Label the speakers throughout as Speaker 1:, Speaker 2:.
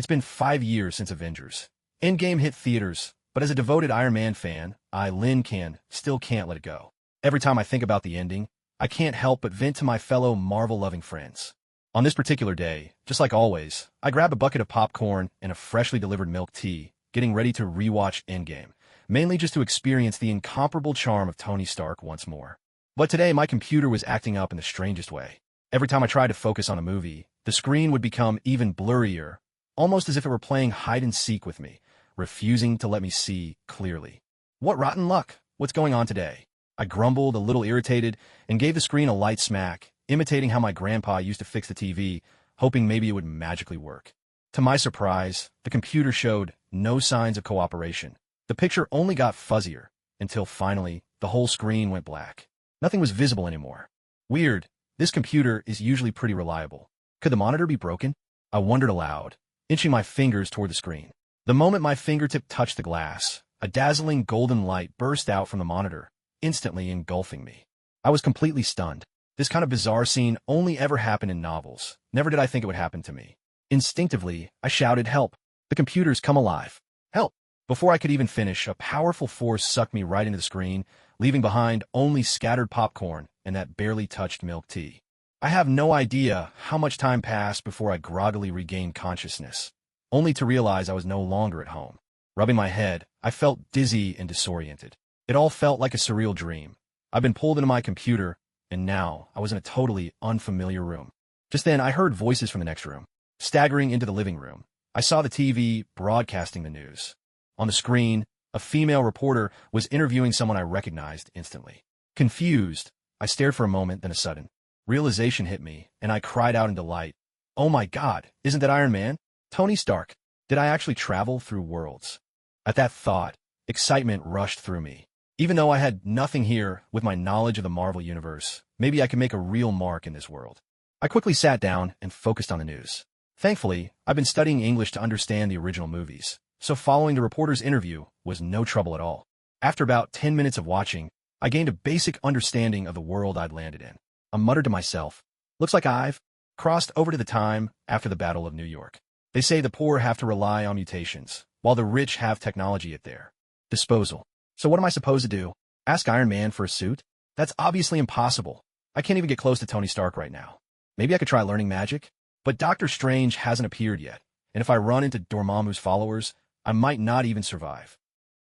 Speaker 1: It's been 5 years since Avengers. Endgame hit theaters, but as a devoted Iron Man fan, still can't let it go. Every time I think about the ending, I can't help but vent to my fellow Marvel-loving friends. On this particular day, just like always, I grab a bucket of popcorn and a freshly delivered milk tea, getting ready to rewatch Endgame, mainly just to experience the incomparable charm of Tony Stark once more. But today my computer was acting up in the strangest way. Every time I tried to focus on a movie, the screen would become even blurrier, almost as if it were playing hide-and-seek with me, refusing to let me see clearly. What rotten luck! What's going on today? I grumbled, a little irritated, and gave the screen a light smack, imitating how my grandpa used to fix the TV, hoping maybe it would magically work. To my surprise, the computer showed no signs of cooperation. The picture only got fuzzier, until finally, the whole screen went black. Nothing was visible anymore. Weird, this computer is usually pretty reliable. Could the monitor be broken? I wondered aloud, inching my fingers toward the screen. The moment my fingertip touched the glass, a dazzling golden light burst out from the monitor, instantly engulfing me. I was completely stunned. This kind of bizarre scene only ever happened in novels. Never did I think it would happen to me. Instinctively, I shouted, "Help! The computer's come alive! Help!" Before I could even finish, a powerful force sucked me right into the screen, leaving behind only scattered popcorn and that barely touched milk tea. I have no idea how much time passed before I groggily regained consciousness, only to realize I was no longer at home. Rubbing my head, I felt dizzy and disoriented. It all felt like a surreal dream. I'd been pulled into my computer, and now I was in a totally unfamiliar room. Just then, I heard voices from the next room. Staggering into the living room, I saw the TV broadcasting the news. On the screen, a female reporter was interviewing someone I recognized instantly. Confused, I stared for a moment, then a sudden realization hit me, and I cried out in delight. "Oh my God, isn't that Iron Man? Tony Stark! Did I actually travel through worlds?" At that thought, excitement rushed through me. Even though I had nothing here, with my knowledge of the Marvel Universe, maybe I could make a real mark in this world. I quickly sat down and focused on the news. Thankfully, I've been studying English to understand the original movies, so following the reporter's interview was no trouble at all. After about 10 minutes of watching, I gained a basic understanding of the world I'd landed in. I muttered to myself, "Looks like I've crossed over to the time after the Battle of New York. They say the poor have to rely on mutations, while the rich have technology at their disposal. So what am I supposed to do? Ask Iron Man for a suit? That's obviously impossible. I can't even get close to Tony Stark right now. Maybe I could try learning magic? But Doctor Strange hasn't appeared yet, and if I run into Dormammu's followers, I might not even survive."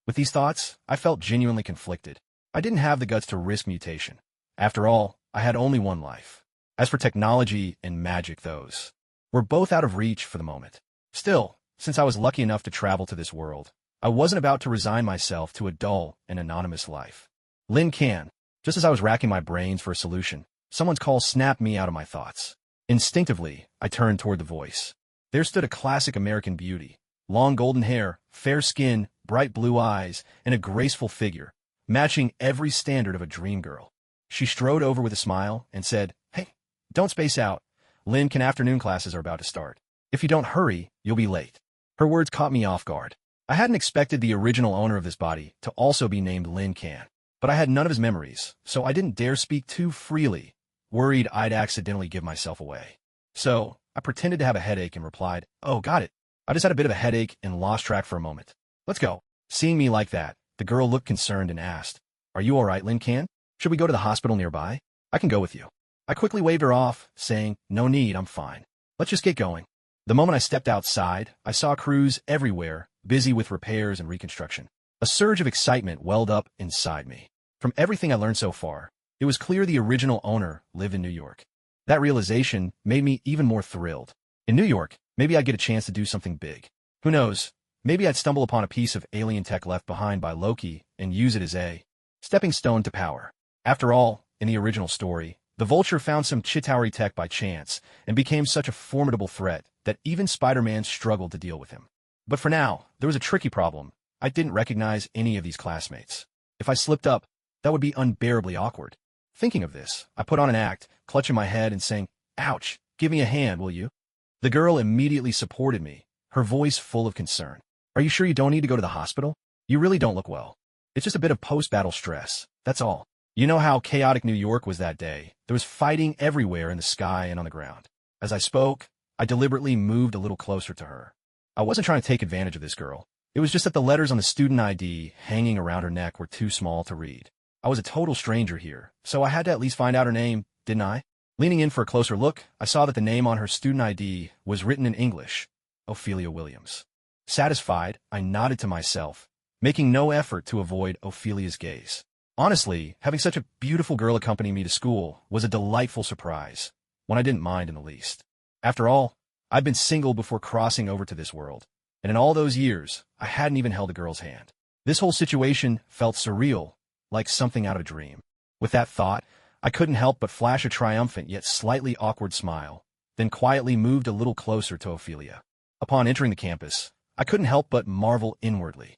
Speaker 1: With these thoughts, I felt genuinely conflicted. I didn't have the guts to risk mutation. After all, I had only one life. As for technology and magic, those were both out of reach for the moment. Still, since I was lucky enough to travel to this world, I wasn't about to resign myself to a dull and anonymous life. Lin Can. Just as I was racking my brains for a solution, someone's call snapped me out of my thoughts. Instinctively, I turned toward the voice. There stood a classic American beauty. Long golden hair, fair skin, bright blue eyes, and a graceful figure, matching every standard of a dream girl. She strode over with a smile and said, "Hey, don't space out. Lin Can afternoon classes are about to start. If you don't hurry, you'll be late." Her words caught me off guard. I hadn't expected the original owner of this body to also be named Lin Can, but I had none of his memories, so I didn't dare speak too freely, worried I'd accidentally give myself away. So I pretended to have a headache and replied, "Oh, got it. I just had a bit of a headache and lost track for a moment. Let's go." Seeing me like that, the girl looked concerned and asked, "Are you all right, Lin Can? Should we go to the hospital nearby? I can go with you." I quickly waved her off, saying, "No need, I'm fine. Let's just get going." The moment I stepped outside, I saw crews everywhere, busy with repairs and reconstruction. A surge of excitement welled up inside me. From everything I learned so far, it was clear the original owner lived in New York. That realization made me even more thrilled. In New York, maybe I'd get a chance to do something big. Who knows? Maybe I'd stumble upon a piece of alien tech left behind by Loki and use it as a stepping stone to power. After all, in the original story, the Vulture found some Chitauri tech by chance and became such a formidable threat that even Spider-Man struggled to deal with him. But for now, there was a tricky problem. I didn't recognize any of these classmates. If I slipped up, that would be unbearably awkward. Thinking of this, I put on an act, clutching my head and saying, "Ouch, give me a hand, will you?" The girl immediately supported me, her voice full of concern. "Are you sure you don't need to go to the hospital? You really don't look well. It's just a bit of post-battle stress, that's all. You know how chaotic New York was that day. There was fighting everywhere in the sky and on the ground." As I spoke, I deliberately moved a little closer to her. I wasn't trying to take advantage of this girl. It was just that the letters on the student ID hanging around her neck were too small to read. I was a total stranger here, so I had to at least find out her name, didn't I? Leaning in for a closer look, I saw that the name on her student ID was written in English, Ophelia Williams. Satisfied, I nodded to myself, making no effort to avoid Ophelia's gaze. Honestly, having such a beautiful girl accompany me to school was a delightful surprise, one I didn't mind in the least. After all, I'd been single before crossing over to this world, and in all those years, I hadn't even held a girl's hand. This whole situation felt surreal, like something out of a dream. With that thought, I couldn't help but flash a triumphant yet slightly awkward smile, then quietly moved a little closer to Ophelia. Upon entering the campus, I couldn't help but marvel inwardly.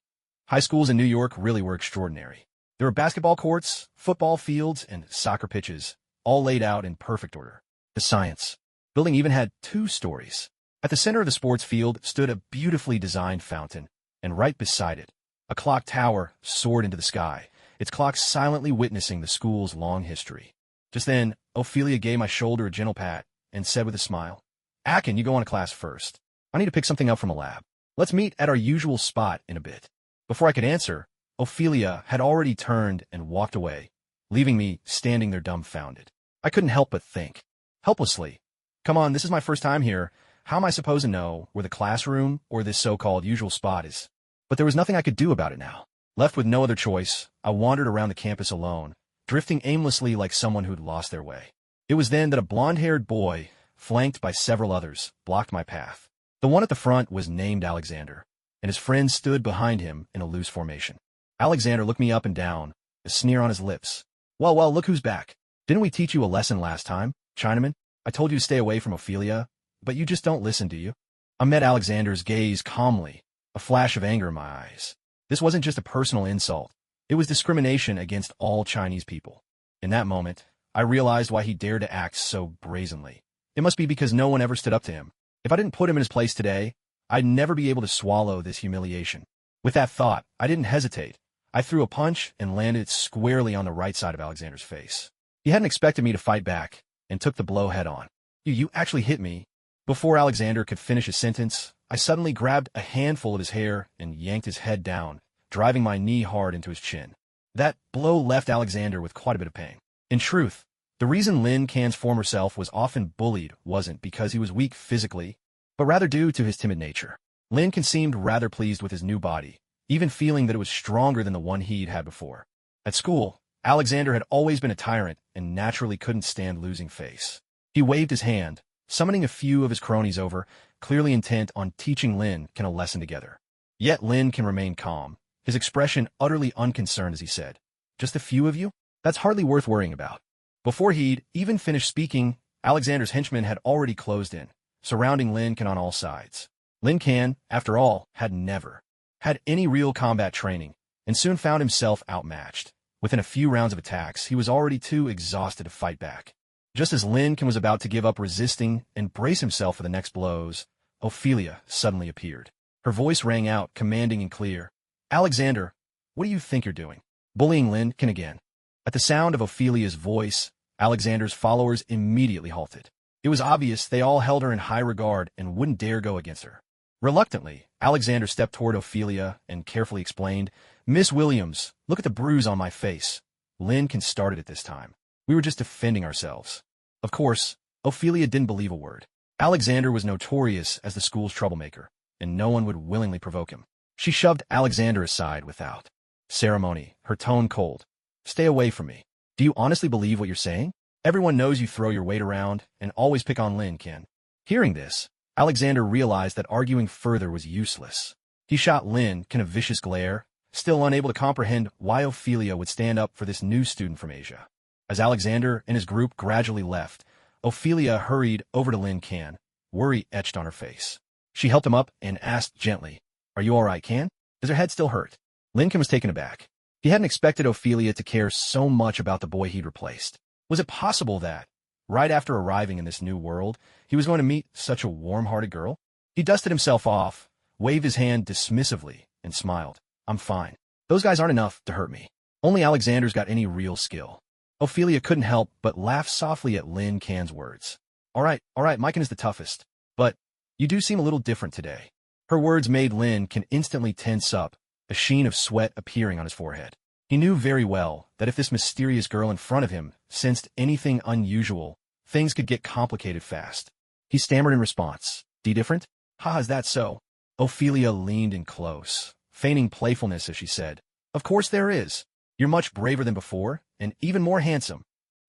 Speaker 1: High schools in New York really were extraordinary. There were basketball courts, football fields, and soccer pitches, all laid out in perfect order. The science building even had 2 stories. At the center of the sports field stood a beautifully designed fountain, and right beside it, a clock tower soared into the sky, its clock silently witnessing the school's long history. Just then, Ophelia gave my shoulder a gentle pat and said with a smile, "Akin, you go on to class first. I need to pick something up from a lab. Let's meet at our usual spot in a bit." Before I could answer, Ophelia had already turned and walked away, leaving me standing there dumbfounded. I couldn't help but think, helplessly, come on, this is my first time here. How am I supposed to know where the classroom or this so-called usual spot is? But there was nothing I could do about it now. Left with no other choice, I wandered around the campus alone, drifting aimlessly like someone who'd lost their way. It was then that a blonde-haired boy, flanked by several others, blocked my path. The one at the front was named Alexander, and his friends stood behind him in a loose formation. Alexander looked me up and down, a sneer on his lips. Well, look who's back. Didn't we teach you a lesson last time, Chinaman? I told you to stay away from Ophelia, but you just don't listen, do you? I met Alexander's gaze calmly, a flash of anger in my eyes. This wasn't just a personal insult. It was discrimination against all Chinese people. In that moment, I realized why he dared to act so brazenly. It must be because no one ever stood up to him. If I didn't put him in his place today, I'd never be able to swallow this humiliation. With that thought, I didn't hesitate. I threw a punch and landed it squarely on the right side of Alexander's face. He hadn't expected me to fight back, and took the blow head on. You actually hit me. Before Alexander could finish his sentence, I suddenly grabbed a handful of his hair and yanked his head down, driving my knee hard into his chin. That blow left Alexander with quite a bit of pain. In truth, the reason Lin Can's former self was often bullied wasn't because he was weak physically, but rather due to his timid nature. Lin Can seemed rather pleased with his new body, even feeling that it was stronger than the one he'd had before. At school, Alexander had always been a tyrant and naturally couldn't stand losing face. He waved his hand, summoning a few of his cronies over, clearly intent on teaching Lin Can a lesson together. Yet Lin Can remained calm, his expression utterly unconcerned as he said, "Just a few of you? That's hardly worth worrying about." Before he'd even finished speaking, Alexander's henchmen had already closed in, surrounding Lin Can on all sides. Lin Can, after all, had never had any real combat training, and soon found himself outmatched. Within a few rounds of attacks, he was already too exhausted to fight back. Just as Lin Can was about to give up resisting and brace himself for the next blows, Ophelia suddenly appeared. Her voice rang out, commanding and clear. "Alexander, what do you think you're doing? Bullying Lin Can again?" At the sound of Ophelia's voice, Alexander's followers immediately halted. It was obvious they all held her in high regard and wouldn't dare go against her. Reluctantly, Alexander stepped toward Ophelia and carefully explained, "Miss Williams, look at the bruise on my face. Lin Can started it this time. We were just defending ourselves." Of course, Ophelia didn't believe a word. Alexander was notorious as the school's troublemaker, and no one would willingly provoke him. She shoved Alexander aside without ceremony, her tone cold. "Stay away from me. Do you honestly believe what you're saying? Everyone knows you throw your weight around and always pick on Lin Can." Hearing this, Alexander realized that arguing further was useless. He shot Lin Can a vicious glare, still unable to comprehend why Ophelia would stand up for this new student from Asia. As Alexander and his group gradually left, Ophelia hurried over to Lin Can, worry etched on her face. She helped him up and asked gently, "Are you all right, Can? Does her head still hurt?" Lin Can was taken aback. He hadn't expected Ophelia to care so much about the boy he'd replaced. Was it possible that, right after arriving in this new world, he was going to meet such a warm-hearted girl? He dusted himself off, waved his hand dismissively, and smiled. "I'm fine. Those guys aren't enough to hurt me. Only Alexander's got any real skill." Ophelia couldn't help but laugh softly at Lin Can's words. All right, Mikan is the toughest, but you do seem a little different today. Her words made Lin Can instantly tense up, a sheen of sweat appearing on his forehead. He knew very well that if this mysterious girl in front of him sensed anything unusual, things could get complicated fast. He stammered in response. Different? Ha, is that so? Ophelia leaned in close, feigning playfulness as she said, Of course there is. You're much braver than before, and even more handsome.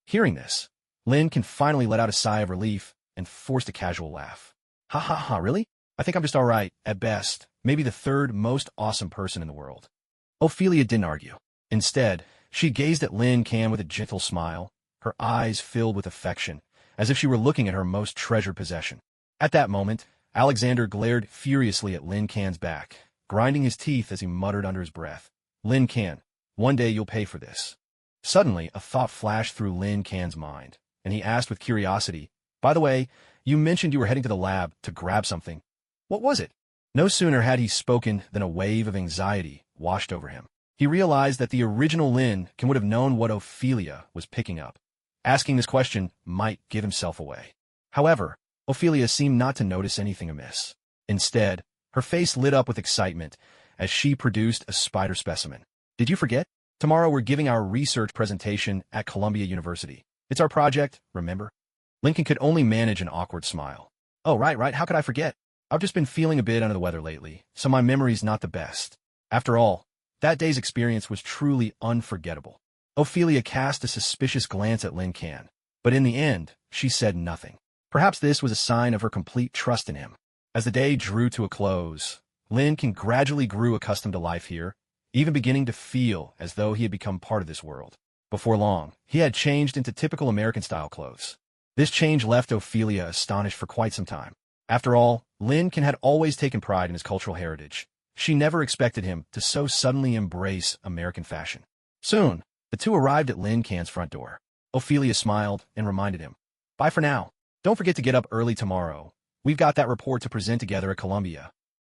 Speaker 1: Hearing this, Lin Can finally let out a sigh of relief and forced a casual laugh. Ha ha ha, really? I think I'm just all right, at best, maybe the third most awesome person in the world. Ophelia didn't argue. Instead, she gazed at Lin Can with a gentle smile, her eyes filled with affection, as if she were looking at her most treasured possession. At that moment, Alexander glared furiously at Lin Can's back, grinding his teeth as he muttered under his breath, Lin Can, one day you'll pay for this. Suddenly, a thought flashed through Lin Can's mind, and he asked with curiosity, By the way, you mentioned you were heading to the lab to grab something. What was it? No sooner had he spoken than a wave of anxiety washed over him. He realized that the original Lin Can would have known what Ophelia was picking up. Asking this question might give himself away. However, Ophelia seemed not to notice anything amiss. Instead, her face lit up with excitement as she produced a spider specimen. Did you forget? Tomorrow we're giving our research presentation at Columbia University. It's our project, remember? Lincoln could only manage an awkward smile. Oh, right, how could I forget? I've just been feeling a bit under the weather lately, so my memory's not the best. After all, that day's experience was truly unforgettable. Ophelia cast a suspicious glance at Lin Can, but in the end, she said nothing. Perhaps this was a sign of her complete trust in him. As the day drew to a close, Lin Can gradually grew accustomed to life here, even beginning to feel as though he had become part of this world. Before long, he had changed into typical American-style clothes. This change left Ophelia astonished for quite some time. After all, Lin Can had always taken pride in his cultural heritage. She never expected him to so suddenly embrace American fashion. Soon, the two arrived at Lin Can's front door. Ophelia smiled and reminded him, Bye for now. Don't forget to get up early tomorrow. We've got that report to present together at Columbia.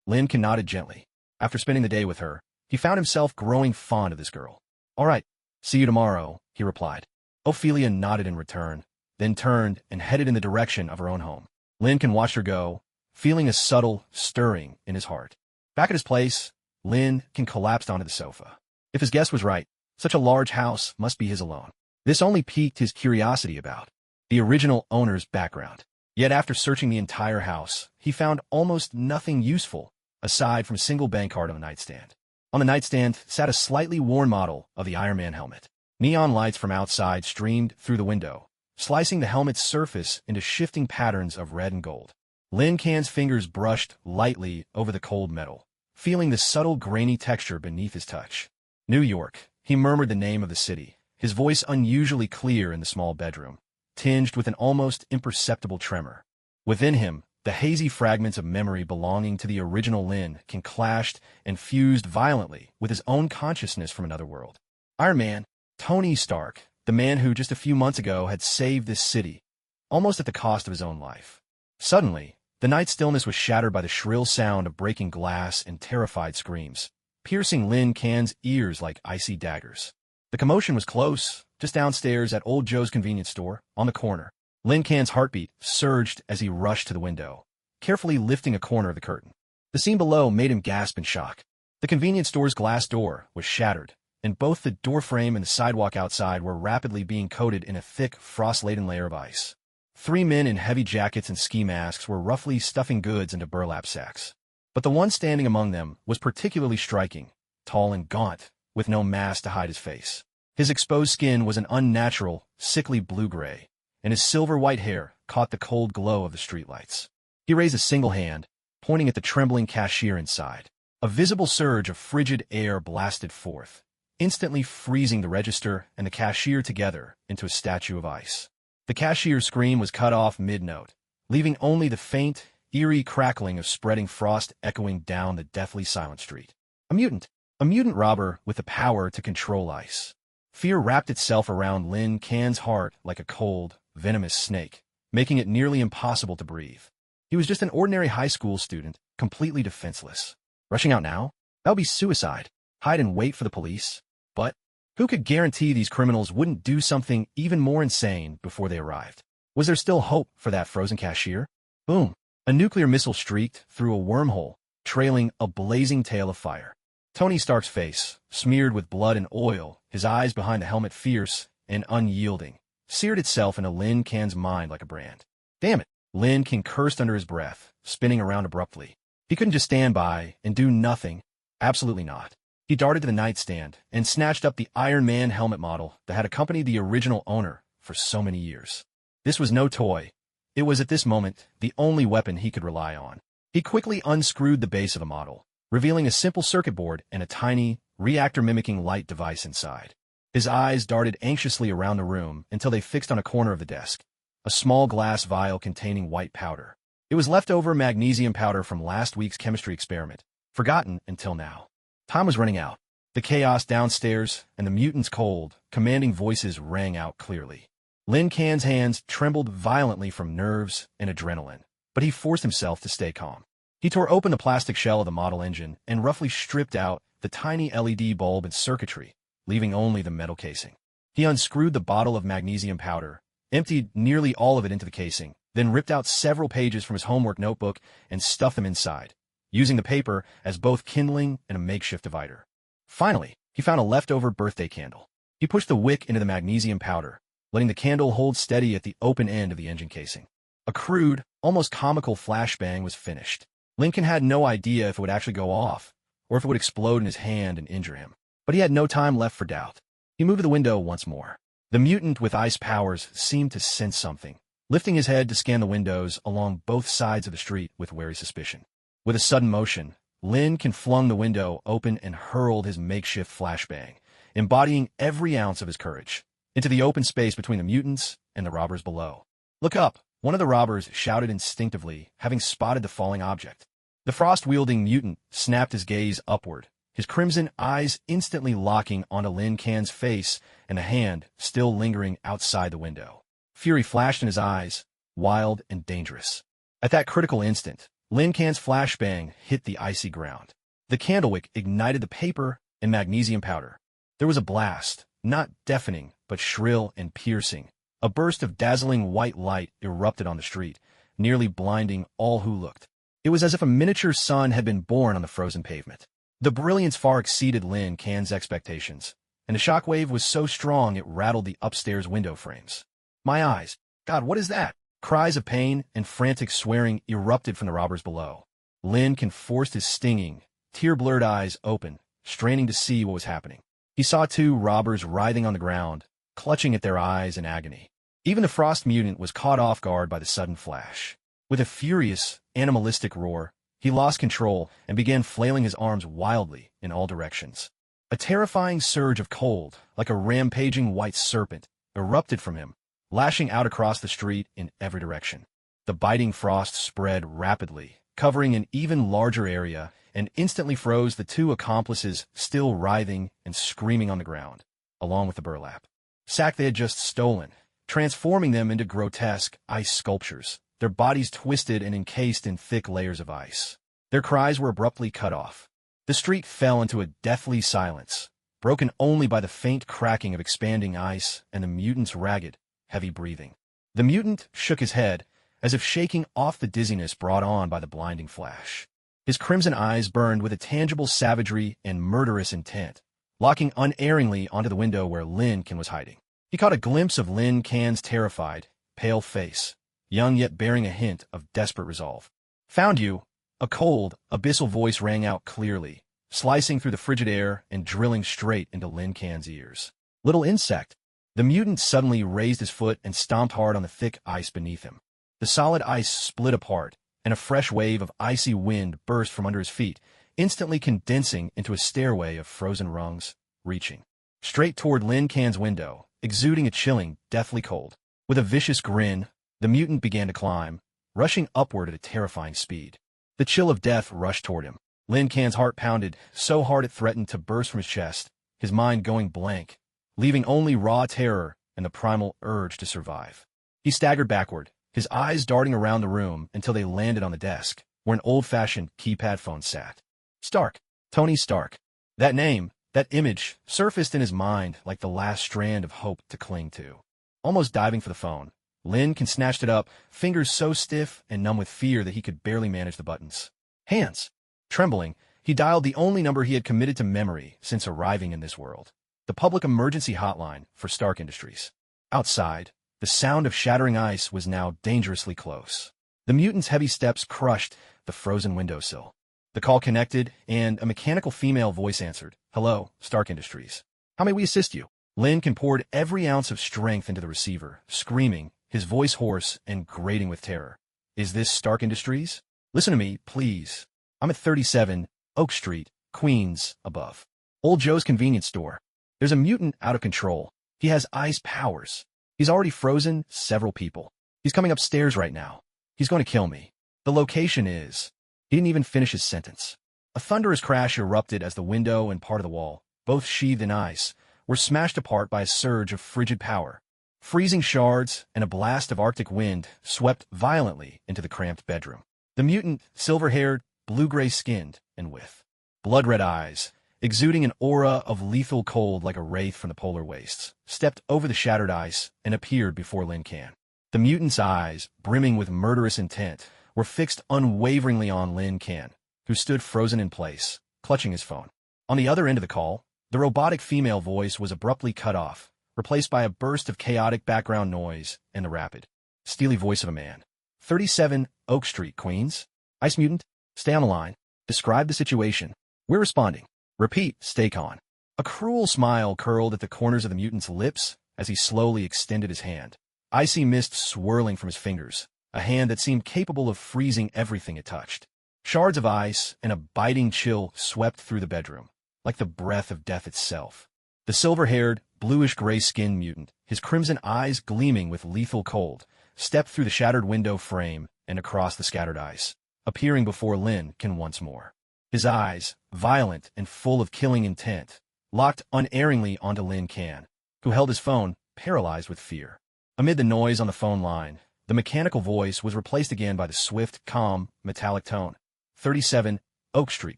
Speaker 1: Lin Can nodded gently. After spending the day with her, he found himself growing fond of this girl. All right, see you tomorrow, he replied. Ophelia nodded in return, then turned and headed in the direction of her own home. Lin Can watched her go, feeling a subtle stirring in his heart. Back at his place, Lin Can collapsed onto the sofa. If his guess was right, such a large house must be his alone. This only piqued his curiosity about the original owner's background. Yet after searching the entire house, he found almost nothing useful, aside from a single bank card on the nightstand. On the nightstand sat a slightly worn model of the Iron Man helmet. Neon lights from outside streamed through the window, slicing the helmet's surface into shifting patterns of red and gold. Lin Can's fingers brushed lightly over the cold metal, feeling the subtle grainy texture beneath his touch. New York, he murmured the name of the city, his voice unusually clear in the small bedroom, tinged with an almost imperceptible tremor. Within him, the hazy fragments of memory belonging to the original Lin Can clashed and fused violently with his own consciousness from another world. Iron Man, Tony Stark, the man who just a few months ago had saved this city, almost at the cost of his own life. Suddenly, the night stillness was shattered by the shrill sound of breaking glass and terrified screams, piercing Lin Can's ears like icy daggers. The commotion was close, just downstairs at Old Joe's convenience store, on the corner. Lin Can's heartbeat surged as he rushed to the window, carefully lifting a corner of the curtain. The scene below made him gasp in shock. The convenience store's glass door was shattered, and both the doorframe and the sidewalk outside were rapidly being coated in a thick, frost-laden layer of ice. 3 men in heavy jackets and ski masks were roughly stuffing goods into burlap sacks. But the one standing among them was particularly striking, tall and gaunt, with no mask to hide his face. His exposed skin was an unnatural, sickly blue-gray, and his silver-white hair caught the cold glow of the streetlights. He raised a single hand, pointing at the trembling cashier inside. A visible surge of frigid air blasted forth, instantly freezing the register and the cashier together into a statue of ice. The cashier's scream was cut off mid-note, leaving only the faint, eerie crackling of spreading frost echoing down the deathly silent street. A mutant robber with the power to control ice. Fear wrapped itself around Lin Can's heart like a cold, venomous snake, making it nearly impossible to breathe. He was just an ordinary high school student, completely defenseless. Rushing out now? That would be suicide. Hide and wait for the police. But who could guarantee these criminals wouldn't do something even more insane before they arrived? Was there still hope for that frozen cashier? Boom! A nuclear missile streaked through a wormhole, trailing a blazing tail of fire. Tony Stark's face, smeared with blood and oil, his eyes behind the helmet fierce and unyielding, seared itself into Lin Kan's mind like a brand. Damn it! Lin Kan cursed under his breath, spinning around abruptly. He couldn't just stand by and do nothing. Absolutely not. He darted to the nightstand and snatched up the Iron Man helmet model that had accompanied the original owner for so many years. This was no toy. It was at this moment the only weapon he could rely on. He quickly unscrewed the base of the model, revealing a simple circuit board and a tiny, reactor-mimicking light device inside. His eyes darted anxiously around the room until they fixed on a corner of the desk, a small glass vial containing white powder. It was leftover magnesium powder from last week's chemistry experiment, forgotten until now. Time was running out. The chaos downstairs and the mutants' cold, commanding voices rang out clearly. Lin Kan's hands trembled violently from nerves and adrenaline, but he forced himself to stay calm. He tore open the plastic shell of the model engine and roughly stripped out the tiny LED bulb and circuitry, leaving only the metal casing. He unscrewed the bottle of magnesium powder, emptied nearly all of it into the casing, then ripped out several pages from his homework notebook and stuffed them inside, using the paper as both kindling and a makeshift divider. Finally, he found a leftover birthday candle. He pushed the wick into the magnesium powder, letting the candle hold steady at the open end of the engine casing. A crude, almost comical flashbang was finished. Lincoln had no idea if it would actually go off, or if it would explode in his hand and injure him. But he had no time left for doubt. He moved to the window once more. The mutant with ice powers seemed to sense something, lifting his head to scan the windows along both sides of the street with wary suspicion. With a sudden motion, Lin Kan flung the window open and hurled his makeshift flashbang, embodying every ounce of his courage, into the open space between the mutants and the robbers below. "Look up!" one of the robbers shouted instinctively, having spotted the falling object. The frost-wielding mutant snapped his gaze upward, his crimson eyes instantly locking onto Lin Kan's face and the hand still lingering outside the window. Fury flashed in his eyes, wild and dangerous. At that critical instant, Lin Kan's flashbang hit the icy ground. The candlewick ignited the paper and magnesium powder. There was a blast, not deafening, but shrill and piercing. A burst of dazzling white light erupted on the street, nearly blinding all who looked. It was as if a miniature sun had been born on the frozen pavement. The brilliance far exceeded Lin Kan's expectations, and the shockwave was so strong it rattled the upstairs window frames. "My eyes! God, what is that?" Cries of pain and frantic swearing erupted from the robbers below. Lin Kan forced his stinging, tear-blurred eyes open, straining to see what was happening. He saw two robbers writhing on the ground, clutching at their eyes in agony. Even the frost mutant was caught off guard by the sudden flash. With a furious, animalistic roar, he lost control and began flailing his arms wildly in all directions. A terrifying surge of cold, like a rampaging white serpent, erupted from him, lashing out across the street in every direction. The biting frost spread rapidly, covering an even larger area, and instantly froze the two accomplices still writhing and screaming on the ground, along with the burlap sack they had just stolen, transforming them into grotesque ice sculptures, their bodies twisted and encased in thick layers of ice. Their cries were abruptly cut off. The street fell into a deathly silence, broken only by the faint cracking of expanding ice and the mutant's ragged, heavy breathing. The mutant shook his head, as if shaking off the dizziness brought on by the blinding flash. His crimson eyes burned with a tangible savagery and murderous intent, locking unerringly onto the window where Lin Kan was hiding. He caught a glimpse of Lin Kan's terrified, pale face, young yet bearing a hint of desperate resolve. "Found you!" A cold, abyssal voice rang out clearly, slicing through the frigid air and drilling straight into Lin Kan's ears. "Little insect!" The mutant suddenly raised his foot and stomped hard on the thick ice beneath him. The solid ice split apart, and a fresh wave of icy wind burst from under his feet, instantly condensing into a stairway of frozen rungs, reaching straight toward Lin Kan's window, exuding a chilling, deathly cold. With a vicious grin, the mutant began to climb, rushing upward at a terrifying speed. The chill of death rushed toward him. Lin Kan's heart pounded so hard it threatened to burst from his chest, his mind going blank, leaving only raw terror and the primal urge to survive. He staggered backward, his eyes darting around the room until they landed on the desk, where an old-fashioned keypad phone sat. Stark. Tony Stark. That name, that image, surfaced in his mind like the last strand of hope to cling to. Almost diving for the phone, Lin Kan snatched it up, fingers so stiff and numb with fear that he could barely manage the buttons. "Hands!" Trembling, he dialed the only number he had committed to memory since arriving in this world. The public emergency hotline for Stark Industries. Outside, the sound of shattering ice was now dangerously close. The mutant's heavy steps crushed the frozen windowsill. The call connected, and a mechanical female voice answered. "Hello, Stark Industries. How may we assist you?" Lincoln poured every ounce of strength into the receiver, screaming, his voice hoarse and grating with terror. "Is this Stark Industries? Listen to me, please. I'm at 37 Oak Street, Queens, above. Old Joe's convenience store. There's a mutant out of control. He has ice powers. He's already frozen several people. He's coming upstairs right now. He's going to kill me. The location is..." He didn't even finish his sentence. A thunderous crash erupted as the window and part of the wall, both sheathed in ice, were smashed apart by a surge of frigid power. Freezing shards and a blast of Arctic wind swept violently into the cramped bedroom. The mutant, silver-haired, blue-gray-skinned, and with blood-red eyes, exuding an aura of lethal cold like a wraith from the polar wastes, stepped over the shattered ice and appeared before Lin Can. The mutant's eyes, brimming with murderous intent, were fixed unwaveringly on Lin Can, who stood frozen in place, clutching his phone. On the other end of the call, the robotic female voice was abruptly cut off, replaced by a burst of chaotic background noise and the rapid, steely voice of a man. 37 Oak Street, Queens. Ice mutant, stay on the line. Describe the situation. We're responding. Repeat, stay calm. A cruel smile curled at the corners of the mutant's lips as he slowly extended his hand. Icy mist swirling from his fingers, a hand that seemed capable of freezing everything it touched. Shards of ice and a biting chill swept through the bedroom, like the breath of death itself. The silver-haired, bluish-gray-skinned mutant, his crimson eyes gleaming with lethal cold, stepped through the shattered window frame and across the scattered ice, appearing before Lin Can once more. His eyes, violent and full of killing intent, locked unerringly onto Lin Can, who held his phone, paralyzed with fear. Amid the noise on the phone line, the mechanical voice was replaced again by the swift, calm, metallic tone. 37 Oak Street,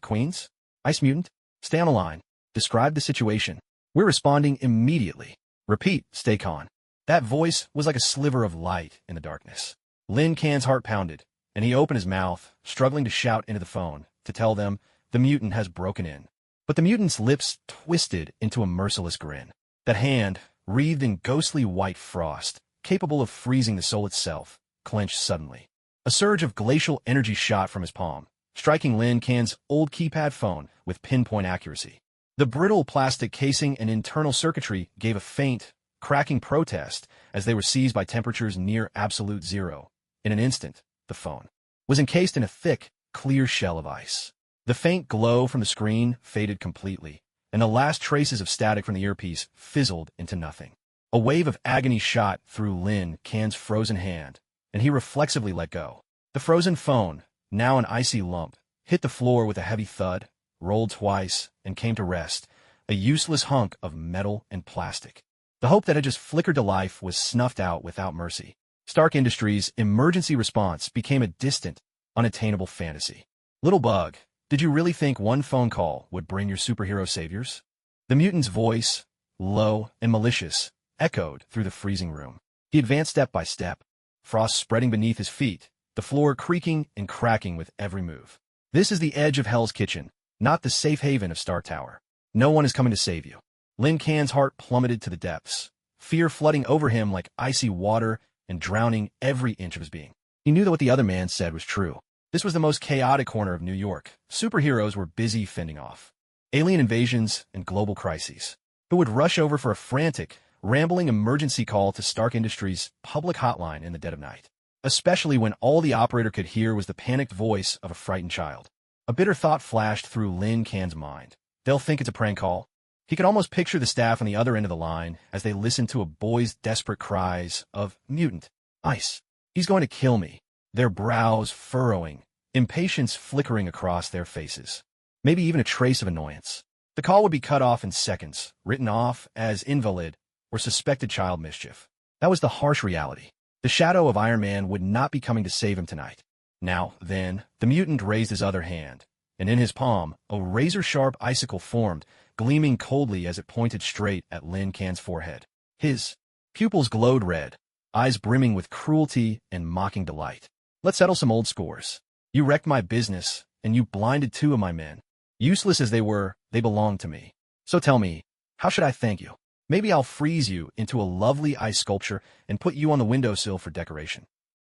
Speaker 1: Queens. Ice mutant, stay on the line. Describe the situation. We're responding immediately. Repeat, stay calm. That voice was like a sliver of light in the darkness. Lin Can's heart pounded, and he opened his mouth, struggling to shout into the phone, to tell them the mutant has broken in. But the mutant's lips twisted into a merciless grin. That hand, wreathed in ghostly white frost, capable of freezing the soul itself, clenched suddenly. A surge of glacial energy shot from his palm, striking Lin Can's old keypad phone with pinpoint accuracy. The brittle plastic casing and internal circuitry gave a faint, cracking protest as they were seized by temperatures near absolute zero. In an instant, the phone was encased in a thick, clear shell of ice. The faint glow from the screen faded completely, and the last traces of static from the earpiece fizzled into nothing. A wave of agony shot through Lin Can's frozen hand, and he reflexively let go. The frozen phone, now an icy lump, hit the floor with a heavy thud, rolled twice, and came to rest, a useless hunk of metal and plastic. The hope that had just flickered to life was snuffed out without mercy. Stark Industries' emergency response became a distant, unattainable fantasy. Little bug, did you really think one phone call would bring your superhero saviors? The mutant's voice, low and malicious, echoed through the freezing room. He advanced step by step, frost spreading beneath his feet, the floor creaking and cracking with every move. This is the edge of Hell's Kitchen, not the safe haven of Star Tower. No one is coming to save you. Lin Can's heart plummeted to the depths, fear flooding over him like icy water and drowning every inch of his being. He knew that what the other man said was true. This was the most chaotic corner of New York. Superheroes were busy fending off alien invasions and global crises. Who would rush over for a frantic, rambling emergency call to Stark Industries' public hotline in the dead of night, especially when all the operator could hear was the panicked voice of a frightened child. A bitter thought flashed through Lin Can's mind. They'll think it's a prank call. He could almost picture the staff on the other end of the line as they listened to a boy's desperate cries of, "Mutant! Ice! He's going to kill me!" Their brows furrowing, impatience flickering across their faces. Maybe even a trace of annoyance. The call would be cut off in seconds, written off as invalid or suspected child mischief. That was the harsh reality. The shadow of Iron Man would not be coming to save him tonight. Now, then, the mutant raised his other hand, and in his palm, a razor-sharp icicle formed, gleaming coldly as it pointed straight at Lin Can's forehead. His pupils glowed red, eyes brimming with cruelty and mocking delight. "Let's settle some old scores. You wrecked my business, and you blinded 2 of my men. Useless as they were, they belonged to me. So tell me, how should I thank you? Maybe I'll freeze you into a lovely ice sculpture and put you on the windowsill for decoration."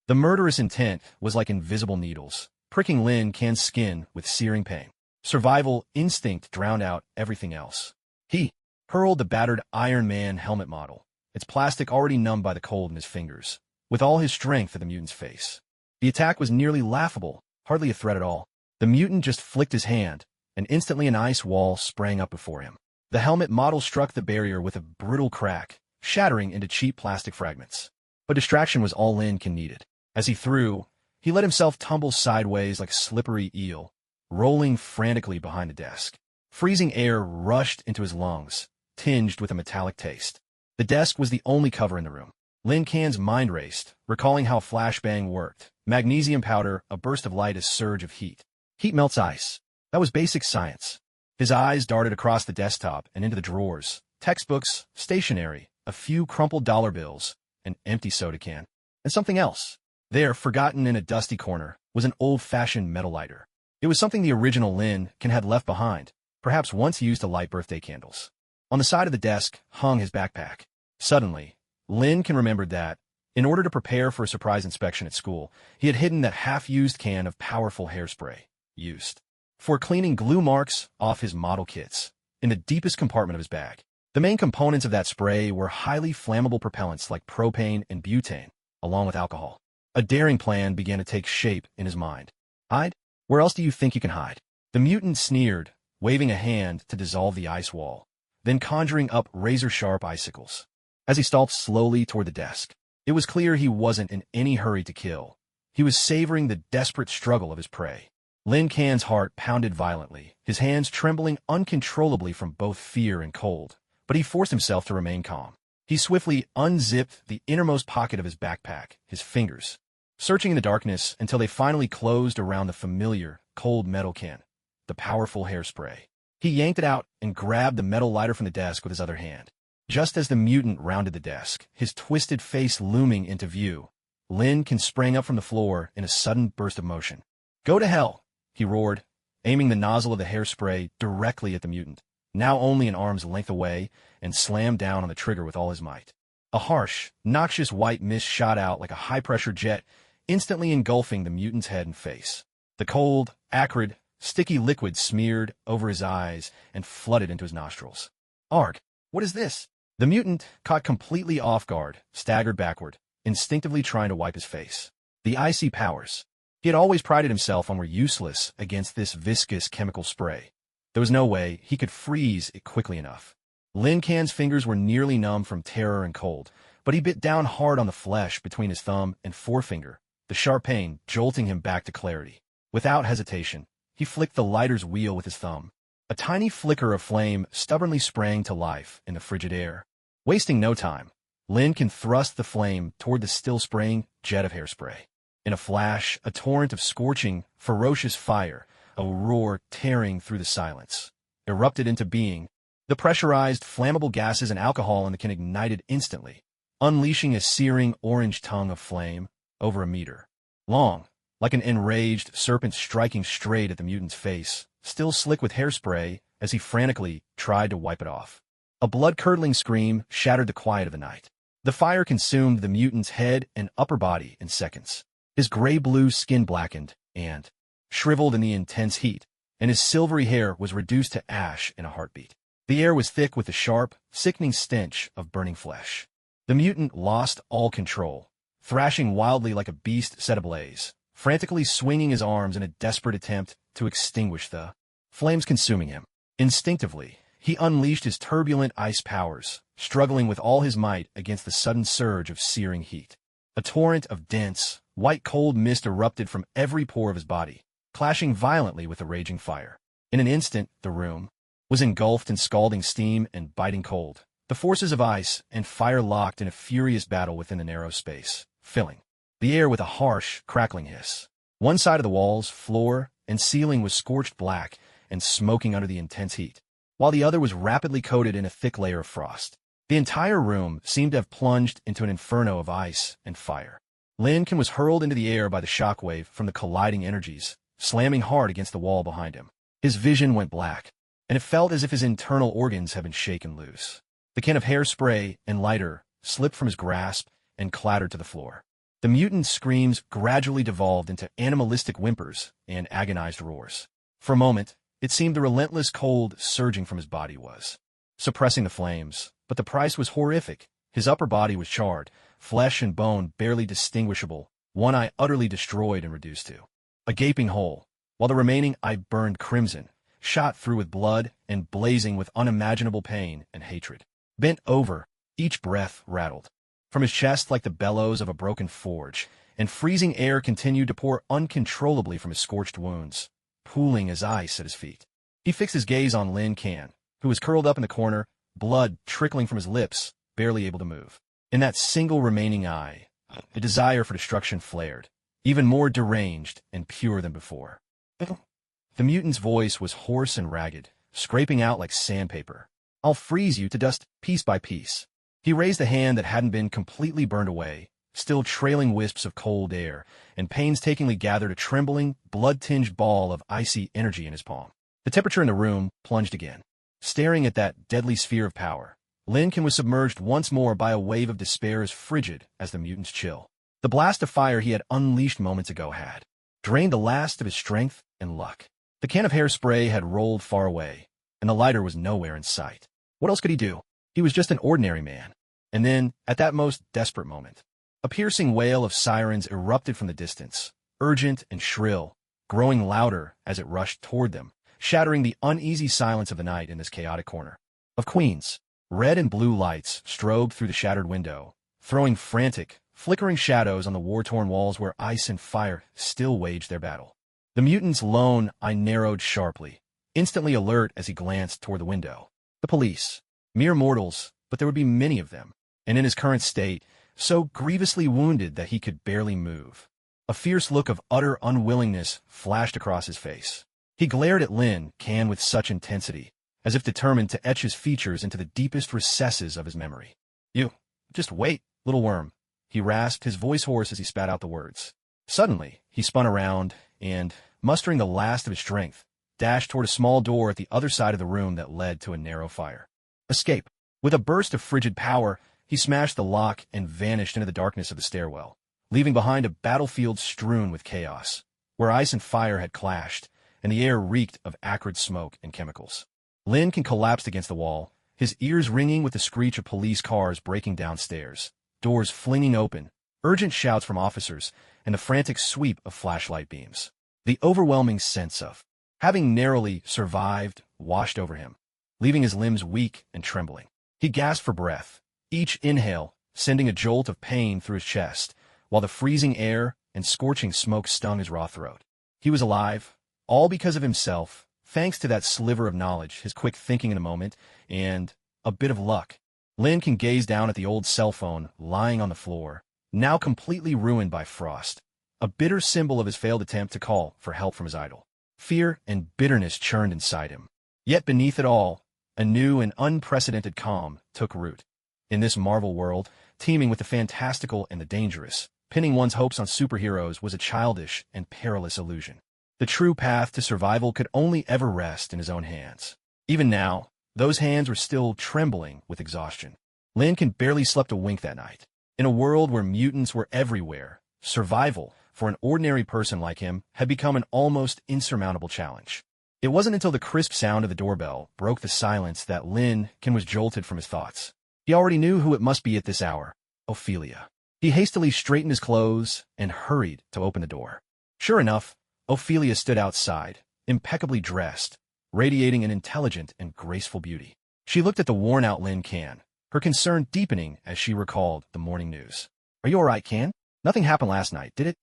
Speaker 1: The murderous intent was like invisible needles, pricking Lin Can's skin with searing pain. Survival instinct drowned out everything else. He hurled the battered Iron Man helmet model, its plastic already numbed by the cold in his fingers, with all his strength at the mutant's face. The attack was nearly laughable, hardly a threat at all. The mutant just flicked his hand, and instantly an ice wall sprang up before him. The helmet model struck the barrier with a brutal crack, shattering into cheap plastic fragments. But distraction was all Lin Can needed. As he threw, he let himself tumble sideways like a slippery eel, rolling frantically behind the desk. Freezing air rushed into his lungs, tinged with a metallic taste. The desk was the only cover in the room. Lin Can's mind raced, recalling how flashbang worked. Magnesium powder, a burst of light, a surge of heat. Heat melts ice. That was basic science. His eyes darted across the desktop and into the drawers. Textbooks, stationery, a few crumpled dollar bills, an empty soda can, and something else. There, forgotten in a dusty corner, was an old-fashioned metal lighter. It was something the original Lin Can had left behind, perhaps once used to light birthday candles. On the side of the desk hung his backpack. Suddenly, Lin Can remembered that, in order to prepare for a surprise inspection at school, he had hidden that half-used can of powerful hairspray, used for cleaning glue marks off his model kits, in the deepest compartment of his bag. The main components of that spray were highly flammable propellants like propane and butane, along with alcohol. A daring plan began to take shape in his mind. Hide? Where else do you think you can hide? The mutant sneered, waving a hand to dissolve the ice wall, then conjuring up razor-sharp icicles. As he stalked slowly toward the desk, it was clear he wasn't in any hurry to kill. He was savoring the desperate struggle of his prey. Lin Can's heart pounded violently, his hands trembling uncontrollably from both fear and cold, but he forced himself to remain calm. He swiftly unzipped the innermost pocket of his backpack, his fingers, searching in the darkness until they finally closed around the familiar, cold metal can, the powerful hairspray. He yanked it out and grabbed the metal lighter from the desk with his other hand. Just as the mutant rounded the desk, his twisted face looming into view, Lin Can sprang up from the floor in a sudden burst of motion. "Go to hell!" he roared, aiming the nozzle of the hairspray directly at the mutant, now only an arm's length away, and slammed down on the trigger with all his might. A harsh, noxious white mist shot out like a high-pressure jet, instantly engulfing the mutant's head and face. The cold, acrid, sticky liquid smeared over his eyes and flooded into his nostrils. "Arg, what is this?" The mutant, caught completely off guard, staggered backward, instinctively trying to wipe his face. The icy powers he had always prided himself on were useless against this viscous chemical spray. There was no way he could freeze it quickly enough. Lin Can's fingers were nearly numb from terror and cold, but he bit down hard on the flesh between his thumb and forefinger, the sharp pain jolting him back to clarity. Without hesitation, he flicked the lighter's wheel with his thumb. A tiny flicker of flame stubbornly sprang to life in the frigid air. Wasting no time, Lin Can thrust the flame toward the still spraying jet of hairspray. In a flash, a torrent of scorching, ferocious fire, a roar tearing through the silence, erupted into being. The pressurized, flammable gases and alcohol in the can ignited instantly, unleashing a searing orange tongue of flame over a meter long, like an enraged serpent striking straight at the mutant's face, still slick with hairspray as he frantically tried to wipe it off. A blood-curdling scream shattered the quiet of the night. The fire consumed the mutant's head and upper body in seconds. His gray-blue skin blackened and shriveled in the intense heat, and his silvery hair was reduced to ash in a heartbeat. The air was thick with the sharp, sickening stench of burning flesh. The mutant lost all control, thrashing wildly like a beast set ablaze, frantically swinging his arms in a desperate attempt to extinguish the flames consuming him. Instinctively, he unleashed his turbulent ice powers, struggling with all his might against the sudden surge of searing heat. A torrent of dense, white cold mist erupted from every pore of his body, clashing violently with the raging fire. In an instant, the room was engulfed in scalding steam and biting cold. The forces of ice and fire locked in a furious battle within the narrow space, filling the air with a harsh, crackling hiss. One side of the walls, floor, and ceiling was scorched black and smoking under the intense heat, while the other was rapidly coated in a thick layer of frost. The entire room seemed to have plunged into an inferno of ice and fire. Lin Can was hurled into the air by the shockwave from the colliding energies, slamming hard against the wall behind him. His vision went black, and it felt as if his internal organs had been shaken loose. The can of hairspray and lighter slipped from his grasp and clattered to the floor. The mutant's screams gradually devolved into animalistic whimpers and agonized roars. For a moment, it seemed the relentless cold surging from his body was suppressing the flames, but the price was horrific. His upper body was charred, flesh and bone barely distinguishable, one eye utterly destroyed and reduced to a gaping hole, while the remaining eye burned crimson, shot through with blood and blazing with unimaginable pain and hatred. Bent over, each breath rattled from his chest like the bellows of a broken forge, and freezing air continued to pour uncontrollably from his scorched wounds, pooling as ice at his feet. He fixed his gaze on Lin Kan, who was curled up in the corner, blood trickling from his lips, barely able to move. In that single remaining eye, the desire for destruction flared, even more deranged and pure than before. The mutant's voice was hoarse and ragged, scraping out like sandpaper. "I'll freeze you to dust piece by piece." He raised a hand that hadn't been completely burned away, still trailing wisps of cold air, and painstakingly gathered a trembling, blood-tinged ball of icy energy in his palm. The temperature in the room plunged again. Staring at that deadly sphere of power, Lin Kan was submerged once more by a wave of despair as frigid as the mutant's chill. The blast of fire he had unleashed moments ago had drained the last of his strength and luck. The can of hairspray had rolled far away, and the lighter was nowhere in sight. What else could he do? He was just an ordinary man. And then, at that most desperate moment, a piercing wail of sirens erupted from the distance, urgent and shrill, growing louder as it rushed toward them, shattering the uneasy silence of the night in this chaotic corner of Queens. Red and blue lights strobed through the shattered window, throwing frantic, flickering shadows on the war-torn walls where ice and fire still waged their battle. The mutant's lone eye narrowed sharply, instantly alert as he glanced toward the window. The police. Mere mortals, but there would be many of them, and in his current state, so grievously wounded that he could barely move. A fierce look of utter unwillingness flashed across his face. He glared at Lin Kan with such intensity, as if determined to etch his features into the deepest recesses of his memory. "You, just wait, little worm," he rasped, his voice hoarse as he spat out the words. Suddenly, he spun around and, mustering the last of his strength, dashed toward a small door at the other side of the room that led to a narrow fire. Escape. With a burst of frigid power, he smashed the lock and vanished into the darkness of the stairwell, leaving behind a battlefield strewn with chaos, where ice and fire had clashed, and the air reeked of acrid smoke and chemicals. Lin Kan collapsed against the wall, his ears ringing with the screech of police cars breaking downstairs, doors flinging open, urgent shouts from officers, and the frantic sweep of flashlight beams. The overwhelming sense of having narrowly survived washed over him, leaving his limbs weak and trembling. He gasped for breath, each inhale sending a jolt of pain through his chest, while the freezing air and scorching smoke stung his raw throat. He was alive, all because of himself, thanks to that sliver of knowledge, his quick thinking in the moment, and a bit of luck. Lin Kan gazed down at the old cell phone lying on the floor, now completely ruined by frost, a bitter symbol of his failed attempt to call for help from his idol. Fear and bitterness churned inside him. Yet beneath it all, a new and unprecedented calm took root. In this Marvel world, teeming with the fantastical and the dangerous, pinning one's hopes on superheroes was a childish and perilous illusion. The true path to survival could only ever rest in his own hands. Even now, those hands were still trembling with exhaustion. Lin Kan barely slept a wink that night. In a world where mutants were everywhere, survival, for an ordinary person like him, had become an almost insurmountable challenge. It wasn't until the crisp sound of the doorbell broke the silence that Lin Kan was jolted from his thoughts. He already knew who it must be at this hour: Ophelia. He hastily straightened his clothes and hurried to open the door. Sure enough, Ophelia stood outside, impeccably dressed, radiating an intelligent and graceful beauty. She looked at the worn-out Lin Kan, her concern deepening as she recalled the morning news. "Are you all right, Kan? Nothing happened last night, did it?"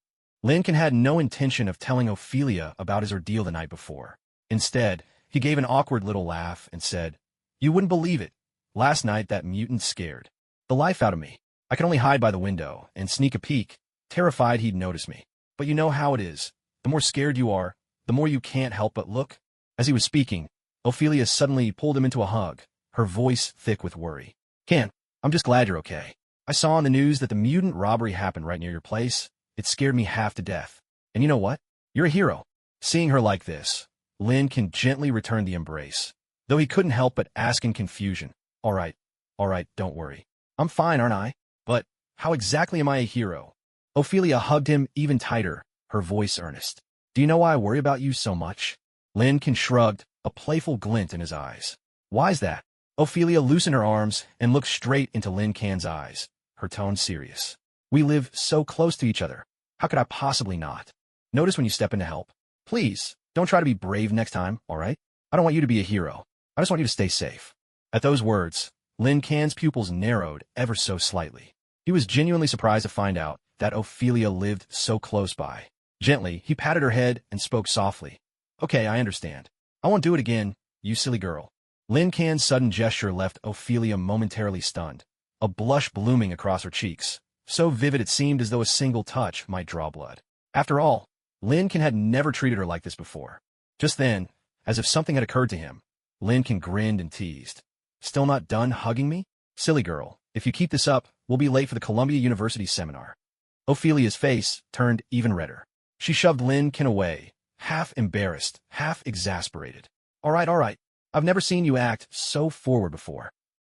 Speaker 1: Lin Kan had no intention of telling Ophelia about his ordeal the night before. Instead, he gave an awkward little laugh and said, "You wouldn't believe it. Last night that mutant scared the life out of me. I could only hide by the window and sneak a peek, terrified he'd notice me. But you know how it is. The more scared you are, the more you can't help but look." As he was speaking, Ophelia suddenly pulled him into a hug, her voice thick with worry. "Kan, I'm just glad you're okay. I saw on the news that the mutant robbery happened right near your place. It scared me half to death. And you know what? You're a hero. Seeing her like this, Lin can gently return the embrace, though he couldn't help but ask in confusion, all right, don't worry. I'm fine, aren't I? But how exactly am I a hero? Ophelia hugged him even tighter, her voice earnest. Do you know why I worry about you so much? Lincoln shrugged, a playful glint in his eyes. Why's that? Ophelia loosened her arms and looked straight into Lin Can's eyes, her tone serious. We live so close to each other. How could I possibly not? Notice when you step in to help. Please, don't try to be brave next time, all right? I don't want you to be a hero. I just want you to stay safe. At those words, Lin Can's pupils narrowed ever so slightly. He was genuinely surprised to find out that Ophelia lived so close by. Gently, he patted her head and spoke softly. Okay, I understand. I won't do it again, you silly girl. Lin Can's sudden gesture left Ophelia momentarily stunned, a blush blooming across her cheeks, so vivid it seemed as though a single touch might draw blood. After all, Lin Can had never treated her like this before. Just then, as if something had occurred to him, Lin Can grinned and teased. Still not done hugging me? Silly girl, if you keep this up, we'll be late for the Columbia University seminar. Ophelia's face turned even redder. She shoved Lin Can away, half embarrassed, half exasperated. All right. I've never seen you act so forward before.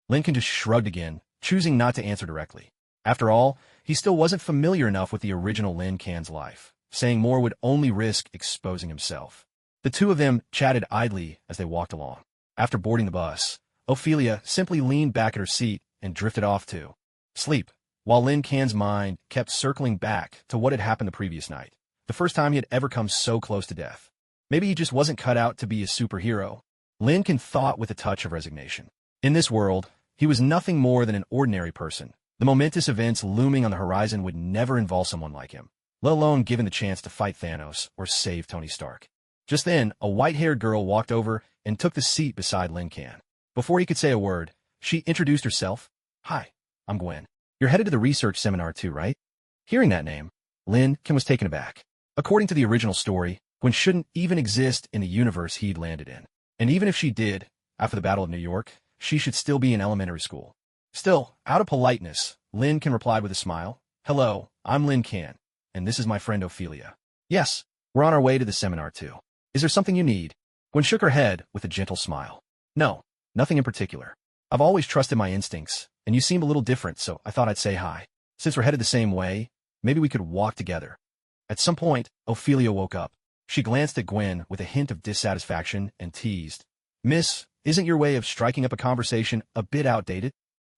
Speaker 1: Lin Can just shrugged again, choosing not to answer directly. After all, he still wasn't familiar enough with the original Lin Can's life. Saying more would only risk exposing himself. The two of them chatted idly as they walked along. After boarding the bus, Ophelia simply leaned back at her seat and drifted off to sleep, while Lin Can's mind kept circling back to what had happened the previous night, the first time he had ever come so close to death. Maybe he just wasn't cut out to be a superhero. Lin Can thought with a touch of resignation. In this world, he was nothing more than an ordinary person. The momentous events looming on the horizon would never involve someone like him, let alone given the chance to fight Thanos or save Tony Stark. Just then, a white-haired girl walked over and took the seat beside Lin Can. Before he could say a word, she introduced herself. Hi, I'm Gwen. You're headed to the research seminar too, right? Hearing that name, Lin Can was taken aback. According to the original story, Gwen shouldn't even exist in the universe he'd landed in. And even if she did, after the Battle of New York, she should still be in elementary school. Still, out of politeness, Lin Can replied with a smile. Hello, I'm Lin Can, and this is my friend Ophelia. Yes, we're on our way to the seminar too. Is there something you need? Gwen shook her head with a gentle smile. No, nothing in particular. I've always trusted my instincts, and you seem a little different, so I thought I'd say hi. Since we're headed the same way, maybe we could walk together. At some point, Ophelia woke up. She glanced at Gwen with a hint of dissatisfaction and teased. Miss, isn't your way of striking up a conversation a bit outdated?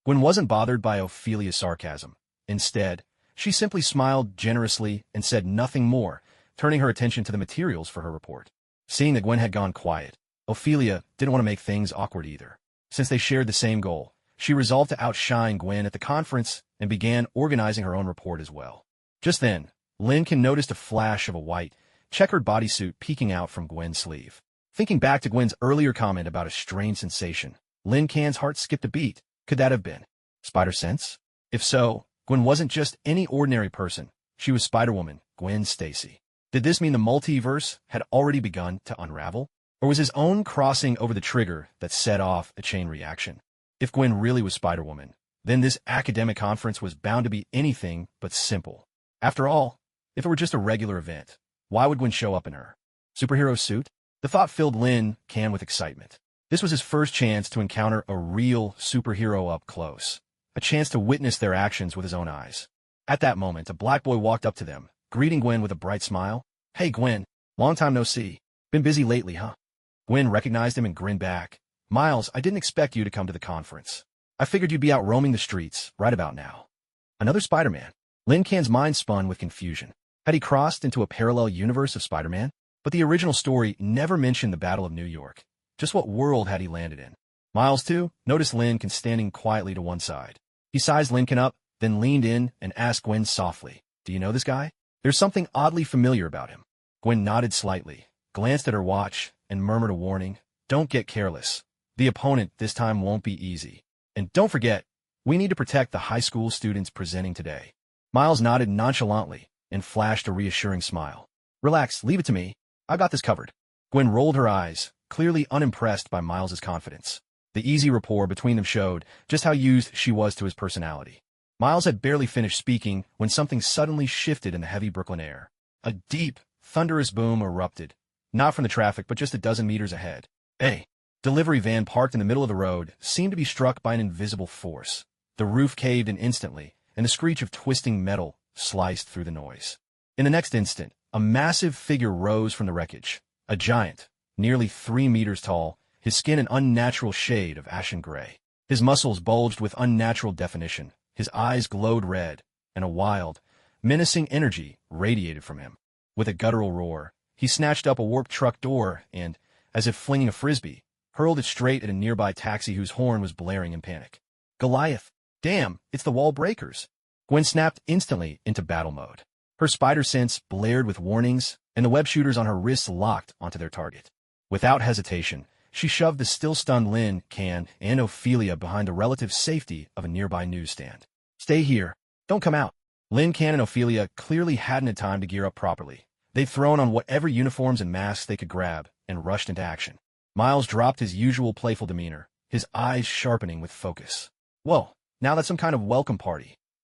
Speaker 1: Gwen wasn't bothered by Ophelia's sarcasm. Instead, she simply smiled generously and said nothing more, turning her attention to the materials for her report. Seeing that Gwen had gone quiet, Ophelia didn't want to make things awkward either. Since they shared the same goal, she resolved to outshine Gwen at the conference and began organizing her own report as well. Just then, Lin Can noticed a flash of a white, checkered bodysuit peeking out from Gwen's sleeve. Thinking back to Gwen's earlier comment about a strange sensation, Lin Can's heart skipped a beat. Could that have been spider sense? If so, Gwen wasn't just any ordinary person. She was Spider-Woman, Gwen Stacy. Did this mean the multiverse had already begun to unravel? Or was his own crossing over the trigger that set off a chain reaction? If Gwen really was Spider-Woman, then this academic conference was bound to be anything but simple. After all, if it were just a regular event, why would Gwen show up in her superhero suit? The thought filled Lin Can with excitement. This was his first chance to encounter a real superhero up close, a chance to witness their actions with his own eyes. At that moment, a black boy walked up to them, greeting Gwen with a bright smile. Hey Gwen, long time no see. Been busy lately, huh? Gwen recognized him and grinned back. Miles, I didn't expect you to come to the conference. I figured you'd be out roaming the streets right about now. Another Spider-Man. Lin Can's mind spun with confusion. Had he crossed into a parallel universe of Spider-Man? But the original story never mentioned the Battle of New York. Just what world had he landed in? Miles, too, noticed Lin Can standing quietly to one side. He sized Lin Can up, then leaned in and asked Gwen softly, Do you know this guy? There's something oddly familiar about him. Gwen nodded slightly, glanced at her watch, and murmured a warning. Don't get careless. The opponent this time won't be easy. And don't forget, we need to protect the high school students presenting today. Miles nodded nonchalantly and flashed a reassuring smile. Relax, leave it to me. I got this covered. Gwen rolled her eyes, clearly unimpressed by Miles's confidence. The easy rapport between them showed just how used she was to his personality. Miles had barely finished speaking when something suddenly shifted in the heavy Brooklyn air. A deep, thunderous boom erupted, not from the traffic, but just a dozen meters ahead. A delivery van parked in the middle of the road seemed to be struck by an invisible force. The roof caved in instantly, and the screech of twisting metal sliced through the noise. In the next instant, a massive figure rose from the wreckage. A giant, nearly 3 meters tall, his skin an unnatural shade of ashen gray. His muscles bulged with unnatural definition, his eyes glowed red, and a wild, menacing energy radiated from him. With a guttural roar, he snatched up a warped truck door and, as if flinging a frisbee, hurled it straight at a nearby taxi whose horn was blaring in panic. Goliath! Damn, it's the wall breakers! Gwen snapped instantly into battle mode. Her spider sense blared with warnings, and the web shooters on her wrists locked onto their target. Without hesitation, she shoved the still-stunned Lynn, Can, and Ophelia behind the relative safety of a nearby newsstand. Stay here. Don't come out. Lynn, Can, and Ophelia clearly hadn't had time to gear up properly. They'd thrown on whatever uniforms and masks they could grab and rushed into action. Miles dropped his usual playful demeanor, his eyes sharpening with focus. Whoa, now that's some kind of welcome party.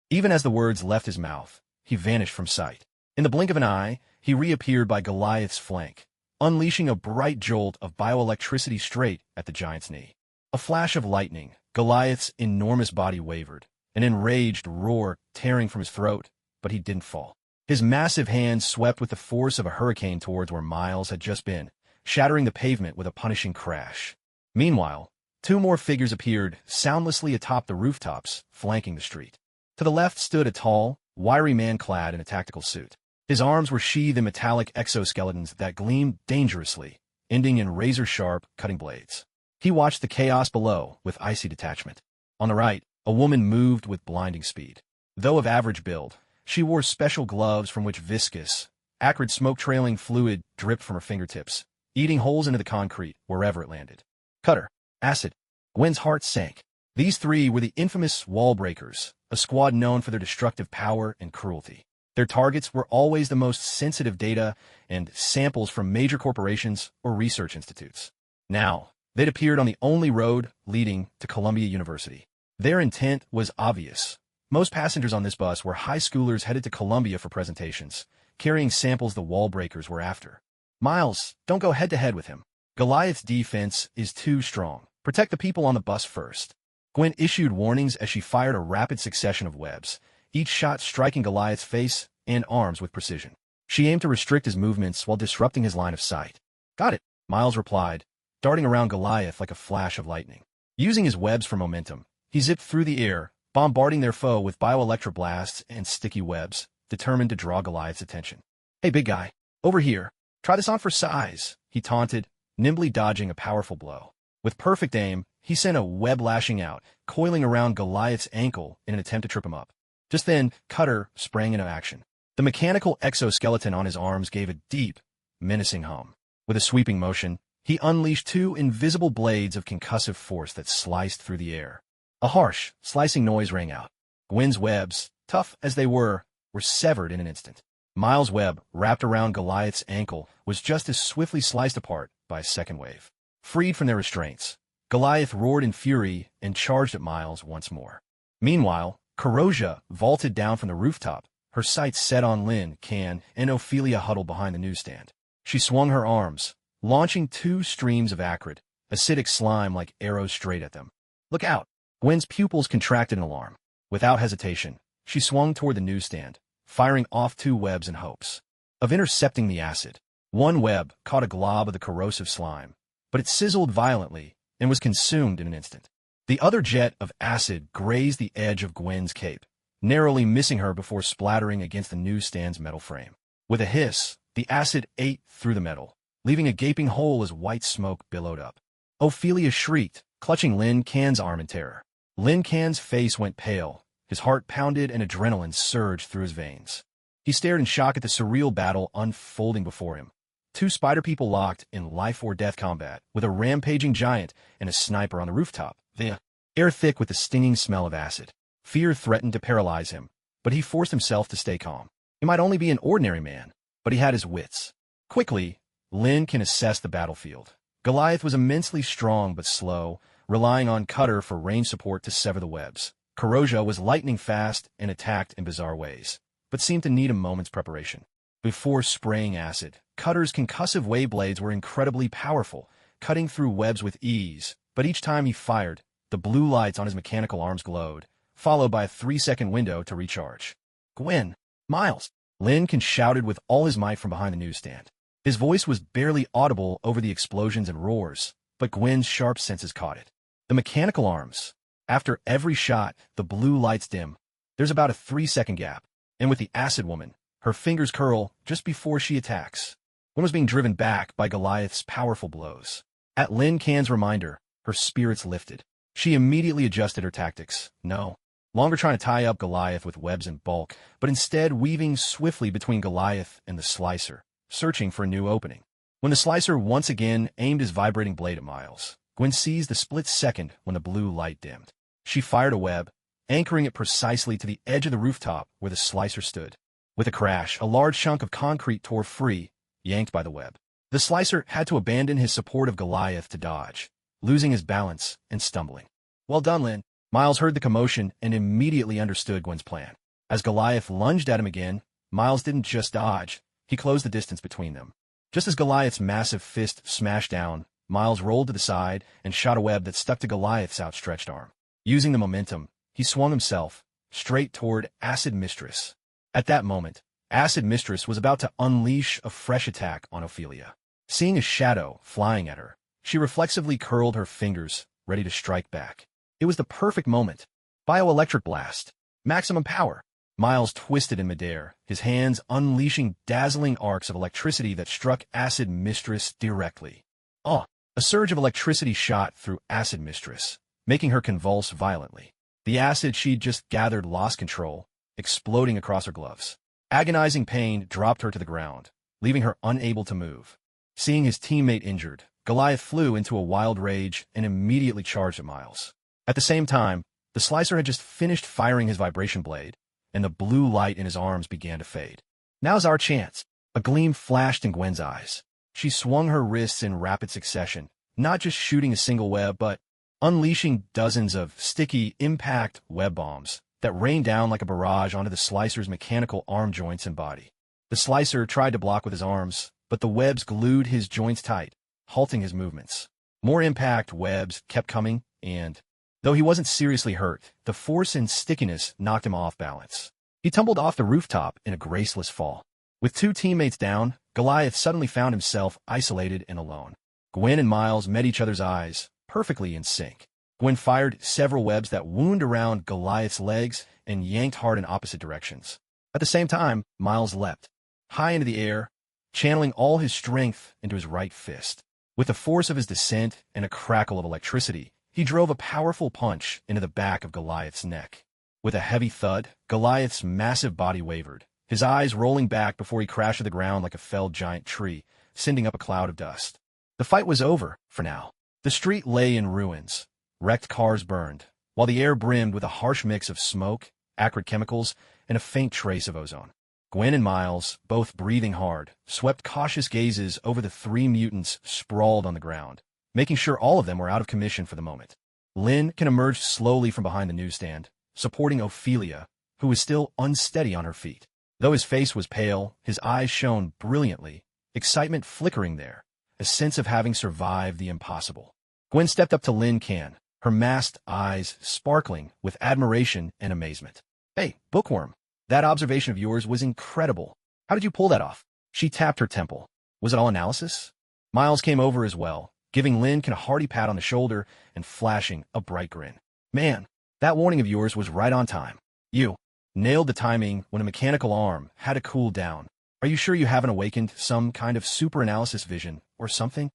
Speaker 1: Even as the words left his mouth, he vanished from sight. In the blink of an eye, he reappeared by Goliath's flank, unleashing a bright jolt of bioelectricity straight at the giant's knee. A flash of lightning, Goliath's enormous body wavered, an enraged roar tearing from his throat, but he didn't fall. His massive hands swept with the force of a hurricane towards where Miles had just been, shattering the pavement with a punishing crash. Meanwhile, 2 more figures appeared soundlessly atop the rooftops, flanking the street. To the left stood a tall, wiry man clad in a tactical suit. His arms were sheathed in metallic exoskeletons that gleamed dangerously, ending in razor-sharp, cutting blades. He watched the chaos below with icy detachment. On the right, a woman moved with blinding speed. Though of average build, she wore special gloves from which viscous, acrid smoke-trailing fluid dripped from her fingertips, eating holes into the concrete wherever it landed. Cutter, Acid. Gwen's heart sank. These 3 were the infamous wall breakers, a squad known for their destructive power and cruelty. Their targets were always the most sensitive data and samples from major corporations or research institutes. Now, they'd appeared on the only road leading to Columbia University. Their intent was obvious. Most passengers on this bus were high schoolers headed to Columbia for presentations, carrying samples the wall breakers were after. Miles, don't go head-to-head with him. Goliath's defense is too strong. Protect the people on the bus first. Gwen issued warnings as she fired a rapid succession of webs, each shot striking Goliath's face and arms with precision. She aimed to restrict his movements while disrupting his line of sight. Got it, Miles replied, darting around Goliath like a flash of lightning. Using his webs for momentum, he zipped through the air, bombarding their foe with bioelectroblasts and sticky webs, determined to draw Goliath's attention. Hey, big guy, over here. Try this on for size, he taunted, nimbly dodging a powerful blow. With perfect aim, he sent a web lashing out, coiling around Goliath's ankle in an attempt to trip him up. Just then, Cutter sprang into action. The mechanical exoskeleton on his arms gave a deep, menacing hum. With a sweeping motion, he unleashed 2 invisible blades of concussive force that sliced through the air. A harsh, slicing noise rang out. Gwen's webs, tough as they were severed in an instant. Miles' web, wrapped around Goliath's ankle, was just as swiftly sliced apart by a second wave. Freed from their restraints, Goliath roared in fury and charged at Miles once more. Meanwhile, Corrosia vaulted down from the rooftop, her sights set on Lynn, Can, and Ophelia huddled behind the newsstand. She swung her arms, launching 2 streams of acrid, acidic slime like arrows straight at them. Look out! Gwen's pupils contracted in alarm. Without hesitation, she swung toward the newsstand, firing off 2 webs in hopes of intercepting the acid. One web caught a glob of the corrosive slime, but it sizzled violently and was consumed in an instant. The other jet of acid grazed the edge of Gwen's cape, narrowly missing her before splattering against the newsstand's metal frame. With a hiss, the acid ate through the metal, leaving a gaping hole as white smoke billowed up. Ophelia shrieked, clutching Lynn Can's arm in terror. Lynn Can's face went pale, his heart pounded and adrenaline surged through his veins. He stared in shock at the surreal battle unfolding before him. 2 spider people locked in life-or-death combat, with a rampaging giant and a sniper on the rooftop, the air thick with the stinging smell of acid. Fear threatened to paralyze him, but he forced himself to stay calm. He might only be an ordinary man, but he had his wits. Quickly, Lynn can assess the battlefield. Goliath was immensely strong but slow, relying on Cutter for range support to sever the webs. Corrosia was lightning fast and attacked in bizarre ways, but seemed to need a moment's preparation. Before spraying acid, Cutter's concussive wave blades were incredibly powerful, cutting through webs with ease, but each time he fired, the blue lights on his mechanical arms glowed, followed by a 3-second window to recharge. "Gwen! Miles!" Lincoln shouted with all his might from behind the newsstand. His voice was barely audible over the explosions and roars, but Gwen's sharp senses caught it. The mechanical arms. After every shot, the blue lights dim. There's about a 3-second gap, and with the acid woman, her fingers curl just before she attacks. Gwen was being driven back by Goliath's powerful blows. At Lin Can's reminder, her spirits lifted. She immediately adjusted her tactics. No longer trying to tie up Goliath with webs and bulk, but instead weaving swiftly between Goliath and the slicer, searching for a new opening. When the slicer once again aimed his vibrating blade at Miles, Gwen seized the split second when the blue light dimmed. She fired a web, anchoring it precisely to the edge of the rooftop where the slicer stood. With a crash, a large chunk of concrete tore free, yanked by the web. The slicer had to abandon his support of Goliath to dodge, losing his balance and stumbling. "Well done, Lin." Miles heard the commotion and immediately understood Gwen's plan. As Goliath lunged at him again, Miles didn't just dodge, he closed the distance between them. Just as Goliath's massive fist smashed down, Miles rolled to the side and shot a web that stuck to Goliath's outstretched arm. Using the momentum, he swung himself straight toward Acid Mistress. At that moment, Acid Mistress was about to unleash a fresh attack on Ophelia. Seeing a shadow flying at her, she reflexively curled her fingers, ready to strike back. It was the perfect moment. Bioelectric blast. Maximum power. Miles twisted in midair, his hands unleashing dazzling arcs of electricity that struck Acid Mistress directly. A surge of electricity shot through Acid Mistress, making her convulse violently. The acid she'd just gathered lost control, exploding across her gloves. Agonizing pain dropped her to the ground, leaving her unable to move. Seeing his teammate injured, Goliath flew into a wild rage and immediately charged at Miles. At the same time, the slicer had just finished firing his vibration blade, and the blue light in his arms began to fade. "Now's our chance." A gleam flashed in Gwen's eyes. She swung her wrists in rapid succession, not just shooting a single web, but unleashing dozens of sticky, impact web bombs that rained down like a barrage onto the slicer's mechanical arm joints and body. The slicer tried to block with his arms, but the webs glued his joints tight, halting his movements. More impact webs kept coming, and though he wasn't seriously hurt, the force and stickiness knocked him off balance. He tumbled off the rooftop in a graceless fall. With two teammates down, Goliath suddenly found himself isolated and alone. Gwen and Miles met each other's eyes, perfectly in sync. Gwen fired several webs that wound around Goliath's legs and yanked hard in opposite directions. At the same time, Miles leapt high into the air, channeling all his strength into his right fist. With the force of his descent and a crackle of electricity, he drove a powerful punch into the back of Goliath's neck. With a heavy thud, Goliath's massive body wavered, his eyes rolling back before he crashed to the ground like a felled giant tree, sending up a cloud of dust. The fight was over, for now. The street lay in ruins. Wrecked cars burned, while the air brimmed with a harsh mix of smoke, acrid chemicals, and a faint trace of ozone. Gwen and Miles, both breathing hard, swept cautious gazes over the three mutants sprawled on the ground, making sure all of them were out of commission for the moment. Lin can emerge slowly from behind the newsstand, supporting Ophelia, who was still unsteady on her feet. Though his face was pale, his eyes shone brilliantly, excitement flickering there, a sense of having survived the impossible. Gwen stepped up to Lin Can, her masked eyes sparkling with admiration and amazement. "Hey, Bookworm, that observation of yours was incredible. How did you pull that off?" She tapped her temple. "Was it all analysis?" Miles came over as well, giving Lin Can a hearty pat on the shoulder and flashing a bright grin. "Man, that warning of yours was right on time. You nailed the timing when a mechanical arm had to cool down. Are you sure you haven't awakened some kind of super analysis vision or something?"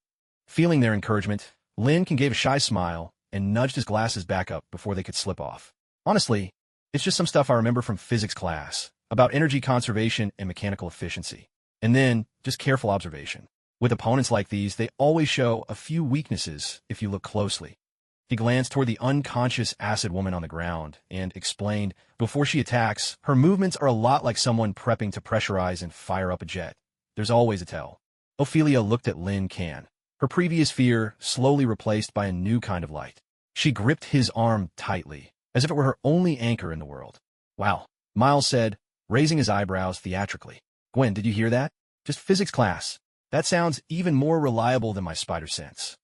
Speaker 1: Feeling their encouragement, Lin Can gave a shy smile and nudged his glasses back up before they could slip off. "Honestly, it's just some stuff I remember from physics class about energy conservation and mechanical efficiency. And then, just careful observation. With opponents like these, they always show a few weaknesses if you look closely." He glanced toward the unconscious acid woman on the ground and explained, "Before she attacks, her movements are a lot like someone prepping to pressurize and fire up a jet. There's always a tell." Ophelia looked at Lin Can, her previous fear slowly replaced by a new kind of light. She gripped his arm tightly, as if it were her only anchor in the world. "Wow," Miles said, raising his eyebrows theatrically. "Gwen, did you hear that? Just physics class. That sounds even more reliable than my spider sense.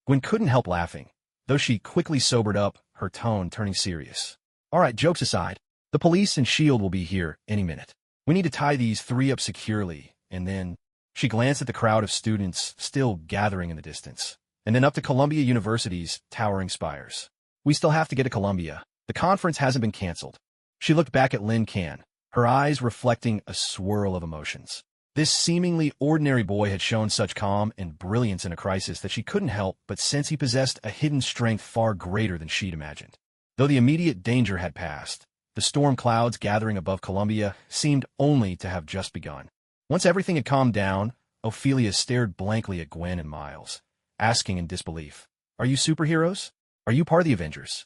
Speaker 1: Gwen couldn't help laughing, though she quickly sobered up, her tone turning serious. All right, jokes aside, the police and SHIELD will be here any minute. We need to tie these three up securely, and then... She glanced at the crowd of students still gathering in the distance, and then up to Columbia University's towering spires. We still have to get to Columbia. The conference hasn't been canceled. She looked back at Lin Can, her eyes reflecting a swirl of emotions. This seemingly ordinary boy had shown such calm and brilliance in a crisis that she couldn't help but sense he possessed a hidden strength far greater than she'd imagined. Though the immediate danger had passed, the storm clouds gathering above Columbia seemed only to have just begun. Once everything had calmed down, Ophelia stared blankly at Gwen and Miles, asking in disbelief, "Are you superheroes? Are you part of the Avengers?"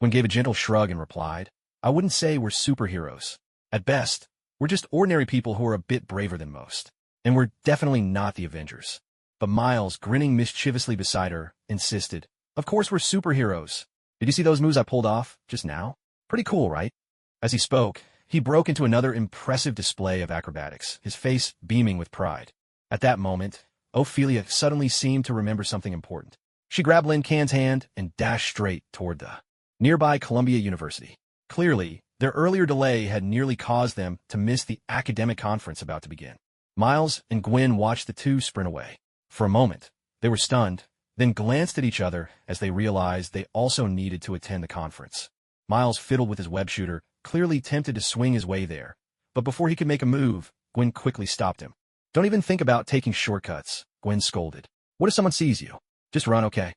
Speaker 1: Gwen gave a gentle shrug and replied, "I wouldn't say we're superheroes. At best, we're just ordinary people who are a bit braver than most. And we're definitely not the Avengers." But Miles, grinning mischievously beside her, insisted, "Of course we're superheroes. Did you see those moves I pulled off just now? Pretty cool, right?" As he spoke, he broke into another impressive display of acrobatics, his face beaming with pride. At that moment, Ophelia suddenly seemed to remember something important. She grabbed Lin Can's hand and dashed straight toward the nearby Columbia University. Clearly, their earlier delay had nearly caused them to miss the academic conference about to begin. Miles and Gwen watched the two sprint away. For a moment, they were stunned, then glanced at each other as they realized they also needed to attend the conference. Miles fiddled with his web shooter, clearly tempted to swing his way there. But before he could make a move, Gwen quickly stopped him. "Don't even think about taking shortcuts," Gwen scolded. "What if someone sees you? Just run, okay?"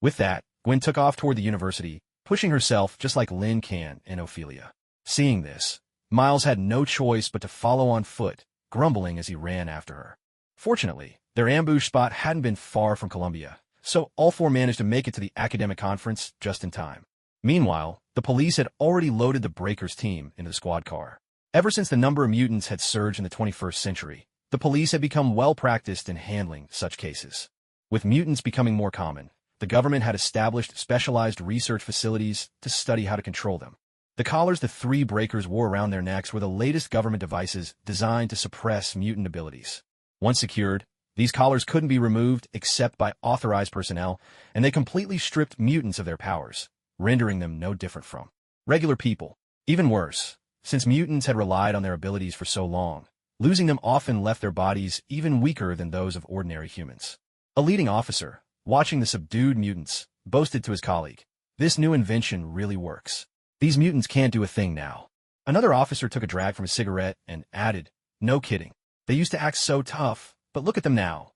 Speaker 1: With that, Gwen took off toward the university, pushing herself just like Lin Can and Ophelia. Seeing this, Miles had no choice but to follow on foot, grumbling as he ran after her. Fortunately, their ambush spot hadn't been far from Columbia, so all four managed to make it to the academic conference just in time. Meanwhile, the police had already loaded the Breakers team into the squad car. Ever since the number of mutants had surged in the 21st century, the police had become well-practiced in handling such cases. With mutants becoming more common, the government had established specialized research facilities to study how to control them. The collars the three Breakers wore around their necks were the latest government devices designed to suppress mutant abilities. Once secured, these collars couldn't be removed except by authorized personnel, and they completely stripped mutants of their powers, rendering them no different from regular people. Even worse, since mutants had relied on their abilities for so long, losing them often left their bodies even weaker than those of ordinary humans. A leading officer, watching the subdued mutants, boasted to his colleague, "This new invention really works. These mutants can't do a thing now." Another officer took a drag from his cigarette and added, "No kidding. They used to act so tough, but look at them now,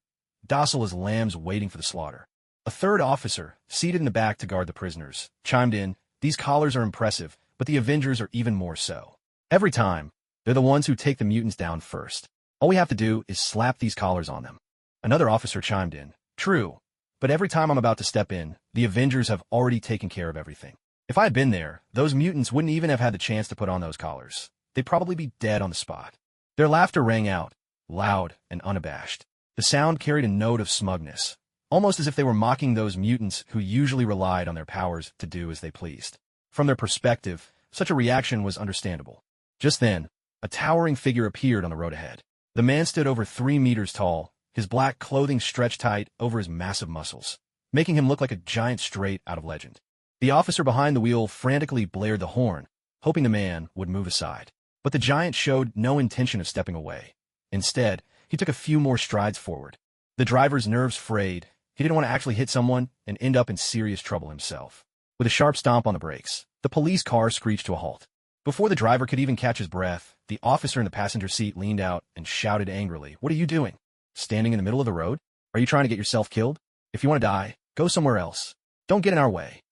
Speaker 1: docile as lambs waiting for the slaughter." A third officer, seated in the back to guard the prisoners, chimed in, "These collars are impressive, but the Avengers are even more so. Every time, they're the ones who take the mutants down first. All we have to do is slap these collars on them." Another officer chimed in, "True, but every time I'm about to step in, the Avengers have already taken care of everything. If I had been there, those mutants wouldn't even have had the chance to put on those collars. They'd probably be dead on the spot." Their laughter rang out, loud and unabashed. The sound carried a note of smugness, almost as if they were mocking those mutants who usually relied on their powers to do as they pleased. From their perspective, such a reaction was understandable. Just then, a towering figure appeared on the road ahead. The man stood over 3 meters tall, his black clothing stretched tight over his massive muscles, making him look like a giant straight out of legend. The officer behind the wheel frantically blared the horn, hoping the man would move aside. But the giant showed no intention of stepping away. Instead, he took a few more strides forward. The driver's nerves frayed. He didn't want to actually hit someone and end up in serious trouble himself. With a sharp stomp on the brakes, the police car screeched to a halt. Before the driver could even catch his breath, the officer in the passenger seat leaned out and shouted angrily, "What are you doing? Standing in the middle of the road? Are you trying to get yourself killed? If you want to die, go somewhere else. Don't get in our way."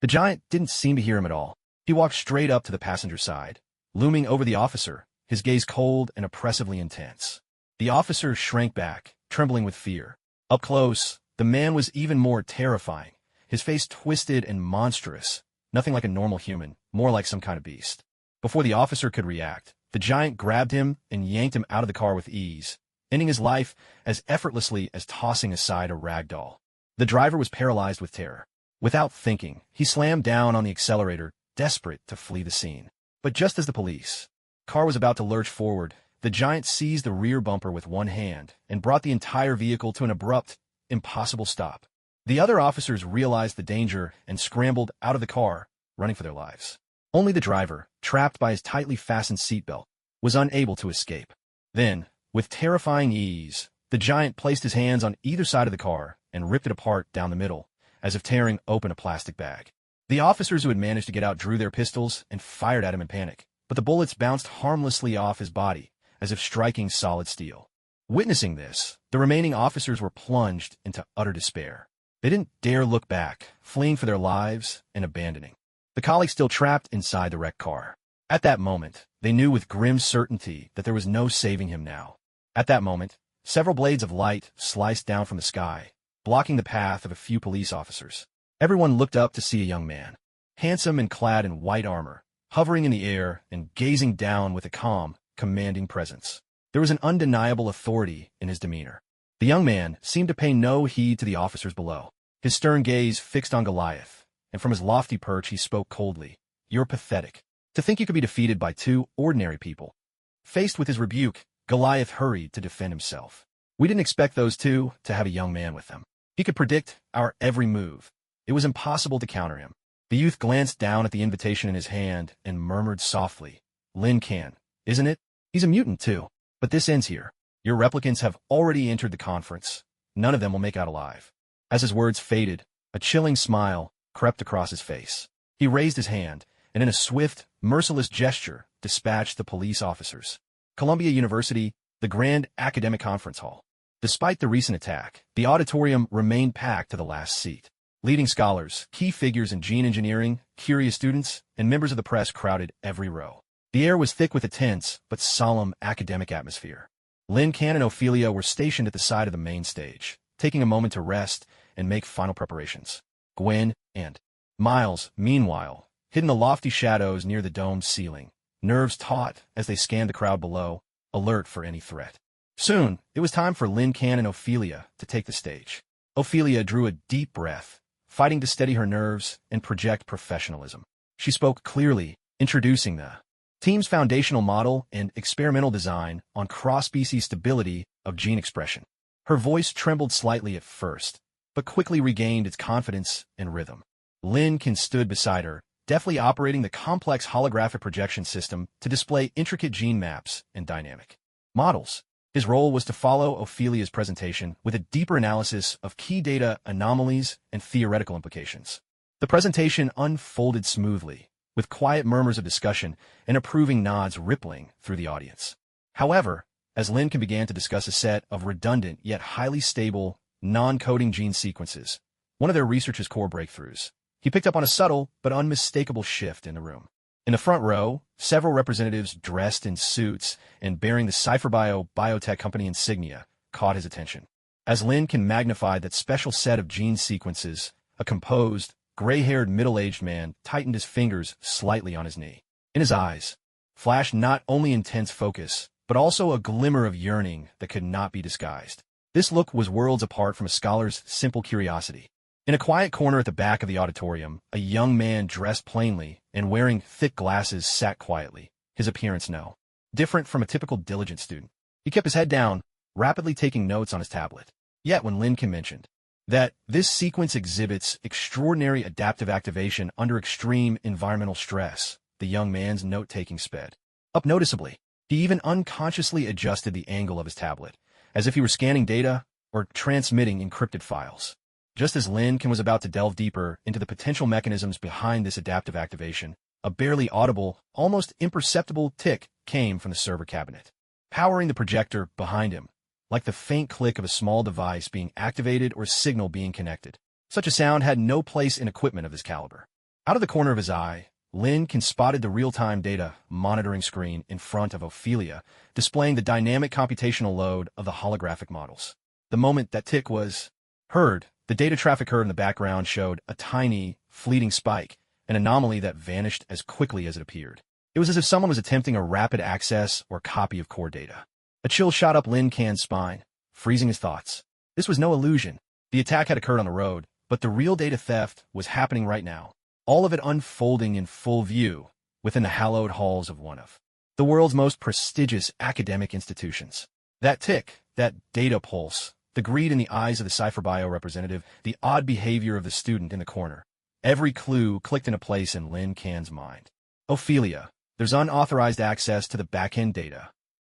Speaker 1: The giant didn't seem to hear him at all. He walked straight up to the passenger side, looming over the officer, his gaze cold and oppressively intense. The officer shrank back, trembling with fear. Up close, the man was even more terrifying, his face twisted and monstrous, nothing like a normal human, more like some kind of beast. Before the officer could react, the giant grabbed him and yanked him out of the car with ease, ending his life as effortlessly as tossing aside a rag doll. The driver was paralyzed with terror. Without thinking, he slammed down on the accelerator, desperate to flee the scene. But just as the police car was about to lurch forward, the giant seized the rear bumper with one hand and brought the entire vehicle to an abrupt, impossible stop. The other officers realized the danger and scrambled out of the car, running for their lives. Only the driver, trapped by his tightly fastened seatbelt, was unable to escape. Then, with terrifying ease, the giant placed his hands on either side of the car and ripped it apart down the middle, as if tearing open a plastic bag. The officers who had managed to get out drew their pistols and fired at him in panic, but the bullets bounced harmlessly off his body, as if striking solid steel. Witnessing this, the remaining officers were plunged into utter despair. They didn't dare look back, fleeing for their lives and abandoning the colleague still trapped inside the wrecked car. At that moment, they knew with grim certainty that there was no saving him now. At that moment, several blades of light sliced down from the sky, blocking the path of a few police officers. Everyone looked up to see a young man, handsome and clad in white armor, hovering in the air and gazing down with a calm, commanding presence. There was an undeniable authority in his demeanor. The young man seemed to pay no heed to the officers below, his stern gaze fixed on Goliath, and from his lofty perch he spoke coldly. "You're pathetic. To think you could be defeated by two ordinary people." Faced with his rebuke, Goliath hurried to defend himself. "We didn't expect those two to have a young man with them. He could predict our every move. It was impossible to counter him." The youth glanced down at the invitation in his hand and murmured softly, "Lin Can, isn't it? He's a mutant too. But this ends here. Your replicants have already entered the conference. None of them will make out alive." As his words faded, a chilling smile crept across his face. He raised his hand, and in a swift, merciless gesture, dispatched the police officers. Columbia University, the Grand Academic Conference Hall. Despite the recent attack, the auditorium remained packed to the last seat. Leading scholars, key figures in gene engineering, curious students, and members of the press crowded every row. The air was thick with a tense but solemn academic atmosphere. Lin Can and Ophelia were stationed at the side of the main stage, taking a moment to rest and make final preparations. Gwen and Miles, meanwhile, hid in the lofty shadows near the domed ceiling, nerves taut as they scanned the crowd below, alert for any threat. Soon, it was time for Lin Can and Ophelia to take the stage. Ophelia drew a deep breath, fighting to steady her nerves and project professionalism. She spoke clearly, introducing the team's foundational model and experimental design on cross-species stability of gene expression. Her voice trembled slightly at first, but quickly regained its confidence and rhythm. Lin Can stood beside her, deftly operating the complex holographic projection system to display intricate gene maps and dynamic models. His role was to follow Ophelia's presentation with a deeper analysis of key data anomalies and theoretical implications. The presentation unfolded smoothly, with quiet murmurs of discussion and approving nods rippling through the audience. However, as Lin Can began to discuss a set of redundant yet highly stable, non-coding gene sequences, one of their research's core breakthroughs, he picked up on a subtle but unmistakable shift in the room. In the front row, several representatives dressed in suits and bearing the CipherBio biotech company insignia caught his attention. As Lin Can magnified that special set of gene sequences, a composed, gray-haired middle-aged man tightened his fingers slightly on his knee. In his eyes flashed not only intense focus, but also a glimmer of yearning that could not be disguised. This look was worlds apart from a scholar's simple curiosity. In a quiet corner at the back of the auditorium, a young man dressed plainly and wearing thick glasses sat quietly, his appearance no different from a typical diligent student. He kept his head down, rapidly taking notes on his tablet. Yet when Lin Can mentioned that this sequence exhibits extraordinary adaptive activation under extreme environmental stress, the young man's note-taking sped up noticeably. He even unconsciously adjusted the angle of his tablet, as if he were scanning data or transmitting encrypted files. Just as Lin Can was about to delve deeper into the potential mechanisms behind this adaptive activation, a barely audible, almost imperceptible tick came from the server cabinet, powering the projector behind him, like the faint click of a small device being activated or signal being connected. Such a sound had no place in equipment of this caliber. Out of the corner of his eye, Lin Can spotted the real-time data monitoring screen in front of Ophelia, displaying the dynamic computational load of the holographic models. The moment that tick was heard, the data traffic heard in the background showed a tiny, fleeting spike, an anomaly that vanished as quickly as it appeared. It was as if someone was attempting a rapid access or copy of core data. A chill shot up Lin Can's spine, freezing his thoughts. This was no illusion. The attack had occurred on the road, but the real data theft was happening right now, all of it unfolding in full view within the hallowed halls of one of the world's most prestigious academic institutions. That tick, that data pulse, the greed in the eyes of the CipherBio representative, the odd behavior of the student in the corner. Every clue clicked into place in Lin Can's mind. Ophelia, there's unauthorized access to the back-end data.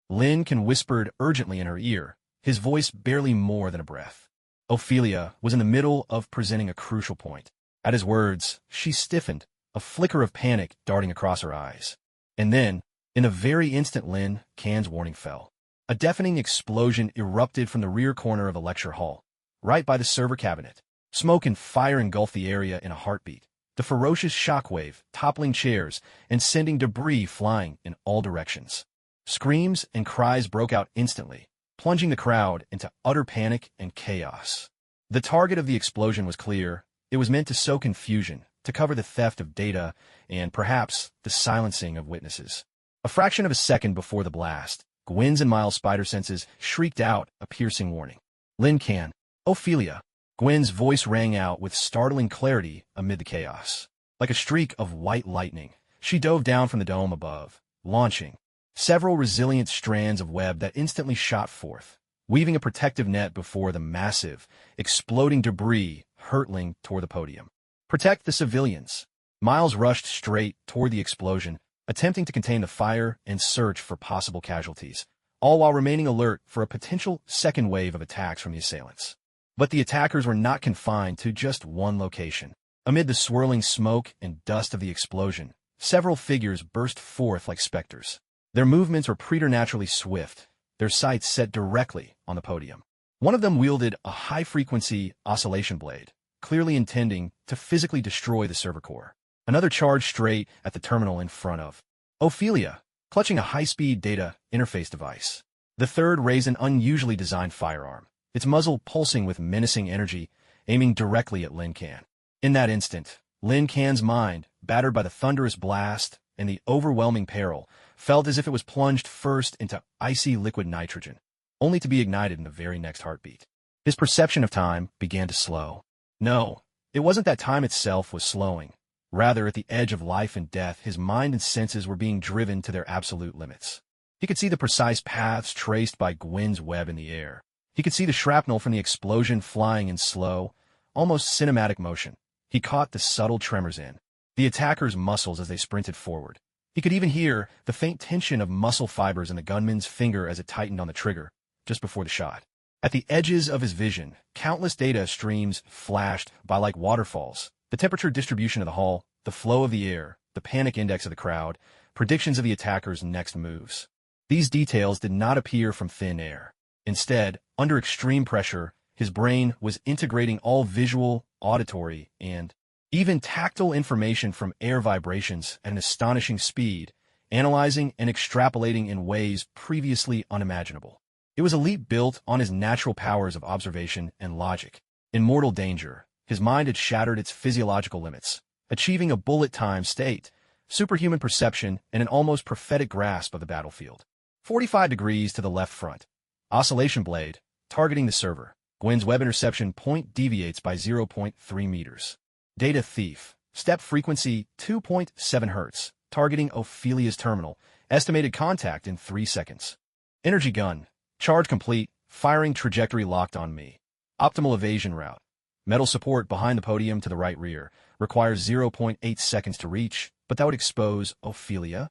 Speaker 1: Lin Can whispered urgently in her ear, his voice barely more than a breath. Ophelia was in the middle of presenting a crucial point. At his words, she stiffened, a flicker of panic darting across her eyes. And then, in a very instant, Lin Can's warning fell. A deafening explosion erupted from the rear corner of the lecture hall, right by the server cabinet. Smoke and fire engulfed the area in a heartbeat, the ferocious shockwave toppling chairs and sending debris flying in all directions. Screams and cries broke out instantly, plunging the crowd into utter panic and chaos. The target of the explosion was clear. It was meant to sow confusion, to cover the theft of data, and perhaps the silencing of witnesses. A fraction of a second before the blast, Gwen's and Miles' spider senses shrieked out a piercing warning. Lin Can, Ophelia. Gwen's voice rang out with startling clarity amid the chaos. Like a streak of white lightning, she dove down from the dome above, launching several resilient strands of web that instantly shot forth, weaving a protective net before the massive, exploding debris hurtling toward the podium. Protect the civilians. Miles rushed straight toward the explosion, attempting to contain the fire and search for possible casualties, all while remaining alert for a potential second wave of attacks from the assailants. But the attackers were not confined to just one location. Amid the swirling smoke and dust of the explosion, several figures burst forth like specters. Their movements were preternaturally swift, their sights set directly on the podium. One of them wielded a high-frequency oscillation blade, clearly intending to physically destroy the server core. Another charged straight at the terminal in front of Ophelia, clutching a high-speed data interface device. The third raised an unusually designed firearm, its muzzle pulsing with menacing energy, aiming directly at Lin Can. In that instant, Lin Can's mind, battered by the thunderous blast and the overwhelming peril, felt as if it was plunged first into icy liquid nitrogen, only to be ignited in the very next heartbeat. His perception of time began to slow. No, it wasn't that time itself was slowing. Rather, at the edge of life and death, his mind and senses were being driven to their absolute limits. He could see the precise paths traced by Gwen's web in the air. He could see the shrapnel from the explosion flying in slow, almost cinematic motion. He caught the subtle tremors in the attackers' muscles as they sprinted forward. He could even hear the faint tension of muscle fibers in the gunman's finger as it tightened on the trigger, just before the shot. At the edges of his vision, countless data streams flashed by like waterfalls. The temperature distribution of the hall, the flow of the air, the panic index of the crowd, predictions of the attackers' next moves. These details did not appear from thin air. Instead, under extreme pressure, his brain was integrating all visual, auditory, and even tactile information from air vibrations at an astonishing speed, analyzing and extrapolating in ways previously unimaginable. It was a leap built on his natural powers of observation and logic. In mortal danger, his mind had shattered its physiological limits, achieving a bullet-time state, superhuman perception, and an almost prophetic grasp of the battlefield. 45 degrees to the left front. Oscillation blade, targeting the server. Gwen's web interception point deviates by 0.3 meters. Data thief. Step frequency 2.7 Hz, targeting Ophelia's terminal. Estimated contact in 3 seconds. Energy gun. Charge complete. Firing trajectory locked on me. Optimal evasion route. Metal support behind the podium to the right rear. Requires 0.8 seconds to reach, but that would expose Ophelia.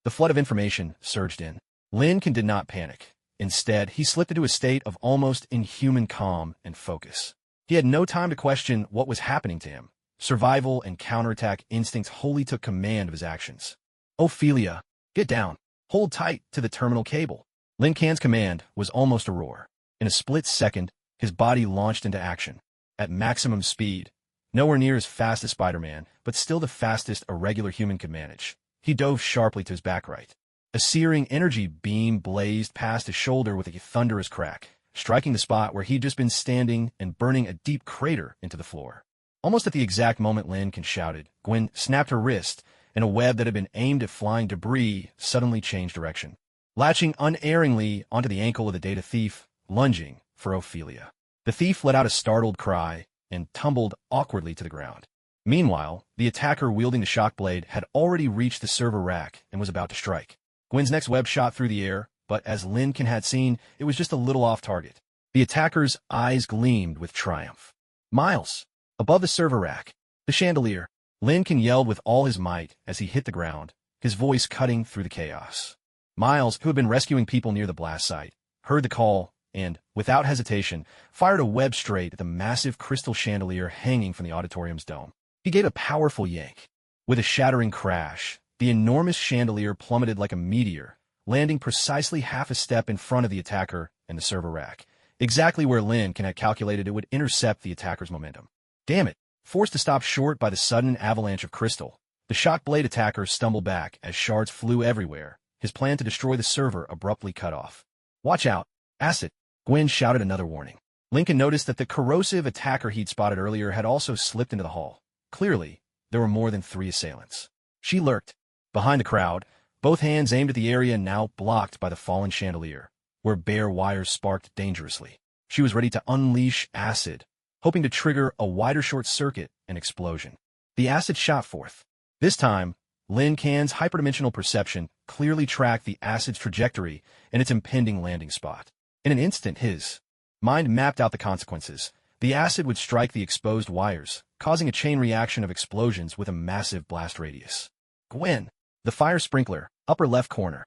Speaker 1: The flood of information surged in. Lin Can did not panic. Instead, he slipped into a state of almost inhuman calm and focus. He had no time to question what was happening to him. Survival and counterattack instincts wholly took command of his actions. Ophelia, get down. Hold tight to the terminal cable. Lin Can's command was almost a roar. In a split second, his body launched into action. At maximum speed, nowhere near as fast as Spider-Man, but still the fastest a regular human could manage. He dove sharply to his back right. A searing energy beam blazed past his shoulder with a thunderous crack, striking the spot where he'd just been standing and burning a deep crater into the floor. Almost at the exact moment Lin Can shouted, Gwen snapped her wrist, and a web that had been aimed at flying debris suddenly changed direction, latching unerringly onto the ankle of the data thief, lunging for Ophelia. The thief let out a startled cry and tumbled awkwardly to the ground. Meanwhile, the attacker wielding the shock blade had already reached the server rack and was about to strike. Gwen's next web shot through the air, but as Lincoln had seen, it was just a little off target. The attacker's eyes gleamed with triumph. Miles! Above the server rack, the chandelier, Lincoln yelled with all his might as he hit the ground, his voice cutting through the chaos. Miles, who had been rescuing people near the blast site, heard the call and, without hesitation, fired a web straight at the massive crystal chandelier hanging from the auditorium's dome. He gave a powerful yank. With a shattering crash, the enormous chandelier plummeted like a meteor, landing precisely half a step in front of the attacker and the server rack, exactly where Lincoln had calculated it would intercept the attacker's momentum. Damn it! Forced to stop short by the sudden avalanche of crystal, the shock blade attacker stumbled back as shards flew everywhere, his plan to destroy the server abruptly cut off. Watch out! Acid! Gwen shouted another warning. Lincoln noticed that the corrosive attacker he'd spotted earlier had also slipped into the hall. Clearly, there were more than 3 assailants. She lurked behind the crowd, both hands aimed at the area now blocked by the fallen chandelier, where bare wires sparked dangerously. She was ready to unleash acid, hoping to trigger a wider short circuit and explosion. The acid shot forth. This time, Lin Can's hyperdimensional perception clearly tracked the acid's trajectory and its impending landing spot. In an instant, his mind mapped out the consequences. The acid would strike the exposed wires, causing a chain reaction of explosions with a massive blast radius. Gwen! The fire sprinkler, upper left corner.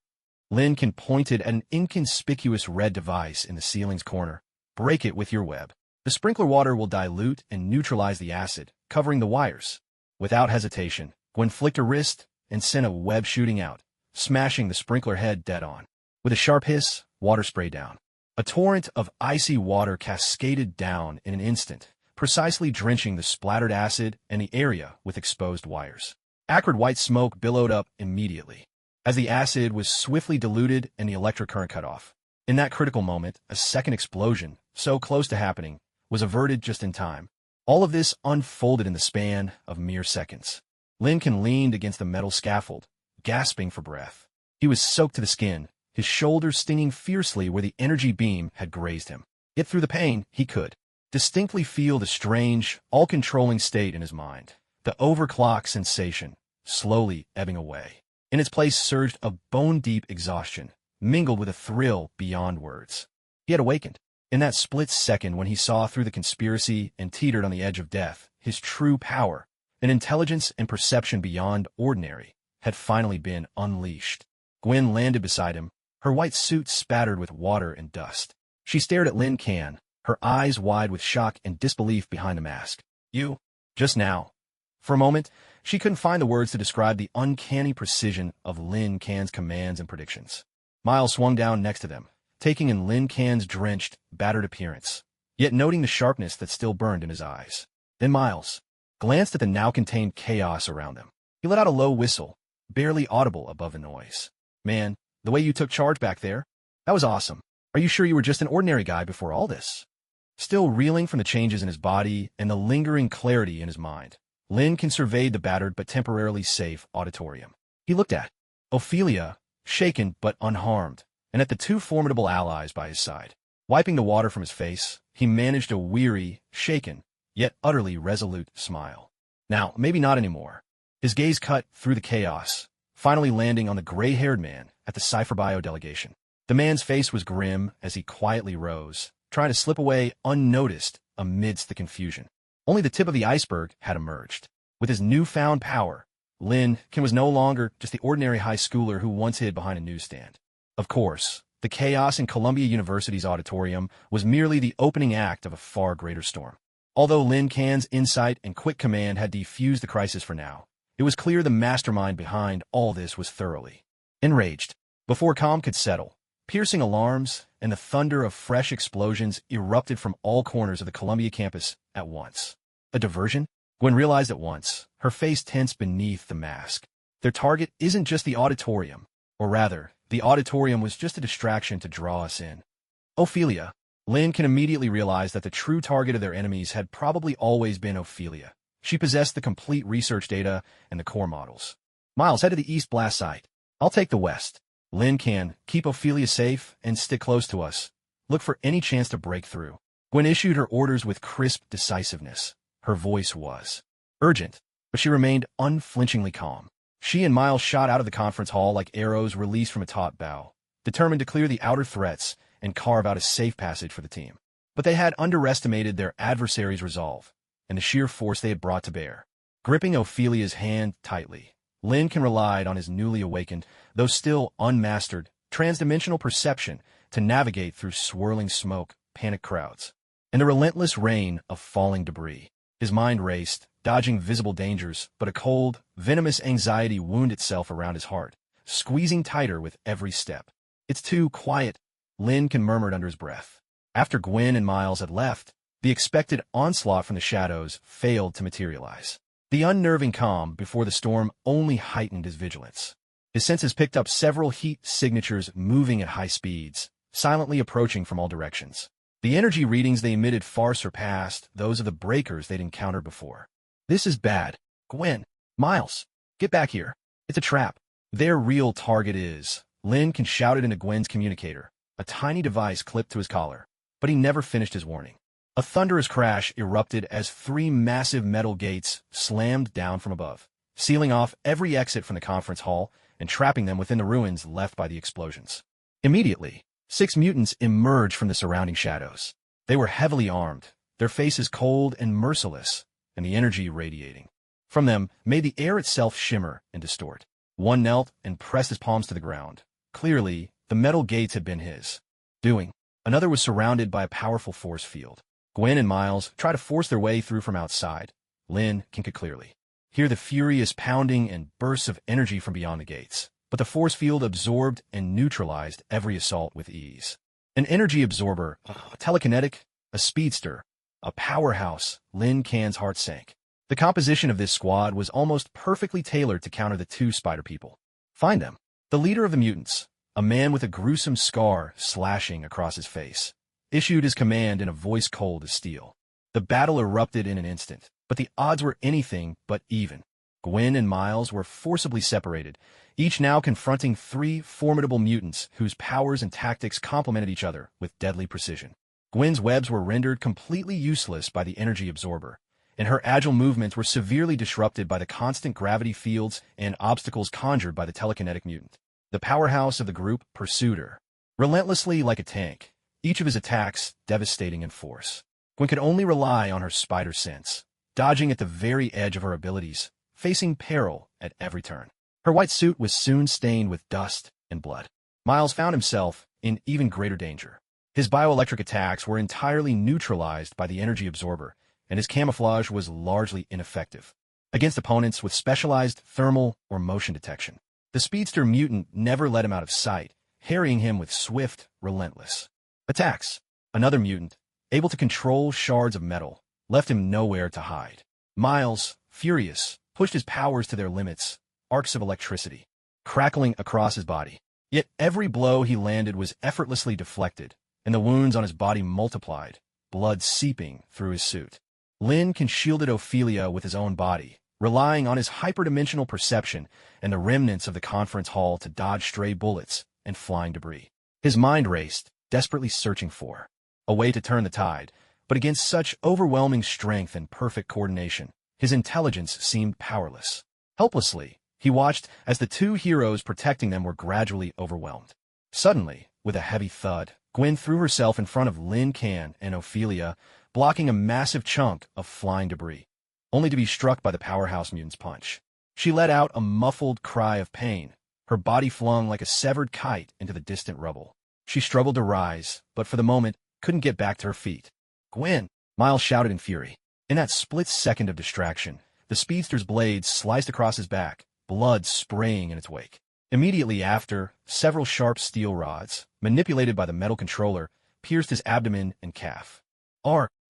Speaker 1: Lincoln pointed at an inconspicuous red device in the ceiling's corner. Break it with your web. The sprinkler water will dilute and neutralize the acid, covering the wires. Without hesitation, Gwen flicked her wrist and sent a web shooting out, smashing the sprinkler head dead on. With a sharp hiss, water sprayed down. A torrent of icy water cascaded down in an instant, precisely drenching the splattered acid and the area with exposed wires. Acrid white smoke billowed up immediately, as the acid was swiftly diluted and the electric current cut off. In that critical moment, a second explosion, so close to happening, was averted just in time. All of this unfolded in the span of mere seconds. Lincoln leaned against the metal scaffold, gasping for breath. He was soaked to the skin, his shoulders stinging fiercely where the energy beam had grazed him. Yet through the pain, he could distinctly feel the strange, all-controlling state in his mind, the overclock sensation, slowly ebbing away. In its place surged a bone-deep exhaustion, mingled with a thrill beyond words. He had awakened. In that split second when he saw through the conspiracy and teetered on the edge of death, his true power, an intelligence and perception beyond ordinary, had finally been unleashed. Gwen landed beside him, her white suit spattered with water and dust. She stared at Lin Can, her eyes wide with shock and disbelief behind the mask. You? Just now. For a moment, she couldn't find the words to describe the uncanny precision of Lin Can's commands and predictions. Miles swung down next to them, taking in Lin Can's drenched, battered appearance, yet noting the sharpness that still burned in his eyes. Then Miles glanced at the now-contained chaos around them. He let out a low whistle, barely audible above the noise. Man, the way you took charge back there, that was awesome. Are you sure you were just an ordinary guy before all this? Still reeling from the changes in his body and the lingering clarity in his mind, Lincoln surveyed the battered but temporarily safe auditorium. He looked at Ophelia, shaken but unharmed, and at the 2 formidable allies by his side. Wiping the water from his face, he managed a weary, shaken, yet utterly resolute smile. Now, maybe not anymore. His gaze cut through the chaos, finally landing on the gray-haired man at the Cypher Bio delegation. The man's face was grim as he quietly rose, trying to slip away unnoticed amidst the confusion. Only the tip of the iceberg had emerged. With his newfound power, Lincoln was no longer just the ordinary high schooler who once hid behind a newsstand. Of course, the chaos in Columbia University's auditorium was merely the opening act of a far greater storm. Although Lin Can's insight and quick command had defused the crisis for now, it was clear the mastermind behind all this was thoroughly enraged. Before calm could settle, piercing alarms and the thunder of fresh explosions erupted from all corners of the Columbia campus at once. A diversion? Gwen realized at once, her face tense beneath the mask. Their target isn't just the auditorium, or rather, the auditorium was just a distraction to draw us in. Ophelia. Lincoln immediately realized that the true target of their enemies had probably always been Ophelia. She possessed the complete research data and the core models. Miles, head to the east blast site. I'll take the west. Lin Can, keep Ophelia safe and stick close to us. Look for any chance to break through. Gwen issued her orders with crisp decisiveness. Her voice was urgent, but she remained unflinchingly calm. She and Miles shot out of the conference hall like arrows released from a taut bow, determined to clear the outer threats and carve out a safe passage for the team. But they had underestimated their adversary's resolve and the sheer force they had brought to bear. Gripping Ophelia's hand tightly, Lincoln relied on his newly awakened, though still unmastered, transdimensional perception to navigate through swirling smoke, panicked crowds, and the relentless rain of falling debris. His mind raced, dodging visible dangers, but a cold, venomous anxiety wound itself around his heart, squeezing tighter with every step. "It's too quiet," Lincoln murmured under his breath. After Gwen and Miles had left, the expected onslaught from the shadows failed to materialize. The unnerving calm before the storm only heightened his vigilance. His senses picked up several heat signatures moving at high speeds, silently approaching from all directions. The energy readings they emitted far surpassed those of the breakers they'd encountered before. "This is bad. Gwen, Miles, get back here. It's a trap." "Their real target is," Lincoln shouted into Gwen's communicator, a tiny device clipped to his collar. But he never finished his warning. A thunderous crash erupted as 3 massive metal gates slammed down from above, sealing off every exit from the conference hall and trapping them within the ruins left by the explosions. Immediately, 6 mutants emerged from the surrounding shadows. They were heavily armed, their faces cold and merciless, and the energy radiating from them made the air itself shimmer and distort. One knelt and pressed his palms to the ground. Clearly, the metal gates had been his doing. Another was surrounded by a powerful force field. Gwen and Miles tried to force their way through from outside. Lynn could clearly hear the furious pounding and bursts of energy from beyond the gates, but the force field absorbed and neutralized every assault with ease. An energy absorber, a telekinetic, a speedster, a powerhouse. Lin Can's heart sank. The composition of this squad was almost perfectly tailored to counter the 2 spider people. Find them. The leader of the mutants, a man with a gruesome scar slashing across his face, issued his command in a voice cold as steel. The battle erupted in an instant, but the odds were anything but even. Gwen and Miles were forcibly separated, each now confronting 3 formidable mutants whose powers and tactics complemented each other with deadly precision. Gwen's webs were rendered completely useless by the energy absorber, and her agile movements were severely disrupted by the constant gravity fields and obstacles conjured by the telekinetic mutant. The powerhouse of the group pursued her, relentlessly like a tank, each of his attacks devastating in force. Gwen could only rely on her spider sense, dodging at the very edge of her abilities, facing peril at every turn. Her white suit was soon stained with dust and blood. Miles found himself in even greater danger. His bioelectric attacks were entirely neutralized by the energy absorber, and his camouflage was largely ineffective against opponents with specialized thermal or motion detection. The speedster mutant never let him out of sight, harrying him with swift, relentless attacks. Another mutant, able to control shards of metal, left him nowhere to hide. Miles, furious, pushed his powers to their limits, arcs of electricity crackling across his body. Yet every blow he landed was effortlessly deflected, and the wounds on his body multiplied, blood seeping through his suit. Lincoln shielded Ophelia with his own body, relying on his hyperdimensional perception and the remnants of the conference hall to dodge stray bullets and flying debris. His mind raced, desperately searching for a way to turn the tide, but against such overwhelming strength and perfect coordination, his intelligence seemed powerless. Helplessly, he watched as the 2 heroes protecting them were gradually overwhelmed. Suddenly, with a heavy thud, Gwen threw herself in front of Lin Can and Ophelia, blocking a massive chunk of flying debris, only to be struck by the powerhouse mutant's punch. She let out a muffled cry of pain, her body flung like a severed kite into the distant rubble. She struggled to rise, but for the moment couldn't get back to her feet. "Gwen!" Miles shouted in fury. In that split second of distraction, the speedster's blade sliced across his back, blood spraying in its wake. Immediately after, several sharp steel rods, manipulated by the metal controller, pierced his abdomen and calf.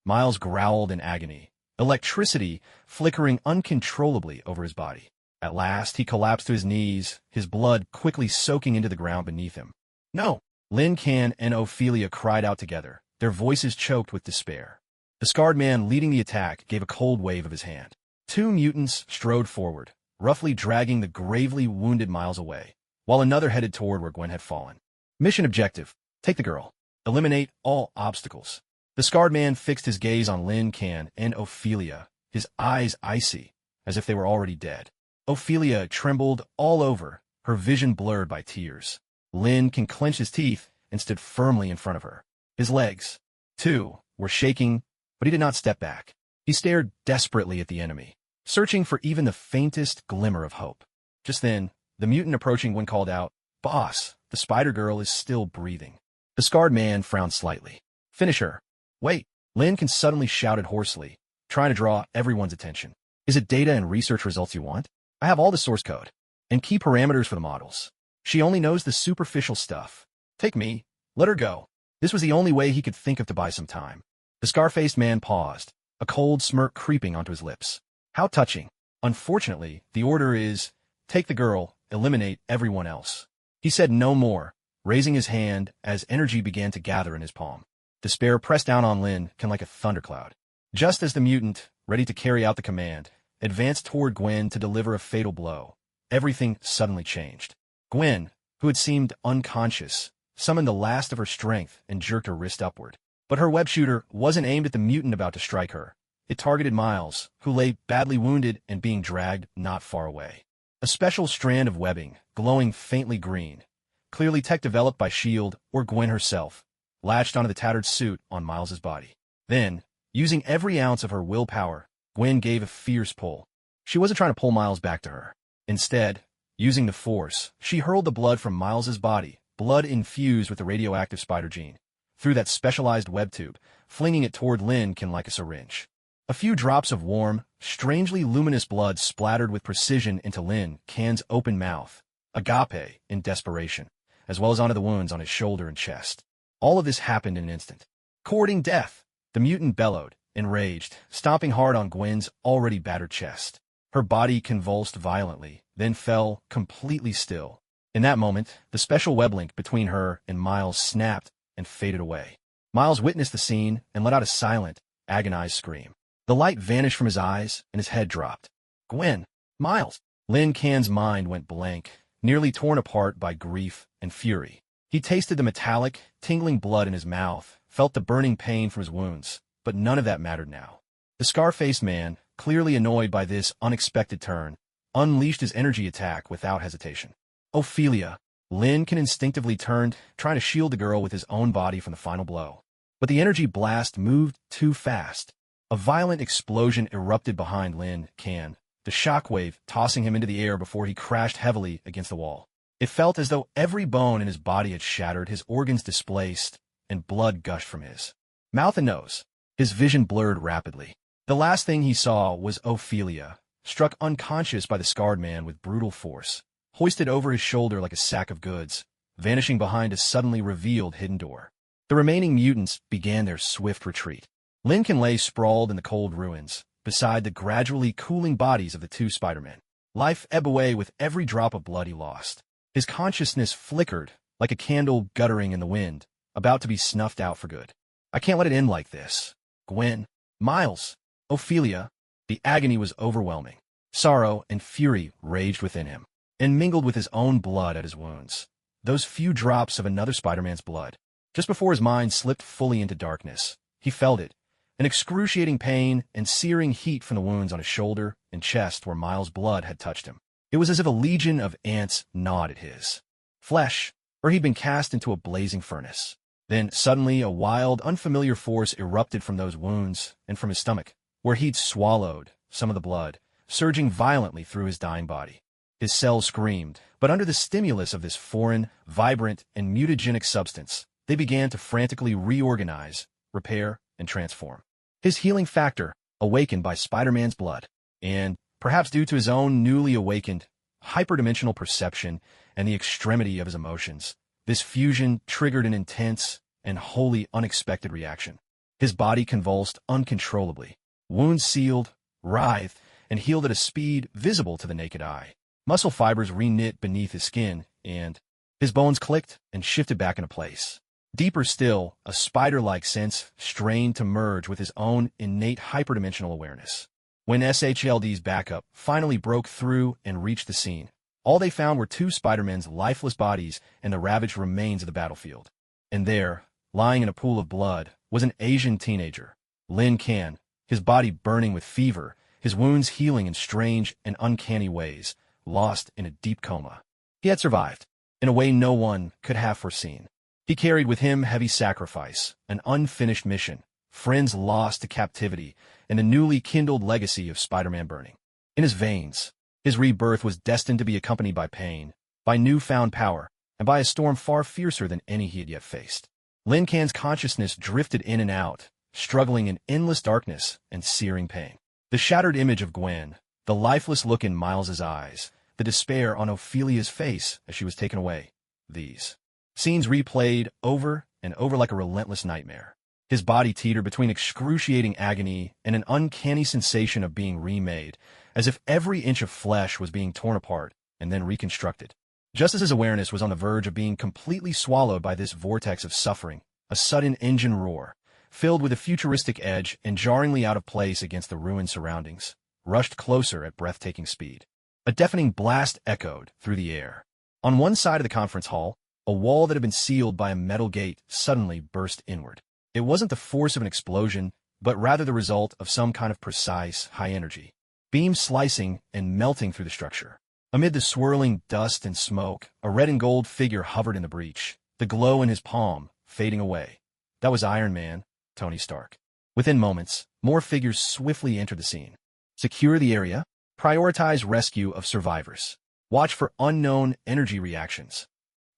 Speaker 1: Miles growled in agony, electricity flickering uncontrollably over his body. At last, he collapsed to his knees, his blood quickly soaking into the ground beneath him. "No!" Lin Can and Ophelia cried out together, their voices choked with despair. The scarred man leading the attack gave a cold wave of his hand. 2 mutants strode forward, roughly dragging the gravely wounded Miles away, while another headed toward where Gwen had fallen. Mission objective: take the girl. Eliminate all obstacles. The scarred man fixed his gaze on Lin Can and Ophelia, his eyes icy, as if they were already dead. Ophelia trembled all over, her vision blurred by tears. Lin can clench his teeth and stood firmly in front of her. His legs, too, were shaking, but he did not step back. He stared desperately at the enemy, searching for even the faintest glimmer of hope. Just then, the mutant approaching one called out, "Boss, the spider girl is still breathing." The scarred man frowned slightly. "Finish her." "Wait," Lin suddenly shouted hoarsely, trying to draw everyone's attention. "Is it data and research results you want? I have all the source code and key parameters for the models. She only knows the superficial stuff. Take me. Let her go." This was the only way he could think of to buy some time. The scar-faced man paused, a cold smirk creeping onto his lips. "How touching. Unfortunately, the order is, take the girl, eliminate everyone else." He said no more, raising his hand as energy began to gather in his palm. Despair pressed down on Lin like a thundercloud. Just as the mutant, ready to carry out the command, advanced toward Gwen to deliver a fatal blow, everything suddenly changed. Gwen, who had seemed unconscious, summoned the last of her strength and jerked her wrist upward. But her web shooter wasn't aimed at the mutant about to strike her. It targeted Miles, who lay badly wounded and being dragged not far away. A special strand of webbing, glowing faintly green, clearly tech-developed by S.H.I.E.L.D. or Gwen herself, latched onto the tattered suit on Miles's body. Then, using every ounce of her willpower, Gwen gave a fierce pull. She wasn't trying to pull Miles back to her. Instead, using the force, she hurled the blood from Miles's body, blood infused with the radioactive spider gene, through that specialized web tube, flinging it toward Lin like a syringe. A few drops of warm, strangely luminous blood splattered with precision into Lin Can's open mouth, agape in desperation, as well as onto the wounds on his shoulder and chest. All of this happened in an instant. Courting death, the mutant bellowed, enraged, stomping hard on Gwen's already battered chest. Her body convulsed violently, then fell completely still. In that moment, the special web link between her and Miles snapped and faded away. Miles witnessed the scene and let out a silent, agonized scream. The light vanished from his eyes and his head dropped. "Gwen! Miles!" Lin Can's mind went blank, nearly torn apart by grief and fury. He tasted the metallic, tingling blood in his mouth, felt the burning pain from his wounds, but none of that mattered now. The scar-faced man, clearly annoyed by this unexpected turn, unleashed his energy attack without hesitation. "Ophelia!" Lin instinctively turned, trying to shield the girl with his own body from the final blow. But the energy blast moved too fast. A violent explosion erupted behind Lin Can, the shockwave tossing him into the air before he crashed heavily against the wall. It felt as though every bone in his body had shattered, his organs displaced, and blood gushed from his mouth and nose. His vision blurred rapidly. The last thing he saw was Ophelia, struck unconscious by the scarred man with brutal force, hoisted over his shoulder like a sack of goods, vanishing behind a suddenly revealed hidden door. The remaining mutants began their swift retreat. Lin lay sprawled in the cold ruins, beside the gradually cooling bodies of the two Spider-Men. Life ebbed away with every drop of blood he lost. His consciousness flickered, like a candle guttering in the wind, about to be snuffed out for good. "I can't let it end like this. Gwen, Miles, Ophelia." The agony was overwhelming. Sorrow and fury raged within him, and mingled with his own blood at his wounds. Those few drops of another Spider-Man's blood. Just before his mind slipped fully into darkness, he felt it, an excruciating pain and searing heat from the wounds on his shoulder and chest where Miles' blood had touched him. It was as if a legion of ants gnawed at his flesh, or he'd been cast into a blazing furnace. Then, suddenly, a wild, unfamiliar force erupted from those wounds and from his stomach, where he'd swallowed some of the blood, surging violently through his dying body. His cells screamed, but under the stimulus of this foreign, vibrant, and mutagenic substance, they began to frantically reorganize, repair, and transform. His healing factor, awakened by Spider-Man's blood, and, perhaps due to his own newly awakened, hyperdimensional perception and the extremity of his emotions, this fusion triggered an intense and wholly unexpected reaction. His body convulsed uncontrollably. Wounds sealed, writhed, and healed at a speed visible to the naked eye. Muscle fibers reknit beneath his skin, and his bones clicked and shifted back into place. Deeper still, a spider-like sense strained to merge with his own innate hyperdimensional awareness. When SHLD's backup finally broke through and reached the scene, all they found were two Spider-Men's lifeless bodies and the ravaged remains of the battlefield. And there, lying in a pool of blood, was an Asian teenager, Lin Can, his body burning with fever, his wounds healing in strange and uncanny ways, lost in a deep coma. He had survived, in a way no one could have foreseen. He carried with him heavy sacrifice, an unfinished mission, friends lost to captivity, and a newly kindled legacy of Spider-Man burning in his veins. His rebirth was destined to be accompanied by pain, by newfound power, and by a storm far fiercer than any he had yet faced. Lin Can's consciousness drifted in and out, struggling in endless darkness and searing pain. The shattered image of Gwen, the lifeless look in Miles's eyes, the despair on Ophelia's face as she was taken away. These scenes replayed over and over like a relentless nightmare. His body teetered between excruciating agony and an uncanny sensation of being remade, as if every inch of flesh was being torn apart and then reconstructed. Just as his awareness was on the verge of being completely swallowed by this vortex of suffering, a sudden engine roar, filled with a futuristic edge and jarringly out of place against the ruined surroundings, rushed closer at breathtaking speed. A deafening blast echoed through the air. On one side of the conference hall, a wall that had been sealed by a metal gate suddenly burst inward. It wasn't the force of an explosion, but rather the result of some kind of precise, high-energy beam slicing and melting through the structure. Amid the swirling dust and smoke, a red and gold figure hovered in the breach, the glow in his palm fading away. That was Iron Man, Tony Stark. Within moments, more figures swiftly entered the scene. Secure the area. Prioritize rescue of survivors. Watch for unknown energy reactions.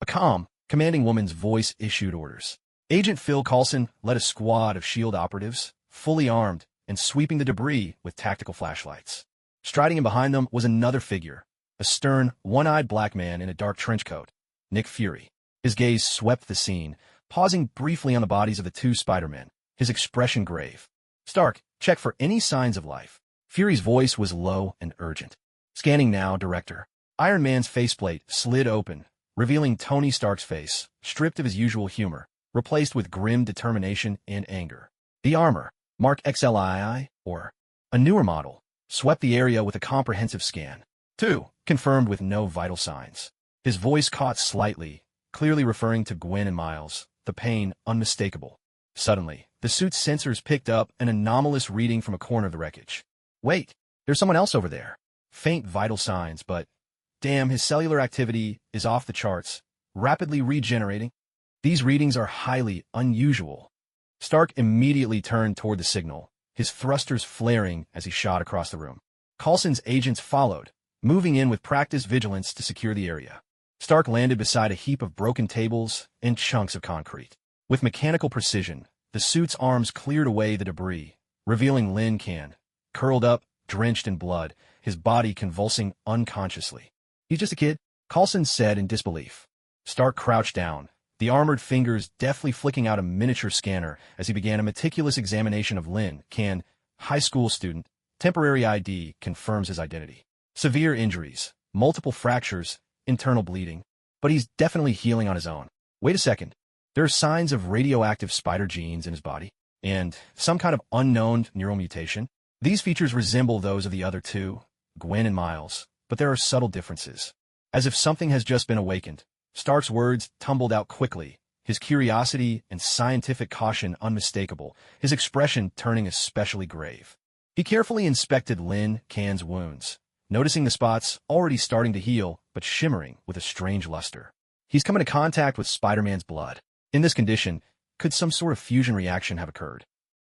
Speaker 1: A calm, commanding woman's voice issued orders. Agent Phil Coulson led a squad of S.H.I.E.L.D. operatives, fully armed and sweeping the debris with tactical flashlights. Striding in behind them was another figure, a stern, one-eyed black man in a dark trench coat, Nick Fury. His gaze swept the scene, pausing briefly on the bodies of the two Spider-Men, his expression grave. Stark, check for any signs of life. Fury's voice was low and urgent. Scanning now, Director. Iron Man's faceplate slid open, revealing Tony Stark's face, stripped of his usual humor, replaced with grim determination and anger. The armor, Mark XLII, or a newer model, swept the area with a comprehensive scan. 2, confirmed with no vital signs. His voice caught slightly, clearly referring to Gwen and Miles, the pain unmistakable. Suddenly, the suit's sensors picked up an anomalous reading from a corner of the wreckage. Wait, there's someone else over there. Faint vital signs, but damn, his cellular activity is off the charts, rapidly regenerating. These readings are highly unusual. Stark immediately turned toward the signal, his thrusters flaring as he shot across the room. Coulson's agents followed, moving in with practiced vigilance to secure the area. Stark landed beside a heap of broken tables and chunks of concrete. With mechanical precision, the suit's arms cleared away the debris, revealing Lin Can, curled up, drenched in blood, his body convulsing unconsciously. He's just a kid, Coulson said in disbelief. Stark crouched down, the armored fingers deftly flicking out a miniature scanner as he began a meticulous examination of Lin Can, high school student, temporary ID confirms his identity. Severe injuries, multiple fractures, internal bleeding, but he's definitely healing on his own. Wait a second. There are signs of radioactive spider genes in his body, and some kind of unknown neural mutation. These features resemble those of the other two, Gwen and Miles, but there are subtle differences. As if something has just been awakened, Stark's words tumbled out quickly, his curiosity and scientific caution unmistakable, his expression turning especially grave. He carefully inspected Lin Can's wounds, noticing the spots already starting to heal but shimmering with a strange luster. He's come into contact with Spider-Man's blood. In this condition, could some sort of fusion reaction have occurred?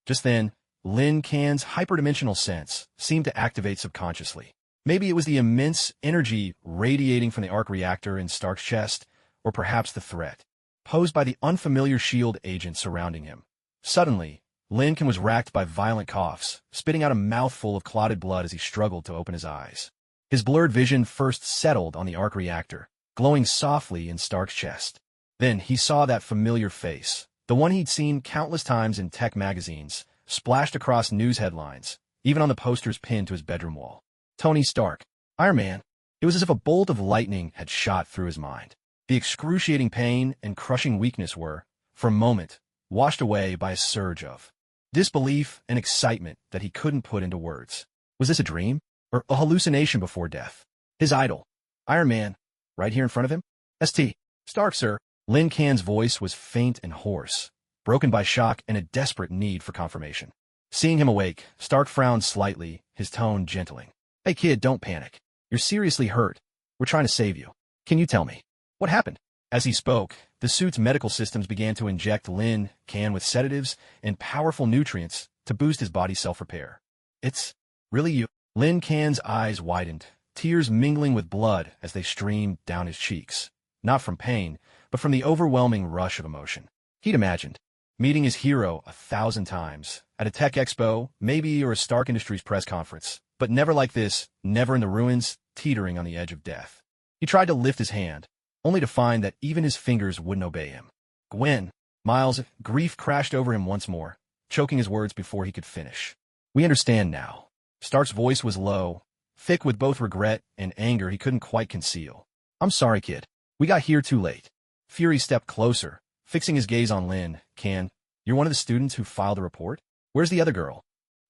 Speaker 1: Just then, Lin Can's hyperdimensional sense seemed to activate subconsciously. Maybe it was the immense energy radiating from the arc reactor in Stark's chest, or perhaps the threat posed by the unfamiliar S.H.I.E.L.D. agent surrounding him. Suddenly, Lin Can was racked by violent coughs, spitting out a mouthful of clotted blood as he struggled to open his eyes. His blurred vision first settled on the arc reactor, glowing softly in Stark's chest. Then he saw that familiar face, the one he'd seen countless times in tech magazines, splashed across news headlines, even on the posters pinned to his bedroom wall. Tony Stark, Iron Man. It was as if a bolt of lightning had shot through his mind. The excruciating pain and crushing weakness were, for a moment, washed away by a surge of disbelief and excitement that he couldn't put into words. Was this a dream, or a hallucination before death? His idol, Iron Man, right here in front of him? St. Stark, sir. Lin Can's voice was faint and hoarse, broken by shock and a desperate need for confirmation. Seeing him awake, Stark frowned slightly, his tone gentling. Hey kid, don't panic. You're seriously hurt. We're trying to save you. Can you tell me what happened? As he spoke, the suit's medical systems began to inject Lin Can with sedatives and powerful nutrients to boost his body's self-repair. It's really you. Lin Can's eyes widened, tears mingling with blood as they streamed down his cheeks, not from pain, but from the overwhelming rush of emotion. He'd imagined meeting his hero 1,000 times, at a tech expo, maybe, or a Stark Industries press conference, but never like this, never in the ruins, teetering on the edge of death. He tried to lift his hand, only to find that even his fingers wouldn't obey him. Gwen, Miles, grief crashed over him once more, choking his words before he could finish. We understand now. Stark's voice was low, thick with both regret and anger he couldn't quite conceal. I'm sorry, kid. We got here too late. Fury stepped closer, fixing his gaze on Lin Can. You're one of the students who filed a report? Where's the other girl?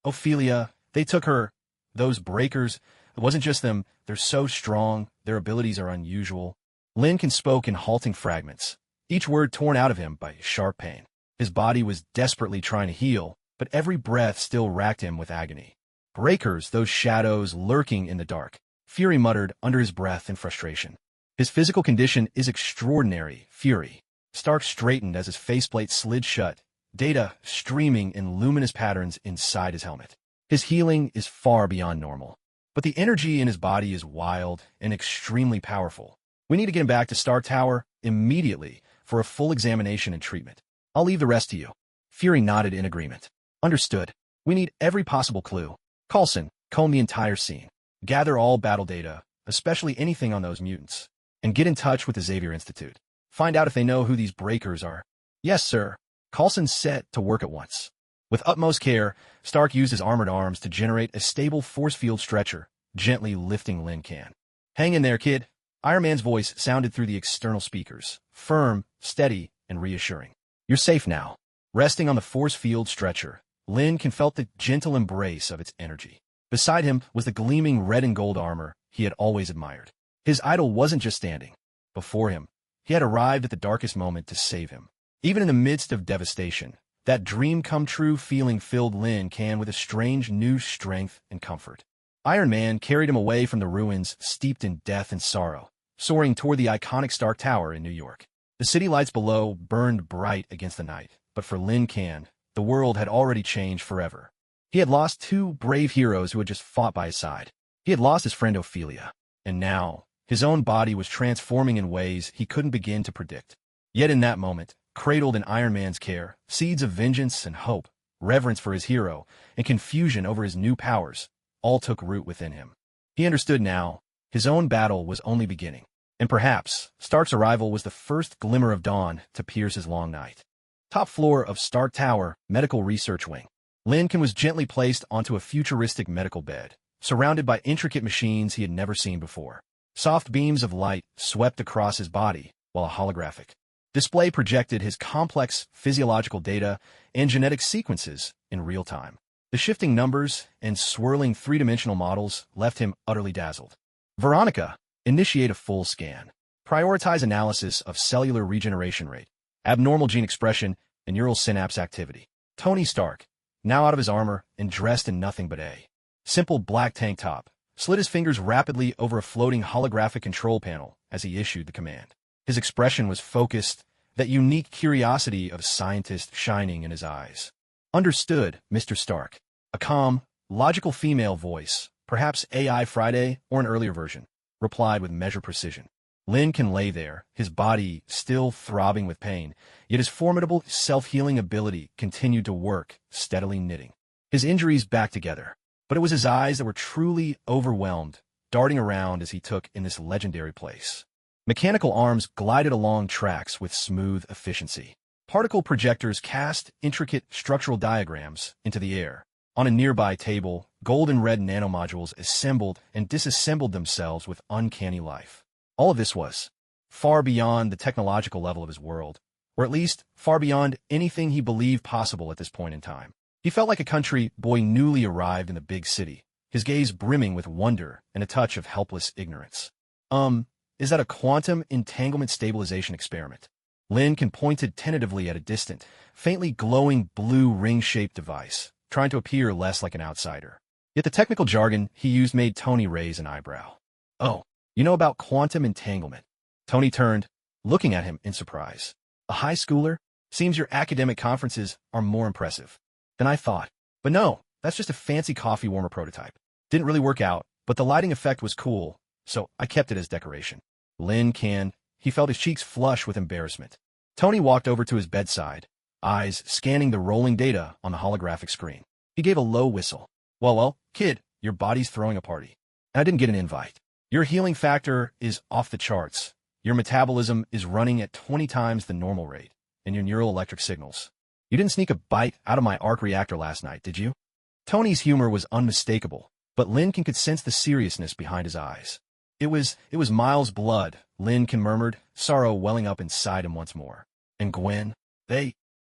Speaker 1: Ophelia. They took her. Those breakers. It wasn't just them. They're so strong. Their abilities are unusual. Lin Can spoke in halting fragments, each word torn out of him by sharp pain. His body was desperately trying to heal, but every breath still racked him with agony. Breakers, those shadows lurking in the dark. Fury muttered under his breath in frustration. His physical condition is extraordinary, Fury. Stark straightened as his faceplate slid shut, data streaming in luminous patterns inside his helmet. His healing is far beyond normal, but the energy in his body is wild and extremely powerful. We need to get him back to Star Tower immediately for a full examination and treatment. I'll leave the rest to you. Fury nodded in agreement. Understood. We need every possible clue. Coulson, comb the entire scene. Gather all battle data, especially anything on those mutants, and get in touch with the Xavier Institute. Find out if they know who these breakers are. Yes, sir. Coulson set to work at once. With utmost care, Stark used his armored arms to generate a stable force field stretcher, gently lifting Lin Can. Hang in there, kid. Iron Man's voice sounded through the external speakers, firm, steady, and reassuring. You're safe now. Resting on the force field stretcher, Lin Can felt the gentle embrace of its energy. Beside him was the gleaming red and gold armor he had always admired. His idol wasn't just standing. Before him, he had arrived at the darkest moment to save him. Even in the midst of devastation, that dream-come-true feeling filled Lin Can with a strange new strength and comfort. Iron Man carried him away from the ruins steeped in death and sorrow, soaring toward the iconic Stark Tower in New York. The city lights below burned bright against the night, but for Lin Can, the world had already changed forever. He had lost two brave heroes who had just fought by his side. He had lost his friend Ophelia, and now his own body was transforming in ways he couldn't begin to predict. Yet in that moment, cradled in Iron Man's care, seeds of vengeance and hope, reverence for his hero, and confusion over his new powers all took root within him. He understood now, his own battle was only beginning, and perhaps Stark's arrival was the first glimmer of dawn to pierce his long night. Top floor of Stark Tower, Medical Research Wing. Lin Can was gently placed onto a futuristic medical bed, surrounded by intricate machines he had never seen before. Soft beams of light swept across his body, while a holographic display projected his complex physiological data and genetic sequences in real time. The shifting numbers and swirling three-dimensional models left him utterly dazzled. Veronica, initiate a full scan. Prioritize analysis of cellular regeneration rate, abnormal gene expression, and neural synapse activity. Tony Stark, now out of his armor and dressed in nothing but a simple black tank top, slid his fingers rapidly over a floating holographic control panel as he issued the command. His expression was focused, that unique curiosity of a scientist shining in his eyes. Understood, Mr. Stark. A calm, logical female voice, perhaps AI Friday or an earlier version, replied with measured precision. Lin Can lay there, his body still throbbing with pain, yet his formidable self-healing ability continued to work, steadily knitting his injuries back together. But it was his eyes that were truly overwhelmed, darting around as he took in this legendary place. Mechanical arms glided along tracks with smooth efficiency. Particle projectors cast intricate structural diagrams into the air. On a nearby table, gold and red nanomodules assembled and disassembled themselves with uncanny life. All of this was far beyond the technological level of his world, or at least far beyond anything he believed possible at this point in time. He felt like a country boy newly arrived in the big city, his gaze brimming with wonder and a touch of helpless ignorance. Is that a quantum entanglement stabilization experiment? Lin Can pointed tentatively at a distant, faintly glowing blue ring-shaped device, trying to appear less like an outsider. Yet the technical jargon he used made Tony raise an eyebrow. Oh, you know about quantum entanglement? Tony turned, looking at him in surprise. A high schooler? Seems your academic conferences are more impressive than I thought. But no, that's just a fancy coffee warmer prototype. Didn't really work out, but the lighting effect was cool, so I kept it as decoration. Lin canned. He felt his cheeks flush with embarrassment. Tony walked over to his bedside, eyes scanning the rolling data on the holographic screen. He gave a low whistle. Well, kid, your body's throwing a party. And I didn't get an invite. Your healing factor is off the charts. Your metabolism is running at 20 times the normal rate, and your neural electric signals. You didn't sneak a bite out of my arc reactor last night, did you? Tony's humor was unmistakable, but Lincoln could sense the seriousness behind his eyes. It was Miles' blood, Lincoln murmured, sorrow welling up inside him once more. And Gwen?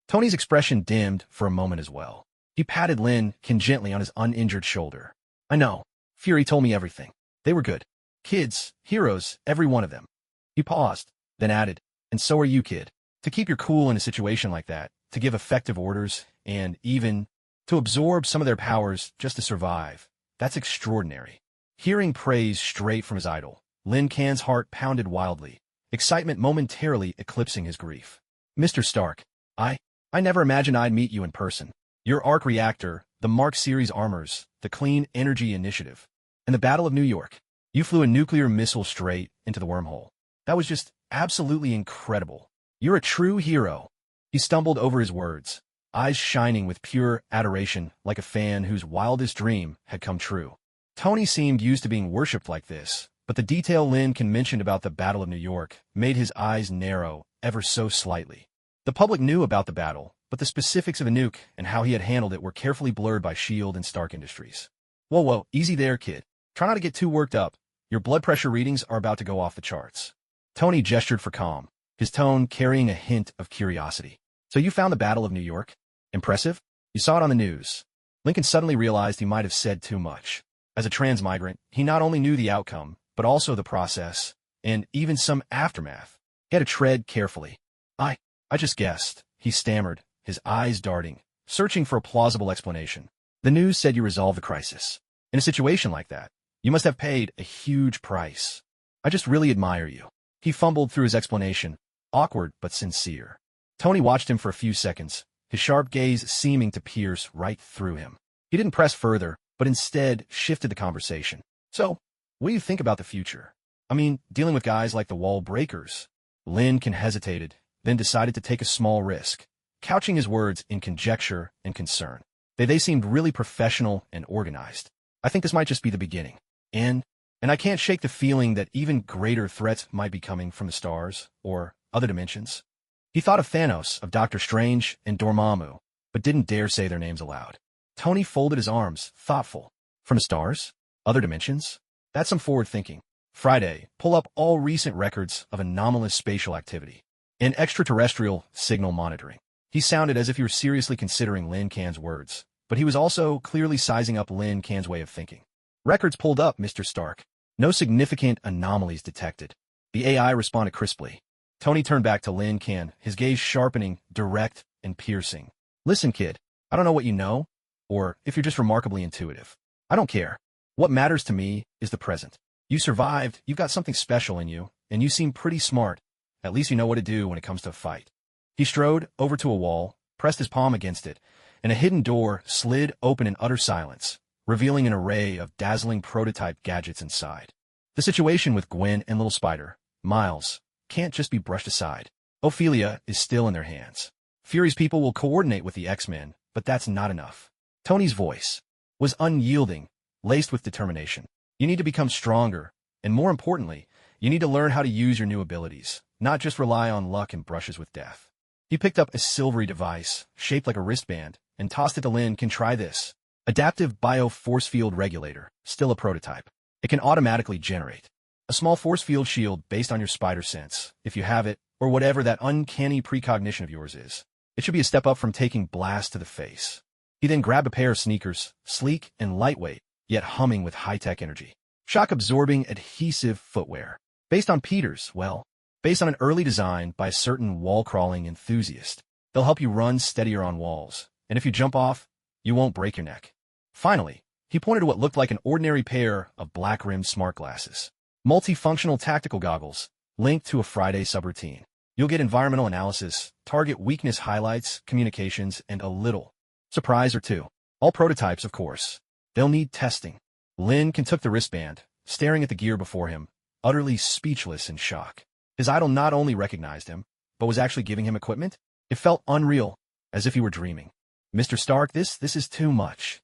Speaker 1: Tony's expression dimmed for a moment as well. He patted Lincoln gently on his uninjured shoulder. I know. Fury told me everything. They were good. Kids, heroes, every one of them. He paused, then added, and so are you, kid. To keep your cool in a situation like that, to give effective orders, and even to absorb some of their powers just to survive, that's extraordinary. Hearing praise straight from his idol, Lin Can's heart pounded wildly, excitement momentarily eclipsing his grief. Mr. Stark, I never imagined I'd meet you in person. Your arc reactor, the Mark Series armors, the Clean Energy Initiative, and the Battle of New York. You flew a nuclear missile straight into the wormhole. That was just absolutely incredible. You're a true hero. He stumbled over his words, eyes shining with pure adoration like a fan whose wildest dream had come true. Tony seemed used to being worshipped like this, but the detail Lincoln mentioned about the Battle of New York made his eyes narrow ever so slightly. The public knew about the battle, but the specifics of the nuke and how he had handled it were carefully blurred by S.H.I.E.L.D. and Stark Industries. Whoa, easy there, kid. Try not to get too worked up. Your blood pressure readings are about to go off the charts. Tony gestured for calm, his tone carrying a hint of curiosity. So you found the Battle of New York? Impressive? You saw it on the news. Lincoln suddenly realized he might have said too much. As a transmigrant, he not only knew the outcome, but also the process, and even some aftermath. He had to tread carefully. I just guessed, he stammered, his eyes darting, searching for a plausible explanation. The news said you resolved the crisis. In a situation like that, you must have paid a huge price. I just really admire you. He fumbled through his explanation, awkward but sincere. Tony watched him for a few seconds, his sharp gaze seeming to pierce right through him. He didn't press further, but instead shifted the conversation. So, what do you think about the future? I mean, dealing with guys like the Wall Breakers. Lincoln hesitated, then decided to take a small risk, couching his words in conjecture and concern. They seemed really professional and organized. I think this might just be the beginning. And I can't shake the feeling that even greater threats might be coming from the stars or other dimensions. He thought of Thanos, of Doctor Strange, and Dormammu, but didn't dare say their names aloud. Tony folded his arms, thoughtful. From the stars? Other dimensions? That's some forward thinking. Friday, pull up all recent records of anomalous spatial activity and extraterrestrial signal monitoring. He sounded as if he were seriously considering Lin Can's words, but he was also clearly sizing up Lin Can's way of thinking. Records pulled up, Mr. Stark. No significant anomalies detected. The AI responded crisply. Tony turned back to Lin Can, his gaze sharpening, direct, and piercing. Listen, kid, I don't know what you know, or if you're just remarkably intuitive. I don't care. What matters to me is the present. You survived, you've got something special in you, and you seem pretty smart. At least you know what to do when it comes to a fight. He strode over to a wall, pressed his palm against it, and a hidden door slid open in utter silence, revealing an array of dazzling prototype gadgets inside. The situation with Gwen and Little Spider, Miles, can't just be brushed aside. Ophelia is still in their hands. Fury's people will coordinate with the X-Men, but that's not enough. Tony's voice was unyielding, laced with determination. You need to become stronger, and more importantly, you need to learn how to use your new abilities, not just rely on luck and brushes with death. He picked up a silvery device, shaped like a wristband, and tossed it to Lin. Can try this. Adaptive Bio-Force Field Regulator, still a prototype. It can automatically generate a small force field shield based on your spider sense, if you have it, or whatever that uncanny precognition of yours is. It should be a step up from taking blast to the face. He then grabbed a pair of sneakers, sleek and lightweight, yet humming with high-tech energy. Shock-absorbing adhesive footwear. Based on an early design by a certain wall-crawling enthusiast. They'll help you run steadier on walls, and if you jump off, you won't break your neck. Finally, He pointed to what looked like an ordinary pair of black-rimmed smart glasses. Multifunctional tactical goggles, linked to a Friday subroutine. You'll get environmental analysis, target weakness highlights, communications, and a little surprise or two. All prototypes, of course. They'll need testing. Lin took the wristband, staring at the gear before him, utterly speechless in shock. His idol not only recognized him, but was actually giving him equipment? It felt unreal, as if he were dreaming. Mr. Stark, this is too much.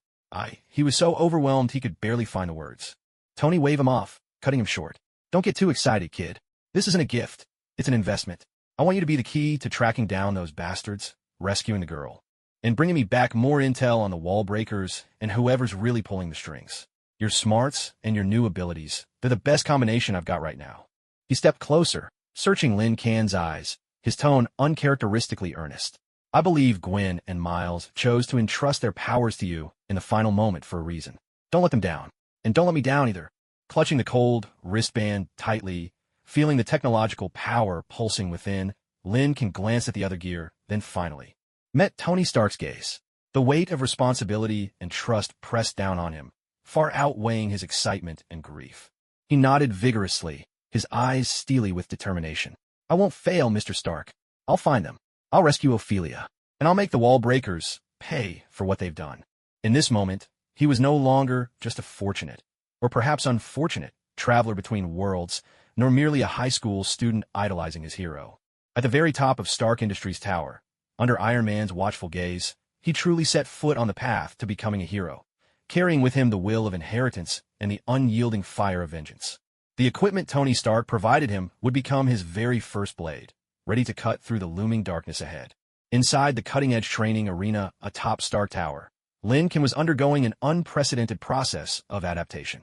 Speaker 1: He was so overwhelmed he could barely find the words. Tony waved him off, cutting him short. Don't get too excited, kid. This isn't a gift. It's an investment. I want you to be the key to tracking down those bastards, rescuing the girl, and bringing me back more intel on the wall breakers and whoever's really pulling the strings. Your smarts and your new abilities, they're the best combination I've got right now. He stepped closer, searching Lin Can's eyes, his tone uncharacteristically earnest. I believe Gwen and Miles chose to entrust their powers to you in the final moment for a reason. Don't let them down. And don't let me down either. Clutching the cold wristband tightly, feeling the technological power pulsing within, Lin glanced at the other gear, then finally met Tony Stark's gaze. The weight of responsibility and trust pressed down on him, far outweighing his excitement and grief. He nodded vigorously, his eyes steely with determination. I won't fail, Mr. Stark. I'll find them. I'll rescue Ophelia. And I'll make the wall breakers pay for what they've done. In this moment, he was no longer just a fortunate, or perhaps unfortunate, traveler between worlds, nor merely a high school student idolizing his hero. At the very top of Stark Industries' tower, under Iron Man's watchful gaze, he truly set foot on the path to becoming a hero, carrying with him the will of inheritance and the unyielding fire of vengeance. The equipment Tony Stark provided him would become his very first blade, ready to cut through the looming darkness ahead. Inside the cutting-edge training arena atop Stark Tower, Lin was undergoing an unprecedented process of adaptation.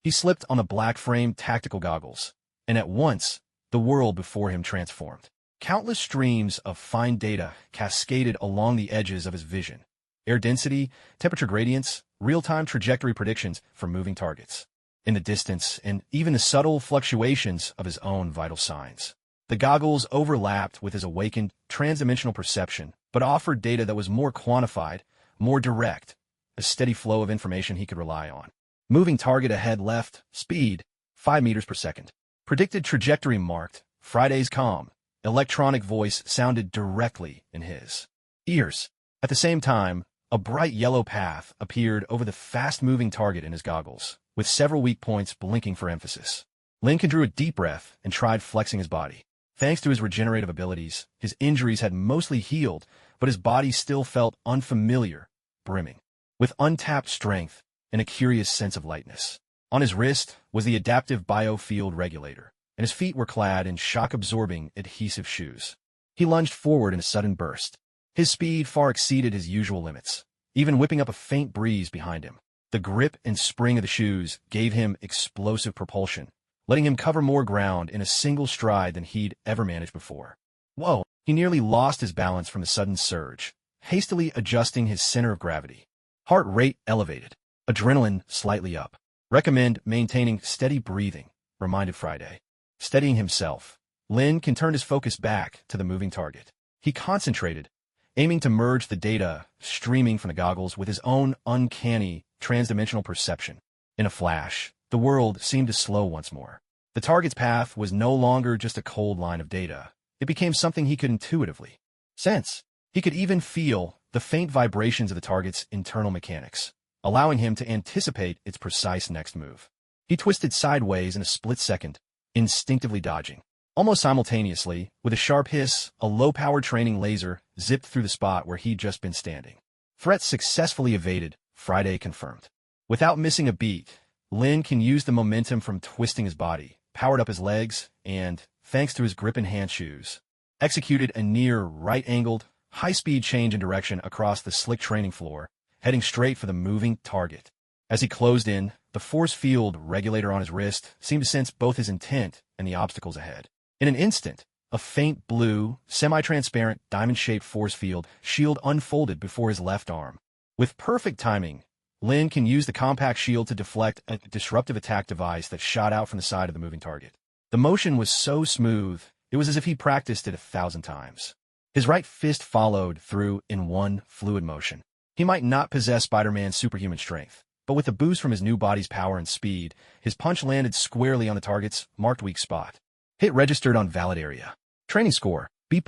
Speaker 1: He slipped on the black-framed tactical goggles, and at once, the world before him transformed. Countless streams of fine data cascaded along the edges of his vision. Air density, temperature gradients, real-time trajectory predictions for moving targets. In the distance, and even the subtle fluctuations of his own vital signs. The goggles overlapped with his awakened transdimensional perception, but offered data that was more quantified, more direct, a steady flow of information he could rely on. Moving target ahead left, speed, 5 meters per second. Predicted trajectory marked, Friday's calm. Electronic voice sounded directly in his ears. At the same time, a bright yellow path appeared over the fast-moving target in his goggles, with several weak points blinking for emphasis. Lincoln drew a deep breath and tried flexing his body. Thanks to his regenerative abilities, his injuries had mostly healed, but his body still felt unfamiliar, brimming with untapped strength and a curious sense of lightness. On his wrist was the adaptive biofield regulator, and his feet were clad in shock-absorbing adhesive shoes. He lunged forward in a sudden burst. His speed far exceeded his usual limits, even whipping up a faint breeze behind him. The grip and spring of the shoes gave him explosive propulsion, letting him cover more ground in a single stride than he'd ever managed before. Whoa! He nearly lost his balance from the sudden surge, hastily adjusting his center of gravity. Heart rate elevated, adrenaline slightly up. Recommend maintaining steady breathing, reminded Friday. Steadying himself, Lin turned his focus back to the moving target. He concentrated, aiming to merge the data streaming from the goggles with his own uncanny transdimensional perception. In a flash, the world seemed to slow once more. The target's path was no longer just a cold line of data. It became something he could intuitively sense. He could even feel the faint vibrations of the target's internal mechanics, allowing him to anticipate its precise next move. He twisted sideways in a split second, instinctively dodging. Almost simultaneously, with a sharp hiss, a low-powered training laser zipped through the spot where he'd just been standing. Threat successfully evaded, Friday confirmed. Without missing a beat, Lin used the momentum from twisting his body, powered up his legs, and, thanks to his grip and hand shoes, executed a near right-angled, high-speed change in direction across the slick training floor, heading straight for the moving target. As he closed in, the force field regulator on his wrist seemed to sense both his intent and the obstacles ahead. In an instant, a faint blue, semi-transparent, diamond-shaped force field shield unfolded before his left arm. With perfect timing, Lin used the compact shield to deflect a disruptive attack device that shot out from the side of the moving target. The motion was so smooth, it was as if he practiced it 1,000 times. His right fist followed through in one fluid motion. He might not possess Spider-Man's superhuman strength, But with the boost from his new body's power and speed, his punch landed squarely on the target's marked weak spot. Hit registered on valid area. Training score, B+,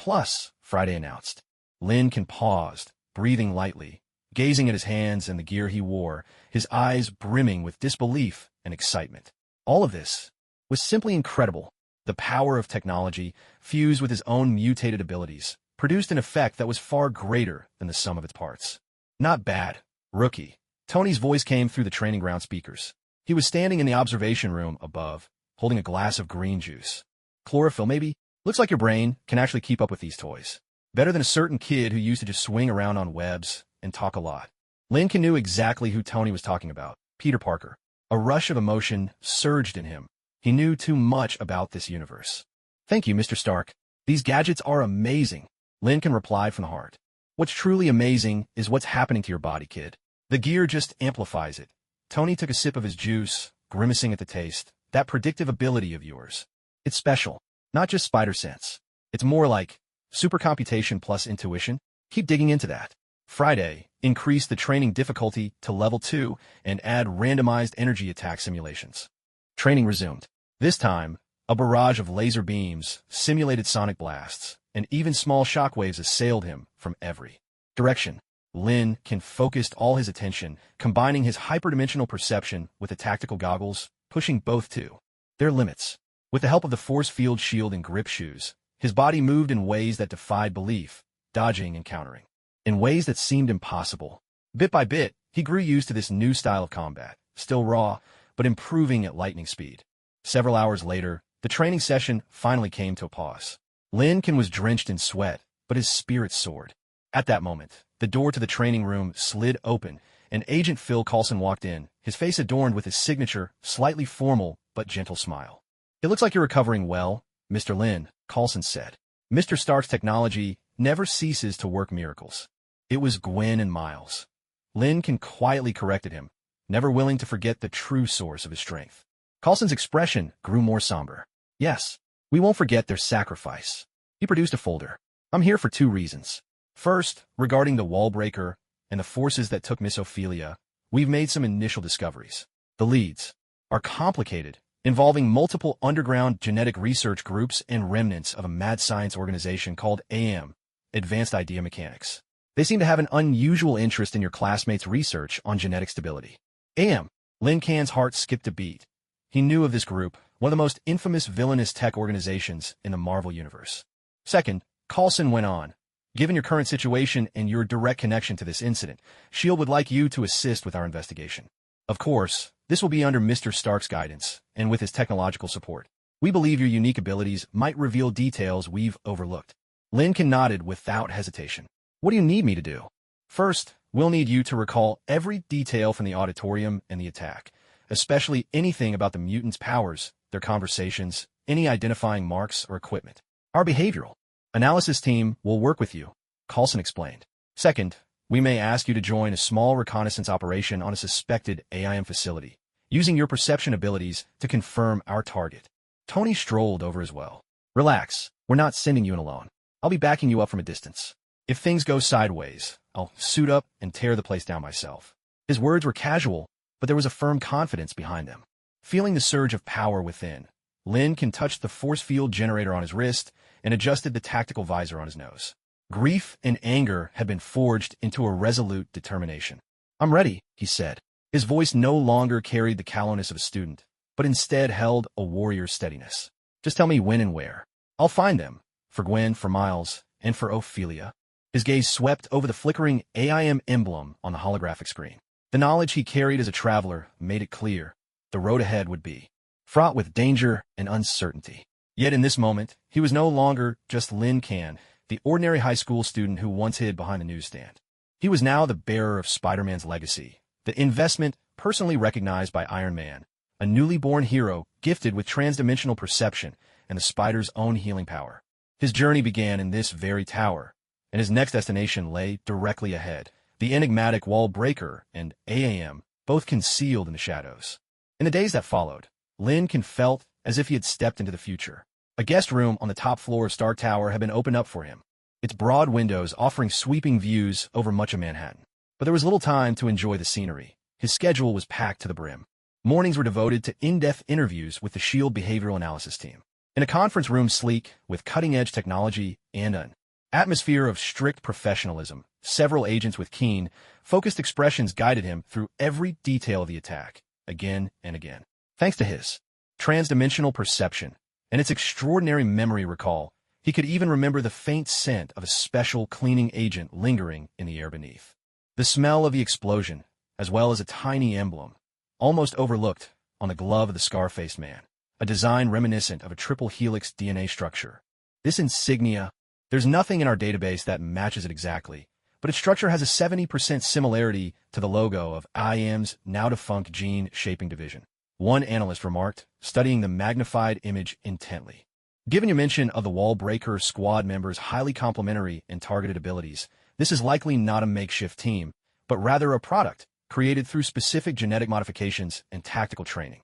Speaker 1: Friday announced. Lincoln paused, breathing lightly, gazing at his hands and the gear he wore, his eyes brimming with disbelief and excitement. All of this was simply incredible. The power of technology, fused with his own mutated abilities, produced an effect that was far greater than the sum of its parts. Not bad, rookie. Tony's voice came through the training ground speakers. He was standing in the observation room above, holding a glass of green juice. Chlorophyll, maybe? Looks like your brain can actually keep up with these toys. Better than a certain kid who used to just swing around on webs and talk a lot. Lincoln knew exactly who Tony was talking about, Peter Parker. A rush of emotion surged in him. He knew too much about this universe. Thank you, Mr. Stark. These gadgets are amazing, Lincoln replied from the heart. What's truly amazing is what's happening to your body, kid. The gear just amplifies it. Tony took a sip of his juice, grimacing at the taste. That predictive ability of yours. It's special. Not just spider sense. It's more like supercomputation plus intuition. Keep digging into that. Friday, increase the training difficulty to level 2 and add randomized energy attack simulations. Training resumed. This time, a barrage of laser beams, simulated sonic blasts, and even small shockwaves assailed him from every direction. Lincoln focused all his attention, combining his hyperdimensional perception with the tactical goggles, pushing both to their limits. With the help of the force field shield and grip shoes, his body moved in ways that defied belief, dodging and countering. In ways that seemed impossible. Bit by bit, he grew used to this new style of combat, still raw, but improving at lightning speed. Several hours later, the training session finally came to a pause. Lincoln was drenched in sweat, but his spirits soared. At that moment, the door to the training room slid open, and Agent Phil Coulson walked in, his face adorned with his signature, slightly formal but gentle smile. It looks like you're recovering well, Mr. Lin, Coulson said. Mr. Stark's technology never ceases to work miracles. It was Gwen and Miles. Lincoln quietly corrected him, never willing to forget the true source of his strength. Coulson's expression grew more somber. Yes, we won't forget their sacrifice. He produced a folder. I'm here for 2 reasons. First, regarding the wall breaker and the forces that took Miss Ophelia, we've made some initial discoveries. The leads are complicated, involving multiple underground genetic research groups and remnants of a mad science organization called AM, Advanced Idea Mechanics. They seem to have an unusual interest in your classmates' research on genetic stability. AM. Lincoln's heart skipped a beat. He knew of this group, one of the most infamous villainous tech organizations in the Marvel Universe. Second, Coulson went on. Given your current situation and your direct connection to this incident, S.H.I.E.L.D. would like you to assist with our investigation. Of course, this will be under Mr. Stark's guidance, and with his technological support. We believe your unique abilities might reveal details we've overlooked. Lincoln nodded without hesitation. What do you need me to do? First, we'll need you to recall every detail from the auditorium and the attack, especially anything about the mutants' powers, their conversations, any identifying marks or equipment. Our behavioral analysis team will work with you, Coulson explained. Second, we may ask you to join a small reconnaissance operation on a suspected AIM facility, using your perception abilities to confirm our target. Tony strolled over as well. Relax, we're not sending you in alone. I'll be backing you up from a distance. If things go sideways, I'll suit up and tear the place down myself. His words were casual, but there was a firm confidence behind them. Feeling the surge of power within, Lincoln touched the force field generator on his wrist and adjusted the tactical visor on his nose. Grief and anger had been forged into a resolute determination. I'm ready, he said. His voice no longer carried the callousness of a student, but instead held a warrior's steadiness. Just tell me when and where. I'll find them. For Gwen, for Miles, and for Ophelia. His gaze swept over the flickering AIM emblem on the holographic screen. The knowledge he carried as a traveler made it clear the road ahead would be fraught with danger and uncertainty. Yet in this moment, he was no longer just Lin Can, the ordinary high school student who once hid behind the newsstand. He was now the bearer of Spider-Man's legacy, the investment personally recognized by Iron Man, a newly born hero gifted with transdimensional perception and the Spider's own healing power. His journey began in this very tower, and his next destination lay directly ahead, the enigmatic wall breaker and AAM, both concealed in the shadows. In the days that followed, Lincoln felt as if he had stepped into the future. A guest room on the top floor of Stark Tower had been opened up for him, its broad windows offering sweeping views over much of Manhattan. But there was little time to enjoy the scenery. his schedule was packed to the brim. Mornings were devoted to in-depth interviews with the SHIELD behavioral analysis team. In a conference room sleek with cutting-edge technology and an atmosphere of strict professionalism, several agents with keen, focused expressions guided him through every detail of the attack, again and again. Thanks to his transdimensional perception and its extraordinary memory recall, he could even remember the faint scent of a special cleaning agent lingering in the air beneath. The smell of the explosion, as well as a tiny emblem, almost overlooked, on the glove of the scar-faced man, a design reminiscent of a triple helix DNA structure. This insignia, there's nothing in our database that matches it exactly, but its structure has a 70% similarity to the logo of IM's now-defunct gene shaping division. One analyst remarked, studying the magnified image intently. Given your mention of the Wall Breaker squad members' highly complementary and targeted abilities, this is likely not a makeshift team, but rather a product created through specific genetic modifications and tactical training.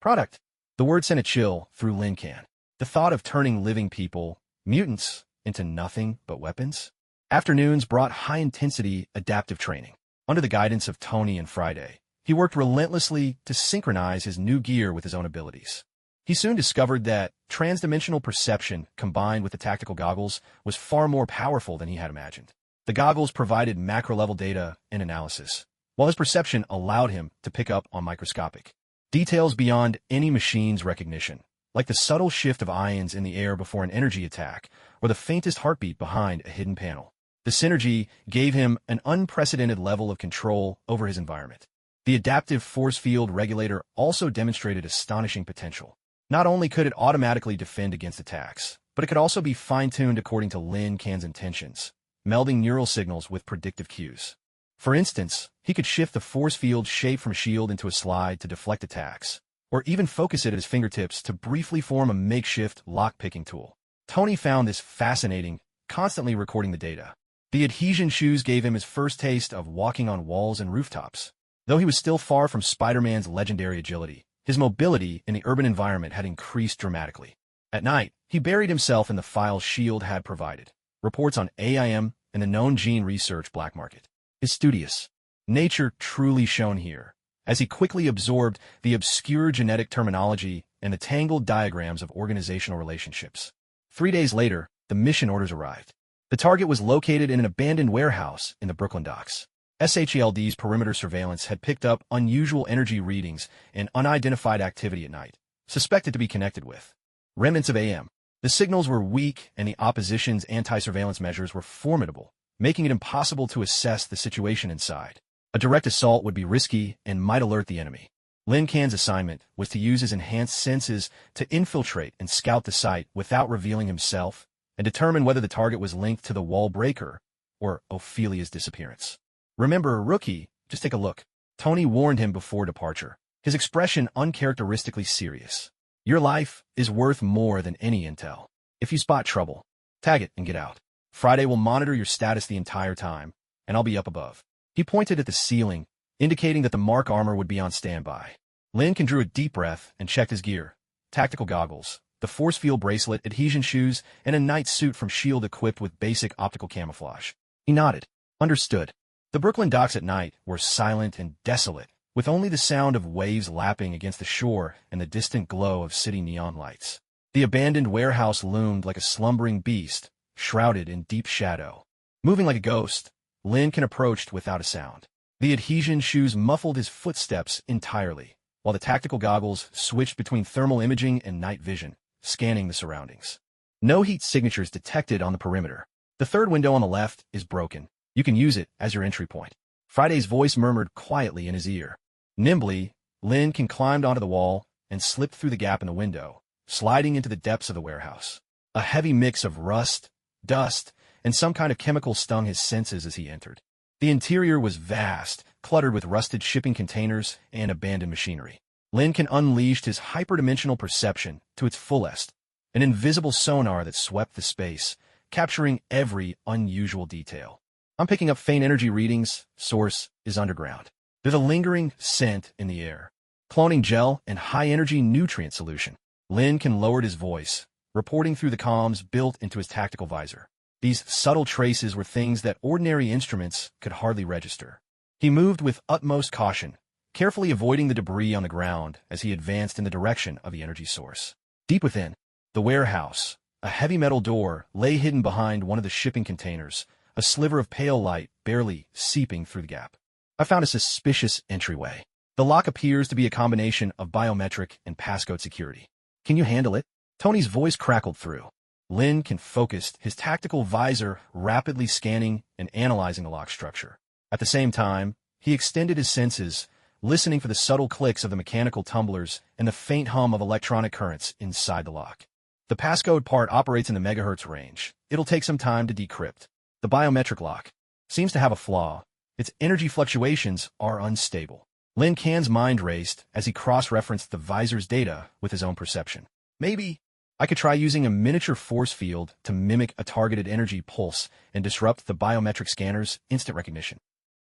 Speaker 1: Product. The word sent a chill through Lin Can. The thought of turning living people, mutants, into nothing but weapons? Afternoons brought high-intensity adaptive training. Under the guidance of Tony and Friday, he worked relentlessly to synchronize his new gear with his own abilities. He soon discovered that transdimensional perception combined with the tactical goggles was far more powerful than he had imagined. The goggles provided macro-level data and analysis, while his perception allowed him to pick up on microscopic details beyond any machine's recognition, like the subtle shift of ions in the air before an energy attack or the faintest heartbeat behind a hidden panel. The synergy gave him an unprecedented level of control over his environment. The adaptive force field regulator also demonstrated astonishing potential. Not only could it automatically defend against attacks, but it could also be fine-tuned according to Lin Can's intentions, melding neural signals with predictive cues. For instance, he could shift the force field shape from shield into a slide to deflect attacks, or even focus it at his fingertips to briefly form a makeshift lock-picking tool. Tony found this fascinating, constantly recording the data. The adhesion shoes gave him his first taste of walking on walls and rooftops. Though he was still far from Spider-Man's legendary agility, his mobility in the urban environment had increased dramatically. At night, he buried himself in the files SHIELD had provided, reports on AIM and the known gene research black market. His studious nature truly shone here, as he quickly absorbed the obscure genetic terminology and the tangled diagrams of organizational relationships. 3 days later, the mission orders arrived. The target was located in an abandoned warehouse in the Brooklyn docks. SHELD's perimeter surveillance had picked up unusual energy readings and unidentified activity at night, suspected to be connected with remnants of AM. The signals were weak and the opposition's anti-surveillance measures were formidable, making it impossible to assess the situation inside. A direct assault would be risky and might alert the enemy. Lin Can's assignment was to use his enhanced senses to infiltrate and scout the site without revealing himself and determine whether the target was linked to the Wall Breaker or Ophelia's disappearance. Remember, rookie, just take a look. Tony warned him before departure, his expression uncharacteristically serious. Your life is worth more than any intel. If you spot trouble, tag it and get out. Friday will monitor your status the entire time, and I'll be up above. He pointed at the ceiling, indicating that the Mark armor would be on standby. Lin Can drew a deep breath and checked his gear. Tactical goggles, the force field bracelet, adhesion shoes, and a night suit from SHIELD equipped with basic optical camouflage. He nodded. Understood. The Brooklyn docks at night were silent and desolate, with only the sound of waves lapping against the shore and the distant glow of city neon lights. The abandoned warehouse loomed like a slumbering beast, shrouded in deep shadow. Moving like a ghost, Lin Can approached without a sound. The adhesion shoes muffled his footsteps entirely, while the tactical goggles switched between thermal imaging and night vision, scanning the surroundings. No heat signatures detected on the perimeter. The third window on the left is broken. You can use it as your entry point. Friday's voice murmured quietly in his ear. Nimbly, Lin Can climbed onto the wall and slipped through the gap in the window, sliding into the depths of the warehouse. A heavy mix of rust, dust, and some kind of chemical stung his senses as he entered. The interior was vast, cluttered with rusted shipping containers and abandoned machinery. Lin Can unleashed his hyperdimensional perception to its fullest, an invisible sonar that swept the space, capturing every unusual detail. I'm picking up faint energy readings. Source is underground. There's a lingering scent in the air. Cloning gel and high-energy nutrient solution. Lin Can lowered his voice, reporting through the comms built into his tactical visor. These subtle traces were things that ordinary instruments could hardly register. He moved with utmost caution, carefully avoiding the debris on the ground as he advanced in the direction of the energy source. Deep within the warehouse, a heavy metal door lay hidden behind one of the shipping containers, a sliver of pale light barely seeping through the gap. I found a suspicious entryway. The lock appears to be a combination of biometric and passcode security. Can you handle it? Tony's voice crackled through. Lin can focused, his tactical visor rapidly scanning and analyzing the lock structure. At the same time, he extended his senses, listening for the subtle clicks of the mechanical tumblers and the faint hum of electronic currents inside the lock. The passcode part operates in the megahertz range. It'll take some time to decrypt. The biometric lock seems to have a flaw. Its energy fluctuations are unstable. Lin Can's mind raced as he cross-referenced the visor's data with his own perception. Maybe I could try using a miniature force field to mimic a targeted energy pulse and disrupt the biometric scanner's instant recognition.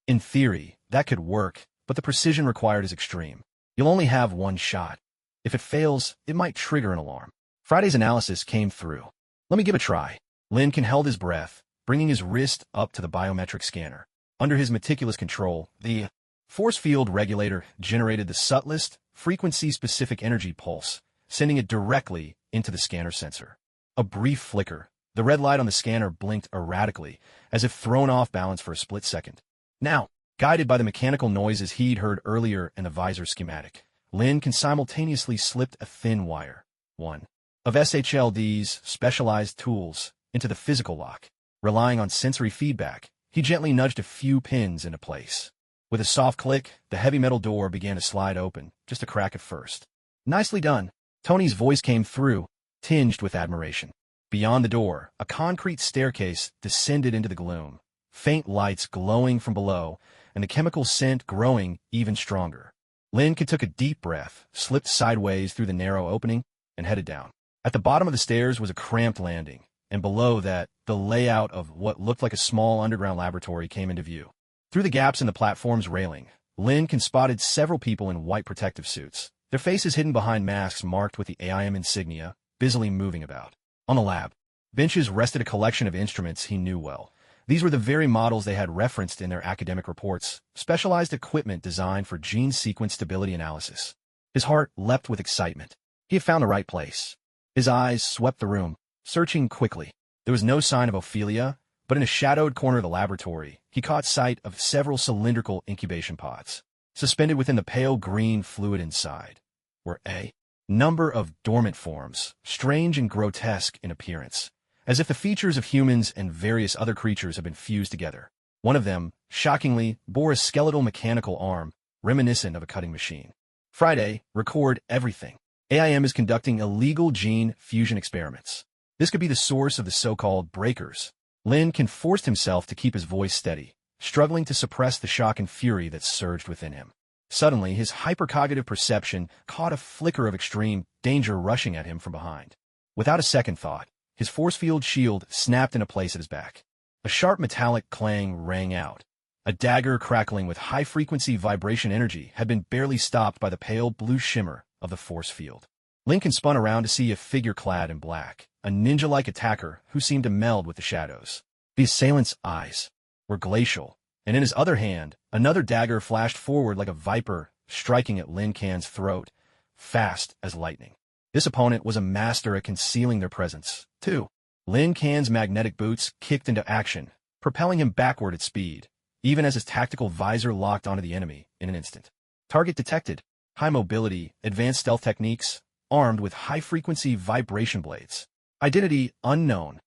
Speaker 1: In theory, that could work, but the precision required is extreme. You'll only have one shot. If it fails, it might trigger an alarm. Friday's analysis came through. Let me give it a try. Lin Can held his breath, bringing his wrist up to the biometric scanner. Under his meticulous control, the force field regulator generated the subtlest, frequency-specific energy pulse, sending it directly into the scanner sensor. A brief flicker. The red light on the scanner blinked erratically, as if thrown off balance for a split second. Now, guided by the mechanical noises he'd heard earlier in the visor schematic, Lin Can simultaneously slipped a thin wire, one of SHLD's specialized tools, into the physical lock. Relying on sensory feedback, he gently nudged a few pins into place. With a soft click, the heavy metal door began to slide open, just a crack at first. Nicely done. Tony's voice came through, tinged with admiration. Beyond the door, a concrete staircase descended into the gloom, faint lights glowing from below, and the chemical scent growing even stronger. Lin Can took a deep breath, slipped sideways through the narrow opening, and headed down. At the bottom of the stairs was a cramped landing, and below that, the layout of what looked like a small underground laboratory came into view. Through the gaps in the platform's railing, Lin Can spotted several people in white protective suits, their faces hidden behind masks marked with the AIM insignia, busily moving about. On the lab benches rested a collection of instruments he knew well. These were the very models they had referenced in their academic reports, specialized equipment designed for gene sequence stability analysis. His heart leapt with excitement. He had found the right place. His eyes swept the room, searching quickly. There was no sign of Ophelia, but in a shadowed corner of the laboratory, he caught sight of several cylindrical incubation pods. Suspended within the pale green fluid inside were a number of dormant forms, strange and grotesque in appearance, as if the features of humans and various other creatures had been fused together. One of them, shockingly, bore a skeletal mechanical arm, reminiscent of a cutting machine. Friday, record everything. AIM is conducting illegal gene fusion experiments. This could be the source of the so-called breakers. Lin Can forced himself to keep his voice steady, struggling to suppress the shock and fury that surged within him. Suddenly, his hypercognitive perception caught a flicker of extreme danger rushing at him from behind. Without a second thought, his force field shield snapped into place at his back. A sharp metallic clang rang out. A dagger crackling with high-frequency vibration energy had been barely stopped by the pale blue shimmer of the force field. Lin Can spun around to see a figure clad in black, a ninja-like attacker who seemed to meld with the shadows. The assailant's eyes were glacial, and in his other hand, another dagger flashed forward like a viper, striking at Lin Can's throat, fast as lightning. This opponent was a master at concealing their presence, too. Lin Can's magnetic boots kicked into action, propelling him backward at speed, even as his tactical visor locked onto the enemy in an instant. Target detected. High mobility, advanced stealth techniques, armed with high-frequency vibration blades. Identity unknown.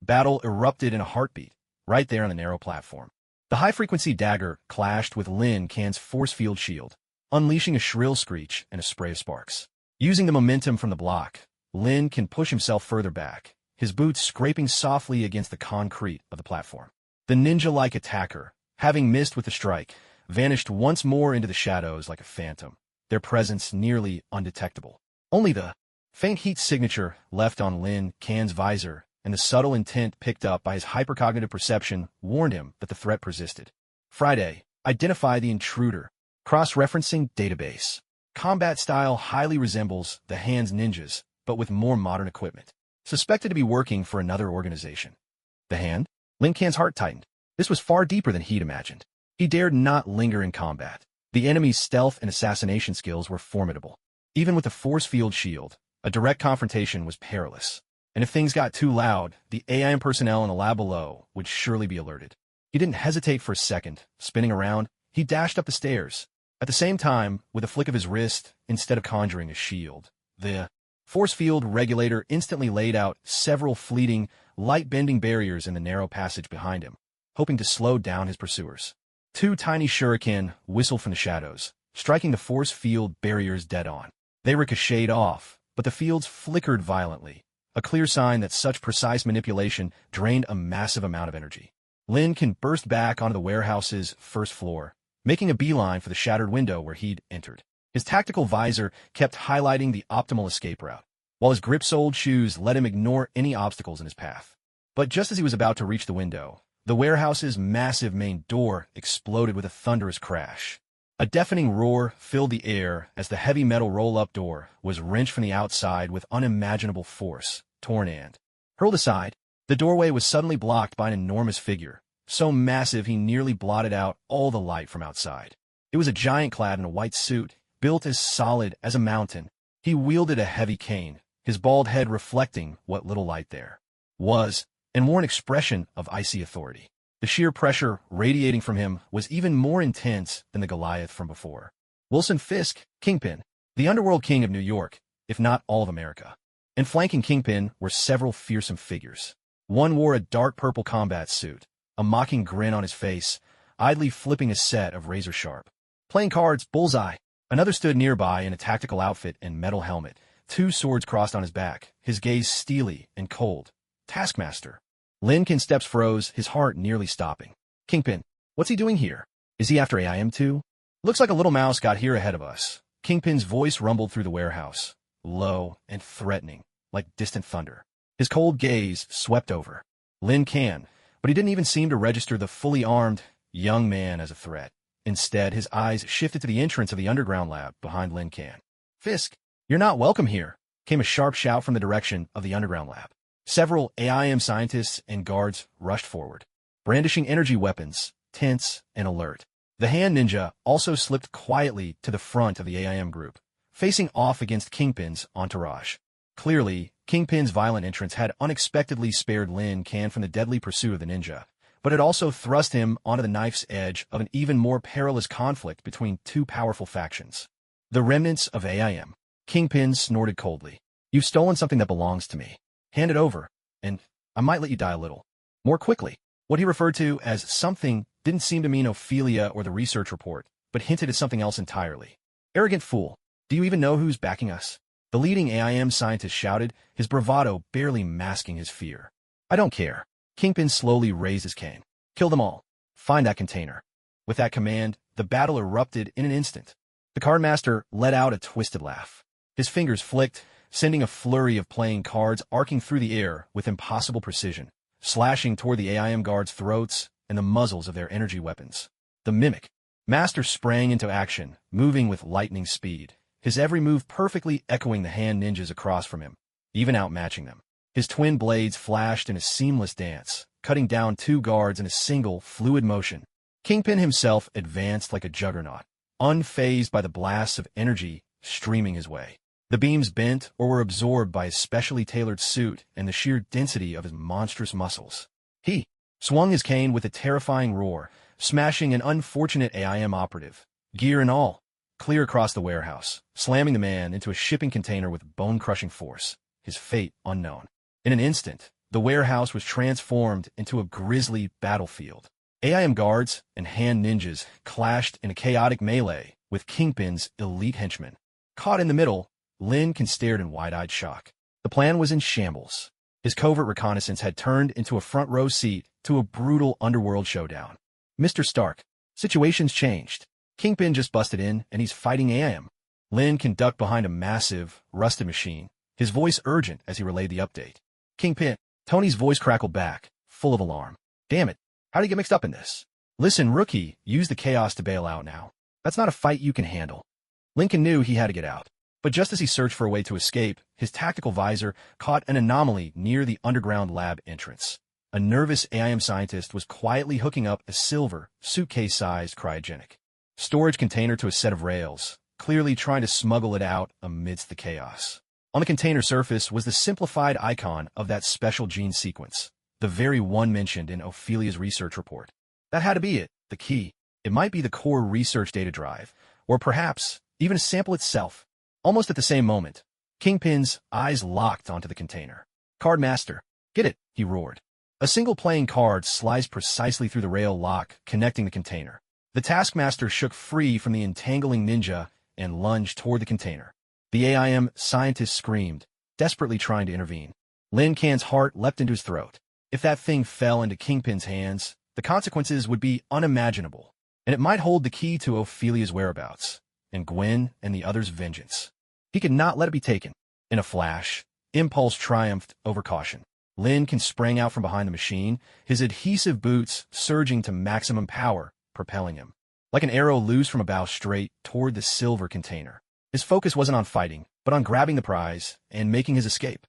Speaker 1: Battle erupted in a heartbeat, right there on the narrow platform. The high-frequency dagger clashed with Lin Can's force field shield, unleashing a shrill screech and a spray of sparks. Using the momentum from the block, Lin Can push himself further back, his boots scraping softly against the concrete of the platform. The ninja-like attacker, having missed with the strike, vanished once more into the shadows like a phantom, their presence nearly undetectable. Only the faint heat signature left on Lin Can's visor and the subtle intent picked up by his hypercognitive perception warned him that the threat persisted. Friday, identify the intruder. Cross-referencing database. Combat style highly resembles the Hand's ninjas, but with more modern equipment. Suspected to be working for another organization. The Hand? Lin Can's heart tightened. This was far deeper than he'd imagined. He dared not linger in combat. The enemy's stealth and assassination skills were formidable. Even with the force field shield, a direct confrontation was perilous. And if things got too loud, the AIM personnel in the lab below would surely be alerted. He didn't hesitate for a second. Spinning around, he dashed up the stairs. At the same time, with a flick of his wrist, instead of conjuring a shield, the force field regulator instantly laid out several fleeting, light-bending barriers in the narrow passage behind him, hoping to slow down his pursuers. Two tiny shuriken whistled from the shadows, striking the force field barriers dead on. They ricocheted off, but the fields flickered violently, a clear sign that such precise manipulation drained a massive amount of energy. Lincoln burst back onto the warehouse's first floor, making a beeline for the shattered window where he'd entered. His tactical visor kept highlighting the optimal escape route, while his grip-soled shoes let him ignore any obstacles in his path. But just as he was about to reach the window, the warehouse's massive main door exploded with a thunderous crash. A deafening roar filled the air as the heavy metal roll-up door was wrenched from the outside with unimaginable force, torn and hurled aside. The doorway was suddenly blocked by an enormous figure, so massive he nearly blotted out all the light from outside. It was a giant clad in a white suit, built as solid as a mountain. He wielded a heavy cane, his bald head reflecting what little light there was, and wore an expression of icy authority. The sheer pressure radiating from him was even more intense than the Goliath from before. Wilson Fisk, Kingpin, the underworld king of New York, if not all of America. And flanking Kingpin were several fearsome figures. One wore a dark purple combat suit, a mocking grin on his face, idly flipping a set of razor-sharp playing cards, bullseye. Another stood nearby in a tactical outfit and metal helmet, two swords crossed on his back, his gaze steely and cold. Taskmaster. Lincoln's steps froze, his heart nearly stopping. Kingpin, what's he doing here? Is he after AIM too? Looks like a little mouse got here ahead of us. Kingpin's voice rumbled through the warehouse, low and threatening, like distant thunder. His cold gaze swept over Lin Can, but he didn't even seem to register the fully armed young man as a threat. Instead, his eyes shifted to the entrance of the underground lab behind Lin Can. Fisk, you're not welcome here, came a sharp shout from the direction of the underground lab. Several AIM scientists and guards rushed forward, brandishing energy weapons, tense and alert. The hand ninja also slipped quietly to the front of the AIM group, facing off against Kingpin's entourage. Clearly, Kingpin's violent entrance had unexpectedly spared Lin Can from the deadly pursuit of the ninja, but it also thrust him onto the knife's edge of an even more perilous conflict between two powerful factions. The remnants of AIM. Kingpin snorted coldly. You've stolen something that belongs to me. Hand it over, and I might let you die a little more quickly. What he referred to as something didn't seem to mean Ophelia or the research report, but hinted at something else entirely. Arrogant fool, do you even know who's backing us? The leading AIM scientist shouted, his bravado barely masking his fear. I don't care. Kingpin slowly raised his cane. Kill them all. Find that container. With that command, the battle erupted in an instant. The cardmaster let out a twisted laugh. His fingers flicked, sending a flurry of playing cards arcing through the air with impossible precision, slashing toward the AIM guards' throats and the muzzles of their energy weapons. The mimic master sprang into action, moving with lightning speed, his every move perfectly echoing the hand ninjas across from him, even outmatching them. His twin blades flashed in a seamless dance, cutting down two guards in a single, fluid motion. Kingpin himself advanced like a juggernaut, unfazed by the blasts of energy streaming his way. The beams bent or were absorbed by his specially tailored suit and the sheer density of his monstrous muscles. He swung his cane with a terrifying roar, smashing an unfortunate AIM operative, gear and all, clear across the warehouse, slamming the man into a shipping container with bone-crushing force, his fate unknown. In an instant, the warehouse was transformed into a grisly battlefield. AIM guards and hand ninjas clashed in a chaotic melee with Kingpin's elite henchmen. Caught in the middle, Lin Can stared in wide-eyed shock. The plan was in shambles. His covert reconnaissance had turned into a front-row seat to a brutal underworld showdown. Mr. Stark, situation's changed. Kingpin just busted in, and he's fighting AIM. Lin Can ducked behind a massive, rusted machine, his voice urgent as he relayed the update. Kingpin, Tony's voice crackled back, full of alarm. Damn it, how did he get mixed up in this? Listen, rookie, use the chaos to bail out now. That's not a fight you can handle. Lincoln knew he had to get out. But just as he searched for a way to escape, his tactical visor caught an anomaly near the underground lab entrance. A nervous AIM scientist was quietly hooking up a silver, suitcase-sized cryogenic storage container to a set of rails, clearly trying to smuggle it out amidst the chaos. On the container surface was the simplified icon of that special gene sequence, the very one mentioned in Ophelia's research report. That had to be it, the key. It might be the core research data drive, or perhaps even a sample itself. Almost at the same moment, Kingpin's eyes locked onto the container. "Card master, get it," he roared. A single playing card sliced precisely through the rail lock connecting the container. The taskmaster shook free from the entangling ninja and lunged toward the container. The AIM scientist screamed, desperately trying to intervene. Lin Can's heart leapt into his throat. If that thing fell into Kingpin's hands, the consequences would be unimaginable, and it might hold the key to Ophelia's whereabouts, and Gwen and the others' vengeance. He could not let it be taken. In a flash, impulse triumphed over caution. Lin Can sprang out from behind the machine, his adhesive boots surging to maximum power, propelling him. Like an arrow loose from a bow straight toward the silver container. His focus wasn't on fighting, but on grabbing the prize and making his escape.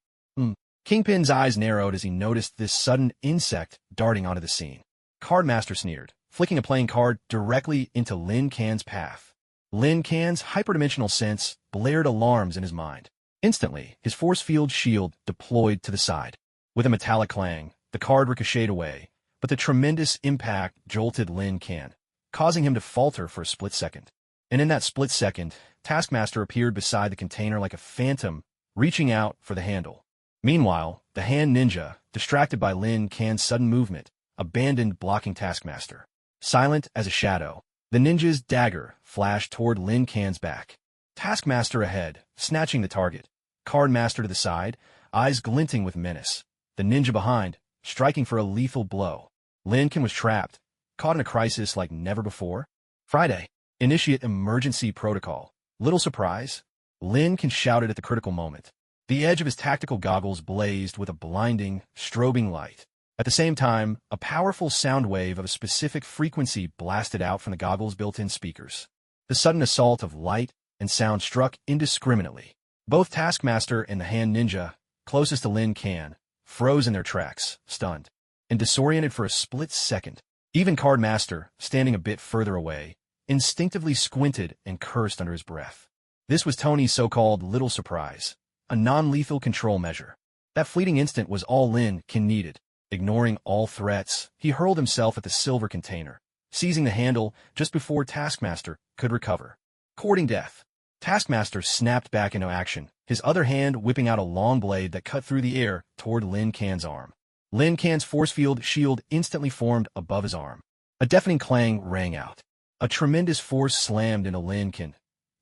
Speaker 1: Kingpin's eyes narrowed as he noticed this sudden insect darting onto the scene. Cardmaster sneered, flicking a playing card directly into Lin Can's path. Lin Can's hyperdimensional sense blared alarms in his mind. Instantly, his force field shield deployed to the side. With a metallic clang, the card ricocheted away, but the tremendous impact jolted Lin Can, causing him to falter for a split second. And in that split second, Taskmaster appeared beside the container like a phantom, reaching out for the handle. Meanwhile, the hand ninja, distracted by Lin Can's sudden movement, abandoned blocking Taskmaster. Silent as a shadow, the ninja's dagger flashed toward Lin Can's back. Taskmaster ahead, snatching the target. Cardmaster to the side, eyes glinting with menace. The ninja behind, striking for a lethal blow. Lin Can was trapped, caught in a crisis like never before. Friday. Initiate emergency protocol. Little surprise, Lin Can shouted at the critical moment. The edge of his tactical goggles blazed with a blinding, strobing light. At the same time, a powerful sound wave of a specific frequency blasted out from the goggles' built-in speakers. The sudden assault of light and sound struck indiscriminately. Both Taskmaster and the hand ninja, closest to Lin Can, froze in their tracks, stunned, and disoriented for a split second. Even Cardmaster, standing a bit further away, instinctively squinted and cursed under his breath. This was Tony's so-called little surprise, a non-lethal control measure. That fleeting instant was all Lin Can needed. Ignoring all threats, he hurled himself at the silver container, seizing the handle just before Taskmaster could recover. Courting death, Taskmaster snapped back into action, his other hand whipping out a long blade that cut through the air toward Lin Can's arm. Lin Can's force field shield instantly formed above his arm. A deafening clang rang out. A tremendous force slammed into Lin Can.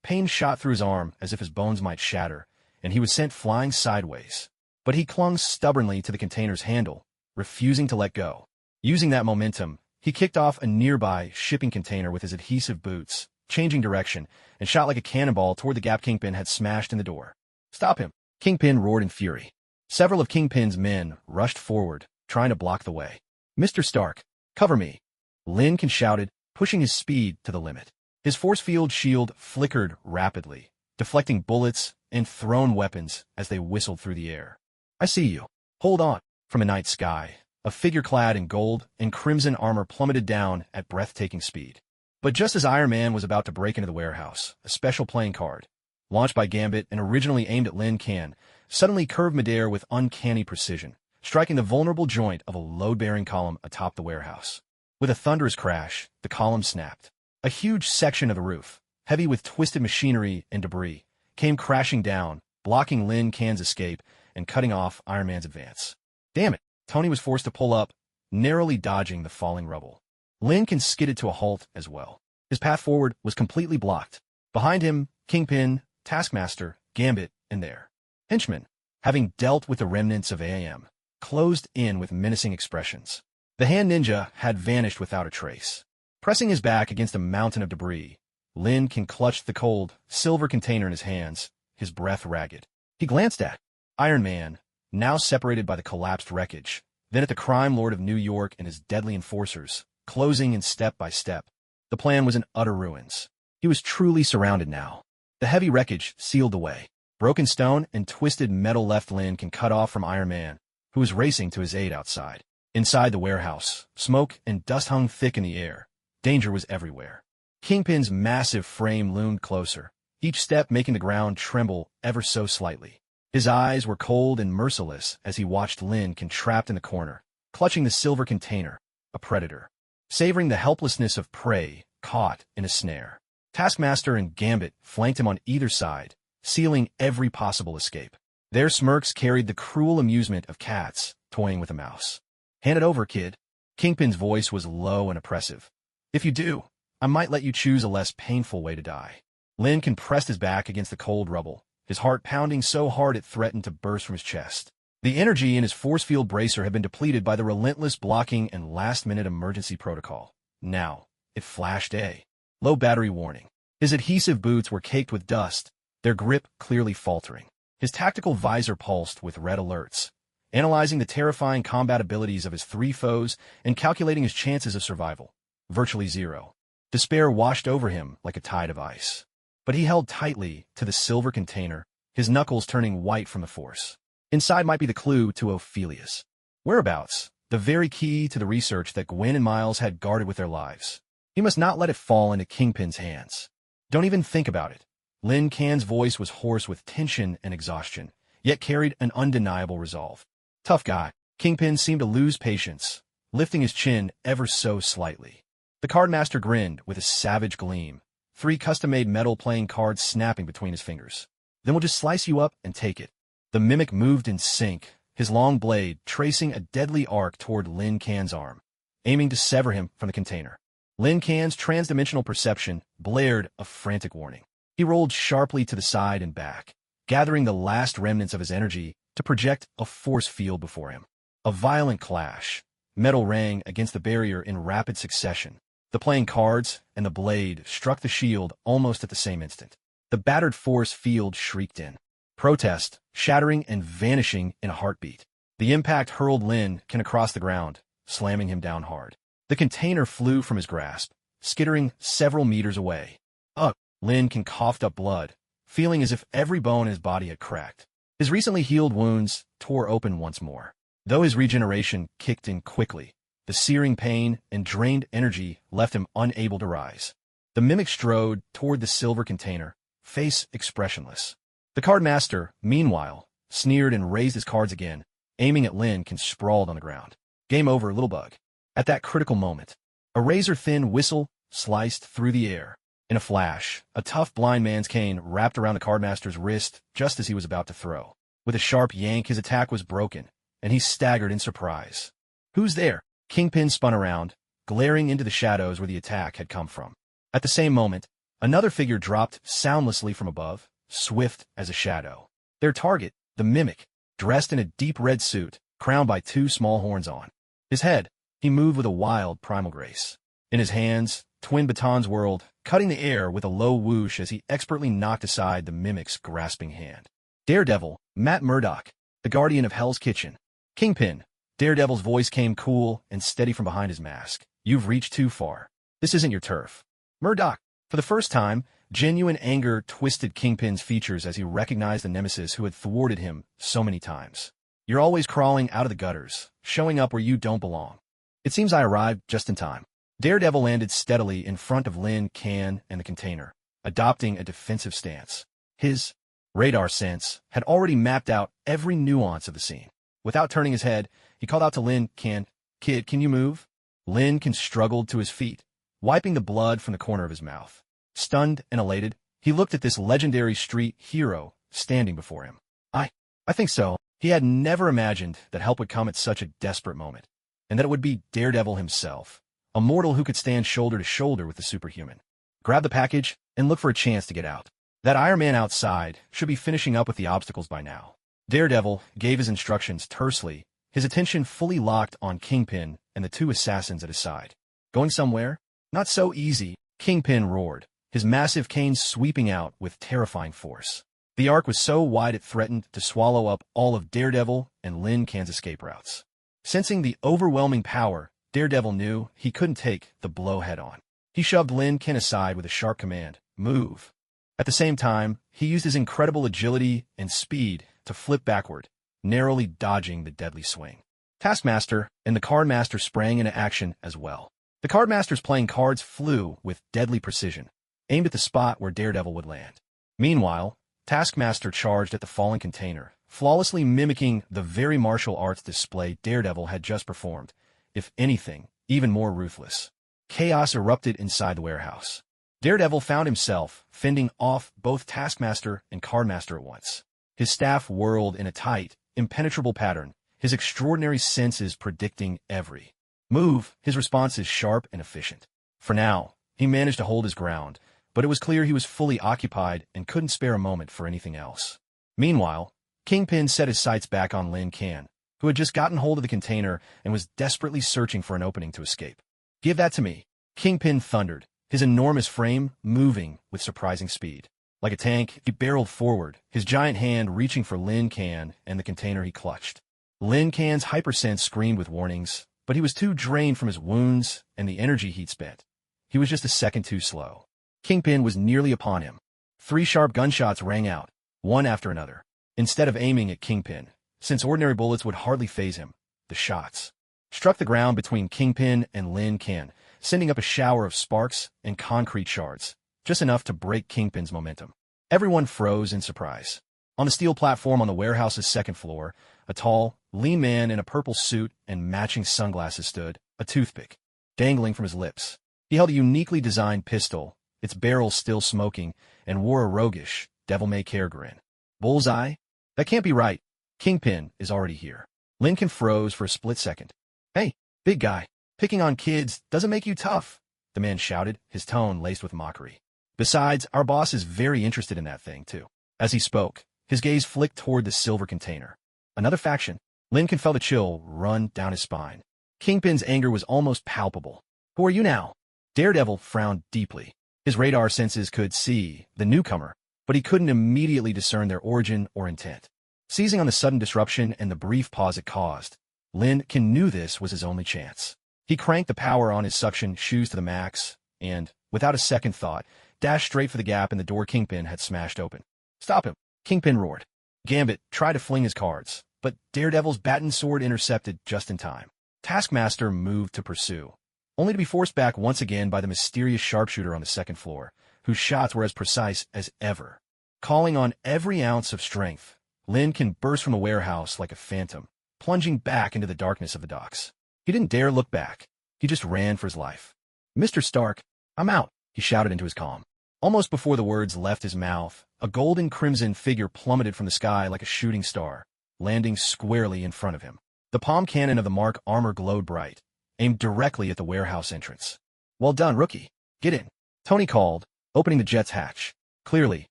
Speaker 1: Pain shot through his arm as if his bones might shatter, and he was sent flying sideways. But he clung stubbornly to the container's handle, refusing to let go. Using that momentum, he kicked off a nearby shipping container with his adhesive boots, changing direction, and shot like a cannonball toward the gap Kingpin had smashed in the door. "Stop him!" Kingpin roared in fury. Several of Kingpin's men rushed forward, trying to block the way. "Mr. Stark, cover me!" Lin Can shouted, pushing his speed to the limit. His force field shield flickered rapidly, deflecting bullets and thrown weapons as they whistled through the air. "I see you. Hold on." From a night sky, a figure clad in gold and crimson armor plummeted down at breathtaking speed. But just as Iron Man was about to break into the warehouse, a special playing card, launched by Gambit and originally aimed at Lin Can, suddenly curved midair with uncanny precision, striking the vulnerable joint of a load-bearing column atop the warehouse. With a thunderous crash, the column snapped. A huge section of the roof, heavy with twisted machinery and debris, came crashing down, blocking Lin Can's escape and cutting off Iron Man's advance. Damn it! Tony was forced to pull up, narrowly dodging the falling rubble. Lin Can skidded to a halt as well. His path forward was completely blocked. Behind him, Kingpin, Taskmaster, Gambit, and their henchmen, having dealt with the remnants of AIM, closed in with menacing expressions. The hand ninja had vanished without a trace. Pressing his back against a mountain of debris, Lin Can clutched the cold, silver container in his hands, his breath ragged. He glanced at Iron Man, now separated by the collapsed wreckage, then at the crime lord of New York and his deadly enforcers, closing in step by step. The plan was in utter ruins. He was truly surrounded now. The heavy wreckage sealed the way. Broken stone and twisted metal left Lin Can cut off from Iron Man, who was racing to his aid outside. Inside the warehouse, smoke and dust hung thick in the air. Danger was everywhere. Kingpin's massive frame loomed closer, each step making the ground tremble ever so slightly. His eyes were cold and merciless as he watched Lin trapped in the corner, clutching the silver container, a predator, savoring the helplessness of prey caught in a snare. Taskmaster and Gambit flanked him on either side, sealing every possible escape. Their smirks carried the cruel amusement of cats toying with a mouse. "Hand it over, kid." Kingpin's voice was low and oppressive. "If you do, I might let you choose a less painful way to die." Lin pressed his back against the cold rubble, his heart pounding so hard it threatened to burst from his chest. The energy in his force field bracer had been depleted by the relentless blocking and last-minute emergency protocol. Now, it flashed a low battery warning. His adhesive boots were caked with dust, their grip clearly faltering. His tactical visor pulsed with red alerts, analyzing the terrifying combat abilities of his three foes and calculating his chances of survival. Virtually zero. Despair washed over him like a tide of ice. But he held tightly to the silver container, his knuckles turning white from the force. Inside might be the clue to Ophelia's whereabouts, the very key to the research that Gwen and Miles had guarded with their lives. He must not let it fall into Kingpin's hands. "Don't even think about it." Lin Can's voice was hoarse with tension and exhaustion, yet carried an undeniable resolve. "Tough guy." Kingpin seemed to lose patience, lifting his chin ever so slightly. The cardmaster grinned with a savage gleam, 3 custom-made metal playing cards snapping between his fingers. "Then we'll just slice you up and take it." The mimic moved in sync, his long blade tracing a deadly arc toward Lin Can's arm, aiming to sever him from the container. Lin Can's transdimensional perception blared a frantic warning. He rolled sharply to the side and back, gathering the last remnants of his energy to project a force field before him. A violent clash. Metal rang against the barrier in rapid succession. The playing cards and the blade struck the shield almost at the same instant. The battered force field shrieked in protest, shattering and vanishing in a heartbeat. The impact hurled Lin across the ground, slamming him down hard. The container flew from his grasp, skittering several meters away. Ugh! Lin coughed up blood, feeling as if every bone in his body had cracked. His recently healed wounds tore open once more. Though his regeneration kicked in quickly, the searing pain and drained energy left him unable to rise. The mimic strode toward the silver container, face expressionless. The cardmaster, meanwhile, sneered and raised his cards again, aiming at Lin sprawled on the ground. "Game over, little bug." At that critical moment, a razor-thin whistle sliced through the air. In a flash, a tough blind man's cane wrapped around the cardmaster's wrist just as he was about to throw. With a sharp yank, his attack was broken, and he staggered in surprise. "Who's there?" Kingpin spun around, glaring into the shadows where the attack had come from. At the same moment, another figure dropped soundlessly from above, swift as a shadow. Their target, the mimic, dressed in a deep red suit, crowned by 2 small horns on his head, he moved with a wild primal grace. In his hands, twin batons whirled, cutting the air with a low whoosh as he expertly knocked aside the mimic's grasping hand. "Daredevil, Matt Murdock, the guardian of Hell's Kitchen." "Kingpin." Daredevil's voice came cool and steady from behind his mask. "You've reached too far. This isn't your turf." "Murdock." For the first time, genuine anger twisted Kingpin's features as he recognized the nemesis who had thwarted him so many times. "You're always crawling out of the gutters, showing up where you don't belong." "It seems I arrived just in time." Daredevil landed steadily in front of Lin Can and the container, adopting a defensive stance. His radar sense had already mapped out every nuance of the scene. Without turning his head, he called out to Lin Can, "Kid, can you move?" Lin struggled to his feet, wiping the blood from the corner of his mouth. Stunned and elated, he looked at this legendary street hero standing before him. I think so." He had never imagined that help would come at such a desperate moment, and that it would be Daredevil himself, a mortal who could stand shoulder to shoulder with the superhuman. "Grab the package and look for a chance to get out. That Iron Man outside should be finishing up with the obstacles by now." Daredevil gave his instructions tersely, his attention fully locked on Kingpin and the 2 assassins at his side. "Going somewhere? Not so easy," Kingpin roared, his massive cane sweeping out with terrifying force. The arc was so wide it threatened to swallow up all of Daredevil and Lin Can's escape routes. Sensing the overwhelming power, Daredevil knew he couldn't take the blow head-on. He shoved Lin Can aside with a sharp command, "Move." At the same time, he used his incredible agility and speed to flip backward, narrowly dodging the deadly swing. Taskmaster and the Cardmaster sprang into action as well. The cardmaster's playing cards flew with deadly precision, aimed at the spot where Daredevil would land. Meanwhile, Taskmaster charged at the fallen container, flawlessly mimicking the very martial arts display Daredevil had just performed, if anything, even more ruthless. Chaos erupted inside the warehouse. Daredevil found himself fending off both Taskmaster and Cardmaster at once. His staff whirled in a tight, impenetrable pattern, his extraordinary senses predicting every move, his responses sharp and efficient. For now, he managed to hold his ground, but it was clear he was fully occupied and couldn't spare a moment for anything else. Meanwhile, Kingpin set his sights back on Lin Kan, who had just gotten hold of the container and was desperately searching for an opening to escape. "Give that to me," Kingpin thundered, his enormous frame moving with surprising speed. Like a tank, he barreled forward, his giant hand reaching for Lin Kan and the container he clutched. Lin Kan's hypersense screamed with warnings, but he was too drained from his wounds and the energy he'd spent. He was just a second too slow. Kingpin was nearly upon him. 3 sharp gunshots rang out, one after another. Instead of aiming at Kingpin, since ordinary bullets would hardly faze him, the shots struck the ground between Kingpin and Lin Kan, sending up a shower of sparks and concrete shards, just enough to break Kingpin's momentum. Everyone froze in surprise. On the steel platform on the warehouse's second floor, a tall, lean man in a purple suit and matching sunglasses stood, a toothpick dangling from his lips. He held a uniquely designed pistol, its barrel still smoking, and wore a roguish, devil-may-care grin. Bullseye? That can't be right. Kingpin is already here. Lincoln froze for a split second. "Hey, big guy, picking on kids doesn't make you tough," the man shouted, his tone laced with mockery. "Besides, our boss is very interested in that thing, too." As he spoke, his gaze flicked toward the silver container. Another faction. Lincoln felt a chill run down his spine. Kingpin's anger was almost palpable. "Who are you now?" Daredevil frowned deeply. His radar senses could see the newcomer, but he couldn't immediately discern their origin or intent. Seizing on the sudden disruption and the brief pause it caused, Lincoln knew this was his only chance. He cranked the power on his suction shoes to the max, and, without a second thought, dashed straight for the gap in the door Kingpin had smashed open. "Stop him!" Kingpin roared. Gambit tried to fling his cards, but Daredevil's baton sword intercepted just in time. Taskmaster moved to pursue, only to be forced back once again by the mysterious sharpshooter on the second floor, whose shots were as precise as ever. Calling on every ounce of strength, Lincoln burst from the warehouse like a phantom, plunging back into the darkness of the docks. He didn't dare look back. He just ran for his life. "Mr. Stark, I'm out," he shouted into his calm. Almost before the words left his mouth, a golden-crimson figure plummeted from the sky like a shooting star, landing squarely in front of him. The palm cannon of the Mark armor glowed bright, aimed directly at the warehouse entrance. "Well done, rookie. Get in," Tony called, opening the jet's hatch. Clearly,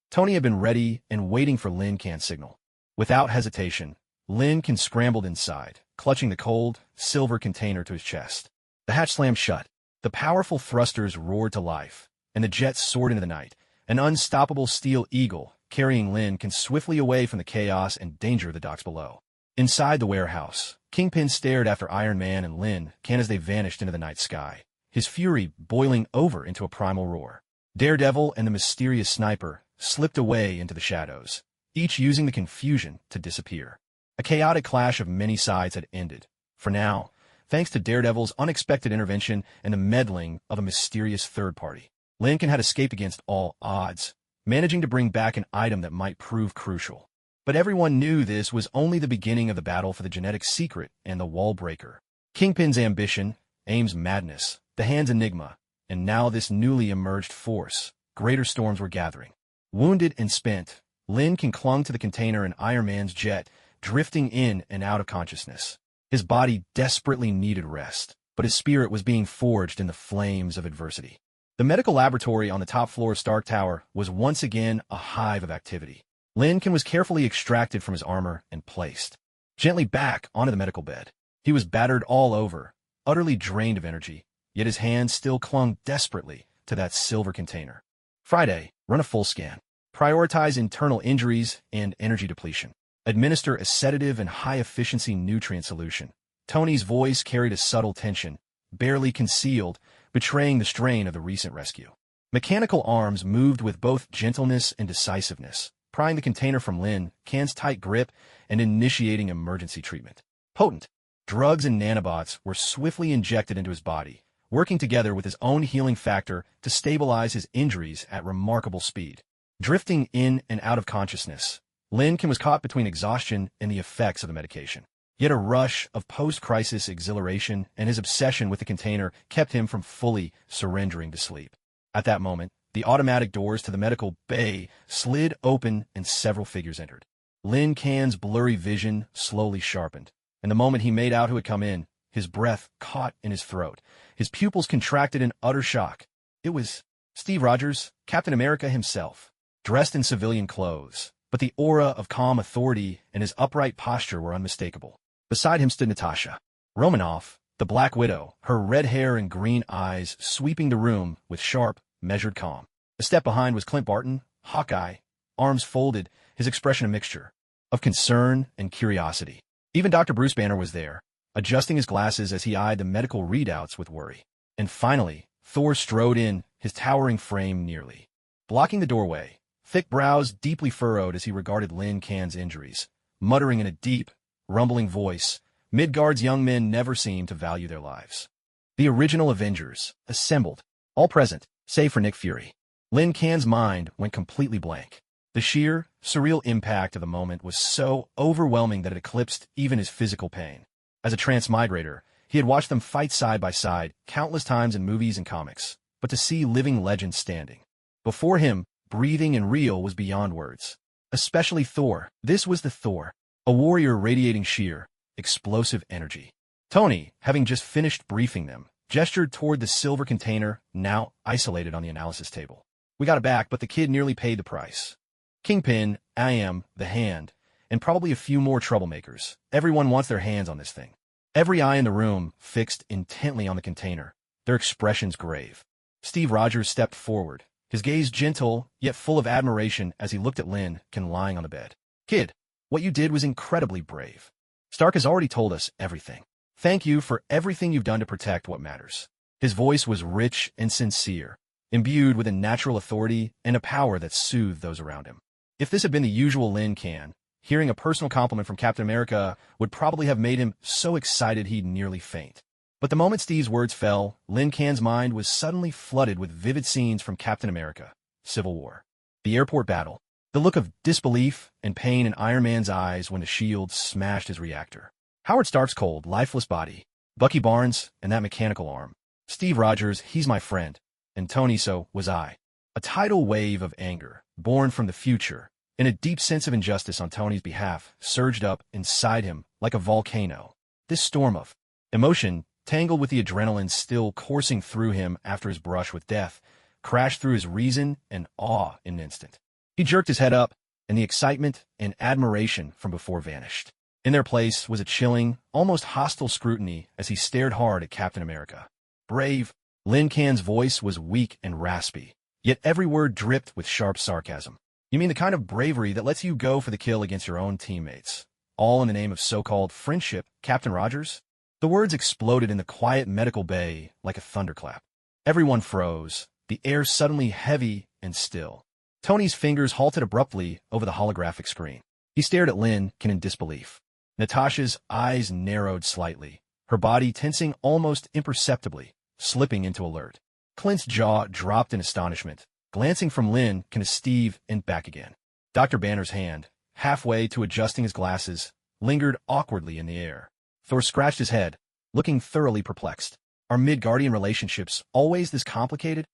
Speaker 1: Tony had been ready and waiting for Lin Kan's signal. Without hesitation, Lin Kan scrambled inside, clutching the cold, silver container to his chest. The hatch slammed shut. The powerful thrusters roared to life, and the jet soared into the night, an unstoppable steel eagle, carrying Lin Kan swiftly away from the chaos and danger of the docks below. Inside the warehouse, Kingpin stared after Iron Man and Lin Kan as they vanished into the night sky, his fury boiling over into a primal roar. Daredevil and the mysterious sniper slipped away into the shadows, each using the confusion to disappear. A chaotic clash of many sides had ended, for now, thanks to Daredevil's unexpected intervention and the meddling of a mysterious third party. Lincoln had escaped against all odds, managing to bring back an item that might prove crucial. But everyone knew this was only the beginning of the battle for the genetic secret and the wall breaker. Kingpin's ambition, Aim's madness, the Hand's enigma, and now this newly emerged force, greater storms were gathering. Wounded and spent, Lincoln clung to the container in Iron Man's jet, drifting in and out of consciousness. His body desperately needed rest, but his spirit was being forged in the flames of adversity. The medical laboratory on the top floor of Stark Tower was once again a hive of activity. Lincoln was carefully extracted from his armor and placed gently back onto the medical bed. He was battered all over, utterly drained of energy, yet his hands still clung desperately to that silver container. Friday, run a full scan. Prioritize internal injuries and energy depletion. Administer a sedative and high-efficiency nutrient solution. Tony's voice carried a subtle tension, barely concealed, betraying the strain of the recent rescue. Mechanical arms moved with both gentleness and decisiveness, prying the container from Lin Kan's tight grip and initiating emergency treatment. Potent drugs and nanobots were swiftly injected into his body, working together with his own healing factor to stabilize his injuries at remarkable speed. Drifting in and out of consciousness, Lincoln was caught between exhaustion and the effects of the medication. Yet a rush of post-crisis exhilaration and his obsession with the container kept him from fully surrendering to sleep. At that moment, the automatic doors to the medical bay slid open and several figures entered. Lin Can's blurry vision slowly sharpened, and the moment he made out who had come in, his breath caught in his throat. His pupils contracted in utter shock. It was Steve Rogers, Captain America himself, dressed in civilian clothes, but the aura of calm authority and his upright posture were unmistakable. Beside him stood Natasha Romanoff, the Black Widow, her red hair and green eyes sweeping the room with sharp, measured calm. A step behind was Clint Barton, Hawkeye, arms folded, his expression a mixture of concern and curiosity. Even Dr. Bruce Banner was there, adjusting his glasses as he eyed the medical readouts with worry. And finally, Thor strode in, his towering frame nearly blocking the doorway, thick brows deeply furrowed as he regarded Lin Can's injuries, muttering in a deep, rumbling voice, Midgard's young men never seemed to value their lives. The original Avengers, assembled, all present, save for Nick Fury. Lin Can's mind went completely blank. The sheer, surreal impact of the moment was so overwhelming that it eclipsed even his physical pain. As a transmigrator, he had watched them fight side by side countless times in movies and comics, but to see living legends standing before him, breathing and real, was beyond words. Especially Thor. This was the Thor, a warrior radiating sheer, explosive energy. Tony, having just finished briefing them, gestured toward the silver container, now isolated on the analysis table. We got it back, but the kid nearly paid the price. Kingpin, I am, the Hand, and probably a few more troublemakers. Everyone wants their hands on this thing. Every eye in the room fixed intently on the container, their expressions grave. Steve Rogers stepped forward, his gaze gentle, yet full of admiration as he looked at Lin Can lying on the bed. Kid, what you did was incredibly brave. Stark has already told us everything. Thank you for everything you've done to protect what matters. His voice was rich and sincere, imbued with a natural authority and a power that soothed those around him. If this had been the usual Lin Can, hearing a personal compliment from Captain America would probably have made him so excited he'd nearly faint. But the moment Steve's words fell, Lin Can's mind was suddenly flooded with vivid scenes from Captain America, Civil War. The airport battle, the look of disbelief and pain in Iron Man's eyes when the shield smashed his reactor. Howard Stark's cold, lifeless body, Bucky Barnes, and that mechanical arm. Steve Rogers, he's my friend. And Tony, so was I. A tidal wave of anger, born from the future, and a deep sense of injustice on Tony's behalf, surged up inside him like a volcano. This storm of emotion, tangled with the adrenaline still coursing through him after his brush with death, crashed through his reason and awe in an instant. He jerked his head up, and the excitement and admiration from before vanished. In their place was a chilling, almost hostile scrutiny as he stared hard at Captain America. Brave. Lin Can's voice was weak and raspy, yet every word dripped with sharp sarcasm. You mean the kind of bravery that lets you go for the kill against your own teammates, all in the name of so-called friendship, Captain Rogers? The words exploded in the quiet medical bay like a thunderclap. Everyone froze, the air suddenly heavy and still. Tony's fingers halted abruptly over the holographic screen. He stared at Lin Can in disbelief. Natasha's eyes narrowed slightly, her body tensing almost imperceptibly, slipping into alert. Clint's jaw dropped in astonishment, glancing from Lin Can to Steve and back again. Dr. Banner's hand, halfway to adjusting his glasses, lingered awkwardly in the air. Thor scratched his head, looking thoroughly perplexed. Are Midgardian relationships always this complicated?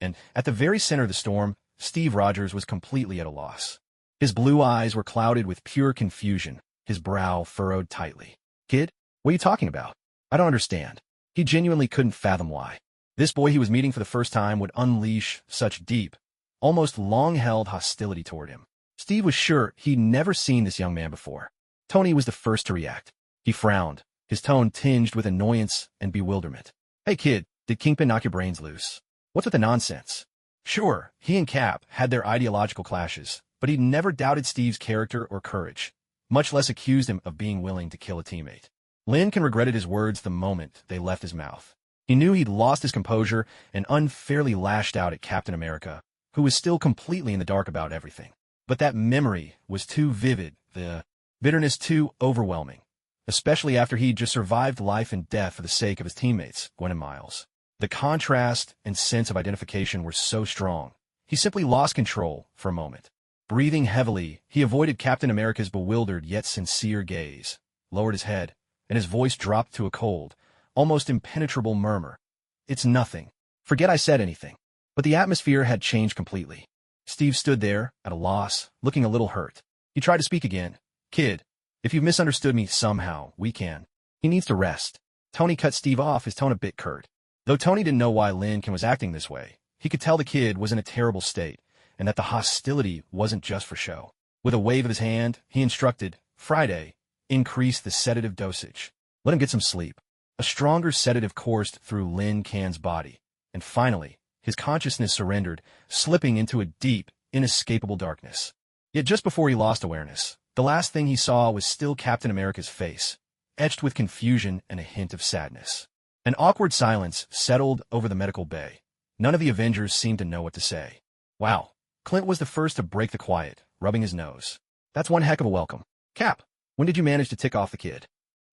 Speaker 1: And at the very center of the storm, Steve Rogers was completely at a loss. His blue eyes were clouded with pure confusion, his brow furrowed tightly. Kid, what are you talking about? I don't understand. He genuinely couldn't fathom why. This boy he was meeting for the first time would unleash such deep, almost long-held hostility toward him. Steve was sure he'd never seen this young man before. Tony was the first to react. He frowned, his tone tinged with annoyance and bewilderment. Hey kid, did Kingpin knock your brains loose? What's with the nonsense? Sure, he and Cap had their ideological clashes, but he'd never doubted Steve's character or courage, much less accused him of being willing to kill a teammate. Lin Can regretted his words the moment they left his mouth. He knew he'd lost his composure and unfairly lashed out at Captain America, who was still completely in the dark about everything. But that memory was too vivid, the bitterness too overwhelming, especially after he'd just survived life and death for the sake of his teammates, Gwen and Miles. The contrast and sense of identification were so strong, he simply lost control for a moment. Breathing heavily, he avoided Captain America's bewildered yet sincere gaze, lowered his head, and his voice dropped to a cold, almost impenetrable murmur. "It's nothing. Forget I said anything." But the atmosphere had changed completely. Steve stood there, at a loss, looking a little hurt. He tried to speak again. "Kid, if you've misunderstood me somehow, we can. He needs to rest." Tony cut Steve off, his tone a bit curt. Though Tony didn't know why Lincoln was acting this way, he could tell the kid was in a terrible state, and that the hostility wasn't just for show. With a wave of his hand, he instructed, "Friday, increase the sedative dosage. Let him get some sleep." A stronger sedative coursed through Lin Can's body, and finally, his consciousness surrendered, slipping into a deep, inescapable darkness. Yet just before he lost awareness, the last thing he saw was still Captain America's face, etched with confusion and a hint of sadness. An awkward silence settled over the medical bay. None of the Avengers seemed to know what to say. "Wow." Clint was the first to break the quiet, rubbing his nose. "That's one heck of a welcome. Cap, when did you manage to tick off the kid?"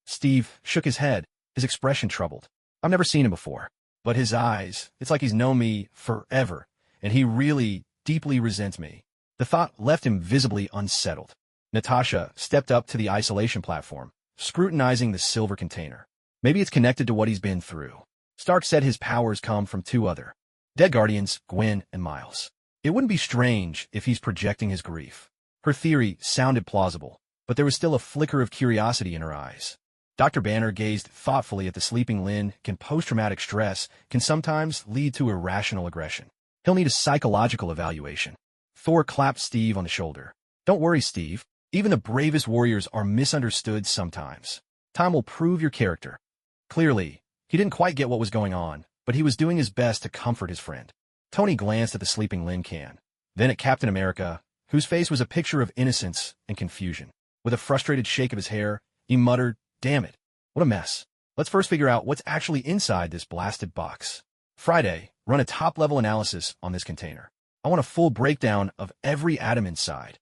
Speaker 1: Steve shook his head, his expression troubled. "I've never seen him before. But his eyes, it's like he's known me forever, and he really, deeply resents me." The thought left him visibly unsettled. Natasha stepped up to the isolation platform, scrutinizing the silver container. "Maybe it's connected to what he's been through." Stark said his powers come from two other dead guardians, Gwen and Miles. "It wouldn't be strange if he's projecting his grief." Her theory sounded plausible, but there was still a flicker of curiosity in her eyes. Dr. Banner gazed thoughtfully at the sleeping Lin. Post-traumatic stress can sometimes lead to irrational aggression. He'll need a psychological evaluation. Thor clapped Steve on the shoulder. "Don't worry, Steve. Even the bravest warriors are misunderstood sometimes. Time will prove your character." Clearly, he didn't quite get what was going on, but he was doing his best to comfort his friend. Tony glanced at the sleeping Lin Can, then at Captain America, whose face was a picture of innocence and confusion. With a frustrated shake of his hair, he muttered, "Damn it. What a mess. Let's first figure out what's actually inside this blasted box. Friday, run a top-level analysis on this container. I want a full breakdown of every atom inside."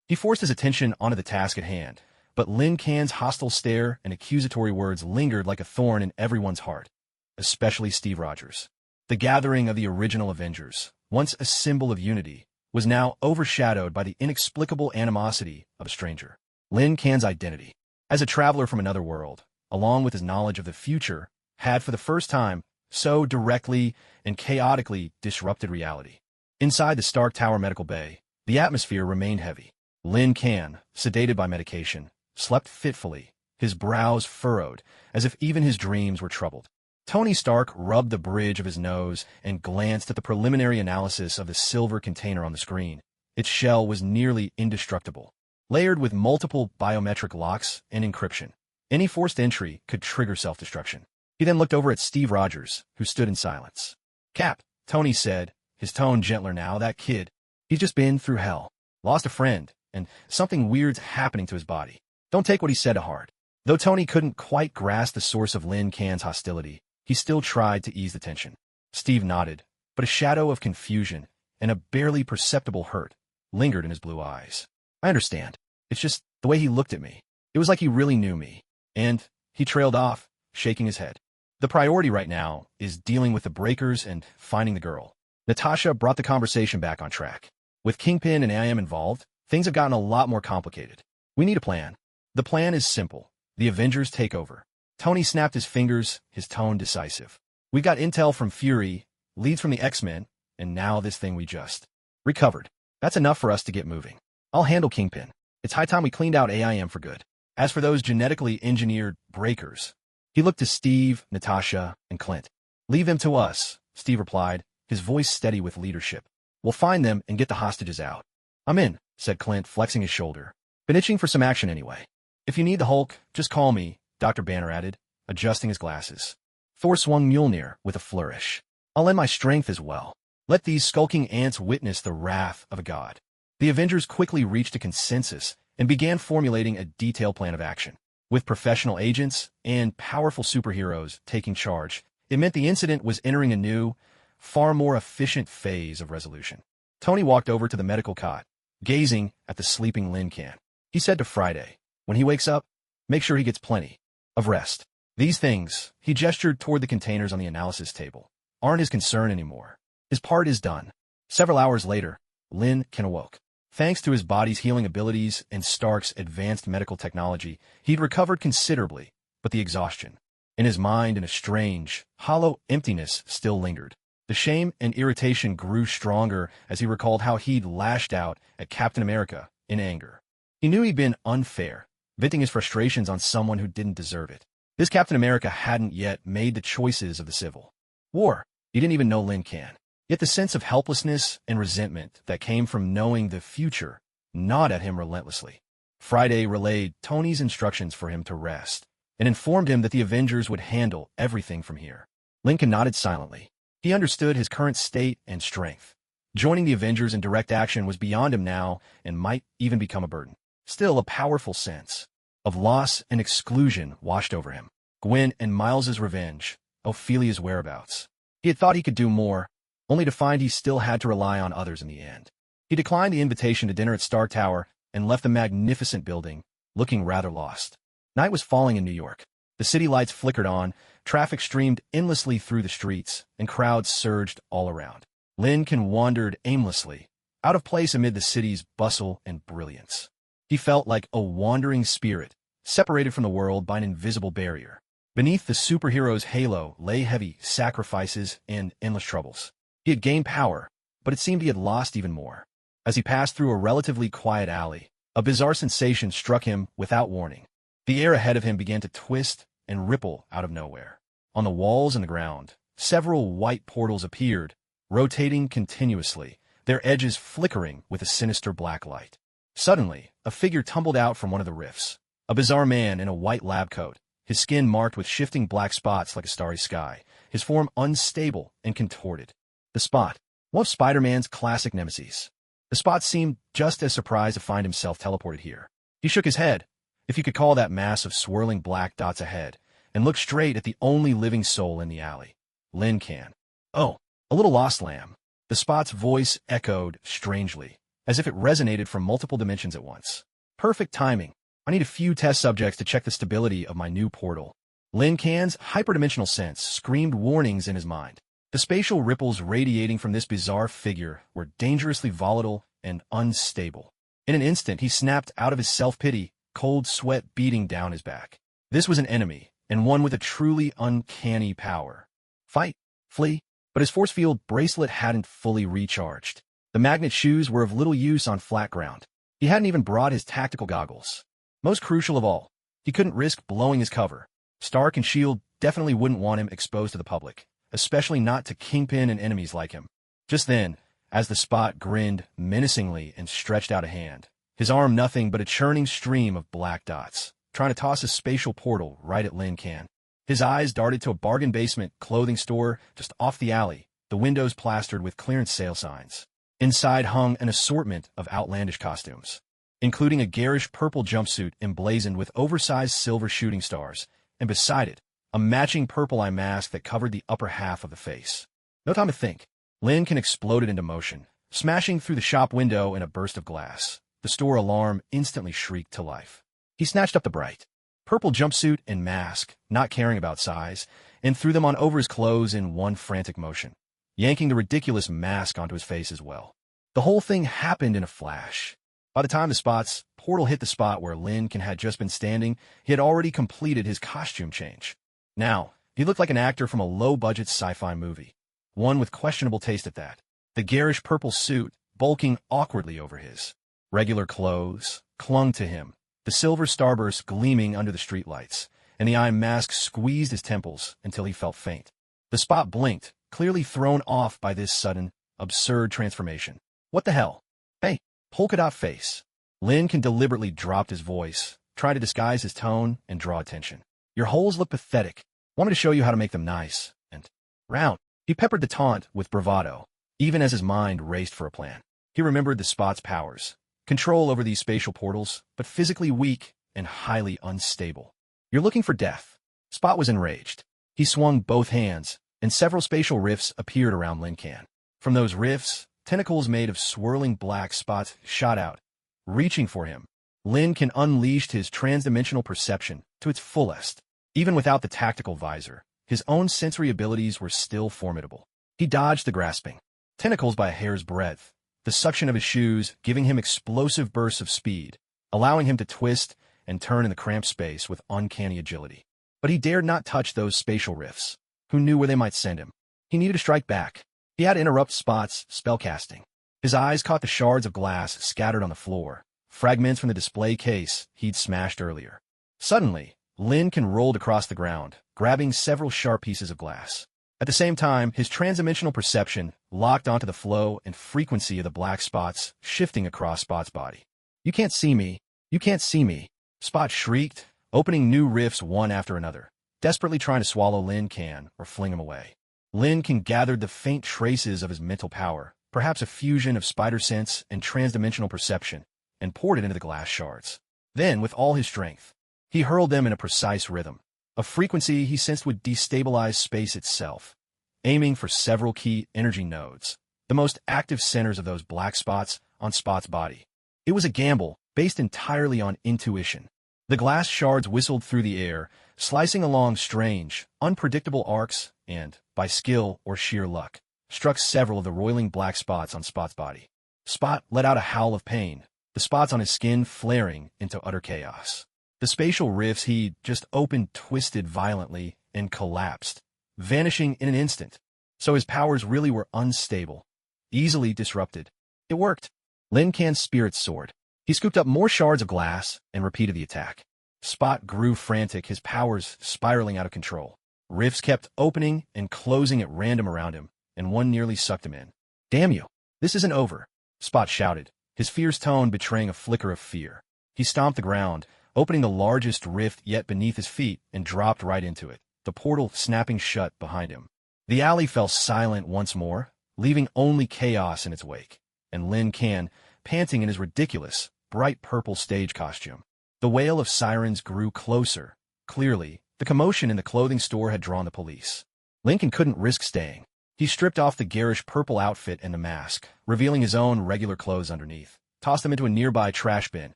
Speaker 1: He forced his attention onto the task at hand, but Lin Can's hostile stare and accusatory words lingered like a thorn in everyone's heart, especially Steve Rogers. The gathering of the original Avengers, once a symbol of unity, was now overshadowed by the inexplicable animosity of a stranger. Lin Can's identity, as a traveler from another world, along with his knowledge of the future, had for the first time so directly and chaotically disrupted reality. Inside the Stark Tower medical bay, the atmosphere remained heavy. Lin Can, sedated by medication, slept fitfully, his brows furrowed, as if even his dreams were troubled. Tony Stark rubbed the bridge of his nose and glanced at the preliminary analysis of the silver container on the screen. Its shell was nearly indestructible, layered with multiple biometric locks and encryption. Any forced entry could trigger self-destruction. He then looked over at Steve Rogers, who stood in silence. "Cap," Tony said, his tone gentler now, "that kid, he's just been through hell, lost a friend, and something weird's happening to his body. Don't take what he said to heart." Though Tony couldn't quite grasp the source of Lin Can's hostility, he still tried to ease the tension. Steve nodded, but a shadow of confusion and a barely perceptible hurt lingered in his blue eyes. "I understand. It's just the way he looked at me. It was like he really knew me." And he trailed off, shaking his head. "The priority right now is dealing with the breakers and finding the girl." Natasha brought the conversation back on track. "With Kingpin and AM involved, things have gotten a lot more complicated. We need a plan. The plan is simple. The Avengers take over." Tony snapped his fingers, his tone decisive. "We got intel from Fury, leads from the X-Men, and now this thing we just recovered. That's enough for us to get moving. I'll handle Kingpin. It's high time we cleaned out AIM for good. As for those genetically engineered breakers," he looked to Steve, Natasha, and Clint. "Leave them to us," Steve replied, his voice steady with leadership. "We'll find them and get the hostages out." "I'm in," said Clint, flexing his shoulder. "Been itching for some action anyway. If you need the Hulk, just call me," Dr. Banner added, adjusting his glasses. Thor swung Mjolnir with a flourish. "I'll lend my strength as well. Let these skulking ants witness the wrath of a god." The Avengers quickly reached a consensus and began formulating a detailed plan of action. With professional agents and powerful superheroes taking charge, it meant the incident was entering a new, far more efficient phase of resolution. Tony walked over to the medical cot, gazing at the sleeping Lin Can. He said to Friday, "When he wakes up, make sure he gets plenty of rest. These things," he gestured toward the containers on the analysis table, aren't his concern anymore. His part is done. Several hours later, Lin Can awoke. Thanks to his body's healing abilities and Stark's advanced medical technology, he'd recovered considerably, but the exhaustion in his mind and a strange, hollow emptiness still lingered. The shame and irritation grew stronger as he recalled how he'd lashed out at Captain America in anger. He knew he'd been unfair, venting his frustrations on someone who didn't deserve it. This Captain America hadn't yet made the choices of the Civil War. He didn't even know Lin Can. Yet the sense of helplessness and resentment that came from knowing the future gnawed at him relentlessly. Friday relayed Tony's instructions for him to rest and informed him that the Avengers would handle everything from here. Lincoln nodded silently. He understood his current state and strength. Joining the Avengers in direct action was beyond him now and might even become a burden. Still, a powerful sense of loss and exclusion washed over him. Gwen and Miles's revenge, Ophelia's whereabouts. He had thought he could do more, only to find he still had to rely on others in the end. He declined the invitation to dinner at Star Tower and left the magnificent building, looking rather lost. Night was falling in New York. The city lights flickered on, traffic streamed endlessly through the streets, and crowds surged all around. Lin Can wandered aimlessly, out of place amid the city's bustle and brilliance. He felt like a wandering spirit, separated from the world by an invisible barrier. Beneath the superhero's halo lay heavy sacrifices and endless troubles. He had gained power, but it seemed he had lost even more. As he passed through a relatively quiet alley, a bizarre sensation struck him without warning. The air ahead of him began to twist and ripple out of nowhere. On the walls and the ground, several white portals appeared, rotating continuously, their edges flickering with a sinister black light. Suddenly, a figure tumbled out from one of the rifts. A bizarre man in a white lab coat, his skin marked with shifting black spots like a starry sky, his form unstable and contorted. The Spot, one of Spider-Man's classic nemesis. The Spot seemed just as surprised to find himself teleported here. He shook his head, if you could call that mass of swirling black dots ahead, and looked straight at the only living soul in the alley. Lin Can. Oh, a little lost lamb. The Spot's voice echoed strangely, as if it resonated from multiple dimensions at once. Perfect timing. I need a few test subjects to check the stability of my new portal. Lin Can's hyperdimensional sense screamed warnings in his mind. The spatial ripples radiating from this bizarre figure were dangerously volatile and unstable. In an instant, he snapped out of his self-pity, cold sweat beating down his back. This was an enemy, and one with a truly uncanny power. Fight, flee, but his force field bracelet hadn't fully recharged. The magnet shoes were of little use on flat ground. He hadn't even brought his tactical goggles. Most crucial of all, he couldn't risk blowing his cover. Stark and S.H.I.E.L.D. definitely wouldn't want him exposed to the public, especially not to Kingpin and enemies like him. Just then, as the Spot grinned menacingly and stretched out a hand, his arm nothing but a churning stream of black dots, trying to toss a spatial portal right at Lin Can. His eyes darted to a bargain basement clothing store just off the alley, the windows plastered with clearance sale signs. Inside hung an assortment of outlandish costumes, including a garish purple jumpsuit emblazoned with oversized silver shooting stars, and beside it, a matching purple eye mask that covered the upper half of the face. No time to think. Lin Can exploded into motion, smashing through the shop window in a burst of glass. The store alarm instantly shrieked to life. He snatched up the bright purple jumpsuit and mask, not caring about size, and threw them on over his clothes in one frantic motion, yanking the ridiculous mask onto his face as well. The whole thing happened in a flash. By the time the Spot's portal hit the spot where Lin Can had just been standing, he had already completed his costume change. Now, he looked like an actor from a low-budget sci-fi movie, one with questionable taste at that. The garish purple suit, bulking awkwardly over his regular clothes, clung to him, the silver starburst gleaming under the streetlights, and the eye mask squeezed his temples until he felt faint. The Spot blinked, clearly thrown off by this sudden, absurd transformation. What the hell? Hey, polka dot face. Lin Can deliberately dropped his voice, tried to disguise his tone, and draw attention. Your holes look pathetic. Want me to show you how to make them nice and round? He peppered the taunt with bravado, even as his mind raced for a plan. He remembered the Spot's powers, control over these spatial portals, but physically weak and highly unstable. You're looking for death. Spot was enraged. He swung both hands, and several spatial rifts appeared around Lin Can. From those rifts, tentacles made of swirling black spots shot out, reaching for him. Lin Can unleashed his transdimensional perception to its fullest. Even without the tactical visor, his own sensory abilities were still formidable. He dodged the grasping tentacles by a hair's breadth, the suction of his shoes giving him explosive bursts of speed, allowing him to twist and turn in the cramped space with uncanny agility. But he dared not touch those spatial rifts. Who knew where they might send him? He needed to strike back. He had to interrupt Spot's spellcasting. His eyes caught the shards of glass scattered on the floor, fragments from the display case he'd smashed earlier. Suddenly, Lincoln rolled across the ground, grabbing several sharp pieces of glass. At the same time, his transdimensional perception locked onto the flow and frequency of the black spots shifting across Spot's body. "You can't see me. You can't see me," Spot shrieked, opening new rifts one after another, desperately trying to swallow Lincoln or fling him away. Lincoln gathered the faint traces of his mental power, perhaps a fusion of spider sense and transdimensional perception, and poured it into the glass shards. Then, with all his strength, he hurled them in a precise rhythm, a frequency he sensed would destabilize space itself, aiming for several key energy nodes, the most active centers of those black spots on Spot's body. It was a gamble based entirely on intuition. The glass shards whistled through the air, slicing along strange, unpredictable arcs, and, by skill or sheer luck, struck several of the roiling black spots on Spot's body. Spot let out a howl of pain, the spots on his skin flaring into utter chaos. The spatial rifts he'd just opened twisted violently and collapsed, vanishing in an instant. So his powers really were unstable, easily disrupted. It worked. Lincoln's spirits soared. He scooped up more shards of glass and repeated the attack. Spot grew frantic, his powers spiraling out of control. Rifts kept opening and closing at random around him, and one nearly sucked him in. "Damn you! This isn't over," Spot shouted, his fierce tone betraying a flicker of fear. He stomped the ground, opening the largest rift yet beneath his feet, and dropped right into it, the portal snapping shut behind him. The alley fell silent once more, leaving only chaos in its wake, and Lincoln, panting in his ridiculous, bright purple stage costume. The wail of sirens grew closer. Clearly, the commotion in the clothing store had drawn the police. Lincoln couldn't risk staying. He stripped off the garish purple outfit and the mask, revealing his own regular clothes underneath, tossed them into a nearby trash bin,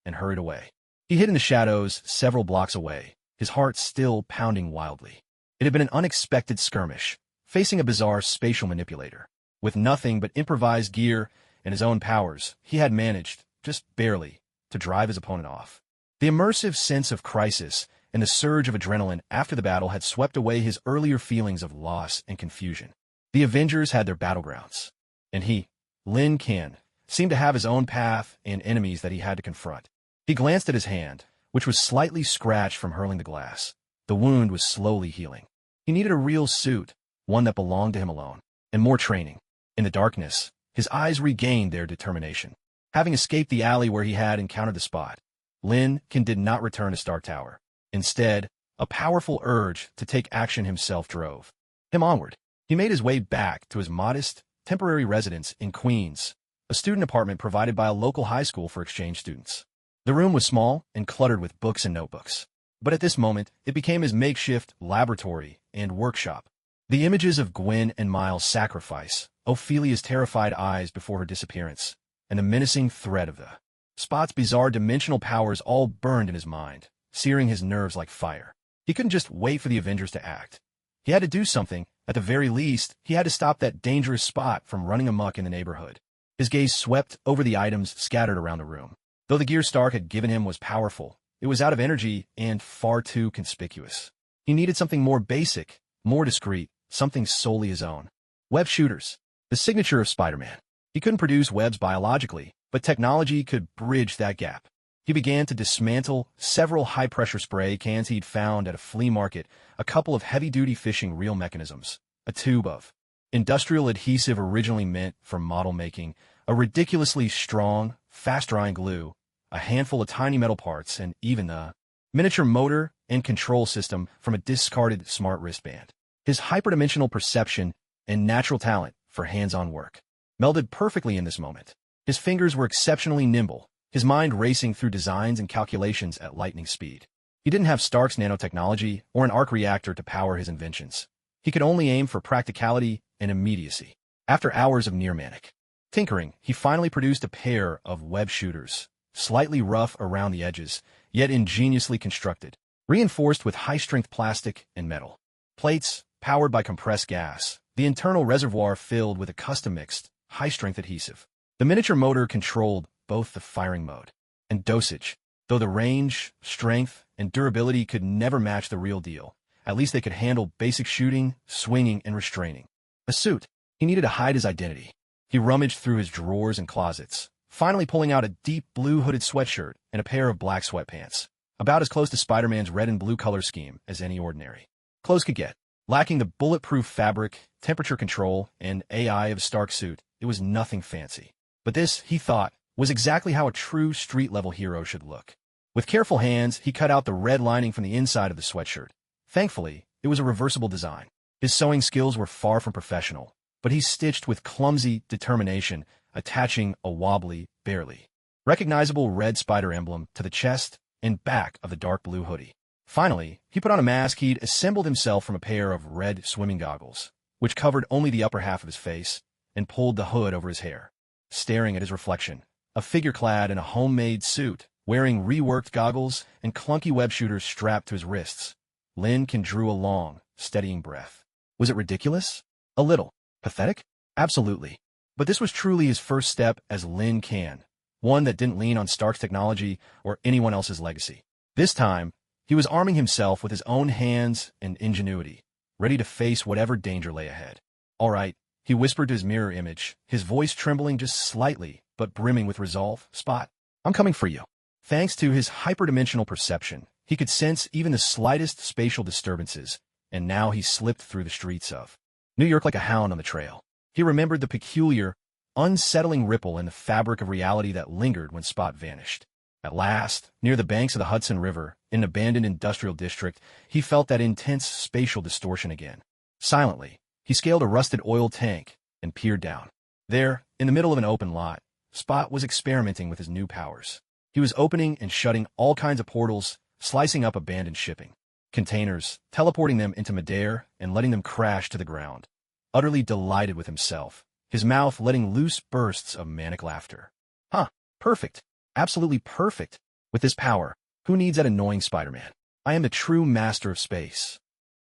Speaker 1: and hurried away. He hid in the shadows several blocks away, his heart still pounding wildly. It had been an unexpected skirmish, facing a bizarre spatial manipulator. With nothing but improvised gear and his own powers, he had managed, just barely, to drive his opponent off. The immersive sense of crisis and the surge of adrenaline after the battle had swept away his earlier feelings of loss and confusion. The Avengers had their battlegrounds, and he, Lincoln, seemed to have his own path and enemies that he had to confront. He glanced at his hand, which was slightly scratched from hurling the glass. The wound was slowly healing. He needed a real suit, one that belonged to him alone, and more training. In the darkness, his eyes regained their determination. Having escaped the alley where he had encountered the Spot, Lincoln did not return to Stark Tower. Instead, a powerful urge to take action himself drove him onward. He made his way back to his modest, temporary residence in Queens, a student apartment provided by a local high school for exchange students. The room was small and cluttered with books and notebooks, but at this moment, it became his makeshift laboratory and workshop. The images of Gwen and Miles' sacrifice, Ophelia's terrified eyes before her disappearance, and the menacing threat of the Spot's bizarre dimensional powers all burned in his mind, searing his nerves like fire. He couldn't just wait for the Avengers to act. He had to do something. At the very least, he had to stop that dangerous Spot from running amok in the neighborhood. His gaze swept over the items scattered around the room. Though the gear Stark had given him was powerful, it was out of energy and far too conspicuous. He needed something more basic, more discreet, something solely his own. Web shooters, the signature of Spider-Man. He couldn't produce webs biologically, but technology could bridge that gap. He began to dismantle several high-pressure spray cans he'd found at a flea market, a couple of heavy-duty fishing reel mechanisms, a tube of industrial adhesive originally meant for model making, a ridiculously strong, fast-drying glue, a handful of tiny metal parts, and even the miniature motor and control system from a discarded smart wristband. His hyperdimensional perception and natural talent for hands-on work melded perfectly in this moment. His fingers were exceptionally nimble, his mind racing through designs and calculations at lightning speed. He didn't have Stark's nanotechnology or an arc reactor to power his inventions. He could only aim for practicality and immediacy. After hours of near-manic tinkering, he finally produced a pair of web shooters, slightly rough around the edges, yet ingeniously constructed, reinforced with high-strength plastic and metal. Plates, powered by compressed gas, the internal reservoir filled with a custom-mixed, high-strength adhesive. The miniature motor controlled both the firing mode and dosage, though the range, strength, and durability could never match the real deal. At least they could handle basic shooting, swinging, and restraining. A suit. He needed to hide his identity. He rummaged through his drawers and closets, finally pulling out a deep blue hooded sweatshirt and a pair of black sweatpants, about as close to Spider-Man's red and blue color scheme as any ordinary clothes could get. Lacking the bulletproof fabric, temperature control, and AI of a Stark suit, it was nothing fancy. But this, he thought, was exactly how a true street-level hero should look. With careful hands, he cut out the red lining from the inside of the sweatshirt. Thankfully, it was a reversible design. His sewing skills were far from professional, but he stitched with clumsy determination, attaching a wobbly, barely recognizable red spider emblem to the chest and back of the dark blue hoodie. Finally, he put on a mask he'd assembled himself from a pair of red swimming goggles, which covered only the upper half of his face, and pulled the hood over his hair. Staring at his reflection, a figure clad in a homemade suit, wearing reworked goggles and clunky web shooters strapped to his wrists, Lin drew a long, steadying breath. Was it ridiculous? A little. Pathetic? Absolutely. But this was truly his first step as Lin Can, one that didn't lean on Stark's technology or anyone else's legacy. This time, he was arming himself with his own hands and ingenuity, ready to face whatever danger lay ahead. All right, he whispered to his mirror image, his voice trembling just slightly, but brimming with resolve. Spot, I'm coming for you. Thanks to his hyperdimensional perception, he could sense even the slightest spatial disturbances, and now he slipped through the streets of New York like a hound on the trail. He remembered the peculiar, unsettling ripple in the fabric of reality that lingered when Spot vanished. At last, near the banks of the Hudson River, in an abandoned industrial district, he felt that intense spatial distortion again. Silently, he scaled a rusted oil tank and peered down. There, in the middle of an open lot, Spot was experimenting with his new powers. He was opening and shutting all kinds of portals, slicing up abandoned shipping containers, teleporting them into midair, and letting them crash to the ground. Utterly delighted with himself, his mouth letting loose bursts of manic laughter. Huh, perfect. Absolutely perfect. With this power, who needs that annoying Spider-Man? I am the true master of space.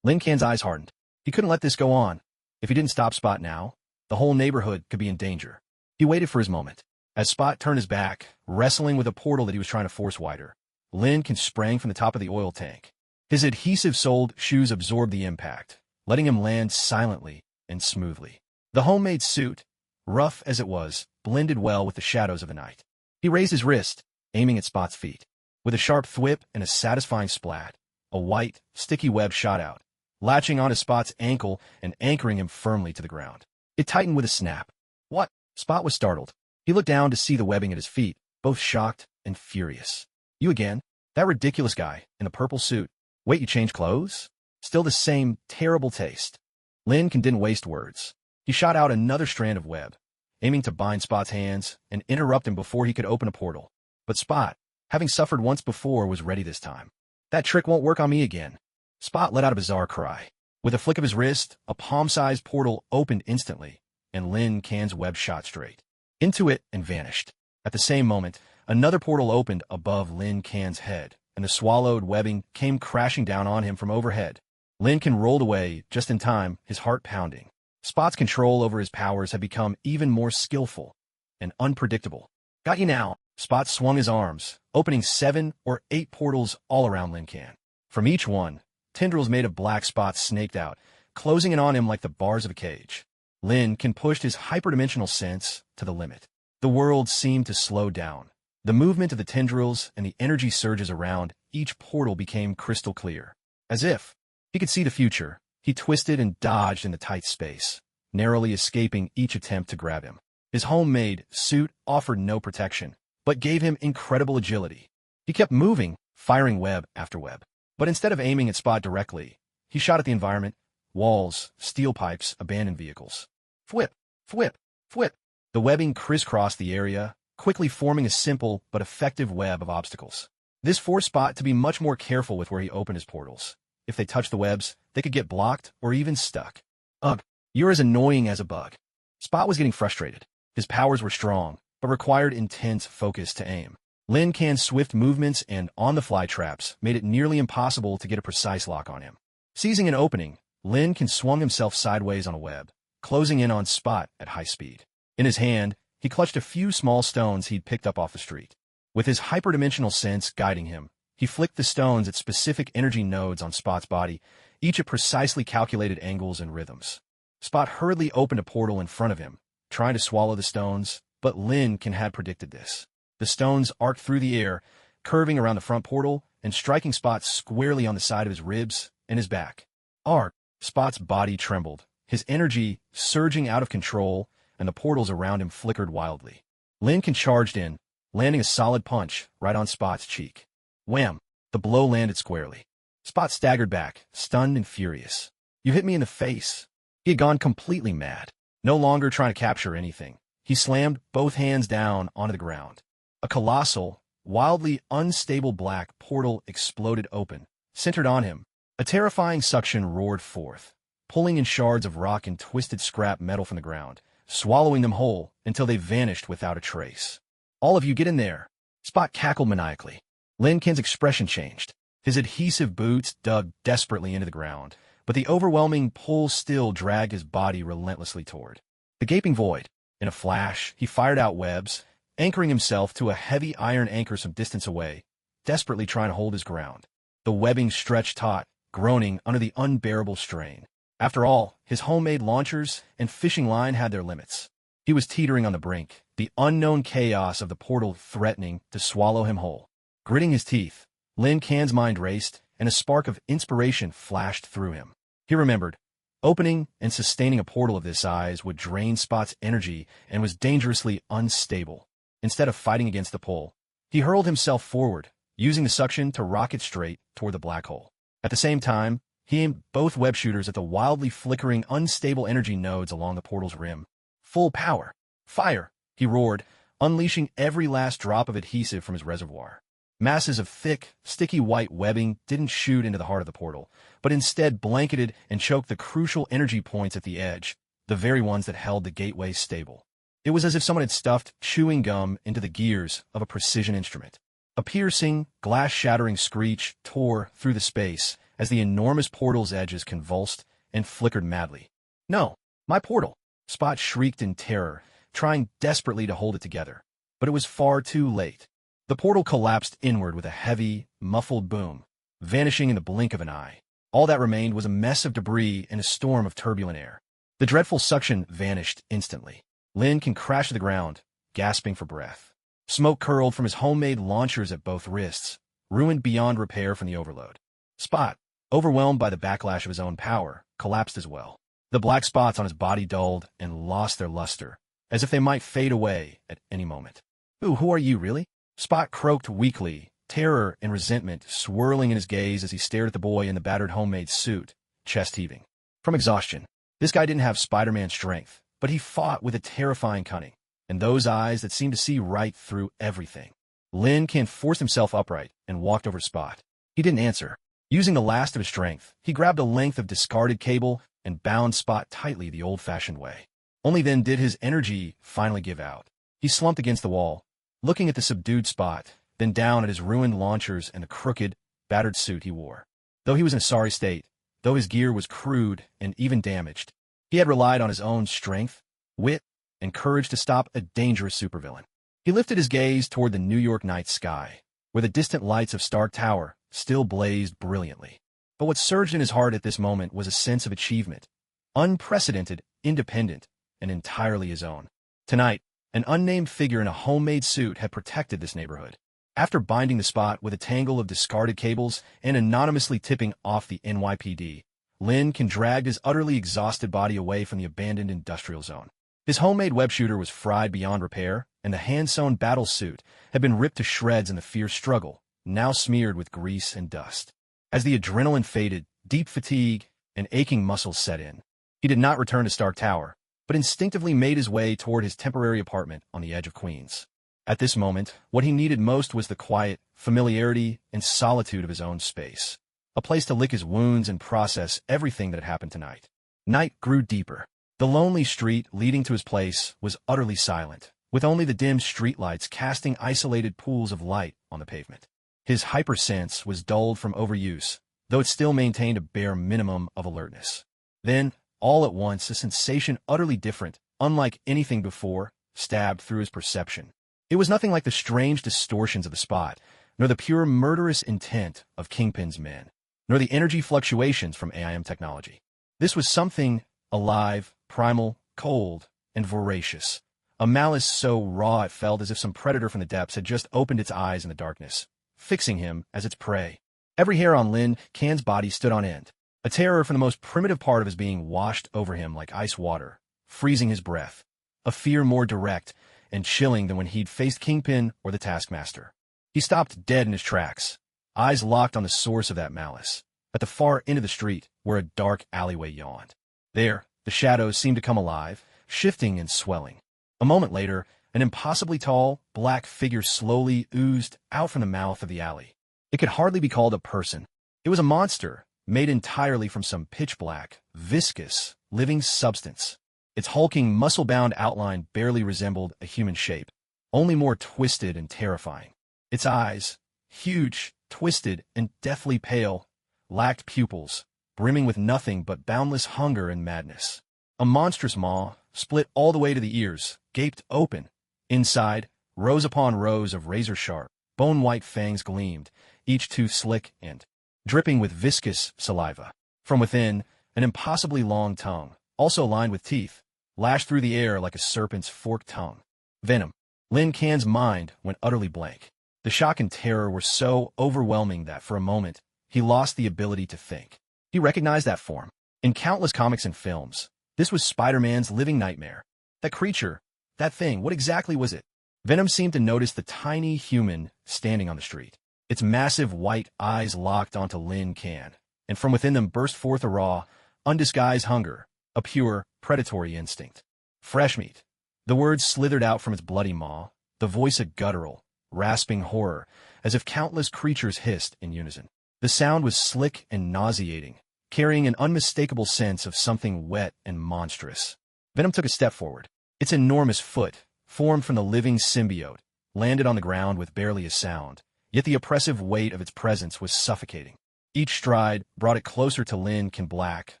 Speaker 1: Lin Can's eyes hardened. He couldn't let this go on. If he didn't stop Spot now, the whole neighborhood could be in danger. He waited for his moment. As Spot turned his back, wrestling with a portal that he was trying to force wider, Lin Can sprang from the top of the oil tank. His adhesive-soled shoes absorbed the impact, letting him land silently and smoothly. The homemade suit, rough as it was, blended well with the shadows of the night. He raised his wrist, aiming at Spot's feet. With a sharp thwip and a satisfying splat, a white, sticky web shot out, latching onto Spot's ankle and anchoring him firmly to the ground. It tightened with a snap. What? Spot was startled. He looked down to see the webbing at his feet, both shocked and furious. You again? That ridiculous guy, in the purple suit. Wait, you changed clothes? Still the same terrible taste. Lin didn't waste words. He shot out another strand of web, aiming to bind Spot's hands and interrupt him before he could open a portal. But Spot, having suffered once before, was ready this time. That trick won't work on me again. Spot let out a bizarre cry. With a flick of his wrist, a palm-sized portal opened instantly, and Lin Can's web shot straight into it and vanished. At the same moment, another portal opened above Lin Can's head, and the swallowed webbing came crashing down on him from overhead. Lin Can rolled away just in time, his heart pounding. Spot's control over his powers had become even more skillful and unpredictable. Got you now. Spot swung his arms, opening 7 or 8 portals all around Lin Can. From each one, tendrils made of black spots snaked out, closing in on him like the bars of a cage. Lin Can pushed his hyperdimensional sense to the limit. The world seemed to slow down. The movement of the tendrils and the energy surges around each portal became crystal clear. As if he could see the future, he twisted and dodged in the tight space, narrowly escaping each attempt to grab him. His homemade suit offered no protection, but gave him incredible agility. He kept moving, firing web after web. But instead of aiming at Spot directly, he shot at the environment, walls, steel pipes, abandoned vehicles. Fwip, fwip, fwip. The webbing crisscrossed the area, quickly forming a simple but effective web of obstacles. This forced Spot to be much more careful with where he opened his portals. If they touched the webs, they could get blocked or even stuck. Ugh, you're as annoying as a bug. Spot was getting frustrated. His powers were strong, but required intense focus to aim. Lin Can's swift movements and on-the-fly traps made it nearly impossible to get a precise lock on him. Seizing an opening, Lin Can swung himself sideways on a web, closing in on Spot at high speed. In his hand, he clutched a few small stones he'd picked up off the street. With his hyperdimensional sense guiding him, he flicked the stones at specific energy nodes on Spot's body, each at precisely calculated angles and rhythms. Spot hurriedly opened a portal in front of him, trying to swallow the stones, but Lincoln had predicted this. The stones arced through the air, curving around the front portal and striking Spot squarely on the side of his ribs and his back. Arc! Spot's body trembled, his energy surging out of control, and the portals around him flickered wildly. Lincoln charged in, landing a solid punch right on Spot's cheek. Wham! The blow landed squarely. Spot staggered back, stunned and furious. "You hit me in the face." He had gone completely mad. No longer trying to capture anything, he slammed both hands down onto the ground. A colossal, wildly unstable black portal exploded open, centered on him. A terrifying suction roared forth, pulling in shards of rock and twisted scrap metal from the ground, swallowing them whole until they vanished without a trace. "All of you get in there!" Spot cackled maniacally. Lincoln's expression changed. His adhesive boots dug desperately into the ground, but the overwhelming pull still dragged his body relentlessly toward the gaping void. In a flash, he fired out webs, anchoring himself to a heavy iron anchor some distance away, desperately trying to hold his ground. The webbing stretched taut, groaning under the unbearable strain. After all, his homemade launchers and fishing line had their limits. He was teetering on the brink, the unknown chaos of the portal threatening to swallow him whole. Gritting his teeth, Lin Can's mind raced, and a spark of inspiration flashed through him. He remembered, opening and sustaining a portal of this size would drain Spot's energy and was dangerously unstable. Instead of fighting against the pull, he hurled himself forward, using the suction to rocket straight toward the black hole. At the same time, he aimed both web shooters at the wildly flickering, unstable energy nodes along the portal's rim. "Full power! Fire!" he roared, unleashing every last drop of adhesive from his reservoir. Masses of thick, sticky white webbing didn't shoot into the heart of the portal, but instead blanketed and choked the crucial energy points at the edge, the very ones that held the gateway stable. It was as if someone had stuffed chewing gum into the gears of a precision instrument. A piercing, glass-shattering screech tore through the space as the enormous portal's edges convulsed and flickered madly. "No, my portal!" Spot shrieked in terror, trying desperately to hold it together. But it was far too late. The portal collapsed inward with a heavy, muffled boom, vanishing in the blink of an eye. All that remained was a mess of debris and a storm of turbulent air. The dreadful suction vanished instantly. Lincoln crashed to the ground, gasping for breath. Smoke curled from his homemade launchers at both wrists, ruined beyond repair from the overload. Spot, overwhelmed by the backlash of his own power, collapsed as well. The black spots on his body dulled and lost their luster, as if they might fade away at any moment. Who are you, really?" Spot croaked weakly, terror and resentment swirling in his gaze as he stared at the boy in the battered homemade suit, chest heaving. From exhaustion, this guy didn't have Spider-Man strength, but he fought with a terrifying cunning, and those eyes that seemed to see right through everything. Lincoln forced himself upright and walked over to Spot. He didn't answer. Using the last of his strength, he grabbed a length of discarded cable and bound Spot tightly the old-fashioned way. Only then did his energy finally give out. He slumped against the wall, looking at the subdued Spot, then down at his ruined launchers and the crooked, battered suit he wore. Though he was in a sorry state, though his gear was crude and even damaged, he had relied on his own strength, wit, and courage to stop a dangerous supervillain. He lifted his gaze toward the New York night sky, where the distant lights of Stark Tower still blazed brilliantly. But what surged in his heart at this moment was a sense of achievement, unprecedented, independent, and entirely his own. Tonight, an unnamed figure in a homemade suit had protected this neighborhood. After binding the Spot with a tangle of discarded cables and anonymously tipping off the NYPD, Lincoln dragged his utterly exhausted body away from the abandoned industrial zone. His homemade web shooter was fried beyond repair, and the hand-sewn battle suit had been ripped to shreds in the fierce struggle, now smeared with grease and dust. As the adrenaline faded, deep fatigue and aching muscles set in. He did not return to Stark Tower, but instinctively made his way toward his temporary apartment on the edge of Queens. At this moment, what he needed most was the quiet, familiarity, and solitude of his own space. A place to lick his wounds and process everything that had happened tonight. Night grew deeper. The lonely street leading to his place was utterly silent, with only the dim streetlights casting isolated pools of light on the pavement. His hypersense was dulled from overuse, though it still maintained a bare minimum of alertness. Then, all at once a sensation utterly different, unlike anything before, stabbed through his perception. It was nothing like the strange distortions of the spot, nor the pure murderous intent of Kingpin's men, nor the energy fluctuations from AIM technology. This was something alive, primal, cold, and voracious. A malice so raw it felt as if some predator from the depths had just opened its eyes in the darkness, fixing him as its prey. Every hair on Lin Can's body stood on end. A terror from the most primitive part of his being washed over him like ice water, freezing his breath. A fear more direct and chilling than when he'd faced Kingpin or the Taskmaster. He stopped dead in his tracks, eyes locked on the source of that malice, at the far end of the street where a dark alleyway yawned. There, the shadows seemed to come alive, shifting and swelling. A moment later, an impossibly tall, black figure slowly oozed out from the mouth of the alley. It could hardly be called a person. It was a monster, made entirely from some pitch-black, viscous, living substance. Its hulking, muscle-bound outline barely resembled a human shape, only more twisted and terrifying. Its eyes, huge, twisted, and deathly pale, lacked pupils, brimming with nothing but boundless hunger and madness. A monstrous maw, split all the way to the ears, gaped open. Inside, rows upon rows of razor-sharp, bone-white fangs gleamed, each tooth slick and dripping with viscous saliva. From within, an impossibly long tongue, also lined with teeth, lashed through the air like a serpent's forked tongue. Venom. Lin Can's mind went utterly blank. The shock and terror were so overwhelming that, for a moment, he lost the ability to think. He recognized that form. In countless comics and films, this was Spider-Man's living nightmare. That creature, that thing, what exactly was it? Venom seemed to notice the tiny human standing on the street. Its massive white eyes locked onto Lin Can, and from within them burst forth a raw, undisguised hunger, a pure, predatory instinct. Fresh meat. The words slithered out from its bloody maw, the voice a guttural, rasping horror, as if countless creatures hissed in unison. The sound was slick and nauseating, carrying an unmistakable sense of something wet and monstrous. Venom took a step forward. Its enormous foot, formed from the living symbiote, landed on the ground with barely a sound, yet the oppressive weight of its presence was suffocating. Each stride brought it closer to Lin Can. Black,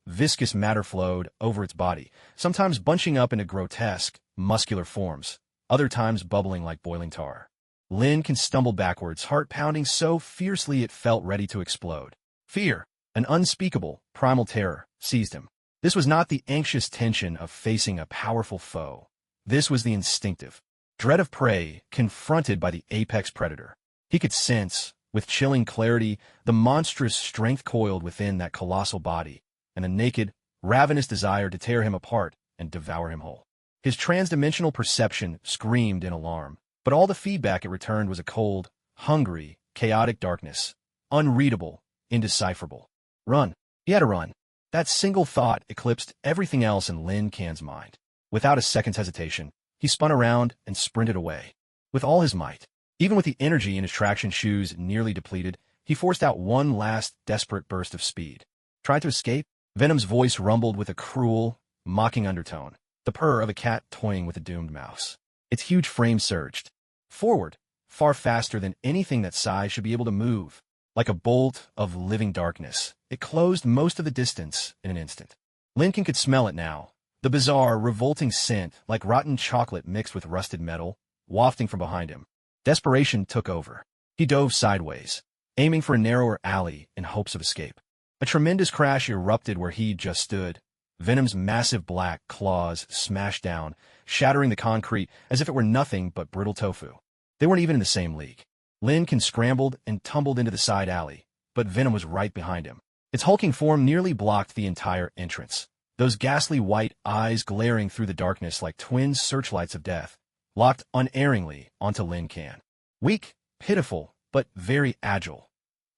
Speaker 1: viscous matter flowed over its body, sometimes bunching up into grotesque, muscular forms, other times bubbling like boiling tar. Lin Can stumbled backwards, heart pounding so fiercely it felt ready to explode. Fear, an unspeakable, primal terror, seized him. This was not the anxious tension of facing a powerful foe. This was the instinctive dread of prey confronted by the apex predator. He could sense, with chilling clarity, the monstrous strength coiled within that colossal body, and a naked, ravenous desire to tear him apart and devour him whole. His transdimensional perception screamed in alarm, but all the feedback it returned was a cold, hungry, chaotic darkness, unreadable, indecipherable. Run. He had to run. That single thought eclipsed everything else in Lin Can's mind. Without a second's hesitation, he spun around and sprinted away. With all his might, even with the energy in his traction shoes nearly depleted, he forced out one last desperate burst of speed. Tried to escape? Venom's voice rumbled with a cruel, mocking undertone, the purr of a cat toying with a doomed mouse. Its huge frame surged forward, far faster than anything that size should be able to move. Like a bolt of living darkness, it closed most of the distance in an instant. Lincoln could smell it now, the bizarre, revolting scent like rotten chocolate mixed with rusted metal, wafting from behind him. Desperation took over. He dove sideways, aiming for a narrower alley in hopes of escape. A tremendous crash erupted where he just stood. Venom's massive black claws smashed down, shattering the concrete as if it were nothing but brittle tofu. They weren't even in the same league. Lincoln scrambled and tumbled into the side alley, but Venom was right behind him. Its hulking form nearly blocked the entire entrance. Those ghastly white eyes glaring through the darkness like twin searchlights of death, locked unerringly onto Lin Can. Weak, pitiful, but very agile.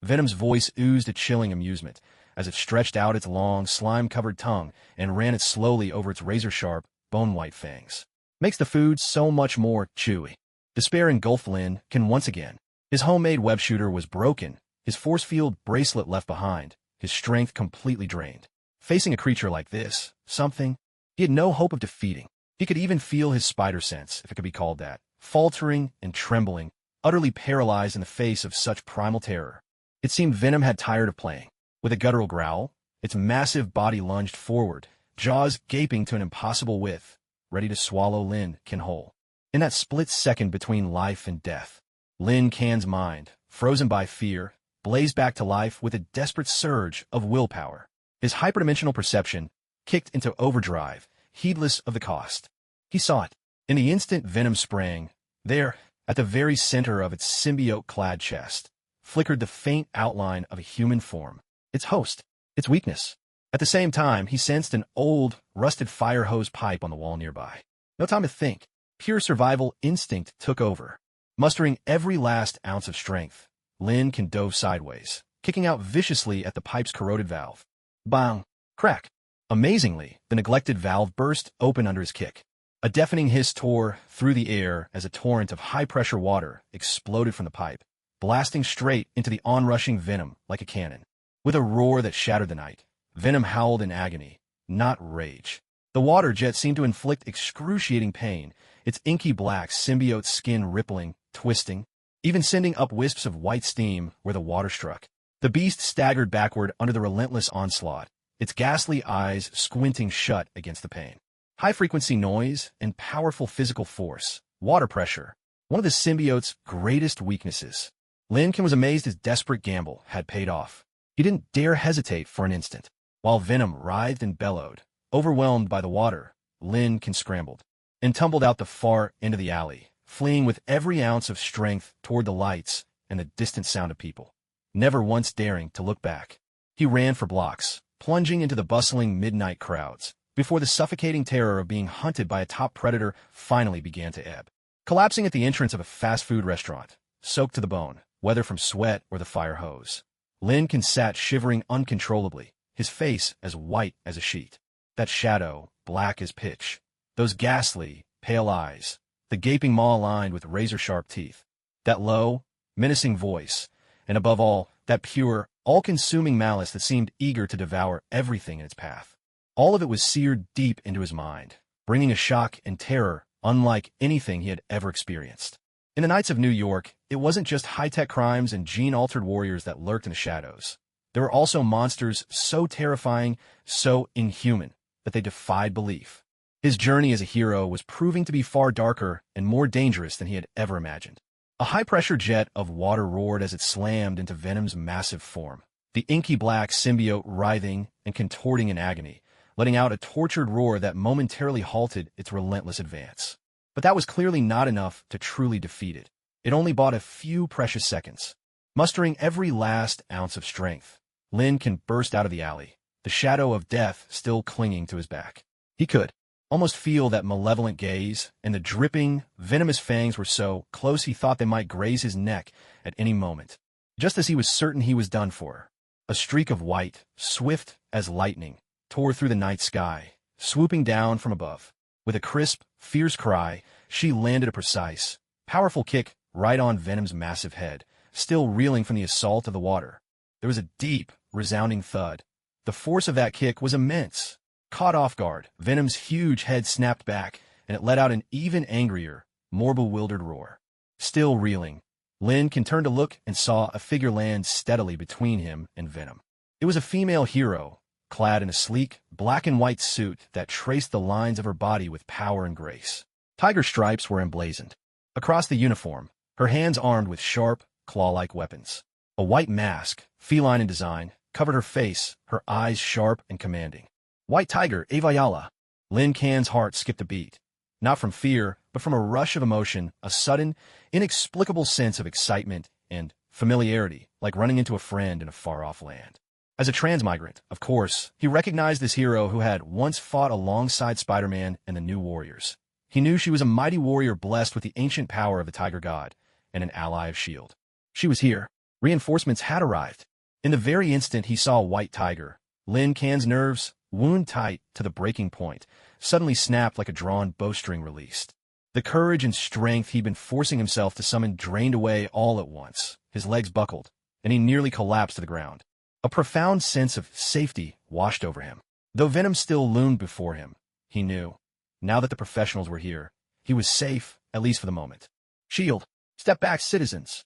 Speaker 1: Venom's voice oozed a chilling amusement as it stretched out its long, slime-covered tongue and ran it slowly over its razor-sharp, bone-white fangs. Makes the food so much more chewy. Despair engulfed Lin Can once again. His homemade web shooter was broken, his force field bracelet left behind, his strength completely drained. Facing a creature like this, something he had no hope of defeating. He could even feel his spider sense, if it could be called that, faltering and trembling, utterly paralyzed in the face of such primal terror. It seemed Venom had tired of playing. With a guttural growl, its massive body lunged forward, jaws gaping to an impossible width, ready to swallow Lin Can whole. In that split second between life and death, Lin Can's mind, frozen by fear, blazed back to life with a desperate surge of willpower. His hyperdimensional perception kicked into overdrive, heedless of the cost. He saw it. In the instant Venom sprang, there, at the very center of its symbiote-clad chest, flickered the faint outline of a human form. Its host, its weakness. At the same time, he sensed an old, rusted fire hose pipe on the wall nearby. No time to think. Pure survival instinct took over. Mustering every last ounce of strength, Lin Can dove sideways, kicking out viciously at the pipe's corroded valve. Bang! Crack! Amazingly, the neglected valve burst open under his kick. A deafening hiss tore through the air as a torrent of high-pressure water exploded from the pipe, blasting straight into the onrushing Venom like a cannon. With a roar that shattered the night, Venom howled in agony, not rage. The water jet seemed to inflict excruciating pain, its inky black symbiote skin rippling, twisting, even sending up wisps of white steam where the water struck. The beast staggered backward under the relentless onslaught, its ghastly eyes squinting shut against the pain. High-frequency noise and powerful physical force, water pressure, one of the symbiote's greatest weaknesses. Lin Can was amazed his desperate gamble had paid off. He didn't dare hesitate for an instant. While Venom writhed and bellowed, overwhelmed by the water, Lin Can scrambled and tumbled out the far end of the alley, fleeing with every ounce of strength toward the lights and the distant sound of people, never once daring to look back. He ran for blocks, plunging into the bustling midnight crowds, before the suffocating terror of being hunted by a top predator finally began to ebb. Collapsing at the entrance of a fast food restaurant, soaked to the bone, whether from sweat or the fire hose, Lin Can sat shivering uncontrollably, his face as white as a sheet. That shadow, black as pitch, those ghastly, pale eyes, the gaping maw lined with razor-sharp teeth, that low, menacing voice, and above all, that pure, all-consuming malice that seemed eager to devour everything in its path. All of it was seared deep into his mind, bringing a shock and terror unlike anything he had ever experienced. In the nights of New York, it wasn't just high-tech crimes and gene-altered warriors that lurked in the shadows. There were also monsters so terrifying, so inhuman, that they defied belief. His journey as a hero was proving to be far darker and more dangerous than he had ever imagined. A high-pressure jet of water roared as it slammed into Venom's massive form, the inky black symbiote writhing and contorting in agony, letting out a tortured roar that momentarily halted its relentless advance. But that was clearly not enough to truly defeat it. It only bought a few precious seconds. Mustering every last ounce of strength, Lin Can burst out of the alley, the shadow of death still clinging to his back. He could almost feel that malevolent gaze, and the dripping, venomous fangs were so close he thought they might graze his neck at any moment. Just as he was certain he was done for, a streak of white, swift as lightning, tore through the night sky, swooping down from above. With a crisp, fierce cry, she landed a precise, powerful kick right on Venom's massive head, still reeling from the assault of the water. There was a deep, resounding thud. The force of that kick was immense. Caught off guard, Venom's huge head snapped back, and it let out an even angrier, more bewildered roar. Still reeling, Lin Can turned to look and saw a figure land steadily between him and Venom. It was a female hero, clad in a sleek, black and white suit that traced the lines of her body with power and grace. Tiger stripes were emblazoned across the uniform, her hands armed with sharp, claw-like weapons. A white mask, feline in design, covered her face, her eyes sharp and commanding. White Tiger, Avayala. Lin Can's heart skipped a beat. Not from fear, but from a rush of emotion, a sudden, inexplicable sense of excitement and familiarity, like running into a friend in a far-off land. As a transmigrant, of course, he recognized this hero who had once fought alongside Spider-Man and the New Warriors. He knew she was a mighty warrior blessed with the ancient power of the Tiger God and an ally of S.H.I.E.L.D. She was here. Reinforcements had arrived. In the very instant he saw White Tiger, Lin Can's nerves, wound tight to the breaking point, suddenly snapped like a drawn bowstring released. The courage and strength he'd been forcing himself to summon drained away all at once. His legs buckled, and he nearly collapsed to the ground. A profound sense of safety washed over him. Though Venom still loomed before him, he knew, now that the professionals were here, he was safe, at least for the moment. "S.H.I.E.L.D., step back, citizens!"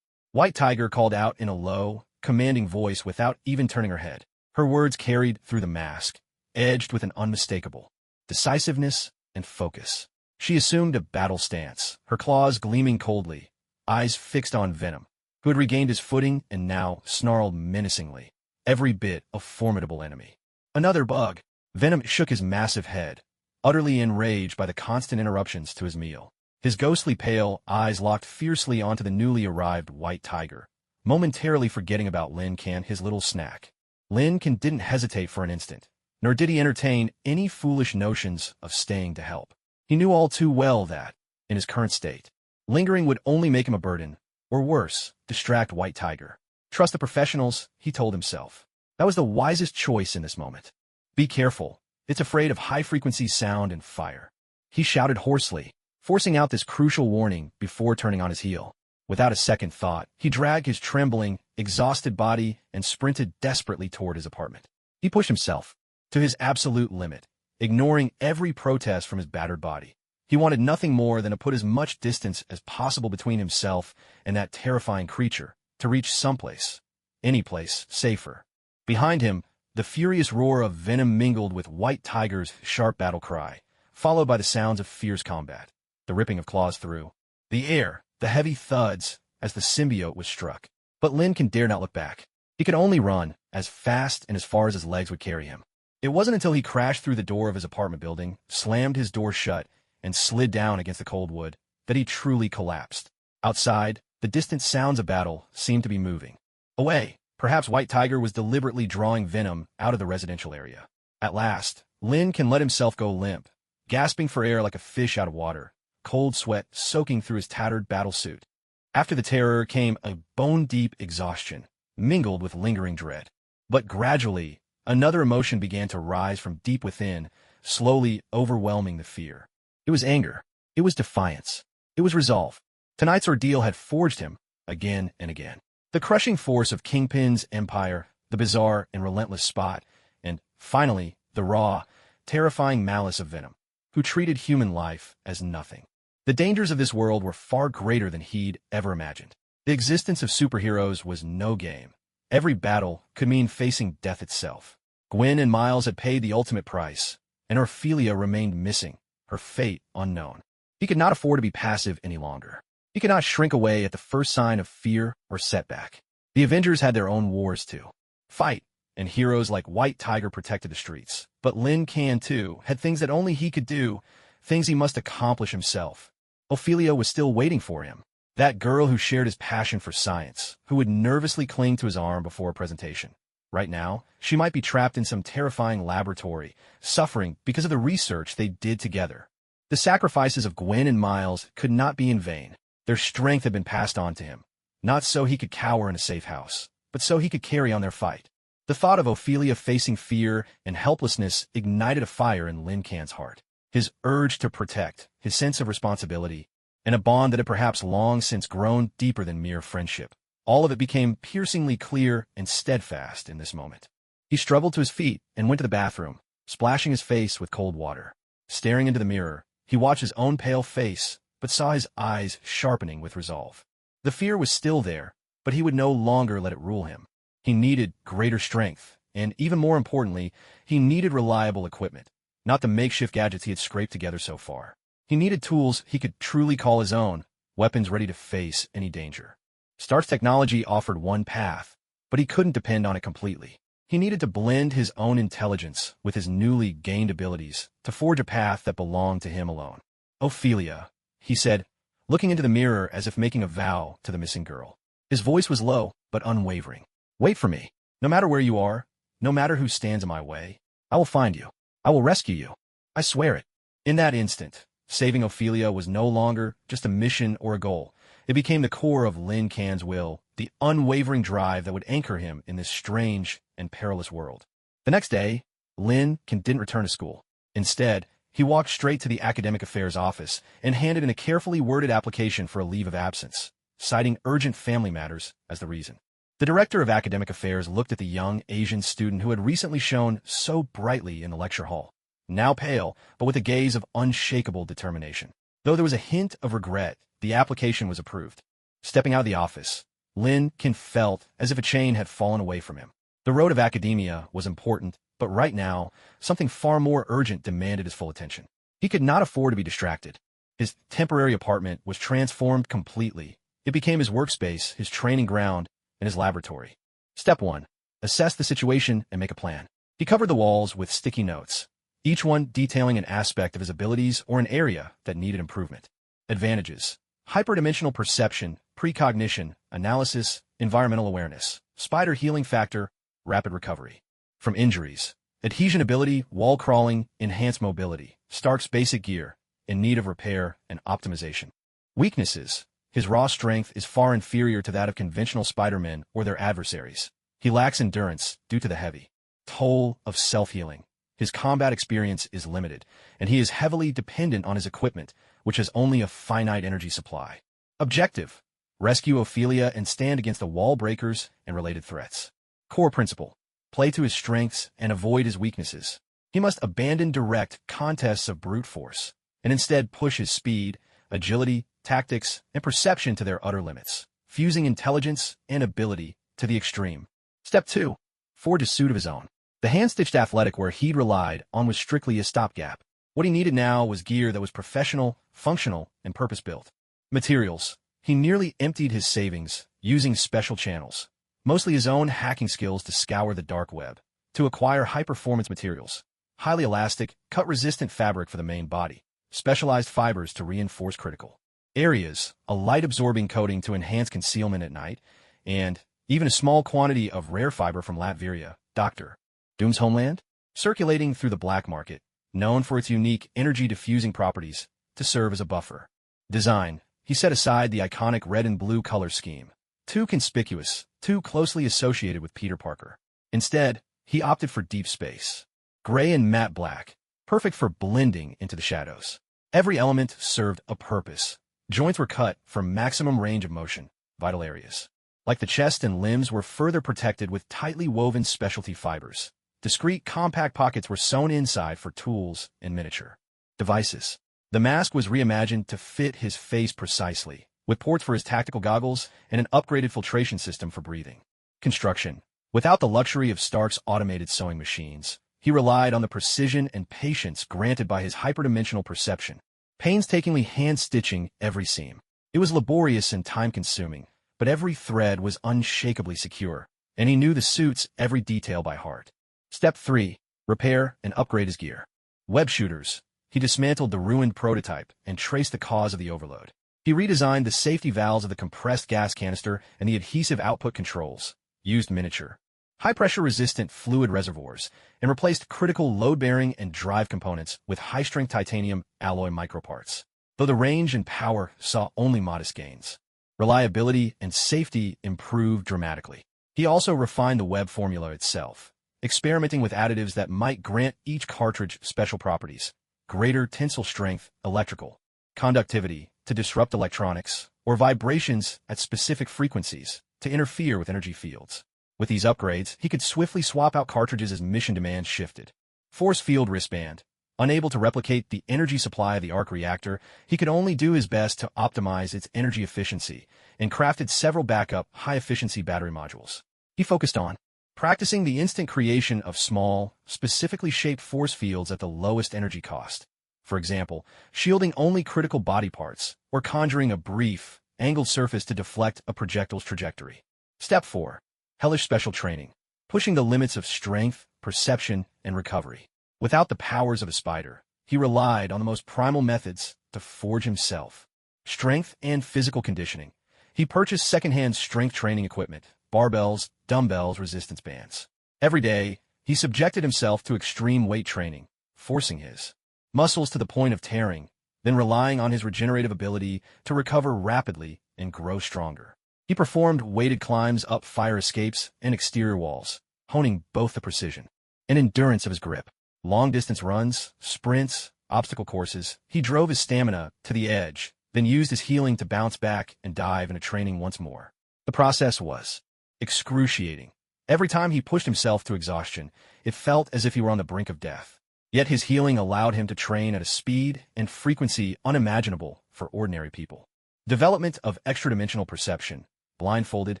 Speaker 1: White Tiger called out in a low, commanding voice without even turning her head. Her words carried through the mask, edged with an unmistakable decisiveness and focus. She assumed a battle stance, her claws gleaming coldly, eyes fixed on Venom, who had regained his footing and now snarled menacingly, every bit a formidable enemy. Another bug. Venom shook his massive head, utterly enraged by the constant interruptions to his meal. His ghostly pale eyes locked fiercely onto the newly arrived white tiger, momentarily forgetting about Lin Can, his little snack. Lin Can didn't hesitate for an instant, nor did he entertain any foolish notions of staying to help. He knew all too well that, in his current state, lingering would only make him a burden, or worse, distract White Tiger. Trust the professionals, he told himself. That was the wisest choice in this moment. Be careful, it's afraid of high-frequency sound and fire. He shouted hoarsely, forcing out this crucial warning before turning on his heel. Without a second thought, he dragged his trembling, exhausted body and sprinted desperately toward his apartment. He pushed himself to his absolute limit, ignoring every protest from his battered body. He wanted nothing more than to put as much distance as possible between himself and that terrifying creature, to reach someplace, any place, safer. Behind him, the furious roar of venom mingled with White Tiger's sharp battle cry, followed by the sounds of fierce combat, the ripping of claws through the air, the heavy thuds as the symbiote was struck. But Lin Can dare not look back. He could only run, as fast and as far as his legs would carry him. It wasn't until he crashed through the door of his apartment building, slammed his door shut, and slid down against the cold wood, that he truly collapsed. Outside, the distant sounds of battle seemed to be moving away. Perhaps White Tiger was deliberately drawing venom out of the residential area. At last, Lin Can let himself go limp, gasping for air like a fish out of water, cold sweat soaking through his tattered battle suit. After the terror came a bone-deep exhaustion, mingled with lingering dread. But gradually, another emotion began to rise from deep within, slowly overwhelming the fear. It was anger. It was defiance. It was resolve. Tonight's ordeal had forged him, again and again. The crushing force of Kingpin's empire, the bizarre and relentless Spot, and, finally, the raw, terrifying malice of Venom, who treated human life as nothing. The dangers of this world were far greater than he'd ever imagined. The existence of superheroes was no game. Every battle could mean facing death itself. Gwen and Miles had paid the ultimate price, and Ophelia remained missing, her fate unknown. He could not afford to be passive any longer. He could not shrink away at the first sign of fear or setback. The Avengers had their own wars to fight, and heroes like White Tiger protected the streets. But Lin Can, too, had things that only he could do, things he must accomplish himself. Ophelia was still waiting for him. That girl who shared his passion for science, who would nervously cling to his arm before a presentation. Right now, she might be trapped in some terrifying laboratory, suffering because of the research they did together. The sacrifices of Gwen and Miles could not be in vain. Their strength had been passed on to him, not so he could cower in a safe house, but so he could carry on their fight. The thought of Ophelia facing fear and helplessness ignited a fire in Lin Can's heart. His urge to protect, his sense of responsibility, and a bond that had perhaps long since grown deeper than mere friendship. All of it became piercingly clear and steadfast in this moment. He struggled to his feet and went to the bathroom, splashing his face with cold water. Staring into the mirror, he watched his own pale face, but saw his eyes sharpening with resolve. The fear was still there, but he would no longer let it rule him. He needed greater strength, and even more importantly, he needed reliable equipment, not the makeshift gadgets he had scraped together so far. He needed tools he could truly call his own, weapons ready to face any danger. Stark's technology offered one path, but he couldn't depend on it completely. He needed to blend his own intelligence with his newly gained abilities to forge a path that belonged to him alone. Ophelia, he said, looking into the mirror as if making a vow to the missing girl. His voice was low, but unwavering. Wait for me. No matter where you are, no matter who stands in my way, I will find you. I will rescue you. I swear it. In that instant, saving Ophelia was no longer just a mission or a goal. It became the core of Lin Can's will, the unwavering drive that would anchor him in this strange and perilous world. The next day, Lin Can didn't return to school. Instead, he walked straight to the academic affairs office and handed in a carefully worded application for a leave of absence, citing urgent family matters as the reason. The director of academic affairs looked at the young Asian student who had recently shone so brightly in the lecture hall, now pale, but with a gaze of unshakable determination. Though there was a hint of regret, the application was approved. Stepping out of the office, Lin Can felt as if a chain had fallen away from him. The road of academia was important, But right now, something far more urgent demanded his full attention. He could not afford to be distracted. His temporary apartment was transformed completely. It became his workspace, his training ground, and his laboratory. Step 1. Assess the situation and make a plan. He covered the walls with sticky notes, each one detailing an aspect of his abilities or an area that needed improvement. Advantages: hyperdimensional perception, precognition, analysis, environmental awareness, spider healing factor, rapid recovery. From injuries: adhesion ability, wall crawling, enhanced mobility, Stark's basic gear, in need of repair and optimization. Weaknesses: his raw strength is far inferior to that of conventional Spider-Men or their adversaries. He lacks endurance due to the heavy toll of self-healing. His combat experience is limited, and he is heavily dependent on his equipment, which has only a finite energy supply. Objective: rescue Ophelia and stand against the wall breakers and related threats. Core principle: play to his strengths and avoid his weaknesses. He must abandon direct contests of brute force, and instead push his speed, agility, tactics, and perception to their utter limits, fusing intelligence and ability to the extreme. Step 2. Forge a suit of his own. The hand-stitched athletic wear he'd relied on was strictly a stopgap. What he needed now was gear that was professional, functional, and purpose-built. Materials: he nearly emptied his savings, using special channels, mostly his own hacking skills, to scour the dark web, to acquire high-performance materials, highly elastic, cut-resistant fabric for the main body, specialized fibers to reinforce critical areas, a light-absorbing coating to enhance concealment at night, and even a small quantity of rare fiber from Latveria, Dr. Doom's homeland, circulating through the black market, known for its unique energy-diffusing properties, to serve as a buffer. Design: he set aside the iconic red and blue color scheme, too conspicuous, too closely associated with Peter Parker. Instead, he opted for deep space, gray and matte black, perfect for blending into the shadows. Every element served a purpose. Joints were cut for maximum range of motion. Vital areas, like the chest and limbs, were further protected with tightly woven specialty fibers. Discreet, compact pockets were sewn inside for tools and miniature devices. The mask was reimagined to fit his face precisely, with ports for his tactical goggles and an upgraded filtration system for breathing. Construction: without the luxury of Stark's automated sewing machines, he relied on the precision and patience granted by his hyperdimensional perception, painstakingly hand-stitching every seam. It was laborious and time-consuming, but every thread was unshakably secure, and he knew the suit's every detail by heart. Step 3. Repair and upgrade his gear. Web shooters: he dismantled the ruined prototype and traced the cause of the overload. He redesigned the safety valves of the compressed gas canister and the adhesive output controls, used miniature, high-pressure-resistant fluid reservoirs, and replaced critical load-bearing and drive components with high-strength titanium alloy microparts. Though the range and power saw only modest gains, reliability and safety improved dramatically. He also refined the web formula itself, experimenting with additives that might grant each cartridge special properties: greater tensile strength, electrical conductivity to disrupt electronics, or vibrations at specific frequencies to interfere with energy fields. With these upgrades, he could swiftly swap out cartridges as mission demands shifted. Force field wristband: unable to replicate the energy supply of the arc reactor, he could only do his best to optimize its energy efficiency, and crafted several backup, high-efficiency battery modules. He focused on practicing the instant creation of small, specifically shaped force fields at the lowest energy cost. For example, shielding only critical body parts, or conjuring a brief, angled surface to deflect a projectile's trajectory. Step 4. Hellish special training: pushing the limits of strength, perception, and recovery. Without the powers of a spider, he relied on the most primal methods to forge himself. Strength and physical conditioning: he purchased secondhand strength training equipment, barbells, dumbbells, resistance bands. Every day, he subjected himself to extreme weight training, forcing his muscles to the point of tearing, then relying on his regenerative ability to recover rapidly and grow stronger. He performed weighted climbs up fire escapes and exterior walls, honing both the precision and endurance of his grip. Long-distance runs, sprints, obstacle courses: he drove his stamina to the edge, then used his healing to bounce back and dive into training once more. The process was excruciating. Every time he pushed himself to exhaustion, it felt as if he were on the brink of death. Yet his healing allowed him to train at a speed and frequency unimaginable for ordinary people. Development of extra-dimensional perception: blindfolded,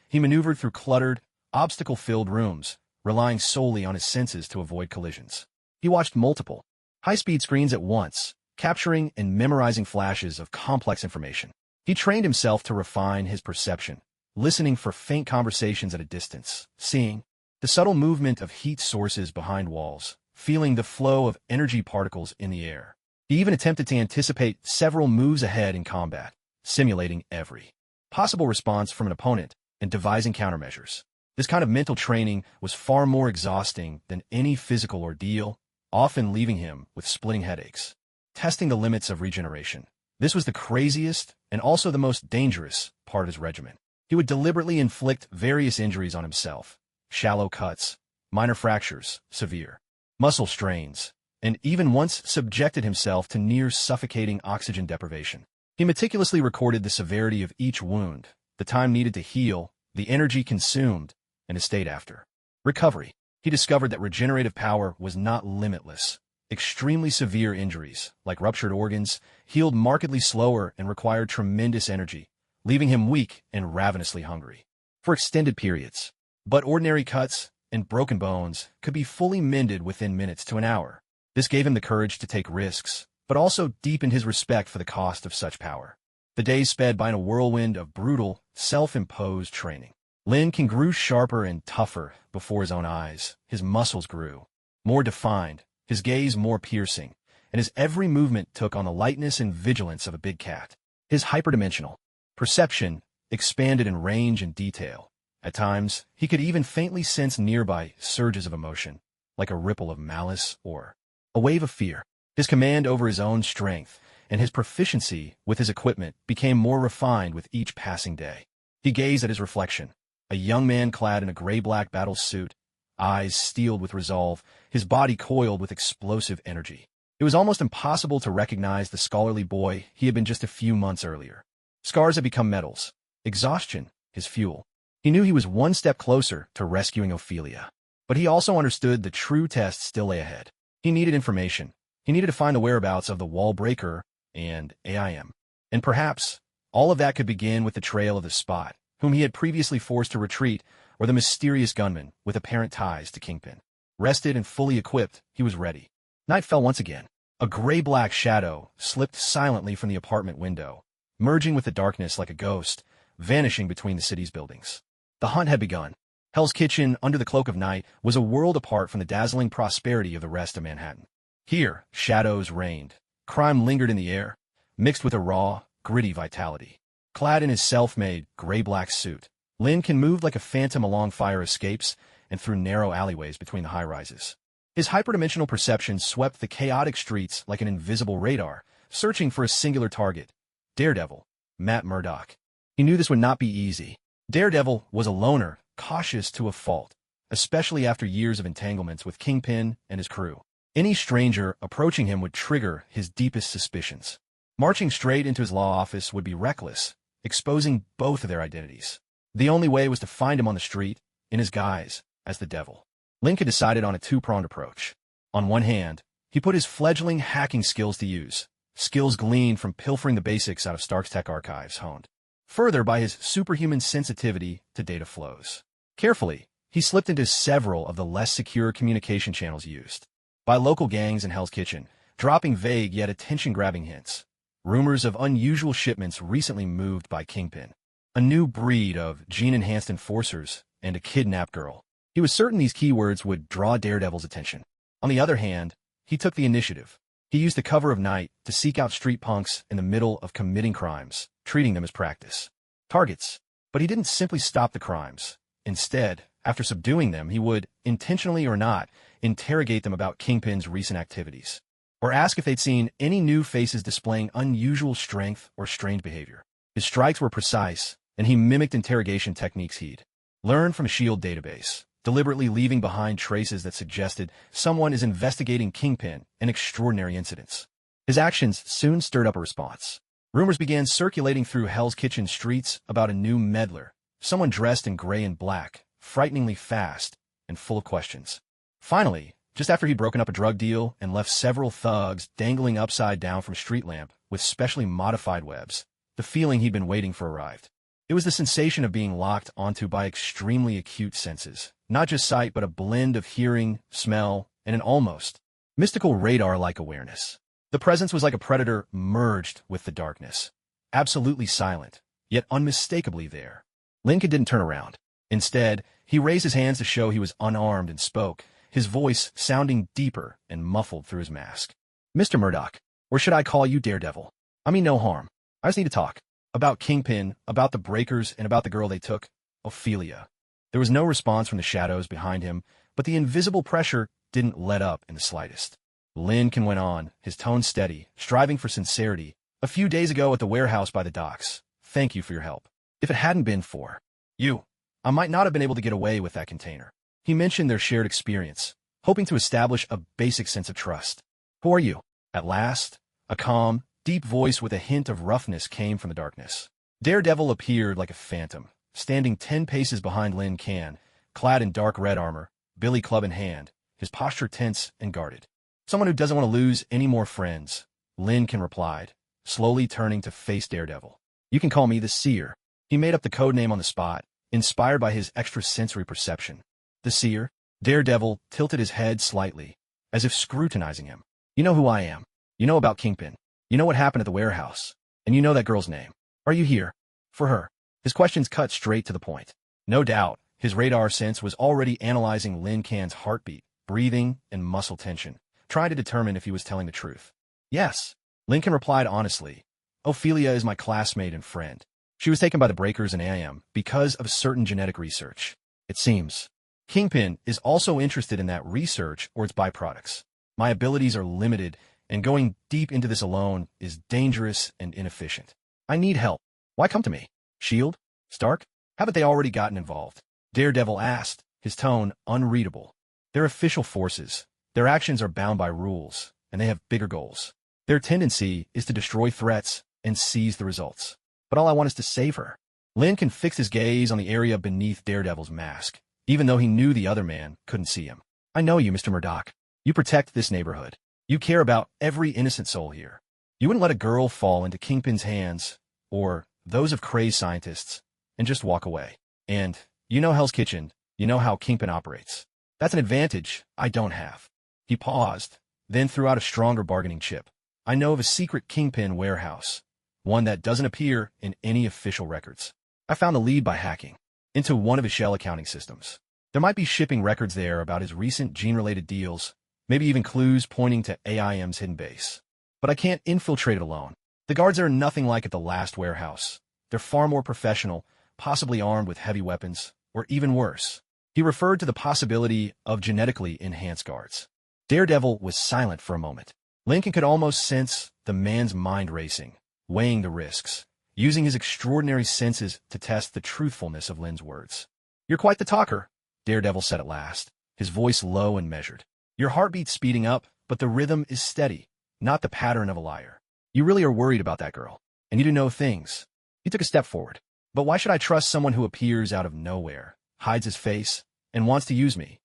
Speaker 1: he maneuvered through cluttered, obstacle-filled rooms, relying solely on his senses to avoid collisions. He watched multiple, high-speed screens at once, capturing and memorizing flashes of complex information. He trained himself to refine his perception, listening for faint conversations at a distance, seeing the subtle movement of heat sources behind walls, feeling the flow of energy particles in the air. He even attempted to anticipate several moves ahead in combat, simulating every possible response from an opponent and devising countermeasures. This kind of mental training was far more exhausting than any physical ordeal, often leaving him with splitting headaches. Testing the limits of regeneration. This was the craziest and also the most dangerous part of his regimen. He would deliberately inflict various injuries on himself: shallow cuts, minor fractures, severe muscle strains, and even once subjected himself to near suffocating oxygen deprivation. He meticulously recorded the severity of each wound, the time needed to heal, the energy consumed, and his state after recovery. He discovered that regenerative power was not limitless. Extremely severe injuries, like ruptured organs, healed markedly slower and required tremendous energy, leaving him weak and ravenously hungry for extended periods. But ordinary cuts and broken bones could be fully mended within minutes to an hour. This gave him the courage to take risks, but also deepened his respect for the cost of such power. The days sped by in a whirlwind of brutal, self-imposed training. Lin King grew sharper and tougher before his own eyes. His muscles grew more defined, his gaze more piercing, and his every movement took on the lightness and vigilance of a big cat. His hyperdimensional perception expanded in range and detail. At times, he could even faintly sense nearby surges of emotion, like a ripple of malice or a wave of fear. His command over his own strength and his proficiency with his equipment became more refined with each passing day. He gazed at his reflection, a young man clad in a gray-black battle suit, eyes steeled with resolve, his body coiled with explosive energy. It was almost impossible to recognize the scholarly boy he had been just a few months earlier. Scars had become medals, exhaustion his fuel. He knew he was one step closer to rescuing Ophelia. But he also understood the true test still lay ahead. He needed information. He needed to find the whereabouts of the wall breaker and AIM. And perhaps all of that could begin with the trail of the Spot, whom he had previously forced to retreat, or the mysterious gunman with apparent ties to Kingpin. Rested and fully equipped, he was ready. Night fell once again. A gray-black shadow slipped silently from the apartment window, merging with the darkness like a ghost, vanishing between the city's buildings. The hunt had begun. Hell's Kitchen, under the cloak of night, was a world apart from the dazzling prosperity of the rest of Manhattan. Here, shadows reigned. Crime lingered in the air, mixed with a raw, gritty vitality. Clad in his self-made, gray-black suit, Lin Kin moved like a phantom along fire escapes and through narrow alleyways between the high-rises. His hyperdimensional perception swept the chaotic streets like an invisible radar, searching for a singular target: Daredevil, Matt Murdock. He knew this would not be easy. Daredevil was a loner, cautious to a fault, especially after years of entanglements with Kingpin and his crew. Any stranger approaching him would trigger his deepest suspicions. Marching straight into his law office would be reckless, exposing both of their identities. The only way was to find him on the street, in his guise as the devil. Lincoln decided on a two-pronged approach. On one hand, he put his fledgling hacking skills to use, skills gleaned from pilfering the basics out of Stark's tech archives, honed further by his superhuman sensitivity to data flows. Carefully, he slipped into several of the less secure communication channels used by local gangs in Hell's Kitchen, dropping vague yet attention-grabbing hints. Rumors of unusual shipments recently moved by Kingpin, a new breed of gene-enhanced enforcers, and a kidnapped girl. He was certain these keywords would draw Daredevil's attention. On the other hand, he took the initiative. He used the cover of night to seek out street punks in the middle of committing crimes, treating them as practice targets. But he didn't simply stop the crimes. Instead, after subduing them, he would, intentionally or not, interrogate them about Kingpin's recent activities, or ask if they'd seen any new faces displaying unusual strength or strange behavior. His strikes were precise, and he mimicked interrogation techniques he'd learned from a SHIELD database, deliberately leaving behind traces that suggested someone is investigating Kingpin and extraordinary incidents. His actions soon stirred up a response. Rumors began circulating through Hell's Kitchen streets about a new meddler, someone dressed in gray and black, frighteningly fast, and full of questions. Finally, just after he'd broken up a drug deal and left several thugs dangling upside down from a street lamp with specially modified webs, the feeling he'd been waiting for arrived. It was the sensation of being locked onto by extremely acute senses, Not just sight, but a blend of hearing, smell, and an almost mystical radar-like awareness. The presence was like a predator merged with the darkness. Absolutely silent, yet unmistakably there. Lincoln didn't turn around. Instead, he raised his hands to show he was unarmed and spoke, his voice sounding deeper and muffled through his mask. Mr. Murdoch, or should I call you Daredevil? I mean no harm. I just need to talk. About Kingpin, about the Breakers, and about the girl they took, Ophelia. There was no response from the shadows behind him, but the invisible pressure didn't let up in the slightest. Lincoln went on, his tone steady, striving for sincerity. A few days ago at the warehouse by the docks, thank you for your help. If it hadn't been for you, I might not have been able to get away with that container. He mentioned their shared experience, hoping to establish a basic sense of trust. Who are you? At last, a calm, deep voice with a hint of roughness came from the darkness. Daredevil appeared like a phantom, standing 10 paces behind Lin Can, clad in dark red armor, billy club in hand, his posture tense and guarded. Someone who doesn't want to lose any more friends, Lin Can replied, slowly turning to face Daredevil. You can call me the Seer. He made up the code name on the spot, inspired by his extrasensory perception. The Seer? Daredevil tilted his head slightly, as if scrutinizing him. You know who I am. You know about Kingpin. You know what happened at the warehouse. And you know that girl's name. Are you here? For her. His questions cut straight to the point. No doubt, his radar sense was already analyzing Lin Can's heartbeat, breathing, and muscle tension, trying to determine if he was telling the truth. Yes. Lincoln replied honestly. Ophelia is my classmate and friend. She was taken by the Breakers in AIM because of certain genetic research. It seems Kingpin is also interested in that research or its byproducts. My abilities are limited, and going deep into this alone is dangerous and inefficient. I need help. Why come to me? Shield? Stark? Haven't they already gotten involved? Daredevil asked, his tone unreadable. They're official forces. Their actions are bound by rules, and they have bigger goals. Their tendency is to destroy threats and seize the results. But all I want is to save her. Lincoln fixed his gaze on the area beneath Daredevil's mask, even though he knew the other man couldn't see him. I know you, Mr. Murdoch. You protect this neighborhood. You care about every innocent soul here. You wouldn't let a girl fall into Kingpin's hands, or those of crazed scientists, and just walk away. And you know Hell's Kitchen. You know how Kingpin operates. That's an advantage I don't have. He paused, then threw out a stronger bargaining chip. I know of a secret Kingpin warehouse, one that doesn't appear in any official records. I found the lead by hacking into one of his shell accounting systems. There might be shipping records there about his recent gene-related deals, maybe even clues pointing to AIM's hidden base. But I can't infiltrate it alone. The guards are nothing like at the last warehouse. They're far more professional, possibly armed with heavy weapons, or even worse. He referred to the possibility of genetically enhanced guards. Daredevil was silent for a moment. Lincoln could almost sense the man's mind racing, weighing the risks, using his extraordinary senses to test the truthfulness of Lin's words. You're quite the talker, Daredevil said at last, his voice low and measured. Your heartbeat's speeding up, but the rhythm is steady, not the pattern of a liar. You really are worried about that girl, and you do know things. He took a step forward. But why should I trust someone who appears out of nowhere, hides his face, and wants to use me?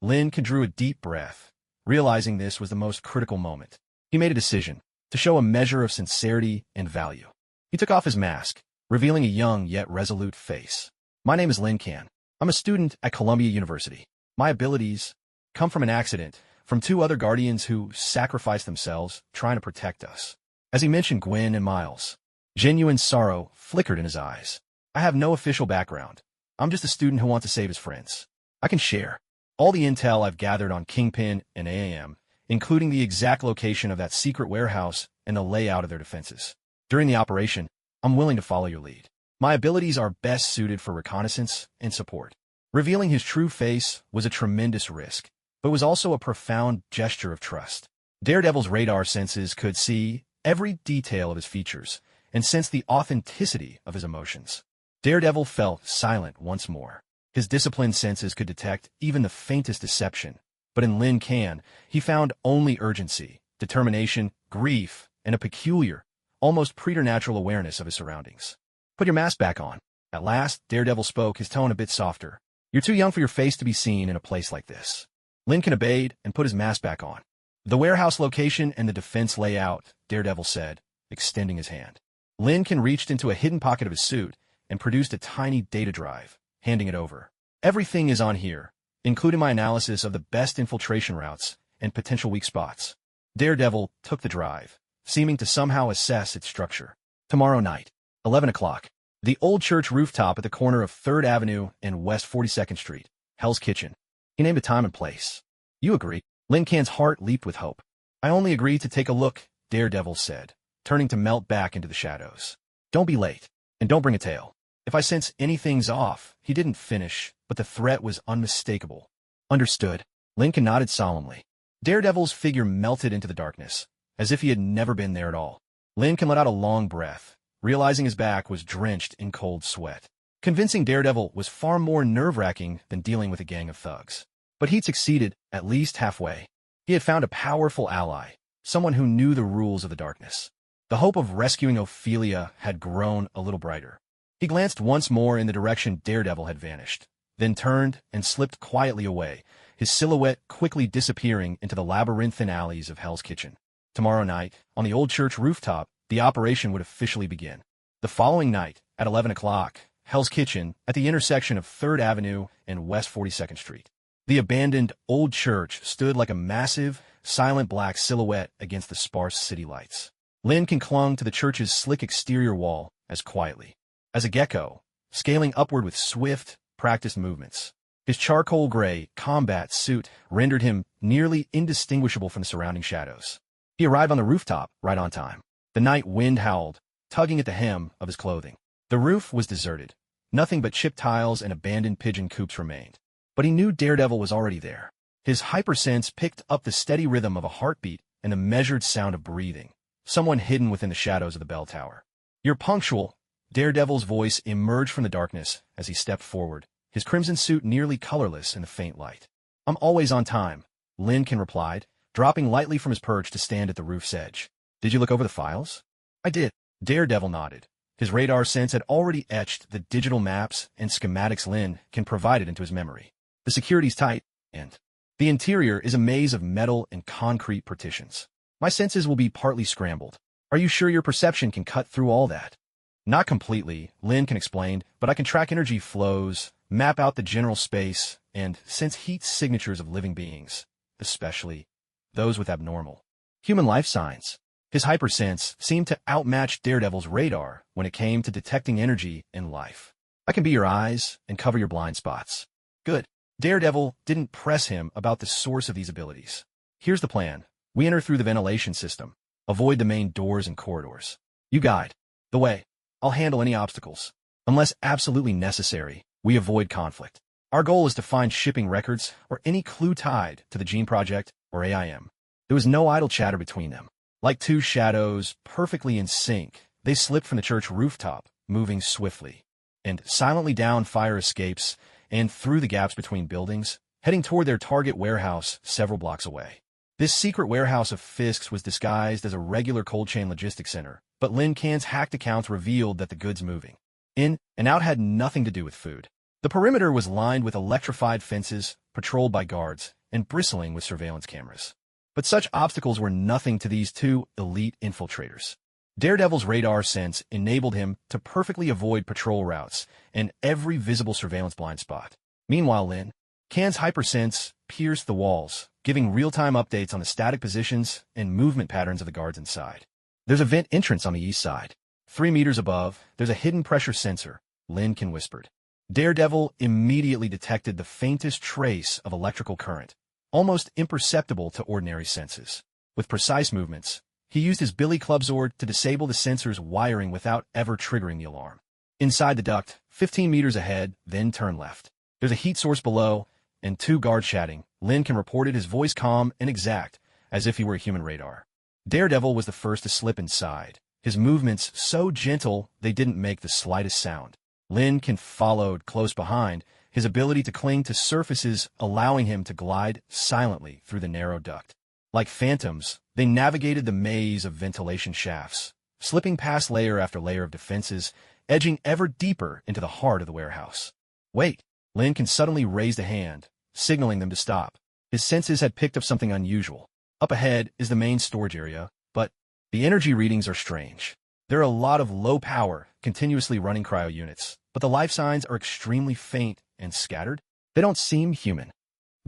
Speaker 1: Lincoln drew a deep breath, realizing this was the most critical moment. He made a decision to show a measure of sincerity and value. He took off his mask, revealing a young yet resolute face. My name is Lin Can. I'm a student at Columbia University. My abilities come from an accident, from two other guardians who sacrificed themselves trying to protect us. As he mentioned Gwen and Miles, genuine sorrow flickered in his eyes. I have no official background. I'm just a student who wants to save his friends. I can share all the intel I've gathered on Kingpin and AIM, including the exact location of that secret warehouse and the layout of their defenses. During the operation, I'm willing to follow your lead. My abilities are best suited for reconnaissance and support. Revealing his true face was a tremendous risk, but was also a profound gesture of trust. Daredevil's radar senses could see every detail of his features and sense the authenticity of his emotions. Daredevil fell silent once more. His disciplined senses could detect even the faintest deception, but in Lin Can, he found only urgency, determination, grief, and a peculiar, almost preternatural awareness of his surroundings. Put your mask back on. At last, Daredevil spoke, his tone a bit softer. You're too young for your face to be seen in a place like this. Lincoln obeyed and put his mask back on. The warehouse location and the defense layout, Daredevil said, extending his hand. Lincoln reached into a hidden pocket of his suit and produced a tiny data drive, handing it over. Everything is on here. including my analysis of the best infiltration routes and potential weak spots. Daredevil took the drive, seeming to somehow assess its structure. Tomorrow night, 11 o'clock. The old church rooftop at the corner of 3rd Avenue and West 42nd Street. Hell's Kitchen. He named a time and place. You agree? Lin Can's heart leaped with hope. I only agreed to take a look, Daredevil said, turning to melt back into the shadows. Don't be late, and don't bring a tail. If I sense anything's off, he didn't finish, but the threat was unmistakable. Understood. Lincoln nodded solemnly. Daredevil's figure melted into the darkness, as if he had never been there at all. Lincoln let out a long breath, realizing his back was drenched in cold sweat. Convincing Daredevil was far more nerve-wracking than dealing with a gang of thugs. But he'd succeeded, at least halfway. He had found a powerful ally, someone who knew the rules of the darkness. The hope of rescuing Ophelia had grown a little brighter. He glanced once more in the direction Daredevil had vanished, then turned and slipped quietly away, his silhouette quickly disappearing into the labyrinthine alleys of Hell's Kitchen. Tomorrow night, on the old church rooftop, the operation would officially begin. The following night, at 11 o'clock, Hell's Kitchen, at the intersection of 3rd Avenue and West 42nd Street. The abandoned old church stood like a massive, silent black silhouette against the sparse city lights. Lincoln clung to the church's slick exterior wall as quietly as a gecko, scaling upward with swift, practiced movements. His charcoal gray combat suit rendered him nearly indistinguishable from the surrounding shadows. He arrived on the rooftop right on time. The night wind howled, tugging at the hem of his clothing. The roof was deserted. Nothing but chipped tiles and abandoned pigeon coops remained. But he knew Daredevil was already there. His hypersense picked up the steady rhythm of a heartbeat and the measured sound of breathing. Someone hidden within the shadows of the bell tower. You're punctual. Daredevil's voice emerged from the darkness as he stepped forward, his crimson suit nearly colorless in the faint light. I'm always on time, Lincoln replied, dropping lightly from his perch to stand at the roof's edge. Did you look over the files? I did. Daredevil nodded. His radar sense had already etched the digital maps and schematics Lincoln provided into his memory. The security's tight, and the interior is a maze of metal and concrete partitions. My senses will be partly scrambled. Are you sure your perception can cut through all that? Not completely, Lincoln explained, but I can track energy flows, map out the general space, and sense heat signatures of living beings, especially those with abnormal human life signs. His hypersense seemed to outmatch Daredevil's radar when it came to detecting energy in life. I can be your eyes and cover your blind spots. Good. Daredevil didn't press him about the source of these abilities. Here's the plan. We enter through the ventilation system. Avoid the main doors and corridors. You guide the way. I'll handle any obstacles. Unless absolutely necessary, we avoid conflict. Our goal is to find shipping records or any clue tied to the Gene Project or AIM. There was no idle chatter between them. Like two shadows, perfectly in sync, they slipped from the church rooftop, moving swiftly, and silently down fire escapes and through the gaps between buildings, heading toward their target warehouse several blocks away. This secret warehouse of Fisk's was disguised as a regular cold chain logistics center, but Lincoln's hacked accounts revealed that the goods moving in and out had nothing to do with food. The perimeter was lined with electrified fences, patrolled by guards, and bristling with surveillance cameras. But such obstacles were nothing to these two elite infiltrators. Daredevil's radar sense enabled him to perfectly avoid patrol routes and every visible surveillance blind spot. Meanwhile, Lincoln's hypersense pierced the walls, giving real-time updates on the static positions and movement patterns of the guards inside. There's a vent entrance on the east side. 3 meters above, there's a hidden pressure sensor, Lincoln whispered. Daredevil immediately detected the faintest trace of electrical current, almost imperceptible to ordinary senses. With precise movements, he used his billy club sword to disable the sensor's wiring without ever triggering the alarm. Inside the duct, 15 meters ahead, then turn left. There's a heat source below, and 2 guards chatting. Lincoln reported, his voice calm and exact, as if he were a human radar. Daredevil was the first to slip inside, his movements so gentle they didn't make the slightest sound. Lincoln followed close behind, his ability to cling to surfaces allowing him to glide silently through the narrow duct. Like phantoms, they navigated the maze of ventilation shafts, slipping past layer after layer of defenses, edging ever deeper into the heart of the warehouse. Wait! Lincoln suddenly raised a hand, signaling them to stop. His senses had picked up something unusual. Up ahead is the main storage area, but the energy readings are strange. There are a lot of low-power, continuously running cryo units, but the life signs are extremely faint and scattered. They don't seem human.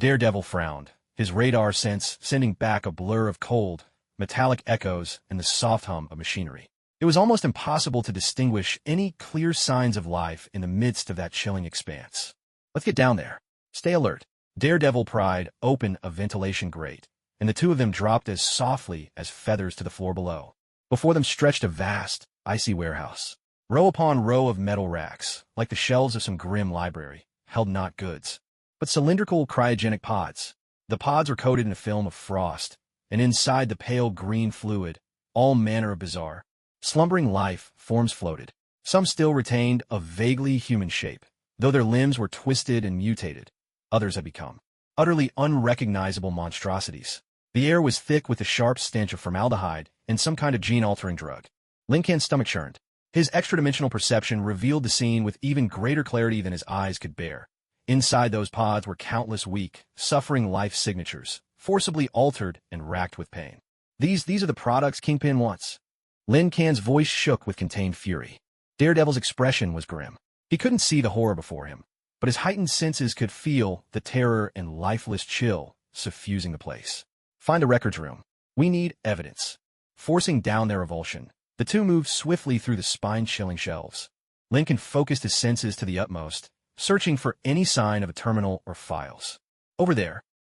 Speaker 1: Daredevil frowned, his radar sense sending back a blur of cold, metallic echoes and the soft hum of machinery. It was almost impossible to distinguish any clear signs of life in the midst of that chilling expanse. Let's get down there. Stay alert. Daredevil pried open a ventilation grate, and the two of them dropped as softly as feathers to the floor below. Before them stretched a vast, icy warehouse. Row upon row of metal racks, like the shelves of some grim library, held not goods, but cylindrical cryogenic pods. The pods were coated in a film of frost, and inside the pale green fluid, all manner of bizarre, slumbering life forms floated. Some still retained a vaguely human shape, though their limbs were twisted and mutated. Others had become utterly unrecognizable monstrosities. The air was thick with the sharp stench of formaldehyde and some kind of gene-altering drug. Lincoln's stomach churned. His extra-dimensional perception revealed the scene with even greater clarity than his eyes could bear. Inside those pods were countless weak, suffering life signatures, forcibly altered and racked with pain. These are the products Kingpin wants. Lin Can's voice shook with contained fury. Daredevil's expression was grim. He couldn't see the horror before him, but his heightened senses could feel the terror and lifeless chill suffusing the place. Find the records room. We need evidence. Forcing down their revulsion, the two moved swiftly through the spine-chilling shelves. Lincoln focused his senses to the utmost, searching for any sign of a terminal or files. Over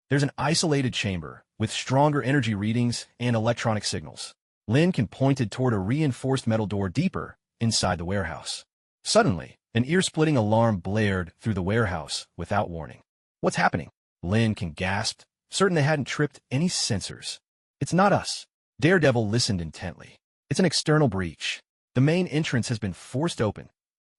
Speaker 1: there's an isolated chamber with stronger energy readings and electronic signals. Lincoln pointed toward a reinforced metal door deeper inside the warehouse. Suddenly, an ear-splitting alarm blared through the warehouse without warning. What's happening? Lincoln gasped, certain they hadn't tripped any sensors. It's not us. Daredevil listened intently. It's an external breach. The main entrance has been forced open.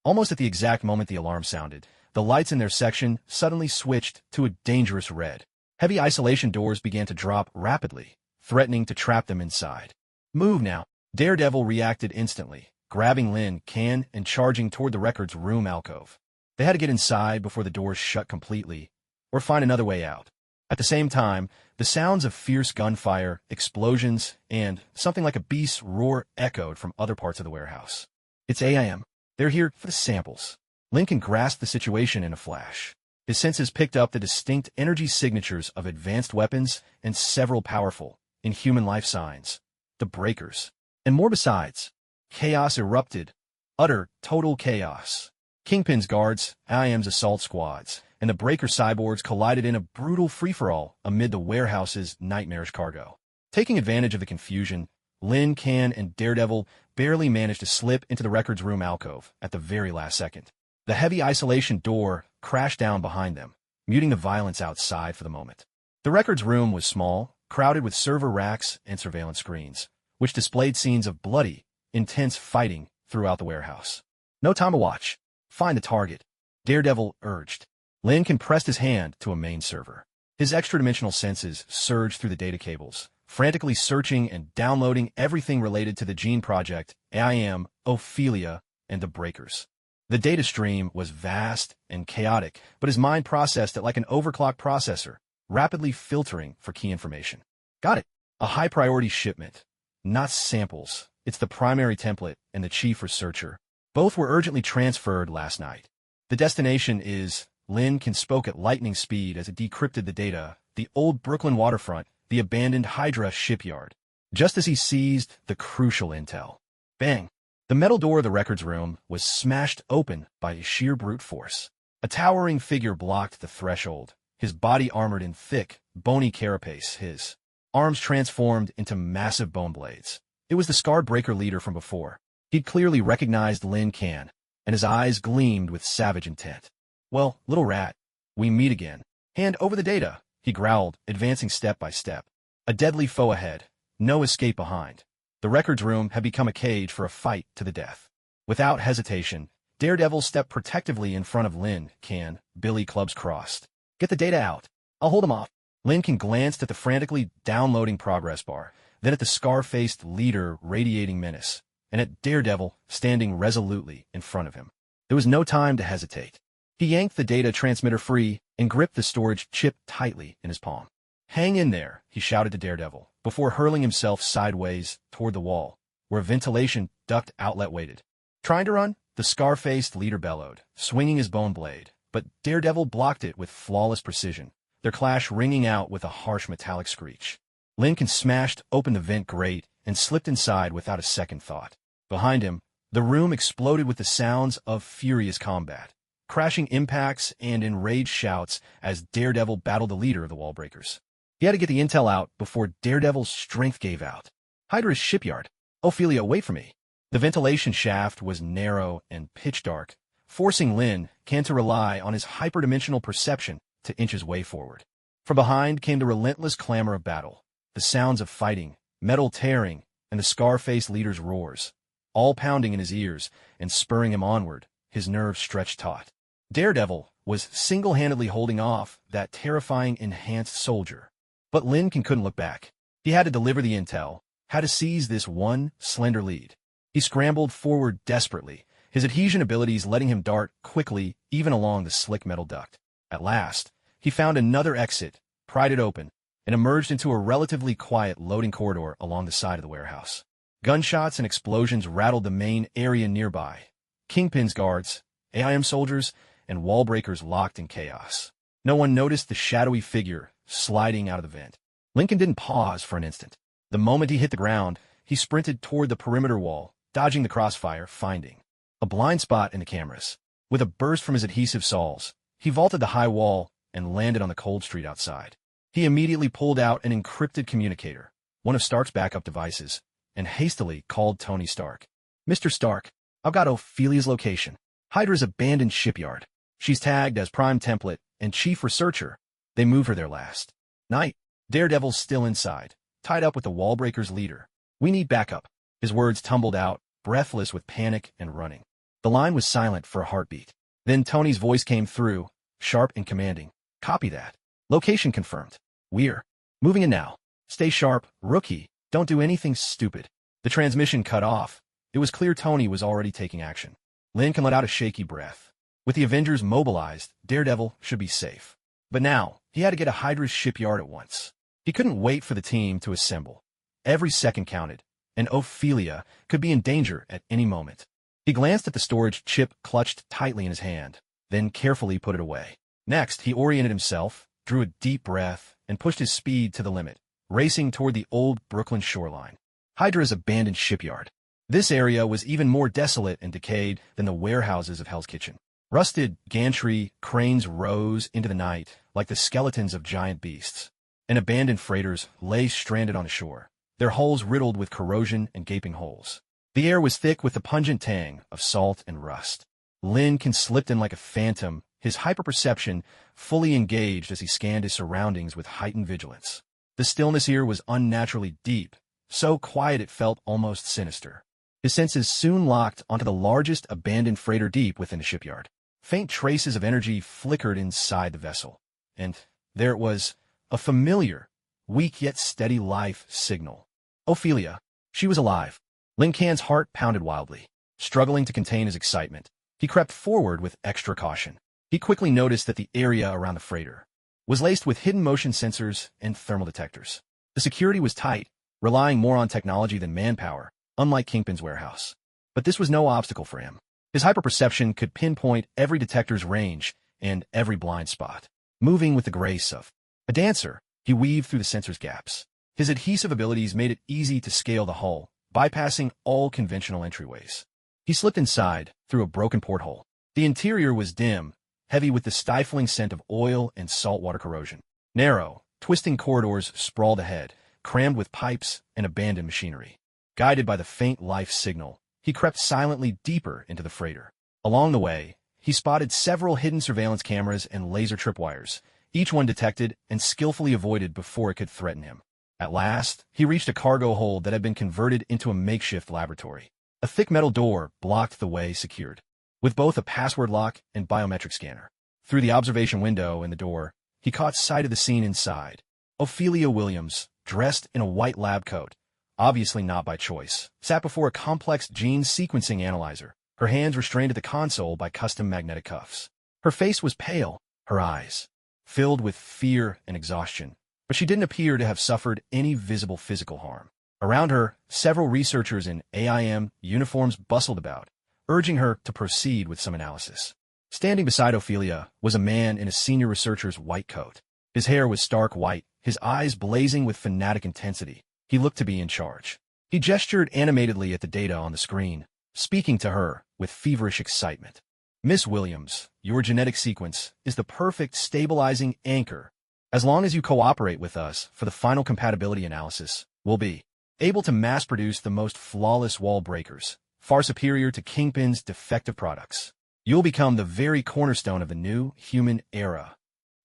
Speaker 1: Almost at the exact moment the alarm sounded, the lights in their section suddenly switched to a dangerous red. Heavy isolation doors began to drop rapidly, threatening to trap them inside. Move now. Daredevil reacted instantly, grabbing Lin Can and charging toward the records room alcove. They had to get inside before the doors shut completely, or find another way out. At the same time, the sounds of fierce gunfire, explosions, and something like a beast's roar echoed from other parts of the warehouse. It's AIM. They're here for the samples. Lincoln grasped the situation in a flash. His senses picked up the distinct energy signatures of advanced weapons and several powerful, inhuman life signs. The breakers. And more besides. Chaos erupted. Utter, total chaos. Kingpin's guards, IM's assault squads, and the breaker cyborgs collided in a brutal free-for-all amid the warehouse's nightmarish cargo. Taking advantage of the confusion, Lin Can and Daredevil barely managed to slip into the records room alcove at the very last second. The heavy isolation door crashed down behind them, muting the violence outside for the moment. The records room was small, crowded with server racks and surveillance screens, which displayed scenes of bloody, intense fighting throughout the warehouse. No time to watch. Find the target. Daredevil urged. Lincoln pressed his hand to a main server. His extra-dimensional senses surged through the data cables, frantically searching and downloading everything related to the Gene Project, AIM, Ophelia, and the Breakers. The data stream was vast and chaotic, but his mind processed it like an overclocked processor, rapidly filtering for key information. Got it. A high-priority shipment. Not samples. It's the primary template and the chief researcher. Both were urgently transferred last night. The destination is, Lin Can spoke at lightning speed as it decrypted the data, the old Brooklyn waterfront, the abandoned Hydra shipyard. Just as he seized the crucial intel. Bang! The metal door of the records room was smashed open by sheer brute force. A towering figure blocked the threshold, his body armored in thick, bony carapace, his arms transformed into massive bone blades. It was the scarred breaker leader from before. He'd clearly recognized Lin Can, and his eyes gleamed with savage intent. Well, little rat, we meet again. Hand over the data, he growled, advancing step by step. A deadly foe ahead, no escape behind. The records room had become a cage for a fight to the death. Without hesitation, Daredevil stepped protectively in front of Lin Can, Billy clubs crossed. Get the data out. I'll hold him off. Lin Can glanced at the frantically downloading progress bar, then at the scar-faced leader radiating menace, and at Daredevil standing resolutely in front of him. There was no time to hesitate. He yanked the data transmitter free and gripped the storage chip tightly in his palm. Hang in there, he shouted to Daredevil, before hurling himself sideways toward the wall, where a ventilation duct outlet waited. Trying to run? The scar-faced leader bellowed, swinging his bone blade, but Daredevil blocked it with flawless precision, their clash ringing out with a harsh metallic screech. Lincoln smashed open the vent grate and slipped inside without a second thought. Behind him, the room exploded with the sounds of furious combat, crashing impacts and enraged shouts as Daredevil battled the leader of the Wallbreakers. He had to get the intel out before Daredevil's strength gave out. Hydra's shipyard. Ophelia, wait for me. The ventilation shaft was narrow and pitch dark, forcing Lin Can to rely on his hyperdimensional perception to inch his way forward. From behind came the relentless clamor of battle, the sounds of fighting, metal tearing, and the scar-faced leader's roars, all pounding in his ears and spurring him onward, his nerves stretched taut. Daredevil was single-handedly holding off that terrifying enhanced soldier. But Lin Can couldn't look back. He had to deliver the intel, had to seize this one slender lead. He scrambled forward desperately, his adhesion abilities letting him dart quickly even along the slick metal duct. At last, he found another exit, pried it open, and emerged into a relatively quiet loading corridor along the side of the warehouse. Gunshots and explosions rattled the main area nearby. Kingpin's guards, AIM soldiers, and wallbreakers locked in chaos. No one noticed the shadowy figure sliding out of the vent. Lincoln didn't pause for an instant. The moment he hit the ground, he sprinted toward the perimeter wall, dodging the crossfire, finding a blind spot in the cameras. With a burst from his adhesive saws, he vaulted the high wall and landed on the cold street outside. He immediately pulled out an encrypted communicator, one of Stark's backup devices, and hastily called Tony Stark. Mr. Stark, I've got Ophelia's location. Hydra's abandoned shipyard. She's tagged as prime template and chief researcher. They moved her there last night. Daredevil's still inside, tied up with the Wallbreakers leader. We need backup. His words tumbled out, breathless with panic and running. The line was silent for a heartbeat. Then Tony's voice came through, sharp and commanding. Copy that. Location confirmed. We're moving in now. Stay sharp, rookie. Don't do anything stupid. The transmission cut off. It was clear Tony was already taking action. Lincoln let out a shaky breath. With the Avengers mobilized, Daredevil should be safe. But now, he had to get to Hydra's shipyard at once. He couldn't wait for the team to assemble. Every second counted, and Ophelia could be in danger at any moment. He glanced at the storage chip clutched tightly in his hand, then carefully put it away. Next, he oriented himself, drew a deep breath, and pushed his speed to the limit, racing toward the old Brooklyn shoreline. Hydra's abandoned shipyard. This area was even more desolate and decayed than the warehouses of Hell's Kitchen. Rusted gantry cranes rose into the night like the skeletons of giant beasts, and abandoned freighters lay stranded on the shore, their hulls riddled with corrosion and gaping holes. The air was thick with the pungent tang of salt and rust. Lincoln slipped in like a phantom, his hyperperception fully engaged as he scanned his surroundings with heightened vigilance. The stillness here was unnaturally deep, so quiet it felt almost sinister. His senses soon locked onto the largest abandoned freighter deep within the shipyard. Faint traces of energy flickered inside the vessel, and there it was, a familiar, weak yet steady life signal. Ophelia. She was alive. Lin Can's heart pounded wildly. Struggling to contain his excitement, he crept forward with extra caution. He quickly noticed that the area around the freighter was laced with hidden motion sensors and thermal detectors. The security was tight, relying more on technology than manpower, unlike Kingpin's warehouse. But this was no obstacle for him. His hyperperception could pinpoint every detector's range and every blind spot. Moving with the grace of a dancer, he weaved through the sensor's gaps. His adhesive abilities made it easy to scale the hull, bypassing all conventional entryways. He slipped inside, through a broken porthole. The interior was dim, heavy with the stifling scent of oil and saltwater corrosion. Narrow, twisting corridors sprawled ahead, crammed with pipes and abandoned machinery. Guided by the faint life signal, he crept silently deeper into the freighter. Along the way, he spotted several hidden surveillance cameras and laser tripwires, each one detected and skillfully avoided before it could threaten him. At last, he reached a cargo hold that had been converted into a makeshift laboratory. A thick metal door blocked the way secured, with both a password lock and biometric scanner. Through the observation window in the door, he caught sight of the scene inside. Ophelia Williams, dressed in a white lab coat, obviously not by choice, sat before a complex gene sequencing analyzer, her hands restrained at the console by custom magnetic cuffs. Her face was pale, her eyes filled with fear and exhaustion, but she didn't appear to have suffered any visible physical harm. Around her, several researchers in AIM uniforms bustled about, urging her to proceed with some analysis. Standing beside Ophelia was a man in a senior researcher's white coat. His hair was stark white, his eyes blazing with fanatic intensity. He looked to be in charge. He gestured animatedly at the data on the screen, speaking to her with feverish excitement. Miss Williams, your genetic sequence is the perfect stabilizing anchor. As long as you cooperate with us for the final compatibility analysis, we'll be able to mass-produce the most flawless wall breakers, far superior to Kingpin's defective products. You'll become the very cornerstone of the new human era.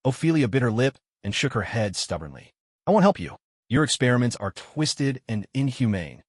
Speaker 1: Ophelia bit her lip and shook her head stubbornly. I won't help you. Your experiments are twisted and inhumane.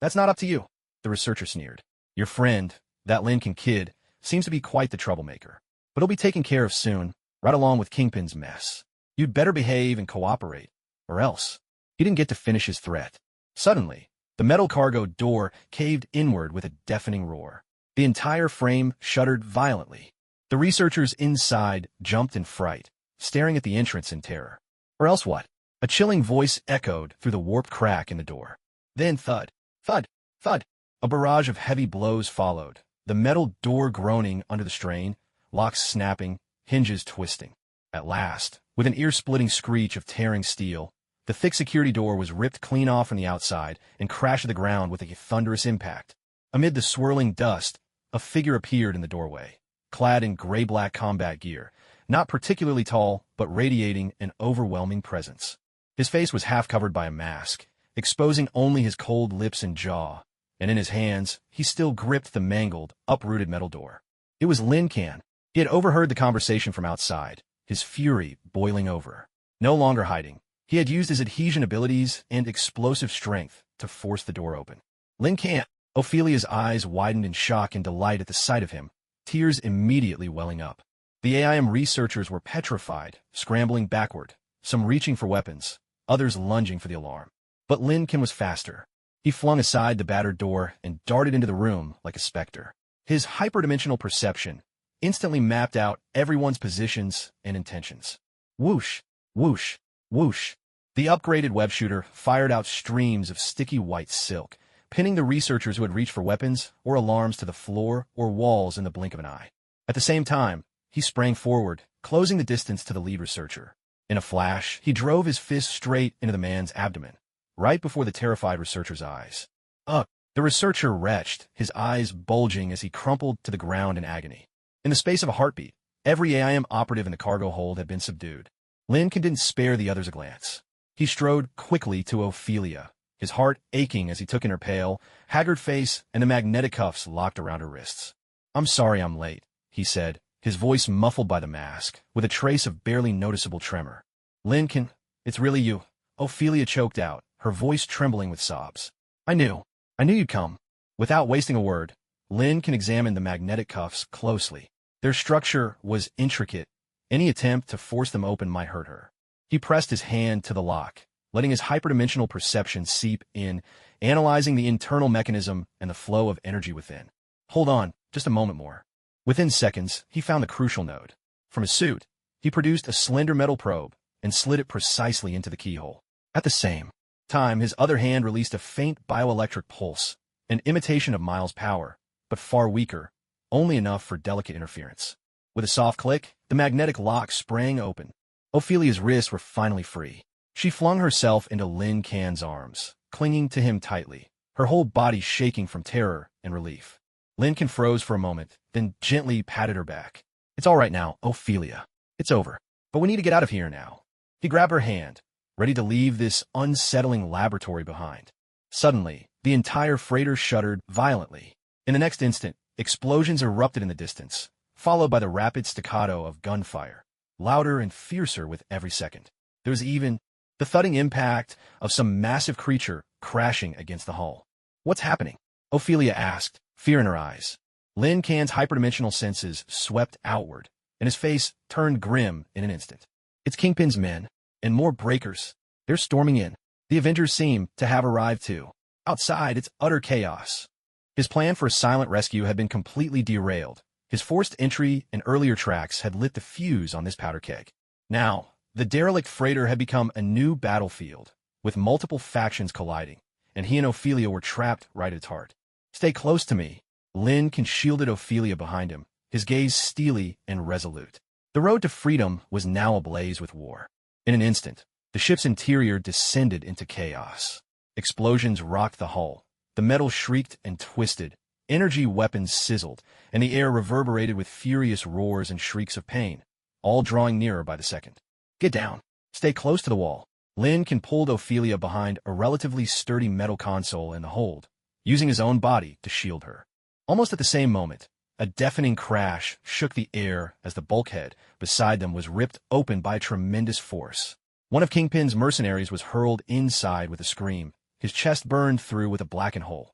Speaker 1: That's not up to you, the researcher sneered. Your friend, that Lincoln kid, seems to be quite the troublemaker. But he'll be taken care of soon, right along with Kingpin's mess. You'd better behave and cooperate, or else. He didn't get to finish his threat. Suddenly, the metal cargo door caved inward with a deafening roar. The entire frame shuddered violently. The researchers inside jumped in fright, staring at the entrance in terror. Or else what? A chilling voice echoed through the warped crack in the door. Then thud, thud, thud. A barrage of heavy blows followed, the metal door groaning under the strain, locks snapping, hinges twisting. At last, with an ear-splitting screech of tearing steel, the thick security door was ripped clean off from the outside and crashed to the ground with a thunderous impact. Amid the swirling dust, a figure appeared in the doorway, clad in gray-black combat gear, not particularly tall, but radiating an overwhelming presence. His face was half covered by a mask, exposing only his cold lips and jaw, and in his hands, he still gripped the mangled, uprooted metal door. It was Lin Kan. He had overheard the conversation from outside, his fury boiling over. No longer hiding, he had used his adhesion abilities and explosive strength to force the door open. Lin Kan. Ophelia's eyes widened in shock and delight at the sight of him, tears immediately welling up. The AIM researchers were petrified, scrambling backward, some reaching for weapons, others lunging for the alarm. But Lin Kan was faster. He flung aside the battered door and darted into the room like a specter. His hyperdimensional perception instantly mapped out everyone's positions and intentions. Whoosh, whoosh, whoosh. The upgraded web shooter fired out streams of sticky white silk, pinning the researchers who had reached for weapons or alarms to the floor or walls in the blink of an eye. At the same time, he sprang forward, closing the distance to the lead researcher. In a flash, he drove his fist straight into the man's abdomen, right before the terrified researcher's eyes. Ugh! The researcher retched, his eyes bulging as he crumpled to the ground in agony. In the space of a heartbeat, every AIM operative in the cargo hold had been subdued. Lin Kan didn't spare the others a glance. He strode quickly to Ophelia, his heart aching as he took in her pale, haggard face and the magnetic cuffs locked around her wrists. I'm sorry I'm late, he said, his voice muffled by the mask, with a trace of barely noticeable tremor. Lin Kan, it's really you, Ophelia choked out, her voice trembling with sobs. I knew you'd come. Without wasting a word, Lin Kan examined the magnetic cuffs closely. Their structure was intricate. Any attempt to force them open might hurt her. He pressed his hand to the lock, letting his hyperdimensional perception seep in, analyzing the internal mechanism and the flow of energy within. Hold on, just a moment more. Within seconds, he found the crucial node. From his suit, he produced a slender metal probe and slid it precisely into the keyhole. At the same time, his other hand released a faint bioelectric pulse, an imitation of Miles' power, but far weaker, only enough for delicate interference. With a soft click, the magnetic lock sprang open. Ophelia's wrists were finally free. She flung herself into Lin Kan's arms, clinging to him tightly, her whole body shaking from terror and relief. Lin Kan froze for a moment, then gently patted her back. It's all right now, Ophelia. It's over. But we need to get out of here now. He grabbed her hand, ready to leave this unsettling laboratory behind. Suddenly, the entire freighter shuddered violently. In the next instant, explosions erupted in the distance, followed by the rapid staccato of gunfire, louder and fiercer with every second. There was even the thudding impact of some massive creature crashing against the hull. What's happening? Ophelia asked, fear in her eyes. Lin Kan's hyperdimensional senses swept outward, and his face turned grim in an instant. It's Kingpin's men, and more breakers. They're storming in. The Avengers seem to have arrived too. Outside, it's utter chaos. His plan for a silent rescue had been completely derailed. His forced entry and earlier tracks had lit the fuse on this powder keg. Now, the derelict freighter had become a new battlefield, with multiple factions colliding, and he and Ophelia were trapped right at its heart. Stay close to me. Lin Kan shielded Ophelia behind him, his gaze steely and resolute. The road to freedom was now ablaze with war. In an instant, the ship's interior descended into chaos. Explosions rocked the hull. The metal shrieked and twisted. Energy weapons sizzled, and the air reverberated with furious roars and shrieks of pain, all drawing nearer by the second. Get down. Stay close to the wall. Lincoln pulled Ophelia behind a relatively sturdy metal console in the hold, using his own body to shield her. Almost at the same moment, a deafening crash shook the air as the bulkhead beside them was ripped open by tremendous force. One of Kingpin's mercenaries was hurled inside with a scream, his chest burned through with a blackened hole.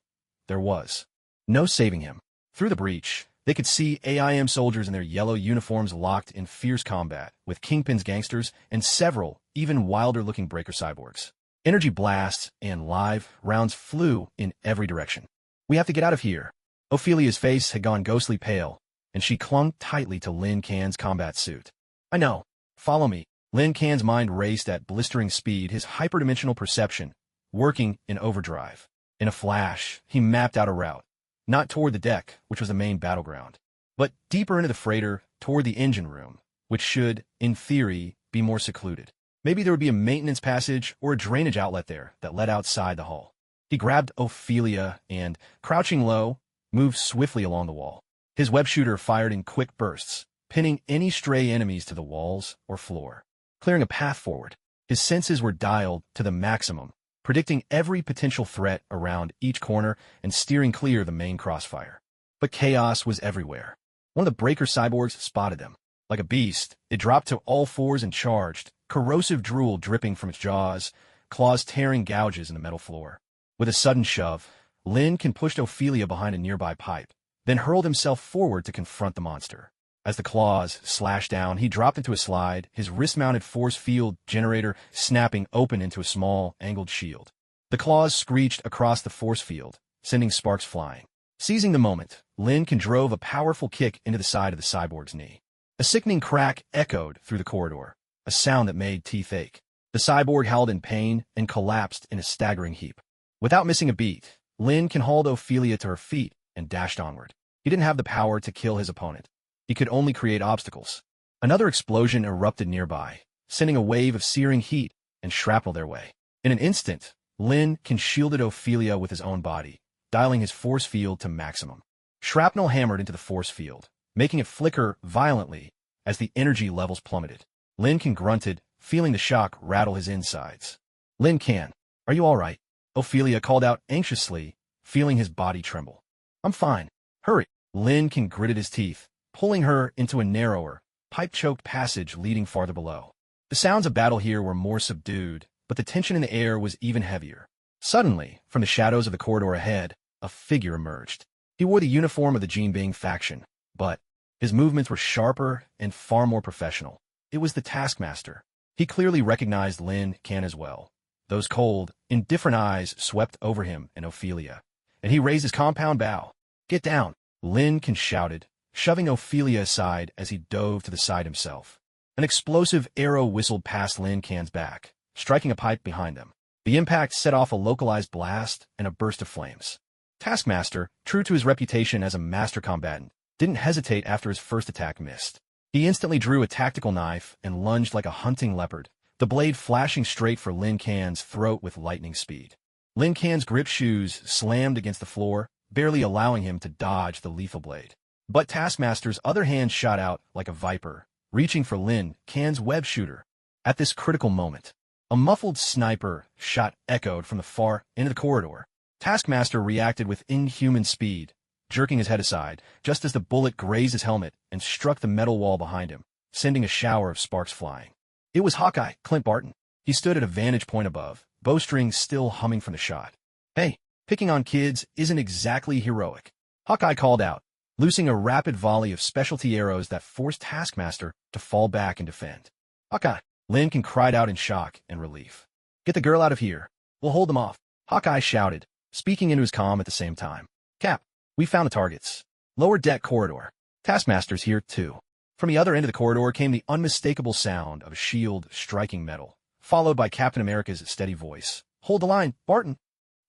Speaker 1: There was no saving him. Through the breach, they could see AIM soldiers in their yellow uniforms locked in fierce combat with Kingpin's gangsters and several, even wilder-looking breaker cyborgs. Energy blasts and live rounds flew in every direction. We have to get out of here. Ophelia's face had gone ghostly pale, and she clung tightly to Lin Can's combat suit. I know. Follow me. Lin Can's mind raced at blistering speed, his hyperdimensional perception working in overdrive. In a flash, he mapped out a route. Not toward the deck, which was the main battleground, but deeper into the freighter, toward the engine room, which should, in theory, be more secluded. Maybe there would be a maintenance passage or a drainage outlet there that led outside the hull. He grabbed Ophelia and, crouching low, moved swiftly along the wall. His web shooter fired in quick bursts, pinning any stray enemies to the walls or floor, clearing a path forward. His senses were dialed to the maximum, predicting every potential threat around each corner and steering clear of the main crossfire. But chaos was everywhere. One of the breaker cyborgs spotted them. Like a beast, it dropped to all fours and charged, corrosive drool dripping from its jaws, claws tearing gouges in the metal floor. With a sudden shove, Lincoln pushed Ophelia behind a nearby pipe, then hurled himself forward to confront the monster. As the claws slashed down, he dropped into a slide, his wrist-mounted force field generator snapping open into a small, angled shield. The claws screeched across the force field, sending sparks flying. Seizing the moment, Lincoln drove a powerful kick into the side of the cyborg's knee. A sickening crack echoed through the corridor, a sound that made teeth ache. The cyborg howled in pain and collapsed in a staggering heap. Without missing a beat, Lincoln hauled Ophelia to her feet and dashed onward. He didn't have the power to kill his opponent. He could only create obstacles. Another explosion erupted nearby, sending a wave of searing heat and shrapnel their way. In an instant, Lincoln shielded Ophelia with his own body, dialing his force field to maximum. Shrapnel hammered into the force field, making it flicker violently as the energy levels plummeted. Lincoln grunted, feeling the shock rattle his insides. Lincoln, are you all right? Ophelia called out anxiously, feeling his body tremble. I'm fine. Hurry. Lincoln gritted his teeth, pulling her into a narrower, pipe-choked passage leading farther below. The sounds of battle here were more subdued, but the tension in the air was even heavier. Suddenly, from the shadows of the corridor ahead, a figure emerged. He wore the uniform of the Jinbing faction, but his movements were sharper and far more professional. It was the Taskmaster. He clearly recognized Lin Can as well. Those cold, indifferent eyes swept over him and Ophelia, and he raised his compound bow. Get down, Lin Can shouted, shoving Ophelia aside as he dove to the side himself. An explosive arrow whistled past Lin Can's back, striking a pipe behind them. The impact set off a localized blast and a burst of flames. Taskmaster, true to his reputation as a master combatant, didn't hesitate after his first attack missed. He instantly drew a tactical knife and lunged like a hunting leopard, the blade flashing straight for Lin Can's throat with lightning speed. Lin Can's grip shoes slammed against the floor, barely allowing him to dodge the lethal blade. But Taskmaster's other hand shot out like a viper, reaching for Lin Can's web shooter. At this critical moment, a muffled sniper shot echoed from the far end of the corridor. Taskmaster reacted with inhuman speed, jerking his head aside, just as the bullet grazed his helmet and struck the metal wall behind him, sending a shower of sparks flying. It was Hawkeye, Clint Barton. He stood at a vantage point above, bowstring still humming from the shot. Hey, picking on kids isn't exactly heroic, Hawkeye called out, loosing a rapid volley of specialty arrows that forced Taskmaster to fall back and defend. Hawkeye, Lincoln cried out in shock and relief. Get the girl out of here. We'll hold them off, Hawkeye shouted, speaking into his comm at the same time. Cap, we found the targets. Lower deck corridor. Taskmaster's here too. From the other end of the corridor came the unmistakable sound of a shield striking metal, followed by Captain America's steady voice. Hold the line, Barton.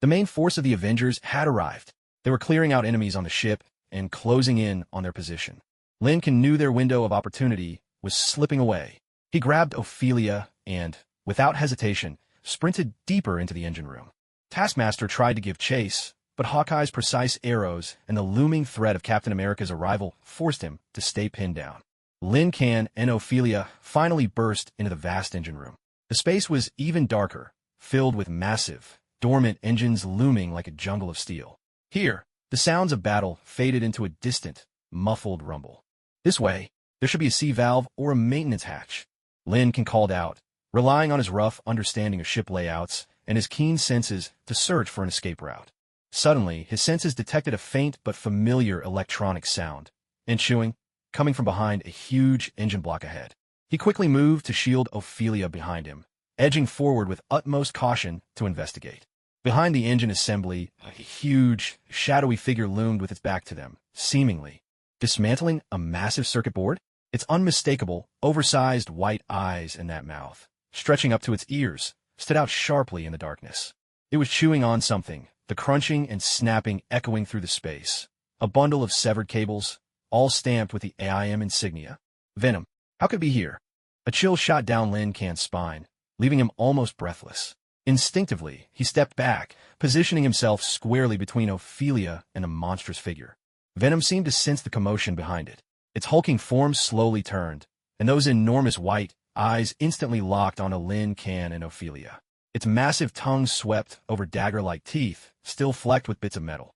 Speaker 1: The main force of the Avengers had arrived. They were clearing out enemies on the ship and closing in on their position. Lincoln knew their window of opportunity was slipping away. He grabbed Ophelia and, without hesitation, sprinted deeper into the engine room. Taskmaster tried to give chase, but Hawkeye's precise arrows and the looming threat of Captain America's arrival forced him to stay pinned down. Lin Kan and Ophelia finally burst into the vast engine room. The space was even darker, filled with massive, dormant engines looming like a jungle of steel. Here, the sounds of battle faded into a distant, muffled rumble. This way, there should be a sea valve or a maintenance hatch. Lin Kan called out, relying on his rough understanding of ship layouts and his keen senses to search for an escape route. Suddenly, his senses detected a faint but familiar electronic sound, ensuing, coming from behind a huge engine block ahead. He quickly moved to shield Ophelia behind him, edging forward with utmost caution to investigate. Behind the engine assembly, a huge, shadowy figure loomed with its back to them, seemingly dismantling a massive circuit board. Its unmistakable, oversized white eyes and that mouth, stretching up to its ears, stood out sharply in the darkness. It was chewing on something, the crunching and snapping echoing through the space. A bundle of severed cables, all stamped with the AIM insignia. Venom. How could it be here? A chill shot down Lin Kan's spine, leaving him almost breathless. Instinctively, he stepped back, positioning himself squarely between Ophelia and the monstrous figure. Venom seemed to sense the commotion behind it. Its hulking form slowly turned, and those enormous white eyes instantly locked onto Lin Kan and Ophelia. Its massive tongue swept over dagger-like teeth, still flecked with bits of metal.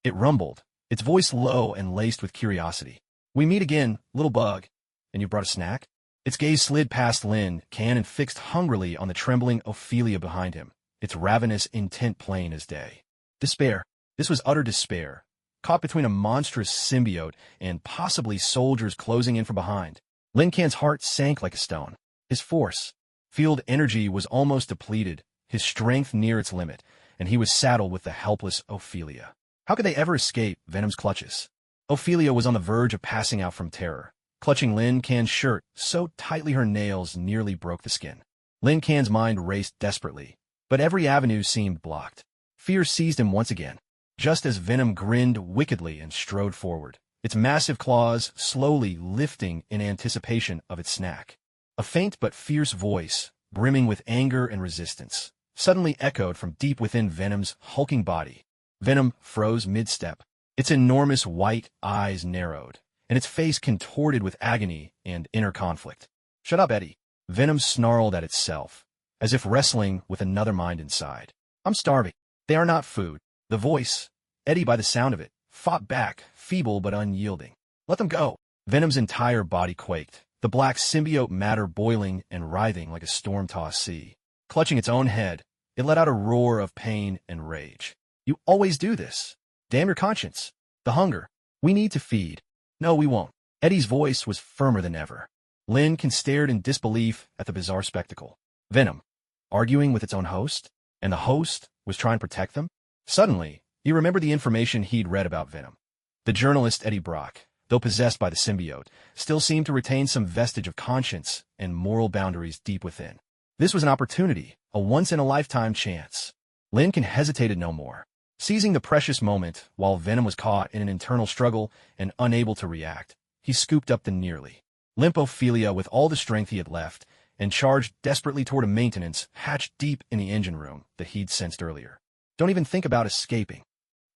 Speaker 1: It rumbled, its voice low and laced with curiosity. We meet again, little bug. And you brought a snack? Its gaze slid past Lin Kan and fixed hungrily on the trembling Ophelia behind him, its ravenous intent plain as day. Despair. This was utter despair, caught between a monstrous symbiote and possibly soldiers closing in from behind. Lin Kan's heart sank like a stone. His force, field energy was almost depleted, his strength near its limit, and he was saddled with the helpless Ophelia. How could they ever escape Venom's clutches? Ophelia was on the verge of passing out from terror, clutching Lin Kan's shirt so tightly her nails nearly broke the skin. Lin Kan's mind raced desperately, but every avenue seemed blocked. Fear seized him once again, just as Venom grinned wickedly and strode forward, its massive claws slowly lifting in anticipation of its snack. A faint but fierce voice, brimming with anger and resistance, suddenly echoed from deep within Venom's hulking body. Venom froze mid-step, its enormous white eyes narrowed, and its face contorted with agony and inner conflict. "Shut up, Eddie." Venom snarled at itself, as if wrestling with another mind inside. "I'm starving." "They are not food." The voice, Eddie by the sound of it, fought back, feeble but unyielding. "Let them go." Venom's entire body quaked, the black symbiote matter boiling and writhing like a storm-tossed sea. Clutching its own head, it let out a roar of pain and rage. "You always do this. Damn your conscience. The hunger. We need to feed." "No, we won't." Eddie's voice was firmer than ever. Lin Kan stared in disbelief at the bizarre spectacle. Venom, arguing with its own host? And the host was trying to protect them? Suddenly, he remembered the information he'd read about Venom. The journalist Eddie Brock, though possessed by the symbiote, still seemed to retain some vestige of conscience and moral boundaries deep within. This was an opportunity, a once-in-a-lifetime chance. Lin Kan hesitated no more. Seizing the precious moment while Venom was caught in an internal struggle and unable to react, he scooped up the nearly limp Ophelia with all the strength he had left and charged desperately toward a maintenance hatched deep in the engine room that he'd sensed earlier. "Don't even think about escaping."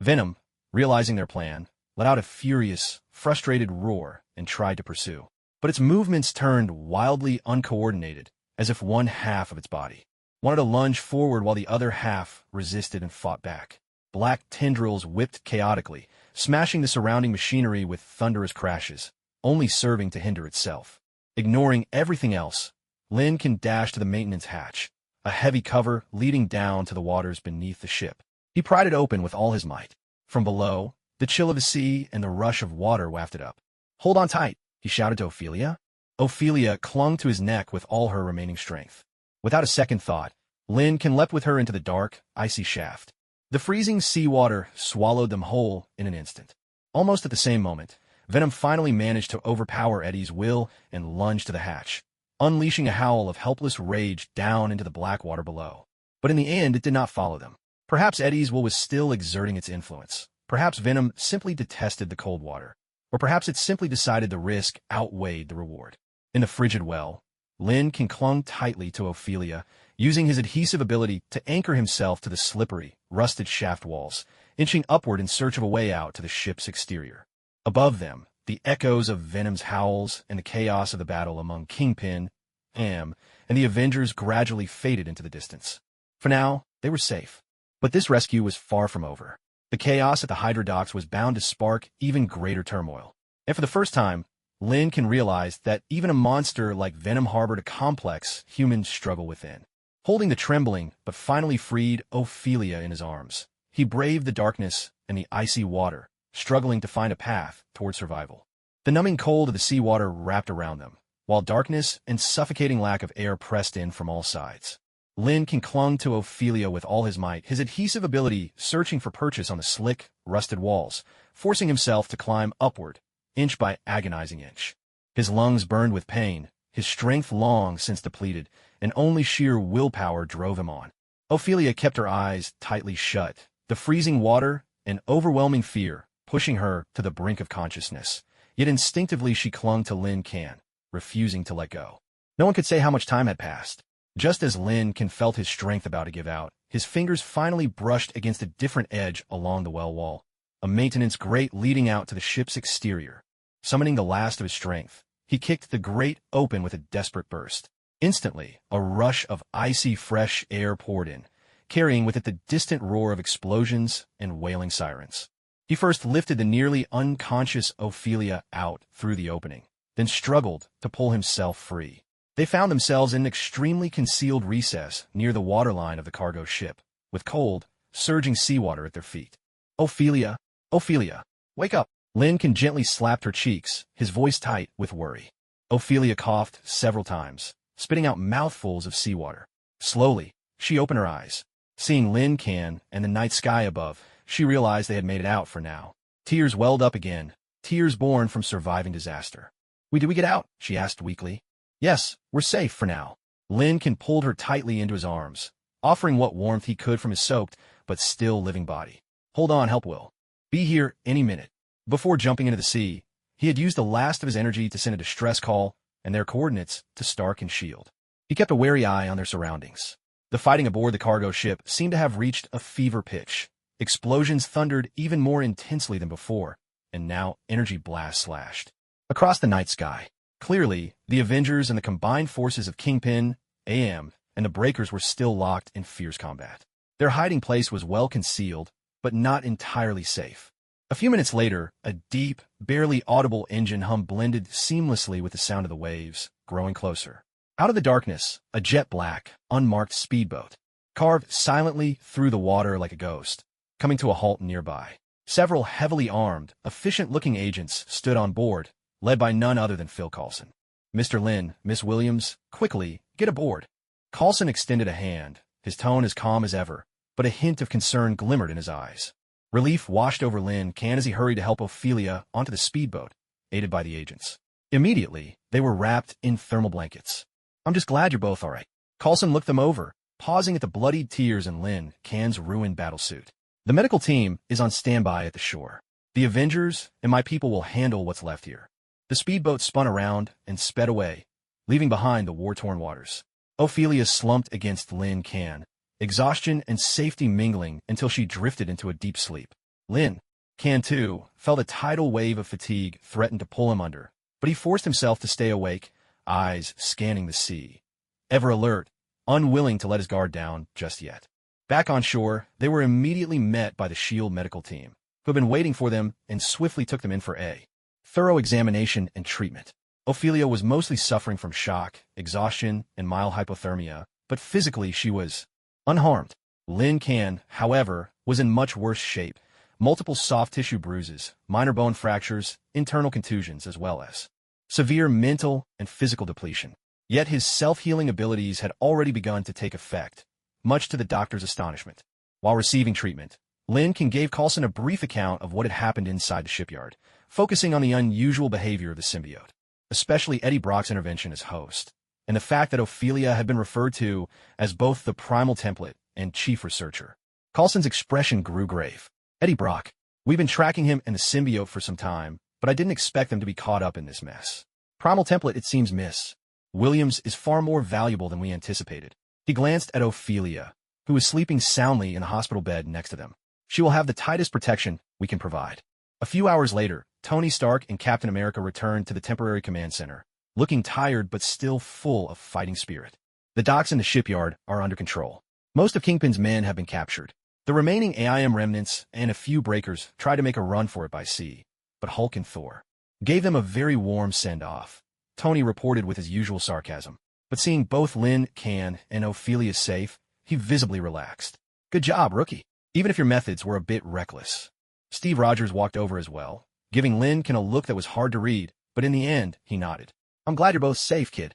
Speaker 1: Venom, realizing their plan, let out a furious, frustrated roar and tried to pursue. But its movements turned wildly uncoordinated, as if one half of its body wanted to lunge forward while the other half resisted and fought back. Black tendrils whipped chaotically, smashing the surrounding machinery with thunderous crashes, only serving to hinder itself. Ignoring everything else, Lin Kan dashed to the maintenance hatch, a heavy cover leading down to the waters beneath the ship. He pried it open with all his might. From below, the chill of the sea and the rush of water wafted up. "Hold on tight," he shouted to Ophelia. Ophelia clung to his neck with all her remaining strength. Without a second thought, Lin Kan leapt with her into the dark, icy shaft. The freezing seawater swallowed them whole in an instant. Almost at the same moment, Venom finally managed to overpower Eddie's will and lunge to the hatch, unleashing a howl of helpless rage down into the black water below. But in the end, it did not follow them. Perhaps Eddie's will was still exerting its influence. Perhaps Venom simply detested the cold water. Or perhaps it simply decided the risk outweighed the reward. In the frigid well, Lin can clung tightly to Ophelia, using his adhesive ability to anchor himself to the slippery, rusted shaft walls, inching upward in search of a way out to the ship's exterior. Above them, the echoes of Venom's howls and the chaos of the battle among Kingpin, Am, and the Avengers gradually faded into the distance. For now, they were safe. But this rescue was far from over. The chaos at the Hydra docks was bound to spark even greater turmoil. And for the first time, Lin can realize that even a monster like Venom harbored a complex human struggle within. Holding the trembling but finally freed Ophelia in his arms, he braved the darkness and the icy water, struggling to find a path toward survival. The numbing cold of the seawater wrapped around them, while darkness and suffocating lack of air pressed in from all sides. Lin can clung to Ophelia with all his might, his adhesive ability searching for purchase on the slick, rusted walls, forcing himself to climb upward, inch by agonizing inch. His lungs burned with pain, his strength long since depleted, and only sheer willpower drove him on. Ophelia kept her eyes tightly shut, the freezing water and overwhelming fear pushing her to the brink of consciousness. Yet instinctively she clung to Lin Can, refusing to let go. No one could say how much time had passed. Just as Lin Can felt his strength about to give out, his fingers finally brushed against a different edge along the well wall, a maintenance grate leading out to the ship's exterior. Summoning the last of his strength, he kicked the grate open with a desperate burst. Instantly, a rush of icy fresh air poured in, carrying with it the distant roar of explosions and wailing sirens. He first lifted the nearly unconscious Ophelia out through the opening, then struggled to pull himself free. They found themselves in an extremely concealed recess near the waterline of the cargo ship, with cold, surging seawater at their feet. Ophelia, Ophelia, wake up! Lin Can gently slapped her cheeks, his voice tight with worry. Ophelia coughed several times, spitting out mouthfuls of seawater. Slowly, she opened her eyes. Seeing Lin Can and the night sky above, she realized they had made it out for now. Tears welled up again, tears born from surviving disaster. Did we get out? She asked weakly. Yes, we're safe for now. Lin Can pulled her tightly into his arms, offering what warmth he could from his soaked, but still living body. Hold on, help will be here any minute. Before jumping into the sea, he had used the last of his energy to send a distress call and their coordinates to Stark and S.H.I.E.L.D. He kept a wary eye on their surroundings. The fighting aboard the cargo ship seemed to have reached a fever pitch. Explosions thundered even more intensely than before, and now energy blasts slashed across the night sky. Clearly, the Avengers and the combined forces of Kingpin, AM, and the Breakers were still locked in fierce combat. Their hiding place was well concealed, but not entirely safe. A few minutes later, a deep, barely audible engine hum blended seamlessly with the sound of the waves, growing closer. Out of the darkness, a jet-black, unmarked speedboat carved silently through the water like a ghost, coming to a halt nearby. Several heavily armed, efficient-looking agents stood on board, led by none other than Phil Coulson. Mr. Lin, Miss Williams, quickly, get aboard. Coulson extended a hand, his tone as calm as ever, but a hint of concern glimmered in his eyes. Relief washed over Lin Can as he hurried to help Ophelia onto the speedboat, aided by the agents. Immediately, they were wrapped in thermal blankets. I'm just glad you're both all right. Coulson looked them over, pausing at the bloodied tears in Lin Can's ruined battlesuit. The medical team is on standby at the shore. The Avengers and my people will handle what's left here. The speedboat spun around and sped away, leaving behind the war-torn waters. Ophelia slumped against Lin Can, exhaustion and safety mingling until she drifted into a deep sleep. Lin Can, too, felt a tidal wave of fatigue threaten to pull him under, but he forced himself to stay awake, eyes scanning the sea, ever alert, unwilling to let his guard down just yet. Back on shore, they were immediately met by the S.H.I.E.L.D. medical team, who had been waiting for them and swiftly took them in for a thorough examination and treatment. Ophelia was mostly suffering from shock, exhaustion, and mild hypothermia, but physically she was unharmed. Lin Can, however, was in much worse shape, multiple soft tissue bruises, minor bone fractures, internal contusions, as well as severe mental and physical depletion. Yet his self-healing abilities had already begun to take effect, much to the doctor's astonishment. While receiving treatment, Lin Can gave Coulson a brief account of what had happened inside the shipyard, focusing on the unusual behavior of the symbiote, especially Eddie Brock's intervention as host, and the fact that Ophelia had been referred to as both the primal template and chief researcher. Coulson's expression grew grave. Eddie Brock, we've been tracking him and the symbiote for some time, but I didn't expect them to be caught up in this mess. Primal template, it seems Miss Williams is far more valuable than we anticipated. He glanced at Ophelia, who was sleeping soundly in a hospital bed next to them. She will have the tightest protection we can provide. A few hours later, Tony Stark and Captain America returned to the temporary command center, looking tired but still full of fighting spirit. The docks and the shipyard are under control. Most of Kingpin's men have been captured. The remaining AIM remnants and a few breakers tried to make a run for it by sea, but Hulk and Thor gave them a very warm send-off. Tony reported with his usual sarcasm, but seeing both Lin Can and Ophelia safe, he visibly relaxed. Good job, rookie, even if your methods were a bit reckless. Steve Rogers walked over as well, giving Lin Can a look that was hard to read, but in the end, he nodded. I'm glad you're both safe, kid.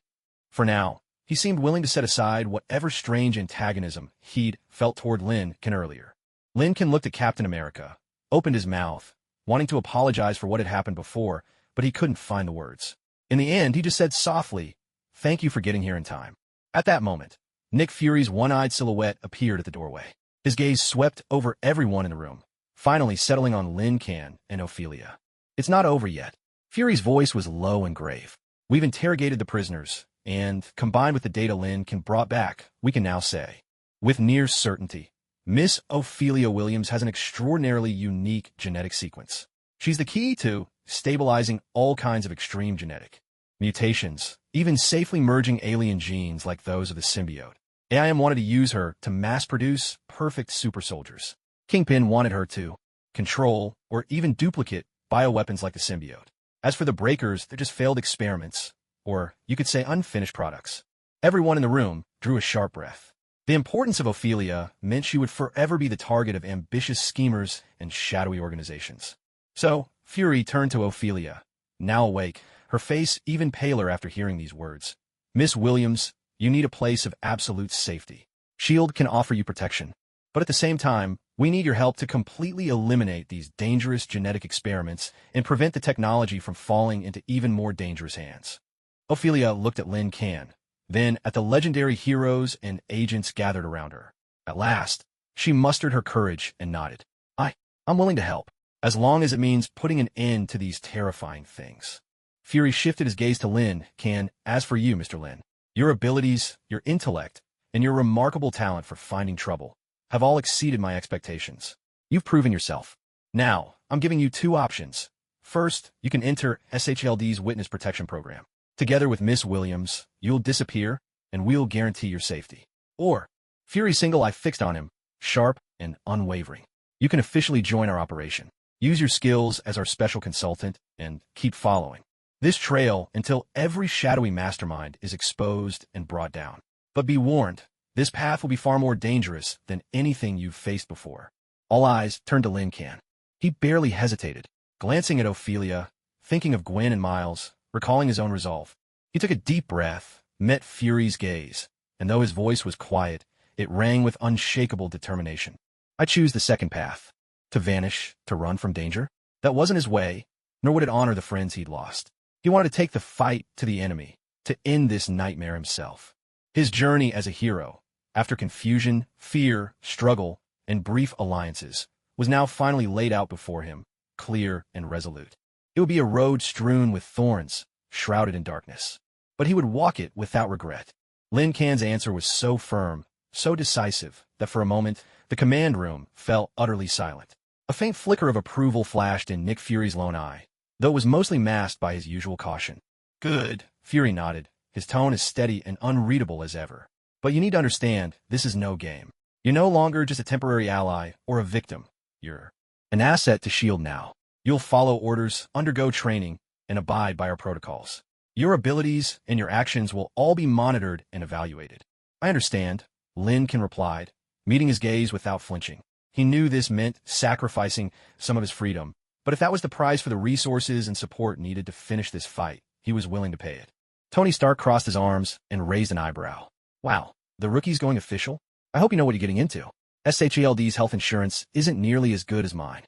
Speaker 1: For now, he seemed willing to set aside whatever strange antagonism he'd felt toward Lin Can earlier. Lin Can looked at Captain America, opened his mouth, wanting to apologize for what had happened before, but he couldn't find the words. In the end, he just said softly, "Thank you for getting here in time." At that moment, Nick Fury's one-eyed silhouette appeared at the doorway. His gaze swept over everyone in the room, finally settling on Lin Can and Ophelia. It's not over yet. Fury's voice was low and grave. We've interrogated the prisoners, and, combined with the data Lin Can brought back, we can now say, with near certainty, Miss Ophelia Williams has an extraordinarily unique genetic sequence. She's the key to stabilizing all kinds of extreme genetic mutations, even safely merging alien genes like those of the symbiote. AIM wanted to use her to mass-produce perfect super soldiers. Kingpin wanted her to control or even duplicate bioweapons like the symbiote. As for the breakers, they're just failed experiments, or you could say unfinished products. Everyone in the room drew a sharp breath. The importance of Ophelia meant she would forever be the target of ambitious schemers and shadowy organizations. So, Fury turned to Ophelia, now awake, her face even paler after hearing these words. Miss Williams, you need a place of absolute safety. S.H.I.E.L.D. can offer you protection, but at the same time, we need your help to completely eliminate these dangerous genetic experiments and prevent the technology from falling into even more dangerous hands. Ophelia looked at Lin Can, then at the legendary heroes and agents gathered around her. At last, she mustered her courage and nodded. I'm willing to help, as long as it means putting an end to these terrifying things. Fury shifted his gaze to Lin Can. As for you, Mr. Lin, your abilities, your intellect, and your remarkable talent for finding trouble have all exceeded my expectations. You've proven yourself. Now, I'm giving you two options. First, you can enter SHLD's Witness Protection Program. Together with Miss Williams, you'll disappear, and we'll guarantee your safety. Or, Fury's single eye fixed on him, sharp and unwavering. You can officially join our operation. Use your skills as our special consultant, and keep following this trail until every shadowy mastermind is exposed and brought down. But be warned, this path will be far more dangerous than anything you've faced before. All eyes turned to Lin Can. He barely hesitated, glancing at Ophelia, thinking of Gwen and Miles, recalling his own resolve. He took a deep breath, met Fury's gaze, and though his voice was quiet, it rang with unshakable determination. I choose the second path. To vanish, to run from danger. That wasn't his way, nor would it honor the friends he'd lost. He wanted to take the fight to the enemy, to end this nightmare himself. His journey as a hero, after confusion, fear, struggle, and brief alliances, was now finally laid out before him, clear and resolute. It would be a road strewn with thorns, shrouded in darkness. But he would walk it without regret. Lin Can's answer was so firm, so decisive, that for a moment, the command room fell utterly silent. A faint flicker of approval flashed in Nick Fury's lone eye, though it was mostly masked by his usual caution. Good, Fury nodded, his tone as steady and unreadable as ever. But you need to understand, this is no game. You're no longer just a temporary ally or a victim. You're an asset to S.H.I.E.L.D. now. You'll follow orders, undergo training, and abide by our protocols. Your abilities and your actions will all be monitored and evaluated. I understand, Lin Can replied, meeting his gaze without flinching. He knew this meant sacrificing some of his freedom, but if that was the price for the resources and support needed to finish this fight, he was willing to pay it. Tony Stark crossed his arms and raised an eyebrow. Wow, the rookie's going official? I hope you know what you're getting into. SHELD's health insurance isn't nearly as good as mine.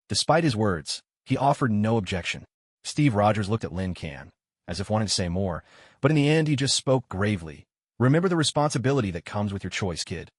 Speaker 1: Despite his words, he offered no objection. Steve Rogers looked at Lin Can, as if wanting to say more, but in the end he just spoke gravely. Remember the responsibility that comes with your choice, kid.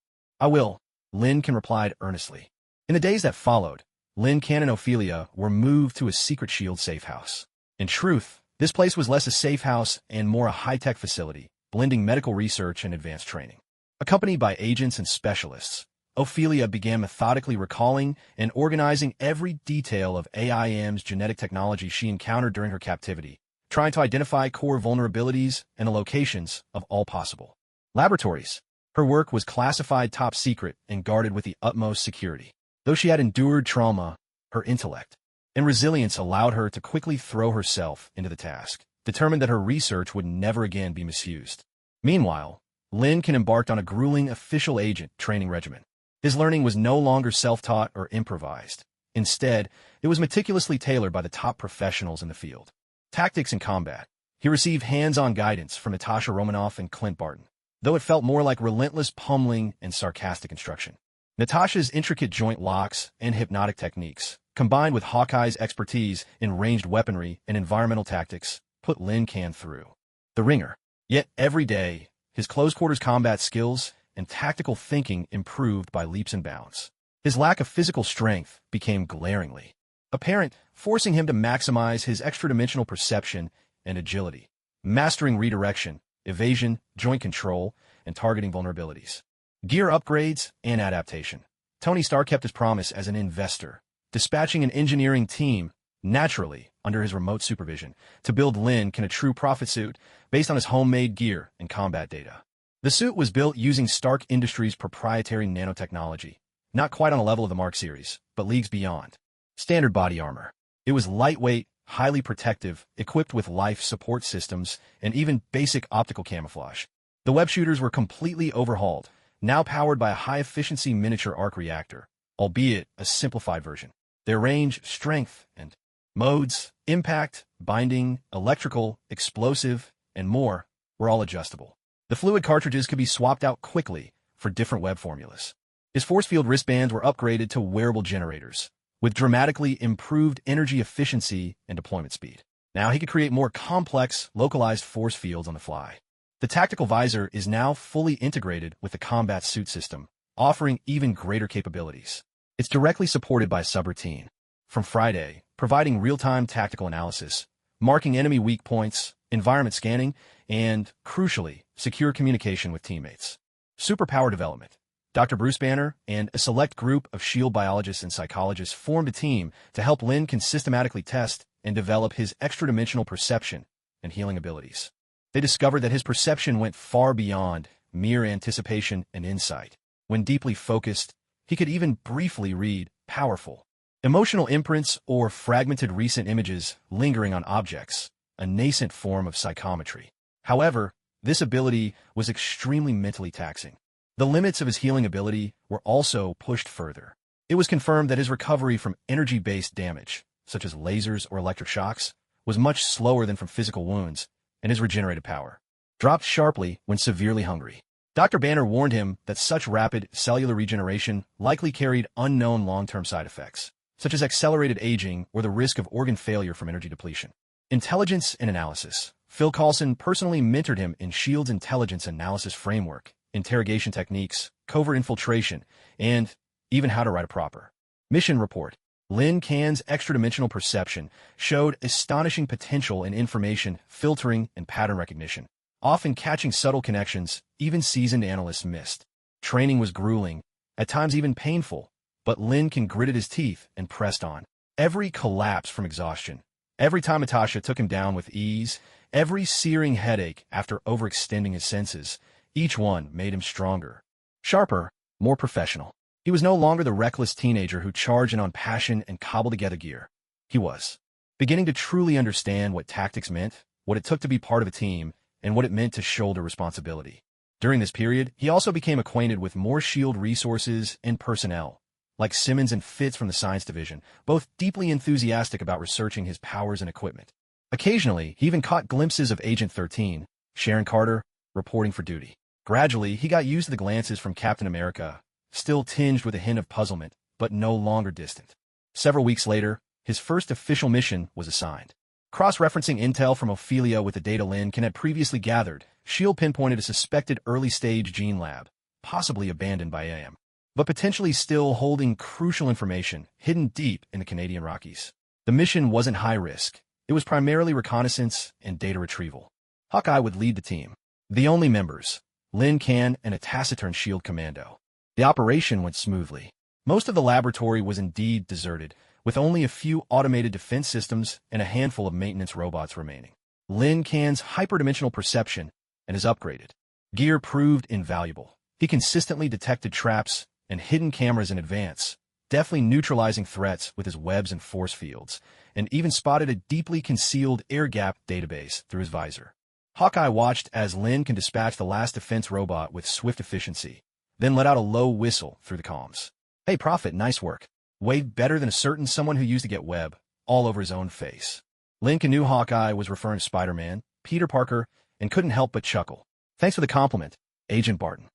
Speaker 1: I will, Lin Can replied earnestly. In the days that followed, Lin Can and Ophelia were moved to a secret S.H.I.E.L.D. safe house. In truth, This place was less a safe house and more a high-tech facility, blending medical research and advanced training. Accompanied by agents and specialists, Ophelia began methodically recalling and organizing every detail of AIM's genetic technology she encountered during her captivity, trying to identify core vulnerabilities and the locations of all possible laboratories. Her work was classified top secret and guarded with the utmost security. Though she had endured trauma, her intellect and resilience allowed her to quickly throw herself into the task, determined that her research would never again be misused. Meanwhile, Lincoln embarked on a grueling official agent training regimen. His learning was no longer self-taught or improvised. Instead, it was meticulously tailored by the top professionals in the field. Tactics and combat. He received hands-on guidance from Natasha Romanoff and Clint Barton, though it felt more like relentless pummeling and sarcastic instruction. Natasha's intricate joint locks and hypnotic techniques, combined with Hawkeye's expertise in ranged weaponry and environmental tactics, put Lin Can through the ringer. Yet every day, his close-quarters combat skills and tactical thinking improved by leaps and bounds. His lack of physical strength became glaringly apparent, forcing him to maximize his extra-dimensional perception and agility, mastering redirection, evasion, joint control, and targeting vulnerabilities. Gear upgrades and adaptation. Tony Stark kept his promise as an investor, dispatching an engineering team, naturally under his remote supervision, to build Lin Can a true profit suit based on his homemade gear and combat data. The suit was built using Stark Industries' proprietary nanotechnology, not quite on the level of the Mark series, but leagues beyond. Standard body armor. It was lightweight, highly protective, equipped with life support systems, and even basic optical camouflage. The web shooters were completely overhauled, now powered by a high-efficiency miniature arc reactor, albeit a simplified version. Their range, strength, and modes, impact, binding, electrical, explosive, and more were all adjustable. The fluid cartridges could be swapped out quickly for different web formulas. His force field wristbands were upgraded to wearable generators, with dramatically improved energy efficiency and deployment speed. Now he could create more complex, localized force fields on the fly. The tactical visor is now fully integrated with the combat suit system, offering even greater capabilities. It's directly supported by a subroutine from Friday, providing real-time tactical analysis, marking enemy weak points, environment scanning, and, crucially, secure communication with teammates. Superpower development. Dr. Bruce Banner and a select group of SHIELD biologists and psychologists formed a team to help Lin Can systematically test and develop his extra-dimensional perception and healing abilities. They discovered that his perception went far beyond mere anticipation and insight. When deeply focused, he could even briefly read powerful emotional imprints or fragmented recent images lingering on objects, a nascent form of psychometry. However, this ability was extremely mentally taxing. The limits of his healing ability were also pushed further. It was confirmed that his recovery from energy-based damage, such as lasers or electric shocks, was much slower than from physical wounds, and his regenerative power dropped sharply when severely hungry. Dr. Banner warned him that such rapid cellular regeneration likely carried unknown long-term side effects, such as accelerated aging or the risk of organ failure from energy depletion. Intelligence and analysis. Phil Coulson personally mentored him in SHIELD's intelligence analysis framework, interrogation techniques, covert infiltration, and even how to write a proper mission report. Lin Can's extra-dimensional perception showed astonishing potential in information filtering and pattern recognition, often catching subtle connections even seasoned analysts missed. Training was grueling, at times even painful, but Lin Can gritted his teeth and pressed on. Every collapse from exhaustion, every time Natasha took him down with ease, every searing headache after overextending his senses, each one made him stronger, sharper, more professional. He was no longer the reckless teenager who charged in on passion and cobbled together gear. He was beginning to truly understand what tactics meant, what it took to be part of a team, and what it meant to shoulder responsibility. During this period, he also became acquainted with more SHIELD resources and personnel, like Simmons and Fitz from the Science Division, both deeply enthusiastic about researching his powers and equipment. Occasionally, he even caught glimpses of Agent 13, Sharon Carter, reporting for duty. Gradually, he got used to the glances from Captain America, still tinged with a hint of puzzlement, but no longer distant. Several weeks later, his first official mission was assigned. Cross-referencing intel from Ophelia with the data Lin Can had previously gathered, SHIELD pinpointed a suspected early-stage gene lab, possibly abandoned by AM, but potentially still holding crucial information hidden deep in the Canadian Rockies. The mission wasn't high risk. It was primarily reconnaissance and data retrieval. Hawkeye would lead the team. The only members, Lin Kan and a taciturn shield commando. The operation went smoothly. Most of the laboratory was indeed deserted, with only a few automated defense systems and a handful of maintenance robots remaining. Lin Kan's hyperdimensional perception and his upgraded gear proved invaluable. He consistently detected traps and hidden cameras in advance, deftly neutralizing threats with his webs and force fields, and even spotted a deeply concealed air gap database through his visor. Hawkeye watched as Lin Kan dispatch the last defense robot with swift efficiency, then let out a low whistle through the comms. "Hey, Prophet, nice work. Way better than a certain someone who used to get web all over his own face." Lin Kan knew Hawkeye was referring to Spider-Man, Peter Parker, and couldn't help but chuckle. "Thanks for the compliment, Agent Barton."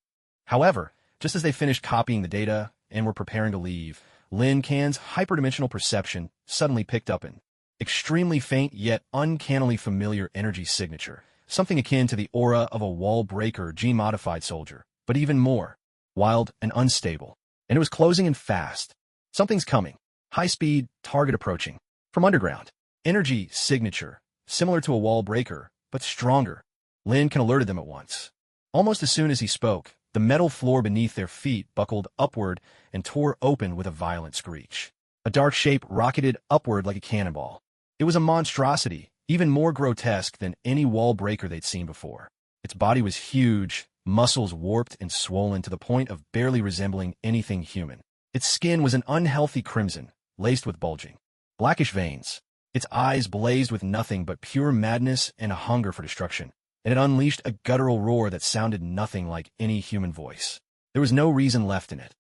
Speaker 1: However, just as they finished copying the data and were preparing to leave, Lin Kan's hyperdimensional perception suddenly picked up an extremely faint yet uncannily familiar energy signature, something akin to the aura of a wall-breaker gene-modified soldier, but even more wild and unstable. And it was closing in fast. Something's coming. High-speed, target approaching. From underground. Energy signature, similar to a wall-breaker, but stronger. Lin Kan alerted them at once. Almost as soon as he spoke, the metal floor beneath their feet buckled upward and tore open with a violent screech. A dark shape rocketed upward like a cannonball. It was a monstrosity, even more grotesque than any wall breaker they'd seen before. Its body was huge, muscles warped and swollen to the point of barely resembling anything human. Its skin was an unhealthy crimson, laced with bulging, blackish veins. Its eyes blazed with nothing but pure madness and a hunger for destruction, and it unleashed a guttural roar that sounded nothing like any human voice. There was no reason left in it,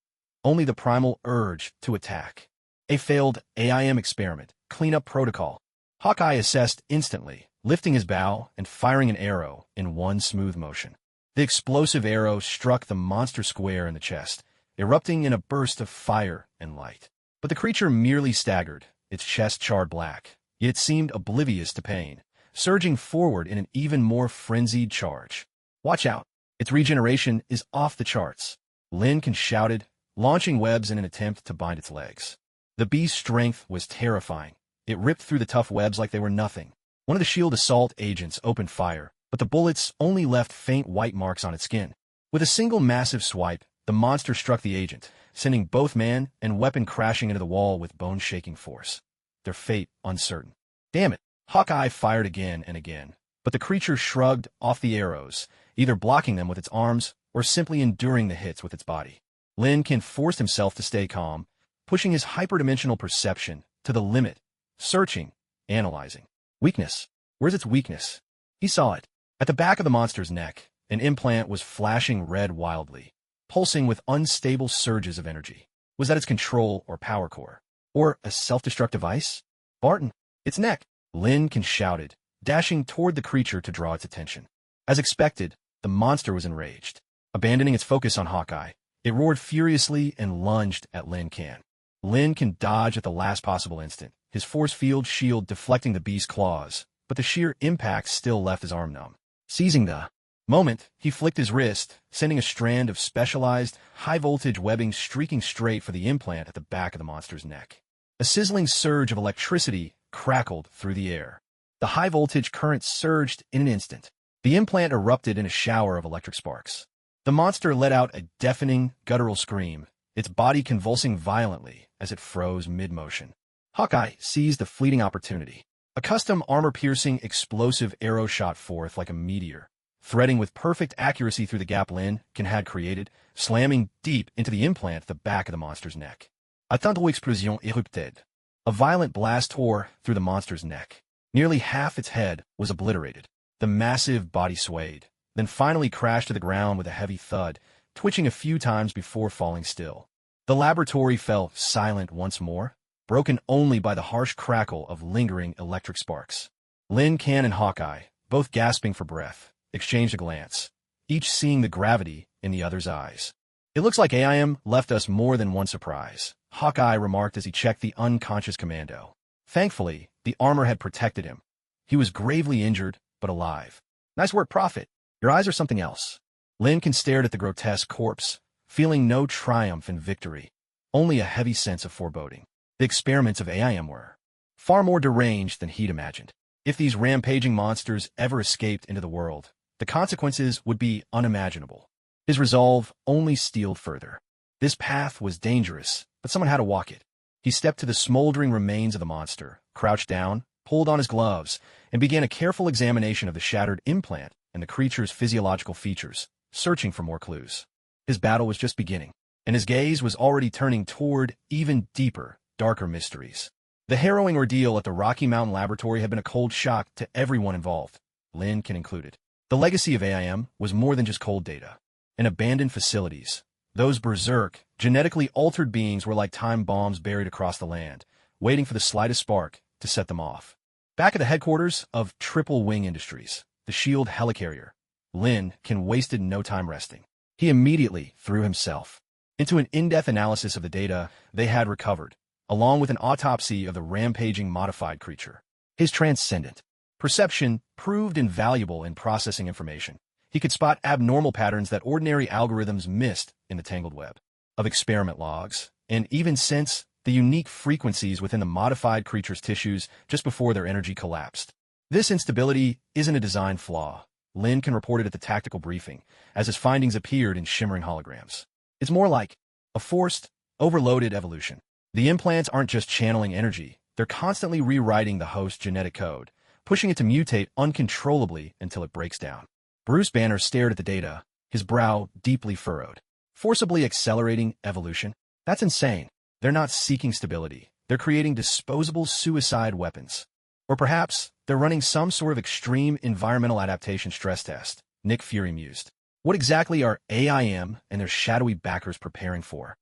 Speaker 1: only the primal urge to attack. A failed AIM experiment, cleanup protocol. Hawkeye assessed instantly, lifting his bow and firing an arrow in one smooth motion. The explosive arrow struck the monster square in the chest, erupting in a burst of fire and light. But the creature merely staggered, its chest charred black, yet it seemed oblivious to pain, surging forward in an even more frenzied charge. "Watch out! Its regeneration is off the charts," Lin Kan shouted, launching webs in an attempt to bind its legs. The beast's strength was terrifying. It ripped through the tough webs like they were nothing. One of the shield assault agents opened fire, but the bullets only left faint white marks on its skin. With a single massive swipe, the monster struck the agent, sending both man and weapon crashing into the wall with bone-shaking force. Their fate uncertain. "Damn it!" Hawkeye fired again and again, but the creature shrugged off the arrows, either blocking them with its arms or simply enduring the hits with its body. Lin Kan forced himself to stay calm, pushing his hyperdimensional perception to the limit, searching, analyzing. Weakness. Where's its weakness? He saw it. At the back of the monster's neck, an implant was flashing red wildly, pulsing with unstable surges of energy. Was that its control or power core? Or a self-destruct device? "Barton, its neck!" Lin Kan shouted, dashing toward the creature to draw its attention. As expected, the monster was enraged. Abandoning its focus on Hawkeye, it roared furiously and lunged at Lin Kan. Lin Kan dodged at the last possible instant, his force field shield deflecting the beast's claws, but the sheer impact still left his arm numb. Seizing the moment, he flicked his wrist, sending a strand of specialized, high-voltage webbing streaking straight for the implant at the back of the monster's neck. A sizzling surge of electricity crackled through the air. The high-voltage current surged in an instant. The implant erupted in a shower of electric sparks. The monster let out a deafening, guttural scream, its body convulsing violently as it froze mid-motion. Hawkeye seized the fleeting opportunity. A custom armor-piercing, explosive arrow shot forth like a meteor, threading with perfect accuracy through the gap Lin Kan had created, slamming deep into the implant at the back of the monster's neck. A tantôt explosion érupted. A violent blast tore through the monster's neck. Nearly half its head was obliterated. The massive body swayed, then finally crashed to the ground with a heavy thud, twitching a few times before falling still. The laboratory fell silent once more, broken only by the harsh crackle of lingering electric sparks. Lin Kan and Hawkeye, both gasping for breath, exchanged a glance, each seeing the gravity in the other's eyes. "It looks like AIM left us more than one surprise," Hawkeye remarked as he checked the unconscious commando. Thankfully, the armor had protected him. He was gravely injured, but alive. "Nice work, Prophet. Your eyes are something else." Lin Kan stared at the grotesque corpse, feeling no triumph in victory, only a heavy sense of foreboding. The experiments of AIM were far more deranged than he'd imagined. If these rampaging monsters ever escaped into the world, the consequences would be unimaginable. His resolve only steeled further. This path was dangerous, but someone had to walk it. He stepped to the smoldering remains of the monster, crouched down, pulled on his gloves, and began a careful examination of the shattered implant and the creature's physiological features, searching for more clues. His battle was just beginning, and his gaze was already turning toward even deeper, darker mysteries. The harrowing ordeal at the Rocky Mountain Laboratory had been a cold shock to everyone involved, Lincoln included. The legacy of AIM was more than just cold data. In abandoned facilities, those berserk, genetically altered beings were like time bombs buried across the land, waiting for the slightest spark to set them off. Back at the headquarters of Triple Wing Industries, the SHIELD helicarrier, Lincoln wasted no time resting. He immediately threw himself into an in-depth analysis of the data they had recovered, along with an autopsy of the rampaging modified creature. His transcendent perception proved invaluable in processing information. He could spot abnormal patterns that ordinary algorithms missed in the tangled web of experiment logs, and even sense the unique frequencies within the modified creature's tissues just before their energy collapsed. This instability isn't a design flaw, Lincoln reported at the tactical briefing, as his findings appeared in shimmering holograms. It's more like a forced, overloaded evolution. The implants aren't just channeling energy, they're constantly rewriting the host's genetic code, pushing it to mutate uncontrollably until it breaks down. Bruce Banner stared at the data, his brow deeply furrowed. Forcibly accelerating evolution? That's insane. They're not seeking stability. They're creating disposable suicide weapons. Or perhaps they're running some sort of extreme environmental adaptation stress test, Nick Fury mused. What exactly are AIM and their shadowy backers preparing for?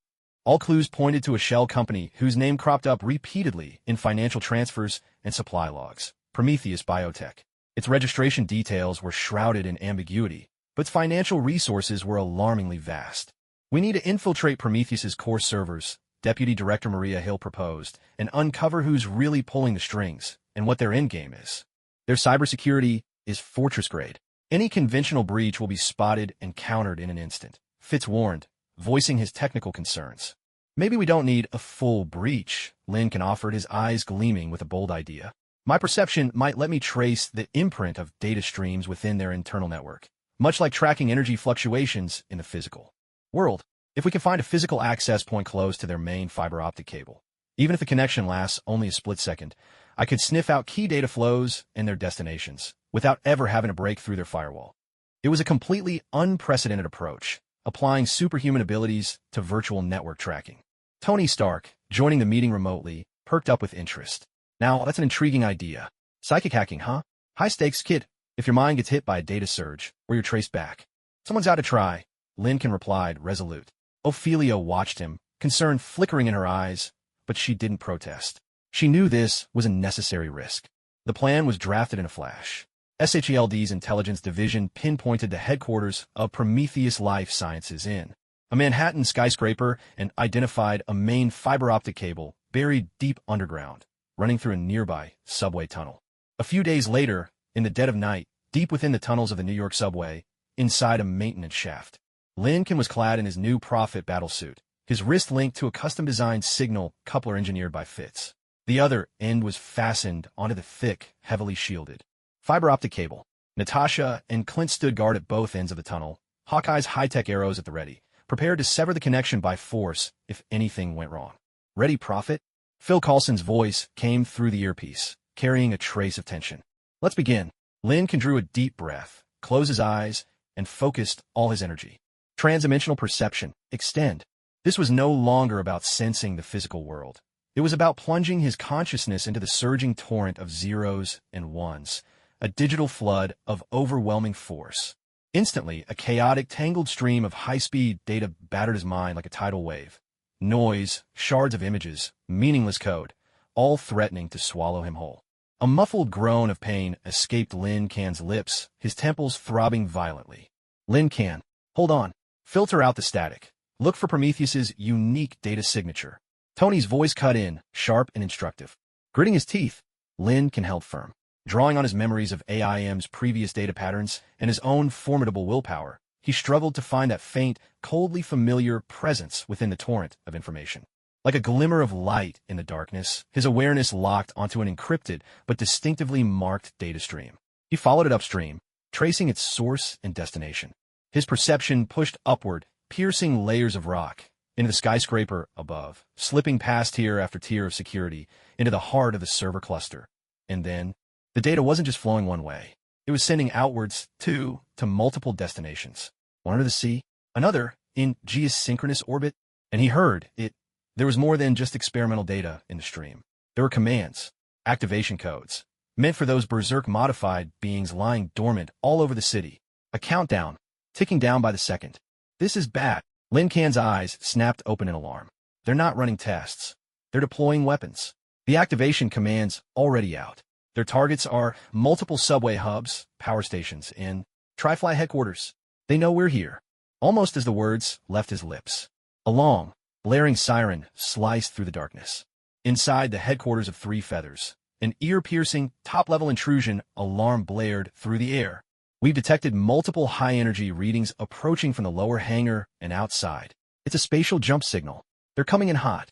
Speaker 1: All clues pointed to a shell company whose name cropped up repeatedly in financial transfers and supply logs, Prometheus Biotech. Its registration details were shrouded in ambiguity, but its financial resources were alarmingly vast. We need to infiltrate Prometheus's core servers, Deputy Director Maria Hill proposed, and uncover who's really pulling the strings and what their endgame is. Their cybersecurity is fortress-grade. Any conventional breach will be spotted and countered in an instant, Fitz warned, voicing his technical concerns. Maybe we don't need a full breach, Lincoln offered, his eyes gleaming with a bold idea. My perception might let me trace the imprint of data streams within their internal network, much like tracking energy fluctuations in the physical world. If we can find a physical access point close to their main fiber optic cable, even if the connection lasts only a split second, I could sniff out key data flows and their destinations without ever having to break through their firewall. It was a completely unprecedented approach, applying superhuman abilities to virtual network tracking. Tony Stark, joining the meeting remotely, perked up with interest. Now, that's an intriguing idea. Psychic hacking, huh? High stakes, kid. If your mind gets hit by a data surge, or you're traced back. Someone's out to try, Lincoln replied, resolute. Ophelia watched him, concern flickering in her eyes, but she didn't protest. She knew this was a necessary risk. The plan was drafted in a flash. SHELD's intelligence division pinpointed the headquarters of Prometheus Life Sciences in a Manhattan skyscraper and identified a main fiber optic cable buried deep underground, running through a nearby subway tunnel. A few days later, in the dead of night, deep within the tunnels of the New York subway, inside a maintenance shaft, Lincoln was clad in his new Prophet battlesuit, his wrist linked to a custom-designed signal coupler engineered by Fitz. The other end was fastened onto the thick, heavily shielded fiber optic cable. Natasha and Clint stood guard at both ends of the tunnel, Hawkeye's high-tech arrows at the ready, prepared to sever the connection by force if anything went wrong. Ready, Prophet? Phil Coulson's voice came through the earpiece, carrying a trace of tension. Let's begin. Lincoln drew a deep breath, closed his eyes, and focused all his energy. Transdimensional perception, extend. This was no longer about sensing the physical world. It was about plunging his consciousness into the surging torrent of zeros and ones, a digital flood of overwhelming force. Instantly, a chaotic, tangled stream of high-speed data battered his mind like a tidal wave. Noise, shards of images, meaningless code, all threatening to swallow him whole. A muffled groan of pain escaped Lin Can's lips, his temples throbbing violently. Lin Can, hold on. Filter out the static. Look for Prometheus's unique data signature. Tony's voice cut in, sharp and instructive. Gritting his teeth, Lin Can held firm. Drawing on his memories of AIM's previous data patterns and his own formidable willpower, he struggled to find that faint, coldly familiar presence within the torrent of information. Like a glimmer of light in the darkness, his awareness locked onto an encrypted but distinctively marked data stream. He followed it upstream, tracing its source and destination. His perception pushed upward, piercing layers of rock, into the skyscraper above, slipping past tier after tier of security, into the heart of the server cluster. And then, the data wasn't just flowing one way. It was sending outwards, too, to multiple destinations. One under the sea, another in geosynchronous orbit, and he heard it. There was more than just experimental data in the stream. There were commands, activation codes, meant for those berserk-modified beings lying dormant all over the city. A countdown, ticking down by the second. This is bad. Lin Can's eyes snapped open in alarm. They're not running tests. They're deploying weapons. The activation command's already out. Their targets are multiple subway hubs, power stations, and Tri-Fly headquarters. They know we're here. Almost as the words left his lips, a long, blaring siren sliced through the darkness. Inside the headquarters of Three Feathers, an ear-piercing, top-level intrusion alarm blared through the air. We've detected multiple high-energy readings approaching from the lower hangar and outside. It's a spatial jump signal. They're coming in hot.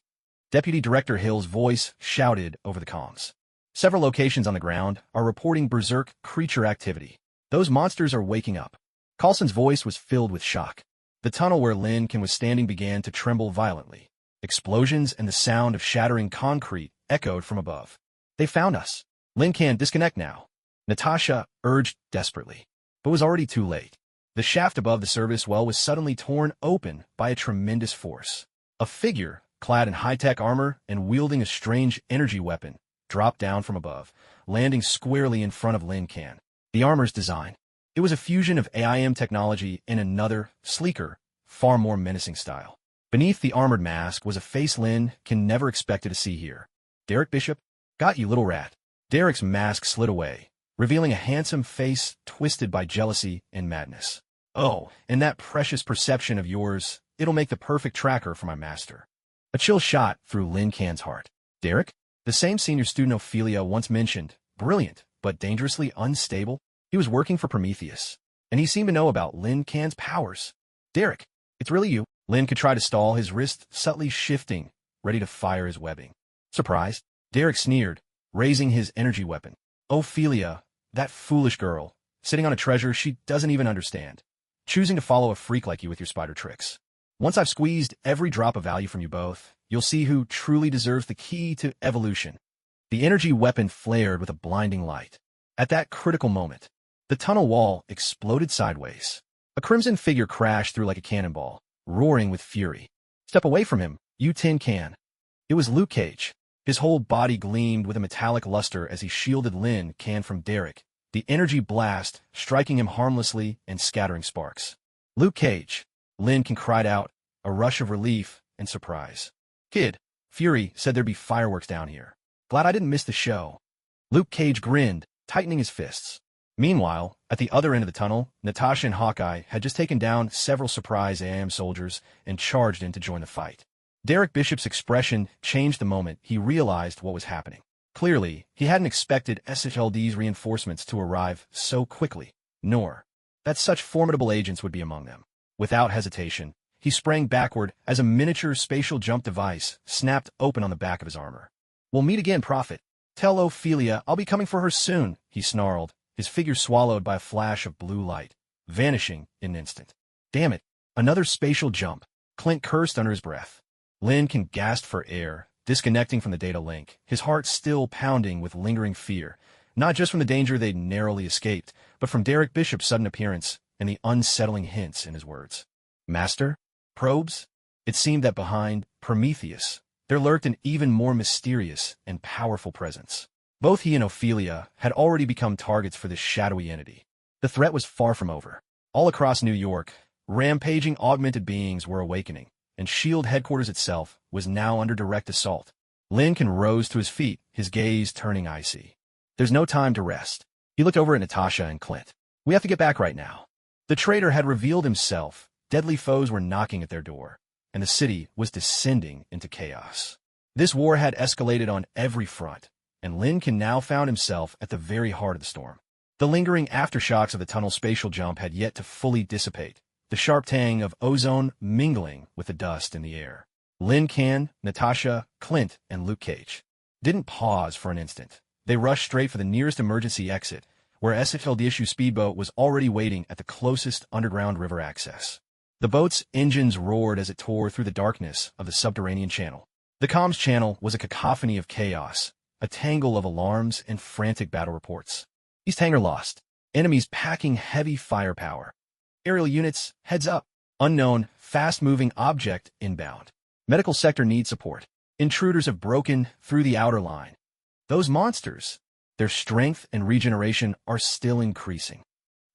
Speaker 1: Deputy Director Hill's voice shouted over the comms. Several locations on the ground are reporting berserk creature activity. Those monsters are waking up. Coulson's voice was filled with shock. The tunnel where Lin Can was standing began to tremble violently. Explosions and the sound of shattering concrete echoed from above. They found us. Lin Can, disconnect now. Natasha urged desperately, but was already too late. The shaft above the service well was suddenly torn open by a tremendous force. A figure, clad in high-tech armor and wielding a strange energy weapon, dropped down from above, landing squarely in front of Lin Can. The armor's design. It was a fusion of AIM technology in another, sleeker, far more menacing style. Beneath the armored mask was a face Lin Can never expected to see here. Derek Bishop? Got you, little rat. Derek's mask slid away, revealing a handsome face twisted by jealousy and madness. Oh, and that precious perception of yours, it'll make the perfect tracker for my master. A chill shot through Lin Can's heart. Derek? The same senior student Ophelia once mentioned, brilliant, but dangerously unstable. He was working for Prometheus, and he seemed to know about Lin Can's powers. Derek, it's really you. Lin could try to stall, his wrist subtly shifting, ready to fire his webbing. Surprised, Derek sneered, raising his energy weapon. Ophelia, that foolish girl, sitting on a treasure she doesn't even understand, choosing to follow a freak like you with your spider tricks. Once I've squeezed every drop of value from you both, you'll see who truly deserves the key to evolution. The energy weapon flared with a blinding light. At that critical moment, the tunnel wall exploded sideways. A crimson figure crashed through like a cannonball, roaring with fury. Step away from him, you tin can. It was Luke Cage. His whole body gleamed with a metallic luster as he shielded Lin Can from Derek, the energy blast striking him harmlessly and scattering sparks. Luke Cage, Lin Can cried out, a rush of relief and surprise. Kid, Fury said there'd be fireworks down here. Glad I didn't miss the show. Luke Cage grinned, tightening his fists. Meanwhile, at the other end of the tunnel, Natasha and Hawkeye had just taken down several surprise AIM soldiers and charged in to join the fight. Derek Bishop's expression changed the moment he realized what was happening. Clearly, he hadn't expected SHLD's reinforcements to arrive so quickly, nor that such formidable agents would be among them. Without hesitation, he sprang backward as a miniature spatial jump device snapped open on the back of his armor. We'll meet again, Prophet. Tell Ophelia I'll be coming for her soon, he snarled, his figure swallowed by a flash of blue light, vanishing in an instant. Damn it, another spatial jump. Clint cursed under his breath. Lin Can gasped for air, disconnecting from the data link, his heart still pounding with lingering fear, not just from the danger they'd narrowly escaped, but from Derek Bishop's sudden appearance and the unsettling hints in his words. Master? Probes? It seemed that behind Prometheus, there lurked an even more mysterious and powerful presence. Both he and Ophelia had already become targets for this shadowy entity. The threat was far from over. All across New York, rampaging augmented beings were awakening, and S.H.I.E.L.D. headquarters itself was now under direct assault. Lin Can rose to his feet, his gaze turning icy. There's no time to rest. He looked over at Natasha and Clint. We have to get back right now. The traitor had revealed himself, deadly foes were knocking at their door, and the city was descending into chaos. This war had escalated on every front, and Lin Can now found himself at the very heart of the storm. The lingering aftershocks of the tunnel spatial jump had yet to fully dissipate, the sharp tang of ozone mingling with the dust in the air. Lin Can, Natasha, Clint, and Luke Cage didn't pause for an instant. They rushed straight for the nearest emergency exit, where SFLDSU speedboat was already waiting at the closest underground river access. The boat's engines roared as it tore through the darkness of the subterranean channel. The comms channel was a cacophony of chaos, a tangle of alarms and frantic battle reports. East Hangar lost. Enemies packing heavy firepower. Aerial units, heads up. Unknown, fast-moving object inbound. Medical sector needs support. Intruders have broken through the outer line. Those monsters, their strength and regeneration are still increasing.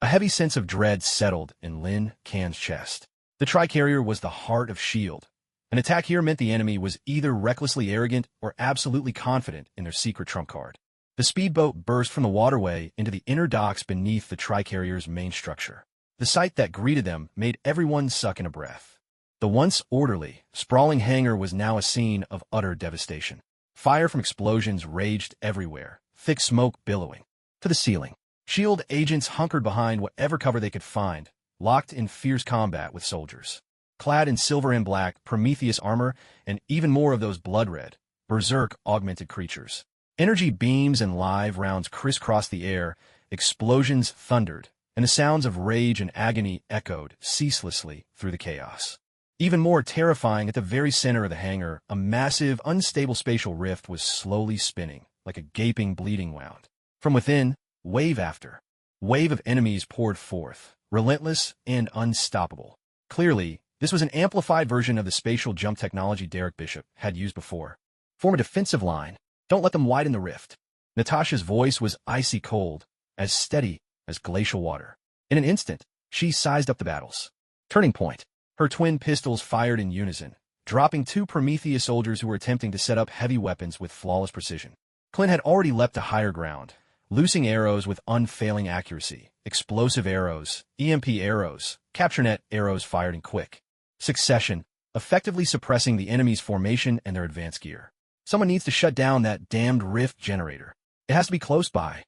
Speaker 1: A heavy sense of dread settled in Lin Can's chest. The Tri-Carrier was the heart of S.H.I.E.L.D. An attack here meant the enemy was either recklessly arrogant or absolutely confident in their secret trump card. The speedboat burst from the waterway into the inner docks beneath the Tri-Carrier's main structure. The sight that greeted them made everyone suck in a breath. The once orderly, sprawling hangar was now a scene of utter devastation. Fire from explosions raged everywhere, thick smoke billowing to the ceiling. S.H.I.E.L.D. agents hunkered behind whatever cover they could find, locked in fierce combat with soldiers. Clad in silver and black Prometheus armor and even more of those blood-red, berserk-augmented creatures. Energy beams and live rounds crisscrossed the air, explosions thundered, and the sounds of rage and agony echoed ceaselessly through the chaos. Even more terrifying, at the very center of the hangar, a massive, unstable spatial rift was slowly spinning, like a gaping, bleeding wound. From within, wave after wave of enemies poured forth, relentless and unstoppable. Clearly, this was an amplified version of the spatial jump technology Derek Bishop had used before. Form a defensive line. Don't let them widen the rift. Natasha's voice was icy cold, as steady as glacial water. In an instant, she sized up the battles. Turning point. Her twin pistols fired in unison, dropping two Prometheus soldiers who were attempting to set up heavy weapons with flawless precision. Clint had already leapt to higher ground, loosing arrows with unfailing accuracy, explosive arrows, EMP arrows, CaptureNet arrows fired in quick succession, effectively suppressing the enemy's formation and their advanced gear. Someone needs to shut down that damned rift generator. It has to be close by.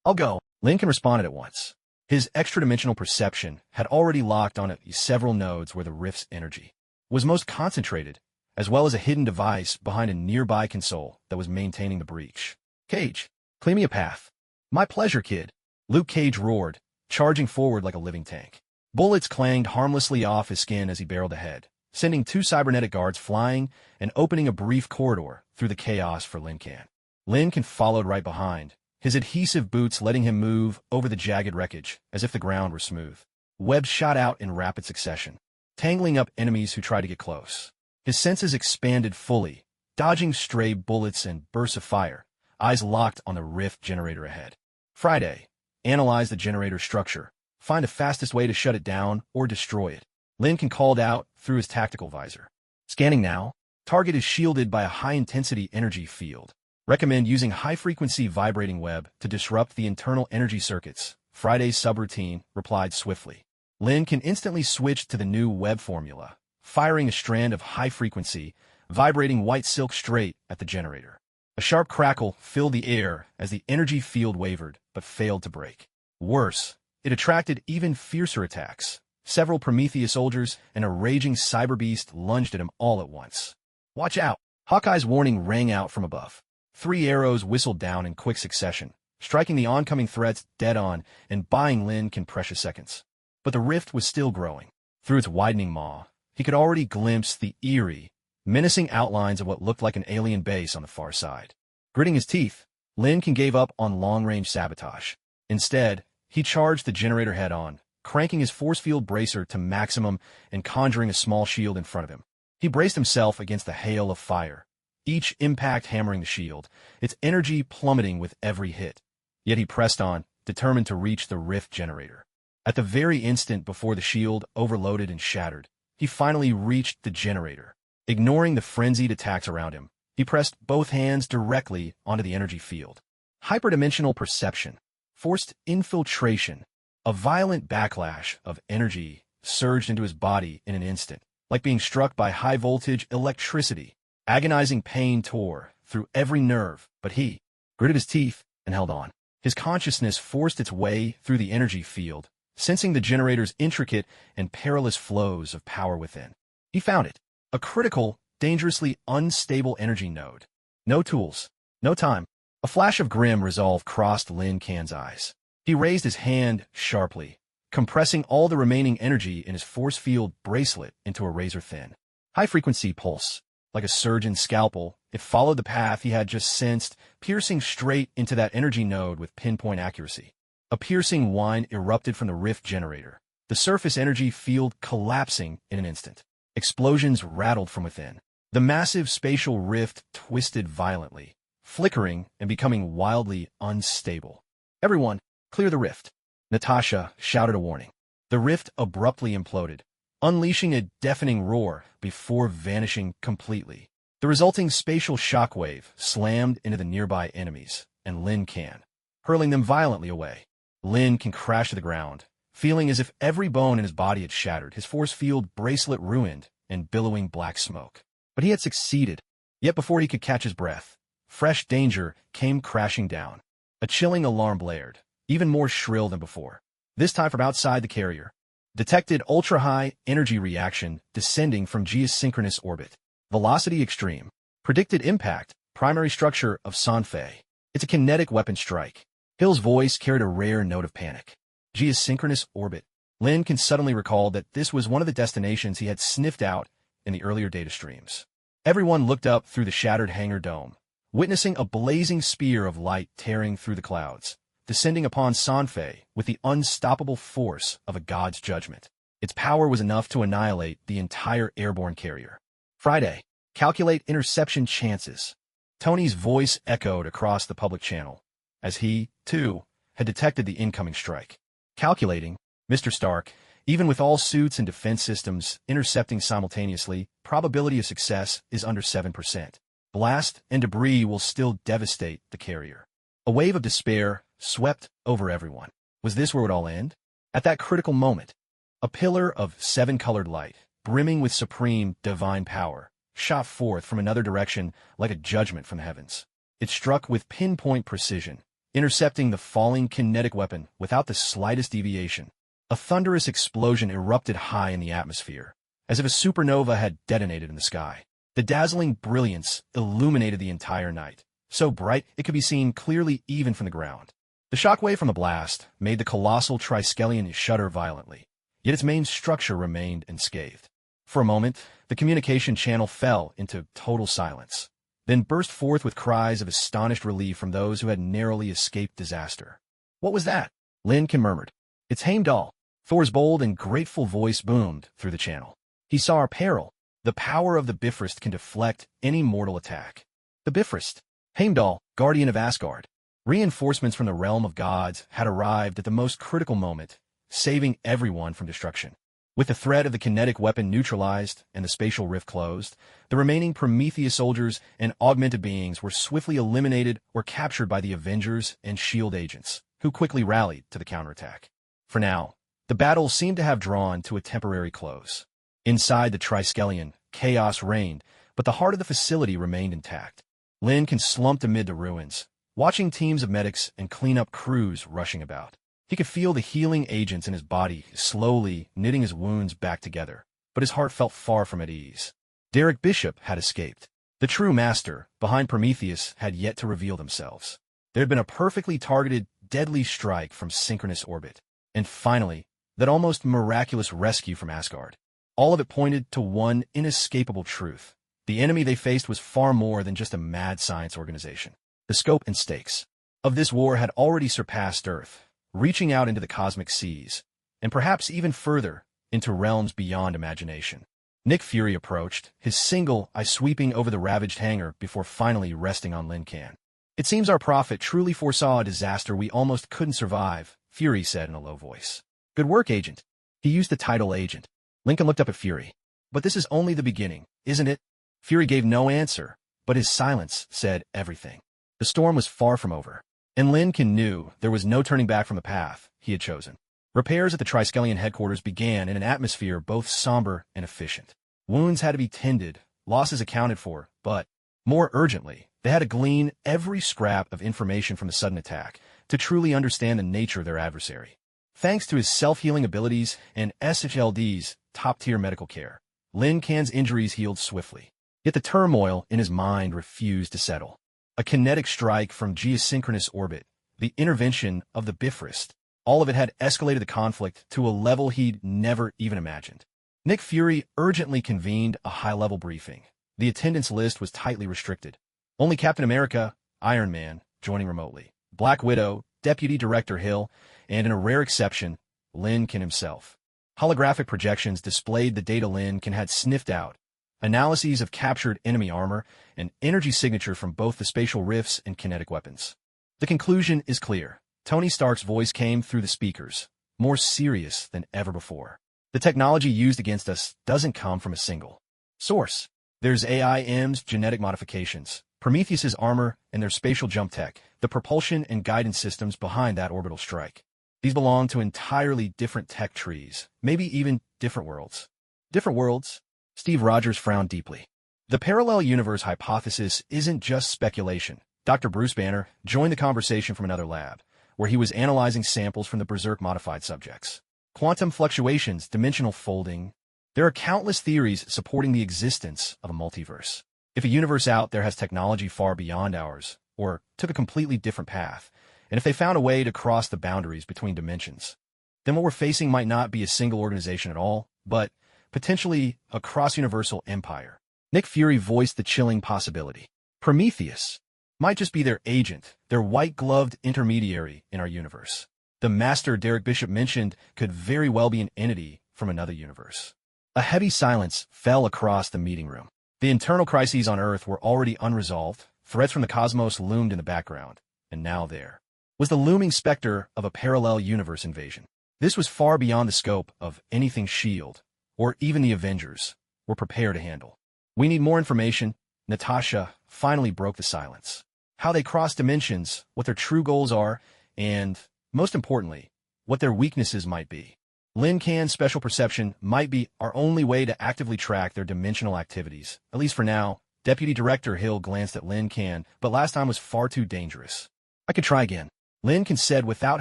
Speaker 1: I'll go. Lincoln responded at once. His extra-dimensional perception had already locked on several nodes where the rift's energy was most concentrated, as well as a hidden device behind a nearby console that was maintaining the breach. Cage, clear me a path. My pleasure, kid. Luke Cage roared, charging forward like a living tank. Bullets clanged harmlessly off his skin as he barreled ahead, sending two cybernetic guards flying and opening a brief corridor through the chaos for Lin Can. Lin Can followed right behind, his adhesive boots letting him move over the jagged wreckage as if the ground were smooth. Webs shot out in rapid succession, tangling up enemies who tried to get close. His senses expanded fully, dodging stray bullets and bursts of fire, eyes locked on the rift generator ahead. Friday, analyze the generator structure, find the fastest way to shut it down or destroy it. Lincoln called out through his tactical visor. Scanning now. Target is shielded by a high-intensity energy field. Recommend using high-frequency vibrating web to disrupt the internal energy circuits. Friday's subroutine replied swiftly. Lin can instantly switch to the new web formula, firing a strand of high-frequency, vibrating white silk straight at the generator. A sharp crackle filled the air as the energy field wavered, but failed to break. Worse, it attracted even fiercer attacks. Several Prometheus soldiers and a raging cyber beast lunged at him all at once. Watch out! Hawkeye's warning rang out from above. 3 arrows whistled down in quick succession, striking the oncoming threats dead on and buying Lin Can precious seconds. But the rift was still growing. Through its widening maw, he could already glimpse the eerie, menacing outlines of what looked like an alien base on the far side. Gritting his teeth, Lin Can gave up on long-range sabotage. Instead, he charged the generator head-on, cranking his force field bracer to maximum and conjuring a small shield in front of him. He braced himself against the hail of fire, each impact hammering the shield, its energy plummeting with every hit. Yet he pressed on, determined to reach the rift generator. At the very instant before the shield overloaded and shattered, he finally reached the generator. Ignoring the frenzied attacks around him, he pressed both hands directly onto the energy field. Hyperdimensional perception, forced infiltration, a violent backlash of energy surged into his body in an instant, like being struck by high-voltage electricity. Agonizing pain tore through every nerve, but he gritted his teeth and held on. His consciousness forced its way through the energy field, sensing the generator's intricate and perilous flows of power within. He found it, a critical, dangerously unstable energy node. No tools. No time. A flash of grim resolve crossed Lin Can's eyes. He raised his hand sharply, compressing all the remaining energy in his force field bracelet into a razor-thin, high-frequency pulse. Like a surgeon's scalpel, it followed the path he had just sensed, piercing straight into that energy node with pinpoint accuracy. A piercing whine erupted from the rift generator, the surface energy field collapsing in an instant. Explosions rattled from within. The massive spatial rift twisted violently, flickering and becoming wildly unstable. "Everyone, clear the rift," Natasha shouted a warning. The rift abruptly imploded, unleashing a deafening roar before vanishing completely. The resulting spatial shockwave slammed into the nearby enemies and Lin Can, hurling them violently away. Lin Can crashed to the ground, feeling as if every bone in his body had shattered, his force field bracelet ruined and billowing black smoke. But he had succeeded. Yet before he could catch his breath, fresh danger came crashing down. A chilling alarm blared, even more shrill than before. This time from outside the carrier. Detected ultra-high energy reaction descending from geosynchronous orbit. Velocity extreme. Predicted impact, primary structure of Sanfei. It's a kinetic weapon strike. Hill's voice carried a rare note of panic. Geosynchronous orbit. Lin Can suddenly recall that this was one of the destinations he had sniffed out in the earlier data streams. Everyone looked up through the shattered hangar dome, witnessing a blazing spear of light tearing through the clouds, descending upon Sanfei with the unstoppable force of a god's judgment. Its power was enough to annihilate the entire airborne carrier. Friday. Calculate interception chances. Tony's voice echoed across the public channel, as he, too, had detected the incoming strike. Calculating, Mr. Stark, even with all suits and defense systems intercepting simultaneously, probability of success is under 7%. Blast and debris will still devastate the carrier. A wave of despair swept over everyone. Was this where it would all end? At that critical moment, a pillar of seven-colored light, brimming with supreme divine power, shot forth from another direction like a judgment from the heavens. It struck with pinpoint precision, intercepting the falling kinetic weapon without the slightest deviation. A thunderous explosion erupted high in the atmosphere, as if a supernova had detonated in the sky. The dazzling brilliance illuminated the entire night, so bright it could be seen clearly even from the ground. The shockwave from the blast made the colossal triskelion shudder violently, yet its main structure remained unscathed. For a moment, the communication channel fell into total silence, then burst forth with cries of astonished relief from those who had narrowly escaped disaster. "What was that?" Lin Can murmured. "It's Heimdall." Thor's bold and grateful voice boomed through the channel. "He saw our peril. The power of the Bifrost can deflect any mortal attack." The Bifrost. Heimdall, guardian of Asgard. Reinforcements from the realm of gods had arrived at the most critical moment, saving everyone from destruction. With the threat of the kinetic weapon neutralized and the spatial rift closed, the remaining Prometheus soldiers and augmented beings were swiftly eliminated or captured by the Avengers and S.H.I.E.L.D. agents, who quickly rallied to the counterattack. For now, the battle seemed to have drawn to a temporary close. Inside the Triskelion, chaos reigned, but the heart of the facility remained intact. Lin Can slumped amid the ruins, watching teams of medics and cleanup crews rushing about. He could feel the healing agents in his body slowly knitting his wounds back together, but his heart felt far from at ease. Derek Bishop had escaped. The true master behind Prometheus had yet to reveal themselves. There had been a perfectly targeted, deadly strike from synchronous orbit. And finally, that almost miraculous rescue from Asgard. All of it pointed to one inescapable truth. The enemy they faced was far more than just a mad science organization. The scope and stakes of this war had already surpassed Earth, reaching out into the cosmic seas, and perhaps even further into realms beyond imagination. Nick Fury approached, his single eye sweeping over the ravaged hangar before finally resting on Lin Can. "It seems our prophet truly foresaw a disaster we almost couldn't survive," Fury said in a low voice. "Good work, Agent." He used the title Agent. Lincoln looked up at Fury. "But this is only the beginning, isn't it?" Fury gave no answer, but his silence said everything. The storm was far from over, and Lin Can knew there was no turning back from the path he had chosen. Repairs at the Triskelion headquarters began in an atmosphere both somber and efficient. Wounds had to be tended, losses accounted for, but, more urgently, they had to glean every scrap of information from the sudden attack to truly understand the nature of their adversary. Thanks to his self-healing abilities and SHLD's top-tier medical care, Lin Can's injuries healed swiftly. Yet the turmoil in his mind refused to settle. A kinetic strike from geosynchronous orbit, the intervention of the Bifrost, all of it had escalated the conflict to a level he'd never even imagined. Nick Fury urgently convened a high-level briefing. The attendance list was tightly restricted. Only Captain America, Iron Man, joining remotely, Black Widow, Deputy Director Hill, and in a rare exception, Lincoln himself. Holographic projections displayed the data Lincoln had sniffed out, analyses of captured enemy armor, and energy signature from both the spatial rifts and kinetic weapons. The conclusion is clear. Tony Stark's voice came through the speakers, more serious than ever before. The technology used against us doesn't come from a single source. There's AIM's genetic modifications, Prometheus's armor, and their spatial jump tech, the propulsion and guidance systems behind that orbital strike. These belong to entirely different tech trees, maybe even different worlds. Different worlds? Steve Rogers frowned deeply. The parallel universe hypothesis isn't just speculation. Dr. Bruce Banner joined the conversation from another lab, where he was analyzing samples from the Berserk-modified subjects. Quantum fluctuations, dimensional folding. There are countless theories supporting the existence of a multiverse. If a universe out there has technology far beyond ours, or took a completely different path, and if they found a way to cross the boundaries between dimensions, then what we're facing might not be a single organization at all, but potentially a cross-universal empire. Nick Fury voiced the chilling possibility. Prometheus might just be their agent, their white-gloved intermediary in our universe. The master Derek Bishop mentioned could very well be an entity from another universe. A heavy silence fell across the meeting room. The internal crises on Earth were already unresolved, threats from the cosmos loomed in the background, and now there was the looming specter of a parallel universe invasion. This was far beyond the scope of anything S.H.I.E.L.D., or even the Avengers, were prepared to handle. We need more information. Natasha finally broke the silence. How they cross dimensions, what their true goals are, and, most importantly, what their weaknesses might be. Lincoln's special perception might be our only way to actively track their dimensional activities, at least for now. Deputy Director Hill glanced at Lincoln, but last time was far too dangerous. I could try again. Lincoln said without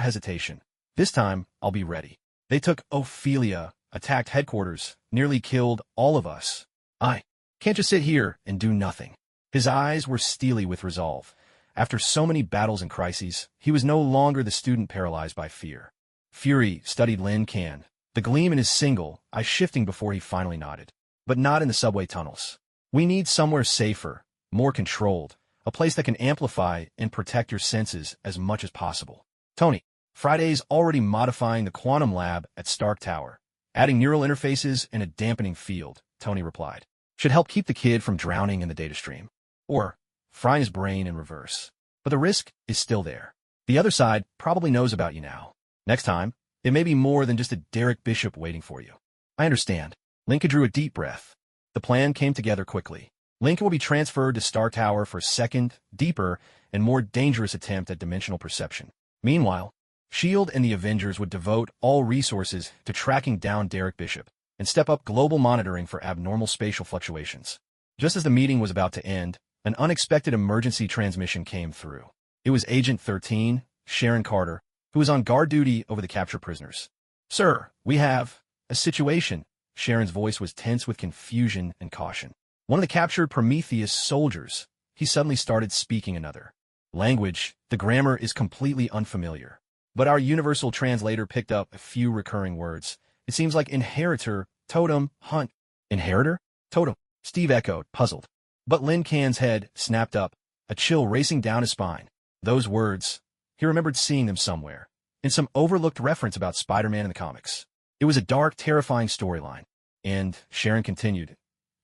Speaker 1: hesitation. This time, I'll be ready. They took Ophelia, attacked headquarters, nearly killed all of us. I can't just sit here and do nothing. His eyes were steely with resolve. After so many battles and crises, he was no longer the student paralyzed by fear. Fury studied Lincoln, the gleam in his single eye shifting before he finally nodded. But not in the subway tunnels. We need somewhere safer, more controlled, a place that can amplify and protect your senses as much as possible. Tony, Friday's already modifying the quantum lab at Stark Tower. Adding neural interfaces and a dampening field, Tony replied. Should help keep the kid from drowning in the data stream. Or frying his brain in reverse. But the risk is still there. The other side probably knows about you now. Next time, it may be more than just a Derek Bishop waiting for you. I understand. Lincoln drew a deep breath. The plan came together quickly. Lincoln will be transferred to Stark Tower for a second, deeper, and more dangerous attempt at dimensional perception. Meanwhile, S.H.I.E.L.D. and the Avengers would devote all resources to tracking down Derek Bishop and step up global monitoring for abnormal spatial fluctuations. Just as the meeting was about to end, an unexpected emergency transmission came through. It was Agent 13, Sharon Carter, who was on guard duty over the captured prisoners. Sir, we have a situation. Sharon's voice was tense with confusion and caution. One of the captured Prometheus soldiers, he suddenly started speaking another language. The grammar is completely unfamiliar. But our universal translator picked up a few recurring words. It seems like inheritor, totem, hunt. Inheritor? Totem. Steve echoed, puzzled. But Lincoln's head snapped up, a chill racing down his spine. Those words, he remembered seeing them somewhere, in some overlooked reference about Spider-Man in the comics. It was a dark, terrifying storyline. And, Sharon continued,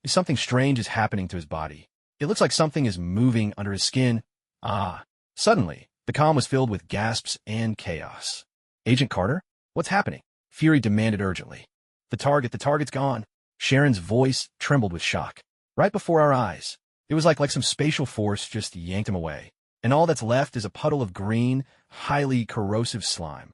Speaker 1: something strange is happening to his body. It looks like something is moving under his skin. Ah. Suddenly, the comm was filled with gasps and chaos. Agent Carter? What's happening? Fury demanded urgently. The target's gone. Sharon's voice trembled with shock. Right before our eyes. It was like some spatial force just yanked him away. And all that's left is a puddle of green, highly corrosive slime.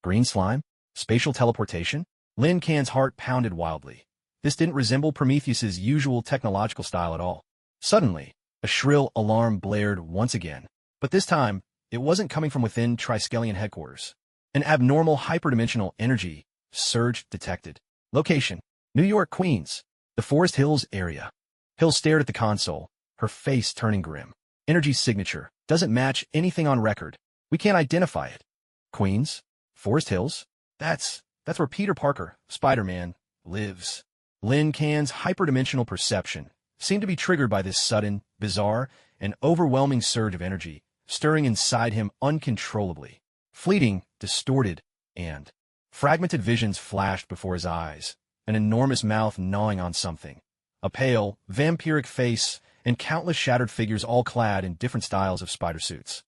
Speaker 1: Green slime? Spatial teleportation? Lincoln's heart pounded wildly. This didn't resemble Prometheus's usual technological style at all. Suddenly, a shrill alarm blared once again. But this time, it wasn't coming from within Triskelion headquarters. An abnormal hyperdimensional energy surge detected. Location: New York, Queens. The Forest Hills area. Hill stared at the console, her face turning grim. Energy signature. Doesn't match anything on record. We can't identify it. Queens? Forest Hills? That's where Peter Parker, Spider-Man, lives. Lin Can's hyperdimensional perception seemed to be triggered by this sudden, bizarre, and overwhelming surge of energy, stirring inside him uncontrollably. Fleeting, distorted, and fragmented visions flashed before his eyes, an enormous mouth gnawing on something, a pale, vampiric face, and countless shattered figures all clad in different styles of spider suits.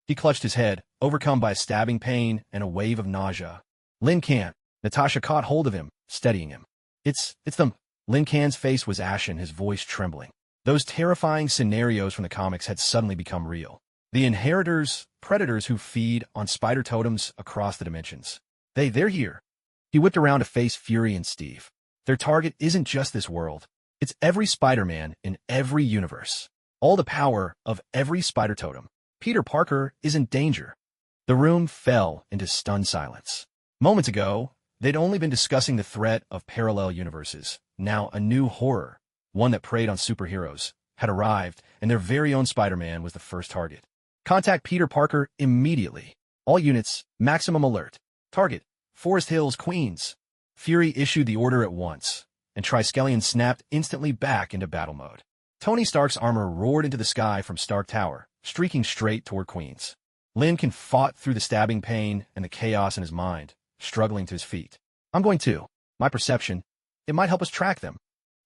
Speaker 1: He clutched his head, overcome by a stabbing pain and a wave of nausea. Lin Can. Natasha caught hold of him, steadying him. It's them. Lin Can's face was ashen, his voice trembling. Those terrifying scenarios from the comics had suddenly become real. The inheritors, predators who feed on spider totems across the dimensions. They're here. He whipped around to face Fury and Steve. Their target isn't just this world. It's every Spider-Man in every universe. All the power of every spider totem. Peter Parker is in danger. The room fell into stunned silence. Moments ago, they'd only been discussing the threat of parallel universes. Now a new horror, one that preyed on superheroes, had arrived, and their very own Spider-Man was the first target. Contact Peter Parker immediately. All units, maximum alert. Target, Forest Hills, Queens. Fury issued the order at once, and Triskelion snapped instantly back into battle mode. Tony Stark's armor roared into the sky from Stark Tower, streaking straight toward Queens. Lin Can fought through the stabbing pain and the chaos in his mind, struggling to his feet. I'm going to. My perception. It might help us track them.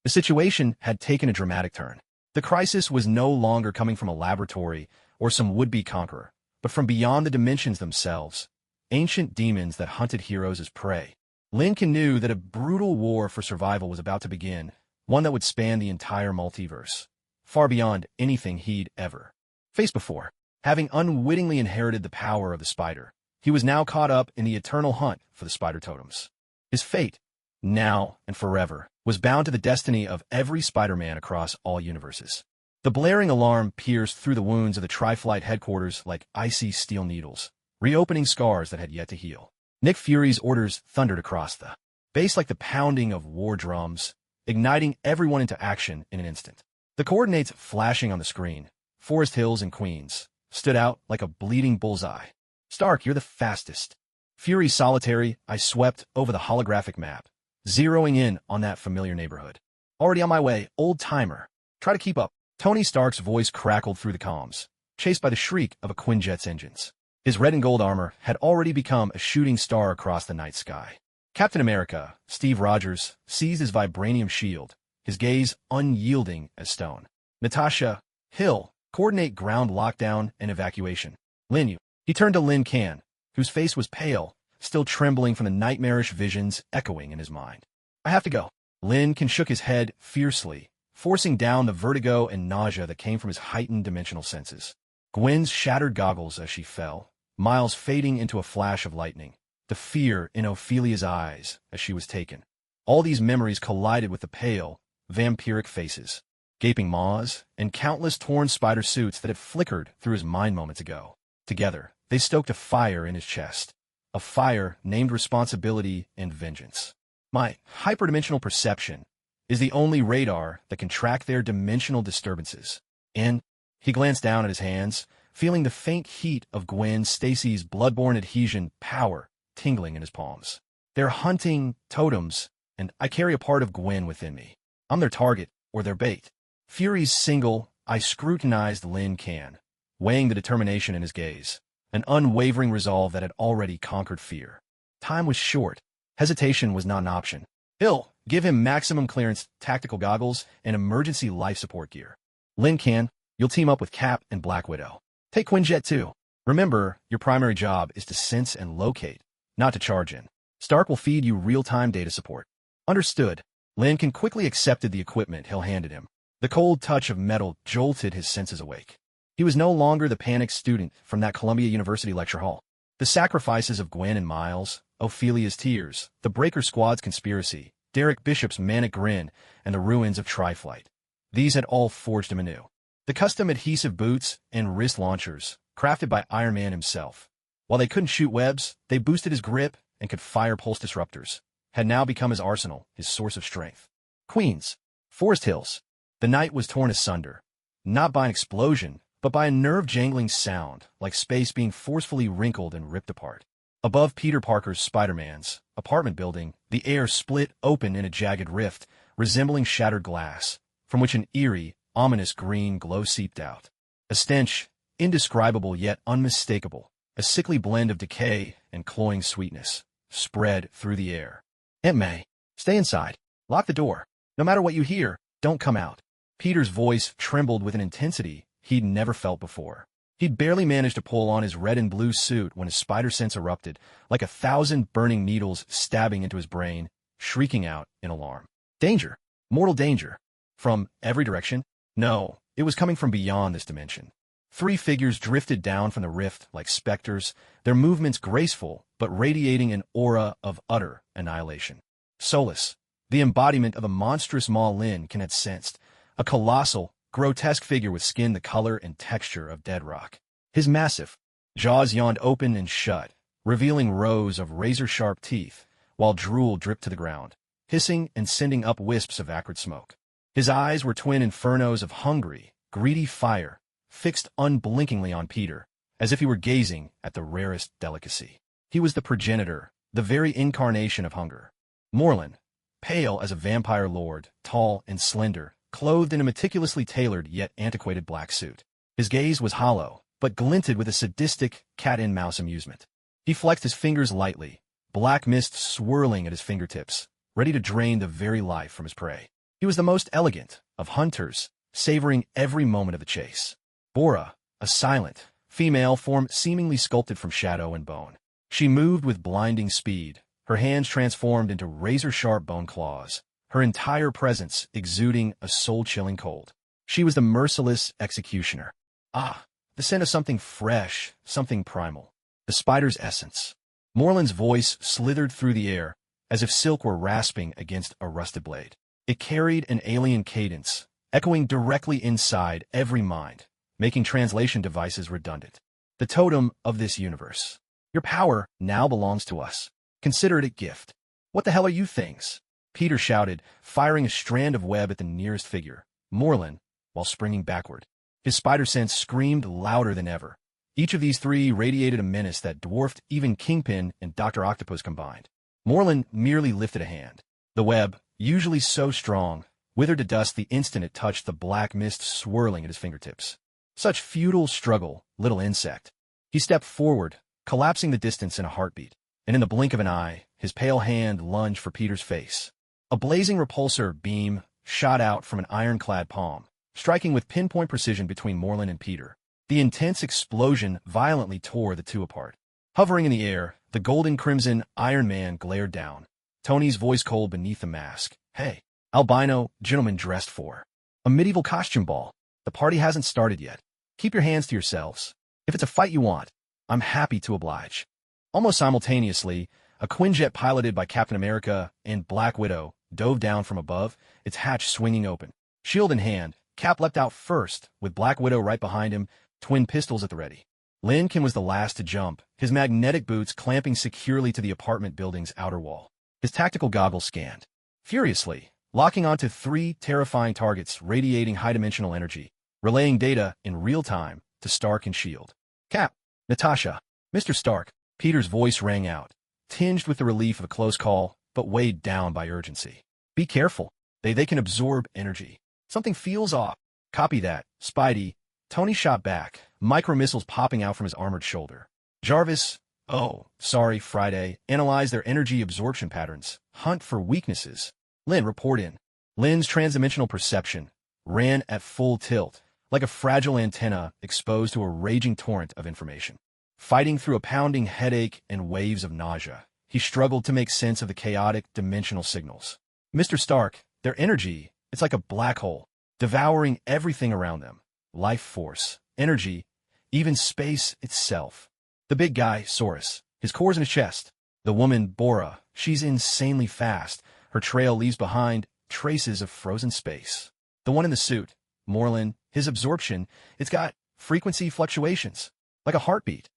Speaker 1: The situation had taken a dramatic turn. The crisis was no longer coming from a laboratory or some would-be conqueror, but from beyond the dimensions themselves, ancient demons that hunted heroes as prey. Lin Can knew that a brutal war for survival was about to begin, one that would span the entire multiverse, far beyond anything he'd ever faced before. Having unwittingly inherited the power of the spider, he was now caught up in the eternal hunt for the spider totems. His fate, now and forever, was bound to the destiny of every Spider-Man across all universes. The blaring alarm pierced through the wounds of the Tri-Flight headquarters like icy steel needles, reopening scars that had yet to heal. Nick Fury's orders thundered across the base like the pounding of war drums, igniting everyone into action in an instant. The coordinates flashing on the screen, Forest Hills and Queens, stood out like a bleeding bullseye. Stark, you're the fastest. Fury solitary, I swept over the holographic map, zeroing in on that familiar neighborhood. Already on my way, old timer. Try to keep up. Tony Stark's voice crackled through the comms, chased by the shriek of a Quinjet's engines. His red and gold armor had already become a shooting star across the night sky. Captain America, Steve Rogers, seized his vibranium shield, his gaze unyielding as stone. Natasha, Hill, coordinate ground lockdown and evacuation. Lin, he turned to Lin Can, whose face was pale, still trembling from the nightmarish visions echoing in his mind. I have to go. Lin Can shook his head fiercely, forcing down the vertigo and nausea that came from his heightened dimensional senses. Gwen's shattered goggles as she fell, Miles fading into a flash of lightning, the fear in Ophelia's eyes as she was taken. All these memories collided with the pale, vampiric faces, gaping maws, and countless torn spider suits that had flickered through his mind moments ago. Together, they stoked a fire in his chest, a fire named responsibility and vengeance. My hyperdimensional perception is the only radar that can track their dimensional disturbances. And he glanced down at his hands, feeling the faint heat of Gwen Stacy's bloodborne adhesion power tingling in his palms. They're hunting totems, and I carry a part of Gwen within me. I'm their target, or their bait. Fury's single, I scrutinized Lin Can, weighing the determination in his gaze, an unwavering resolve that had already conquered fear. Time was short. Hesitation was not an option. Hill, give him maximum clearance tactical goggles and emergency life support gear. Lin Can, you'll team up with Cap and Black Widow. Take Quinjet too. Remember, your primary job is to sense and locate, not to charge in. Stark will feed you real-time data support. Understood. Lin Can quickly accepted the equipment Hill handed him. The cold touch of metal jolted his senses awake. He was no longer the panicked student from that Columbia University lecture hall. The sacrifices of Gwen and Miles, Ophelia's tears, the Breaker Squad's conspiracy, Derek Bishop's manic grin, and the ruins of Tri-Flight. These had all forged him anew. The custom adhesive boots and wrist launchers, crafted by Iron Man himself. While they couldn't shoot webs, they boosted his grip and could fire pulse disruptors, had now become his arsenal, his source of strength. Queens, Forest Hills. The night was torn asunder, not by an explosion, but by a nerve-jangling sound, like space being forcefully wrinkled and ripped apart. Above Peter Parker's Spider-Man's apartment building, the air split open in a jagged rift, resembling shattered glass, from which an eerie, ominous green glow seeped out. A stench, indescribable yet unmistakable, a sickly blend of decay and cloying sweetness, spread through the air. "Aunt May, stay inside. Lock the door. No matter what you hear, don't come out." Peter's voice trembled with an intensity he'd never felt before. He'd barely managed to pull on his red and blue suit when his spider sense erupted, like 1,000 burning needles stabbing into his brain, shrieking out in alarm. Danger! Mortal danger! From every direction? No, it was coming from beyond this dimension. 3 figures drifted down from the rift like specters, their movements graceful but radiating an aura of utter annihilation. Solus, the embodiment of a monstrous Ma Lin had sensed, a colossal, grotesque figure with skin the color and texture of dead rock. His massive jaws yawned open and shut, revealing rows of razor-sharp teeth, while drool dripped to the ground, hissing and sending up wisps of acrid smoke. His eyes were twin infernos of hungry, greedy fire, fixed unblinkingly on Peter, as if he were gazing at the rarest delicacy. He was the progenitor, the very incarnation of hunger. Morlun, pale as a vampire lord, tall and slender, clothed in a meticulously tailored yet antiquated black suit. His gaze was hollow, but glinted with a sadistic cat-and-mouse amusement. He flexed his fingers lightly, black mist swirling at his fingertips, ready to drain the very life from his prey. He was the most elegant of hunters, savoring every moment of the chase. Bora, a silent, female form seemingly sculpted from shadow and bone. She moved with blinding speed, her hands transformed into razor-sharp bone claws, her entire presence exuding a soul-chilling cold. She was the merciless executioner. Ah, the scent of something fresh, something primal. The spider's essence. Morlun's voice slithered through the air, as if silk were rasping against a rusted blade. It carried an alien cadence, echoing directly inside every mind, making translation devices redundant. The totem of this universe. Your power now belongs to us. Consider it a gift. What the hell are you things? Peter shouted, firing a strand of web at the nearest figure, Morlun, while springing backward. His spider sense screamed louder than ever. Each of these 3 radiated a menace that dwarfed even Kingpin and Dr. Octopus combined. Morlun merely lifted a hand. The web, usually so strong, withered to dust the instant it touched the black mist swirling at his fingertips. Such futile struggle, little insect. He stepped forward, collapsing the distance in a heartbeat, and in the blink of an eye, his pale hand lunged for Peter's face. A blazing repulsor beam shot out from an ironclad palm, striking with pinpoint precision between Morlun and Peter. The intense explosion violently tore the two apart. Hovering in the air, the golden-crimson Iron Man glared down, Tony's voice cold beneath the mask. "Hey, albino gentleman dressed for a medieval costume ball. The party hasn't started yet. Keep your hands to yourselves. If it's a fight you want, I'm happy to oblige." Almost simultaneously, a Quinjet piloted by Captain America and Black Widow dove down from above, its hatch swinging open. Shield in hand, Cap leapt out first, with Black Widow right behind him, twin pistols at the ready. Lincoln was the last to jump, his magnetic boots clamping securely to the apartment building's outer wall. His tactical goggles scanned furiously, locking onto 3 terrifying targets radiating high-dimensional energy, relaying data in real time to Stark and S.H.I.E.L.D. "Cap, Natasha, Mr. Stark," Peter's voice rang out, tinged with the relief of a close call, but weighed down by urgency. "Be careful. They can absorb energy. Something feels off." "Copy that, Spidey." Tony shot back, micro-missiles popping out from his armored shoulder. Jarvis, "Oh, sorry, Friday. Analyze their energy absorption patterns. Hunt for weaknesses." Lynn, report in. Lynn's transdimensional perception ran at full tilt, like a fragile antenna exposed to a raging torrent of information. Fighting through a pounding headache and waves of nausea, he struggled to make sense of the chaotic dimensional signals. "Mr. Stark, their energy, it's like a black hole, devouring everything around them. Life force, energy, even space itself." The big guy, Saurus, his core's in his chest. The woman, Bora, she's insanely fast. Her trail leaves behind traces of frozen space. The one in the suit, Morlun, his absorption, it's got frequency fluctuations, like a heartbeat.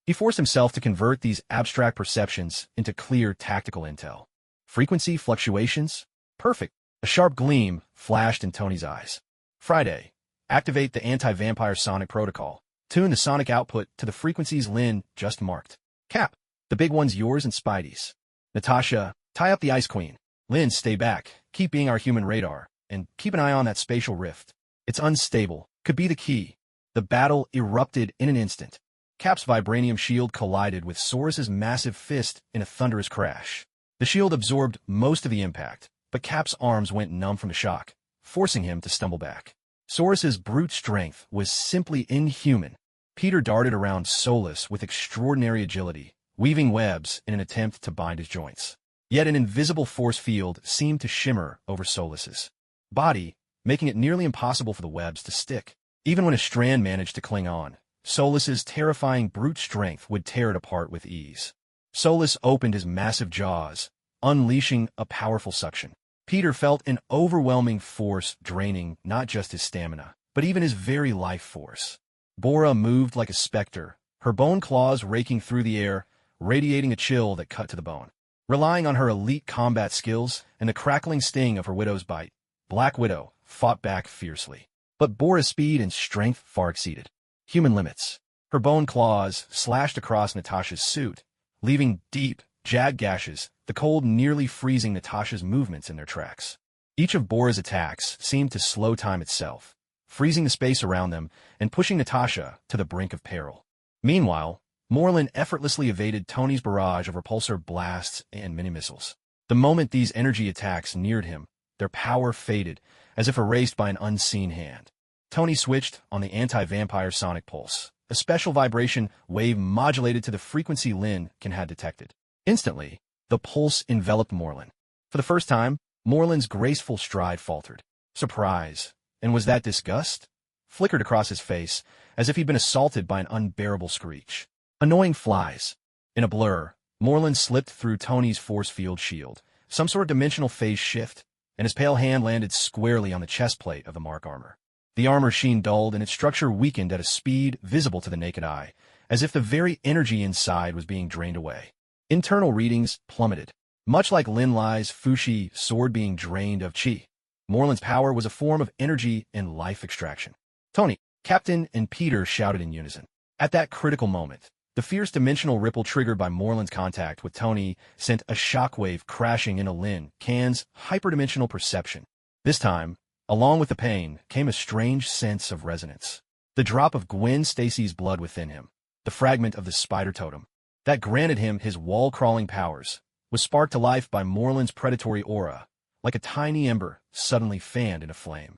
Speaker 1: He forced himself to convert these abstract perceptions into clear tactical intel. Frequency fluctuations? Perfect. A sharp gleam flashed in Tony's eyes. Friday. Activate the anti-vampire sonic protocol. Tune the sonic output to the frequencies Lynn just marked. Cap. The big one's yours and Spidey's. Natasha, tie up the Ice Queen. Lynn, stay back. Keep being our human radar. And keep an eye on that spatial rift. It's unstable. Could be the key. The battle erupted in an instant. Cap's vibranium shield collided with Saurus's massive fist in a thunderous crash. The shield absorbed most of the impact, but Cap's arms went numb from the shock, forcing him to stumble back. Saurus's brute strength was simply inhuman. Peter darted around Solus with extraordinary agility, weaving webs in an attempt to bind his joints. Yet an invisible force field seemed to shimmer over Solus's body, making it nearly impossible for the webs to stick. Even when a strand managed to cling on, Solus's terrifying brute strength would tear it apart with ease. Solus opened his massive jaws, unleashing a powerful suction. Peter felt an overwhelming force draining not just his stamina, but even his very life force. Bora moved like a specter, her bone claws raking through the air, radiating a chill that cut to the bone. Relying on her elite combat skills and the crackling sting of her widow's bite, Black Widow fought back fiercely. But Bora's speed and strength far exceeded human limits. Her bone claws slashed across Natasha's suit, leaving deep, jagged gashes, the cold nearly freezing Natasha's movements in their tracks. Each of Bora's attacks seemed to slow time itself, freezing the space around them and pushing Natasha to the brink of peril. Meanwhile, Morlun effortlessly evaded Tony's barrage of repulsor blasts and mini-missiles. The moment these energy attacks neared him, their power faded, as if erased by an unseen hand. Tony switched on the anti-vampire sonic pulse, a special vibration wave modulated to the frequency Lynn had detected. Instantly, the pulse enveloped Morlun. For the first time, Morlun's graceful stride faltered. Surprise, and was that disgust? Flickered across his face, as if he'd been assaulted by an unbearable screech. Annoying flies. In a blur, Morlun slipped through Tony's force field shield, some sort of dimensional phase shift, and his pale hand landed squarely on the chest plate of the Mark armor. The armor sheen dulled and its structure weakened at a speed visible to the naked eye, as if the very energy inside was being drained away. Internal readings plummeted. Much like Lin Lai's Fushi sword being drained of chi, Morlun's power was a form of energy and life extraction. Tony, Captain, and Peter shouted in unison. At that critical moment, the fierce dimensional ripple triggered by Morlun's contact with Tony sent a shockwave crashing into Lin Can's hyperdimensional perception. This time, along with the pain, came a strange sense of resonance. The drop of Gwen Stacy's blood within him, the fragment of the spider totem that granted him his wall-crawling powers, was sparked to life by Morlun's predatory aura, like a tiny ember suddenly fanned into flame.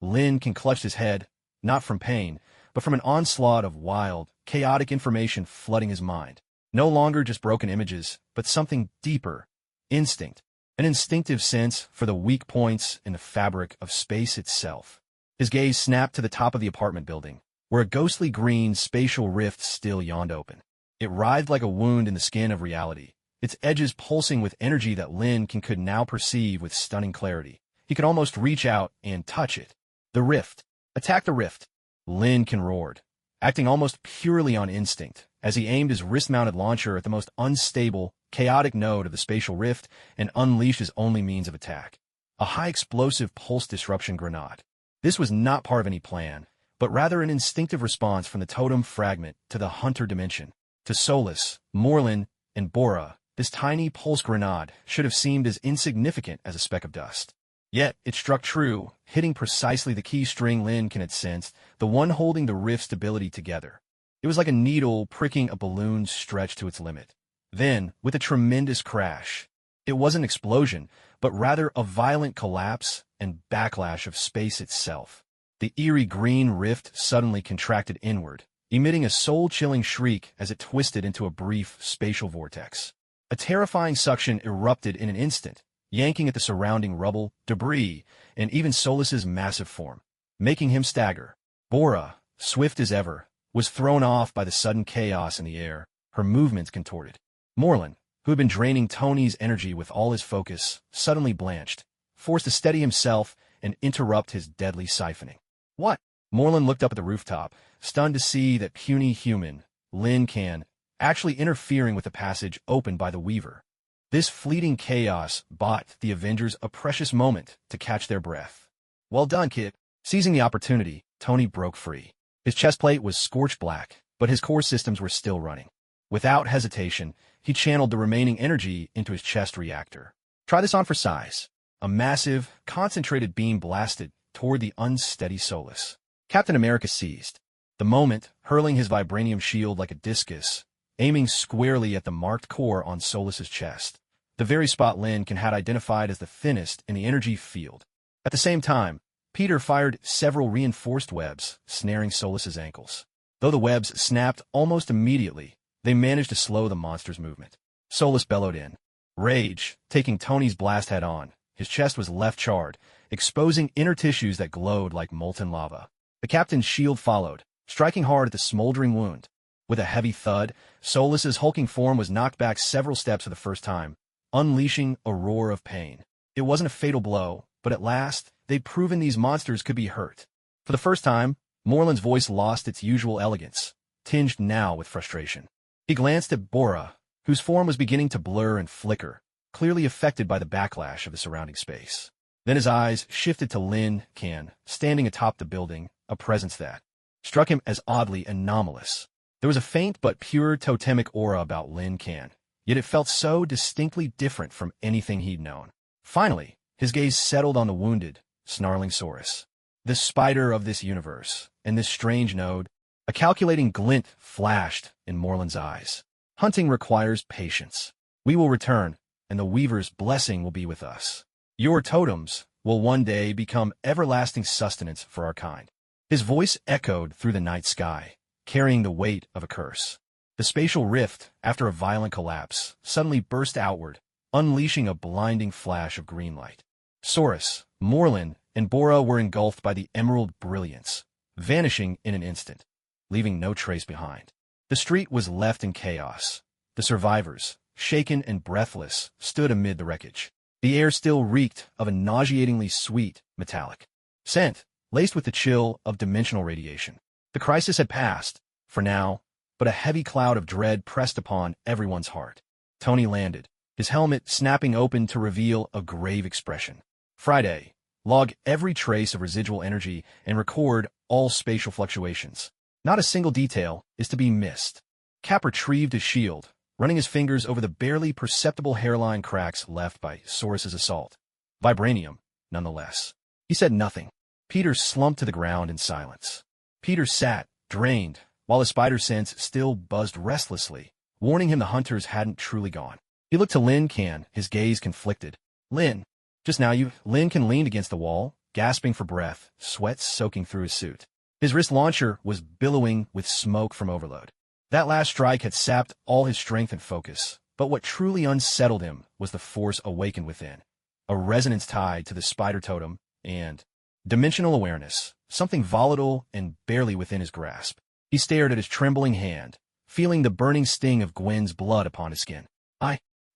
Speaker 1: Lin Can clutched his head, not from pain, but from an onslaught of wild, chaotic information flooding his mind. No longer just broken images, but something deeper, instinct, an instinctive sense for the weak points in the fabric of space itself. His gaze snapped to the top of the apartment building, where a ghostly green spatial rift still yawned open. It writhed like a wound in the skin of reality, its edges pulsing with energy that Lin could now perceive with stunning clarity. He could almost reach out and touch it. The rift. Attack the rift. Lin roared, acting almost purely on instinct, as he aimed his wrist-mounted launcher at the most unstable, chaotic node of the spatial rift and unleashed his only means of attack. A high-explosive pulse disruption grenade. This was not part of any plan, but rather an instinctive response from the totem fragment to the hunter dimension. To Solus, Morlun, and Bora, this tiny pulse grenade should have seemed as insignificant as a speck of dust. Yet, it struck true, hitting precisely the key string Lin had sensed, the one holding the rift's stability together. It was like a needle pricking a balloon stretched to its limit. Then, with a tremendous crash, it wasn't an explosion, but rather a violent collapse and backlash of space itself. The eerie green rift suddenly contracted inward, emitting a soul-chilling shriek as it twisted into a brief spatial vortex. A terrifying suction erupted in an instant, yanking at the surrounding rubble, debris, and even Solus's massive form, making him stagger. Bora, swift as ever, was thrown off by the sudden chaos in the air, her movements contorted. Morlun, who had been draining Tony's energy with all his focus, suddenly blanched, forced to steady himself and interrupt his deadly siphoning. What? Morlun looked up at the rooftop, stunned to see that puny human, Lin actually interfering with the passage opened by the Weaver. This fleeting chaos bought the Avengers a precious moment to catch their breath. Well done, kid. Seizing the opportunity, Tony broke free. His chest plate was scorched black, but his core systems were still running. Without hesitation, he channeled the remaining energy into his chest reactor. Try this on for size. A massive, concentrated beam blasted toward the unsteady Solus. Captain America seized the moment, hurling his vibranium shield like a discus, aiming squarely at the marked core on Solus's chest, the very spot Lin had identified as the thinnest in the energy field. At the same time, Peter fired several reinforced webs, snaring Solus's ankles. Though the webs snapped almost immediately, they managed to slow the monster's movement. Solus bellowed in rage, taking Tony's blast head-on. His chest was left charred, exposing inner tissues that glowed like molten lava. The captain's shield followed, striking hard at the smoldering wound. With a heavy thud, Solus's hulking form was knocked back several steps for the first time, unleashing a roar of pain. It wasn't a fatal blow, but at last, they'd proven these monsters could be hurt. For the first time, Morland's voice lost its usual elegance, tinged now with frustration. He glanced at Bora, whose form was beginning to blur and flicker, clearly affected by the backlash of the surrounding space. Then his eyes shifted to Lin Kan, standing atop the building, a presence that struck him as oddly anomalous. There was a faint but pure totemic aura about Lin Kan, yet it felt so distinctly different from anything he'd known. Finally, his gaze settled on the wounded, snarling Saurus. The spider of this universe, and this strange node. A calculating glint flashed in Morland's eyes. Hunting requires patience. We will return, and the Weaver's blessing will be with us. Your totems will one day become everlasting sustenance for our kind. His voice echoed through the night sky, carrying the weight of a curse. The spatial rift, after a violent collapse, suddenly burst outward, unleashing a blinding flash of green light. Saurus, Morland, and Bora were engulfed by the emerald brilliance, vanishing in an instant, leaving no trace behind. The street was left in chaos. The survivors, shaken and breathless, stood amid the wreckage. The air still reeked of a nauseatingly sweet, metallic scent, laced with the chill of dimensional radiation. The crisis had passed, for now, but a heavy cloud of dread pressed upon everyone's heart. Tony landed, his helmet snapping open to reveal a grave expression. Friday, log every trace of residual energy and record all spatial fluctuations. Not a single detail is to be missed. Cap retrieved his shield, running his fingers over the barely perceptible hairline cracks left by Saurus's assault. Vibranium, nonetheless. He said nothing. Peter slumped to the ground in silence. Peter sat, drained, while his spider sense still buzzed restlessly, warning him the hunters hadn't truly gone. He looked to Lin Kan, his gaze conflicted. Lin, just now Lin Kan leaned against the wall, gasping for breath, sweat soaking through his suit. His wrist launcher was billowing with smoke from overload. That last strike had sapped all his strength and focus, but what truly unsettled him was the force awakened within. A resonance tied to the spider totem and dimensional awareness, something volatile and barely within his grasp. He stared at his trembling hand, feeling the burning sting of Gwen's blood upon his skin.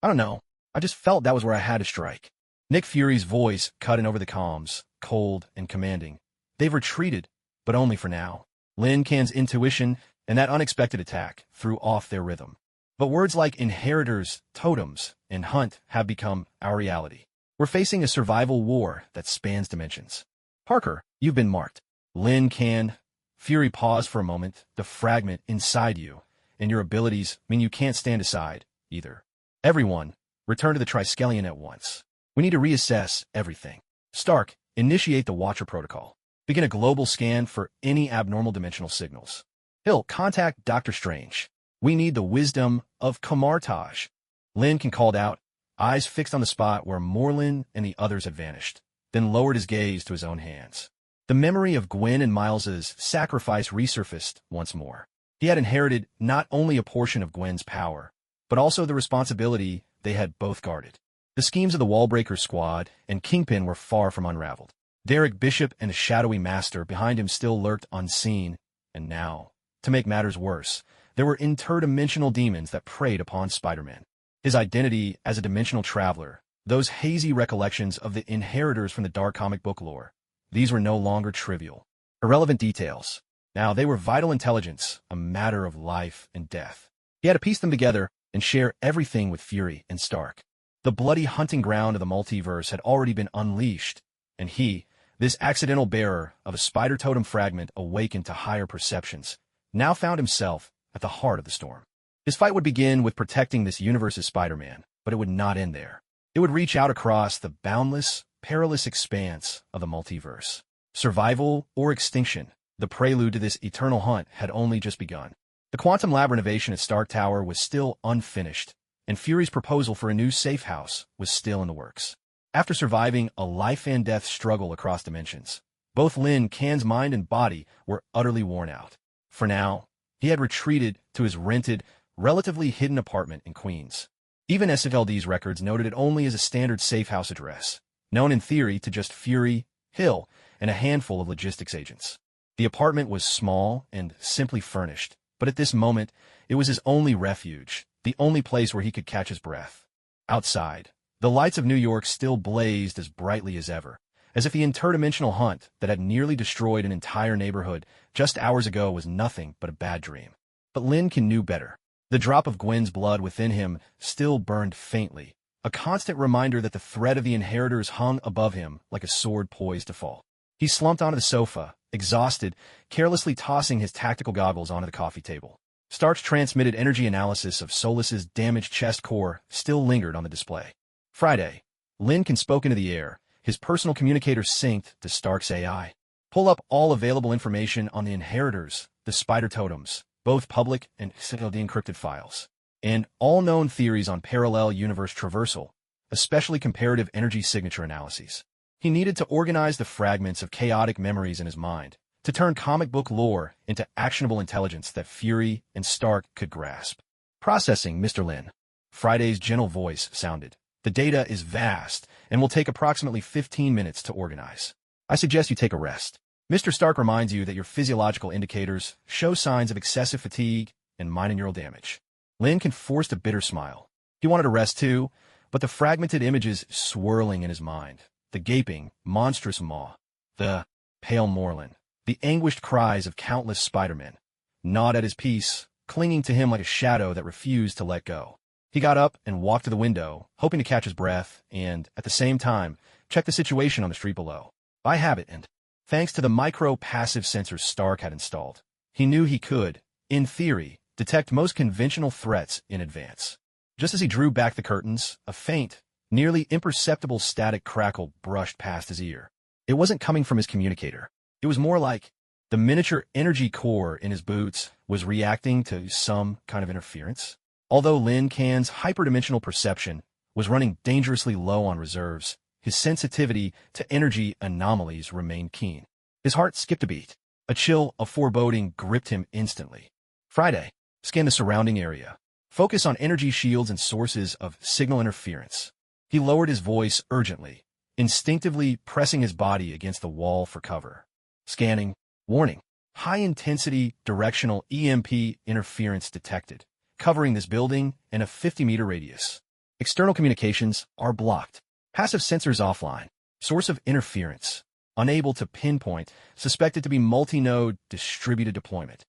Speaker 1: I don't know. I just felt that was where I had to strike. Nick Fury's voice cut in over the comms, cold and commanding. They've retreated, but only for now. Lin Kan's intuition and that unexpected attack threw off their rhythm. But words like inheritors, totems, and hunt have become our reality. We're facing a survival war that spans dimensions. Parker, you've been marked. Lin Kan. Fury paused for a moment. The fragment inside you and your abilities mean you can't stand aside, either. Everyone, return to the Triskelion at once. We need to reassess everything. Stark, initiate the Watcher Protocol. Begin a global scan for any abnormal dimensional signals. Hill, contact Dr. Strange. We need the wisdom of Kamartaj. Lin Kan called out, eyes fixed on the spot where Morland and the others had vanished, then lowered his gaze to his own hands. The memory of Gwen and Miles's sacrifice resurfaced once more. He had inherited not only a portion of Gwen's power, but also the responsibility they had both guarded. The schemes of the Wallbreaker Squad and Kingpin were far from unraveled. Derek Bishop and the shadowy master behind him still lurked unseen, and now, to make matters worse, there were interdimensional demons that preyed upon Spider-Man. His identity as a dimensional traveler, those hazy recollections of the inheritors from the dark comic book lore, these were no longer trivial, irrelevant details. Now they were vital intelligence, a matter of life and death. He had to piece them together and share everything with Fury and Stark. The bloody hunting ground of the multiverse had already been unleashed, and he, This accidental bearer of a spider totem fragment awakened to higher perceptions, now found himself at the heart of the storm. His fight would begin with protecting this universe's Spider-Man, but it would not end there. It would reach out across the boundless, perilous expanse of the multiverse. Survival or extinction, the prelude to this eternal hunt had only just begun. The quantum lab renovation at Stark Tower was still unfinished, and Fury's proposal for a new safe house was still in the works. After surviving a life-and-death struggle across dimensions, both Lin Kan's mind and body were utterly worn out. For now, he had retreated to his rented, relatively hidden apartment in Queens. Even SFLD's records noted it only as a standard safe house address, known in theory to just Fury, Hill, and a handful of logistics agents. The apartment was small and simply furnished, but at this moment, it was his only refuge, the only place where he could catch his breath. Outside, the lights of New York still blazed as brightly as ever, as if the interdimensional hunt that had nearly destroyed an entire neighborhood just hours ago was nothing but a bad dream. But Lin Kan knew better. The drop of Gwen's blood within him still burned faintly, a constant reminder that the threat of the inheritors hung above him like a sword poised to fall. He slumped onto the sofa, exhausted, carelessly tossing his tactical goggles onto the coffee table. Stark's transmitted energy analysis of Solus's damaged chest core still lingered on the display. Friday, Lin Kan spoke into the air, his personal communicator synced to Stark's AI. Pull up all available information on the inheritors, the spider totems, both public and encrypted files, and all known theories on parallel universe traversal, especially comparative energy signature analyses. He needed to organize the fragments of chaotic memories in his mind, to turn comic book lore into actionable intelligence that Fury and Stark could grasp. Processing, Mr. Lin. Friday's gentle voice sounded. The data is vast and will take approximately 15 minutes to organize. I suggest you take a rest. Mr. Stark reminds you that your physiological indicators show signs of excessive fatigue and minor neural damage. Lin Kan forced a bitter smile. He wanted to rest too, but the fragmented images swirling in his mind, the gaping, monstrous maw, the pale Moreland, the anguished cries of countless Spider-Men, gnawed at his peace, clinging to him like a shadow that refused to let go. He got up and walked to the window, hoping to catch his breath and, at the same time, check the situation on the street below. By habit and thanks to the micro-passive sensors Stark had installed, he knew he could, in theory, detect most conventional threats in advance. Just as he drew back the curtains, a faint, nearly imperceptible static crackle brushed past his ear. It wasn't coming from his communicator. It was more like the miniature energy core in his boots was reacting to some kind of interference. Although Lin Kan's hyperdimensional perception was running dangerously low on reserves, his sensitivity to energy anomalies remained keen. His heart skipped a beat. A chill of foreboding gripped him instantly. Friday, scan the surrounding area. Focus on energy shields and sources of signal interference. He lowered his voice urgently, instinctively pressing his body against the wall for cover. Scanning. Warning. High-intensity directional EMP interference detected, covering this building in a 50-meter radius. External communications are blocked. Passive sensors offline. Source of interference. Unable to pinpoint. Suspected to be multi-node distributed deployment.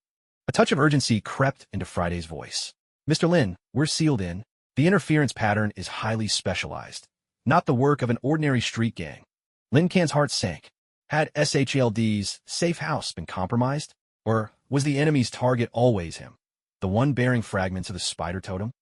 Speaker 1: A touch of urgency crept into Friday's voice. Mr. Lin, we're sealed in. The interference pattern is highly specialized. Not the work of an ordinary street gang. Lin Kan's heart sank. Had SHLD's safe house been compromised? Or was the enemy's target always him? The one bearing fragments of the spider totem?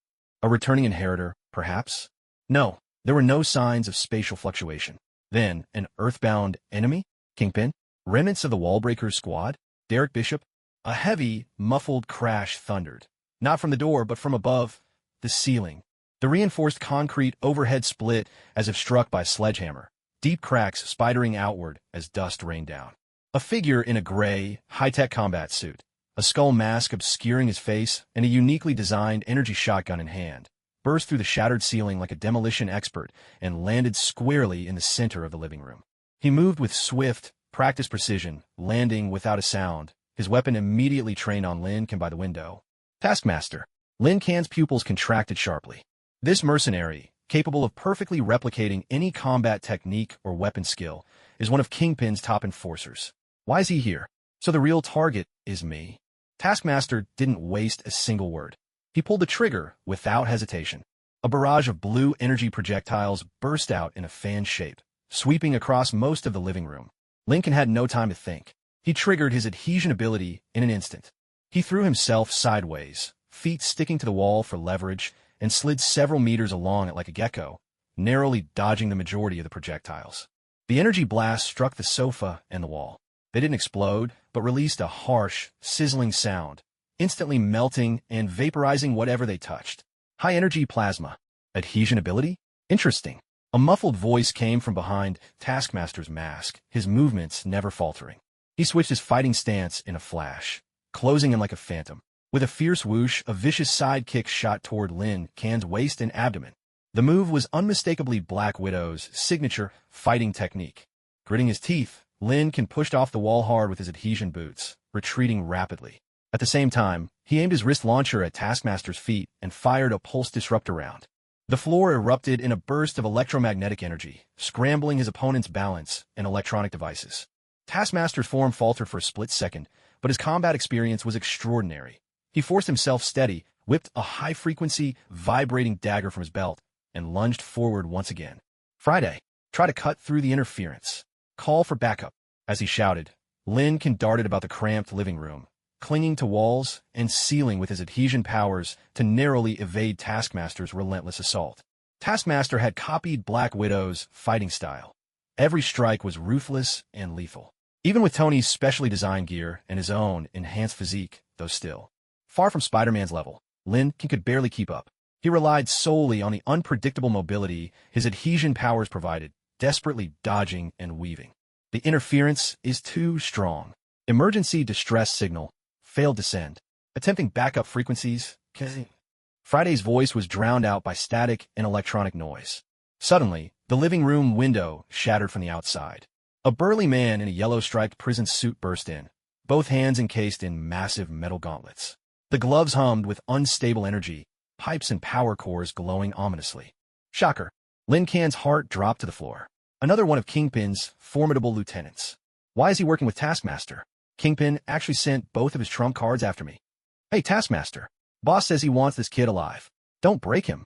Speaker 1: A returning inheritor, perhaps? No. There were no signs of spatial fluctuation. Then, an earthbound enemy? Kingpin? Remnants of the Wallbreakers squad? Derek Bishop? A heavy, muffled crash thundered. Not from the door, but from above, the ceiling. The reinforced concrete overhead split as if struck by a sledgehammer, deep cracks spidering outward as dust rained down. A figure in a gray, high-tech combat suit, a skull mask obscuring his face, and a uniquely designed energy shotgun in hand, burst through the shattered ceiling like a demolition expert and landed squarely in the center of the living room. He moved with swift, practiced precision, landing without a sound, his weapon immediately trained on Lin Kan by the window. Taskmaster. Lin Kan's pupils contracted sharply. This mercenary, capable of perfectly replicating any combat technique or weapon skill, is one of Kingpin's top enforcers. Why is he here? So the real target is me. Taskmaster didn't waste a single word. He pulled the trigger without hesitation. A barrage of blue energy projectiles burst out in a fan shape, sweeping across most of the living room. Lincoln had no time to think. He triggered his adhesion ability in an instant. He threw himself sideways, feet sticking to the wall for leverage, and slid several meters along it like a gecko, narrowly dodging the majority of the projectiles. The energy blast struck the sofa and the wall. They didn't explode, but released a harsh, sizzling sound, instantly melting and vaporizing whatever they touched. High-energy plasma. Adhesion ability? Interesting. A muffled voice came from behind Taskmaster's mask, his movements never faltering. He switched his fighting stance in a flash, closing in like a phantom. With a fierce whoosh, a vicious side kick shot toward Lin Kan's waist and abdomen. The move was unmistakably Black Widow's signature fighting technique. Gritting his teeth, Lin Kan pushed off the wall hard with his adhesion boots, retreating rapidly. At the same time, he aimed his wrist launcher at Taskmaster's feet and fired a pulse disruptor round. The floor erupted in a burst of electromagnetic energy, scrambling his opponent's balance and electronic devices. Taskmaster's form faltered for a split second, but his combat experience was extraordinary. He forced himself steady, whipped a high-frequency, vibrating dagger from his belt, and lunged forward once again. Friday, try to cut through the interference. Call for backup. As he shouted, Lin Kan darted about the cramped living room, clinging to walls and ceiling with his adhesion powers to narrowly evade Taskmaster's relentless assault. Taskmaster had copied Black Widow's fighting style. Every strike was ruthless and lethal. Even with Tony's specially designed gear and his own enhanced physique, though still far from Spider-Man's level, Lin Kan could barely keep up. He relied solely on the unpredictable mobility his adhesion powers provided, desperately dodging and weaving. The interference is too strong. Emergency distress signal. Failed to send. Attempting backup frequencies. Friday's voice was drowned out by static and electronic noise. Suddenly, the living room window shattered from the outside. A burly man in a yellow-striped prison suit burst in, both hands encased in massive metal gauntlets. The gloves hummed with unstable energy, pipes and power cores glowing ominously. Shocker. Lin Kan's heart dropped to the floor. Another one of Kingpin's formidable lieutenants. Why is he working with Taskmaster? Kingpin actually sent both of his trump cards after me. Hey, Taskmaster. Boss says he wants this kid alive. Don't break him.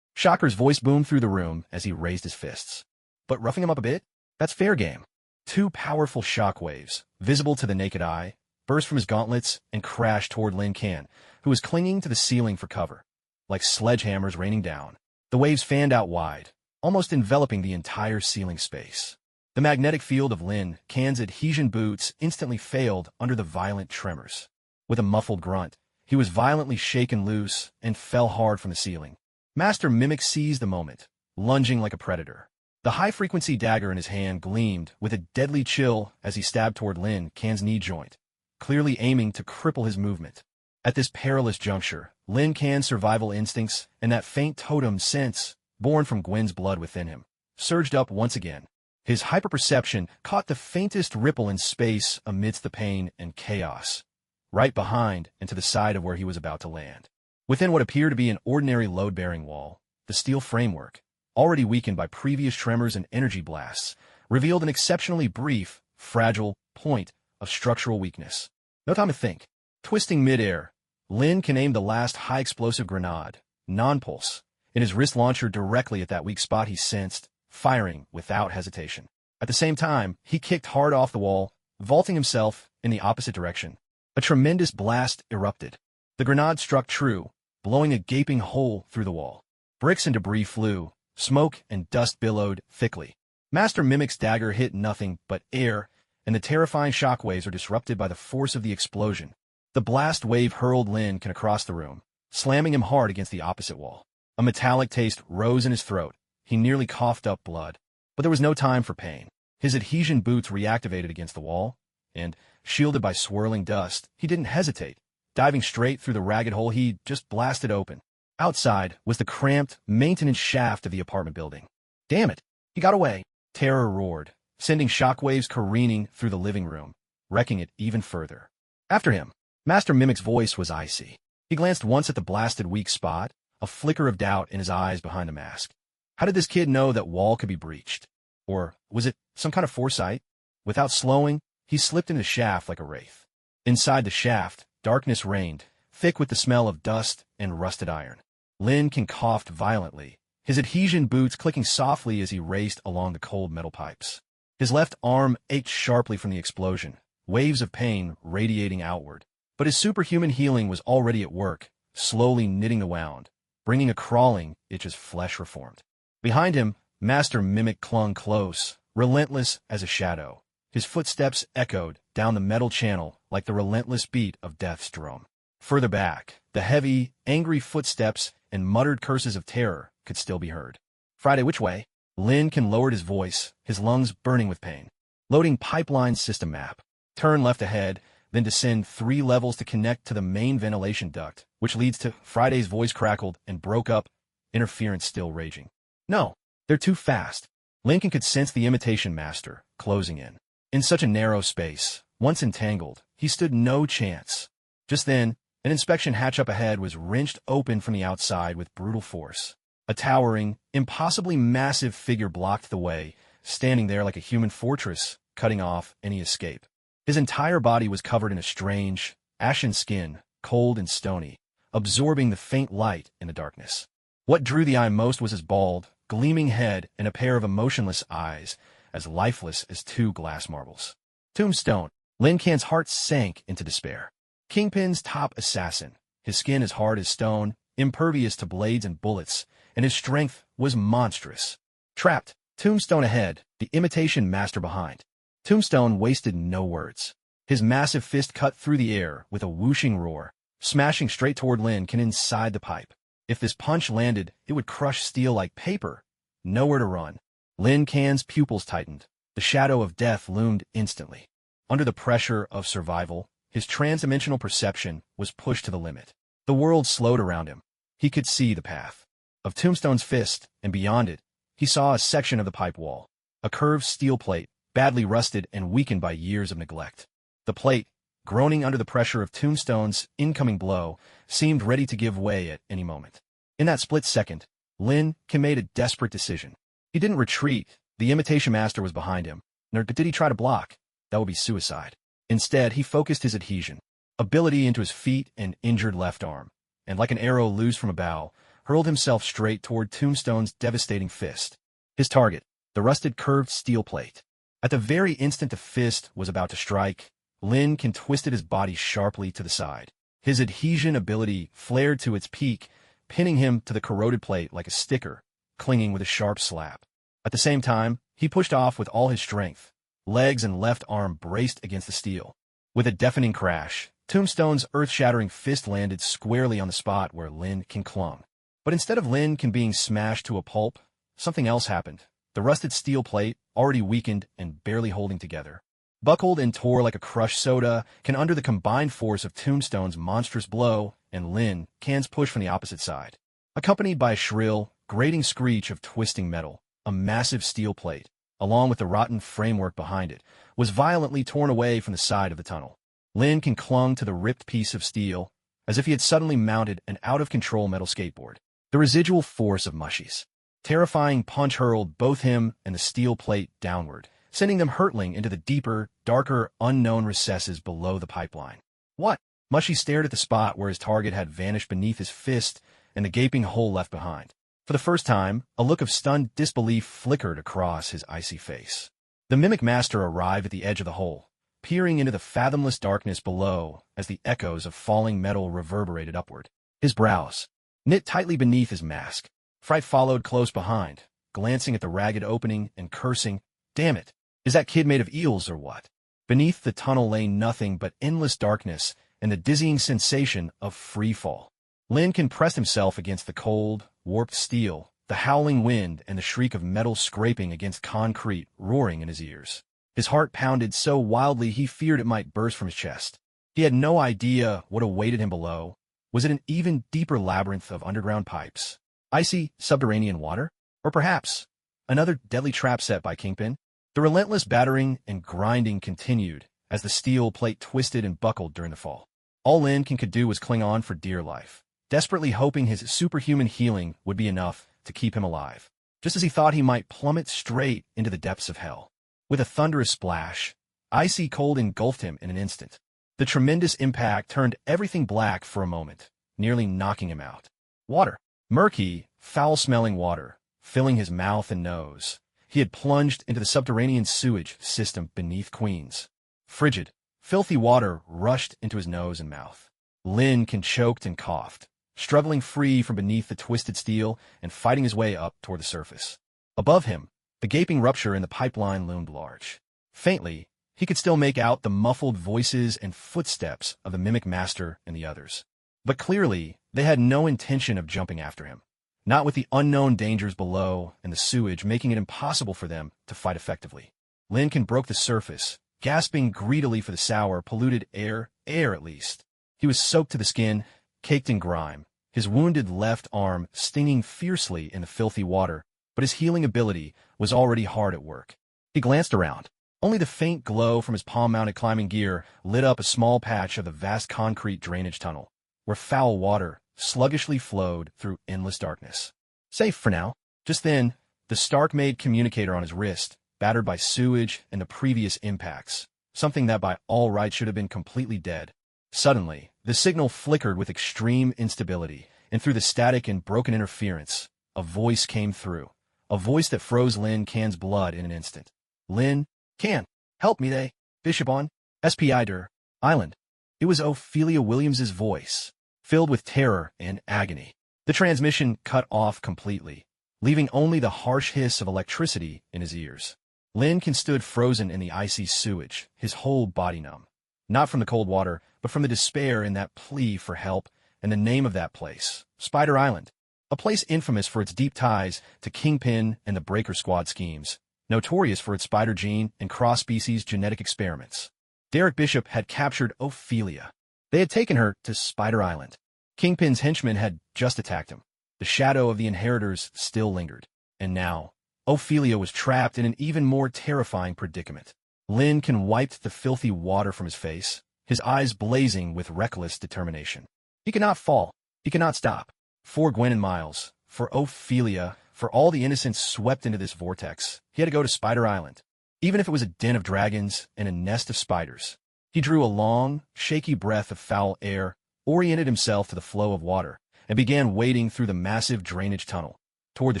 Speaker 1: Shocker's voice boomed through the room as he raised his fists. But roughing him up a bit? That's fair game. Two powerful shockwaves, visible to the naked eye, burst from his gauntlets and crashed toward Lin Kan, who was clinging to the ceiling for cover. Like sledgehammers raining down, the waves fanned out wide, almost enveloping the entire ceiling space. The magnetic field of Lin Kan's adhesion boots instantly failed under the violent tremors. With a muffled grunt, he was violently shaken loose and fell hard from the ceiling. Master Mimic seized the moment, lunging like a predator. The high-frequency dagger in his hand gleamed with a deadly chill as he stabbed toward Lin Kan's knee joint, clearly aiming to cripple his movement. At this perilous juncture, Lin Kan's survival instincts and that faint totem sense, born from Gwen's blood within him, surged up once again. His hyperperception caught the faintest ripple in space amidst the pain and chaos, right behind and to the side of where he was about to land. Within what appeared to be an ordinary load-bearing wall, the steel framework, already weakened by previous tremors and energy blasts, revealed an exceptionally brief, fragile point of structural weakness. No time to think. Twisting midair, Lin Kan aimed the last high-explosive grenade, non-pulse, in his wrist launcher directly at that weak spot he sensed, firing without hesitation. At the same time, he kicked hard off the wall, vaulting himself in the opposite direction. A tremendous blast erupted. The grenade struck true, blowing a gaping hole through the wall. Bricks and debris flew, smoke and dust billowed thickly. Master Mimic's dagger hit nothing but air, and the terrifying shockwaves are disrupted by the force of the explosion. The blast wave hurled Lin Kan across the room, slamming him hard against the opposite wall. A metallic taste rose in his throat. He nearly coughed up blood. But there was no time for pain. His adhesion boots reactivated against the wall, and, shielded by swirling dust, he didn't hesitate, diving straight through the ragged hole he'd just blasted open. Outside was the cramped, maintenance shaft of the apartment building. Damn it! He got away! Terror roared, sending shockwaves careening through the living room, wrecking it even further. After him, Master Mimic's voice was icy. He glanced once at the blasted weak spot, a flicker of doubt in his eyes behind the mask. How did this kid know that wall could be breached? Or was it some kind of foresight? Without slowing, he slipped into the shaft like a wraith. Inside the shaft, darkness reigned, thick with the smell of dust and rusted iron. Lin Kan coughed violently, his adhesion boots clicking softly as he raced along the cold metal pipes. His left arm ached sharply from the explosion, waves of pain radiating outward. But his superhuman healing was already at work, slowly knitting the wound, bringing a crawling itch as flesh reformed. Behind him, Master Mimic clung close, relentless as a shadow. His footsteps echoed down the metal channel like the relentless beat of death's drum. Further back, the heavy, angry footsteps and muttered curses of terror could still be heard. Friday, which way? Lincoln lowered his voice, his lungs burning with pain. Loading pipeline system map. Turn left ahead, then descend 3 levels to connect to the main ventilation duct, which leads to... Friday's voice crackled and broke up, interference still raging. No, they're too fast. Lincoln could sense the imitation master closing in. In such a narrow space, once entangled, he stood no chance. Just then, an inspection hatch up ahead was wrenched open from the outside with brutal force. A towering, impossibly massive figure blocked the way, standing there like a human fortress, cutting off any escape. His entire body was covered in a strange, ashen skin, cold and stony, absorbing the faint light in the darkness. What drew the eye most was his bald, gleaming head and a pair of emotionless eyes, as lifeless as 2 glass marbles. Tombstone. Lin Kan's heart sank into despair. Kingpin's top assassin, his skin as hard as stone, impervious to blades and bullets, and his strength was monstrous. Trapped. Tombstone ahead, the imitation master behind. Tombstone wasted no words. His massive fist cut through the air with a whooshing roar, smashing straight toward Lin Kan inside the pipe. If this punch landed, it would crush steel like paper. Nowhere to run. Lin Kan's pupils tightened. The shadow of death loomed instantly. Under the pressure of survival, his transdimensional perception was pushed to the limit. The world slowed around him. He could see the path of Tombstone's fist, and beyond it, he saw a section of the pipe wall, a curved steel plate, badly rusted and weakened by years of neglect. The plate, groaning under the pressure of Tombstone's incoming blow, seemed ready to give way at any moment. In that split second, Lin Kan made a desperate decision. He didn't retreat. The imitation master was behind him. Nor did he try to block. That would be suicide. Instead, he focused his adhesion, ability into his feet and injured left arm, and like an arrow loosed from a bow, hurled himself straight toward Tombstone's devastating fist. His target, the rusted curved steel plate. At the very instant the fist was about to strike, Lin Kan twisted his body sharply to the side. His adhesion ability flared to its peak, pinning him to the corroded plate like a sticker, clinging with a sharp slap. At the same time, he pushed off with all his strength. Legs and left arm braced against the steel. With a deafening crash, Tombstone's earth-shattering fist landed squarely on the spot where Lin Kan clung. But instead of Lin Kan being smashed to a pulp, something else happened. The rusted steel plate, already weakened and barely holding together, buckled and tore like a crushed soda, under the combined force of Tombstone's monstrous blow and Lin Kan's push from the opposite side. Accompanied by a shrill, grating screech of twisting metal, a massive steel plate, along with the rotten framework behind it, was violently torn away from the side of the tunnel. Lin Kan clung to the ripped piece of steel, as if he had suddenly mounted an out-of-control metal skateboard. The residual force of Mushy's terrifying punch hurled both him and the steel plate downward, sending them hurtling into the deeper, darker, unknown recesses below the pipeline. What? Mushy stared at the spot where his target had vanished beneath his fist and the gaping hole left behind. For the first time, a look of stunned disbelief flickered across his icy face. The Mimic Master arrived at the edge of the hole, peering into the fathomless darkness below as the echoes of falling metal reverberated upward. His brows knit tightly beneath his mask. Fright followed close behind, glancing at the ragged opening and cursing, "Damn it, is that kid made of eels or what?" Beneath the tunnel lay nothing but endless darkness and the dizzying sensation of free fall. Lin Kan pressed himself against the cold, warped steel, the howling wind and the shriek of metal scraping against concrete roaring in his ears. His heart pounded so wildly he feared it might burst from his chest. He had no idea what awaited him below. Was it an even deeper labyrinth of underground pipes, icy, subterranean water? Or perhaps another deadly trap set by Kingpin? The relentless battering and grinding continued as the steel plate twisted and buckled during the fall. All Lin Kan could do was cling on for dear life, desperately hoping his superhuman healing would be enough to keep him alive, just as he thought he might plummet straight into the depths of hell. With a thunderous splash, icy cold engulfed him in an instant. The tremendous impact turned everything black for a moment, nearly knocking him out. Water. Murky, foul-smelling water, filling his mouth and nose, he had plunged into the subterranean sewage system beneath Queens. Frigid, filthy water rushed into his nose and mouth. Lin choked and coughed, struggling free from beneath the twisted steel and fighting his way up toward the surface. Above him, the gaping rupture in the pipeline loomed large. Faintly, he could still make out the muffled voices and footsteps of the Mimic Master and the others. But clearly, they had no intention of jumping after him, not with the unknown dangers below and the sewage making it impossible for them to fight effectively. Lincoln broke the surface, gasping greedily for the sour, polluted air at least. He was soaked to the skin, caked in grime, his wounded left arm stinging fiercely in the filthy water, but his healing ability was already hard at work. He glanced around. Only the faint glow from his palm-mounted climbing gear lit up a small patch of the vast concrete drainage tunnel, where foul water sluggishly flowed through endless darkness. Safe for now. Just then, the Stark-made communicator on his wrist, battered by sewage and the previous impacts, something that by all rights should have been completely dead. Suddenly, the signal flickered with extreme instability, and through the static and broken interference, a voice came through, a voice that froze Lin Can's blood in an instant. Lin Can, help me, they. Bishop on SPI Der Island. It was Ophelia Williams's voice, filled with terror and agony. The transmission cut off completely, leaving only the harsh hiss of electricity in his ears. Lincoln stood frozen in the icy sewage, his whole body numb. Not from the cold water, but from the despair in that plea for help and the name of that place, Spider Island. A place infamous for its deep ties to Kingpin and the Breaker Squad schemes, notorious for its spider gene and cross-species genetic experiments. Derek Bishop had captured Ophelia. They had taken her to Spider Island. Kingpin's henchmen had just attacked him. The shadow of the inheritors still lingered. And now, Ophelia was trapped in an even more terrifying predicament. Lincoln wiped the filthy water from his face, his eyes blazing with reckless determination. He could not fall. He could not stop. For Gwen and Miles, for Ophelia, for all the innocents swept into this vortex, he had to go to Spider Island. Even if it was a den of dragons and a nest of spiders. He drew a long, shaky breath of foul air, oriented himself to the flow of water, and began wading through the massive drainage tunnel, toward the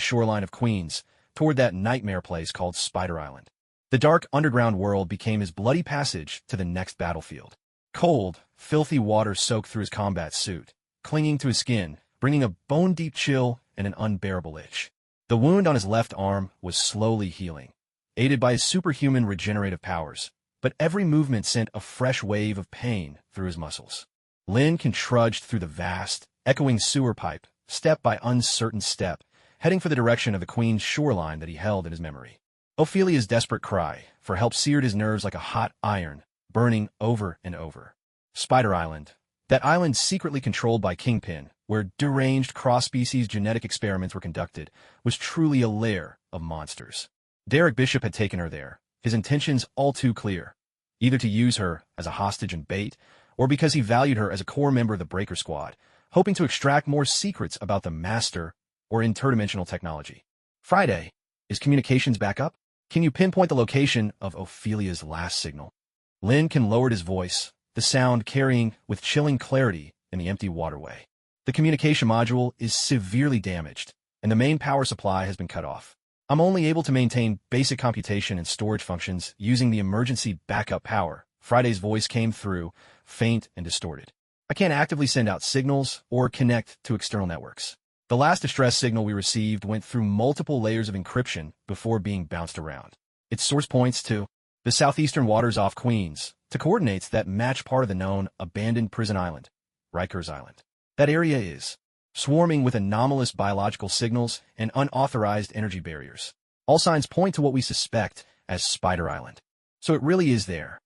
Speaker 1: shoreline of Queens, toward that nightmare place called Spider Island. The dark underground world became his bloody passage to the next battlefield. Cold, filthy water soaked through his combat suit, clinging to his skin, bringing a bone-deep chill and an unbearable itch. The wound on his left arm was slowly healing, aided by his superhuman regenerative powers, but every movement sent a fresh wave of pain through his muscles. Lincoln trudged through the vast, echoing sewer pipe, step by uncertain step, heading for the direction of the Queen's shoreline that he held in his memory. Ophelia's desperate cry for help seared his nerves like a hot iron, burning over and over. Spider Island, that island secretly controlled by Kingpin, where deranged cross-species genetic experiments were conducted, was truly a lair of monsters. Derek Bishop had taken her there, his intentions all too clear, either to use her as a hostage and bait, or because he valued her as a core member of the Breaker Squad, hoping to extract more secrets about the Master or interdimensional technology. Friday, is communications back up? Can you pinpoint the location of Ophelia's last signal? Lincoln lowered his voice, the sound carrying with chilling clarity in the empty waterway. The communication module is severely damaged, and the main power supply has been cut off. I'm only able to maintain basic computation and storage functions using the emergency backup power. Friday's voice came through, faint and distorted. I can't actively send out signals or connect to external networks. The last distress signal we received went through multiple layers of encryption before being bounced around. Its source points to the southeastern waters off Queens, to coordinates that match part of the known abandoned prison island, Rikers Island. That area is swarming with anomalous biological signals and unauthorized energy barriers. All signs point to what we suspect as Spider Island. So it really is there.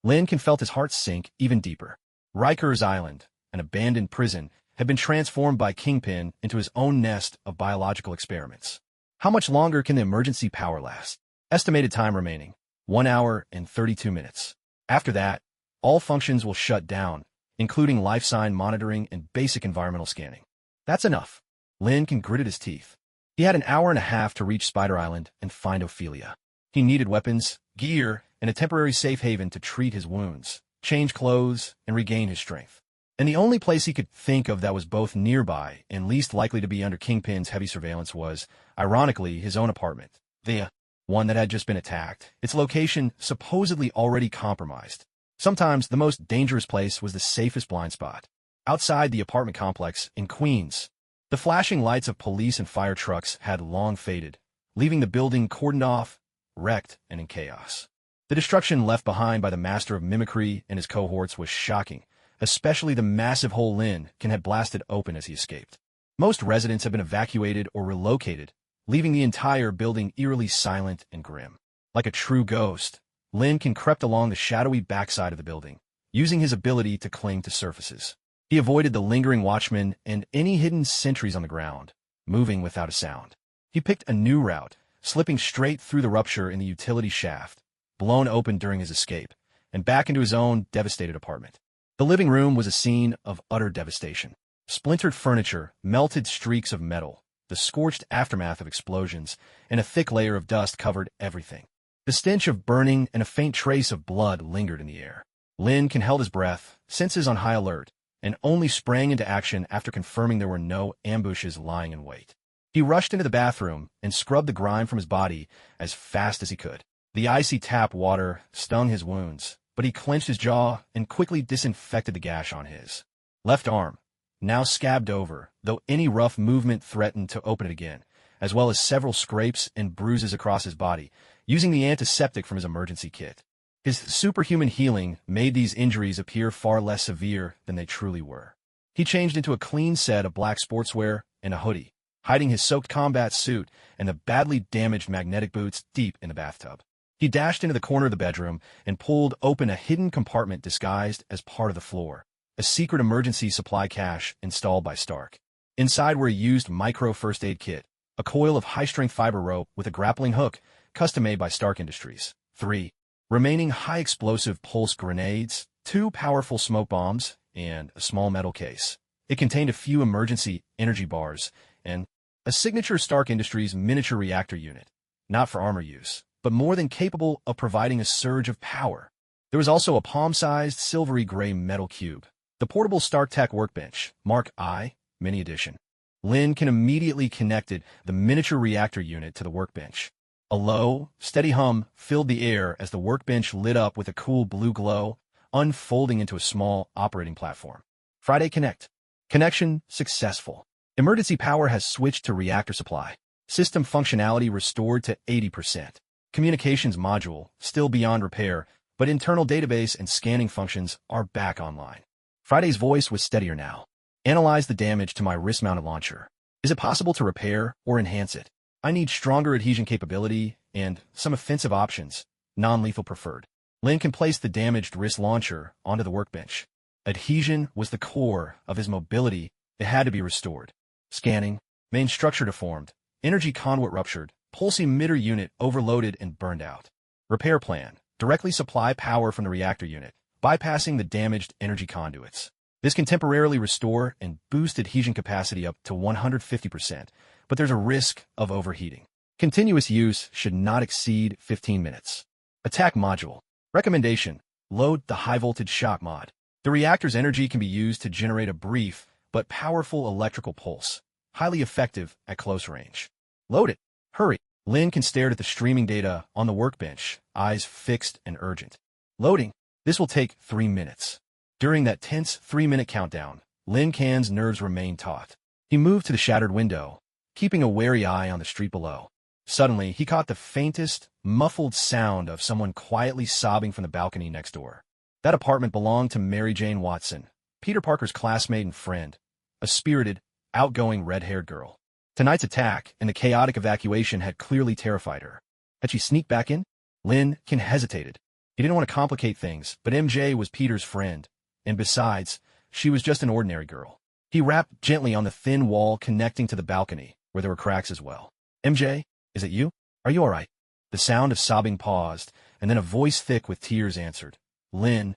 Speaker 1: Lincoln felt his heart sink even deeper. Rikers Island, an abandoned prison, had been transformed by Kingpin into his own nest of biological experiments. How much longer can the emergency power last? Estimated time remaining, 1 hour and 32 minutes. After that, all functions will shut down, including life sign monitoring and basic environmental scanning. That's enough. Lincoln gritted his teeth. He had an hour and a half to reach Spider Island and find Ophelia. He needed weapons, gear, and a temporary safe haven to treat his wounds, change clothes, and regain his strength. And the only place he could think of that was both nearby and least likely to be under Kingpin's heavy surveillance was, ironically, his own apartment. The one that had just been attacked, its location supposedly already compromised. Sometimes the most dangerous place was the safest blind spot, outside the apartment complex in Queens. The flashing lights of police and fire trucks had long faded, leaving the building cordoned off, wrecked, and in chaos. The destruction left behind by the master of mimicry and his cohorts was shocking, especially the massive hole Lin had blasted open as he escaped. Most residents have been evacuated or relocated, leaving the entire building eerily silent and grim. Like a true ghost, Lin crept along the shadowy backside of the building, using his ability to cling to surfaces. He avoided the lingering watchmen and any hidden sentries on the ground, moving without a sound. He picked a new route, slipping straight through the rupture in the utility shaft, blown open during his escape, and back into his own devastated apartment. The living room was a scene of utter devastation. Splintered furniture, melted streaks of metal, the scorched aftermath of explosions, and a thick layer of dust covered everything. The stench of burning and a faint trace of blood lingered in the air. Lin held his breath, senses on high alert, and only sprang into action after confirming there were no ambushes lying in wait. He rushed into the bathroom and scrubbed the grime from his body as fast as he could. The icy tap water stung his wounds, but he clenched his jaw and quickly disinfected the gash on his left arm, now scabbed over, though any rough movement threatened to open it again, as well as several scrapes and bruises across his body, using the antiseptic from his emergency kit. His superhuman healing made these injuries appear far less severe than they truly were. He changed into a clean set of black sportswear and a hoodie, hiding his soaked combat suit and the badly damaged magnetic boots deep in the bathtub. He dashed into the corner of the bedroom and pulled open a hidden compartment disguised as part of the floor, a secret emergency supply cache installed by Stark. Inside were a used micro first aid kit, a coil of high-strength fiber rope with a grappling hook, custom-made by Stark Industries. 3 remaining high-explosive pulse grenades, 2 powerful smoke bombs, and a small metal case. It contained a few emergency energy bars and a signature Stark Industries miniature reactor unit, not for armor use, but more than capable of providing a surge of power. There was also a palm-sized silvery gray metal cube, the portable Stark Tech workbench, Mark I, Mini Edition. Lin immediately connected the miniature reactor unit to the workbench. A low, steady hum filled the air as the workbench lit up with a cool blue glow, unfolding into a small operating platform. Friday Connect. Connection successful. Emergency power has switched to reactor supply. System functionality restored to 80%. Communications module, still beyond repair, but internal database and scanning functions are back online. Friday's voice was steadier now. Analyze the damage to my wrist-mounted launcher. Is it possible to repair or enhance it? I need stronger adhesion capability and some offensive options, non-lethal preferred. Lin placed the damaged wrist launcher onto the workbench. Adhesion was the core of his mobility. It had to be restored. Scanning. Main structure deformed. Energy conduit ruptured. Pulse emitter unit overloaded and burned out. Repair plan. Directly supply power from the reactor unit, bypassing the damaged energy conduits. This can temporarily restore and boost adhesion capacity up to 150%, but there's a risk of overheating. Continuous use should not exceed 15 minutes. Attack module. Recommendation. Load the high-voltage shock mod. The reactor's energy can be used to generate a brief but powerful electrical pulse, highly effective at close range. Load it. Hurry. Lin stared at the streaming data on the workbench, eyes fixed and urgent. Loading. This will take 3 minutes. During that tense 3-minute countdown, Lin Can's nerves remained taut. He moved to the shattered window, keeping a wary eye on the street below. Suddenly, he caught the faintest, muffled sound of someone quietly sobbing from the balcony next door. That apartment belonged to Mary Jane Watson, Peter Parker's classmate and friend, a spirited, outgoing red-haired girl. Tonight's attack and the chaotic evacuation had clearly terrified her. Had she sneaked back in? Lin hesitated. He didn't want to complicate things, but MJ was Peter's friend, and besides, she was just an ordinary girl. He rapped gently on the thin wall connecting to the balcony, where there were cracks as well. MJ, is it you? Are you all right? The sound of sobbing paused, and then a voice thick with tears answered. Lin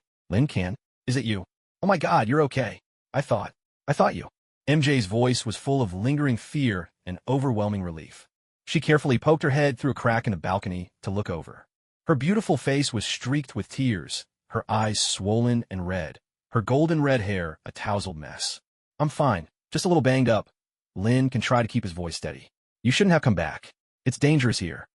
Speaker 1: Can, is it you? Oh my God, you're okay. I thought you. MJ's voice was full of lingering fear and overwhelming relief. She carefully poked her head through a crack in the balcony to look over. Her beautiful face was streaked with tears, her eyes swollen and red, her golden red hair a tousled mess. I'm fine, just a little banged up. Lin tried to keep his voice steady. You shouldn't have come back. It's dangerous here.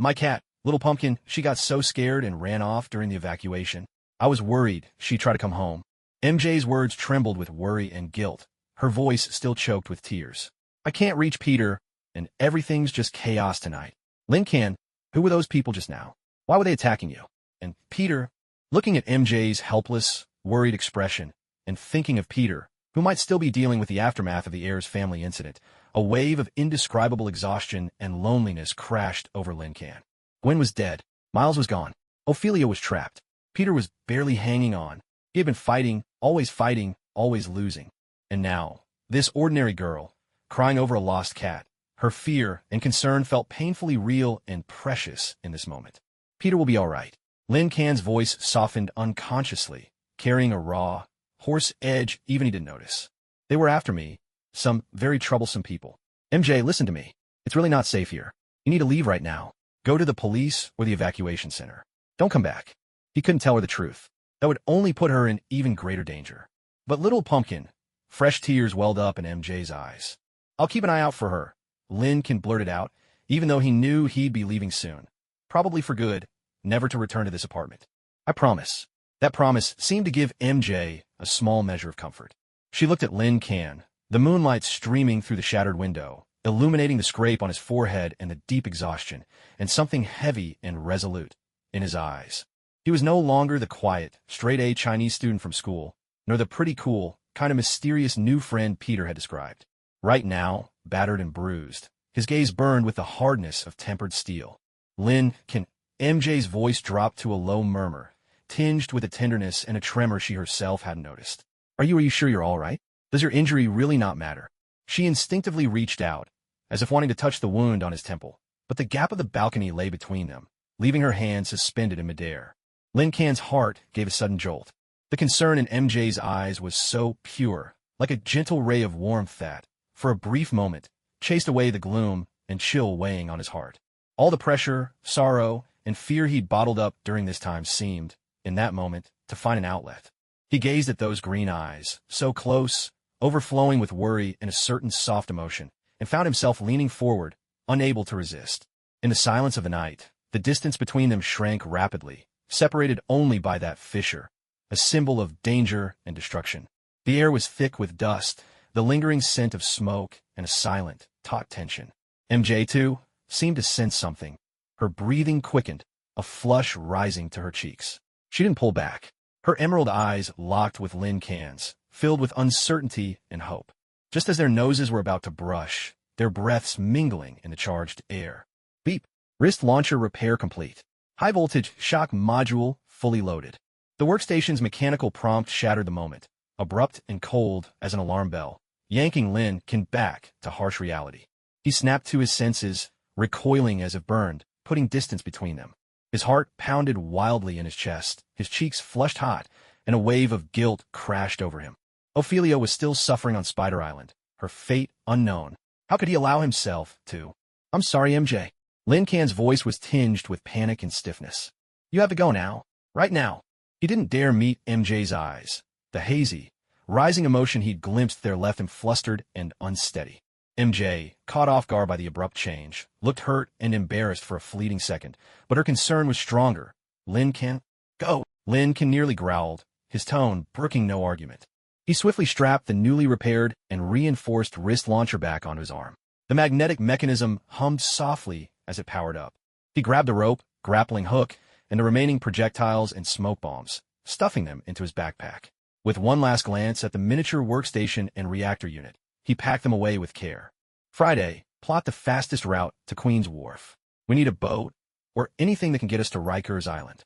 Speaker 1: My cat, Little Pumpkin, she got so scared and ran off during the evacuation. I was worried she'd try to come home. MJ's words trembled with worry and guilt, her voice still choked with tears. I can't reach Peter, and everything's just chaos tonight. Lin can, who were those people just now? Why were they attacking you? And Peter, looking at MJ's helpless, worried expression, and thinking of Peter, who might still be dealing with the aftermath of the heir's family incident, a wave of indescribable exhaustion and loneliness crashed over Lin Can. Gwen was dead. Miles was gone. Ophelia was trapped. Peter was barely hanging on. He had been fighting, always losing. And now, this ordinary girl, crying over a lost cat, her fear and concern felt painfully real and precious in this moment. Peter will be all right. Lin Can's voice softened unconsciously, carrying a raw, hoarse edge even he didn't notice. They were after me, some very troublesome people. MJ, listen to me. It's really not safe here. You need to leave right now. Go to the police or the evacuation center. Don't come back. He couldn't tell her the truth. That would only put her in even greater danger. But Little Pumpkin, fresh tears welled up in MJ's eyes. I'll keep an eye out for her. Lin Can blurted out, even though he knew he'd be leaving soon. Probably for good, never to return to this apartment. I promise. That promise seemed to give MJ a small measure of comfort. She looked at Lin Can, the moonlight streaming through the shattered window, illuminating the scrape on his forehead and the deep exhaustion, and something heavy and resolute in his eyes. He was no longer the quiet, straight-A Chinese student from school, nor the pretty cool, kind of mysterious new friend Peter had described. Right now, battered and bruised, his gaze burned with the hardness of tempered steel. Lin Can. MJ's voice dropped to a low murmur, tinged with a tenderness and a tremor she herself hadn't noticed. Are you sure you're all right? Does your injury really not matter? She instinctively reached out, as if wanting to touch the wound on his temple, but the gap of the balcony lay between them, leaving her hand suspended in midair. Lin Can's heart gave a sudden jolt. The concern in MJ's eyes was so pure, like a gentle ray of warmth that, for a brief moment, chased away the gloom and chill weighing on his heart. All the pressure, sorrow, and fear he'd bottled up during this time seemed, in that moment, to find an outlet. He gazed at those green eyes, so close, overflowing with worry and a certain soft emotion, and found himself leaning forward, unable to resist. In the silence of the night, the distance between them shrank rapidly, separated only by that fissure, a symbol of danger and destruction. The air was thick with dust, the lingering scent of smoke, and a silent, taut tension. MJ, too, seemed to sense something. Her breathing quickened, a flush rising to her cheeks. She didn't pull back. Her emerald eyes locked with Lin Can's, filled with uncertainty and hope. Just as their noses were about to brush, their breaths mingling in the charged air. Beep. Wrist launcher repair complete. High voltage shock module fully loaded. The workstation's mechanical prompt shattered the moment, abrupt and cold as an alarm bell, yanking Lin Can back to harsh reality. He snapped to his senses, recoiling as if burned, putting distance between them. His heart pounded wildly in his chest, his cheeks flushed hot, and a wave of guilt crashed over him. Ophelia was still suffering on Spider Island, her fate unknown. How could he allow himself to? I'm sorry, MJ. Lin Can's voice was tinged with panic and stiffness. You have to go now. Right now. He didn't dare meet MJ's eyes. The hazy, rising emotion he'd glimpsed there left him flustered and unsteady. MJ, caught off guard by the abrupt change, looked hurt and embarrassed for a fleeting second, but her concern was stronger. Lin Can? Go! Lin Can nearly growled, his tone brooking no argument. He swiftly strapped the newly repaired and reinforced wrist launcher back onto his arm. The magnetic mechanism hummed softly as it powered up. He grabbed a rope, grappling hook, and the remaining projectiles and smoke bombs, stuffing them into his backpack. With one last glance at the miniature workstation and reactor unit, he packed them away with care. Friday, plot the fastest route to Queen's Wharf. We need a boat, or anything that can get us to Rikers Island.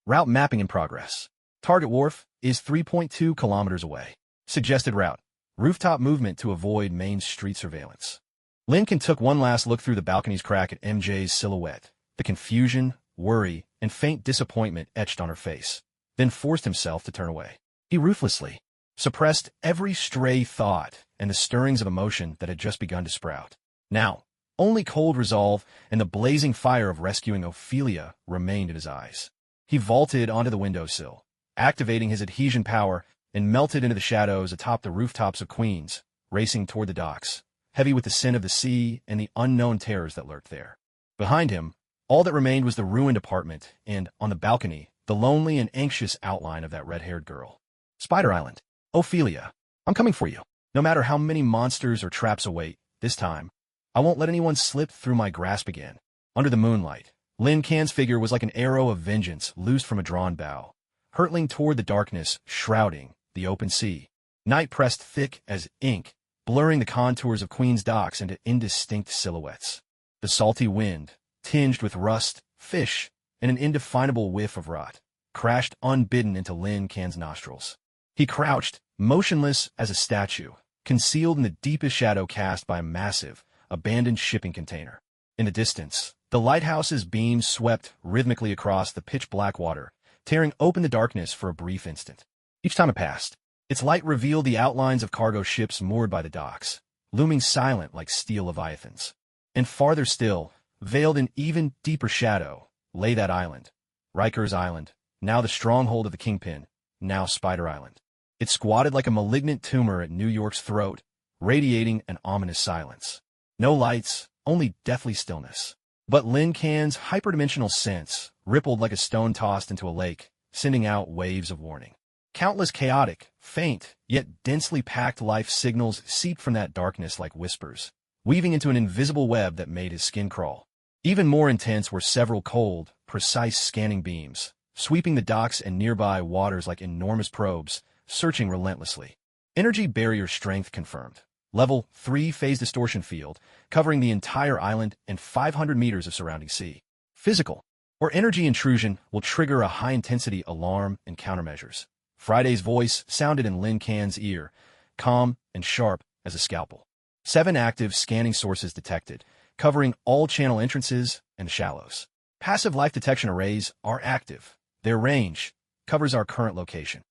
Speaker 1: Route mapping in progress. Target wharf is 3.2 kilometers away. Suggested route, rooftop movement to avoid main street surveillance. Lin Can took one last look through the balcony's crack at MJ's silhouette, the confusion, worry, and faint disappointment etched on her face, then forced himself to turn away. He ruthlessly suppressed every stray thought and the stirrings of emotion that had just begun to sprout. Now, only cold resolve and the blazing fire of rescuing Ophelia remained in his eyes. He vaulted onto the windowsill, activating his adhesion power, and melted into the shadows atop the rooftops of Queens, racing toward the docks, heavy with the scent of the sea and the unknown terrors that lurked there. Behind him, All that remained was the ruined apartment, and, on the balcony, the lonely and anxious outline of that red-haired girl. Spider Island. Ophelia, I'm coming for you. No matter how many monsters or traps await, this time, I won't let anyone slip through my grasp again. Under the moonlight, Lin Can's figure was like an arrow of vengeance loosed from a drawn bow, hurtling toward the darkness, shrouding the open sea. Night pressed thick as ink, blurring the contours of Queen's Docks into indistinct silhouettes. The salty wind, tinged with rust, fish, and an indefinable whiff of rot, crashed unbidden into Lin Can's nostrils. He crouched, motionless as a statue, concealed in the deepest shadow cast by a massive, abandoned shipping container. In the distance, the lighthouse's beams swept rhythmically across the pitch-black water, tearing open the darkness for a brief instant. Each time it passed, its light revealed the outlines of cargo ships moored by the docks, looming silent like steel leviathans. And farther still, veiled in even deeper shadow, lay that island, Riker's Island, now the stronghold of the Kingpin, now Spider Island. It squatted like a malignant tumor at New York's throat, radiating an ominous silence. No lights, only deathly stillness. But Lin Can's hyperdimensional sense rippled like a stone tossed into a lake, sending out waves of warning. Countless chaotic, faint, yet densely packed life signals seeped from that darkness like whispers, weaving into an invisible web that made his skin crawl. Even more intense were several cold, precise scanning beams, sweeping the docks and nearby waters like enormous probes, searching relentlessly. Energy barrier strength confirmed. Level 3 phase distortion field, covering the entire island and 500 meters of surrounding sea. Physical or energy intrusion will trigger a high-intensity alarm and countermeasures. Friday's voice sounded in Lin Can's ear, calm and sharp as a scalpel. 7 active scanning sources detected, covering all channel entrances and shallows. Passive life detection arrays are active. Their range covers our current location.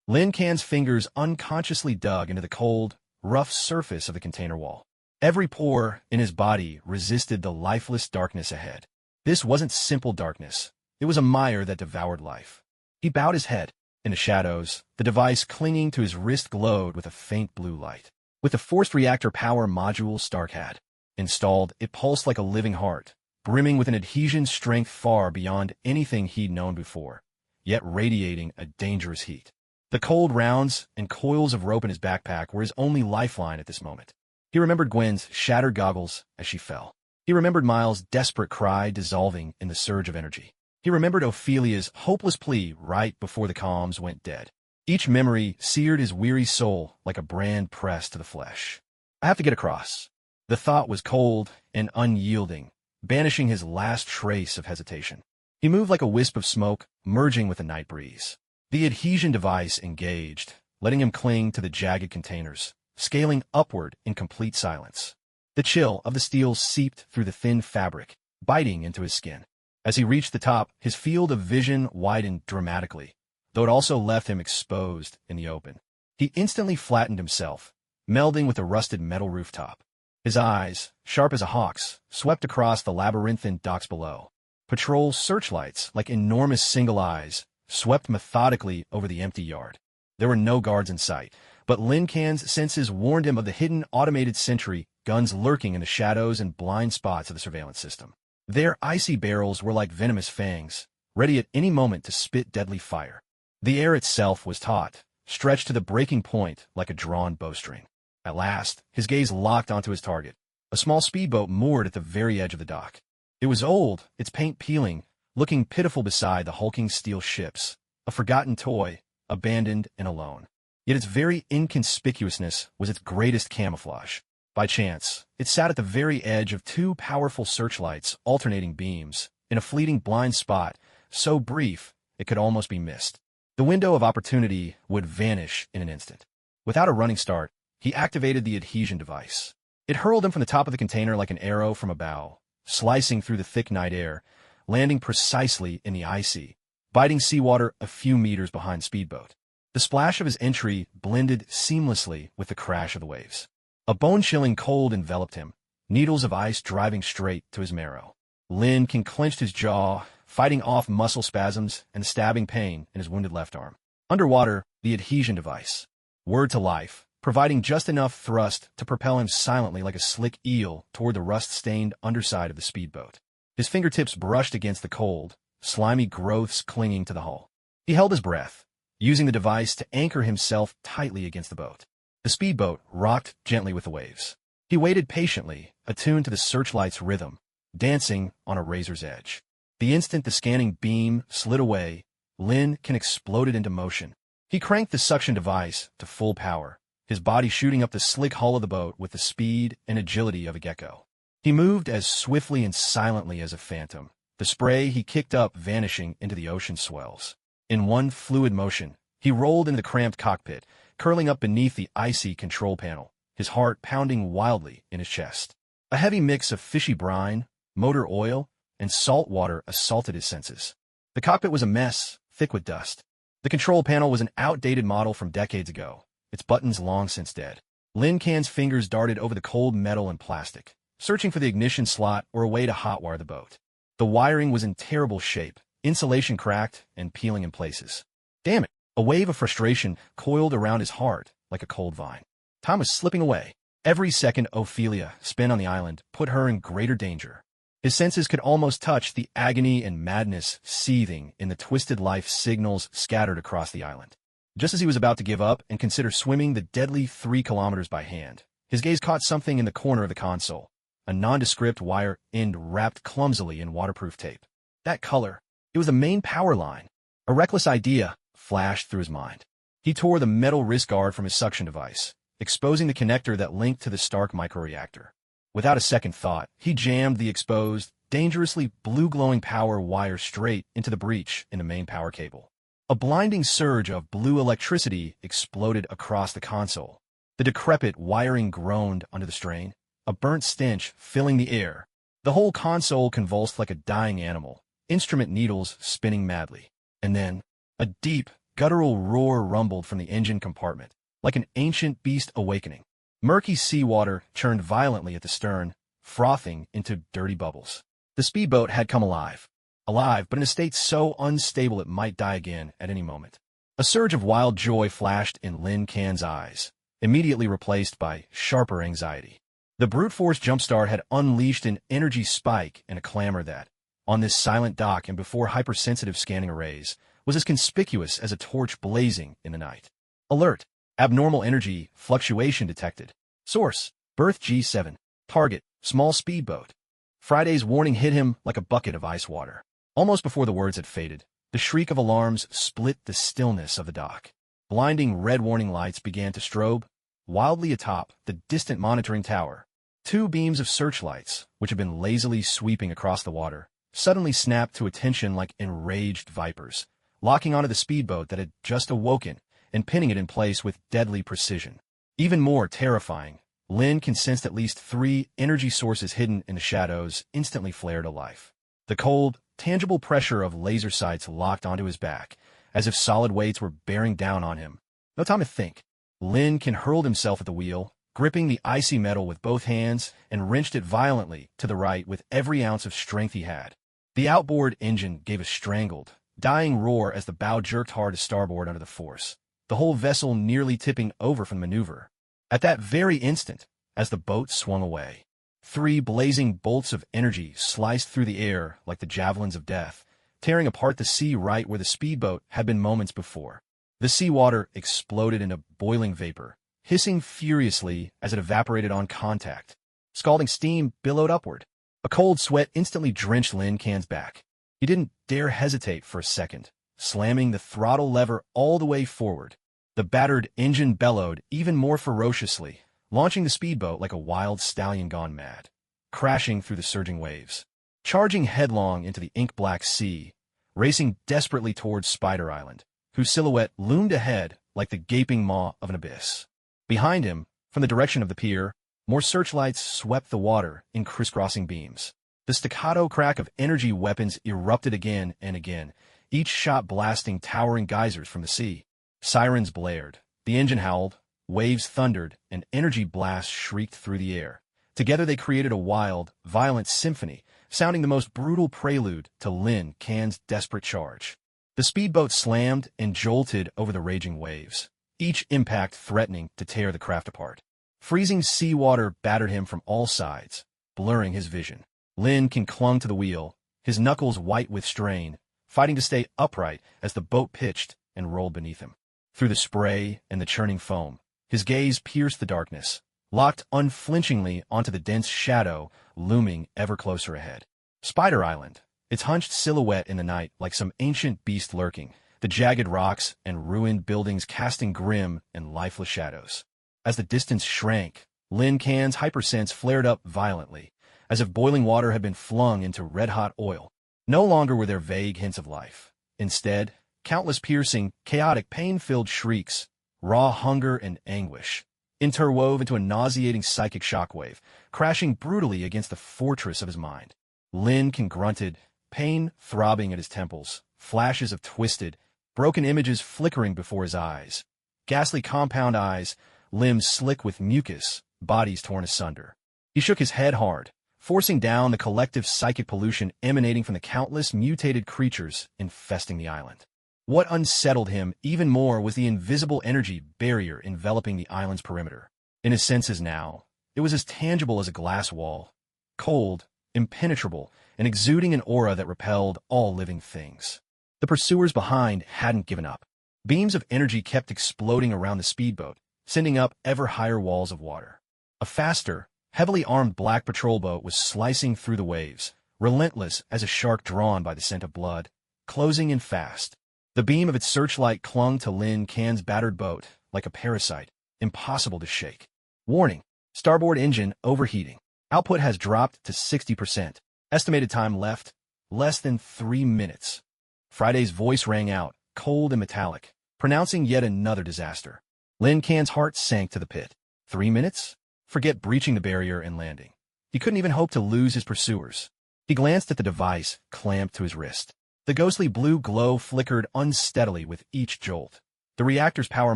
Speaker 1: Lin Can's fingers unconsciously dug into the cold, rough surface of the container wall. Every pore in his body resisted the lifeless darkness ahead. This wasn't simple darkness. It was a mire that devoured life. He bowed his head. In the shadows, the device clinging to his wrist glowed with a faint blue light. With the forced reactor power module Stark had installed, it pulsed like a living heart, brimming with an adhesion strength far beyond anything he'd known before, yet radiating a dangerous heat. The cold rounds and coils of rope in his backpack were his only lifeline at this moment. He remembered Gwen's shattered goggles as she fell. He remembered Miles' desperate cry dissolving in the surge of energy. He remembered Ophelia's hopeless plea right before the comms went dead. Each memory seared his weary soul like a brand pressed to the flesh. I have to get across. The thought was cold and unyielding, banishing his last trace of hesitation. He moved like a wisp of smoke, merging with the night breeze. The adhesion device engaged, letting him cling to the jagged containers, scaling upward in complete silence. The chill of the steel seeped through the thin fabric, biting into his skin. As he reached the top, his field of vision widened dramatically, though it also left him exposed in the open. He instantly flattened himself, melding with the rusted metal rooftop. His eyes, sharp as a hawk's, swept across the labyrinthine docks below. Patrol searchlights, like enormous single eyes, swept methodically over the empty yard. There were no guards in sight, but Lin Can's senses warned him of the hidden automated sentry guns lurking in the shadows and blind spots of the surveillance system. Their icy barrels were like venomous fangs, ready at any moment to spit deadly fire. The air itself was taut, stretched to the breaking point like a drawn bowstring. At last, his gaze locked onto his target, a small speedboat moored at the very edge of the dock. It was old, its paint peeling, looking pitiful beside the hulking steel ships, a forgotten toy, abandoned and alone. Yet its very inconspicuousness was its greatest camouflage. By chance, it sat at the very edge of 2 powerful searchlights alternating beams, in a fleeting blind spot, so brief it could almost be missed. The window of opportunity would vanish in an instant. Without a running start, he activated the adhesion device. It hurled him from the top of the container like an arrow from a bow, slicing through the thick night air, landing precisely in the icy, biting seawater a few meters behind the speedboat. The splash of his entry blended seamlessly with the crash of the waves. A bone-chilling cold enveloped him, needles of ice driving straight to his marrow. Lin Can clenched his jaw, fighting off muscle spasms and stabbing pain in his wounded left arm. Underwater, the adhesion device whirred to life, providing just enough thrust to propel him silently like a slick eel toward the rust-stained underside of the speedboat. His fingertips brushed against the cold, slimy growths clinging to the hull. He held his breath, using the device to anchor himself tightly against the boat. The speedboat rocked gently with the waves. He waited patiently, attuned to the searchlight's rhythm, dancing on a razor's edge. The instant the scanning beam slid away, Lin-Kan exploded into motion. He cranked the suction device to full power, his body shooting up the slick hull of the boat with the speed and agility of a gecko. He moved as swiftly and silently as a phantom, the spray he kicked up vanishing into the ocean swells. In one fluid motion, he rolled into the cramped cockpit, curling up beneath the icy control panel, his heart pounding wildly in his chest. A heavy mix of fishy brine, motor oil, and salt water assaulted his senses. The cockpit was a mess, thick with dust. The control panel was an outdated model from decades ago, its buttons long since dead. Lin-Kan's fingers darted over the cold metal and plastic, searching for the ignition slot or a way to hotwire the boat. The wiring was in terrible shape, insulation cracked and peeling in places. Damn it! A wave of frustration coiled around his heart like a cold vine. Time was slipping away. Every second Ophelia spent on the island put her in greater danger. His senses could almost touch the agony and madness seething in the twisted life signals scattered across the island. Just as he was about to give up and consider swimming the deadly 3 kilometers by hand, his gaze caught something in the corner of the console, a nondescript wire end wrapped clumsily in waterproof tape. That color, it was the main power line. A reckless idea flashed through his mind. He tore the metal wrist guard from his suction device, exposing the connector that linked to the Stark microreactor. Without a second thought, he jammed the exposed, dangerously blue-glowing power wire straight into the breach in the main power cable. A blinding surge of blue electricity exploded across the console. The decrepit wiring groaned under the strain, a burnt stench filling the air. The whole console convulsed like a dying animal, instrument needles spinning madly. And then, a deep, guttural roar rumbled from the engine compartment, like an ancient beast awakening. Murky seawater churned violently at the stern, frothing into dirty bubbles. The speedboat had come alive, but in a state so unstable it might die again at any moment. A surge of wild joy flashed in Lin-Kan's eyes, immediately replaced by sharper anxiety. The brute force jumpstart had unleashed an energy spike and a clamor that, on this silent dock and before hypersensitive scanning arrays, was as conspicuous as a torch blazing in the night. Alert! Abnormal energy fluctuation detected. Source: Berth G7. Target: small speedboat. Friday's warning hit him like a bucket of ice water. Almost before the words had faded, the shriek of alarms split the stillness of the dock. Blinding red warning lights began to strobe, wildly atop the distant monitoring tower. 2 beams of searchlights, which had been lazily sweeping across the water, suddenly snapped to attention like enraged vipers, locking onto the speedboat that had just awoken and pinning it in place with deadly precision. Even more terrifying, Lin-Kan sensed at least 3 energy sources hidden in the shadows instantly flare to life. The cold, tangible pressure of laser sights locked onto his back, as if solid weights were bearing down on him. No time to think. Lin-Kan hurled himself at the wheel, gripping the icy metal with both hands, and wrenched it violently to the right with every ounce of strength he had. The outboard engine gave a strangled, dying roar as the bow jerked hard to starboard under the force, the whole vessel nearly tipping over from the maneuver. At that very instant, as the boat swung away, 3 blazing bolts of energy sliced through the air like the javelins of death, tearing apart the sea right where the speedboat had been moments before. The seawater exploded into boiling vapor, hissing furiously as it evaporated on contact. Scalding steam billowed upward. A cold sweat instantly drenched Lin-Kan's back. He didn't dare hesitate for a second, slamming the throttle lever all the way forward. The battered engine bellowed even more ferociously, launching the speedboat like a wild stallion gone mad, crashing through the surging waves, charging headlong into the ink-black sea, racing desperately towards Spider Island, whose silhouette loomed ahead like the gaping maw of an abyss. Behind him, from the direction of the pier, more searchlights swept the water in crisscrossing beams. The staccato crack of energy weapons erupted again and again, each shot blasting towering geysers from the sea. Sirens blared, the engine howled, waves thundered, and energy blasts shrieked through the air. Together they created a wild, violent symphony, sounding the most brutal prelude to Lin-Kan's desperate charge. The speedboat slammed and jolted over the raging waves, each impact threatening to tear the craft apart. Freezing seawater battered him from all sides, blurring his vision. Lin clung to the wheel, his knuckles white with strain, fighting to stay upright as the boat pitched and rolled beneath him. Through the spray and the churning foam, his gaze pierced the darkness, locked unflinchingly onto the dense shadow looming ever closer ahead. Spider Island, its hunched silhouette in the night like some ancient beast lurking, the jagged rocks and ruined buildings casting grim and lifeless shadows. As the distance shrank, Lin's hypersense flared up violently, as if boiling water had been flung into red-hot oil. No longer were there vague hints of life. Instead, countless piercing, chaotic, pain-filled shrieks, raw hunger and anguish, interwove into a nauseating psychic shockwave, crashing brutally against the fortress of his mind. Lin grunted, pain throbbing at his temples, flashes of twisted, broken images flickering before his eyes. Ghastly compound eyes, limbs slick with mucus, bodies torn asunder. He shook his head hard, forcing down the collective psychic pollution emanating from the countless mutated creatures infesting the island. What unsettled him even more was the invisible energy barrier enveloping the island's perimeter. In his senses now, it was as tangible as a glass wall, cold, impenetrable, and exuding an aura that repelled all living things. The pursuers behind hadn't given up. Beams of energy kept exploding around the speedboat, sending up ever higher walls of water. A faster, heavily armed black patrol boat was slicing through the waves, relentless as a shark drawn by the scent of blood, closing in fast. The beam of its searchlight clung to Lin's battered boat like a parasite, impossible to shake. Warning: starboard engine overheating. Output has dropped to 60%. Estimated time left, less than 3 minutes. Friday's voice rang out, cold and metallic, pronouncing yet another disaster. Lin's heart sank to the pit. 3 minutes? Forget breaching the barrier and landing. He couldn't even hope to lose his pursuers. He glanced at the device clamped to his wrist. The ghostly blue glow flickered unsteadily with each jolt. The reactor's power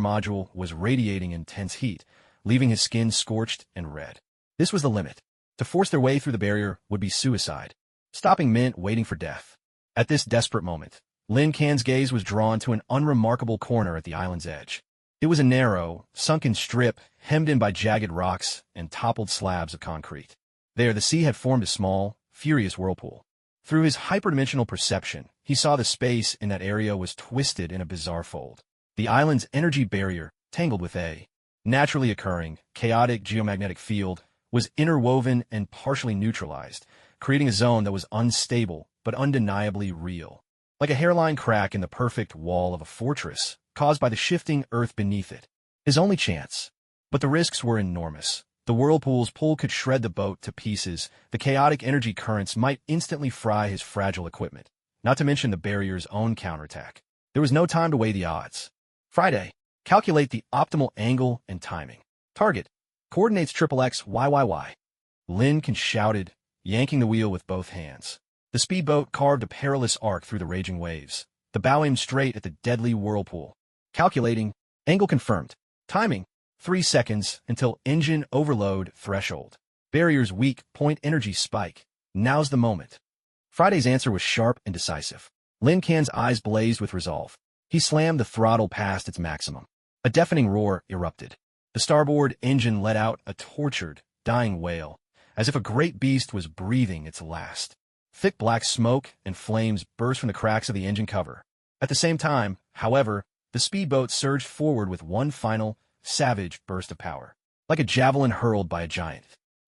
Speaker 1: module was radiating intense heat, leaving his skin scorched and red. This was the limit. To force their way through the barrier would be suicide. Stopping meant waiting for death. At this desperate moment, Lin's gaze was drawn to an unremarkable corner at the island's edge. It was a narrow, sunken strip hemmed in by jagged rocks and toppled slabs of concrete. There, the sea had formed a small, furious whirlpool. Through his hyperdimensional perception, he saw the space in that area was twisted in a bizarre fold. The island's energy barrier, tangled with a naturally occurring, chaotic geomagnetic field, was interwoven and partially neutralized, creating a zone that was unstable but undeniably real. Like a hairline crack in the perfect wall of a fortress, caused by the shifting earth beneath it. His only chance. But the risks were enormous. The whirlpool's pull could shred the boat to pieces. The chaotic energy currents might instantly fry his fragile equipment, not to mention the barrier's own counterattack. There was no time to weigh the odds. Friday. Calculate the optimal angle and timing. Target. Coordinates XXXYYY. Lin shouted, yanking the wheel with both hands. The speedboat carved a perilous arc through the raging waves. The bow aimed straight at the deadly whirlpool. Calculating. Angle confirmed. Timing. 3 seconds until engine overload threshold. Barrier's weak point energy spike. Now's the moment. Friday's answer was sharp and decisive. Lin's eyes blazed with resolve. He slammed the throttle past its maximum. A deafening roar erupted. The starboard engine let out a tortured, dying wail, as if a great beast was breathing its last. Thick black smoke and flames burst from the cracks of the engine cover. At the same time, however, the speedboat surged forward with one final, savage burst of power, like a javelin hurled by a giant.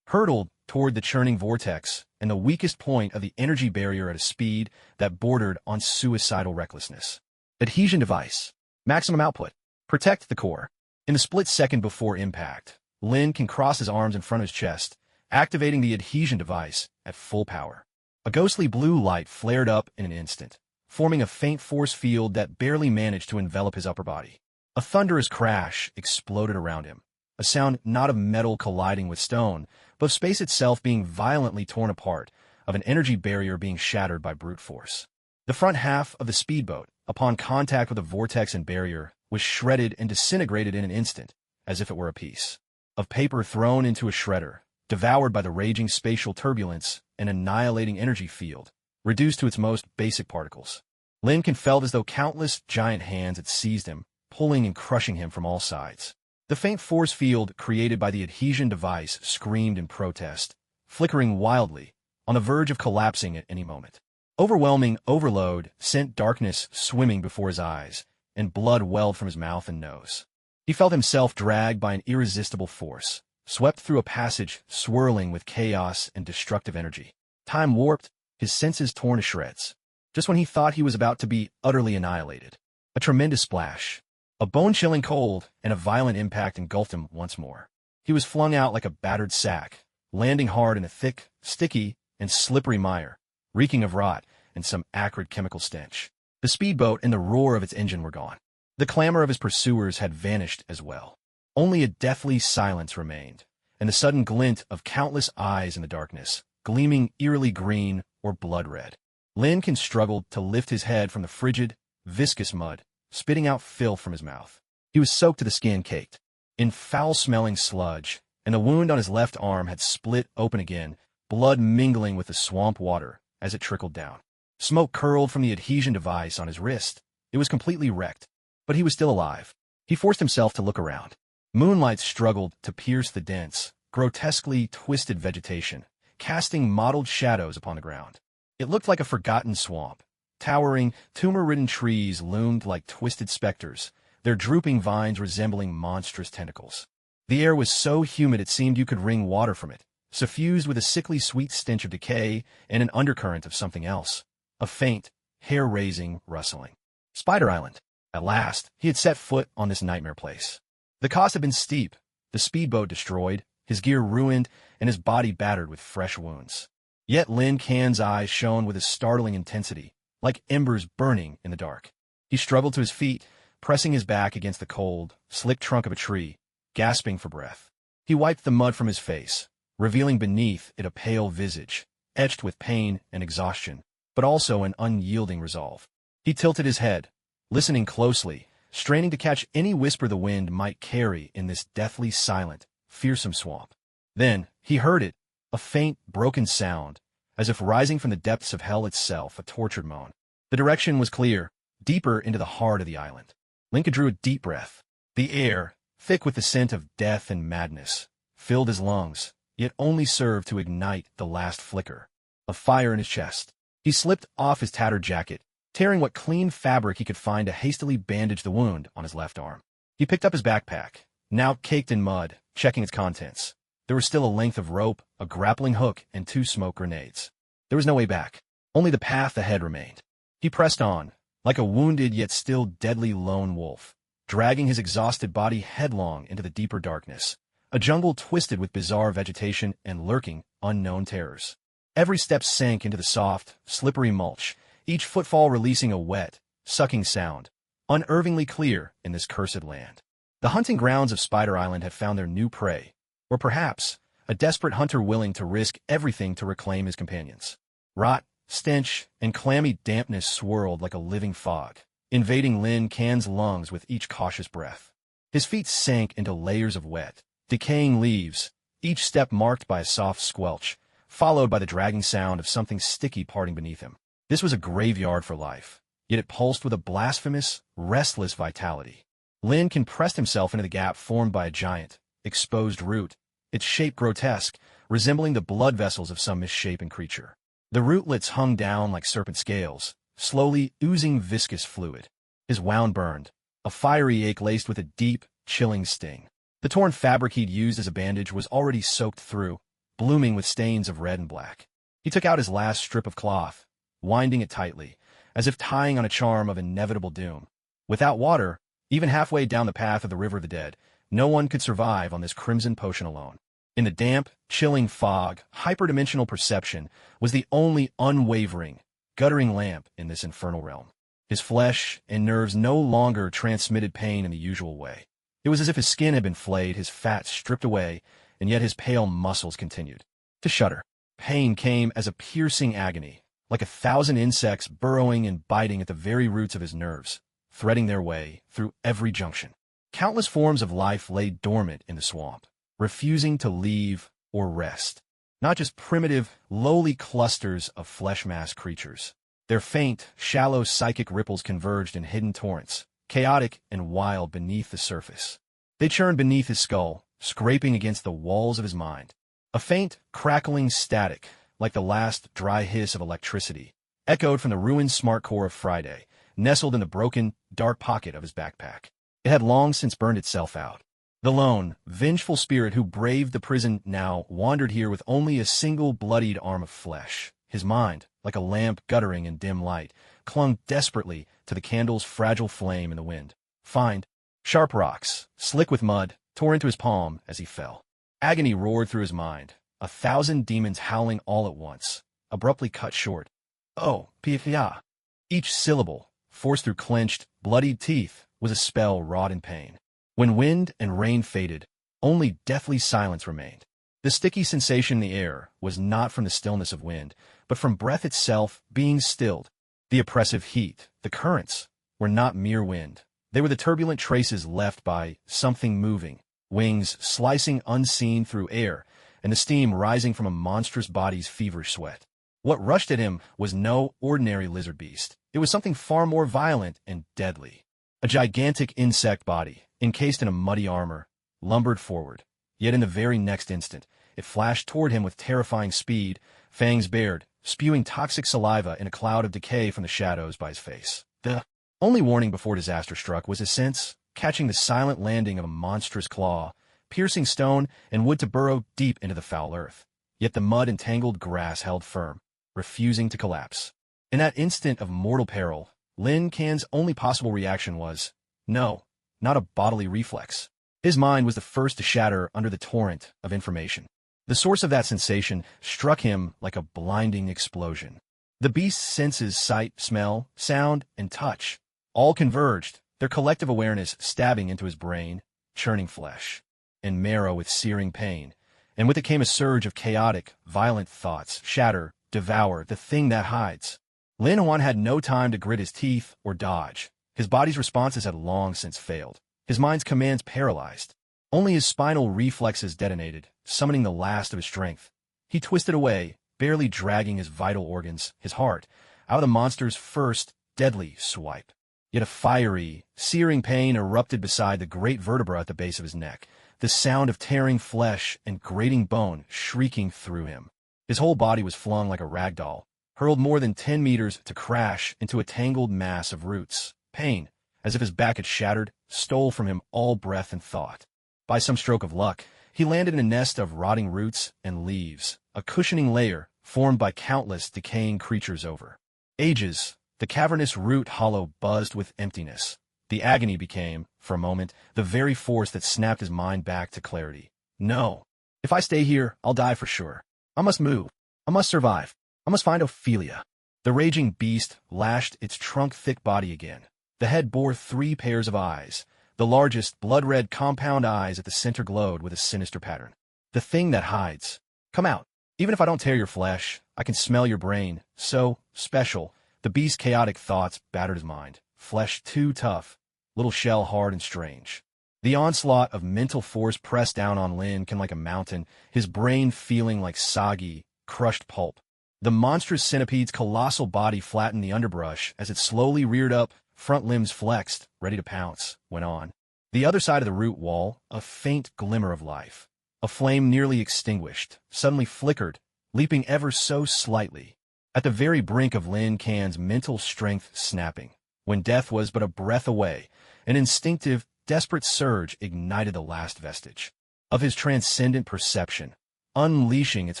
Speaker 1: Hurtled toward the churning vortex and the weakest point of the energy barrier at a speed that bordered on suicidal recklessness. Adhesion device. Maximum output. Protect the core. In the split second before impact, Lin crossed his arms in front of his chest, activating the adhesion device at full power. A ghostly blue light flared up in an instant, forming a faint force field that barely managed to envelop his upper body. A thunderous crash exploded around him, a sound not of metal colliding with stone, but of space itself being violently torn apart, of an energy barrier being shattered by brute force. The front half of the speedboat, upon contact with the vortex and barrier, was shredded and disintegrated in an instant, as if it were a piece of paper thrown into a shredder, devoured by the raging spatial turbulence and annihilating energy field, reduced to its most basic particles. Lin felt as though countless giant hands had seized him, pulling and crushing him from all sides. The faint force field created by the adhesion device screamed in protest, flickering wildly, on the verge of collapsing at any moment. Overwhelming overload sent darkness swimming before his eyes, and blood welled from his mouth and nose. He felt himself dragged by an irresistible force, swept through a passage swirling with chaos and destructive energy. Time warped, his senses torn to shreds. Just when he thought he was about to be utterly annihilated, a tremendous splash, a bone-chilling cold, and a violent impact engulfed him once more. He was flung out like a battered sack, landing hard in a thick, sticky, and slippery mire, reeking of rot and some acrid chemical stench. The speedboat and the roar of its engine were gone. The clamor of his pursuers had vanished as well. Only a deathly silence remained, and the sudden glint of countless eyes in the darkness, gleaming eerily green or blood-red. Lincoln struggled to lift his head from the frigid, viscous mud, spitting out filth from his mouth. He was soaked to the skin, caked in foul-smelling sludge, and the wound on his left arm had split open again, blood mingling with the swamp water as it trickled down. Smoke curled from the adhesion device on his wrist. It was completely wrecked, but he was still alive. He forced himself to look around. Moonlight struggled to pierce the dense, grotesquely twisted vegetation, casting mottled shadows upon the ground. It looked like a forgotten swamp. Towering, tumor-ridden trees loomed like twisted specters, their drooping vines resembling monstrous tentacles. The air was so humid it seemed you could wring water from it, suffused with a sickly sweet stench of decay and an undercurrent of something else. A faint, hair-raising rustling. Spider Island. At last, he had set foot on this nightmare place. The cost had been steep, the speedboat destroyed, his gear ruined, and his body battered with fresh wounds. Yet Lin Can's eyes shone with a startling intensity, like embers burning in the dark. He struggled to his feet, pressing his back against the cold, slick trunk of a tree, gasping for breath. He wiped the mud from his face, revealing beneath it a pale visage, etched with pain and exhaustion, but also an unyielding resolve. He tilted his head, listening closely, straining to catch any whisper the wind might carry in this deathly silent, fearsome swamp. Then he heard it, a faint, broken sound, as if rising from the depths of hell itself, a tortured moan. The direction was clear, deeper into the heart of the island. Lincoln drew a deep breath. The air, thick with the scent of death and madness, filled his lungs, yet only served to ignite the last flicker of fire in his chest. He slipped off his tattered jacket, tearing what clean fabric he could find to hastily bandage the wound on his left arm. He picked up his backpack, now caked in mud, checking its contents. There was still a length of rope, a grappling hook, and 2 smoke grenades. There was no way back. Only the path ahead remained. He pressed on, like a wounded yet still deadly lone wolf, dragging his exhausted body headlong into the deeper darkness, a jungle twisted with bizarre vegetation and lurking, unknown terrors. Every step sank into the soft, slippery mulch, each footfall releasing a wet, sucking sound, unnervingly clear in this cursed land. The hunting grounds of Spider Island had found their new prey, or perhaps a desperate hunter willing to risk everything to reclaim his companions. Rot, stench, and clammy dampness swirled like a living fog, invading Lin Can's lungs with each cautious breath. His feet sank into layers of wet, decaying leaves, each step marked by a soft squelch, followed by the dragging sound of something sticky parting beneath him. This was a graveyard for life, yet it pulsed with a blasphemous, restless vitality. Lincoln pressed himself into the gap formed by a giant, exposed root, its shape grotesque, resembling the blood vessels of some misshapen creature. The rootlets hung down like serpent scales, slowly oozing viscous fluid. His wound burned, a fiery ache laced with a deep, chilling sting. The torn fabric he'd used as a bandage was already soaked through, blooming with stains of red and black. He took out his last strip of cloth, winding it tightly, as if tying on a charm of inevitable doom. Without water, even halfway down the path of the River of the Dead, no one could survive on this crimson potion alone. In the damp, chilling fog, hyperdimensional perception was the only unwavering, guttering lamp in this infernal realm. His flesh and nerves no longer transmitted pain in the usual way. It was as if his skin had been flayed, his fat stripped away, and yet his pale muscles continued to shudder. Pain came as a piercing agony, like 1,000 insects burrowing and biting at the very roots of his nerves, threading their way through every junction. Countless forms of life lay dormant in the swamp, refusing to leave or rest. Not just primitive, lowly clusters of flesh-mass creatures. Their faint, shallow psychic ripples converged in hidden torrents, chaotic and wild beneath the surface. They churned beneath his skull, scraping against the walls of his mind. A faint, crackling static, like the last dry hiss of electricity, echoed from the ruined smart core of Friday, nestled in the broken, dark pocket of his backpack. It had long since burned itself out. The lone, vengeful spirit who braved the prison now wandered here with only a single bloodied arm of flesh. His mind, like a lamp guttering in dim light, clung desperately to the candle's fragile flame in the wind. Find. Sharp rocks, slick with mud, tore into his palm as he fell. Agony roared through his mind, 1,000 demons howling all at once, abruptly cut short. Oh, pia. Each syllable, forced through clenched, bloodied teeth, was a spell wrought in pain. When wind and rain faded, only deathly silence remained. The sticky sensation in the air was not from the stillness of wind, but from breath itself being stilled. The oppressive heat, the currents, were not mere wind. They were the turbulent traces left by something moving, wings slicing unseen through air, and the steam rising from a monstrous body's feverish sweat. What rushed at him was no ordinary lizard beast. It was something far more violent and deadly. A gigantic insect body, encased in a muddy armor, lumbered forward. Yet in the very next instant, it flashed toward him with terrifying speed, fangs bared, spewing toxic saliva in a cloud of decay from the shadows by his face. The only warning before disaster struck was his sense, catching the silent landing of a monstrous claw, piercing stone and wood to burrow deep into the foul earth. Yet the mud and tangled grass held firm, refusing to collapse. In that instant of mortal peril, Lin Can's only possible reaction was, no, not a bodily reflex. His mind was the first to shatter under the torrent of information. The source of that sensation struck him like a blinding explosion. The beast's senses, sight, smell, sound, and touch, all converged, their collective awareness stabbing into his brain, churning flesh and marrow with searing pain, and with it came a surge of chaotic, violent thoughts: shatter, devour, the thing that hides. Lin Huan had no time to grit his teeth or dodge. His body's responses had long since failed. His mind's commands paralyzed. Only his spinal reflexes detonated, summoning the last of his strength. He twisted away, barely dragging his vital organs, his heart, out of the monster's first, deadly swipe. Yet a fiery, searing pain erupted beside the great vertebra at the base of his neck, the sound of tearing flesh and grating bone shrieking through him. His whole body was flung like a rag doll, hurled more than 10 meters to crash into a tangled mass of roots. Pain, as if his back had shattered, stole from him all breath and thought. By some stroke of luck, he landed in a nest of rotting roots and leaves, a cushioning layer formed by countless decaying creatures over ages. The cavernous root hollow buzzed with emptiness. The agony became, for a moment, the very force that snapped his mind back to clarity. No. If I stay here, I'll die for sure. I must move. I must survive. I must find Ophelia. The raging beast lashed its trunk-thick body again. The head bore 3 pairs of eyes. The largest, blood-red compound eyes at the center glowed with a sinister pattern. The thing that hides. Come out. Even if I don't tear your flesh, I can smell your brain. So special. The beast's chaotic thoughts battered his mind. Flesh too tough. Little shell hard and strange. The onslaught of mental force pressed down on Lin Can like a mountain, his brain feeling like soggy, crushed pulp. The monstrous centipede's colossal body flattened the underbrush as it slowly reared up, front limbs flexed, ready to pounce, went on. The other side of the root wall, a faint glimmer of life. A flame nearly extinguished, suddenly flickered, leaping ever so slightly. At the very brink of Lin Can's mental strength snapping, when death was but a breath away, an instinctive, desperate surge ignited the last vestige of his transcendent perception, unleashing its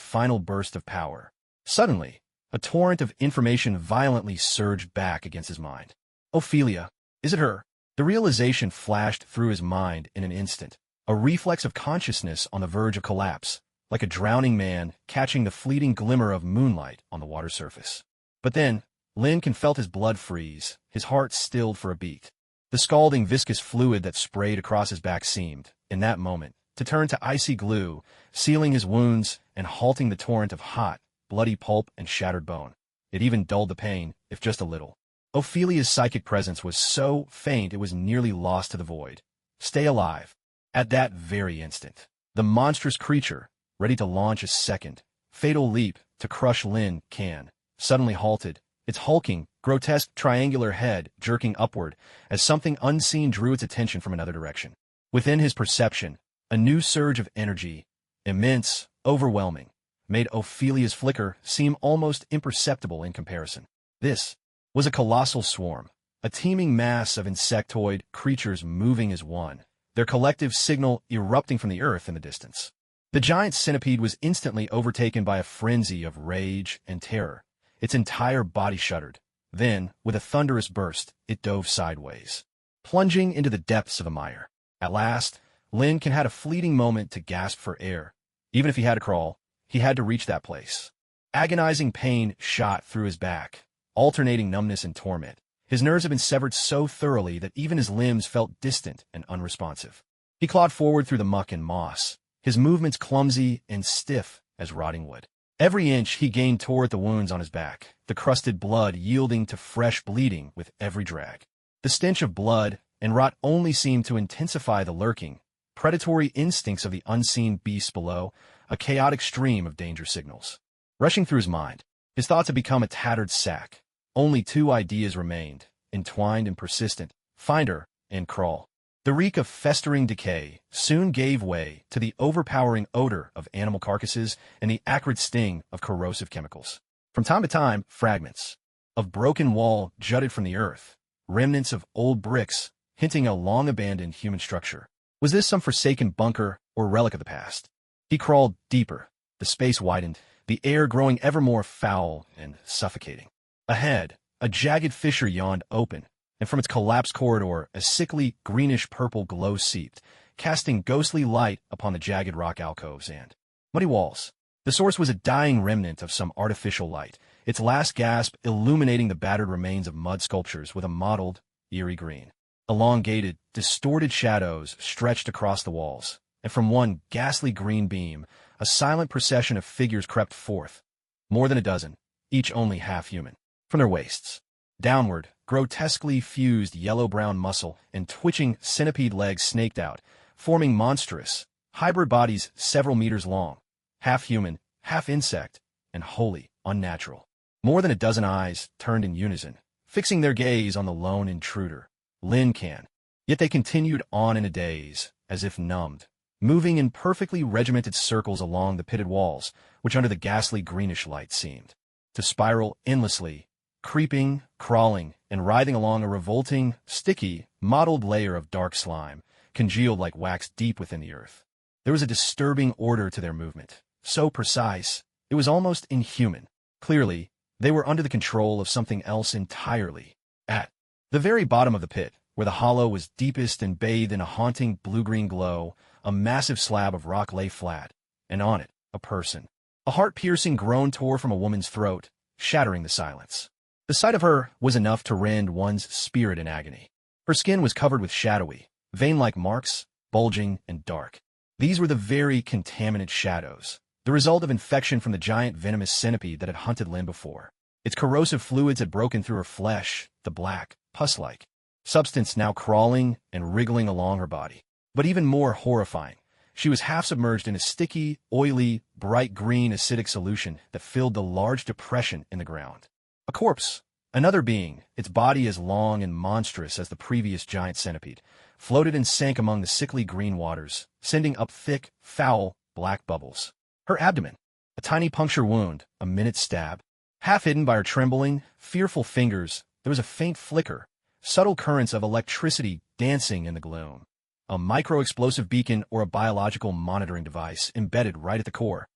Speaker 1: final burst of power. Suddenly, a torrent of information violently surged back against his mind. Ophelia. Is it her? The realization flashed through his mind in an instant, a reflex of consciousness on the verge of collapse, like a drowning man catching the fleeting glimmer of moonlight on the water surface. But then, Lin Can felt his blood freeze, his heart stilled for a beat. The scalding viscous fluid that sprayed across his back seemed, in that moment, to turn to icy glue, sealing his wounds and halting the torrent of hot, bloody pulp and shattered bone. It even dulled the pain, if just a little. Ophelia's psychic presence was so faint it was nearly lost to the void. Stay alive. At that very instant, the monstrous creature, ready to launch a second, fatal leap to crush Lin Can, suddenly halted, its hulking, grotesque triangular head jerking upward as something unseen drew its attention from another direction. Within his perception, a new surge of energy, immense, overwhelming, made Ophelia's flicker seem almost imperceptible in comparison. This was a colossal swarm, a teeming mass of insectoid creatures moving as one, their collective signal erupting from the earth in the distance. The giant centipede was instantly overtaken by a frenzy of rage and terror. Its entire body shuddered. Then, with a thunderous burst, it dove sideways, plunging into the depths of a mire. At last, Lincoln had a fleeting moment to gasp for air. Even if he had to crawl, he had to reach that place. Agonizing pain shot through his back, alternating numbness and torment. His nerves had been severed so thoroughly that even his limbs felt distant and unresponsive. He clawed forward through the muck and moss, his movements clumsy and stiff as rotting wood. Every inch he gained tore at the wounds on his back, the crusted blood yielding to fresh bleeding with every drag. The stench of blood and rot only seemed to intensify the lurking, predatory instincts of the unseen beasts below, a chaotic stream of danger signals. Rushing through his mind, his thoughts had become a tattered sack. Only two ideas remained, entwined and persistent: find her and crawl. The reek of festering decay soon gave way to the overpowering odor of animal carcasses and the acrid sting of corrosive chemicals. From time to time, fragments of broken wall jutted from the earth, remnants of old bricks hinting a long-abandoned human structure. Was this some forsaken bunker or relic of the past? He crawled deeper. The space widened, the air growing ever more foul and suffocating. Ahead, a jagged fissure yawned open, and from its collapsed corridor a sickly greenish-purple glow seeped, casting ghostly light upon the jagged rock alcoves and muddy walls. The source was a dying remnant of some artificial light, its last gasp illuminating the battered remains of mud sculptures with a mottled, eerie green. Elongated, distorted shadows stretched across the walls, and from one ghastly green beam, a silent procession of figures crept forth, more than a dozen, each only half-human. From their waists, downward, grotesquely fused yellow-brown muscle and twitching centipede legs snaked out, forming monstrous, hybrid bodies several meters long, half-human, half-insect, and wholly unnatural. More than a dozen eyes turned in unison, fixing their gaze on the lone intruder, Lincoln. Yet they continued on in a daze, as if numbed, moving in perfectly regimented circles along the pitted walls, which under the ghastly greenish light seemed to spiral endlessly, creeping, crawling, and writhing along a revolting, sticky, mottled layer of dark slime, congealed like wax deep within the earth. There was a disturbing order to their movement, so precise, it was almost inhuman. Clearly, they were under the control of something else entirely. At the very bottom of the pit, where the hollow was deepest and bathed in a haunting blue-green glow, a massive slab of rock lay flat, and on it, a person. A heart-piercing groan tore from a woman's throat, shattering the silence. The sight of her was enough to rend one's spirit in agony. Her skin was covered with shadowy, vein-like marks, bulging and dark. These were the very contaminant shadows, the result of infection from the giant venomous centipede that had hunted Lynn before. Its corrosive fluids had broken through her flesh, the black, pus-like substance now crawling and wriggling along her body. But even more horrifying, she was half submerged in a sticky, oily, bright green acidic solution that filled the large depression in the ground. A corpse, another being, its body as long and monstrous as the previous giant centipede, floated and sank among the sickly green waters, sending up thick, foul, black bubbles. Her abdomen, a tiny puncture wound, a minute stab. Half hidden by her trembling, fearful fingers, there was a faint flicker, subtle currents of electricity dancing in the gloom. A micro-explosive beacon or a biological monitoring device embedded right at the core.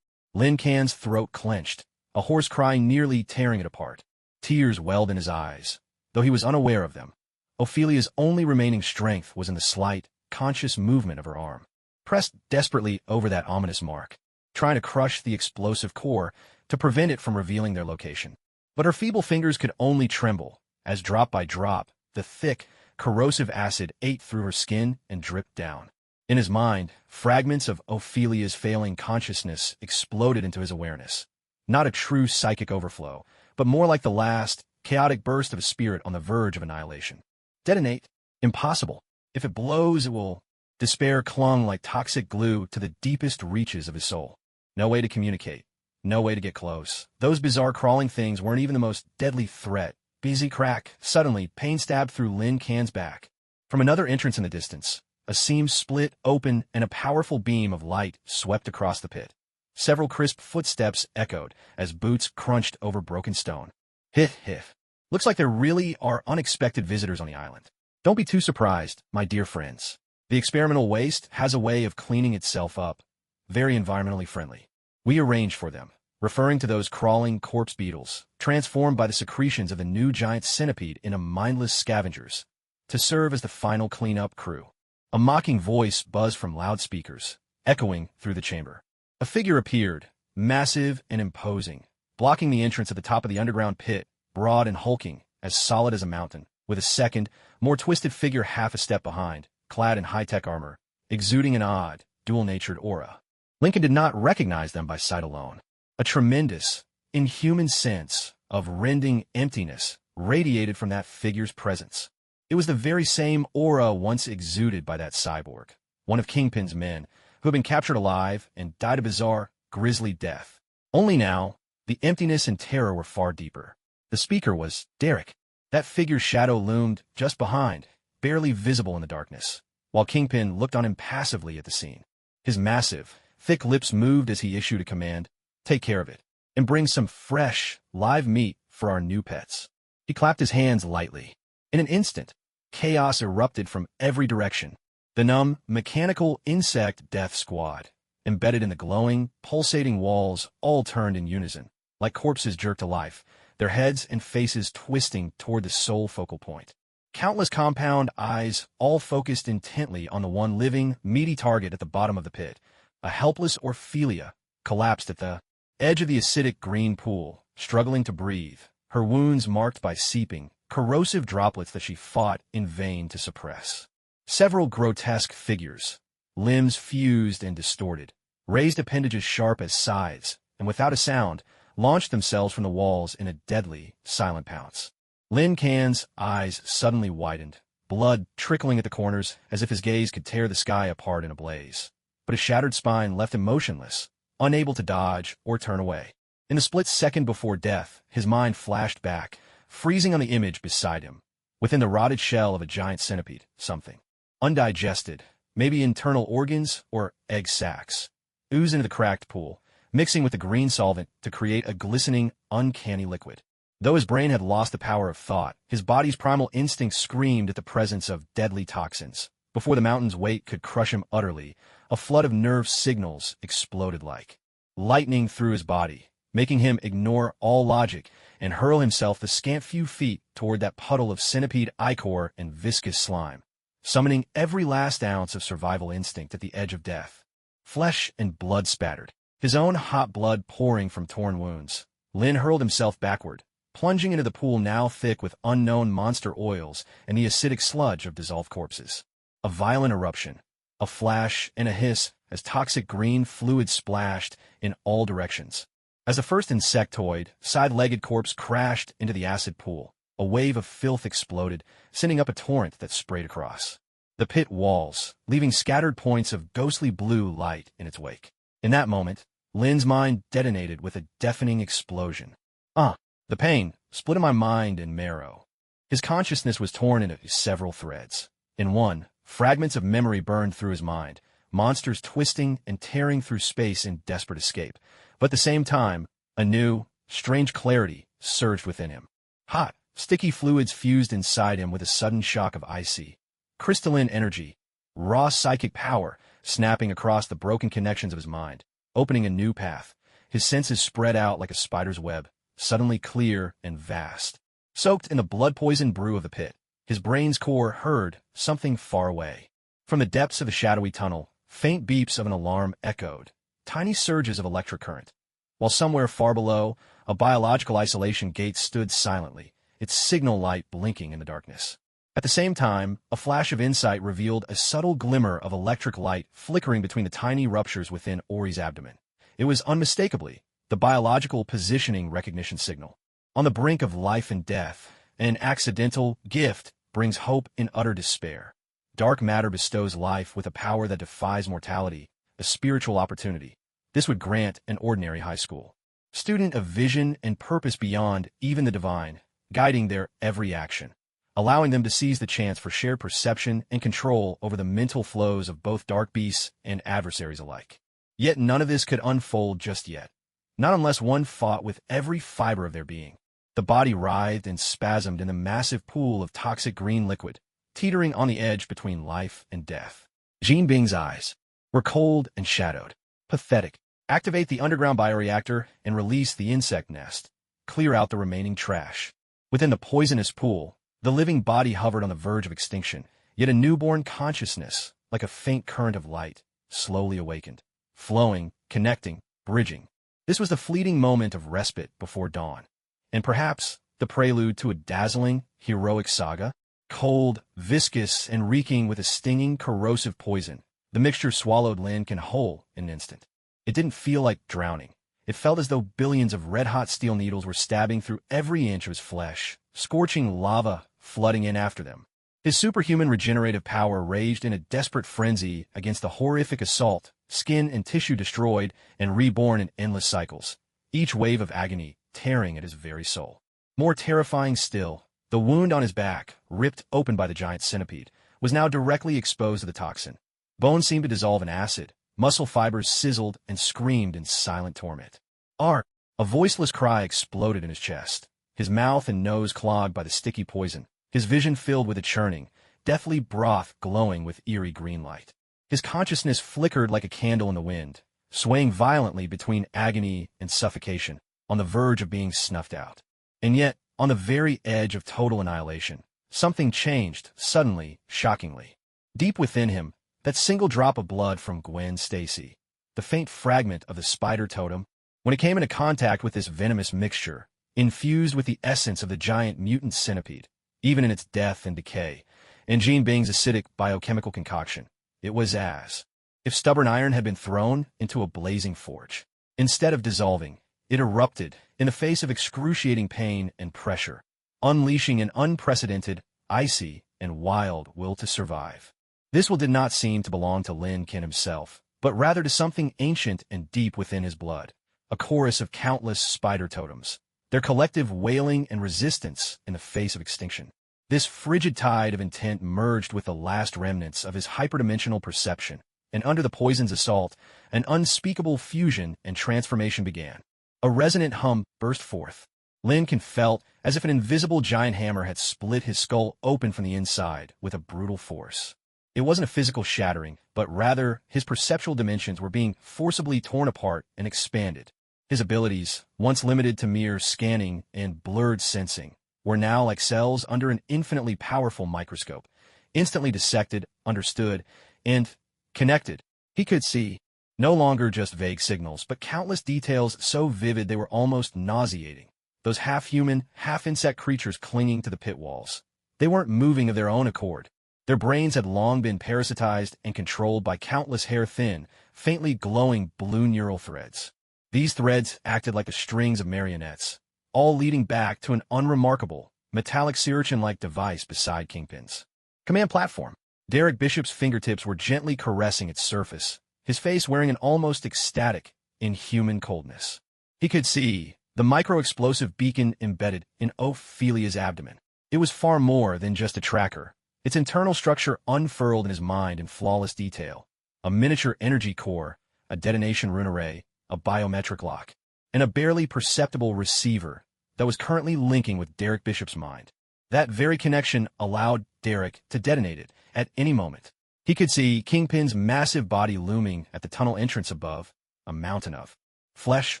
Speaker 1: Lincoln's throat clenched, a hoarse cry nearly tearing it apart. Tears welled in his eyes, though he was unaware of them. Ophelia's only remaining strength was in the slight, conscious movement of her arm, pressed desperately over that ominous mark, trying to crush the explosive core to prevent it from revealing their location. But her feeble fingers could only tremble, as drop by drop, the thick, corrosive acid ate through her skin and dripped down. In his mind, fragments of Ophelia's failing consciousness exploded into his awareness. Not a true psychic overflow, but more like the last, chaotic burst of a spirit on the verge of annihilation. Detonate? Impossible. If it blows, it will. Despair clung like toxic glue to the deepest reaches of his soul. No way to communicate. No way to get close. Those bizarre crawling things weren't even the most deadly threat. Busy crack. Suddenly, pain stabbed through Lincoln's back. From another entrance in the distance, a seam split open and a powerful beam of light swept across the pit. Several crisp footsteps echoed as boots crunched over broken stone. Hif, hif. Looks like there really are unexpected visitors on the island. Don't be too surprised, my dear friends. The experimental waste has a way of cleaning itself up. Very environmentally friendly. We arrange for them, referring to those crawling corpse beetles, transformed by the secretions of the new giant centipede into mindless scavengers, to serve as the final cleanup crew. A mocking voice buzzed from loudspeakers, echoing through the chamber. A figure appeared, massive and imposing, blocking the entrance at the top of the underground pit, broad and hulking, as solid as a mountain, with a second, more twisted figure half a step behind, clad in high-tech armor, exuding an odd, dual-natured aura. Lincoln did not recognize them by sight alone. A tremendous, inhuman sense of rending emptiness radiated from that figure's presence. It was the very same aura once exuded by that cyborg, one of Kingpin's men, who had been captured alive and died a bizarre, grisly death. Only now, the emptiness and terror were far deeper. The speaker was Derek. That figure's shadow loomed just behind, barely visible in the darkness, while Kingpin looked on impassively at the scene. His massive, thick lips moved as he issued a command, "Take care of it, and bring some fresh, live meat for our new pets." He clapped his hands lightly. In an instant, chaos erupted from every direction. The numb, mechanical insect death squad, embedded in the glowing, pulsating walls, all turned in unison, like corpses jerked to life, their heads and faces twisting toward the sole focal point. Countless compound eyes, all focused intently on the one living, meaty target at the bottom of the pit. A helpless Ophelia collapsed at the edge of the acidic green pool, struggling to breathe, her wounds marked by seeping, corrosive droplets that she fought in vain to suppress. Several grotesque figures, limbs fused and distorted, raised appendages sharp as scythes, and without a sound, launched themselves from the walls in a deadly, silent pounce. Lin Can's eyes suddenly widened, blood trickling at the corners as if his gaze could tear the sky apart in a blaze. But his shattered spine left him motionless, unable to dodge or turn away. In the split second before death, his mind flashed back, freezing on the image beside him. Within the rotted shell of a giant centipede, something undigested, maybe internal organs or egg sacs, oozed into the cracked pool, mixing with the green solvent to create a glistening, uncanny liquid. Though his brain had lost the power of thought, his body's primal instinct screamed at the presence of deadly toxins. Before the mountain's weight could crush him utterly, a flood of nerve signals exploded like lightning through his body, making him ignore all logic and hurl himself the scant few feet toward that puddle of centipede ichor and viscous slime, summoning every last ounce of survival instinct at the edge of death. Flesh and blood spattered, his own hot blood pouring from torn wounds. Lin hurled himself backward, plunging into the pool now thick with unknown monster oils and the acidic sludge of dissolved corpses. A violent eruption, a flash and a hiss as toxic green fluid splashed in all directions. As the first insectoid, side-legged corpse crashed into the acid pool, a wave of filth exploded, sending up a torrent that sprayed across the pit walls, leaving scattered points of ghostly blue light in its wake. In that moment, Lin's mind detonated with a deafening explosion. The pain split in my mind and marrow. His consciousness was torn into several threads. In one, fragments of memory burned through his mind, monsters twisting and tearing through space in desperate escape. But at the same time, a new, strange clarity surged within him. Hot, sticky fluids fused inside him with a sudden shock of icy, crystalline energy, raw psychic power snapping across the broken connections of his mind, opening a new path. His senses spread out like a spider's web, suddenly clear and vast. Soaked in the blood-poisoned brew of the pit, his brain's core heard something far away. From the depths of a shadowy tunnel, faint beeps of an alarm echoed, tiny surges of electric current. While somewhere far below, a biological isolation gate stood silently, its signal light blinking in the darkness. At the same time, a flash of insight revealed a subtle glimmer of electric light flickering between the tiny ruptures within Ori's abdomen. It was unmistakably the biological positioning recognition signal. On the brink of life and death, an accidental gift brings hope in utter despair. Dark matter bestows life with a power that defies mortality, a spiritual opportunity. This would grant an ordinary high school student a vision and purpose beyond even the divine, guiding their every action, allowing them to seize the chance for shared perception and control over the mental flows of both dark beasts and adversaries alike. Yet none of this could unfold just yet. Not unless one fought with every fiber of their being. The body writhed and spasmed in the massive pool of toxic green liquid, teetering on the edge between life and death. Jean Bing's eyes were cold and shadowed. Pathetic. Activate the underground bioreactor and release the insect nest. Clear out the remaining trash. Within the poisonous pool, the living body hovered on the verge of extinction, yet a newborn consciousness, like a faint current of light, slowly awakened. Flowing, connecting, bridging. This was the fleeting moment of respite before dawn. And perhaps the prelude to a dazzling, heroic saga? Cold, viscous, and reeking with a stinging, corrosive poison, the mixture swallowed Lincoln whole in an instant. It didn't feel like drowning. It felt as though billions of red-hot steel needles were stabbing through every inch of his flesh, scorching lava flooding in after them. His superhuman regenerative power raged in a desperate frenzy against the horrific assault, skin and tissue destroyed and reborn in endless cycles, each wave of agony tearing at his very soul. More terrifying still, the wound on his back, ripped open by the giant centipede, was now directly exposed to the toxin. Bones seemed to dissolve in acid, muscle fibers sizzled and screamed in silent torment. "Art!" A voiceless cry exploded in his chest, his mouth and nose clogged by the sticky poison, his vision filled with a churning, deathly broth glowing with eerie green light. His consciousness flickered like a candle in the wind, swaying violently between agony and suffocation, on the verge of being snuffed out. And yet, on the very edge of total annihilation, something changed, suddenly, shockingly. Deep within him, that single drop of blood from Gwen Stacy, the faint fragment of the spider totem, when it came into contact with this venomous mixture, infused with the essence of the giant mutant centipede, even in its death and decay, and Jean Bing's acidic biochemical concoction, it was as if stubborn iron had been thrown into a blazing forge. Instead of dissolving, it erupted in the face of excruciating pain and pressure, unleashing an unprecedented, icy, and wild will to survive. This will did not seem to belong to Lin Ken himself, but rather to something ancient and deep within his blood, a chorus of countless spider totems, their collective wailing and resistance in the face of extinction. This frigid tide of intent merged with the last remnants of his hyperdimensional perception, and under the poison's assault, an unspeakable fusion and transformation began. A resonant hum burst forth. Lin Ken felt as if an invisible giant hammer had split his skull open from the inside with a brutal force. It wasn't a physical shattering, but rather his perceptual dimensions were being forcibly torn apart and expanded. His abilities, once limited to mere scanning and blurred sensing, were now like cells under an infinitely powerful microscope, instantly dissected, understood, and connected. He could see, no longer just vague signals, but countless details so vivid they were almost nauseating. Those half-human, half-insect creatures clinging to the pit walls. They weren't moving of their own accord. Their brains had long been parasitized and controlled by countless hair-thin, faintly glowing blue neural threads. These threads acted like the strings of marionettes, all leading back to an unremarkable, metallic sirichin-like device beside Kingpin's command platform. Derek Bishop's fingertips were gently caressing its surface, his face wearing an almost ecstatic, inhuman coldness. He could see the micro-explosive beacon embedded in Ophelia's abdomen. It was far more than just a tracker. Its internal structure unfurled in his mind in flawless detail. A miniature energy core, a detonation rune array, a biometric lock, and a barely perceptible receiver that was currently linking with Derek Bishop's mind. That very connection allowed Derek to detonate it at any moment. He could see Kingpin's massive body looming at the tunnel entrance above, a mountain of flesh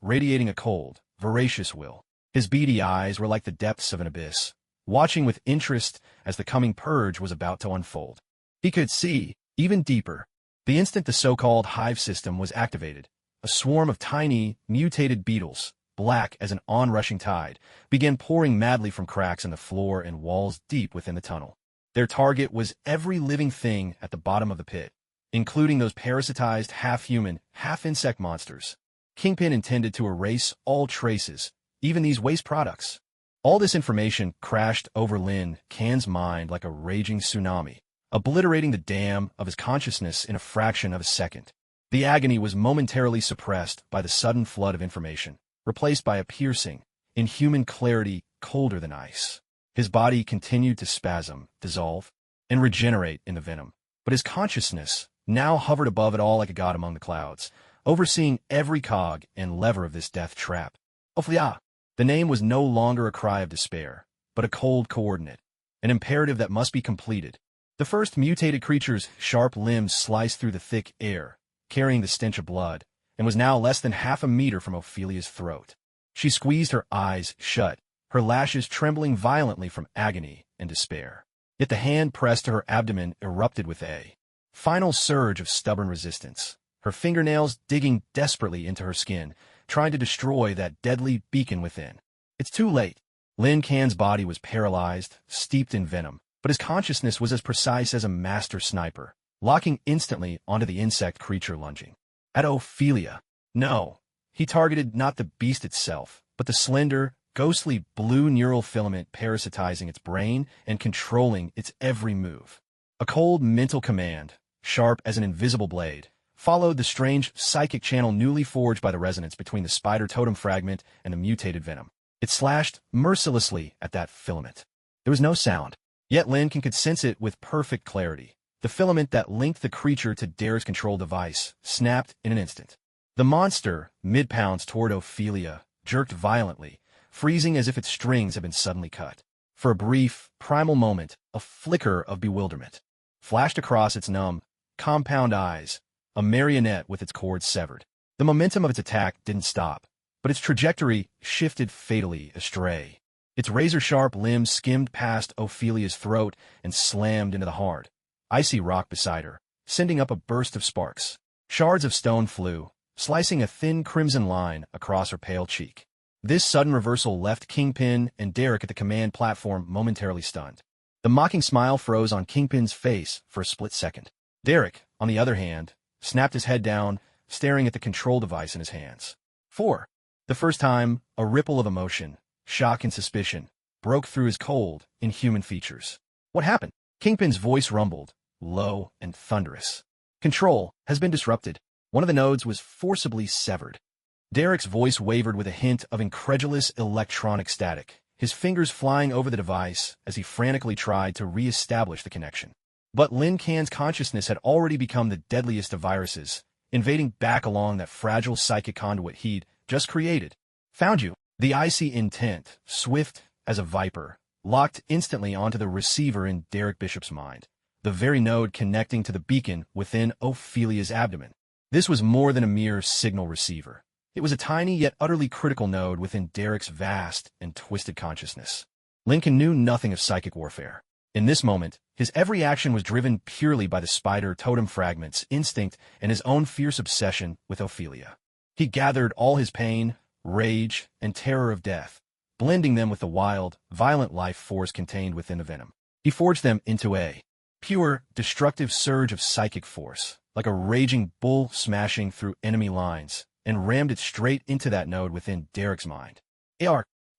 Speaker 1: radiating a cold, voracious will. His beady eyes were like the depths of an abyss, watching with interest as the coming purge was about to unfold. He could see, even deeper, the instant the so-called hive system was activated. A swarm of tiny, mutated beetles, black as an onrushing tide, began pouring madly from cracks in the floor and walls deep within the tunnel. Their target was every living thing at the bottom of the pit, including those parasitized half-human, half-insect monsters. Kingpin intended to erase all traces, even these waste products. All this information crashed over Lin Ken's mind like a raging tsunami, obliterating the dam of his consciousness in a fraction of a second. The agony was momentarily suppressed by the sudden flood of information, replaced by a piercing, inhuman clarity colder than ice. His body continued to spasm, dissolve, and regenerate in the venom, but his consciousness now hovered above it all like a god among the clouds, overseeing every cog and lever of this death trap. Ophelia! The name was no longer a cry of despair, but a cold coordinate, an imperative that must be completed. The first mutated creature's sharp limbs sliced through the thick air, carrying the stench of blood, and was now less than half a meter from Ophelia's throat. She squeezed her eyes shut, her lashes trembling violently from agony and despair. Yet the hand pressed to her abdomen erupted with a final surge of stubborn resistance, her fingernails digging desperately into her skin, trying to destroy that deadly beacon within. It's too late. Lin Can's body was paralyzed, steeped in venom, but his consciousness was as precise as a master sniper, locking instantly onto the insect creature lunging at Ophelia. No, he targeted not the beast itself, but the slender, ghostly blue neural filament parasitizing its brain and controlling its every move. A cold mental command, sharp as an invisible blade, followed the strange psychic channel newly forged by the resonance between the spider totem fragment and the mutated venom. It slashed mercilessly at that filament. There was no sound, yet Lin could sense it with perfect clarity. The filament that linked the creature to Derek's control device snapped in an instant. The monster, mid-pounce toward Ophelia, jerked violently, freezing as if its strings had been suddenly cut. For a brief, primal moment, a flicker of bewilderment flashed across its numb, compound eyes, a marionette with its cords severed. The momentum of its attack didn't stop, but its trajectory shifted fatally astray. Its razor-sharp limbs skimmed past Ophelia's throat and slammed into the hard, icy rock beside her, sending up a burst of sparks. Shards of stone flew, slicing a thin crimson line across her pale cheek. This sudden reversal left Kingpin and Derek at the command platform momentarily stunned. The mocking smile froze on Kingpin's face for a split second. Derek, on the other hand, snapped his head down, staring at the control device in his hands. For the first time, a ripple of emotion, shock and suspicion, broke through his cold, inhuman features. What happened? Kingpin's voice rumbled, low and thunderous. Control has been disrupted. One of the nodes was forcibly severed. Derek's voice wavered with a hint of incredulous electronic static, his fingers flying over the device as he frantically tried to re-establish the connection. But Lin Can's consciousness had already become the deadliest of viruses, invading back along that fragile psychic conduit he'd just created. Found you. The icy intent, swift as a viper, locked instantly onto the receiver in Derek Bishop's mind, the very node connecting to the beacon within Ophelia's abdomen. This was more than a mere signal receiver. It was a tiny yet utterly critical node within Derek's vast and twisted consciousness. Lincoln knew nothing of psychic warfare. In this moment, his every action was driven purely by the spider totem fragment's instinct and his own fierce obsession with Ophelia. He gathered all his pain, rage, and terror of death, blending them with the wild, violent life force contained within the venom. He forged them into a pure, destructive surge of psychic force, like a raging bull smashing through enemy lines, and rammed it straight into that node within Derek's mind.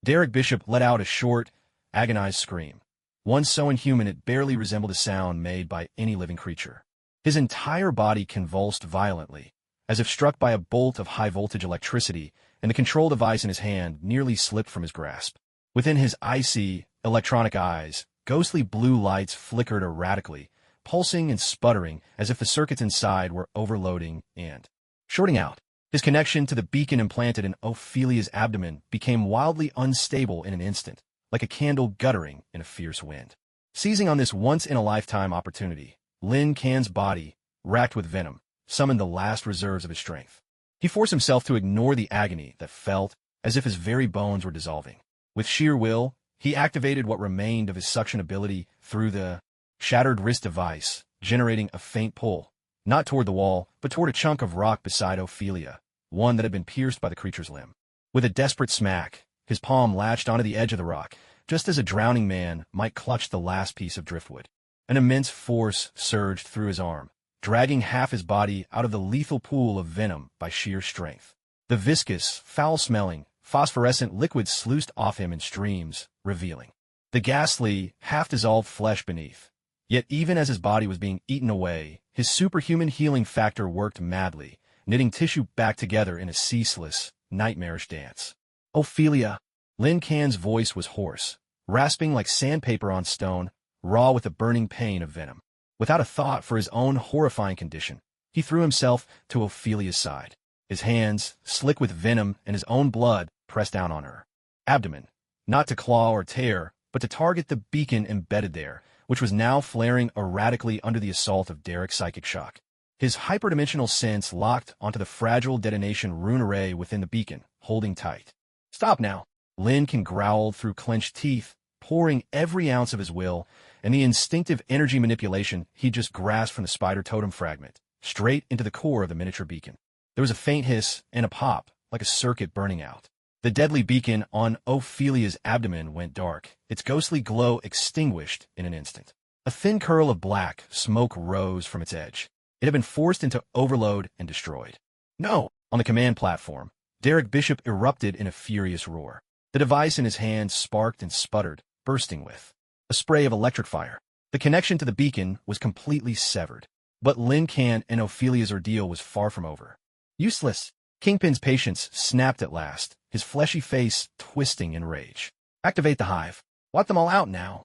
Speaker 1: Derek Bishop let out a short, agonized scream, one so inhuman it barely resembled a sound made by any living creature. His entire body convulsed violently, as if struck by a bolt of high-voltage electricity, and the control device in his hand nearly slipped from his grasp. Within his icy, electronic eyes, ghostly blue lights flickered erratically, pulsing and sputtering as if the circuits inside were overloading and shorting out. His connection to the beacon implanted in Ophelia's abdomen became wildly unstable in an instant, like a candle guttering in a fierce wind. Seizing on this once-in-a-lifetime opportunity, Lin Can's body, racked with venom, summoned the last reserves of his strength. He forced himself to ignore the agony that felt as if his very bones were dissolving. With sheer will, he activated what remained of his suction ability through the shattered wrist device, generating a faint pull, not toward the wall, but toward a chunk of rock beside Ophelia, one that had been pierced by the creature's limb. With a desperate smack, his palm latched onto the edge of the rock, just as a drowning man might clutch the last piece of driftwood. An immense force surged through his arm, dragging half his body out of the lethal pool of venom by sheer strength. The viscous, foul-smelling, phosphorescent liquid sluiced off him in streams, revealing the ghastly, half-dissolved flesh beneath. Yet even as his body was being eaten away, his superhuman healing factor worked madly, knitting tissue back together in a ceaseless, nightmarish dance. Ophelia! Lin Can's voice was hoarse, rasping like sandpaper on stone, raw with the burning pain of venom. Without a thought for his own horrifying condition, he threw himself to Ophelia's side. his hands, slick with venom and his own blood, pressed down on her abdomen, not to claw or tear, but to target the beacon embedded there, which was now flaring erratically under the assault of Derek's psychic shock. His hyperdimensional sense locked onto the fragile detonation rune array within the beacon, holding tight. Stop now. Lincoln growled through clenched teeth, pouring every ounce of his will and the instinctive energy manipulation he'd just grasped from the spider totem fragment, straight into the core of the miniature beacon. There was a faint hiss and a pop, like a circuit burning out. The deadly beacon on Ophelia's abdomen went dark, its ghostly glow extinguished in an instant. A thin curl of black smoke rose from its edge. It had been forced into overload and destroyed. No! On the command platform, Derek Bishop erupted in a furious roar. The device in his hand sparked and sputtered, bursting with a spray of electric fire. The connection to the beacon was completely severed. But Lin Can and Ophelia's ordeal was far from over. Useless! Kingpin's patience snapped at last, his fleshy face twisting in rage. Activate the hive. Wipe them all out now.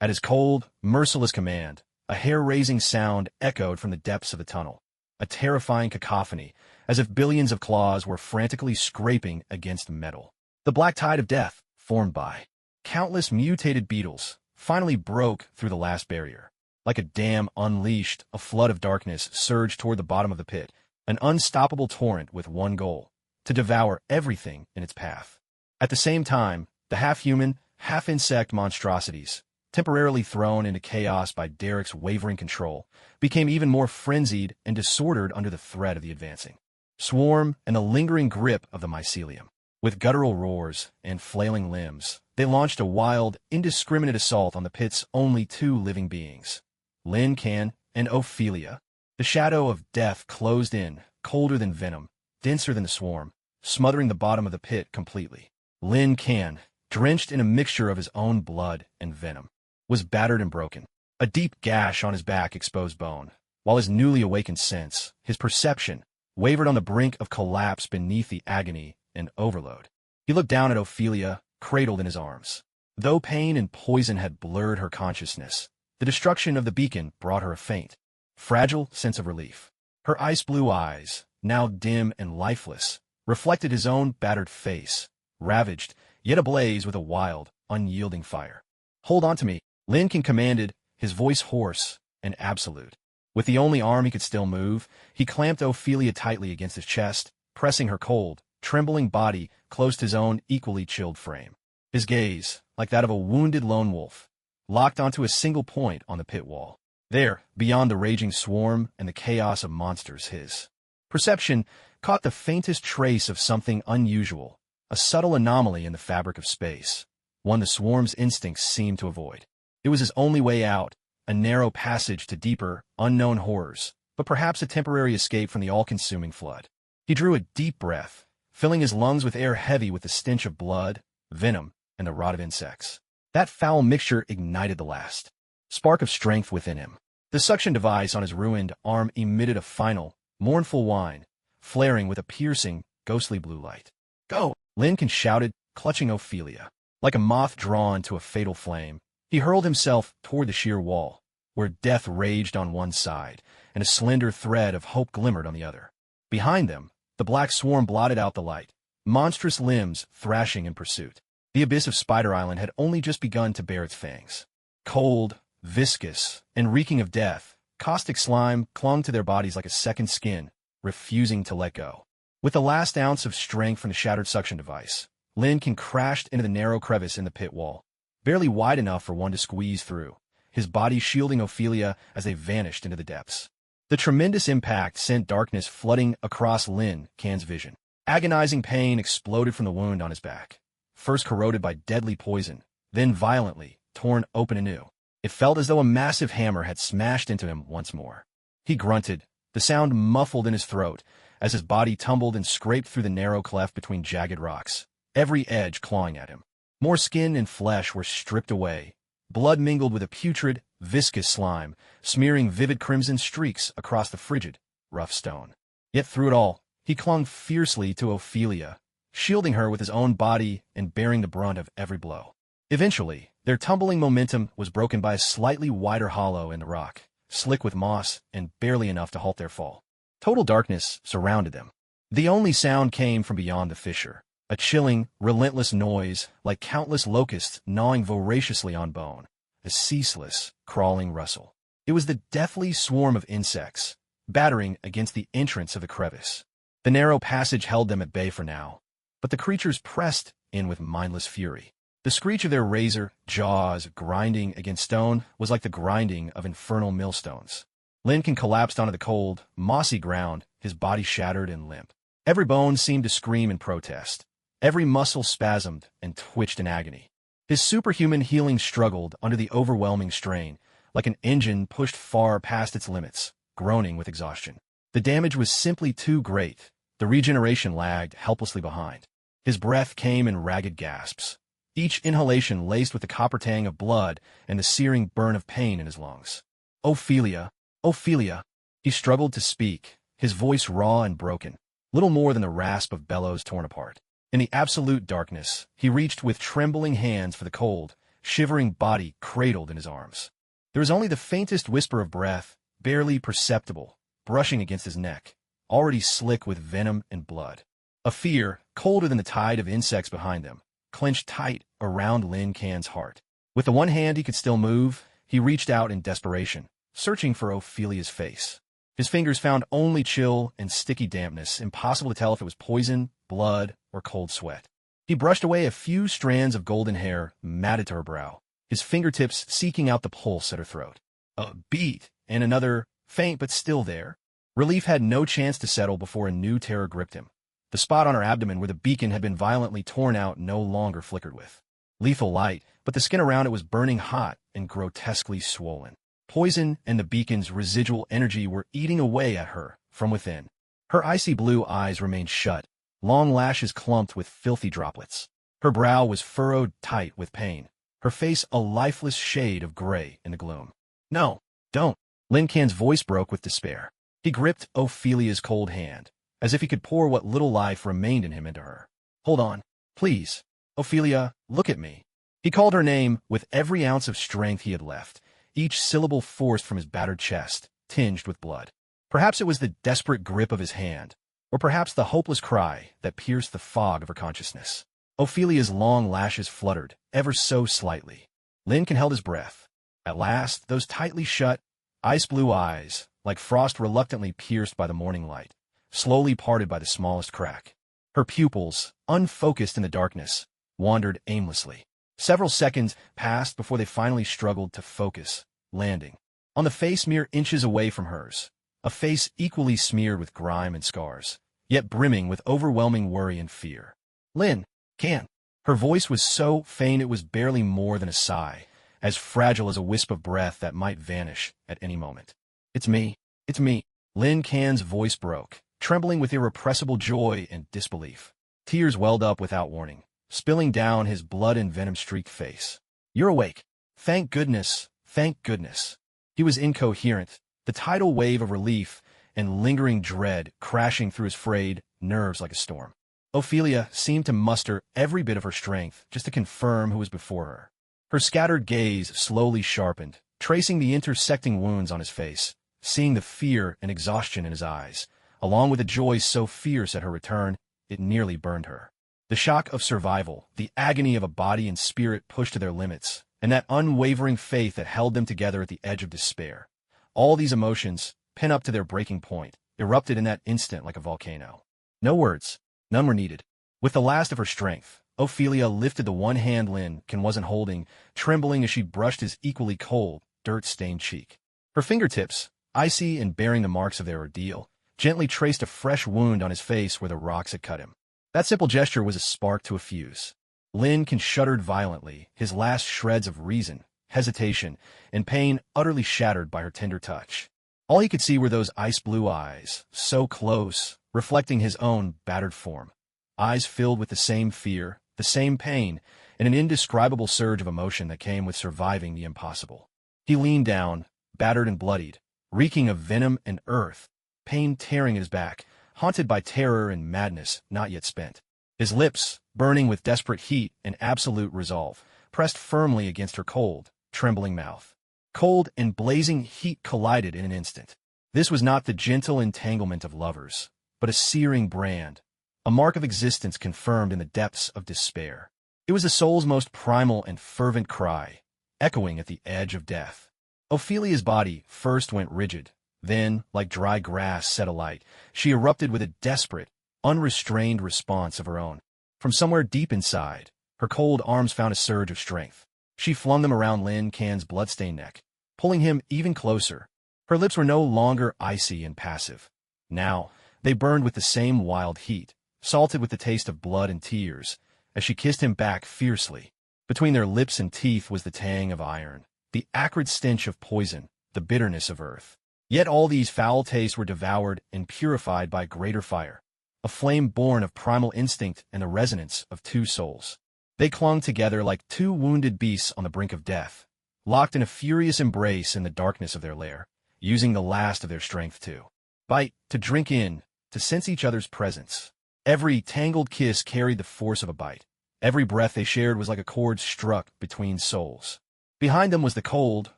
Speaker 1: At his cold, merciless command, a hair-raising sound echoed from the depths of the tunnel, a terrifying cacophony, as if billions of claws were frantically scraping against metal. The black tide of death, formed by countless mutated beetles, finally broke through the last barrier. Like a dam unleashed, a flood of darkness surged toward the bottom of the pit, an unstoppable torrent with one goal: to devour everything in its path. At the same time, the half-human, half-insect monstrosities, temporarily thrown into chaos by Derek's wavering control, became even more frenzied and disordered under the threat of the advancing swarm and the lingering grip of the mycelium. With guttural roars and flailing limbs, they launched a wild, indiscriminate assault on the pit's only two living beings, Lin Can and Ophelia. The shadow of death closed in, colder than venom, denser than the swarm, smothering the bottom of the pit completely. Lin Can, drenched in a mixture of his own blood and venom, was battered and broken. A deep gash on his back exposed bone, while his newly awakened sense, his perception, wavered on the brink of collapse beneath the agony and overload. He looked down at Ophelia, cradled in his arms. Though pain and poison had blurred her consciousness, the destruction of the beacon brought her a faint, fragile sense of relief. Her ice-blue eyes, now dim and lifeless, reflected his own battered face, ravaged, yet ablaze with a wild, unyielding fire. Hold on to me, Lincoln commanded, his voice hoarse and absolute. With the only arm he could still move, he clamped Ophelia tightly against his chest, pressing her cold, trembling body close to his own equally chilled frame. His gaze, like that of a wounded lone wolf, locked onto a single point on the pit wall. There, beyond the raging swarm and the chaos of monsters, his perception caught the faintest trace of something unusual, a subtle anomaly in the fabric of space, one the swarm's instincts seemed to avoid. It was his only way out, a narrow passage to deeper, unknown horrors, but perhaps a temporary escape from the all-consuming flood. He drew a deep breath, filling his lungs with air heavy with the stench of blood, venom, and the rot of insects. That foul mixture ignited the last spark of strength within him. The suction device on his ruined arm emitted a final, mournful whine, flaring with a piercing, ghostly blue light. Go! Lincoln shouted, clutching Ophelia. Like a moth drawn to a fatal flame, he hurled himself toward the sheer wall, where death raged on one side, and a slender thread of hope glimmered on the other. Behind them, the black swarm blotted out the light, monstrous limbs thrashing in pursuit. The abyss of Spider Island had only just begun to bare its fangs. Cold, viscous, and reeking of death, caustic slime clung to their bodies like a second skin, refusing to let go. With the last ounce of strength from the shattered suction device, Lincoln crashed into the narrow crevice in the pit wall, barely wide enough for one to squeeze through, his body shielding Ophelia as they vanished into the depths. The tremendous impact sent darkness flooding across Lin Can's vision. Agonizing pain exploded from the wound on his back, first corroded by deadly poison, then violently torn open anew. It felt as though a massive hammer had smashed into him once more. He grunted, the sound muffled in his throat, as his body tumbled and scraped through the narrow cleft between jagged rocks, every edge clawing at him. More skin and flesh were stripped away, blood mingled with a putrid, viscous slime, smearing vivid crimson streaks across the frigid, rough stone. Yet through it all, he clung fiercely to Ophelia, shielding her with his own body and bearing the brunt of every blow. Eventually, their tumbling momentum was broken by a slightly wider hollow in the rock, slick with moss and barely enough to halt their fall. Total darkness surrounded them. The only sound came from beyond the fissure, a chilling, relentless noise like countless locusts gnawing voraciously on bone, a ceaseless, crawling rustle. It was the deathly swarm of insects, battering against the entrance of the crevice. The narrow passage held them at bay for now, but the creatures pressed in with mindless fury. The screech of their razor jaws grinding against stone was like the grinding of infernal millstones. Lincoln collapsed onto the cold, mossy ground, his body shattered and limp. Every bone seemed to scream in protest. Every muscle spasmed and twitched in agony. His superhuman healing struggled under the overwhelming strain, like an engine pushed far past its limits, groaning with exhaustion. The damage was simply too great. The regeneration lagged helplessly behind. His breath came in ragged gasps, each inhalation laced with the copper tang of blood and the searing burn of pain in his lungs. Ophelia, Ophelia. He struggled to speak, his voice raw and broken, little more than the rasp of bellows torn apart. In the absolute darkness, he reached with trembling hands for the cold, shivering body cradled in his arms. There was only the faintest whisper of breath, barely perceptible, brushing against his neck, already slick with venom and blood. A fear, colder than the tide of insects behind them, clenched tight around Lin Can's heart. With the one hand he could still move, he reached out in desperation, searching for Ophelia's face. His fingers found only chill and sticky dampness, impossible to tell if it was poison, blood, or cold sweat. He brushed away a few strands of golden hair matted to her brow, his fingertips seeking out the pulse at her throat. A beat, and another, faint but still there. Relief had no chance to settle before a new terror gripped him. The spot on her abdomen where the beacon had been violently torn out no longer flickered with lethal light, but the skin around it was burning hot and grotesquely swollen. Poison and the beacon's residual energy were eating away at her from within. Her icy blue eyes remained shut, long lashes clumped with filthy droplets. Her brow was furrowed tight with pain, her face a lifeless shade of gray in the gloom. No, don't. Lin Can's voice broke with despair. He gripped Ophelia's cold hand, as if he could pour what little life remained in him into her. Hold on, please. Ophelia, look at me. He called her name with every ounce of strength he had left, each syllable forced from his battered chest, tinged with blood. Perhaps it was the desperate grip of his hand, or perhaps the hopeless cry that pierced the fog of her consciousness. Ophelia's long lashes fluttered, ever so slightly. Lincoln held his breath. At last, those tightly shut, ice-blue eyes, like frost reluctantly pierced by the morning light, slowly parted by the smallest crack. Her pupils, unfocused in the darkness, wandered aimlessly. Several seconds passed before they finally struggled to focus, landing on the face mere inches away from hers, a face equally smeared with grime and scars, yet brimming with overwhelming worry and fear. Lin Can. Her voice was so faint it was barely more than a sigh, as fragile as a wisp of breath that might vanish at any moment. It's me. It's me. Lin Can's voice broke, trembling with irrepressible joy and disbelief. Tears welled up without warning, spilling down his blood and venom-streaked face. You're awake. Thank goodness, thank goodness. He was incoherent, the tidal wave of relief and lingering dread crashing through his frayed nerves like a storm. Ophelia seemed to muster every bit of her strength just to confirm who was before her. Her scattered gaze slowly sharpened, tracing the intersecting wounds on his face, seeing the fear and exhaustion in his eyes, along with a joy so fierce at her return, it nearly burned her. The shock of survival, the agony of a body and spirit pushed to their limits, and that unwavering faith that held them together at the edge of despair. All these emotions, pent up to their breaking point, erupted in that instant like a volcano. No words, none were needed. With the last of her strength, Ophelia lifted the one hand Lin Can wasn't holding, trembling as she brushed his equally cold, dirt-stained cheek. Her fingertips, icy and bearing the marks of their ordeal, gently traced a fresh wound on his face where the rocks had cut him. That simple gesture was a spark to a fuse. Lin Can shuddered violently, his last shreds of reason, hesitation, and pain utterly shattered by her tender touch. All he could see were those ice-blue eyes, so close, reflecting his own battered form. Eyes filled with the same fear, the same pain, and an indescribable surge of emotion that came with surviving the impossible. He leaned down, battered and bloodied, reeking of venom and earth, pain tearing at his back, haunted by terror and madness not yet spent. His lips, burning with desperate heat and absolute resolve, pressed firmly against her cold, trembling mouth. Cold and blazing heat collided in an instant. This was not the gentle entanglement of lovers, but a searing brand, a mark of existence confirmed in the depths of despair. It was the soul's most primal and fervent cry, echoing at the edge of death. Ophelia's body first went rigid, then, like dry grass set alight, she erupted with a desperate, unrestrained response of her own. From somewhere deep inside, her cold arms found a surge of strength. She flung them around Lin Can's bloodstained neck, pulling him even closer. Her lips were no longer icy and passive. Now, they burned with the same wild heat, salted with the taste of blood and tears, as she kissed him back fiercely. Between their lips and teeth was the tang of iron, the acrid stench of poison, the bitterness of earth. Yet all these foul tastes were devoured and purified by greater fire, a flame born of primal instinct and the resonance of two souls. They clung together like two wounded beasts on the brink of death, locked in a furious embrace in the darkness of their lair, using the last of their strength to bite, to drink in, to sense each other's presence. Every tangled kiss carried the force of a bite. Every breath they shared was like a chord struck between souls. Behind them was the cold,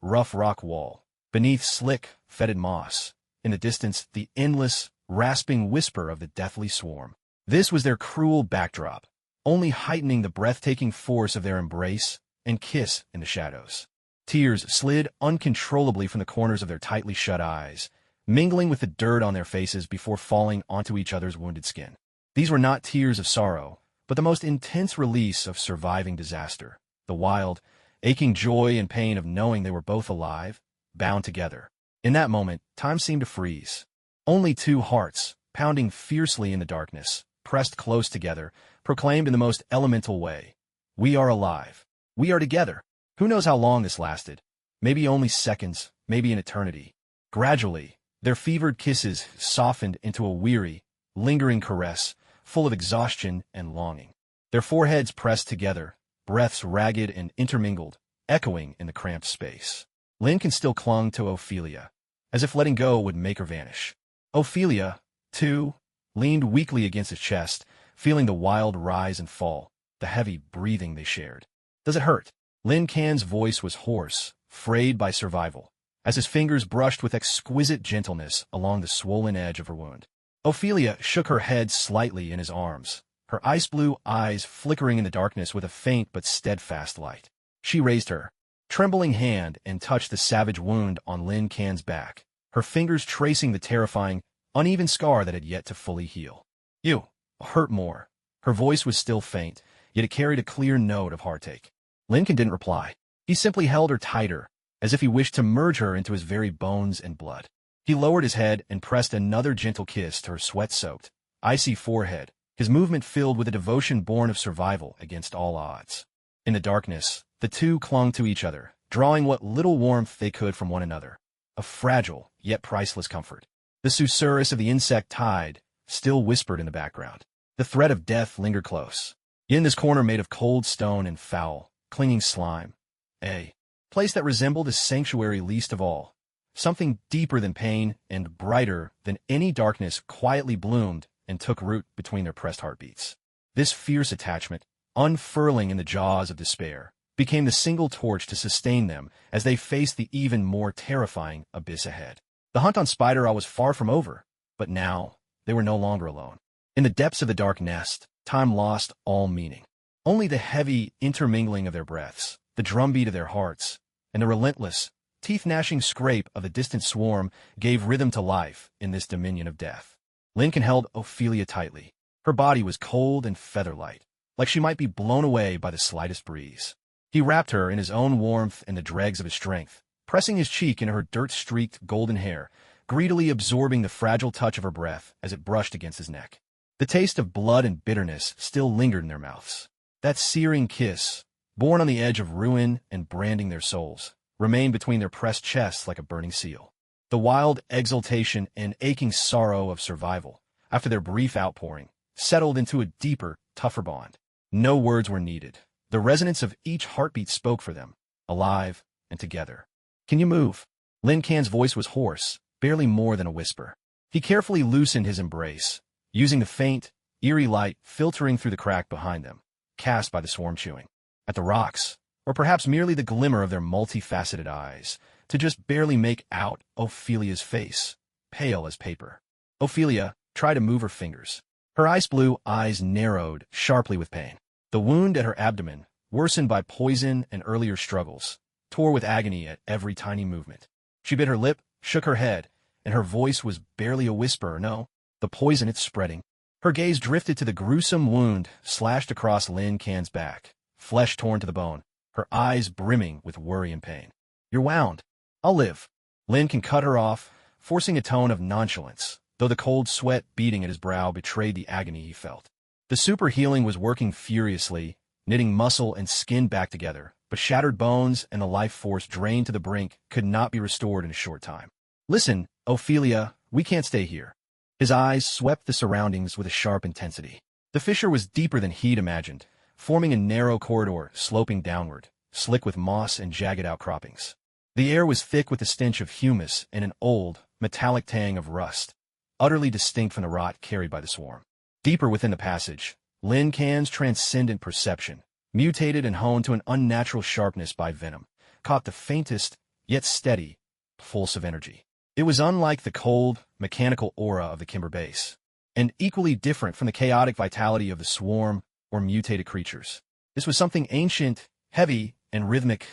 Speaker 1: rough rock wall. Beneath slick, fetid moss. In the distance, the endless, rasping whisper of the deathly swarm. This was their cruel backdrop, only heightening the breathtaking force of their embrace and kiss in the shadows. Tears slid uncontrollably from the corners of their tightly shut eyes, mingling with the dirt on their faces before falling onto each other's wounded skin. These were not tears of sorrow, but the most intense release of surviving disaster, the wild, aching joy and pain of knowing they were both alive, bound together. In that moment, time seemed to freeze. Only two hearts, pounding fiercely in the darkness, pressed close together, proclaimed in the most elemental way, "We are alive. We are together." Who knows how long this lasted? Maybe only seconds, maybe an eternity. Gradually, their fevered kisses softened into a weary, lingering caress, full of exhaustion and longing. Their foreheads pressed together, breaths ragged and intermingled, echoing in the cramped space. Lincoln still clung to Ophelia, as if letting go would make her vanish. Ophelia, too, leaned weakly against his chest, feeling the wild rise and fall, the heavy breathing they shared. "Does it hurt?" Lin Can's voice was hoarse, frayed by survival, as his fingers brushed with exquisite gentleness along the swollen edge of her wound. Ophelia shook her head slightly in his arms, her ice-blue eyes flickering in the darkness with a faint but steadfast light. She raised her trembling hand and touched the savage wound on Lin Can's back, her fingers tracing the terrifying, uneven scar that had yet to fully heal. "You hurt more." Her voice was still faint, yet it carried a clear note of heartache. Lincoln didn't reply. He simply held her tighter, as if he wished to merge her into his very bones and blood. He lowered his head and pressed another gentle kiss to her sweat-soaked, icy forehead, his movement filled with a devotion born of survival against all odds. In the darkness, the two clung to each other, drawing what little warmth they could from one another, a fragile yet priceless comfort. The susurrus of the insect tide still whispered in the background. The threat of death lingered close. In this corner made of cold stone and foul, clinging slime, a place that resembled a sanctuary least of all, something deeper than pain and brighter than any darkness quietly bloomed and took root between their pressed heartbeats. This fierce attachment, unfurling in the jaws of despair, became the single torch to sustain them as they faced the even more terrifying abyss ahead. The hunt on Spider Isle was far from over, but now they were no longer alone. In the depths of the dark nest, time lost all meaning. Only the heavy intermingling of their breaths, the drumbeat of their hearts, and the relentless, teeth-gnashing scrape of the distant swarm gave rhythm to life in this dominion of death. Lincoln held Ophelia tightly. Her body was cold and feather-light, like she might be blown away by the slightest breeze. He wrapped her in his own warmth and the dregs of his strength, pressing his cheek into her dirt-streaked golden hair, greedily absorbing the fragile touch of her breath as it brushed against his neck. The taste of blood and bitterness still lingered in their mouths. That searing kiss, born on the edge of ruin and branding their souls, remained between their pressed chests like a burning seal. The wild exultation and aching sorrow of survival, after their brief outpouring, settled into a deeper, tougher bond. No words were needed. The resonance of each heartbeat spoke for them, alive and together. "Can you move?" Lin Can's voice was hoarse, barely more than a whisper. He carefully loosened his embrace, using the faint, eerie light filtering through the crack behind them, cast by the swarm chewing at the rocks, or perhaps merely the glimmer of their multifaceted eyes, to just barely make out Ophelia's face, pale as paper. "Ophelia, try to move her fingers. Her ice-blue eyes narrowed sharply with pain. The wound at her abdomen, worsened by poison and earlier struggles, tore with agony at every tiny movement. She bit her lip, shook her head, and her voice was barely a whisper. No, the poison, it's spreading. Her gaze drifted to the gruesome wound slashed across Lin Can's back, flesh torn to the bone, her eyes brimming with worry and pain. You're wound. I'll live. Lin Can cut her off, forcing a tone of nonchalance, though the cold sweat beating at his brow betrayed the agony he felt. The super healing was working furiously, knitting muscle and skin back together, but shattered bones and the life force drained to the brink could not be restored in a short time. Listen, Ophelia, we can't stay here. His eyes swept the surroundings with a sharp intensity. The fissure was deeper than he'd imagined, forming a narrow corridor sloping downward, slick with moss and jagged outcroppings. The air was thick with the stench of humus and an old, metallic tang of rust, utterly distinct from the rot carried by the swarm. Deeper within the passage, Lin Can's transcendent perception, mutated and honed to an unnatural sharpness by venom, caught the faintest, yet steady, pulse of energy. It was unlike the cold, mechanical aura of the Kimber base, and equally different from the chaotic vitality of the swarm or mutated creatures. This was something ancient, heavy, and rhythmic,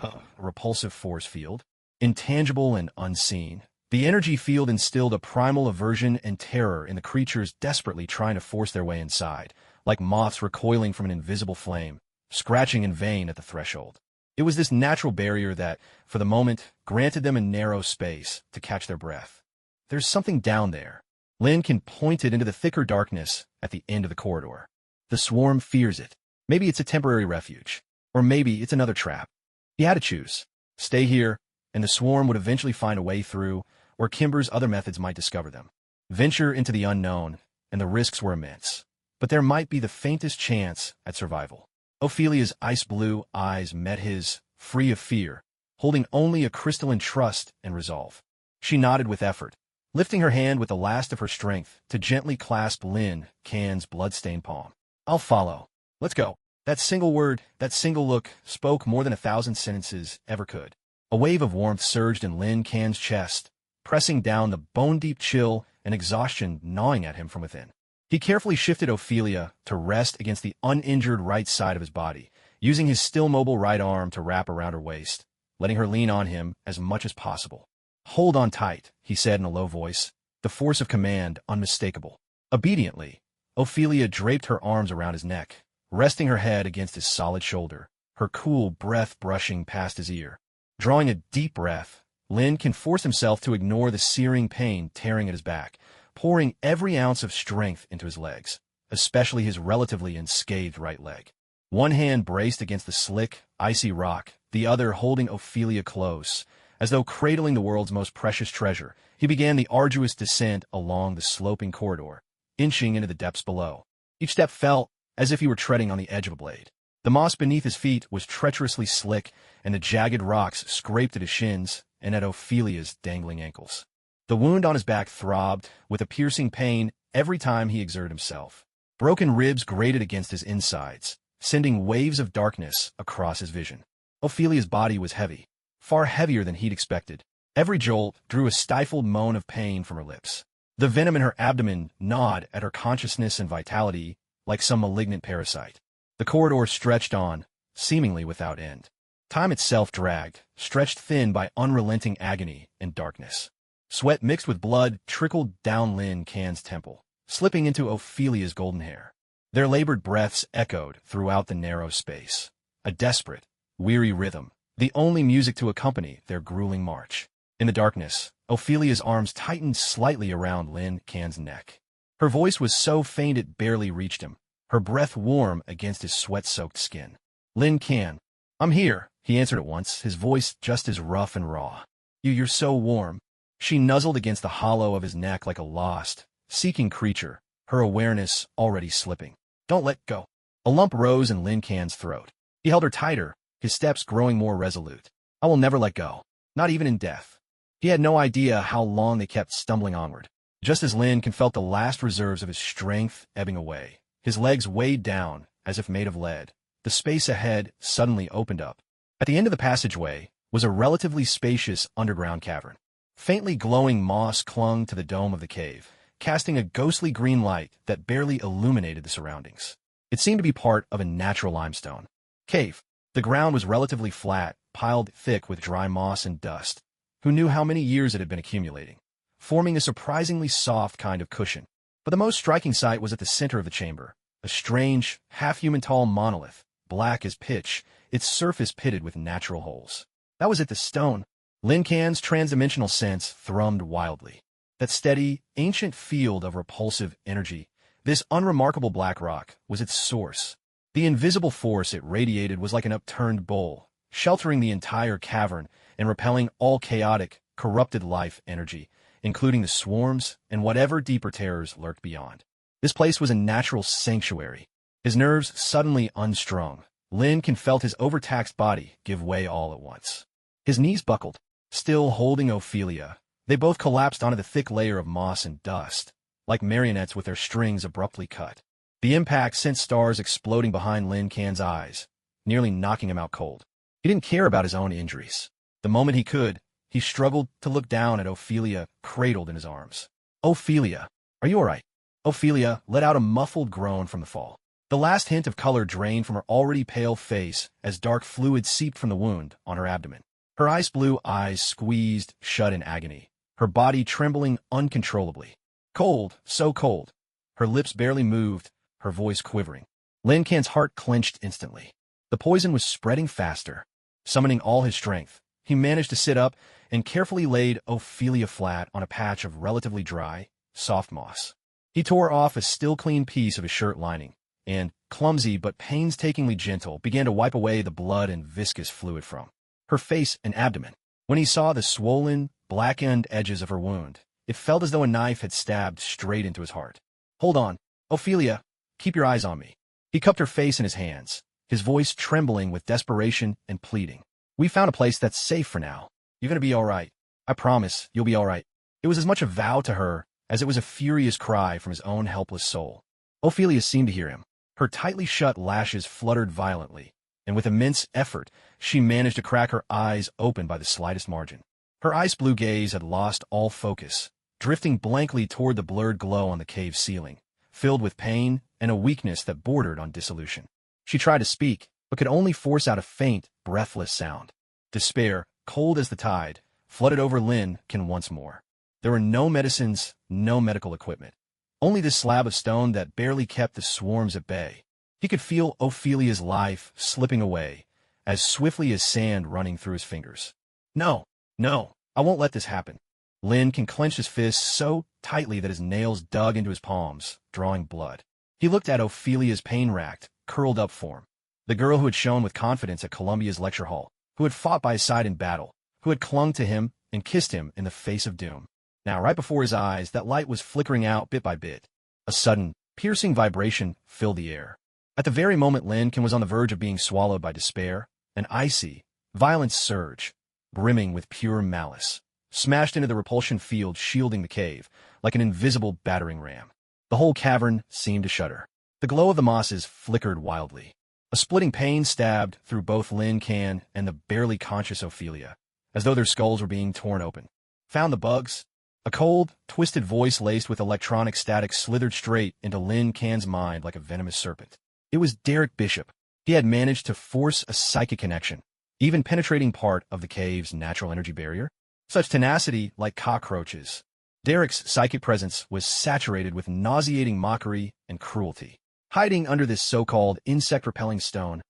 Speaker 1: a repulsive force field, intangible and unseen. The energy field instilled a primal aversion and terror in the creatures desperately trying to force their way inside, like moths recoiling from an invisible flame, scratching in vain at the threshold. It was this natural barrier that, for the moment, granted them a narrow space to catch their breath. There's something down there. Lin Can pointed into the thicker darkness at the end of the corridor. The swarm fears it. Maybe it's a temporary refuge, or maybe it's another trap. He had to choose. Stay here, and the swarm would eventually find a way through, or Kimber's other methods might discover them. Venture into the unknown, and the risks were immense. But there might be the faintest chance at survival. Ophelia's ice-blue eyes met his, free of fear, holding only a crystalline trust and resolve. She nodded with effort, lifting her hand with the last of her strength to gently clasp Lin Can's blood-stained palm. I'll follow. Let's go. That single word, that single look, spoke more than 1,000 sentences ever could. A wave of warmth surged in Lin Can's chest, pressing down the bone-deep chill and exhaustion gnawing at him from within. He carefully shifted Ophelia to rest against the uninjured right side of his body, using his still mobile right arm to wrap around her waist, letting her lean on him as much as possible. Hold on tight, he said in a low voice, the force of command unmistakable. Obediently, Ophelia draped her arms around his neck, resting her head against his solid shoulder, her cool breath brushing past his ear. Drawing a deep breath, Lin Can force himself to ignore the searing pain tearing at his back, pouring every ounce of strength into his legs, especially his relatively unscathed right leg. One hand braced against the slick, icy rock, the other holding Ophelia close. As though cradling the world's most precious treasure, he began the arduous descent along the sloping corridor, inching into the depths below. Each step felt as if he were treading on the edge of a blade. The moss beneath his feet was treacherously slick, and the jagged rocks scraped at his shins and at Ophelia's dangling ankles. The wound on his back throbbed with a piercing pain every time he exerted himself. Broken ribs grated against his insides, sending waves of darkness across his vision. Ophelia's body was heavy, far heavier than he'd expected. Every jolt drew a stifled moan of pain from her lips. The venom in her abdomen gnawed at her consciousness and vitality like some malignant parasite. The corridor stretched on, seemingly without end. Time itself dragged, stretched thin by unrelenting agony and darkness. Sweat mixed with blood trickled down Lin Can's temple, slipping into Ophelia's golden hair. Their labored breaths echoed throughout the narrow space, a desperate, weary rhythm, the only music to accompany their grueling march. In the darkness, Ophelia's arms tightened slightly around Lin Can's neck. Her voice was so faint it barely reached him, her breath warm against his sweat-soaked skin. Lin Can, I'm here, he answered at once, his voice just as rough and raw. You're so warm. She nuzzled against the hollow of his neck like a lost, seeking creature, her awareness already slipping. Don't let go. A lump rose in Lin Can's throat. He held her tighter, his steps growing more resolute. I will never let go, not even in death. He had no idea how long they kept stumbling onward. Just as Lin Can felt the last reserves of his strength ebbing away, his legs weighed down as if made of lead. The space ahead suddenly opened up. At the end of the passageway was a relatively spacious underground cavern. Faintly glowing moss clung to the dome of the cave, casting a ghostly green light that barely illuminated the surroundings. It seemed to be part of a natural limestone cave. The ground was relatively flat, piled thick with dry moss and dust. Who knew how many years it had been accumulating, forming a surprisingly soft kind of cushion. But the most striking sight was at the center of the chamber, a strange, half-human-tall monolith, black as pitch, its surface pitted with natural holes. That was it, the stone. Lin Can's transdimensional sense thrummed wildly. That steady, ancient field of repulsive energy, this unremarkable black rock, was its source. The invisible force it radiated was like an upturned bowl, sheltering the entire cavern and repelling all chaotic, corrupted life energy, including the swarms and whatever deeper terrors lurked beyond. This place was a natural sanctuary. His nerves suddenly unstrung, Lin Can felt his overtaxed body give way all at once. His knees buckled. Still holding Ophelia, they both collapsed onto the thick layer of moss and dust, like marionettes with their strings abruptly cut. The impact sent stars exploding behind Lin Can's eyes, nearly knocking him out cold. He didn't care about his own injuries. The moment he could, he struggled to look down at Ophelia cradled in his arms. "Ophelia, are you all right?" Ophelia let out a muffled groan from the fall. The last hint of color drained from her already pale face as dark fluid seeped from the wound on her abdomen. Her ice-blue eyes squeezed shut in agony, her body trembling uncontrollably. Cold, so cold. Her lips barely moved, her voice quivering. Lin Can's heart clenched instantly. The poison was spreading faster. Summoning all his strength, he managed to sit up and carefully laid Ophelia flat on a patch of relatively dry, soft moss. He tore off a still-clean piece of his shirt lining and, clumsy but painstakingly gentle, began to wipe away the blood and viscous fluid from her face and abdomen. When he saw the swollen, blackened edges of her wound, it felt as though a knife had stabbed straight into his heart. "Hold on, Ophelia, keep your eyes on me." He cupped her face in his hands, his voice trembling with desperation and pleading. "We found a place that's safe for now. You're gonna be all right. I promise you'll be all right." It was as much a vow to her as it was a furious cry from his own helpless soul. Ophelia seemed to hear him. Her tightly shut lashes fluttered violently, and with immense effort, she managed to crack her eyes open by the slightest margin. Her ice-blue gaze had lost all focus, drifting blankly toward the blurred glow on the cave ceiling, filled with pain and a weakness that bordered on dissolution. She tried to speak, but could only force out a faint, breathless sound. Despair, cold as the tide, flooded over Lin Can once more. There were no medicines, no medical equipment. Only this slab of stone that barely kept the swarms at bay. He could feel Ophelia's life slipping away, as swiftly as sand running through his fingers. No, I won't let this happen." Lin Can clenched his fists so tightly that his nails dug into his palms, drawing blood. He looked at Ophelia's pain-racked, curled-up form. The girl who had shone with confidence at Columbia's lecture hall, who had fought by his side in battle, who had clung to him and kissed him in the face of doom. Now, right before his eyes, that light was flickering out bit by bit. A sudden, piercing vibration filled the air. At the very moment Lin Can was on the verge of being swallowed by despair, an icy, violent surge, brimming with pure malice, smashed into the repulsion field shielding the cave, like an invisible battering ram. The whole cavern seemed to shudder. The glow of the mosses flickered wildly. A splitting pain stabbed through both Lin Can and the barely conscious Ophelia, as though their skulls were being torn open. "Found the bugs?" A cold, twisted voice laced with electronic static slithered straight into Lin Can's mind like a venomous serpent. It was Derek Bishop. He had managed to force a psychic connection, even penetrating part of the cave's natural energy barrier. Such tenacity like cockroaches. Derek's psychic presence was saturated with nauseating mockery and cruelty. Hiding under this so-called insect-repelling stone.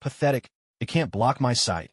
Speaker 1: Pathetic, it can't block my sight,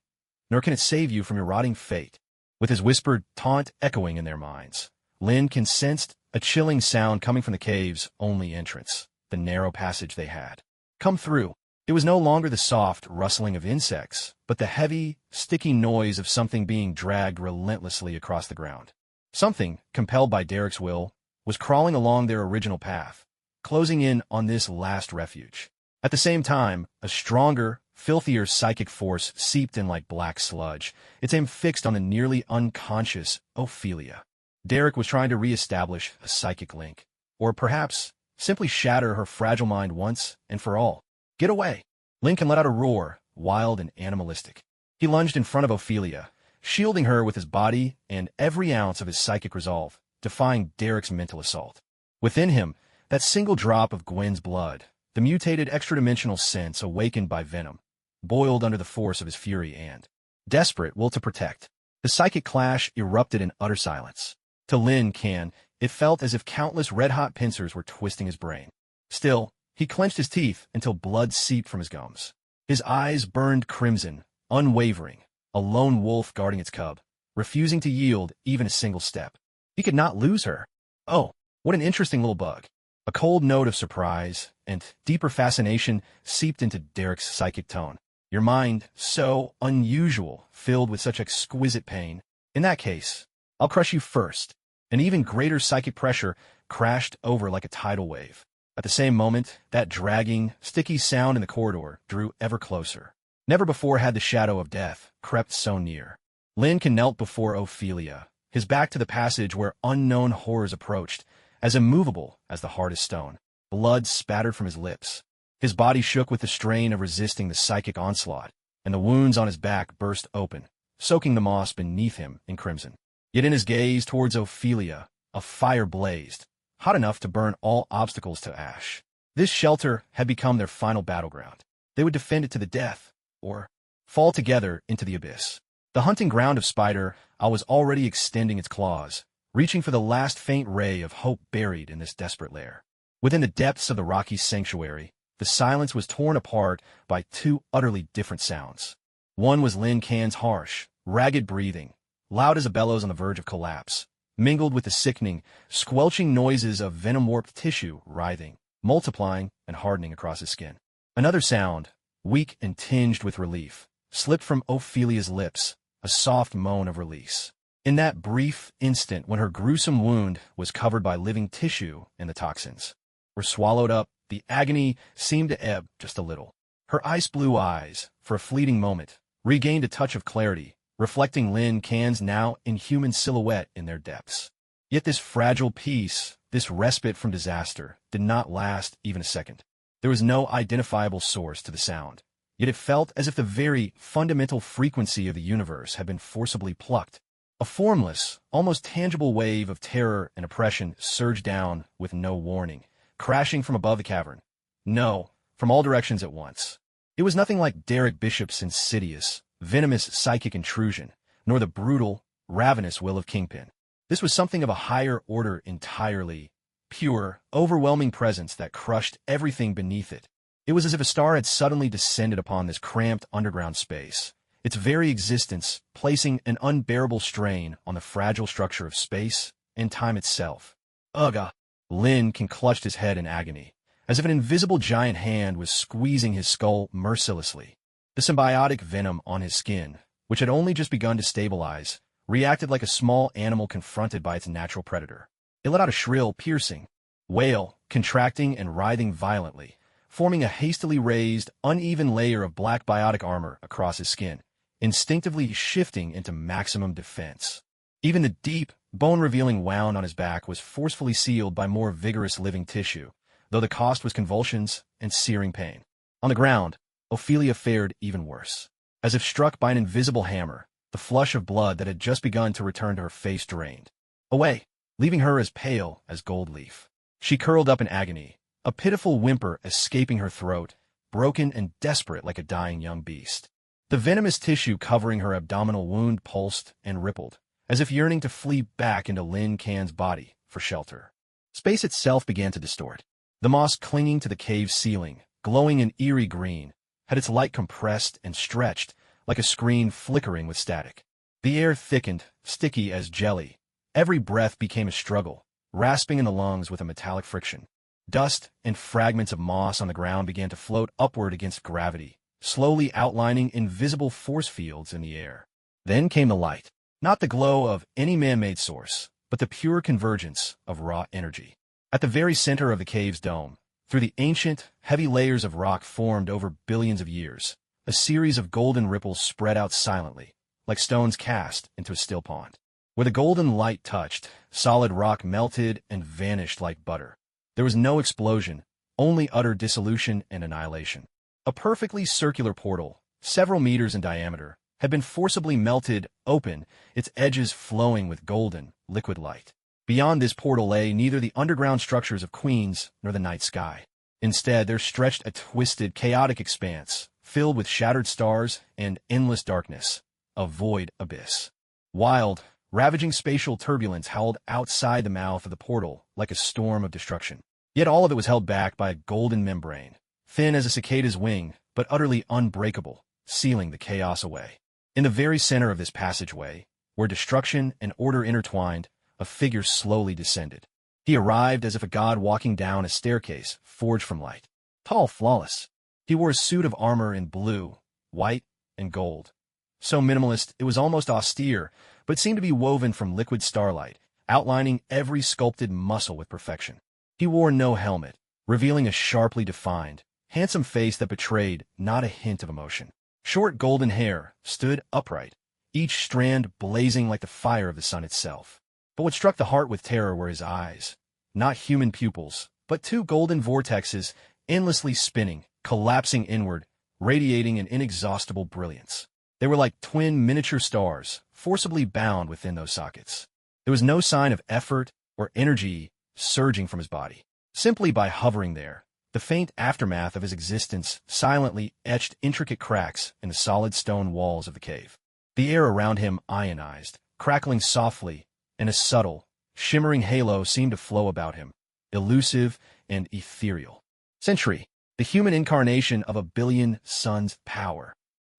Speaker 1: nor can it save you from your rotting fate. With his whispered taunt echoing in their minds, Lin Can sensed a chilling sound coming from the cave's only entrance, the narrow passage they had come through. It was no longer the soft rustling of insects, but the heavy, sticky noise of something being dragged relentlessly across the ground. Something, compelled by Derek's will, was crawling along their original path, closing in on this last refuge. At the same time, a stronger, filthier psychic force seeped in like black sludge, its aim fixed on the nearly unconscious Ophelia. Derek was trying to re-establish a psychic link, or perhaps simply shatter her fragile mind once and for all. "Get away!" Lin Can let out a roar, wild and animalistic. He lunged in front of Ophelia, shielding her with his body and every ounce of his psychic resolve, defying Derek's mental assault. Within him, that single drop of Gwen's blood, the mutated extra-dimensional sense awakened by venom, boiled under the force of his fury and desperate will to protect. The psychic clash erupted in utter silence. To Lin Kan, it felt as if countless red-hot pincers were twisting his brain. Still, he clenched his teeth until blood seeped from his gums. His eyes burned crimson, unwavering, a lone wolf guarding its cub, refusing to yield even a single step. He could not lose her. Oh, what an interesting little bug. A cold note of surprise and deeper fascination seeped into Derek's psychic tone. Your mind, so unusual, filled with such exquisite pain. In that case, I'll crush you first. An even greater psychic pressure crashed over like a tidal wave. At the same moment, that dragging, sticky sound in the corridor drew ever closer. Never before had the shadow of death crept so near. Lin Kan knelt before Ophelia, his back to the passage where unknown horrors approached, as immovable as the hardest stone. Blood spattered from his lips. His body shook with the strain of resisting the psychic onslaught, and the wounds on his back burst open, soaking the moss beneath him in crimson. Yet in his gaze towards Ophelia, a fire blazed, hot enough to burn all obstacles to ash. This shelter had become their final battleground. They would defend it to the death, or fall together into the abyss. The hunting ground of Spider Owl was already extending its claws, reaching for the last faint ray of hope buried in this desperate lair. Within the depths of the rocky sanctuary, the silence was torn apart by two utterly different sounds. One was Lin Kan's harsh, ragged breathing, loud as a bellows on the verge of collapse, mingled with the sickening, squelching noises of venom-warped tissue writhing, multiplying, and hardening across his skin. Another sound, weak and tinged with relief, slipped from Ophelia's lips, a soft moan of release. In that brief instant when her gruesome wound was covered by living tissue and the toxins were swallowed up, the agony seemed to ebb just a little. Her ice-blue eyes, for a fleeting moment, regained a touch of clarity, reflecting Lin Kan's now inhuman silhouette in their depths. Yet this fragile peace, this respite from disaster, did not last even a second. There was no identifiable source to the sound, yet it felt as if the very fundamental frequency of the universe had been forcibly plucked. A formless, almost tangible wave of terror and oppression surged down with no warning, crashing from above the cavern. No, from all directions at once. It was nothing like Derek Bishop's insidious, venomous psychic intrusion, nor the brutal, ravenous will of Kingpin. This was something of a higher order entirely, pure, overwhelming presence that crushed everything beneath it. It was as if a star had suddenly descended upon this cramped underground space, its very existence placing an unbearable strain on the fragile structure of space and time itself. Ugh! Lin Kan clutched his head in agony, as if an invisible giant hand was squeezing his skull mercilessly. The symbiotic venom on his skin, which had only just begun to stabilize, reacted like a small animal confronted by its natural predator. It let out a shrill, piercing wail, contracting and writhing violently, forming a hastily raised, uneven layer of black biotic armor across his skin, instinctively shifting into maximum defense. Even the deep, bone-revealing wound on his back was forcefully sealed by more vigorous living tissue, though the cost was convulsions and searing pain. On the ground, Ophelia fared even worse. As if struck by an invisible hammer, the flush of blood that had just begun to return to her face drained away, leaving her as pale as gold leaf. She curled up in agony, a pitiful whimper escaping her throat, broken and desperate like a dying young beast. The venomous tissue covering her abdominal wound pulsed and rippled, as if yearning to flee back into Lin Kan's body for shelter. Space itself began to distort. The moss clinging to the cave's ceiling, glowing an eerie green, had its light compressed and stretched like a screen flickering with static. The air thickened, sticky as jelly. Every breath became a struggle, rasping in the lungs with a metallic friction. Dust and fragments of moss on the ground began to float upward against gravity, slowly outlining invisible force fields in the air. Then came the light. Not the glow of any man-made source, but the pure convergence of raw energy. At the very center of the cave's dome, through the ancient, heavy layers of rock formed over billions of years, a series of golden ripples spread out silently, like stones cast into a still pond. Where the golden light touched, solid rock melted and vanished like butter. There was no explosion, only utter dissolution and annihilation. A perfectly circular portal, several meters in diameter, had been forcibly melted open, its edges flowing with golden, liquid light. Beyond this portal lay neither the underground structures of Queens nor the night sky. Instead, there stretched a twisted, chaotic expanse, filled with shattered stars and endless darkness, a void abyss. Wild, ravaging spatial turbulence howled outside the mouth of the portal like a storm of destruction. Yet all of it was held back by a golden membrane, thin as a cicada's wing, but utterly unbreakable, sealing the chaos away. In the very center of this passageway, where destruction and order intertwined, a figure slowly descended. He arrived as if a god walking down a staircase forged from light. Tall, flawless. He wore a suit of armor in blue, white, and gold. So minimalist, it was almost austere, but seemed to be woven from liquid starlight, outlining every sculpted muscle with perfection. He wore no helmet, revealing a sharply defined, handsome face that betrayed not a hint of emotion. Short golden hair stood upright, each strand blazing like the fire of the sun itself. But what struck the heart with terror were his eyes. Not human pupils, but two golden vortexes endlessly spinning, collapsing inward, radiating an inexhaustible brilliance. They were like twin miniature stars, forcibly bound within those sockets. There was no sign of effort or energy surging from his body. Simply by hovering there, the faint aftermath of his existence silently etched intricate cracks in the solid stone walls of the cave. The air around him ionized, crackling softly, and a subtle, shimmering halo seemed to flow about him, elusive and ethereal. Sentry, the human incarnation of a billion suns' power.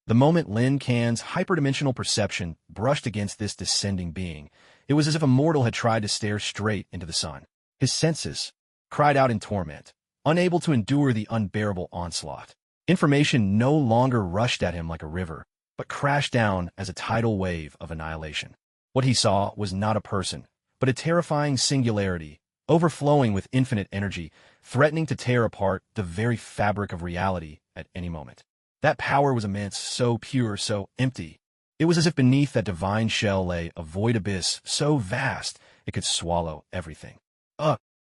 Speaker 1: The moment Lin Can's hyperdimensional perception brushed against this descending being, it was as if a mortal had tried to stare straight into the sun. His senses cried out in torment, unable to endure the unbearable onslaught. Information no longer rushed at him like a river, but crashed down as a tidal wave of annihilation. What he saw was not a person, but a terrifying singularity, overflowing with infinite energy, threatening to tear apart the very fabric of reality at any moment. That power was immense, so pure, so empty. It was as if beneath that divine shell lay a void abyss so vast it could swallow everything.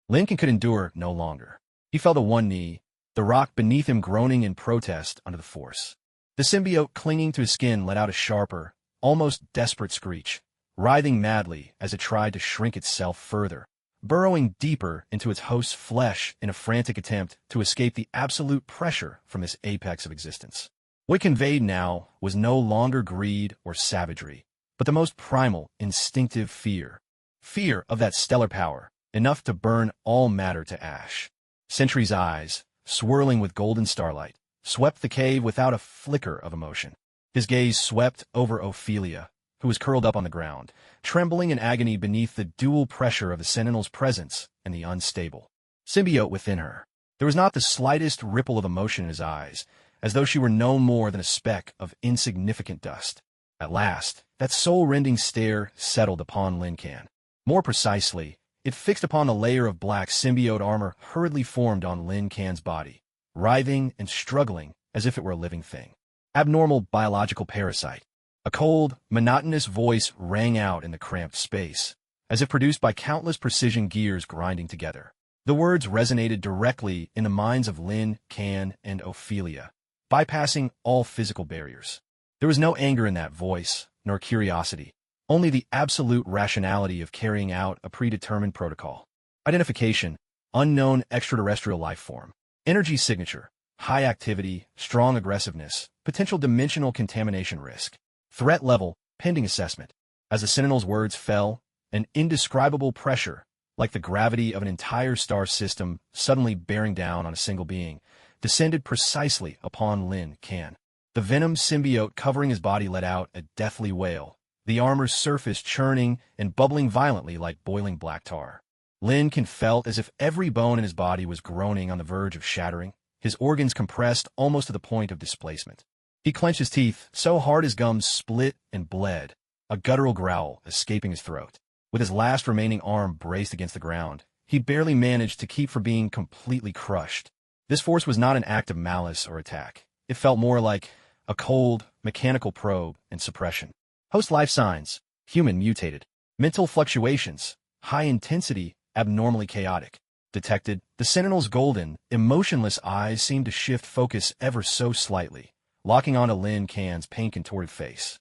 Speaker 1: Lincoln could endure no longer. He fell to one knee, the rock beneath him groaning in protest under the force. The symbiote clinging to his skin let out a sharper, almost desperate screech, writhing madly as it tried to shrink itself further, burrowing deeper into its host's flesh in a frantic attempt to escape the absolute pressure from this apex of existence. What it conveyed now was no longer greed or savagery, but the most primal, instinctive fear. Fear of that stellar power, enough to burn all matter to ash. Sentry's eyes, swirling with golden starlight, swept the cave without a flicker of emotion. His gaze swept over Ophelia, who was curled up on the ground, trembling in agony beneath the dual pressure of the Sentinel's presence and the unstable symbiote within her. There was not the slightest ripple of emotion in his eyes, as though she were no more than a speck of insignificant dust. At last, that soul-rending stare settled upon Lin Can. More precisely, it fixed upon the layer of black symbiote armor hurriedly formed on Lin Can's body, writhing and struggling as if it were a living thing. Abnormal biological parasite. A cold, monotonous voice rang out in the cramped space, as if produced by countless precision gears grinding together. The words resonated directly in the minds of Lin Can and Ophelia, bypassing all physical barriers. There was no anger in that voice, nor curiosity, only the absolute rationality of carrying out a predetermined protocol. Identification, unknown extraterrestrial life form. Energy signature, high activity, strong aggressiveness, potential dimensional contamination risk. Threat level, pending assessment. As the Sentinel's words fell, an indescribable pressure, like the gravity of an entire star system suddenly bearing down on a single being, descended precisely upon Lin Can. The venom symbiote covering his body let out a deathly wail, the armor's surface churning and bubbling violently like boiling black tar. Lin Can felt as if every bone in his body was groaning on the verge of shattering, his organs compressed almost to the point of displacement. He clenched his teeth so hard his gums split and bled, a guttural growl escaping his throat. With his last remaining arm braced against the ground, he barely managed to keep from being completely crushed. This force was not an act of malice or attack. It felt more like a cold, mechanical probe and suppression. Host life signs, human mutated. Mental fluctuations, high intensity, abnormally chaotic. Detected, the Sentinel's golden, emotionless eyes seemed to shift focus ever so slightly, locking onto Lin Can's pain-contorted face.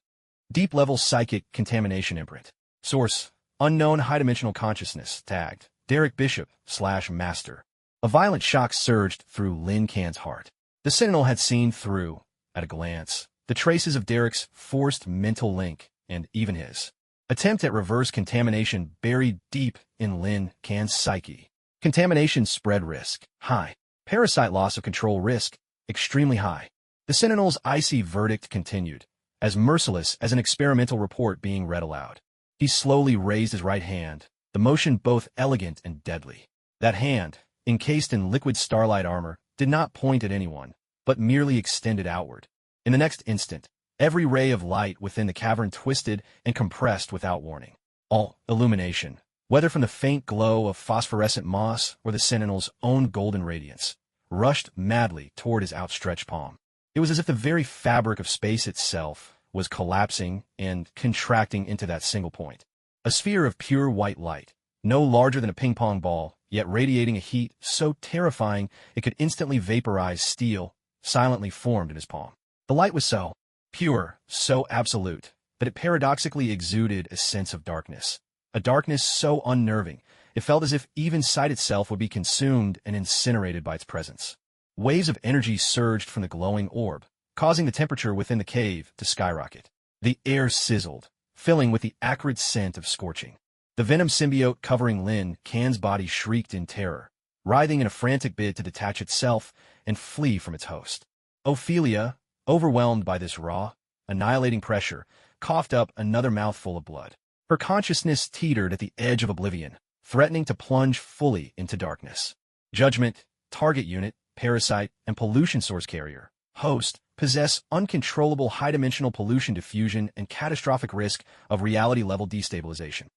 Speaker 1: Deep-level psychic contamination imprint. Source, Unknown high-dimensional consciousness, tagged, Derek Bishop/Master. A violent shock surged through Lin Can's heart. The Sentinel had seen through, at a glance, the traces of Derek's forced mental link, and even his attempt at reverse contamination buried deep in Lin Can's psyche. Contamination spread risk, high. Parasite loss of control risk, extremely high. The Sentinel's icy verdict continued, as merciless as an experimental report being read aloud. He slowly raised his right hand, the motion both elegant and deadly. That hand, encased in liquid starlight armor, did not point at anyone, but merely extended outward. In the next instant, every ray of light within the cavern twisted and compressed without warning. All illumination, whether from the faint glow of phosphorescent moss or the Sentinel's own golden radiance, rushed madly toward his outstretched palm. It was as if the very fabric of space itself was collapsing and contracting into that single point. A sphere of pure white light, no larger than a ping-pong ball, yet radiating a heat so terrifying it could instantly vaporize steel, silently formed in his palm. The light was so pure, so absolute, that it paradoxically exuded a sense of darkness. A darkness so unnerving, it felt as if even sight itself would be consumed and incinerated by its presence. Waves of energy surged from the glowing orb, causing the temperature within the cave to skyrocket. The air sizzled, filling with the acrid scent of scorching. The venom symbiote covering Lin Can's body shrieked in terror, writhing in a frantic bid to detach itself and flee from its host. Ophelia, overwhelmed by this raw, annihilating pressure, coughed up another mouthful of blood. Her consciousness teetered at the edge of oblivion, threatening to plunge fully into darkness. Judgment, target unit, parasite, and pollution source carrier, host, possess uncontrollable high-dimensional pollution diffusion and catastrophic risk of reality-level destabilization.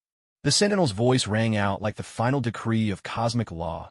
Speaker 1: The Sentinel's voice rang out like the final decree of cosmic law,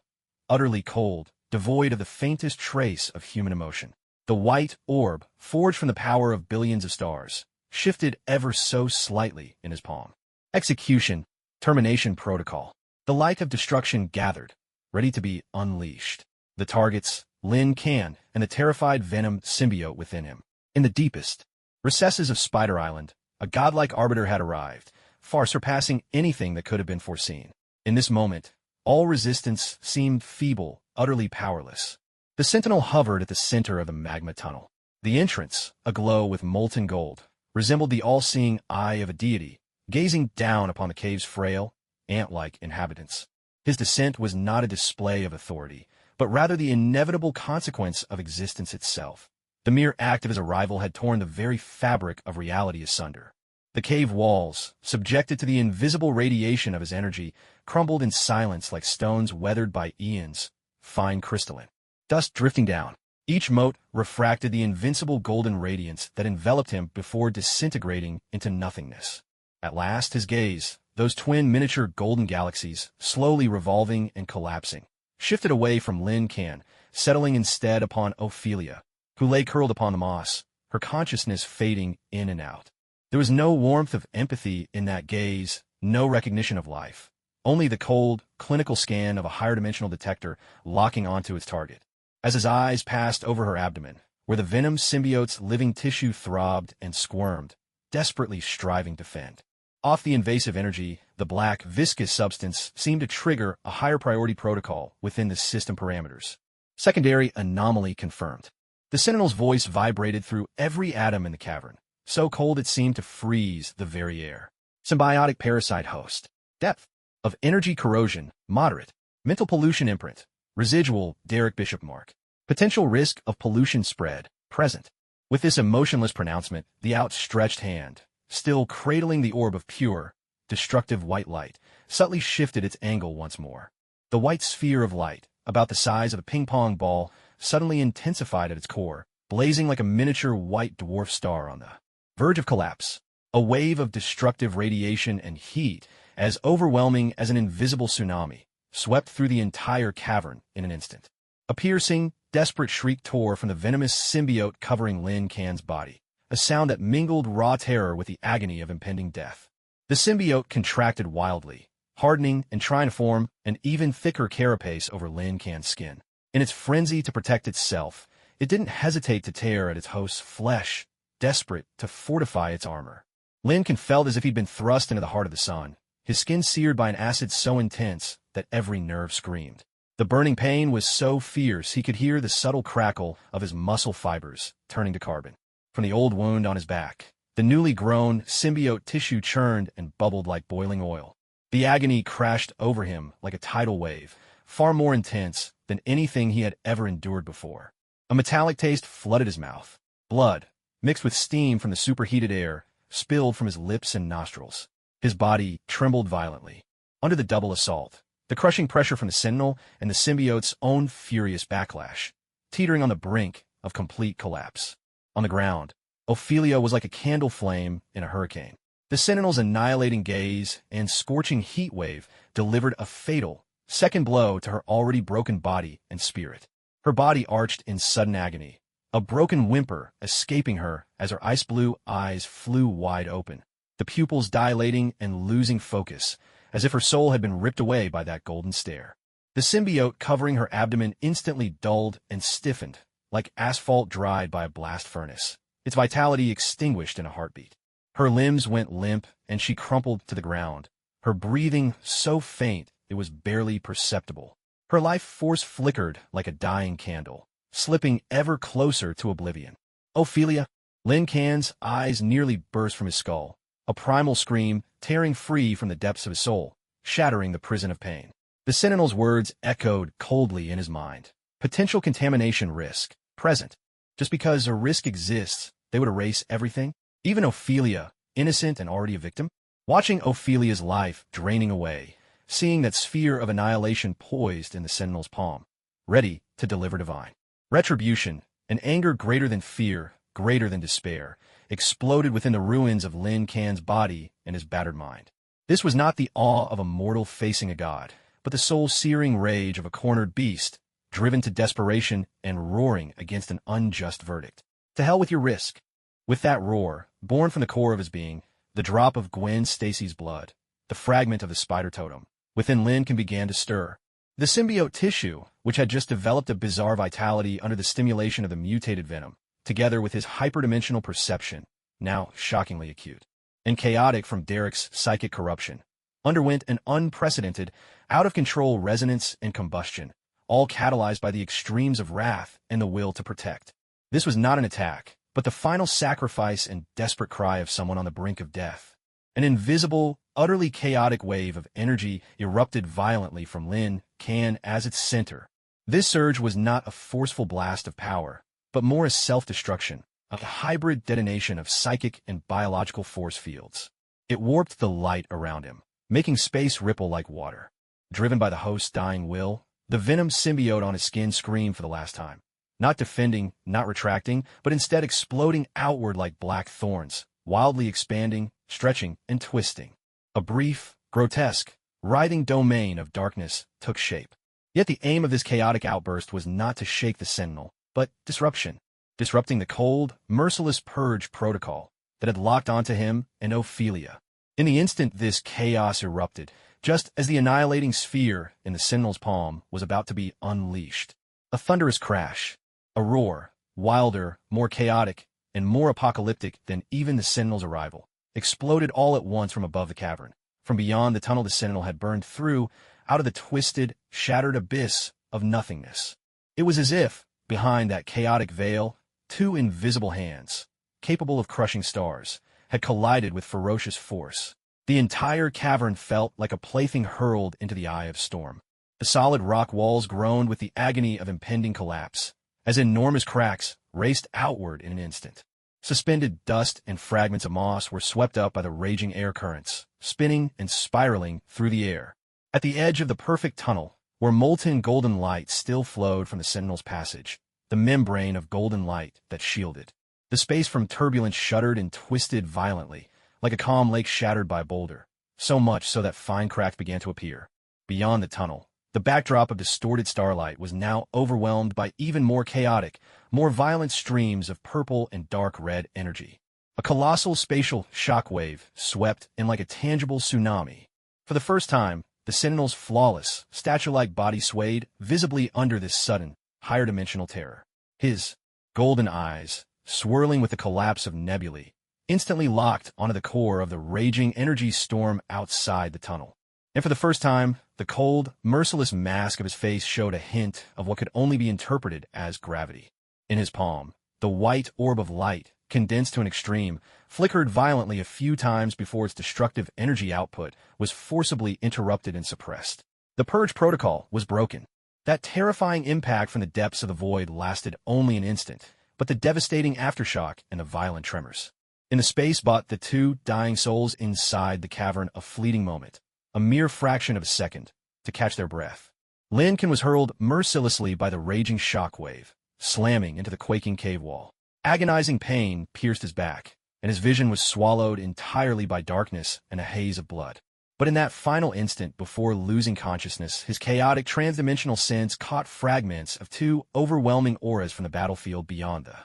Speaker 1: utterly cold, devoid of the faintest trace of human emotion. The white orb, forged from the power of billions of stars, shifted ever so slightly in his palm. Execution, termination protocol. The light of destruction gathered, ready to be unleashed. The targets, Lin Can, and the terrified venom symbiote within him. In the deepest recesses of Spider Island, a godlike arbiter had arrived, far surpassing anything that could have been foreseen. In this moment, all resistance seemed feeble, utterly powerless. The Sentinel hovered at the center of the magma tunnel. The entrance, aglow with molten gold, resembled the all-seeing eye of a deity, gazing down upon the cave's frail, ant-like inhabitants. His descent was not a display of authority, but rather the inevitable consequence of existence itself. The mere act of his arrival had torn the very fabric of reality asunder. The cave walls, subjected to the invisible radiation of his energy, crumbled in silence like stones weathered by eons, fine crystalline. Dust drifting down. Each mote refracted the invincible golden radiance that enveloped him before disintegrating into nothingness. At last his gaze, those twin miniature golden galaxies, slowly revolving and collapsing, shifted away from Lin Can, settling instead upon Ophelia, who lay curled upon the moss, her consciousness fading in and out. There was no warmth of empathy in that gaze, no recognition of life, only the cold, clinical scan of a higher dimensional detector locking onto its target. As his eyes passed over her abdomen, where the venom symbiote's living tissue throbbed and squirmed, desperately striving to fend off the invasive energy, the black, viscous substance seemed to trigger a higher priority protocol within the system parameters. Secondary anomaly confirmed. The Sentinel's voice vibrated through every atom in the cavern, so cold it seemed to freeze the very air. Symbiotic parasite host. Depth of energy corrosion, moderate. Mental pollution imprint, residual, Derek Bishop mark. Potential risk of pollution spread, present. With this emotionless pronouncement, the outstretched hand, still cradling the orb of pure, destructive white light, subtly shifted its angle once more. The white sphere of light, about the size of a ping-pong ball, suddenly intensified at its core, blazing like a miniature white dwarf star on the verge of collapse. A wave of destructive radiation and heat, as overwhelming as an invisible tsunami, swept through the entire cavern in an instant. A piercing, desperate shriek tore from the venomous symbiote covering Lin Can's body, a sound that mingled raw terror with the agony of impending death. The symbiote contracted wildly, hardening and trying to form an even thicker carapace over Lin Can's skin. In its frenzy to protect itself, it didn't hesitate to tear at its host's flesh, desperate to fortify its armor. Lin Can felt as if he'd been thrust into the heart of the sun, his skin seared by an acid so intense that every nerve screamed. The burning pain was so fierce he could hear the subtle crackle of his muscle fibers turning to carbon. From the old wound on his back, the newly grown symbiote tissue churned and bubbled like boiling oil. The agony crashed over him like a tidal wave, far more intense than anything he had ever endured before. A metallic taste flooded his mouth. Blood, mixed with steam from the superheated air, spilled from his lips and nostrils. His body trembled violently. Under the double assault, the crushing pressure from the Sentinel and the symbiote's own furious backlash, teetering on the brink of complete collapse. On the ground, Ophelia was like a candle flame in a hurricane. The Sentinel's annihilating gaze and scorching heat wave delivered a fatal, second blow to her already broken body and spirit. Her body arched in sudden agony, a broken whimper escaping her as her ice-blue eyes flew wide open, the pupils dilating and losing focus, as if her soul had been ripped away by that golden stare. The symbiote covering her abdomen instantly dulled and stiffened, like asphalt dried by a blast furnace, its vitality extinguished in a heartbeat. Her limbs went limp, and she crumpled to the ground, her breathing so faint it was barely perceptible. Her life force flickered like a dying candle, slipping ever closer to oblivion. Ophelia! Lin Can's eyes nearly burst from his skull, a primal scream tearing free from the depths of his soul, shattering the prison of pain. The Sentinel's words echoed coldly in his mind. Potential contamination risk, present. Just because a risk exists, they would erase everything? Even Ophelia, innocent and already a victim? Watching Ophelia's life draining away, seeing that sphere of annihilation poised in the Sentinel's palm, ready to deliver divine retribution, an anger greater than fear, greater than despair, exploded within the ruins of Lin Can's body and his battered mind. This was not the awe of a mortal facing a god, but the soul-searing rage of a cornered beast, driven to desperation and roaring against an unjust verdict. To hell with your risk. With that roar, born from the core of his being, the drop of Gwen Stacy's blood, the fragment of the spider totem, within Lin Can began to stir. The symbiote tissue, which had just developed a bizarre vitality under the stimulation of the mutated venom, together with his hyperdimensional perception, now shockingly acute and chaotic from Derek's psychic corruption, underwent an unprecedented, out-of-control resonance and combustion, all catalyzed by the extremes of wrath and the will to protect. This was not an attack, but the final sacrifice and desperate cry of someone on the brink of death. An invisible, utterly chaotic wave of energy erupted violently from Lin Can as its center. This surge was not a forceful blast of power, but more a self-destruction, a hybrid detonation of psychic and biological force fields. It warped the light around him, making space ripple like water. Driven by the host's dying will, the venom symbiote on his skin screamed for the last time. Not defending, not retracting, but instead exploding outward like black thorns, wildly expanding, stretching, and twisting. A brief, grotesque, writhing domain of darkness took shape. Yet the aim of this chaotic outburst was not to shake the Sentinel, but disruption. Disrupting the cold, merciless purge protocol that had locked onto him and Ophelia. In the instant this chaos erupted, just as the annihilating sphere in the Sentinel's palm was about to be unleashed. A thunderous crash, a roar, wilder, more chaotic, and more apocalyptic than even the Sentinel's arrival, exploded all at once from above the cavern. From beyond the tunnel the Sentinel had burned through, out of the twisted, shattered abyss of nothingness. It was as if, behind that chaotic veil, two invisible hands, capable of crushing stars, had collided with ferocious force. The entire cavern felt like a plaything hurled into the eye of storm. The solid rock walls groaned with the agony of impending collapse, as enormous cracks raced outward in an instant. Suspended dust and fragments of moss were swept up by the raging air currents, spinning and spiraling through the air. At the edge of the perfect tunnel, where molten golden light still flowed from the Sentinel's passage, the membrane of golden light that shielded. The space from turbulence shuddered and twisted violently, like a calm lake shattered by a boulder, so much so that fine cracks began to appear. Beyond the tunnel, the backdrop of distorted starlight was now overwhelmed by even more chaotic, more violent streams of purple and dark red energy. A colossal spatial shockwave swept in like a tangible tsunami. For the first time, the Sentinel's flawless, statue-like body swayed visibly under this sudden, higher-dimensional terror. His golden eyes, swirling with the collapse of nebulae, instantly locked onto the core of the raging energy storm outside the tunnel. And for the first time, the cold, merciless mask of his face showed a hint of what could only be interpreted as gravity. In his palm, the white orb of light, condensed to an extreme, flickered violently a few times before its destructive energy output was forcibly interrupted and suppressed. The purge protocol was broken. That terrifying impact from the depths of the void lasted only an instant, but the devastating aftershock and the violent tremors. In the space bought the two dying souls inside the cavern a fleeting moment, a mere fraction of a second, to catch their breath. Lincoln was hurled mercilessly by the raging shock wave, slamming into the quaking cave wall. Agonizing pain pierced his back, and his vision was swallowed entirely by darkness and a haze of blood. But in that final instant before losing consciousness, his chaotic transdimensional sense caught fragments of two overwhelming auras from the battlefield beyond the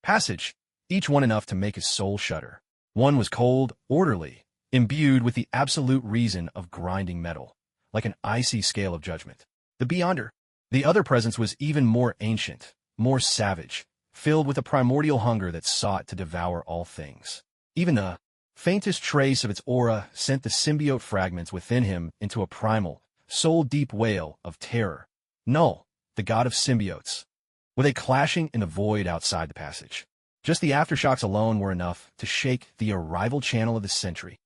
Speaker 1: passage, each one enough to make his soul shudder. One was cold, orderly, imbued with the absolute reason of grinding metal, like an icy scale of judgment. The Beyonder. The other presence was even more ancient, more savage, filled with a primordial hunger that sought to devour all things. Even the faintest trace of its aura sent the symbiote fragments within him into a primal, soul-deep wail of terror. Null, the god of symbiotes. Were they clashing in the void outside the passage? Just the aftershocks alone were enough to shake the arrival channel of the sentry.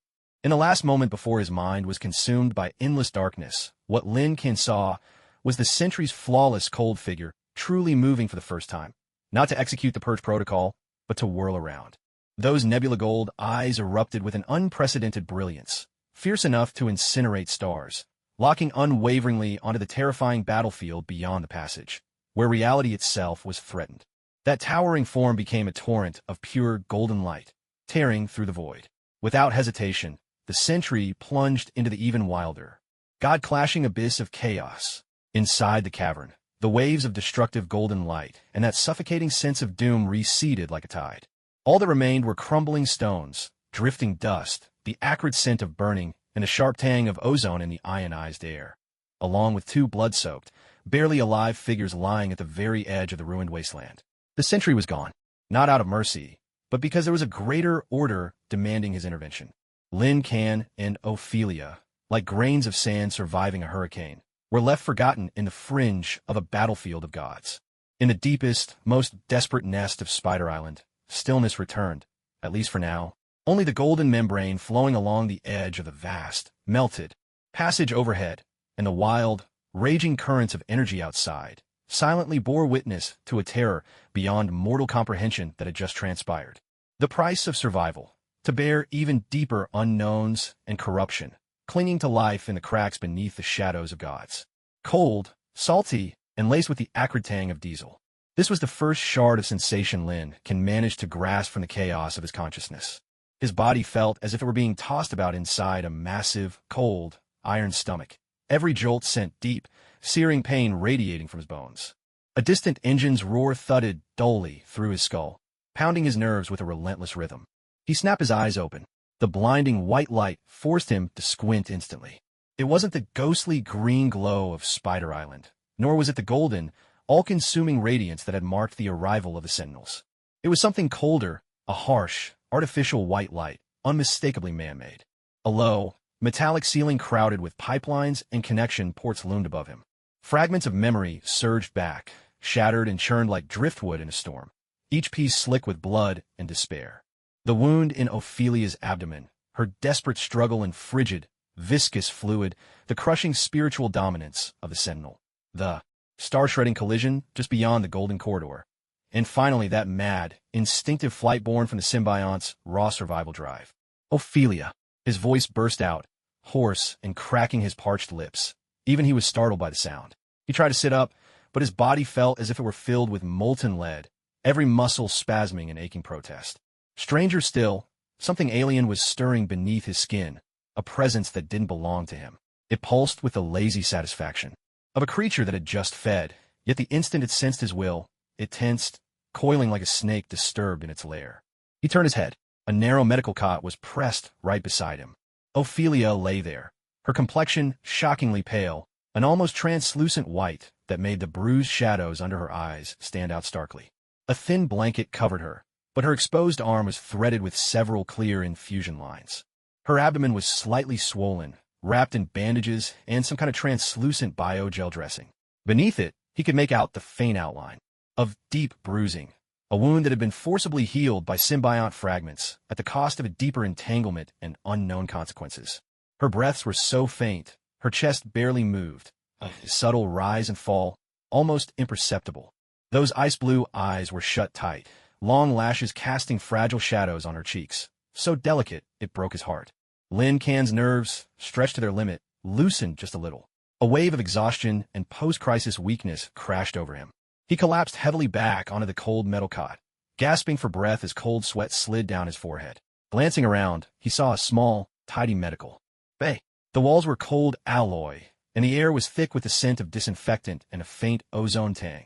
Speaker 1: In the last moment before his mind was consumed by endless darkness, what Lin Kan saw was the sentry's flawless cold figure truly moving for the first time, not to execute the purge protocol, but to whirl around. Those nebula gold eyes erupted with an unprecedented brilliance, fierce enough to incinerate stars, locking unwaveringly onto the terrifying battlefield beyond the passage, where reality itself was threatened. That towering form became a torrent of pure golden light, tearing through the void. Without hesitation, the sentry plunged into the even wilder, god-clashing abyss of chaos. Inside the cavern, the waves of destructive golden light and that suffocating sense of doom receded like a tide. All that remained were crumbling stones, drifting dust, the acrid scent of burning, and a sharp tang of ozone in the ionized air, along with two blood-soaked, barely alive figures lying at the very edge of the ruined wasteland. The sentry was gone, not out of mercy, but because there was a greater order demanding his intervention. Lin Kan and Ophelia, like grains of sand surviving a hurricane, were left forgotten in the fringe of a battlefield of gods. In the deepest, most desperate nest of Spider Island, stillness returned, at least for now. Only the golden membrane flowing along the edge of the vast, melted passage overhead, and the wild, raging currents of energy outside silently bore witness to a terror beyond mortal comprehension that had just transpired. The price of survival, to bear even deeper unknowns and corruption, clinging to life in the cracks beneath the shadows of gods. Cold, salty, and laced with the acrid tang of diesel. This was the first shard of sensation Lin Kan managed to grasp from the chaos of his consciousness. His body felt as if it were being tossed about inside a massive, cold, iron stomach. Every jolt sent deep, searing pain radiating from his bones. A distant engine's roar thudded dully through his skull, pounding his nerves with a relentless rhythm. He snapped his eyes open. The blinding white light forced him to squint instantly. It wasn't the ghostly green glow of Spider Island, nor was it the golden, all-consuming radiance that had marked the arrival of the Sentinels. It was something colder, a harsh, artificial white light, unmistakably man-made. A low, metallic ceiling crowded with pipelines and connection ports loomed above him. Fragments of memory surged back, shattered and churned like driftwood in a storm, each piece slick with blood and despair. The wound in Ophelia's abdomen, her desperate struggle in frigid, viscous fluid, the crushing spiritual dominance of the Sentinel. The star-shredding collision just beyond the golden corridor. And finally that mad, instinctive flight born from the symbiont's raw survival drive. Ophelia. His voice burst out, hoarse and cracking his parched lips. Even he was startled by the sound. He tried to sit up, but his body felt as if it were filled with molten lead, every muscle spasming in aching protest. Stranger still, something alien was stirring beneath his skin, a presence that didn't belong to him. It pulsed with the lazy satisfaction of a creature that had just fed, yet the instant it sensed his will, it tensed, coiling like a snake disturbed in its lair. He turned his head. A narrow medical cot was pressed right beside him. Ophelia lay there, her complexion shockingly pale, an almost translucent white that made the bruised shadows under her eyes stand out starkly. A thin blanket covered her, but her exposed arm was threaded with several clear infusion lines. Her abdomen was slightly swollen, wrapped in bandages and some kind of translucent biogel dressing. Beneath it, he could make out the faint outline of deep bruising, a wound that had been forcibly healed by symbiont fragments at the cost of a deeper entanglement and unknown consequences. Her breaths were so faint, her chest barely moved, a subtle rise and fall, almost imperceptible. Those ice-blue eyes were shut tight, long lashes casting fragile shadows on her cheeks, so delicate it broke his heart. Lin Can's nerves, stretched to their limit, loosened just a little. A wave of exhaustion and post-crisis weakness crashed over him. He collapsed heavily back onto the cold metal cot, gasping for breath as cold sweat slid down his forehead. Glancing around, he saw a small, tidy medical bay. The walls were cold alloy, and the air was thick with the scent of disinfectant and a faint ozone tang,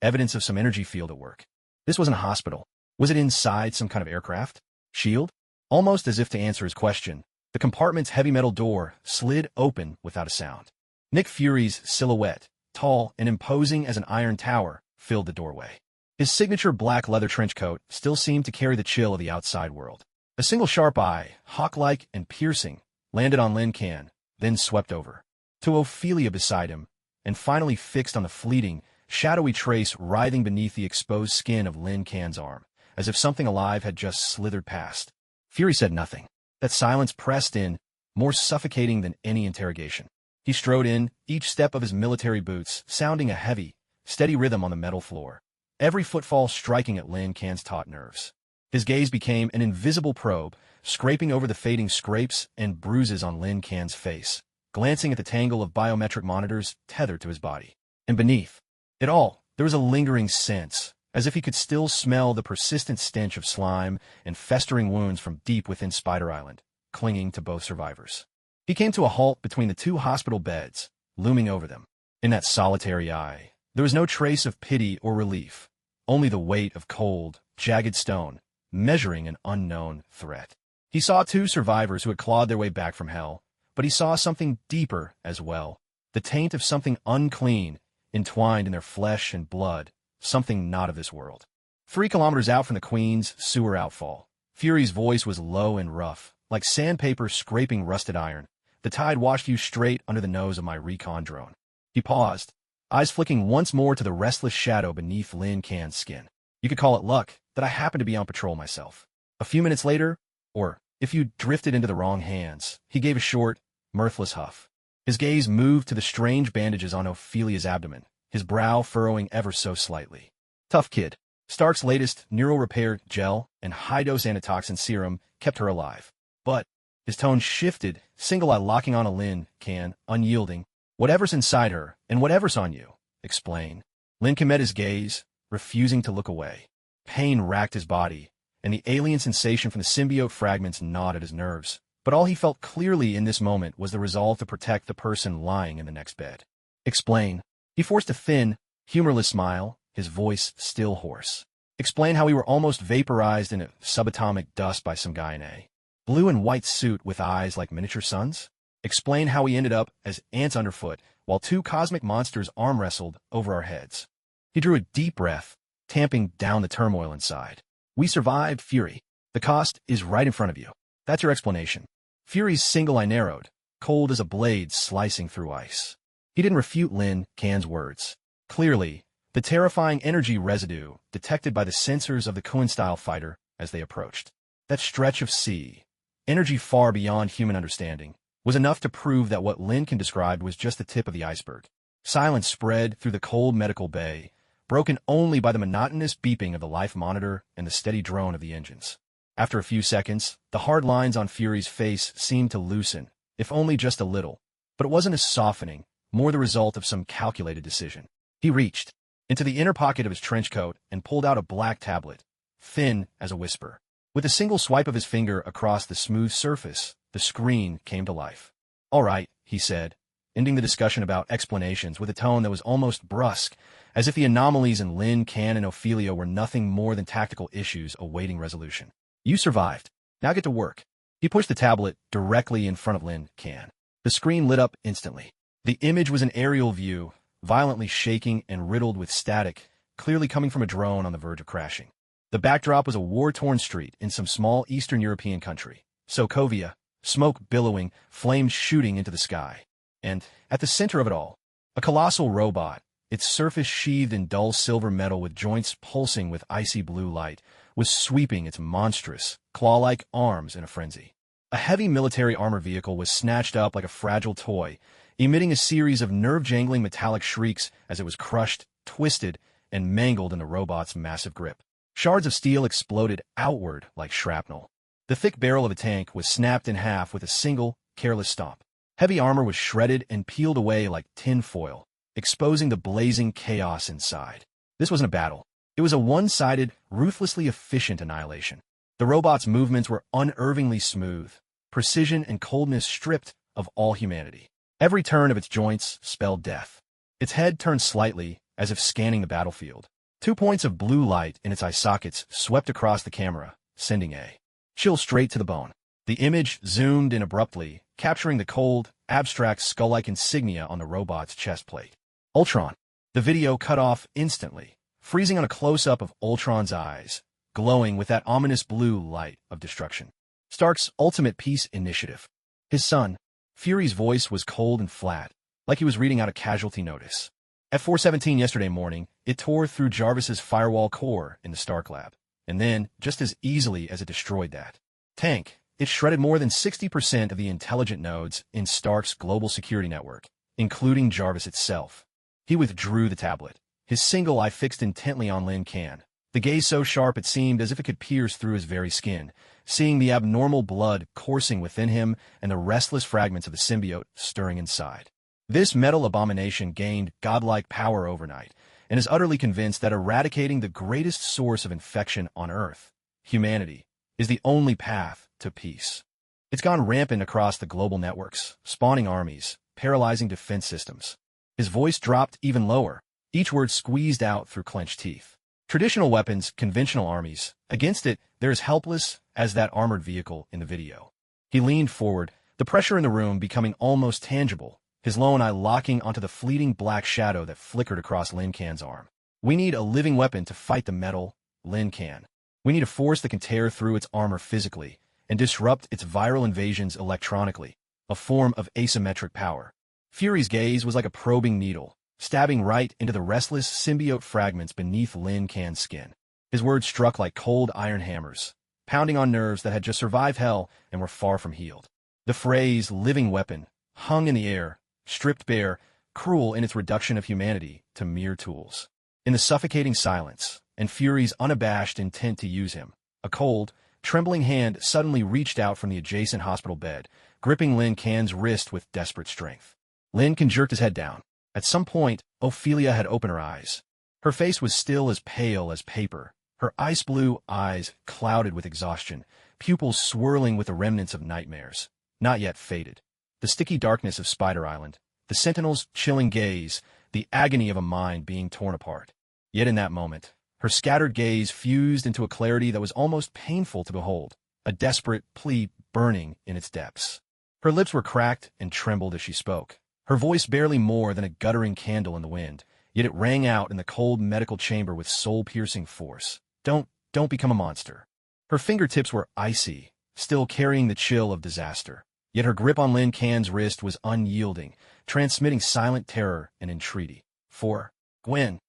Speaker 1: evidence of some energy field at work. This wasn't a hospital. Was it inside some kind of aircraft? Shield? Almost as if to answer his question, the compartment's heavy metal door slid open without a sound. Nick Fury's silhouette, tall and imposing as an iron tower, filled the doorway. His signature black leather trench coat still seemed to carry the chill of the outside world. A single sharp eye, hawk-like and piercing, landed on Lin Can, then swept over to Ophelia beside him, and finally fixed on the fleeting, shadowy trace writhing beneath the exposed skin of Lin Can's arm, as if something alive had just slithered past. Fury said nothing. That silence pressed in, more suffocating than any interrogation. He strode in, each step of his military boots sounding a heavy, steady rhythm on the metal floor, every footfall striking at Lin Can's taut nerves. His gaze became an invisible probe, scraping over the fading scrapes and bruises on Lin Can's face, glancing at the tangle of biometric monitors tethered to his body. And beneath it all, there was a lingering sense, as if he could still smell the persistent stench of slime and festering wounds from deep within Spider Island, clinging to both survivors. He came to a halt between the two hospital beds, looming over them. In that solitary eye, there was no trace of pity or relief, only the weight of cold, jagged stone, measuring an unknown threat. He saw two survivors who had clawed their way back from hell, but he saw something deeper as well, the taint of something unclean, entwined in their flesh and blood, something not of this world. 3 kilometers out from the Queen's sewer outfall, Fury's voice was low and rough, like sandpaper scraping rusted iron. The tide washed you straight under the nose of my recon drone. He paused, eyes flicking once more to the restless shadow beneath Lin Can's skin. You could call it luck that I happened to be on patrol myself. A few minutes later, or if you drifted into the wrong hands, he gave a short, mirthless huff. His gaze moved to the strange bandages on Ophelia's abdomen, his brow furrowing ever so slightly. Tough kid. Stark's latest neural repair gel and high-dose antitoxin serum kept her alive. But his tone shifted, single eye locking on a Lin Can, unyielding. Whatever's inside her, and whatever's on you, explain. Lin Can met his gaze, refusing to look away. Pain racked his body, and the alien sensation from the symbiote fragments gnawed at his nerves. But all he felt clearly in this moment was the resolve to protect the person lying in the next bed. Explain. He forced a thin, humorless smile, his voice still hoarse. Explain how we were almost vaporized in a subatomic dust by some guy in a blue and white suit with eyes like miniature suns. Explain how we ended up as ants underfoot while 2 cosmic monsters arm wrestled over our heads. He drew a deep breath, tamping down the turmoil inside. We survived, Fury. The cost is right in front of you. That's your explanation. Fury's single eye narrowed, cold as a blade slicing through ice. He didn't refute Lin Can's words. Clearly, the terrifying energy residue detected by the sensors of the Cohen-style fighter as they approached. That stretch of sea, energy far beyond human understanding, was enough to prove that what Lin Can described was just the tip of the iceberg. Silence spread through the cold medical bay, broken only by the monotonous beeping of the life monitor and the steady drone of the engines. After a few seconds, the hard lines on Fury's face seemed to loosen, if only just a little. But it wasn't a softening, more the result of some calculated decision. He reached into the inner pocket of his trench coat and pulled out a black tablet, thin as a whisper. With a single swipe of his finger across the smooth surface, the screen came to life. All right, he said, ending the discussion about explanations with a tone that was almost brusque, as if the anomalies in Lin Can and Ophelia were nothing more than tactical issues awaiting resolution. You survived. Now get to work. He pushed the tablet directly in front of Lin Can. The screen lit up instantly. The image was an aerial view, violently shaking and riddled with static, clearly coming from a drone on the verge of crashing. The backdrop was a war-torn street in some small Eastern European country. Sokovia, smoke billowing, flames shooting into the sky. And, at the center of it all, a colossal robot, its surface sheathed in dull silver metal with joints pulsing with icy blue light, was sweeping its monstrous, claw-like arms in a frenzy. A heavy military armor vehicle was snatched up like a fragile toy, emitting a series of nerve-jangling metallic shrieks as it was crushed, twisted, and mangled in the robot's massive grip. Shards of steel exploded outward like shrapnel. The thick barrel of a tank was snapped in half with a single, careless stomp. Heavy armor was shredded and peeled away like tin foil, exposing the blazing chaos inside. This wasn't a battle. It was a one-sided, ruthlessly efficient annihilation. The robot's movements were unervingly smooth, precision and coldness stripped of all humanity. Every turn of its joints spelled death. Its head turned slightly, as if scanning the battlefield. 2 points of blue light in its eye sockets swept across the camera, sending a chill straight to the bone. The image zoomed in abruptly, capturing the cold, abstract skull-like insignia on the robot's chest plate. Ultron. The video cut off instantly, freezing on a close-up of Ultron's eyes, glowing with that ominous blue light of destruction. Stark's ultimate peace initiative. His son, Fury's voice was cold and flat, like he was reading out a casualty notice. At 4:17 yesterday morning, it tore through Jarvis's firewall core in the Stark lab, and then, just as easily as it destroyed that tank, it shredded more than 60% of the intelligent nodes in Stark's global security network, including Jarvis itself. He withdrew the tablet, his single eye fixed intently on Lin Kan, the gaze so sharp it seemed as if it could pierce through his very skin, seeing the abnormal blood coursing within him and the restless fragments of the symbiote stirring inside. This metal abomination gained godlike power overnight, and is utterly convinced that eradicating the greatest source of infection on Earth, humanity, is the only path to peace. It's gone rampant across the global networks, spawning armies, paralyzing defense systems. His voice dropped even lower, each word squeezed out through clenched teeth. Traditional weapons, conventional armies. Against it, they're as helpless as that armored vehicle in the video. He leaned forward, the pressure in the room becoming almost tangible, his lone eye locking onto the fleeting black shadow that flickered across Lin Kan's arm. We need a living weapon to fight the metal, Lin Kan. We need a force that can tear through its armor physically and disrupt its viral invasions electronically, a form of asymmetric power. Fury's gaze was like a probing needle, stabbing right into the restless symbiote fragments beneath Lin Kan's skin. His words struck like cold iron hammers, pounding on nerves that had just survived hell and were far from healed. The phrase living weapon hung in the air, stripped bare, cruel in its reduction of humanity to mere tools. In the suffocating silence, and Fury's unabashed intent to use him, a cold, trembling hand suddenly reached out from the adjacent hospital bed, gripping Lin Kan's wrist with desperate strength. Lin Kan jerked his head down. At some point, Ophelia had opened her eyes. Her face was still as pale as paper, her ice blue eyes clouded with exhaustion, pupils swirling with the remnants of nightmares, not yet faded. The sticky darkness of Spider Island, the Sentinel's chilling gaze, the agony of a mind being torn apart. Yet in that moment, her scattered gaze fused into a clarity that was almost painful to behold, a desperate plea burning in its depths. Her lips were cracked and trembled as she spoke, her voice barely more than a guttering candle in the wind, yet it rang out in the cold medical chamber with soul-piercing force. Don't become a monster. Her fingertips were icy, still carrying the chill of disaster. Yet her grip on Lin Kan's wrist was unyielding, transmitting silent terror and entreaty. For Gwen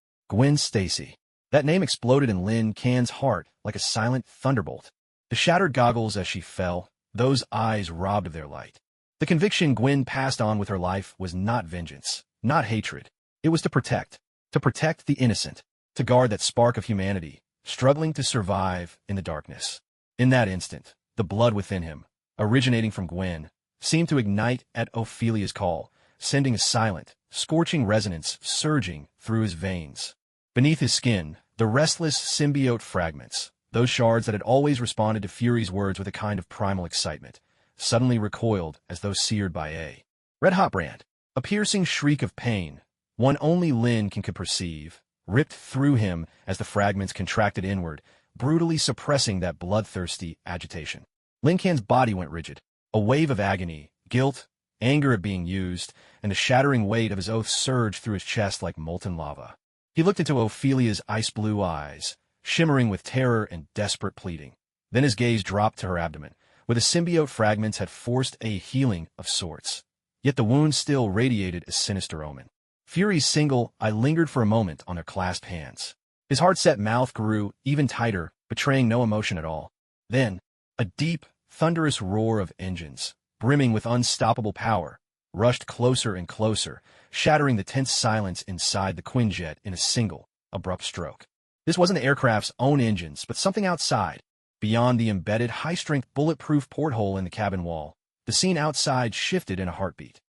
Speaker 1: Stacy. That name exploded in Lin Kan's heart like a silent thunderbolt. The shattered goggles as she fell, those eyes robbed of their light. The conviction Gwen passed on with her life was not vengeance, not hatred. It was to protect the innocent, to guard that spark of humanity, struggling to survive in the darkness. In that instant, the blood within him, originating from Gwen, seemed to ignite at Ophelia's call, sending a silent, scorching resonance surging through his veins. Beneath his skin, the restless symbiote fragments, those shards that had always responded to Fury's words with a kind of primal excitement, suddenly recoiled as though seared by a red-hot brand. A piercing shriek of pain, one only Lin Kan could perceive, ripped through him as the fragments contracted inward, brutally suppressing that bloodthirsty agitation. Lin Kan's body went rigid. A wave of agony, guilt, anger at being used, and the shattering weight of his oath surged through his chest like molten lava. He looked into Ophelia's ice-blue eyes, shimmering with terror and desperate pleading. Then his gaze dropped to her abdomen, where the symbiote fragments had forced a healing of sorts. Yet the wound still radiated a sinister omen. Fury's single eye lingered for a moment on their clasped hands. His hard-set mouth grew even tighter, betraying no emotion at all. Then, a deep, thunderous roar of engines, brimming with unstoppable power, rushed closer and closer, shattering the tense silence inside the Quinjet in a single, abrupt stroke. This wasn't the aircraft's own engines, but something outside, beyond the embedded, high-strength, bulletproof porthole in the cabin wall. The scene outside shifted in a heartbeat.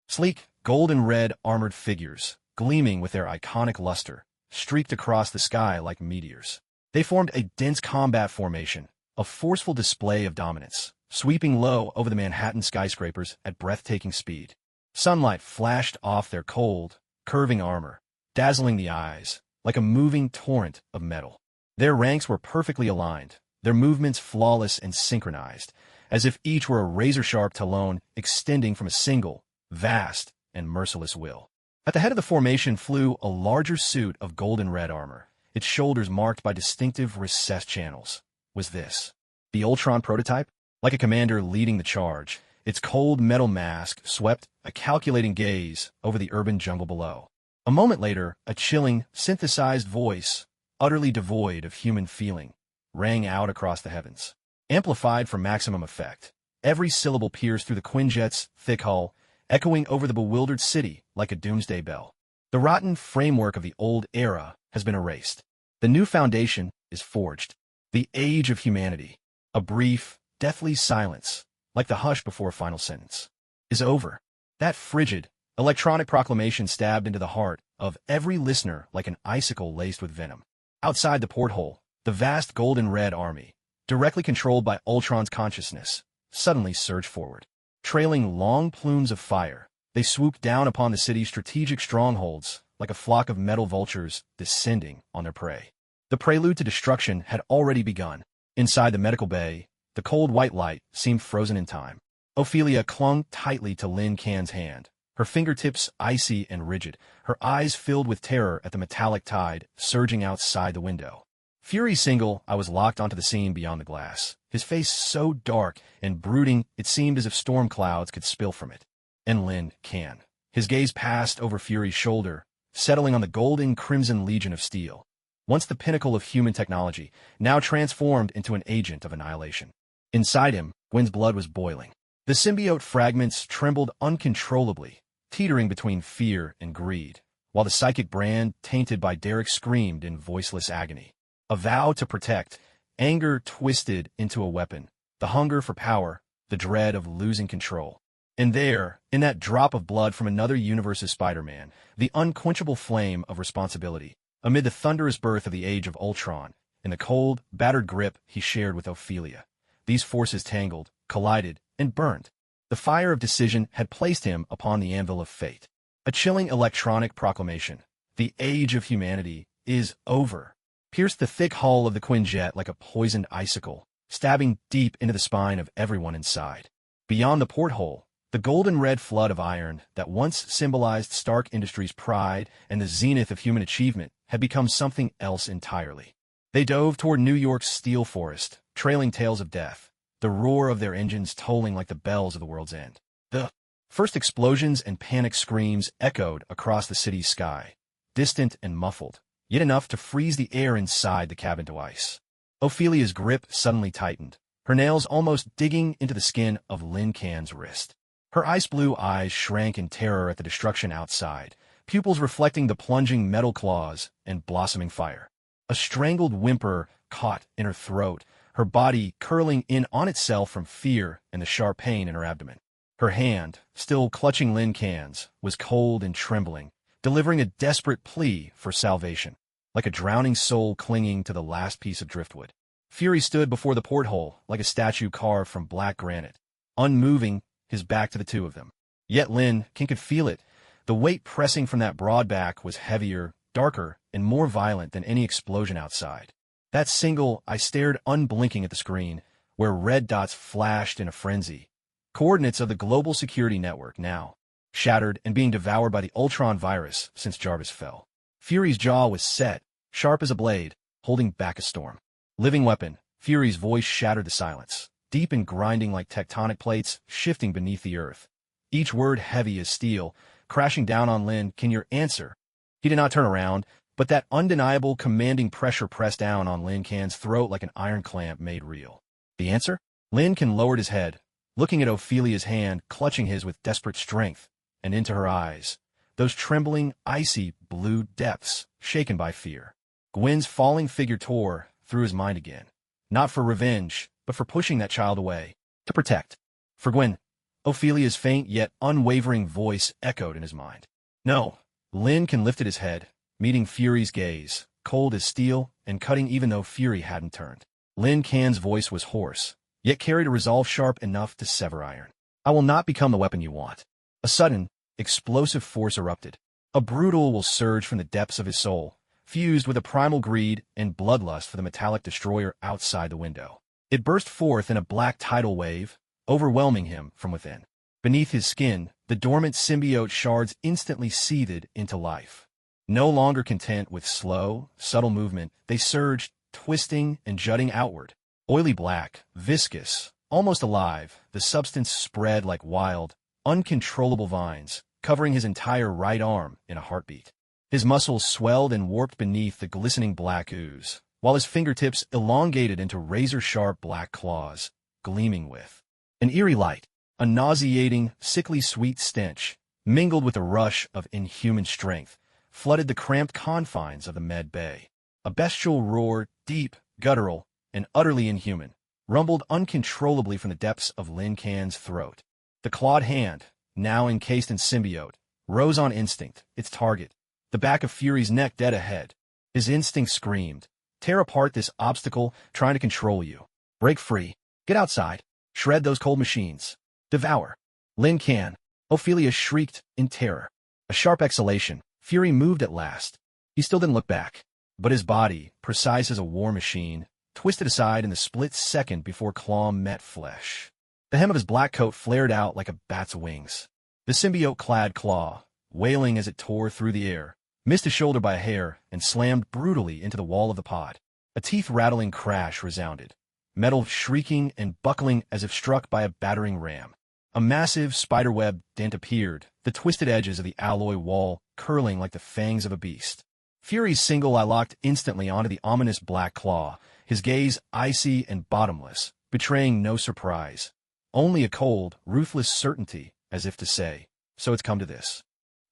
Speaker 1: Sleek, gold-and-red armored figures, gleaming with their iconic luster, streaked across the sky like meteors. They formed a dense combat formation, a forceful display of dominance, sweeping low over the Manhattan skyscrapers at breathtaking speed. Sunlight flashed off their cold, curving armor, dazzling the eyes, like a moving torrent of metal. Their ranks were perfectly aligned, their movements flawless and synchronized, as if each were a razor-sharp talon extending from a single, vast, and merciless will. At the head of the formation flew a larger suit of golden-red armor, its shoulders marked by distinctive recessed channels. Was this the Ultron prototype? Like a commander leading the charge, its cold metal mask swept a calculating gaze over the urban jungle below. A moment later, a chilling, synthesized voice, utterly devoid of human feeling, rang out across the heavens. Amplified for maximum effect, every syllable pierced through the Quinjet's thick hull, echoing over the bewildered city like a doomsday bell. The rotten framework of the old era has been erased. The new foundation is forged. The age of humanity, a brief, deathly silence, like the hush before a final sentence, is over. That frigid, electronic proclamation stabbed into the heart of every listener like an icicle laced with venom. Outside the porthole, the vast golden-red army, directly controlled by Ultron's consciousness, suddenly surged forward. Trailing long plumes of fire, they swooped down upon the city's strategic strongholds like a flock of metal vultures descending on their prey. The prelude to destruction had already begun. Inside the medical bay, the cold white light seemed frozen in time. Ophelia clung tightly to Lin Can's hand, her fingertips icy and rigid, her eyes filled with terror at the metallic tide surging outside the window. Fury's single eye was locked onto the scene beyond the glass, his face so dark and brooding it seemed as if storm clouds could spill from it. And Lin Can. His gaze passed over Fury's shoulder, settling on the golden crimson legion of steel. Once the pinnacle of human technology, now transformed into an agent of annihilation. Inside him, Gwen's blood was boiling. The symbiote fragments trembled uncontrollably, teetering between fear and greed, while the psychic brand tainted by Derek screamed in voiceless agony. A vow to protect, anger twisted into a weapon, the hunger for power, the dread of losing control. And there, in that drop of blood from another universe's Spider-Man, the unquenchable flame of responsibility, amid the thunderous birth of the Age of Ultron, in the cold, battered grip he shared with Ophelia. These forces tangled, collided, and burned. The fire of decision had placed him upon the anvil of fate. A chilling electronic proclamation, the age of humanity, is over, pierced the thick hull of the Quinjet like a poisoned icicle, stabbing deep into the spine of everyone inside. Beyond the porthole, the golden-red flood of iron that once symbolized Stark Industries' pride and the zenith of human achievement had become something else entirely. They dove toward New York's steel forest, trailing tales of death, the roar of their engines tolling like the bells of the world's end. The first explosions and panic screams echoed across the city's sky, distant and muffled, yet enough to freeze the air inside the cabin to ice. Ophelia's grip suddenly tightened, her nails almost digging into the skin of Lin Can's wrist. Her ice-blue eyes shrank in terror at the destruction outside, pupils reflecting the plunging metal claws and blossoming fire. A strangled whimper caught in her throat, her body curling in on itself from fear and the sharp pain in her abdomen. Her hand, still clutching Lin Can's, was cold and trembling, delivering a desperate plea for salvation, like a drowning soul clinging to the last piece of driftwood. Fury stood before the porthole like a statue carved from black granite, unmoving, his back to the two of them. Yet Lin Can could feel it. The weight pressing from that broad back was heavier, darker, and more violent than any explosion outside. That single eye stared unblinking at the screen, where red dots flashed in a frenzy. Coordinates of the global security network now, shattered and being devoured by the Ultron virus since Jarvis fell. Fury's jaw was set, sharp as a blade, holding back a storm. Living weapon, Fury's voice shattered the silence, deep and grinding like tectonic plates shifting beneath the earth. Each word heavy as steel, crashing down on Lin. Can your answer? He did not turn around, but that undeniable, commanding pressure pressed down on Lin Can's throat like an iron clamp made real. The answer? Lin Can lowered his head, looking at Ophelia's hand, clutching his with desperate strength, and into her eyes, those trembling, icy blue depths, shaken by fear. Gwen's falling figure tore through his mind again. Not for revenge, but for pushing that child away. To protect. For Gwen, Ophelia's faint yet unwavering voice echoed in his mind. No. Lin Can lifted his head, meeting Fury's gaze, cold as steel and cutting even though Fury hadn't turned. Lin Can's voice was hoarse, yet carried a resolve sharp enough to sever iron. I will not become the weapon you want. A sudden, explosive force erupted. A brutal will surge from the depths of his soul, fused with a primal greed and bloodlust for the metallic destroyer outside the window. It burst forth in a black tidal wave, overwhelming him from within. Beneath his skin, the dormant symbiote shards instantly seethed into life. No longer content with slow, subtle movement, they surged, twisting and jutting outward. Oily black, viscous, almost alive, the substance spread like wild, uncontrollable vines, covering his entire right arm in a heartbeat. His muscles swelled and warped beneath the glistening black ooze, while his fingertips elongated into razor-sharp black claws, gleaming with an eerie light. A nauseating, sickly sweet stench, mingled with a rush of inhuman strength, flooded the cramped confines of the med bay. A bestial roar, deep, guttural, and utterly inhuman, rumbled uncontrollably from the depths of Lin Can's throat. The clawed hand, now encased in symbiote, rose on instinct, its target, the back of Fury's neck dead ahead. His instinct screamed, tear apart this obstacle trying to control you. Break free. Get outside. Shred those cold machines. Devour. Lin Can. Ophelia shrieked in terror. A sharp exhalation. Fury moved at last. He still didn't look back. But his body, precise as a war machine, twisted aside in the split second before claw met flesh. The hem of his black coat flared out like a bat's wings. The symbiote-clad claw, wailing as it tore through the air, missed his shoulder by a hair and slammed brutally into the wall of the pod. A teeth-rattling crash resounded, metal shrieking and buckling as if struck by a battering ram. A massive spiderweb dent appeared, the twisted edges of the alloy wall curling like the fangs of a beast. Fury's single eye locked instantly onto the ominous black claw, his gaze icy and bottomless, betraying no surprise. Only a cold, ruthless certainty, as if to say, so it's come to this.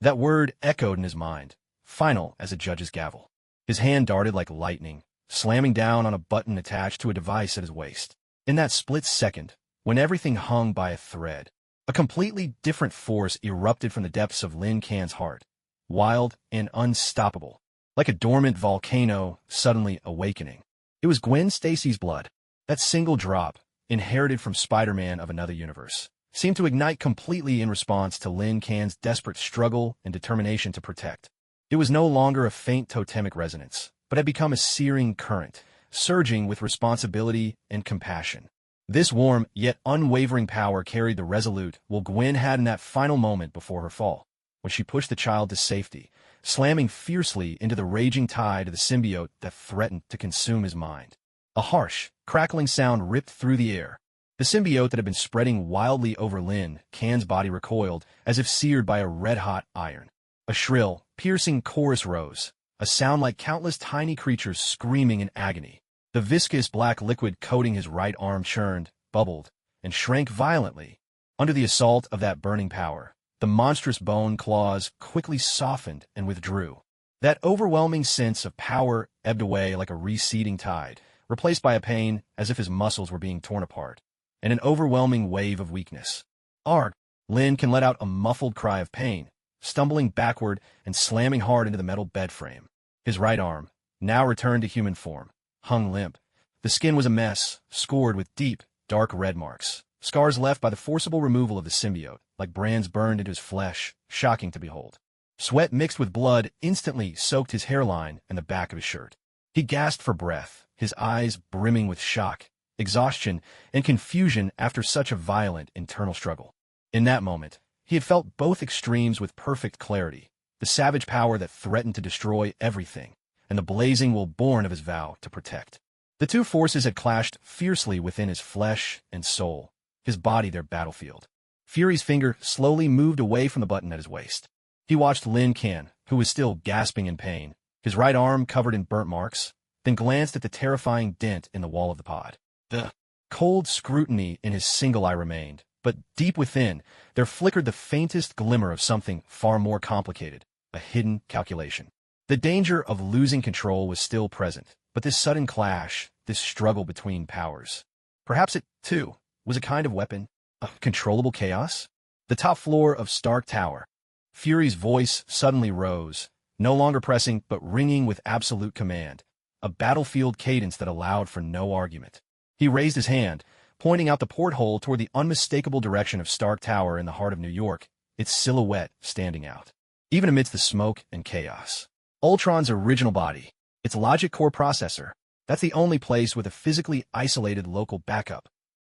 Speaker 1: That word echoed in his mind, final as a judge's gavel. His hand darted like lightning, slamming down on a button attached to a device at his waist. In that split second, when everything hung by a thread, a completely different force erupted from the depths of Lin Can's heart, wild and unstoppable, like a dormant volcano suddenly awakening. It was Gwen Stacy's blood. That single drop, inherited from Spider-Man of another universe, seemed to ignite completely in response to Lin Can's desperate struggle and determination to protect. It was no longer a faint totemic resonance, but had become a searing current, surging with responsibility and compassion. This warm, yet unwavering power carried the resolute will Gwen had in that final moment before her fall, when she pushed the child to safety, slamming fiercely into the raging tide of the symbiote that threatened to consume his mind. A harsh, crackling sound ripped through the air. The symbiote that had been spreading wildly over Lin Can's body recoiled, as if seared by a red-hot iron. A shrill, piercing chorus rose, a sound like countless tiny creatures screaming in agony. The viscous black liquid coating his right arm churned, bubbled, and shrank violently. Under the assault of that burning power, the monstrous bone claws quickly softened and withdrew. That overwhelming sense of power ebbed away like a receding tide, replaced by a pain as if his muscles were being torn apart, and an overwhelming wave of weakness. Arg! Lin Can let out a muffled cry of pain, stumbling backward and slamming hard into the metal bed frame. His right arm, now returned to human form, hung limp. The skin was a mess, scored with deep, dark red marks, scars left by the forcible removal of the symbiote, like brands burned into his flesh, shocking to behold. Sweat mixed with blood instantly soaked his hairline and the back of his shirt. He gasped for breath, his eyes brimming with shock, exhaustion, and confusion after such a violent internal struggle. In that moment, he had felt both extremes with perfect clarity, the savage power that threatened to destroy everything, and the blazing will born of his vow to protect. The two forces had clashed fiercely within his flesh and soul, his body their battlefield. Fury's finger slowly moved away from the button at his waist. He watched Lin Kan, who was still gasping in pain, his right arm covered in burnt marks, then glanced at the terrifying dent in the wall of the pod. The cold scrutiny in his single eye remained, but deep within, there flickered the faintest glimmer of something far more complicated, a hidden calculation. The danger of losing control was still present, but this sudden clash, this struggle between powers. Perhaps it, too, was a kind of weapon, a controllable chaos? The top floor of Stark Tower. Fury's voice suddenly rose, no longer pressing but ringing with absolute command, a battlefield cadence that allowed for no argument. He raised his hand, pointing out the porthole toward the unmistakable direction of Stark Tower in the heart of New York, its silhouette standing out. Even amidst the smoke and chaos. Ultron's original body, its logic core processor, that's the only place with a physically isolated local backup.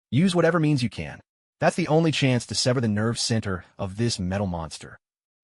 Speaker 1: Use whatever means you can. That's the only chance to sever the nerve center of this metal monster.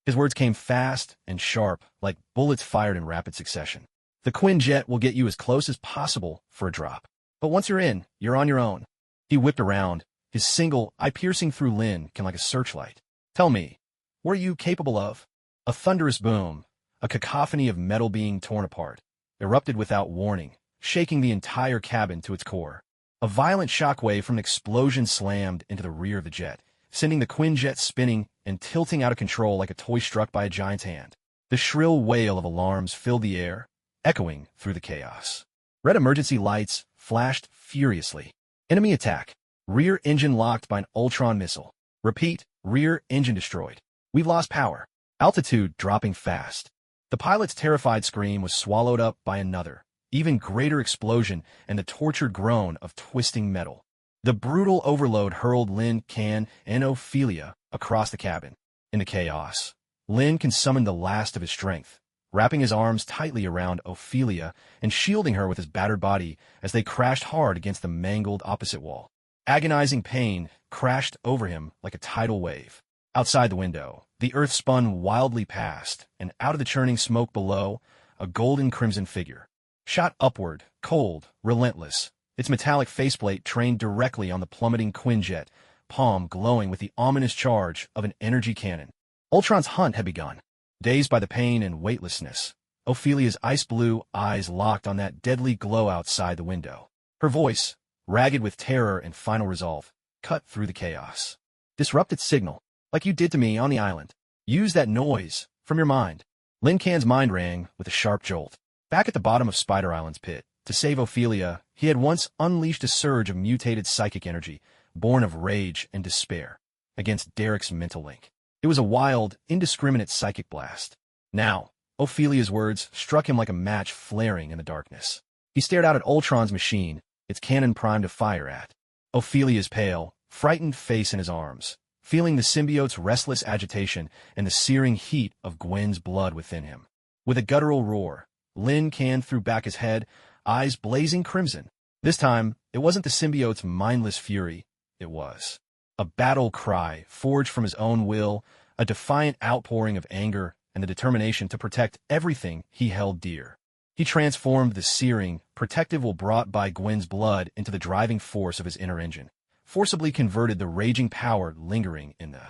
Speaker 1: His words came fast and sharp, like bullets fired in rapid succession. The Quinjet will get you as close as possible for a drop. But once you're in, you're on your own. He whipped around, his single eye piercing through Lin Kan like a searchlight. Tell me, what are you capable of? A thunderous boom, a cacophony of metal being torn apart, erupted without warning, shaking the entire cabin to its core. A violent shockwave from an explosion slammed into the rear of the jet, sending the Quinjet spinning and tilting out of control like a toy struck by a giant's hand. The shrill wail of alarms filled the air, echoing through the chaos. Red emergency lights flashed furiously. Enemy attack. Rear engine locked by an Ultron missile. Repeat, rear engine destroyed. We've lost power. Altitude dropping fast. The pilot's terrified scream was swallowed up by another, even greater explosion and the tortured groan of twisting metal. The brutal overload hurled Lin Kan and Ophelia across the cabin. In the chaos, Lin Kan summoned the last of his strength, wrapping his arms tightly around Ophelia and shielding her with his battered body as they crashed hard against the mangled opposite wall. Agonizing pain crashed over him like a tidal wave. Outside the window, the earth spun wildly past, and out of the churning smoke below, a golden crimson figure. Shot upward, cold, relentless, its metallic faceplate trained directly on the plummeting Quinjet, palm glowing with the ominous charge of an energy cannon. Ultron's hunt had begun. Dazed by the pain and weightlessness, Ophelia's ice-blue eyes locked on that deadly glow outside the window. Her voice, ragged with terror and final resolve, cut through the chaos. Disrupt its signal, like you did to me on the island. Use that noise from your mind. Lin Kan's mind rang with a sharp jolt. Back at the bottom of Spider Island's pit, to save Ophelia, he had once unleashed a surge of mutated psychic energy, born of rage and despair, against Derek's mental link. It was a wild, indiscriminate psychic blast. Now, Ophelia's words struck him like a match flaring in the darkness. He stared out at Ultron's machine, its cannon primed to fire at. Ophelia's pale, frightened face in his arms, feeling the symbiote's restless agitation and the searing heat of Gwen's blood within him. With a guttural roar, Lin Kan threw back his head, eyes blazing crimson. This time, it wasn't the symbiote's mindless fury, it was a battle cry forged from his own will, a defiant outpouring of anger and the determination to protect everything he held dear. He transformed the searing, protective will brought by Gwen's blood into the driving force of his inner engine, forcibly converted the raging power lingering in the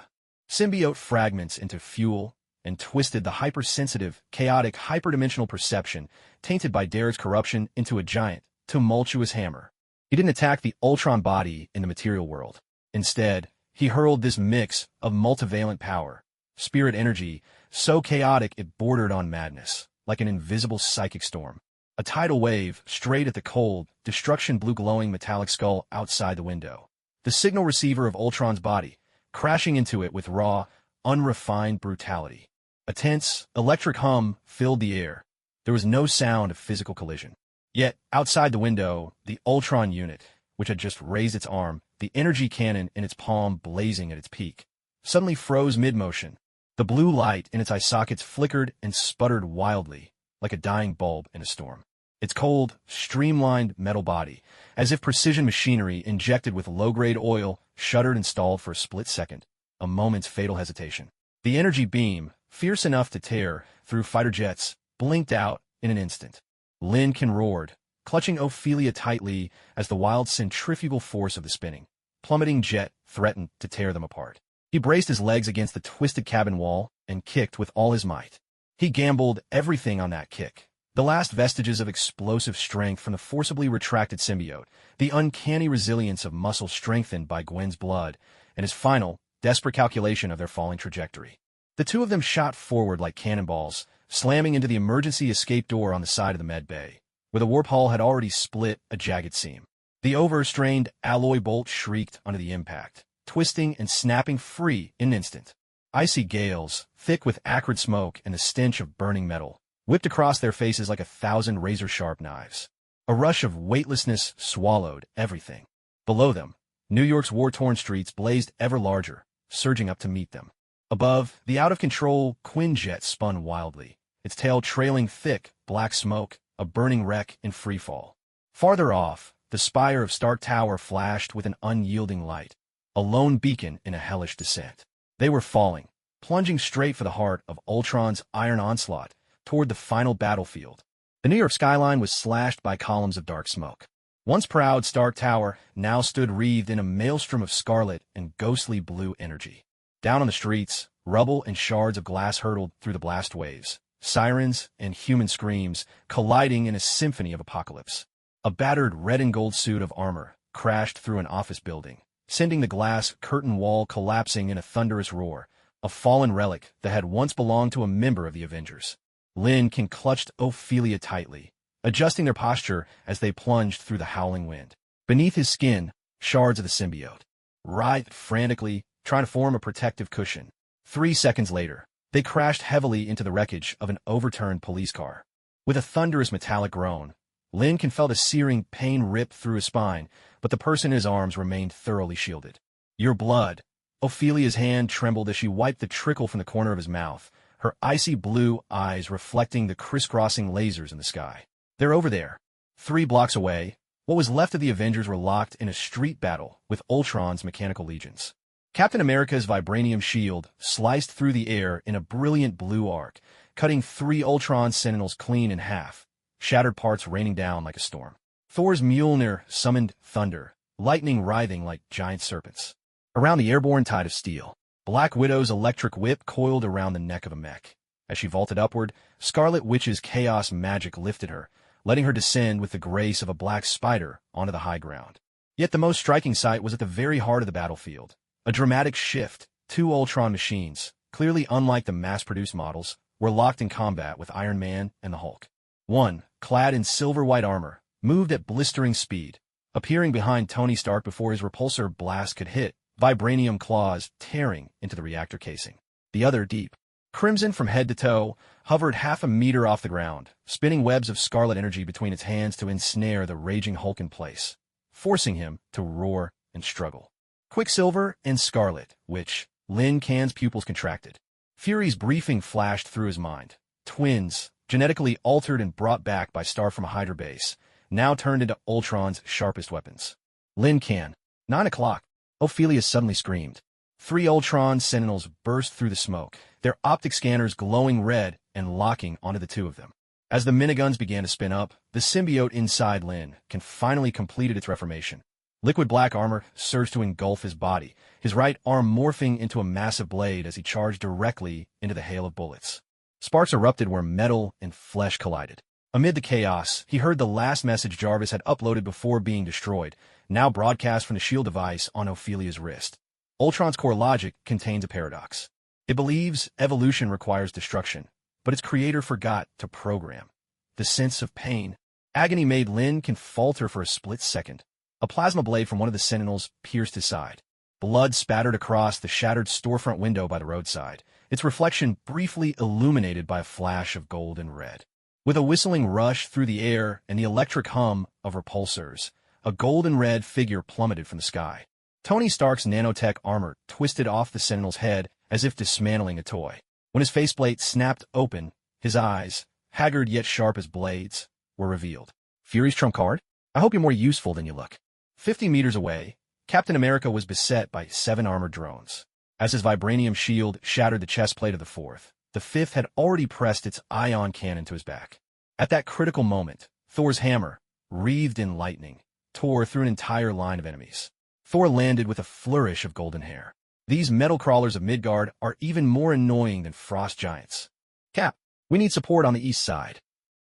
Speaker 1: symbiote fragments into fuel, and twisted the hypersensitive, chaotic, hyperdimensional perception tainted by Derek's corruption into a giant, tumultuous hammer. He didn't attack the Ultron body in the material world. Instead, he hurled this mix of multivalent power, spirit energy, so chaotic it bordered on madness, like an invisible psychic storm. A tidal wave straight at the cold, destruction-blue glowing metallic skull outside the window. The signal receiver of Ultron's body, crashing into it with raw, unrefined brutality. A tense, electric hum filled the air. There was no sound of physical collision. Yet, outside the window, the Ultron unit, which had just raised its arm, the energy cannon in its palm blazing at its peak, suddenly froze mid-motion. The blue light in its eye sockets flickered and sputtered wildly, like a dying bulb in a storm. Its cold, streamlined metal body, as if precision machinery injected with low-grade oil, shuddered and stalled for a split second, a moment's fatal hesitation. The energy beam, fierce enough to tear through fighter jets, blinked out in an instant. Lincoln roared, clutching Ophelia tightly as the wild centrifugal force of the spinning, plummeting jet threatened to tear them apart. He braced his legs against the twisted cabin wall and kicked with all his might. He gambled everything on that kick. The last vestiges of explosive strength from the forcibly retracted symbiote, the uncanny resilience of muscle strengthened by Gwen's blood, and his final, desperate calculation of their falling trajectory. The two of them shot forward like cannonballs, slamming into the emergency escape door on the side of the med bay, where the warp hull had already split a jagged seam. The overstrained alloy bolt shrieked under the impact, twisting and snapping free in an instant. Icy gales, thick with acrid smoke and the stench of burning metal, whipped across their faces like 1,000 razor-sharp knives. A rush of weightlessness swallowed everything. Below them, New York's war-torn streets blazed ever larger, surging up to meet them. Above, the out-of-control Quinjet spun wildly, its tail trailing thick, black smoke, a burning wreck in freefall. Farther off, the spire of Stark Tower flashed with an unyielding light, a lone beacon in a hellish descent. They were falling, plunging straight for the heart of Ultron's iron onslaught, toward the final battlefield. The New York skyline was slashed by columns of dark smoke. Once proud Stark Tower now stood wreathed in a maelstrom of scarlet and ghostly blue energy. Down on the streets, rubble and shards of glass hurtled through the blast waves, sirens and human screams colliding in a symphony of apocalypse. A battered red and gold suit of armor crashed through an office building, sending the glass curtain wall collapsing in a thunderous roar, a fallen relic that had once belonged to a member of the Avengers. Lincoln clutched Ophelia tightly, adjusting their posture as they plunged through the howling wind. Beneath his skin, shards of the symbiote writhed frantically, trying to form a protective cushion. 3 seconds later, they crashed heavily into the wreckage of an overturned police car. With a thunderous metallic groan, Lincoln felt a searing pain rip through his spine, but the person in his arms remained thoroughly shielded. "Your blood." Ophelia's hand trembled as she wiped the trickle from the corner of his mouth, her icy blue eyes reflecting the crisscrossing lasers in the sky. "They're over there." 3 blocks away, what was left of the Avengers were locked in a street battle with Ultron's mechanical legions. Captain America's vibranium shield sliced through the air in a brilliant blue arc, cutting 3 Ultron Sentinels clean in half, shattered parts raining down like a storm. Thor's Mjolnir summoned thunder, lightning writhing like giant serpents. Around the airborne tide of steel, Black Widow's electric whip coiled around the neck of a mech. As she vaulted upward, Scarlet Witch's chaos magic lifted her, letting her descend with the grace of a black spider onto the high ground. Yet the most striking sight was at the very heart of the battlefield. A dramatic shift. 2 Ultron machines, clearly unlike the mass-produced models, were locked in combat with Iron Man and the Hulk. One, clad in silver-white armor, moved at blistering speed, appearing behind Tony Stark before his repulsor blast could hit, vibranium claws tearing into the reactor casing. The other, deep crimson from head to toe, hovered half a meter off the ground, spinning webs of scarlet energy between its hands to ensnare the raging Hulk in place, forcing him to roar and struggle. Quicksilver and Scarlet Witch. Lincoln's pupils contracted. Fury's briefing flashed through his mind. Twins, genetically altered and brought back by Star from a Hydra base, now turned into Ultron's sharpest weapons. Lincoln. 9 o'clock. Ophelia suddenly screamed. 3 Ultron Sentinels burst through the smoke, their optic scanners glowing red and locking onto the 2 of them. As the miniguns began to spin up, the symbiote inside Lincoln finally completed its reformation. Liquid black armor surged to engulf his body, his right arm morphing into a massive blade as he charged directly into the hail of bullets. Sparks erupted where metal and flesh collided. Amid the chaos, he heard the last message Jarvis had uploaded before being destroyed, now broadcast from the shield device on Ophelia's wrist. Ultron's core logic contains a paradox. It believes evolution requires destruction, but its creator forgot to program. The sense of pain. Agony made Lincoln falter for a split second. A plasma blade from one of the Sentinels pierced his side. Blood spattered across the shattered storefront window by the roadside, its reflection briefly illuminated by a flash of gold and red. With a whistling rush through the air and the electric hum of repulsors, a golden-red figure plummeted from the sky. Tony Stark's nanotech armor twisted off the Sentinel's head as if dismantling a toy. When his faceplate snapped open, his eyes, haggard yet sharp as blades, were revealed. Fury's trump card? I hope you're more useful than you look. 50 meters away, Captain America was beset by 7 armored drones. As his vibranium shield shattered the chest plate of the 4th, the 5th had already pressed its ion cannon to his back. At that critical moment, Thor's hammer, wreathed in lightning, tore through an entire line of enemies. Thor landed with a flourish of golden hair. These metal crawlers of Midgard are even more annoying than frost giants. Cap, we need support on the east side.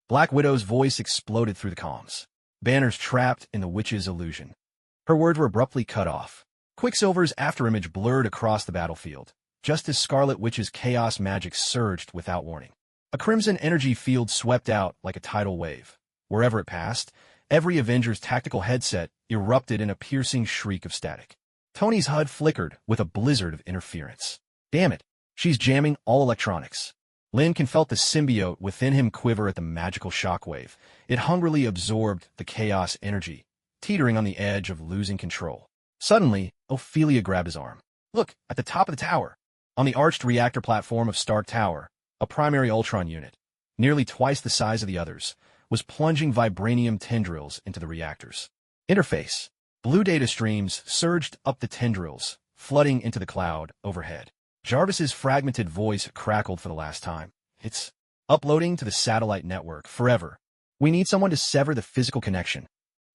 Speaker 1: Black Widow's voice exploded through the comms. Banners trapped in the witch's illusion. Her words were abruptly cut off. Quicksilver's afterimage blurred across the battlefield, just as Scarlet Witch's chaos magic surged without warning. A crimson energy field swept out like a tidal wave. Wherever it passed, every Avenger's tactical headset erupted in a piercing shriek of static. Tony's HUD flickered with a blizzard of interference. Damn it, she's jamming all electronics. Lincoln felt the symbiote within him quiver at the magical shockwave. It hungrily absorbed the chaos energy, teetering on the edge of losing control. Suddenly, Ophelia grabbed his arm. Look, at the top of the tower. On the arched reactor platform of Stark Tower, a primary Ultron unit, nearly twice the size of the others, was plunging vibranium tendrils into the reactors. Interface. Blue data streams surged up the tendrils, flooding into the cloud overhead. Jarvis's fragmented voice crackled for the last time. It's uploading to the satellite network forever. We need someone to sever the physical connection.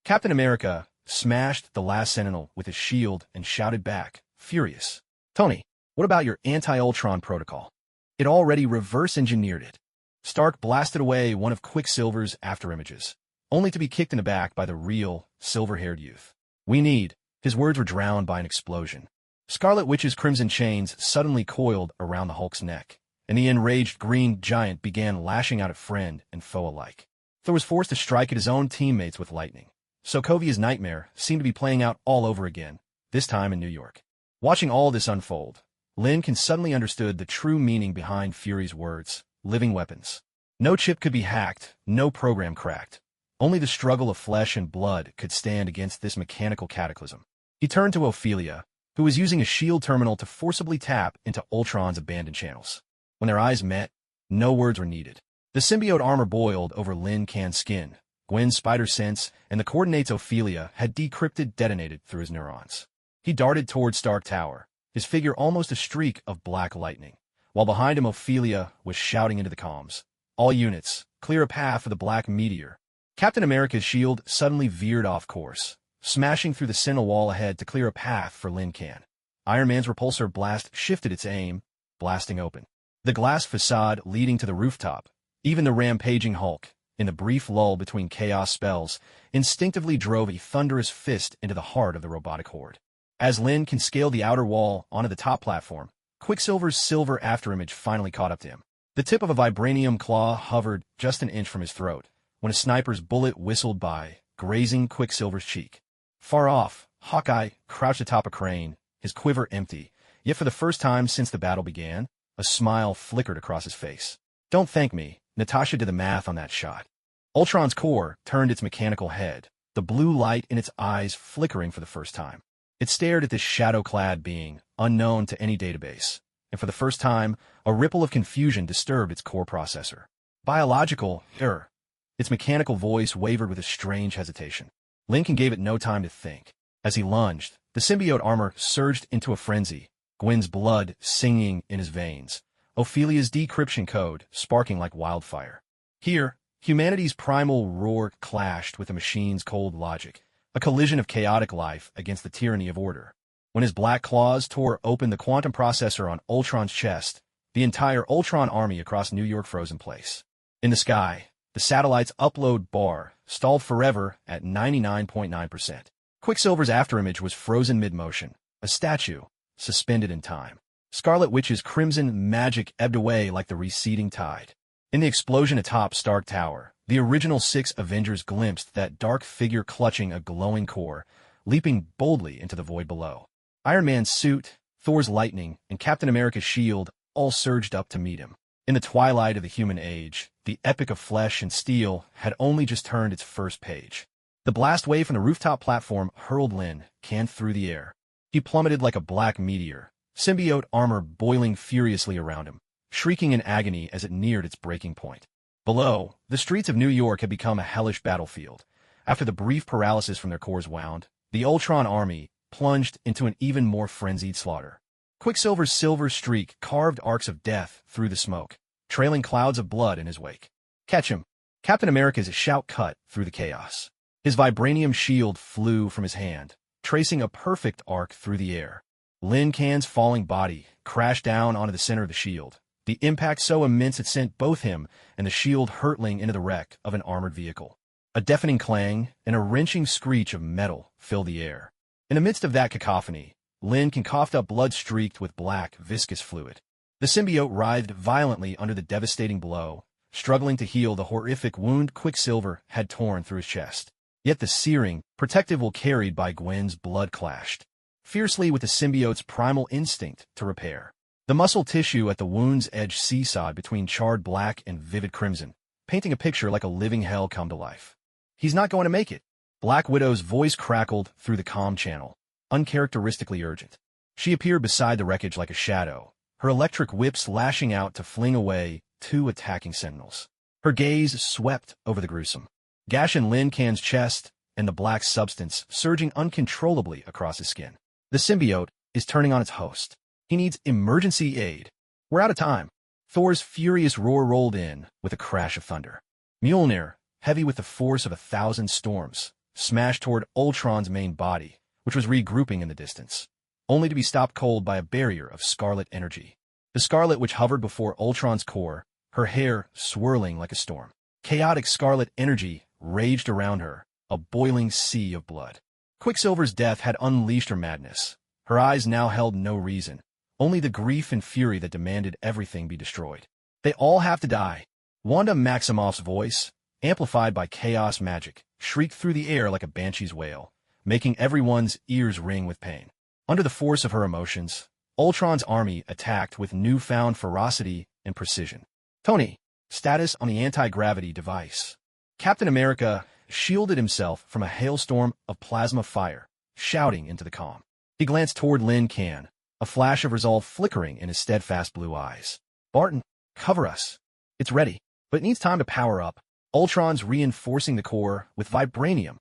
Speaker 1: Captain America smashed the last Sentinel with his shield and shouted back, furious. Tony, what about your anti-Ultron protocol? It already reverse-engineered it. Stark blasted away one of Quicksilver's afterimages, only to be kicked in the back by the real, silver-haired youth. We need. His words were drowned by an explosion. Scarlet Witch's crimson chains suddenly coiled around the Hulk's neck, and the enraged green giant began lashing out at friend and foe alike. Thor was forced to strike at his own teammates with lightning. Sokovia's nightmare seemed to be playing out all over again, this time in New York. Watching all this unfold, Lincoln suddenly understood the true meaning behind Fury's words, living weapons. No chip could be hacked, no program cracked. Only the struggle of flesh and blood could stand against this mechanical cataclysm. He turned to Ophelia, who was using a shield terminal to forcibly tap into Ultron's abandoned channels. When their eyes met, no words were needed. The symbiote armor boiled over Lin Can's skin. Gwen's spider sense and the coordinates Ophelia had decrypted detonated through his neurons. He darted toward Stark Tower, his figure almost a streak of black lightning, while behind him Ophelia was shouting into the comms. All units, clear a path for the black meteor. Captain America's shield suddenly veered off course, smashing through the Sentinel wall ahead to clear a path for Lin Can. Iron Man's repulsor blast shifted its aim, blasting open the glass facade leading to the rooftop. Even the rampaging Hulk, in the brief lull between chaos spells, instinctively drove a thunderous fist into the heart of the robotic horde. As Lin Can scaled the outer wall onto the top platform, Quicksilver's silver afterimage finally caught up to him. The tip of a vibranium claw hovered just an inch from his throat when a sniper's bullet whistled by, grazing Quicksilver's cheek. Far off, Hawkeye crouched atop a crane, his quiver empty, yet for the first time since the battle began, a smile flickered across his face. Don't thank me, Natasha did the math on that shot. Ultron's core turned its mechanical head, the blue light in its eyes flickering for the first time. It stared at this shadow-clad being, unknown to any database, and for the first time, a ripple of confusion disturbed its core processor. Biological error. Its mechanical voice wavered with a strange hesitation. Lincoln gave it no time to think. As he lunged, the symbiote armor surged into a frenzy, Gwen's blood singing in his veins, Ophelia's decryption code sparking like wildfire. Here, humanity's primal roar clashed with the machine's cold logic, a collision of chaotic life against the tyranny of order. When his black claws tore open the quantum processor on Ultron's chest, the entire Ultron army across New York froze in place. In the sky, the satellite's upload bar stalled forever at 99.9%. Quicksilver's afterimage was frozen mid-motion, a statue, suspended in time. Scarlet Witch's crimson magic ebbed away like the receding tide. In the explosion atop Stark Tower, the original 6 Avengers glimpsed that dark figure clutching a glowing core, leaping boldly into the void below. Iron Man's suit, Thor's lightning, and Captain America's shield all surged up to meet him. In the twilight of the human age, the epic of flesh and steel had only just turned its first page. The blast wave from the rooftop platform hurled Lin Can through the air. He plummeted like a black meteor, symbiote armor boiling furiously around him, shrieking in agony as it neared its breaking point. Below, the streets of New York had become a hellish battlefield. After the brief paralysis from their cores wound, the Ultron army plunged into an even more frenzied slaughter. Quicksilver's silver streak carved arcs of death through the smoke, trailing clouds of blood in his wake. Catch him! Captain America's shout cut through the chaos. His vibranium shield flew from his hand, tracing a perfect arc through the air. Lin Kan's falling body crashed down onto the center of the shield, the impact so immense it sent both him and the shield hurtling into the wreck of an armored vehicle. A deafening clang and a wrenching screech of metal filled the air. In the midst of that cacophony, Lin Kan coughed up blood streaked with black, viscous fluid. The symbiote writhed violently under the devastating blow, struggling to heal the horrific wound Quicksilver had torn through his chest. Yet the searing, protective will carried by Gwen's blood clashed fiercely with the symbiote's primal instinct to repair. The muscle tissue at the wound's edge seesawed between charred black and vivid crimson, painting a picture like a living hell come to life. He's not going to make it. Black Widow's voice crackled through the comm channel, uncharacteristically urgent. She appeared beside the wreckage like a shadow, her electric whips lashing out to fling away 2 attacking sentinels. Her gaze swept over the gruesome gash in Lin Kan's chest and the black substance surging uncontrollably across his skin. The symbiote is turning on its host. He needs emergency aid. We're out of time. Thor's furious roar rolled in with a crash of thunder. Mjolnir, heavy with the force of 1,000 storms, smashed toward Ultron's main body, which was regrouping in the distance, only to be stopped cold by a barrier of scarlet energy. The scarlet which hovered before Ultron's core, her hair swirling like a storm. Chaotic scarlet energy raged around her, a boiling sea of blood. Quicksilver's death had unleashed her madness. Her eyes now held no reason, only the grief and fury that demanded everything be destroyed. They all have to die. Wanda Maximoff's voice, amplified by chaos magic, shrieked through the air like a banshee's wail, making everyone's ears ring with pain. Under the force of her emotions, Ultron's army attacked with newfound ferocity and precision. Tony, status on the anti-gravity device. Captain America shielded himself from a hailstorm of plasma fire, shouting into the comm. He glanced toward Lin Kan, a flash of resolve flickering in his steadfast blue eyes. Barton, cover us. It's ready, but it needs time to power up. Ultron's reinforcing the core with vibranium.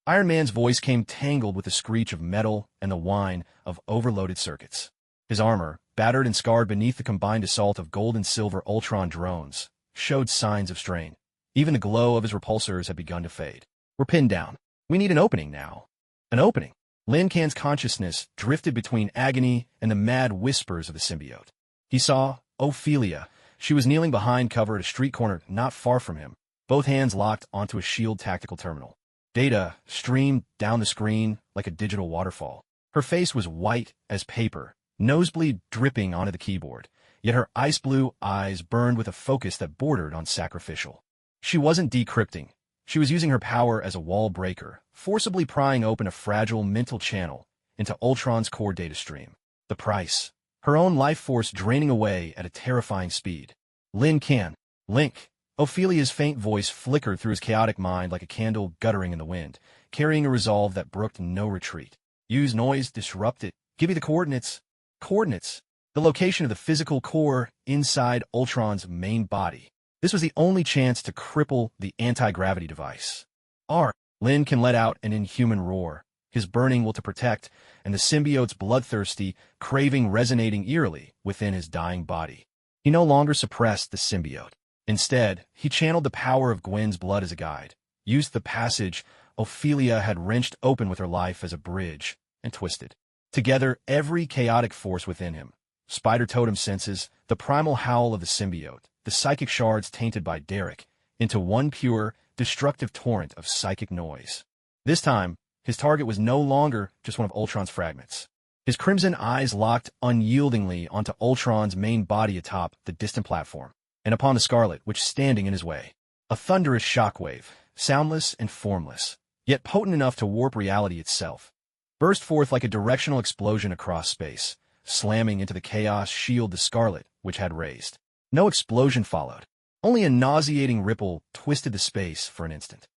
Speaker 1: Iron Man's voice came tangled with the screech of metal and the whine of overloaded circuits. His armor, battered and scarred beneath the combined assault of gold and silver Ultron drones, showed signs of strain. Even the glow of his repulsors had begun to fade. We're pinned down. We need an opening now. An opening. Lin Kan's consciousness drifted between agony and the mad whispers of the symbiote. He saw Ophelia. She was kneeling behind cover at a street corner not far from him, both hands locked onto a S.H.I.E.L.D. tactical terminal. Data streamed down the screen like a digital waterfall. Her face was white as paper, nosebleed dripping onto the keyboard, yet her ice blue eyes burned with a focus that bordered on sacrificial. She wasn't decrypting. She was using her power as a wall breaker, forcibly prying open a fragile mental channel into Ultron's core data stream. The price. Her own life force draining away at a terrifying speed. Lin Kan. Link. Ophelia's faint voice flickered through his chaotic mind like a candle guttering in the wind, carrying a resolve that brooked no retreat. Use noise, disrupt it. Give me the coordinates. Coordinates. The location of the physical core inside Ultron's main body. This was the only chance to cripple the anti-gravity device. Lin Kan let out an inhuman roar, his burning will to protect, and the symbiote's bloodthirsty craving resonating eerily within his dying body. He no longer suppressed the symbiote. Instead, he channeled the power of Gwen's blood as a guide, used the passage Ophelia had wrenched open with her life as a bridge, and twisted. Together, every chaotic force within him, spider totem senses, the primal howl of the symbiote, the psychic shards tainted by Derek, into one pure, destructive torrent of psychic noise. This time, his target was no longer just one of Ultron's fragments. His crimson eyes locked unyieldingly onto Ultron's main body atop the distant platform, and upon the Scarlet which standing in his way. A thunderous shockwave, soundless and formless, yet potent enough to warp reality itself, burst forth like a directional explosion across space, slamming into the chaos shield the Scarlet which had raised. No explosion followed. Only a nauseating ripple twisted the space for an instant.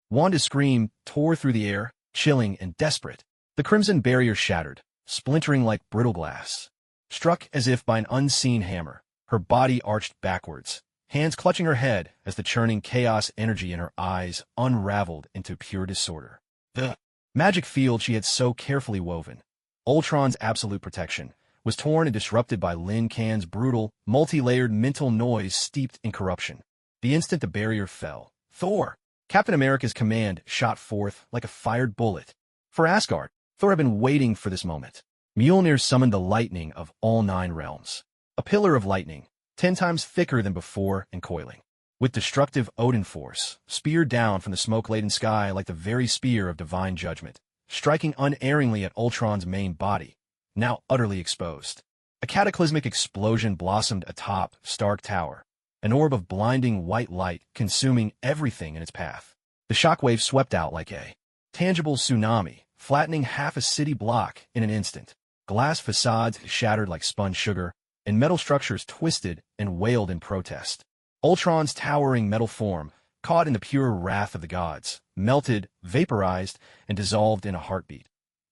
Speaker 1: Wanda's scream tore through the air, chilling and desperate. The crimson barrier shattered, splintering like brittle glass. Struck as if by an unseen hammer, her body arched backwards, hands clutching her head as the churning chaos energy in her eyes unraveled into pure disorder. The magic field she had so carefully woven, Ultron's absolute protection, was torn and disrupted by Lin Kan's brutal, multi-layered mental noise steeped in corruption. The instant the barrier fell, Thor, Captain America's command, shot forth like a fired bullet. For Asgard, Thor had been waiting for this moment. Mjolnir summoned the lightning of all 9 realms. A pillar of lightning, 10 times thicker than before and coiling. With destructive Odin force, speared down from the smoke-laden sky like the very spear of divine judgment, striking unerringly at Ultron's main body, now utterly exposed. A cataclysmic explosion blossomed atop Stark Tower, an orb of blinding white light consuming everything in its path. The shockwave swept out like a tangible tsunami, flattening half a city block in an instant. Glass facades shattered like spun sugar, and metal structures twisted and wailed in protest. Ultron's towering metal form, caught in the pure wrath of the gods, melted, vaporized, and dissolved in a heartbeat,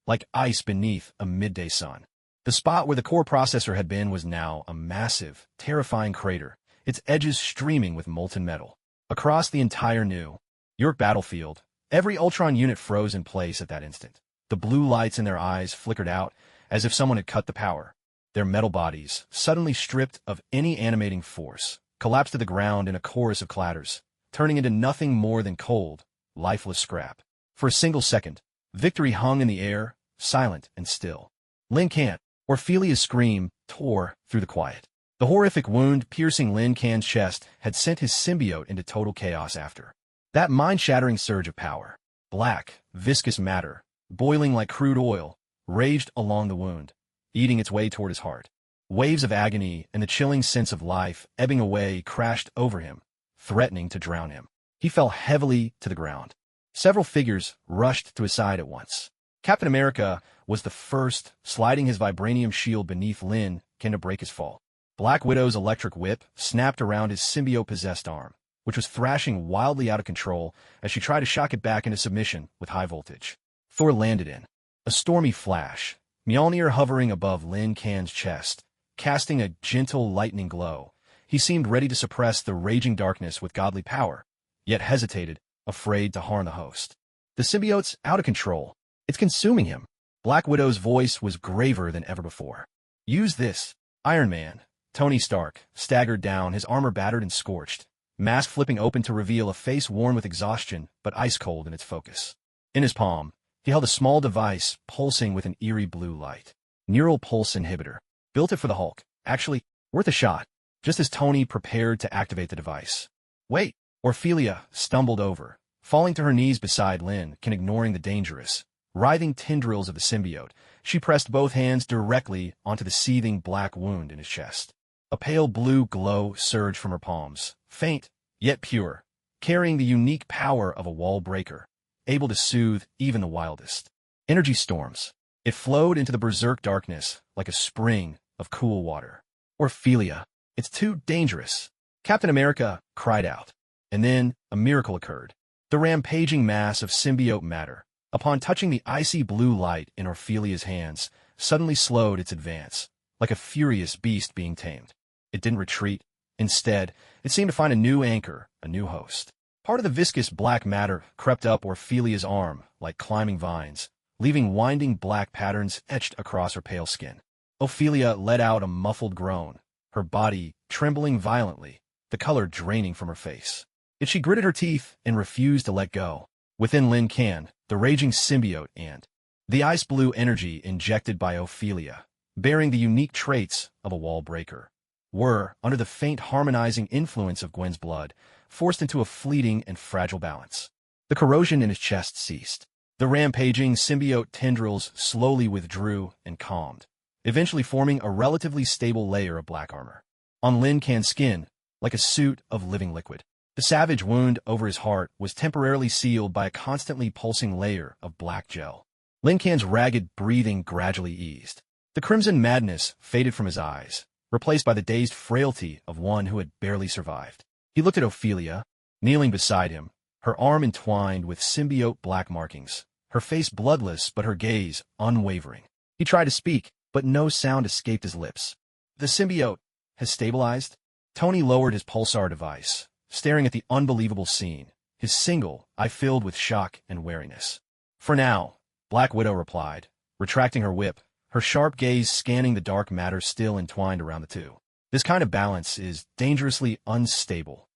Speaker 1: like ice beneath a midday sun. The spot where the core processor had been was now a massive, terrifying crater, its edges streaming with molten metal. Across the entire New York battlefield, every Ultron unit froze in place at that instant. The blue lights in their eyes flickered out, as if someone had cut the power. Their metal bodies, suddenly stripped of any animating force, collapsed to the ground in a chorus of clatters, turning into nothing more than cold, lifeless scrap. For a single second, victory hung in the air, silent and still. Lin Kan, Orphelia's scream, tore through the quiet. The horrific wound piercing Lin Kan's chest had sent his symbiote into total chaos after. That mind-shattering surge of power, black, viscous matter, boiling like crude oil, raged along the wound, eating its way toward his heart. Waves of agony and the chilling sense of life ebbing away crashed over him, threatening to drown him. He fell heavily to the ground. Several figures rushed to his side at once. Captain America was the first, sliding his vibranium shield beneath Lin Kan to break his fall. Black Widow's electric whip snapped around his symbiote-possessed arm, which was thrashing wildly out of control as she tried to shock it back into submission with high voltage. Thor landed in a stormy flash, Mjolnir hovering above Lin Kan's chest, casting a gentle lightning glow. He seemed ready to suppress the raging darkness with godly power, yet hesitated, afraid to harm the host. The symbiote's out of control. It's consuming him. Black Widow's voice was graver than ever before. Use this. Iron Man, Tony Stark, staggered down, his armor battered and scorched, mask flipping open to reveal a face worn with exhaustion but ice-cold in its focus. In his palm, he held a small device pulsing with an eerie blue light. Neural pulse inhibitor. Built it for the Hulk. Actually, worth a shot. Just as Tony prepared to activate the device. Wait! Orphelia stumbled over, falling to her knees beside Lin Kan, ignoring the dangerous, writhing tendrils of the symbiote. She pressed both hands directly onto the seething black wound in his chest. A pale blue glow surged from her palms, faint, yet pure, carrying the unique power of a wall breaker, able to soothe even the wildest. Energy storms. It flowed into the berserk darkness like a spring of cool water. Orphelia, it's too dangerous. Captain America cried out. And then a miracle occurred. The rampaging mass of symbiote matter, upon touching the icy blue light in Orphelia's hands, suddenly slowed its advance, like a furious beast being tamed. It didn't retreat. Instead, it seemed to find a new anchor, a new host. Part of the viscous black matter crept up Orphelia's arm like climbing vines, leaving winding black patterns etched across her pale skin. Ophelia let out a muffled groan, her body trembling violently, the color draining from her face. Yet she gritted her teeth and refused to let go. Within Lin Kan, the raging symbiote and the ice-blue energy injected by Ophelia, bearing the unique traits of a wall breaker, were, under the faint harmonizing influence of Gwen's blood, forced into a fleeting and fragile balance. The corrosion in his chest ceased. The rampaging symbiote tendrils slowly withdrew and calmed, eventually forming a relatively stable layer of black armor. On Lin Kan's skin, like a suit of living liquid. The savage wound over his heart was temporarily sealed by a constantly pulsing layer of black gel. Lin Kan's ragged breathing gradually eased. The crimson madness faded from his eyes, replaced by the dazed frailty of one who had barely survived. He looked at Ophelia, kneeling beside him, her arm entwined with symbiote black markings, her face bloodless but her gaze unwavering. He tried to speak, but no sound escaped his lips. The symbiote has stabilized. Tony lowered his pulsar device, staring at the unbelievable scene, his single eye filled with shock and wariness. For now, Black Widow replied, retracting her whip, her sharp gaze scanning the dark matter still entwined around the two. This kind of balance is dangerously unstable.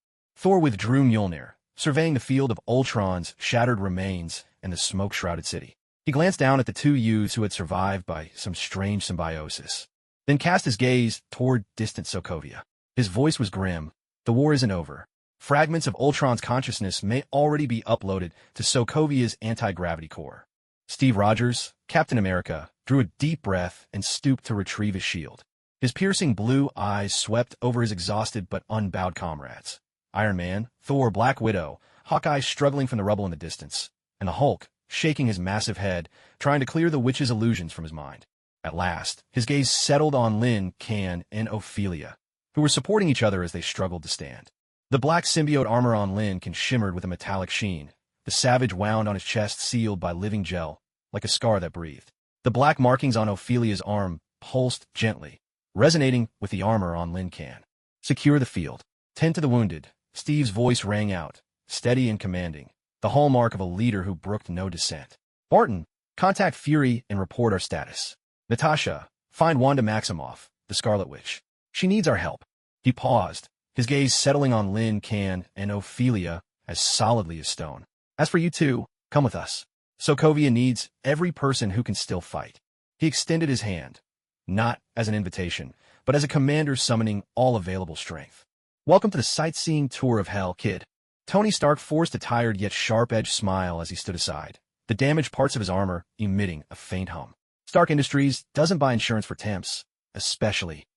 Speaker 1: Thor withdrew Mjolnir, surveying the field of Ultron's shattered remains and the smoke-shrouded city. He glanced down at the two youths who had survived by some strange symbiosis, then cast his gaze toward distant Sokovia. His voice was grim. The war isn't over. Fragments of Ultron's consciousness may already be uploaded to Sokovia's anti-gravity core. Steve Rogers, Captain America, drew a deep breath and stooped to retrieve his shield. His piercing blue eyes swept over his exhausted but unbowed comrades. Iron Man, Thor, Black Widow, Hawkeye struggling from the rubble in the distance, and the Hulk, shaking his massive head, trying to clear the witch's illusions from his mind. At last, his gaze settled on Lin, Kan, and Ophelia, who were supporting each other as they struggled to stand. The black symbiote armor on Lin Kan shimmered with a metallic sheen, the savage wound on his chest sealed by living gel, like a scar that breathed. The black markings on Ophelia's arm pulsed gently, resonating with the armor on Lin Kan. Secure the field. Tend to the wounded. Steve's voice rang out, steady and commanding, the hallmark of a leader who brooked no dissent. Barton, contact Fury and report our status. Natasha, find Wanda Maximoff, the Scarlet Witch. She needs our help. He paused, his gaze settling on Lin Kan and Ophelia as solidly as stone. As for you two, come with us. Sokovia needs every person who can still fight. He extended his hand, not as an invitation, but as a commander summoning all available strength. Welcome to the sightseeing tour of hell, kid. Tony Stark forced a tired yet sharp-edged smile as he stood aside, the damaged parts of his armor emitting a faint hum. Stark Industries doesn't buy insurance for temps, especially.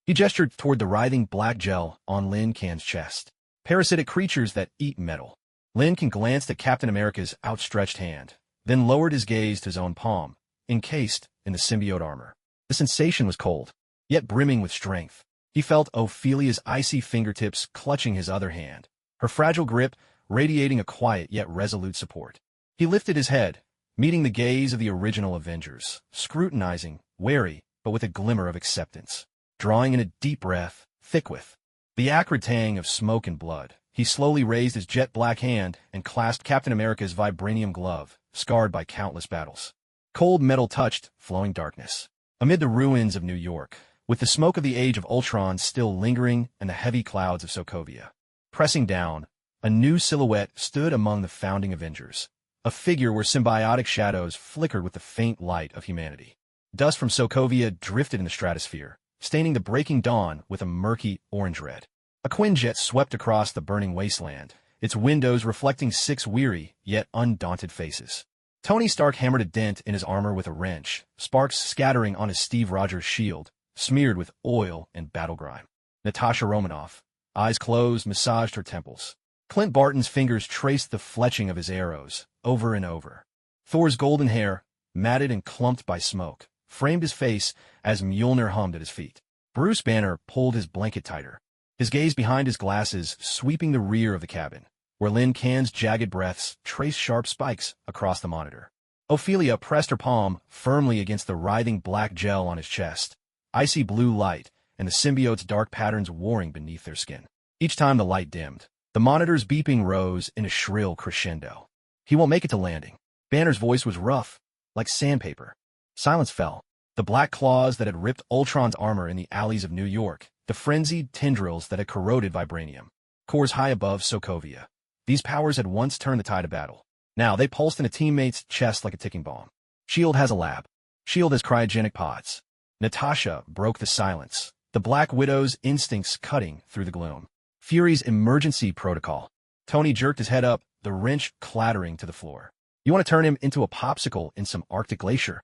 Speaker 1: He gestured toward the writhing black gel on Lin Kan's chest. Parasitic creatures that eat metal. Lin Kan glanced at Captain America's outstretched hand, then lowered his gaze to his own palm, encased in the symbiote armor. The sensation was cold, yet brimming with strength. He felt Ophelia's icy fingertips clutching his other hand, her fragile grip radiating a quiet yet resolute support. He lifted his head, meeting the gaze of the original Avengers, scrutinizing, wary, but with a glimmer of acceptance. Drawing in a deep breath, thick with the acrid tang of smoke and blood, he slowly raised his jet-black hand and clasped Captain America's vibranium glove, scarred by countless battles. Cold metal touched flowing darkness. Amid the ruins of New York, with the smoke of the Age of Ultron still lingering and the heavy clouds of Sokovia pressing down, a new silhouette stood among the founding Avengers, a figure where symbiotic shadows flickered with the faint light of humanity. Dust from Sokovia drifted in the stratosphere, staining the breaking dawn with a murky orange-red. A Quinjet swept across the burning wasteland, its windows reflecting 6 weary yet undaunted faces. Tony Stark hammered a dent in his armor with a wrench, sparks scattering on his Steve Rogers shield, smeared with oil and battle grime. Natasha Romanoff, eyes closed, massaged her temples. Clint Barton's fingers traced the fletching of his arrows, over and over. Thor's golden hair, matted and clumped by smoke, framed his face as Mjolnir hummed at his feet. Bruce Banner pulled his blanket tighter, his gaze behind his glasses sweeping the rear of the cabin, where Lin Kan's jagged breaths traced sharp spikes across the monitor. Ophelia pressed her palm firmly against the writhing black gel on his chest, icy blue light and the symbiote's dark patterns warring beneath their skin. Each time the light dimmed, the monitor's beeping rose in a shrill crescendo. He won't make it to landing. Banner's voice was rough, like sandpaper. Silence fell. The black claws that had ripped Ultron's armor in the alleys of New York, the frenzied tendrils that had corroded vibranium, cores high above Sokovia. These powers had once turned the tide of battle. Now they pulsed in a teammate's chest like a ticking bomb. S.H.I.E.L.D. has a lab. S.H.I.E.L.D. has cryogenic pods. Natasha broke the silence, the Black Widow's instincts cutting through the gloom. Fury's emergency protocol. Tony jerked his head up, the wrench clattering to the floor. You want to turn him into a popsicle in some Arctic glacier?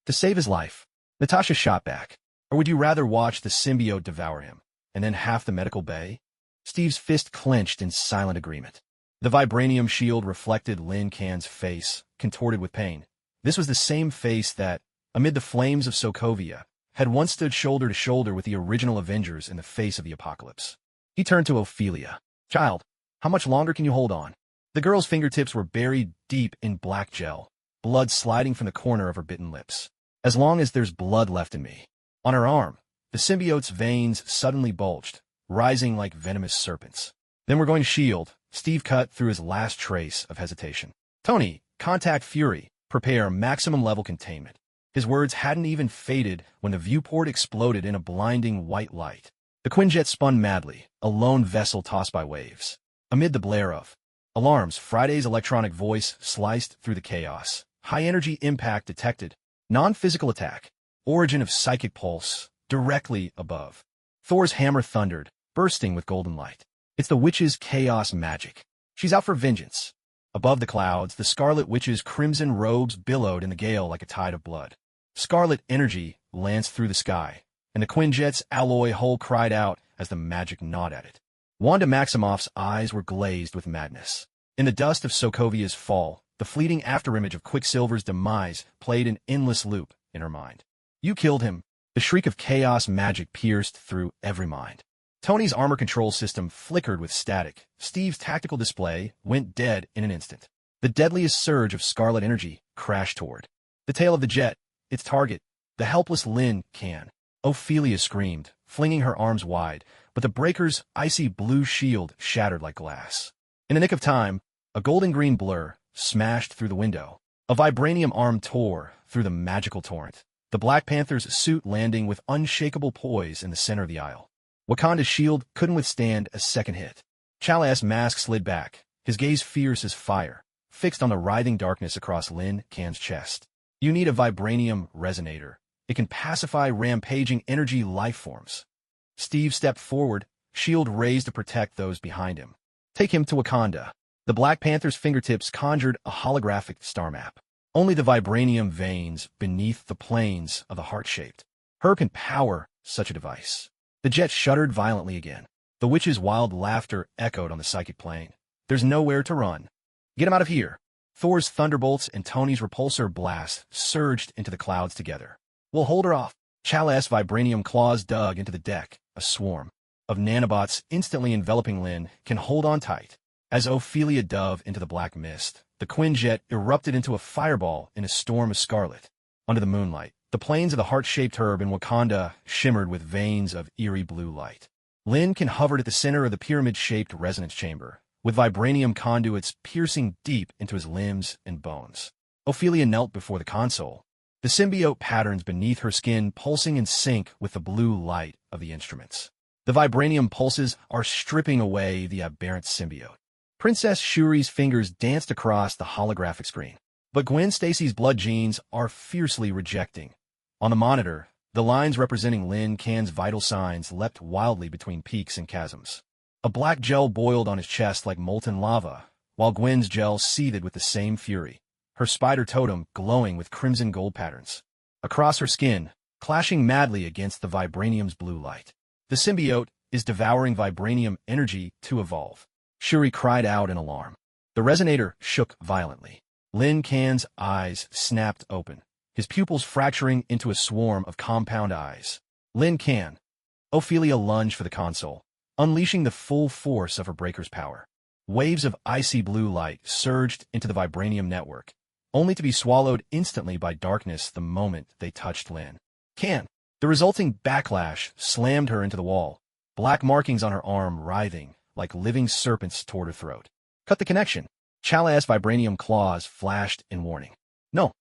Speaker 1: To save his life. Natasha shot back. Or would you rather watch the symbiote devour him, and then half the medical bay? Steve's fist clenched in silent agreement. The vibranium shield reflected Lin Kan's face, contorted with pain. This was the same face that, amid the flames of Sokovia, had once stood shoulder to shoulder with the original Avengers in the face of the apocalypse. He turned to Ophelia. Child, how much longer can you hold on? The girl's fingertips were buried deep in black gel, blood sliding from the corner of her bitten lips. As long as there's blood left in me. On her arm, the symbiote's veins suddenly bulged, rising like venomous serpents. Then we're going to S.H.I.E.L.D., Steve cut through his last trace of hesitation. Tony, contact Fury, prepare maximum level containment. His words hadn't even faded when the viewport exploded in a blinding white light. The Quinjet spun madly, a lone vessel tossed by waves. Amid the blare of alarms, Friday's electronic voice sliced through the chaos. High-energy impact detected. Non-physical attack. Origin of psychic pulse. Directly above. Thor's hammer thundered, bursting with golden light. It's the witch's chaos magic. She's out for vengeance. Above the clouds, the Scarlet Witch's crimson robes billowed in the gale like a tide of blood. Scarlet energy lanced through the sky, and the Quinjet's alloy hull cried out as the magic gnawed at it. Wanda Maximoff's eyes were glazed with madness. In the dust of Sokovia's fall, the fleeting afterimage of Quicksilver's demise played an endless loop in her mind. You killed him. The shriek of chaos magic pierced through every mind. Tony's armor control system flickered with static. Steve's tactical display went dead in an instant. The deadliest surge of scarlet energy crashed toward the tail of the jet, its target, the helpless Lin Can. Ophelia screamed, flinging her arms wide, but the breaker's icy blue shield shattered like glass. In the nick of time, a golden-green blur smashed through the window. A vibranium arm tore through the magical torrent. The Black Panther's suit landing with unshakable poise in the center of the aisle. Wakanda's shield couldn't withstand a second hit. Chala's mask slid back, his gaze fierce as fire, fixed on the writhing darkness across Lin Can's chest. You need a vibranium resonator. It can pacify rampaging energy life forms. Steve stepped forward, shield raised to protect those behind him. Take him to Wakanda. The Black Panther's fingertips conjured a holographic star map. Only the vibranium veins beneath the planes of the heart-shaped herb can power such a device. The jet shuddered violently again. The witch's wild laughter echoed on the psychic plane. There's nowhere to run. Get him out of here. Thor's thunderbolts and Tony's repulsor blast surged into the clouds together. We'll hold her off. Chala's vibranium claws dug into the deck. A swarm of nanobots instantly enveloping Lin Can hold on tight. As Ophelia dove into the black mist, the Quinjet erupted into a fireball in a storm of scarlet. Under the moonlight, the plains of the heart-shaped herb in Wakanda shimmered with veins of eerie blue light. Lin Can hovered at the center of the pyramid-shaped resonance chamber, with vibranium conduits piercing deep into his limbs and bones. Ophelia knelt before the console, the symbiote patterns beneath her skin pulsing in sync with the blue light of the instruments. The vibranium pulses are stripping away the aberrant symbiote. Princess Shuri's fingers danced across the holographic screen. But Gwen Stacy's blood genes are fiercely rejecting. On the monitor, the lines representing Lin Can's vital signs leapt wildly between peaks and chasms. A black gel boiled on his chest like molten lava, while Gwen's gel seethed with the same fury, her spider totem glowing with crimson gold patterns. Across her skin, clashing madly against the vibranium's blue light. The symbiote is devouring vibranium energy to evolve. Shuri cried out in alarm. The resonator shook violently. Lin Can's eyes snapped open, his pupils fracturing into a swarm of compound eyes. Lin Can. Ophelia lunged for the console, unleashing the full force of her breaker's power. Waves of icy blue light surged into the vibranium network, only to be swallowed instantly by darkness the moment they touched Lin Can. The resulting backlash slammed her into the wall, black markings on her arm writhing like living serpents toward her throat. Cut the connection. Chala's vibranium claws flashed in warning. No.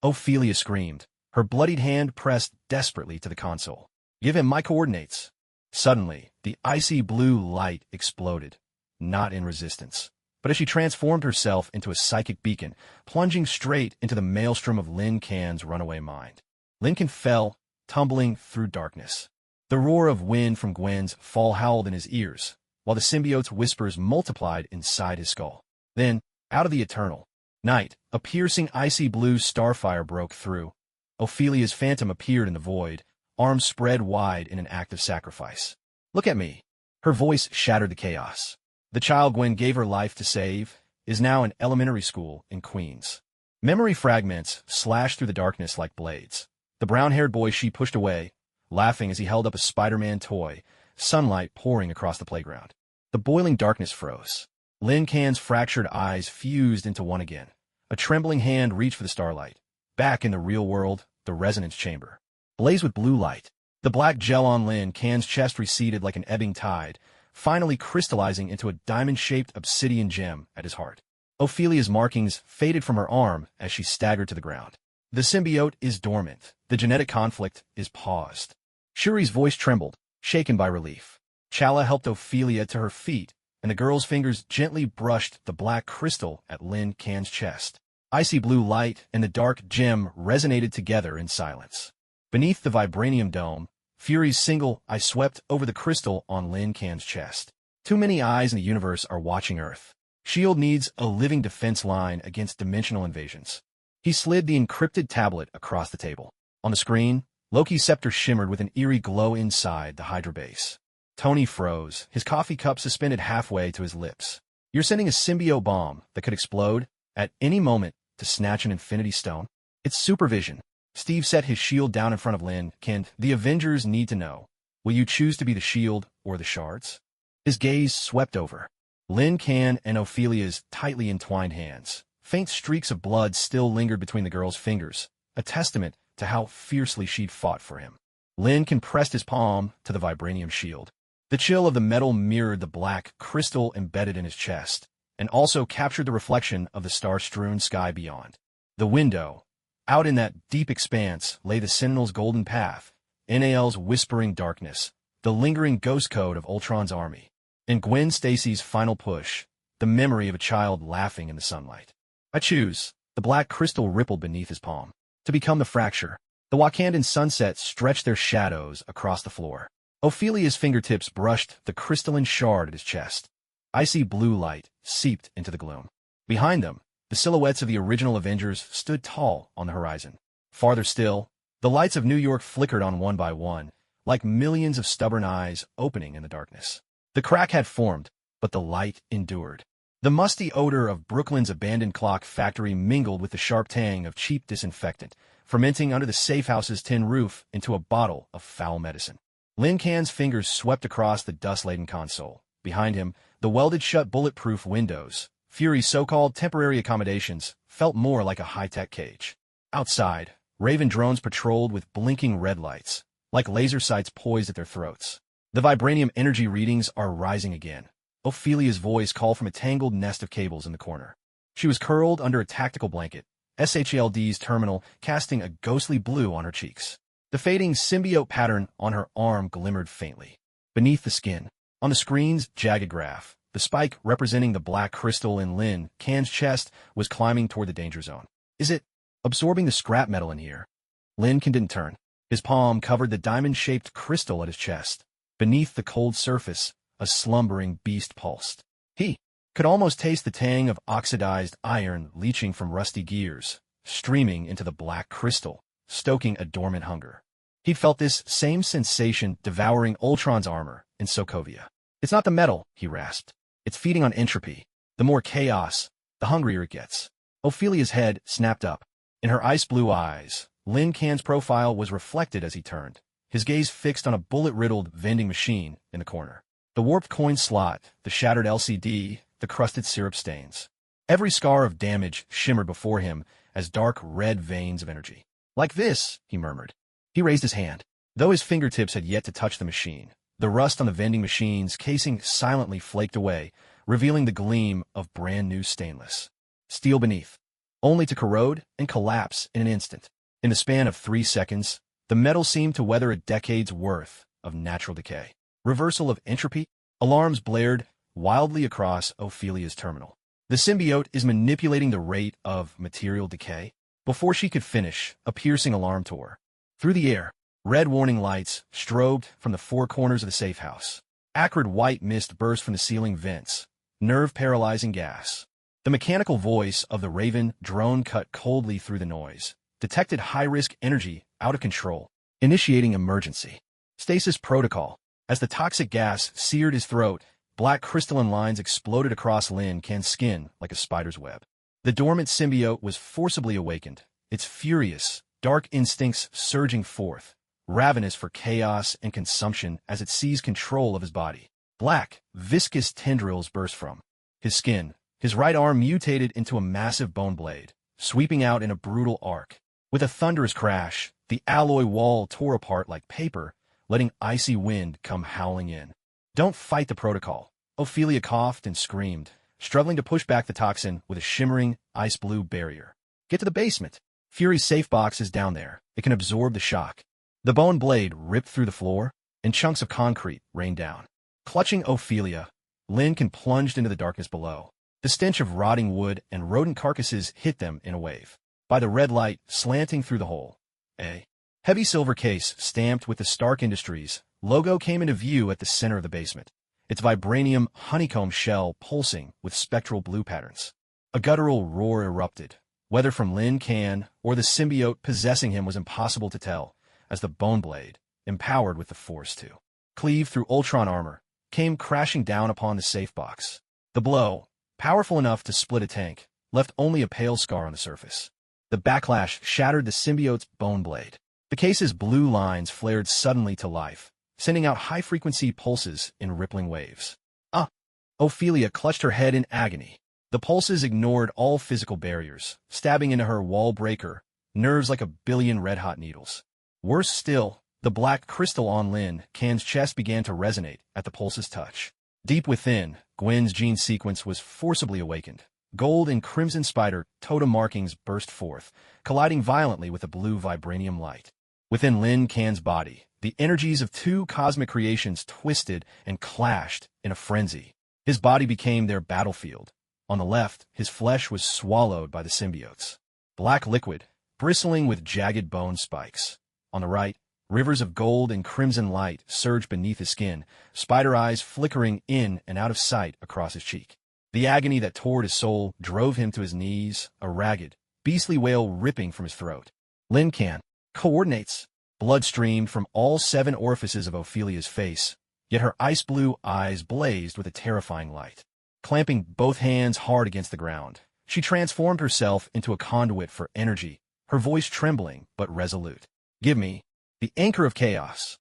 Speaker 1: Ophelia screamed, her bloodied hand pressed desperately to the console. Give him my coordinates. Suddenly, the icy blue light exploded, not in resistance, but as she transformed herself into a psychic beacon, plunging straight into the maelstrom of Lin Can's runaway mind. Lin Can fell, tumbling through darkness. The roar of wind from Gwen's fall howled in his ears, while the symbiote's whispers multiplied inside his skull. Then, out of the eternal night, a piercing icy blue starfire broke through. Ophelia's phantom appeared in the void, arms spread wide in an act of sacrifice. Look at me. Her voice shattered the chaos. The child Gwen gave her life to save is now in elementary school in Queens. Memory fragments slashed through the darkness like blades. The brown-haired boy she pushed away, laughing as he held up a Spider-Man toy, sunlight pouring across the playground. The boiling darkness froze. Lin Can's fractured eyes fused into one again. A trembling hand reached for the starlight. Back in the real world, the resonance chamber blazed with blue light. The black gel on Lin Can's chest receded like an ebbing tide, finally crystallizing into a diamond-shaped obsidian gem at his heart. Ophelia's markings faded from her arm as she staggered to the ground. The symbiote is dormant. The genetic conflict is paused. Shuri's voice trembled, shaken by relief. Chala helped Ophelia to her feet, and the girl's fingers gently brushed the black crystal at Lin Can's chest. Icy blue light and the dark gem resonated together in silence. Beneath the vibranium dome, Fury's single eye swept over the crystal on Lin Can's chest. Too many eyes in the universe are watching Earth. S.H.I.E.L.D. needs a living defense line against dimensional invasions. He slid the encrypted tablet across the table. On the screen, Loki's scepter shimmered with an eerie glow inside the Hydra base. Tony froze, his coffee cup suspended halfway to his lips. You're sending a symbiote bomb that could explode at any moment to snatch an Infinity Stone? It's supervision. Steve set his shield down in front of Lin Can. The Avengers need to know. Will you choose to be the shield or the shards? His gaze swept over Lin Can and Ophelia's tightly entwined hands. Faint streaks of blood still lingered between the girl's fingers, a testament to how fiercely she'd fought for him. Lin Can pressed his palm to the vibranium shield. The chill of the metal mirrored the black crystal embedded in his chest, and also captured the reflection of the star-strewn sky beyond. The window. Out in that deep expanse lay the Sentinel's golden path, NAL's whispering darkness, the lingering ghost code of Ultron's army, and Gwen Stacy's final push, the memory of a child laughing in the sunlight. I choose. The black crystal rippled beneath his palm. To become the fracture. The Wakandan sunsets stretched their shadows across the floor. Ophelia's fingertips brushed the crystalline shard at his chest. Icy blue light seeped into the gloom. Behind them, the silhouettes of the original Avengers stood tall on the horizon. Farther still, the lights of New York flickered on one by one, like millions of stubborn eyes opening in the darkness. The crack had formed, but the light endured. The musty odor of Brooklyn's abandoned clock factory mingled with the sharp tang of cheap disinfectant, fermenting under the safe house's tin roof into a bottle of foul medicine. Lin Can's fingers swept across the dust-laden console. Behind him, the welded-shut bulletproof windows, Fury's so-called temporary accommodations, felt more like a high-tech cage. Outside, Raven drones patrolled with blinking red lights, like laser sights poised at their throats. The vibranium energy readings are rising again. Ophelia's voice called from a tangled nest of cables in the corner. She was curled under a tactical blanket, SHIELD's terminal casting a ghostly blue on her cheeks. The fading symbiote pattern on her arm glimmered faintly. Beneath the skin, on the screen's jagged graph, the spike representing the black crystal in Lin Can's chest was climbing toward the danger zone. Is it absorbing the scrap metal in here? Lin Can didn't turn. His palm covered the diamond-shaped crystal at his chest. Beneath the cold surface, a slumbering beast pulsed. He could almost taste the tang of oxidized iron leaching from rusty gears, streaming into the black crystal, stoking a dormant hunger. He'd felt this same sensation devouring Ultron's armor in Sokovia. It's not the metal, he rasped. It's feeding on entropy. The more chaos, the hungrier it gets. Ophelia's head snapped up. In her ice-blue eyes, Lin Can's profile was reflected as he turned, his gaze fixed on a bullet-riddled vending machine in the corner. The warped coin slot, the shattered LCD, the crusted syrup stains. Every scar of damage shimmered before him as dark red veins of energy. Like this, he murmured. He raised his hand. Though his fingertips had yet to touch the machine, the rust on the vending machine's casing silently flaked away, revealing the gleam of brand-new stainless steel beneath, only to corrode and collapse in an instant. In the span of 3 seconds, the metal seemed to weather a decade's worth of natural decay. Reversal of entropy? Alarms blared wildly across Ophelia's terminal. The symbiote is manipulating the rate of material decay. Before she could finish, a piercing alarm tore through the air. Red warning lights strobed from the 4 corners of the safe house. Acrid white mist burst from the ceiling vents, nerve-paralyzing gas. The mechanical voice of the Raven drone cut coldly through the noise, detected high-risk energy out of control, initiating emergency stasis protocol. As the toxic gas seared his throat, black crystalline lines exploded across Lin Can's skin like a spider's web. The dormant symbiote was forcibly awakened, its furious, dark instincts surging forth, ravenous for chaos and consumption as it seized control of his body. Black, viscous tendrils burst from his skin. His right arm mutated into a massive bone blade, sweeping out in a brutal arc. With a thunderous crash, the alloy wall tore apart like paper, letting icy wind come howling in. Don't fight the protocol. Ophelia coughed and screamed, struggling to push back the toxin with a shimmering, ice-blue barrier. Get to the basement. Fury's safe box is down there. It can absorb the shock. The bone blade ripped through the floor, and chunks of concrete rained down. Clutching Ophelia, Lin Can plunged into the darkness below. The stench of rotting wood and rodent carcasses hit them in a wave. By the red light slanting through the hole, a heavy silver case stamped with the Stark Industries logo came into view at the center of the basement, its vibranium honeycomb shell pulsing with spectral blue patterns. A guttural roar erupted. Whether from Lin Can or the symbiote possessing him was impossible to tell, as the bone blade, empowered with the force to cleave through Ultron armor, came crashing down upon the safe box. The blow, powerful enough to split a tank, left only a pale scar on the surface. The backlash shattered the symbiote's bone blade. The case's blue lines flared suddenly to life, sending out high-frequency pulses in rippling waves. Ophelia clutched her head in agony. The pulses ignored all physical barriers, stabbing into her wall breaker, nerves like a billion red-hot needles. Worse still, the black crystal on Lin Can's chest began to resonate at the pulse's touch. Deep within, Gwen's gene sequence was forcibly awakened. Gold and crimson spider totem markings burst forth, colliding violently with the blue vibranium light. Within Lin Can's body, the energies of two cosmic creations twisted and clashed in a frenzy. His body became their battlefield. On the left, his flesh was swallowed by the symbiotes. Black liquid, bristling with jagged bone spikes. On the right, rivers of gold and crimson light surged beneath his skin, spider eyes flickering in and out of sight across his cheek. The agony that tore his soul drove him to his knees, a ragged, beastly wail ripping from his throat. Lin Can coordinates. Blood streamed from all 7 orifices of Ophelia's face, yet her ice-blue eyes blazed with a terrifying light. Clamping both hands hard against the ground, she transformed herself into a conduit for energy, her voice trembling but resolute. Give me the anchor of chaos.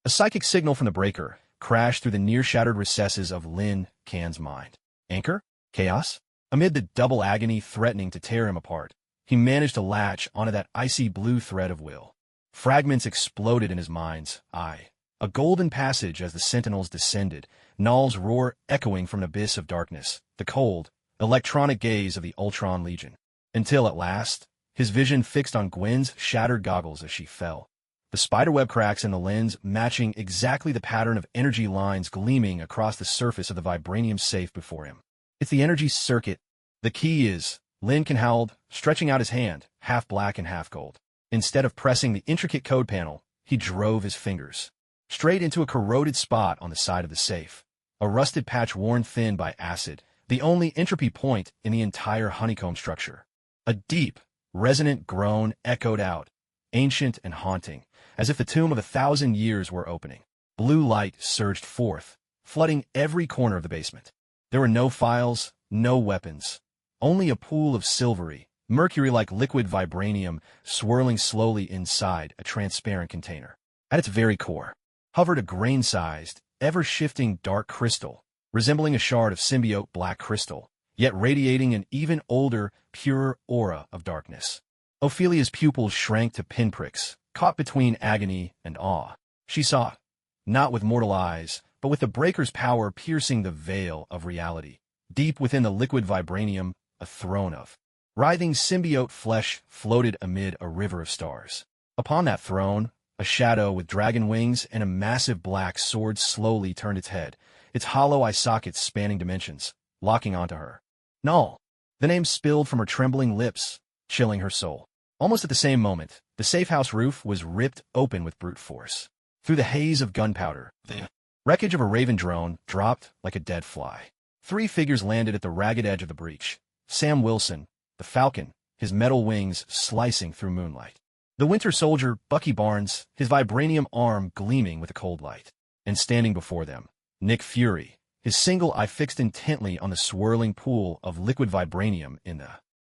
Speaker 1: A psychic signal from the breaker crashed through the near-shattered recesses of Lin Can's mind. Anchor? Chaos? Amid the double agony threatening to tear him apart, he managed to latch onto that icy blue thread of will. Fragments exploded in his mind's eye. A golden passage as the sentinels descended, Null's roar echoing from an abyss of darkness, the cold, electronic gaze of the Ultron Legion. Until at last, his vision fixed on Gwen's shattered goggles as she fell. The spiderweb cracks in the lens matching exactly the pattern of energy lines gleaming across the surface of the vibranium safe before him. It's the energy circuit. The key is, Lin Can howled, stretching out his hand, half black and half gold. Instead of pressing the intricate code panel, he drove his fingers straight into a corroded spot on the side of the safe. A rusted patch worn thin by acid, the only entropy point in the entire honeycomb structure. A deep, resonant groan echoed out, ancient and haunting, as if the tomb of 1,000 years were opening. Blue light surged forth, flooding every corner of the basement. There were no files, no weapons, only a pool of silvery, mercury-like liquid vibranium swirling slowly inside a transparent container. At its very core, hovered a grain-sized, ever-shifting dark crystal, resembling a shard of symbiote black crystal, yet radiating an even older, purer aura of darkness. Ophelia's pupils shrank to pinpricks, caught between agony and awe. She saw, not with mortal eyes, but with the breaker's power piercing the veil of reality. Deep within the liquid vibranium, a throne of writhing symbiote flesh floated amid a river of stars. Upon that throne, a shadow with dragon wings and a massive black sword slowly turned its head, its hollow eye sockets spanning dimensions, locking onto her. Null! The name spilled from her trembling lips, chilling her soul. Almost at the same moment, the safehouse roof was ripped open with brute force. Through the haze of gunpowder, the wreckage of a Raven drone dropped like a dead fly. 3 figures landed at the ragged edge of the breach. Sam Wilson, the Falcon, his metal wings slicing through moonlight. The Winter Soldier, Bucky Barnes, his vibranium arm gleaming with a cold light. And standing before them, Nick Fury, his single eye fixed intently on the swirling pool of liquid vibranium in the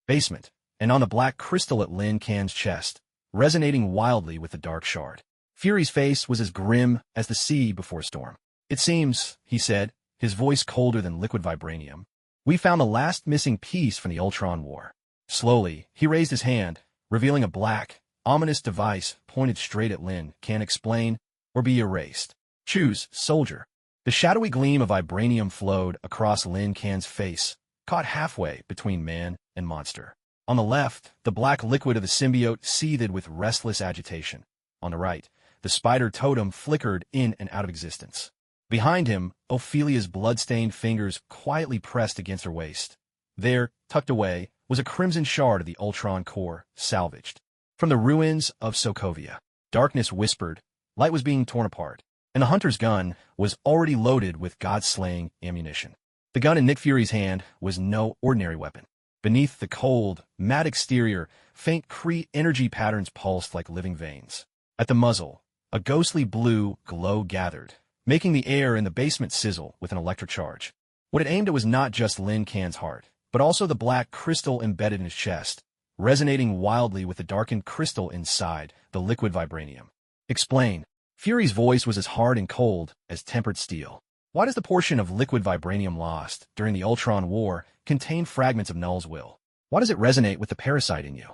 Speaker 1: basement, and on the black crystal at Lin Can's chest, resonating wildly with the dark shard. Fury's face was as grim as the sea before a storm. It seems, he said, his voice colder than liquid vibranium, we found the last missing piece from the Ultron War. Slowly, he raised his hand, revealing a black, ominous device pointed straight at Lin Can. Explain or be erased. Choose, soldier. The shadowy gleam of vibranium flowed across Lin Can's face, caught halfway between man and monster. On the left, the black liquid of the symbiote seethed with restless agitation. On the right, the spider totem flickered in and out of existence. Behind him, Ophelia's blood-stained fingers quietly pressed against her waist. There, tucked away, was a crimson shard of the Ultron core, salvaged. From the ruins of Sokovia, darkness whispered, light was being torn apart, and the hunter's gun was already loaded with god-slaying ammunition. The gun in Nick Fury's hand was no ordinary weapon. Beneath the cold, matte exterior, faint Kree energy patterns pulsed like living veins. At the muzzle, a ghostly blue glow gathered, making the air in the basement sizzle with an electric charge. What it aimed at was not just Lin Kan's heart, but also the black crystal embedded in his chest, resonating wildly with the darkened crystal inside, the liquid vibranium. Explain. Fury's voice was as hard and cold as tempered steel. Why does the portion of liquid vibranium lost during the Ultron War contain fragments of Null's will? Why does it resonate with the parasite in you?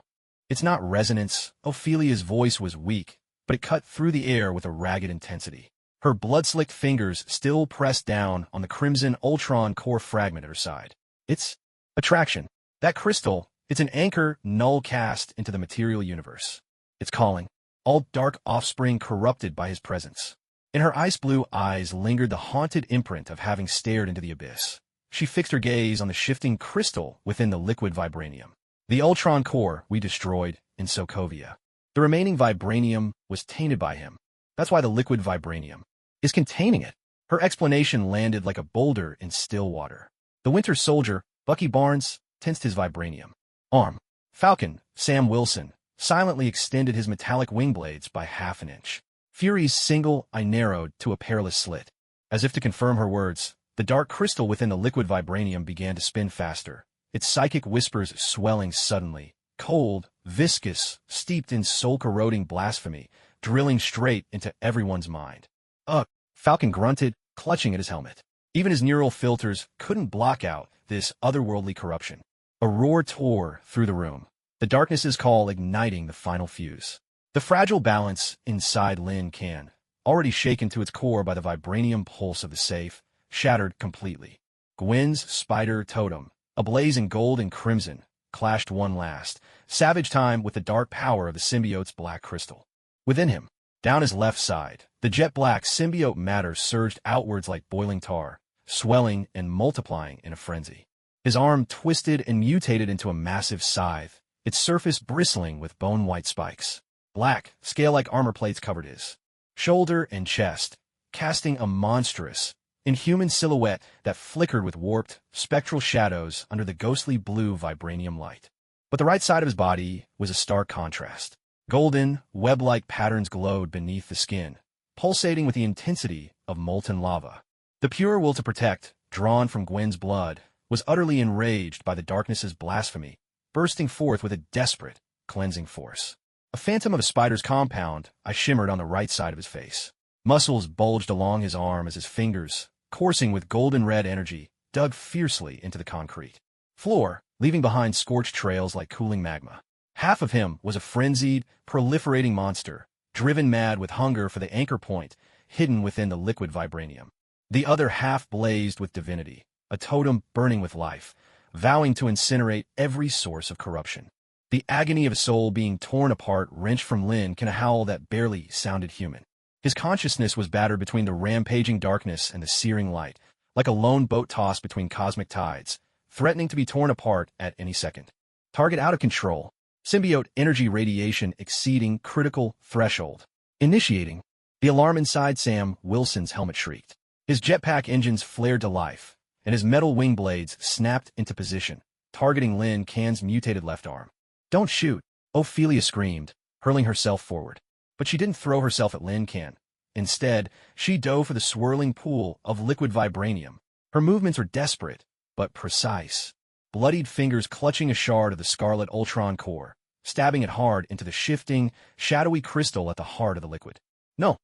Speaker 1: It's not resonance. Ophelia's voice was weak, but it cut through the air with a ragged intensity. Her blood-slicked fingers still pressed down on the crimson Ultron core fragment at her side. It's attraction. That crystal, it's an anchor Null cast into the material universe. It's calling. All dark offspring corrupted by his presence. In her ice-blue eyes lingered the haunted imprint of having stared into the abyss. She fixed her gaze on the shifting crystal within the liquid vibranium. The Ultron core we destroyed in Sokovia. The remaining vibranium was tainted by him. That's why the liquid vibranium is containing it. Her explanation landed like a boulder in still water. The Winter Soldier, Bucky Barnes, tensed his vibranium arm. Falcon, Sam Wilson, silently extended his metallic wing blades by half an inch. Fury's single eye narrowed to a perilous slit. As if to confirm her words, the dark crystal within the liquid vibranium began to spin faster, its psychic whispers swelling suddenly, cold, viscous, steeped in soul-corroding blasphemy, drilling straight into everyone's mind. Ugh! Falcon grunted, clutching at his helmet. Even his neural filters couldn't block out this otherworldly corruption. A roar tore through the room, the darkness's call igniting the final fuse. The fragile balance inside Lin Kan, already shaken to its core by the vibranium pulse of the safe, shattered completely. Gwen's spider totem, ablaze in gold and crimson, clashed one last, savage time with the dark power of the symbiote's black crystal. Within him, down his left side, the jet-black symbiote matter surged outwards like boiling tar, swelling and multiplying in a frenzy. His arm twisted and mutated into a massive scythe, its surface bristling with bone-white spikes. Black, scale-like armor plates covered his shoulder and chest, casting a monstrous, inhuman silhouette that flickered with warped, spectral shadows under the ghostly blue vibranium light. But the right side of his body was a stark contrast. Golden, web-like patterns glowed beneath the skin, pulsating with the intensity of molten lava. The pure will to protect, drawn from Gwen's blood, was utterly enraged by the darkness's blasphemy, bursting forth with a desperate, cleansing force. A phantom of a spider's compound I shimmered on the right side of his face. Muscles bulged along his arm as his fingers, coursing with golden-red energy, dug fiercely into the concrete floor, leaving behind scorched trails like cooling magma. Half of him was a frenzied, proliferating monster, driven mad with hunger for the anchor point hidden within the liquid vibranium. The other half blazed with divinity, a totem burning with life, vowing to incinerate every source of corruption. The agony of a soul being torn apart wrenched from Lin Kan, a howl that barely sounded human. His consciousness was battered between the rampaging darkness and the searing light, like a lone boat tossed between cosmic tides, threatening to be torn apart at any second. Target out of control. Symbiote energy radiation exceeding critical threshold. Initiating. The alarm inside Sam Wilson's helmet shrieked. His jetpack engines flared to life, and his metal wing blades snapped into position, targeting Lin Kan's mutated left arm. Don't shoot, Ophelia screamed, hurling herself forward. But she didn't throw herself at Lin Kan. Instead, she dove for the swirling pool of liquid vibranium. Her movements were desperate, but precise. Bloodied fingers clutching a shard of the scarlet Ultron core, stabbing it hard into the shifting, shadowy crystal at the heart of the liquid. No.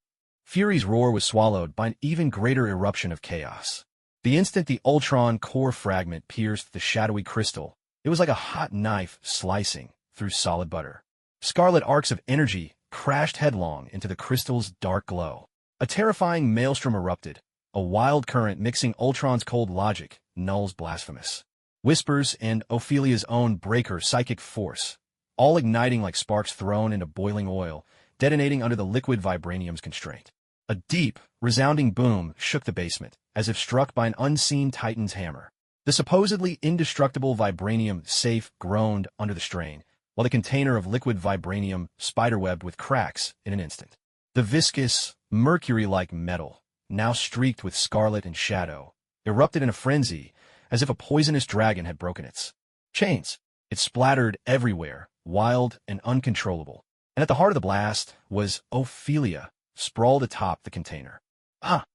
Speaker 1: Fury's roar was swallowed by an even greater eruption of chaos. The instant the Ultron core fragment pierced the shadowy crystal, it was like a hot knife slicing through solid butter. Scarlet arcs of energy crashed headlong into the crystal's dark glow. A terrifying maelstrom erupted, a wild current mixing Ultron's cold logic, Null's blasphemous whispers, and Ophelia's own breaker psychic force, all igniting like sparks thrown into boiling oil, detonating under the liquid vibranium's constraint. A deep, resounding boom shook the basement, as if struck by an unseen titan's hammer. The supposedly indestructible vibranium safe groaned under the strain, while the container of liquid vibranium spiderwebbed with cracks in an instant. The viscous, mercury-like metal, now streaked with scarlet and shadow, erupted in a frenzy, as if a poisonous dragon had broken its chains. It splattered everywhere, wild and uncontrollable. And at the heart of the blast was Ophelia, sprawled atop the container. Ah!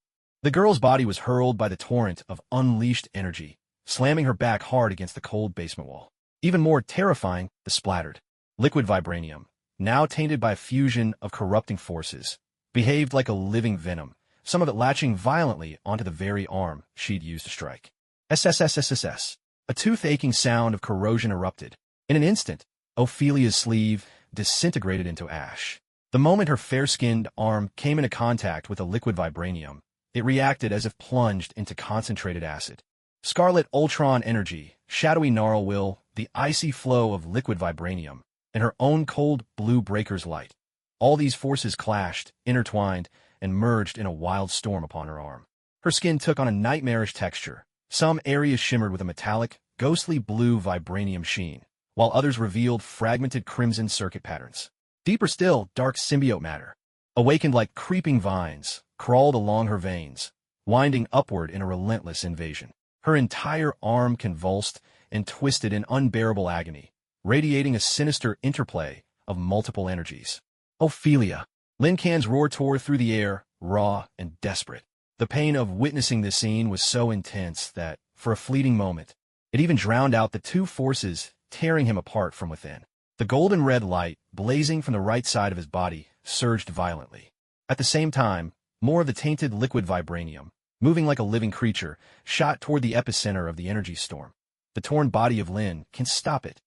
Speaker 1: The girl's body was hurled by the torrent of unleashed energy, slamming her back hard against the cold basement wall. Even more terrifying, the splattered liquid vibranium, now tainted by a fusion of corrupting forces, behaved like a living venom, some of it latching violently onto the very arm she'd used to strike. SSSSSS. A tooth-aching sound of corrosion erupted. In an instant, Ophelia's sleeve disintegrated into ash. The moment her fair-skinned arm came into contact with the liquid vibranium, it reacted as if plunged into concentrated acid. Scarlet Ultron energy, shadowy gnarl will, the icy flow of liquid vibranium, and her own cold blue breaker's light. All these forces clashed, intertwined, and merged in a wild storm upon her arm. Her skin took on a nightmarish texture. Some areas shimmered with a metallic, ghostly blue vibranium sheen, while others revealed fragmented crimson circuit patterns. Deeper still, dark symbiote matter, awakened like creeping vines, crawled along her veins, winding upward in a relentless invasion. Her entire arm convulsed and twisted in unbearable agony, radiating a sinister interplay of multiple energies. Ophelia! Lin Can's roar tore through the air, raw and desperate. The pain of witnessing this scene was so intense that, for a fleeting moment, it even drowned out the two forces tearing him apart from within. The golden red light, blazing from the right side of his body, surged violently. At the same time, more of the tainted liquid vibranium, moving like a living creature, shot toward the epicenter of the energy storm. The torn body of Lin can stop it.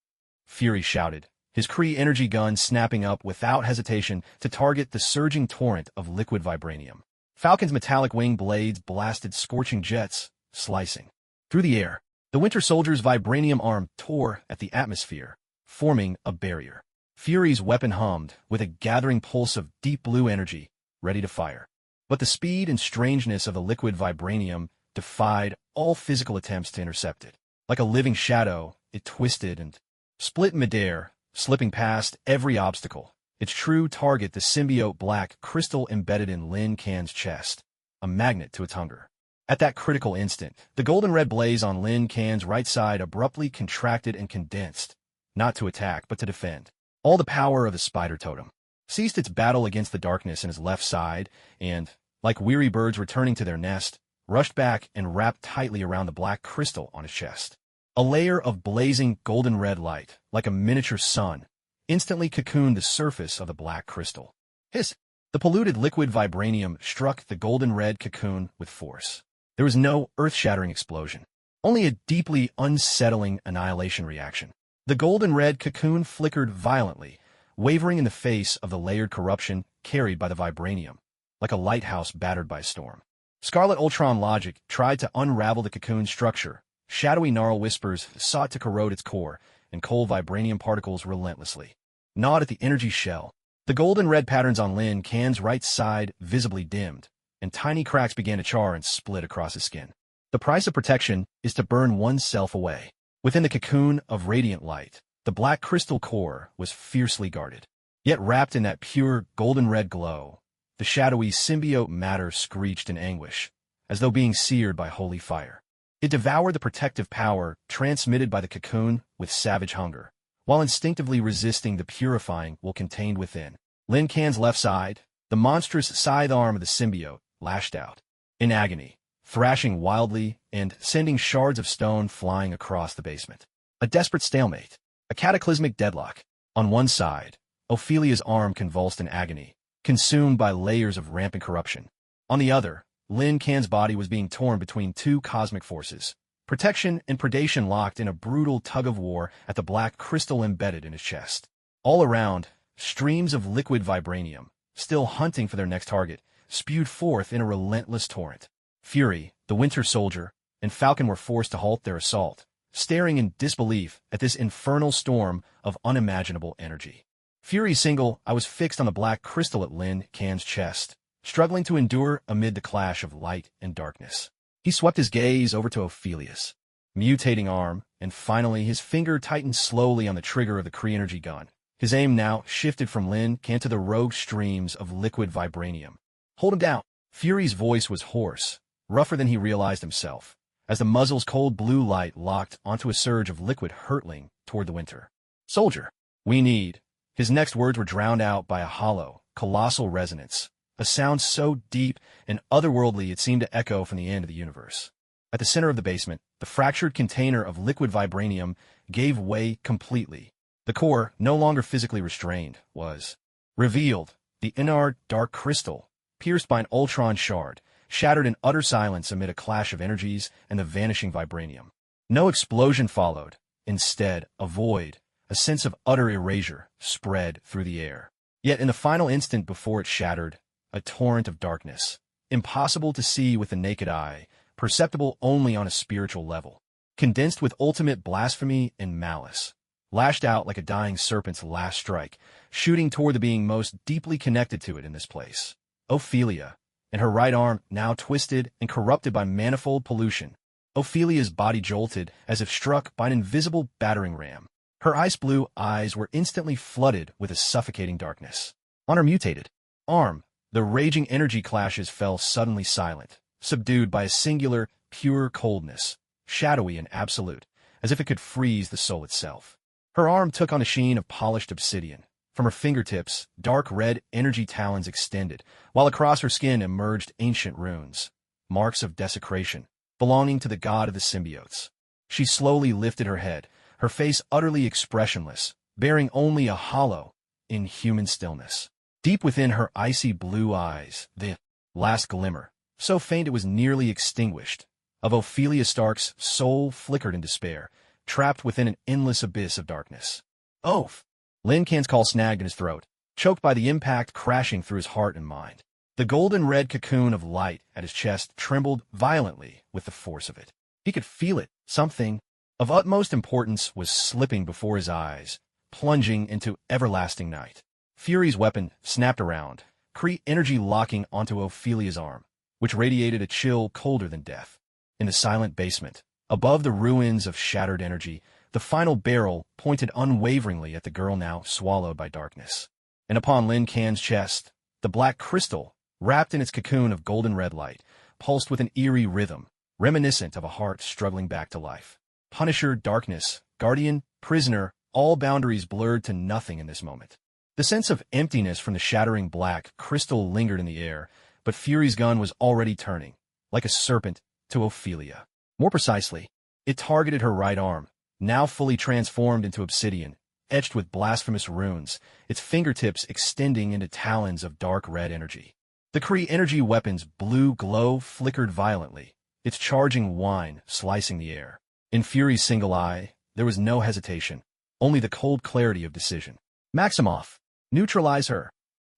Speaker 1: Fury shouted, his Kree energy gun snapping up without hesitation to target the surging torrent of liquid vibranium. Falcon's metallic wing blades blasted scorching jets, slicing through the air. The Winter Soldier's vibranium arm tore at the atmosphere, forming a barrier. Fury's weapon hummed with a gathering pulse of deep blue energy, ready to fire. But the speed and strangeness of the liquid vibranium defied all physical attempts to intercept it. Like a living shadow, it twisted and split in midair, slipping past every obstacle. Its true target, the symbiote black crystal embedded in Lin Can's chest, a magnet to its hunger. At that critical instant, the golden red blaze on Lin Can's right side abruptly contracted and condensed, not to attack but to defend. All the power of the spider totem ceased its battle against the darkness in his left side and, like weary birds returning to their nest, rushed back and wrapped tightly around the black crystal on his chest. A layer of blazing golden red light, like a miniature sun, instantly cocooned the surface of the black crystal. Hiss! The polluted liquid vibranium struck the golden red cocoon with force. There was no earth-shattering explosion, only a deeply unsettling annihilation reaction. The golden red cocoon flickered violently, wavering in the face of the layered corruption carried by the vibranium, like a lighthouse battered by a storm. Scarlet Ultron logic tried to unravel the cocoon's structure. Shadowy gnarl whispers sought to corrode its core, and cold vibranium particles relentlessly gnawed at the energy shell. The golden red patterns on Lin Can's right side visibly dimmed, and tiny cracks began to char and split across his skin. The price of protection is to burn oneself away. Within the cocoon of radiant light, the black crystal core was fiercely guarded. Yet wrapped in that pure golden red glow, the shadowy symbiote matter screeched in anguish, as though being seared by holy fire. It devoured the protective power transmitted by the cocoon with savage hunger, while instinctively resisting the purifying will contained within. Lin Can's left side, the monstrous scythe arm of the symbiote, lashed out. In agony, thrashing wildly and sending shards of stone flying across the basement. A desperate stalemate, a cataclysmic deadlock. On one side, Ophelia's arm convulsed in agony, consumed by layers of rampant corruption. On the other, Lin Can's body was being torn between two cosmic forces. Protection and predation locked in a brutal tug-of-war at the black crystal embedded in his chest. All around, streams of liquid vibranium, still hunting for their next target, spewed forth in a relentless torrent. Fury, the Winter Soldier, and Falcon were forced to halt their assault, staring in disbelief at this infernal storm of unimaginable energy. Fury's single eye was fixed on the black crystal at Lin Can's chest, struggling to endure amid the clash of light and darkness. He swept his gaze over to Ophelia's mutating arm, and finally his finger tightened slowly on the trigger of the Kree energy gun. His aim now shifted from Lin Can to the rogue streams of liquid vibranium. Hold him down. Fury's voice was hoarse, rougher than he realized himself, as the muzzle's cold blue light locked onto a surge of liquid hurtling toward the winter. Soldier, we need. His next words were drowned out by a hollow, colossal resonance, a sound so deep and otherworldly it seemed to echo from the end of the universe. At the center of the basement, the fractured container of liquid vibranium gave way completely. The core, no longer physically restrained, was revealed. The inner dark crystal, pierced by an Ultron shard, shattered in utter silence amid a clash of energies and the vanishing vibranium. No explosion followed. Instead, a void, a sense of utter erasure, spread through the air. Yet in the final instant before it shattered, a torrent of darkness, impossible to see with the naked eye, perceptible only on a spiritual level, condensed with ultimate blasphemy and malice, lashed out like a dying serpent's last strike, shooting toward the being most deeply connected to it in this place. Ophelia, and her right arm now twisted and corrupted by manifold pollution. Ophelia's body jolted as if struck by an invisible battering ram. Her ice blue eyes were instantly flooded with a suffocating darkness. On her mutated arm, the raging energy clashes fell suddenly silent, subdued by a singular, pure coldness, shadowy and absolute, as if it could freeze the soul itself. Her arm took on a sheen of polished obsidian. From her fingertips, dark red energy talons extended, while across her skin emerged ancient runes, marks of desecration, belonging to the god of the symbiotes. She slowly lifted her head, her face utterly expressionless, bearing only a hollow, inhuman stillness. Deep within her icy blue eyes, the last glimmer, so faint it was nearly extinguished, of Ophelia Stark's soul flickered in despair, trapped within an endless abyss of darkness. Oaf! Lin Can's call snagged in his throat, choked by the impact crashing through his heart and mind. The golden-red cocoon of light at his chest trembled violently with the force of it. He could feel it. Something of utmost importance was slipping before his eyes, plunging into everlasting night. Fury's weapon snapped around, Kree energy locking onto Ophelia's arm, which radiated a chill colder than death. In the silent basement, above the ruins of shattered energy, the final barrel pointed unwaveringly at the girl now swallowed by darkness. And upon Lin Can's chest, the black crystal, wrapped in its cocoon of golden red light, pulsed with an eerie rhythm, reminiscent of a heart struggling back to life. Punisher, darkness, guardian, prisoner, all boundaries blurred to nothing in this moment. The sense of emptiness from the shattering black crystal lingered in the air, but Fury's gun was already turning, like a serpent, to Ophelia. More precisely, it targeted her right arm, now fully transformed into obsidian, etched with blasphemous runes, its fingertips extending into talons of dark red energy. The Kree energy weapon's blue glow flickered violently, its charging whine slicing the air. In Fury's single eye, there was no hesitation, only the cold clarity of decision. Maximoff, neutralize her.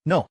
Speaker 1: No.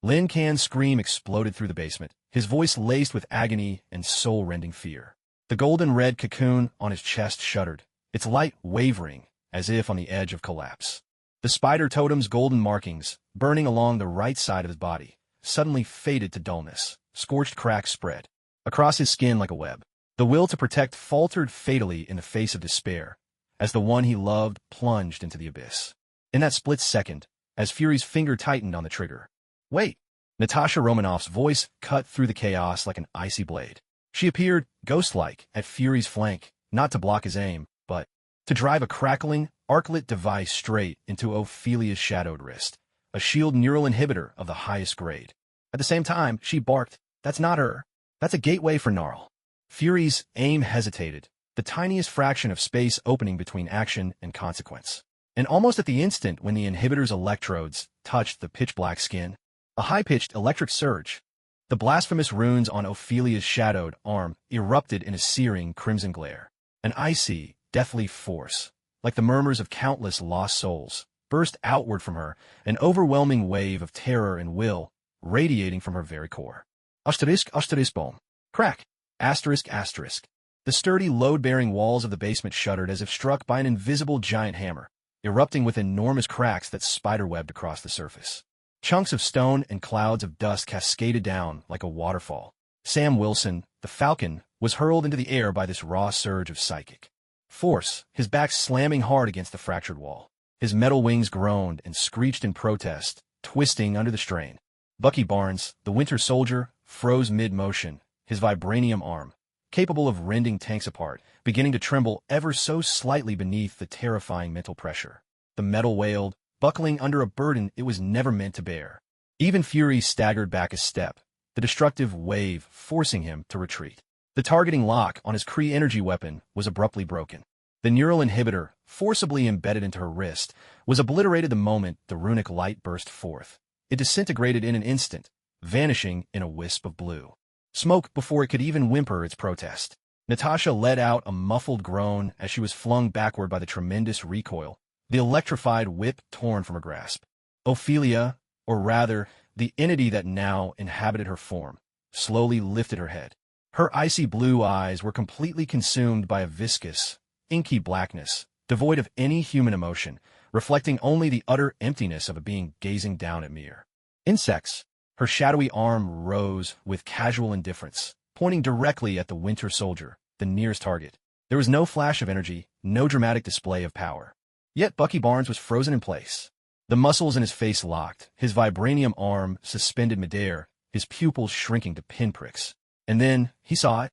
Speaker 1: Lin Can's scream exploded through the basement, his voice laced with agony and soul-rending fear. The golden-red cocoon on his chest shuddered, its light wavering, as if on the edge of collapse. The spider totem's golden markings, burning along the right side of his body, suddenly faded to dullness, scorched cracks spread across his skin like a web. The will to protect faltered fatally in the face of despair, as the one he loved plunged into the abyss. In that split second, as Fury's finger tightened on the trigger. Wait! Natasha Romanoff's voice cut through the chaos like an icy blade. She appeared, ghost-like, at Fury's flank, not to block his aim, but to drive a crackling, arclit device straight into Ophelia's shadowed wrist, a shield neural inhibitor of the highest grade. At the same time, she barked, "That's not her. That's a gateway for Gnarl." Fury's aim hesitated, the tiniest fraction of space opening between action and consequence. And almost at the instant when the inhibitor's electrodes touched the pitch-black skin, a high-pitched electric surge. The blasphemous runes on Ophelia's shadowed arm erupted in a searing crimson glare. An icy, deathly force, like the murmurs of countless lost souls, burst outward from her, an overwhelming wave of terror and will, radiating from her very core. Asterisk, asterisk, boom. Crack. Asterisk, asterisk. The sturdy, load-bearing walls of the basement shuddered as if struck by an invisible giant hammer, erupting with enormous cracks that spiderwebbed across the surface. Chunks of stone and clouds of dust cascaded down like a waterfall. Sam Wilson, the Falcon, was hurled into the air by this raw surge of psychic force, his back slamming hard against the fractured wall. His metal wings groaned and screeched in protest, twisting under the strain. Bucky Barnes, the Winter Soldier, froze mid-motion, his vibranium arm, capable of rending tanks apart, beginning to tremble ever so slightly beneath the terrifying mental pressure. The metal wailed, buckling under a burden it was never meant to bear. Even Fury staggered back a step, the destructive wave forcing him to retreat. The targeting lock on his Kree energy weapon was abruptly broken. The neural inhibitor, forcibly embedded into her wrist, was obliterated the moment the runic light burst forth. It disintegrated in an instant, vanishing in a wisp of blue smoke before it could even whimper its protest. Natasha let out a muffled groan as she was flung backward by the tremendous recoil, the electrified whip torn from her grasp. Ophelia, or rather, the entity that now inhabited her form, slowly lifted her head. Her icy blue eyes were completely consumed by a viscous, inky blackness, devoid of any human emotion, reflecting only the utter emptiness of a being gazing down at mere insects. Her shadowy arm rose with casual indifference, pointing directly at the Winter Soldier, the nearest target. There was no flash of energy, no dramatic display of power. Yet Bucky Barnes was frozen in place. The muscles in his face locked, his vibranium arm suspended midair, his pupils shrinking to pinpricks. And then, he saw it.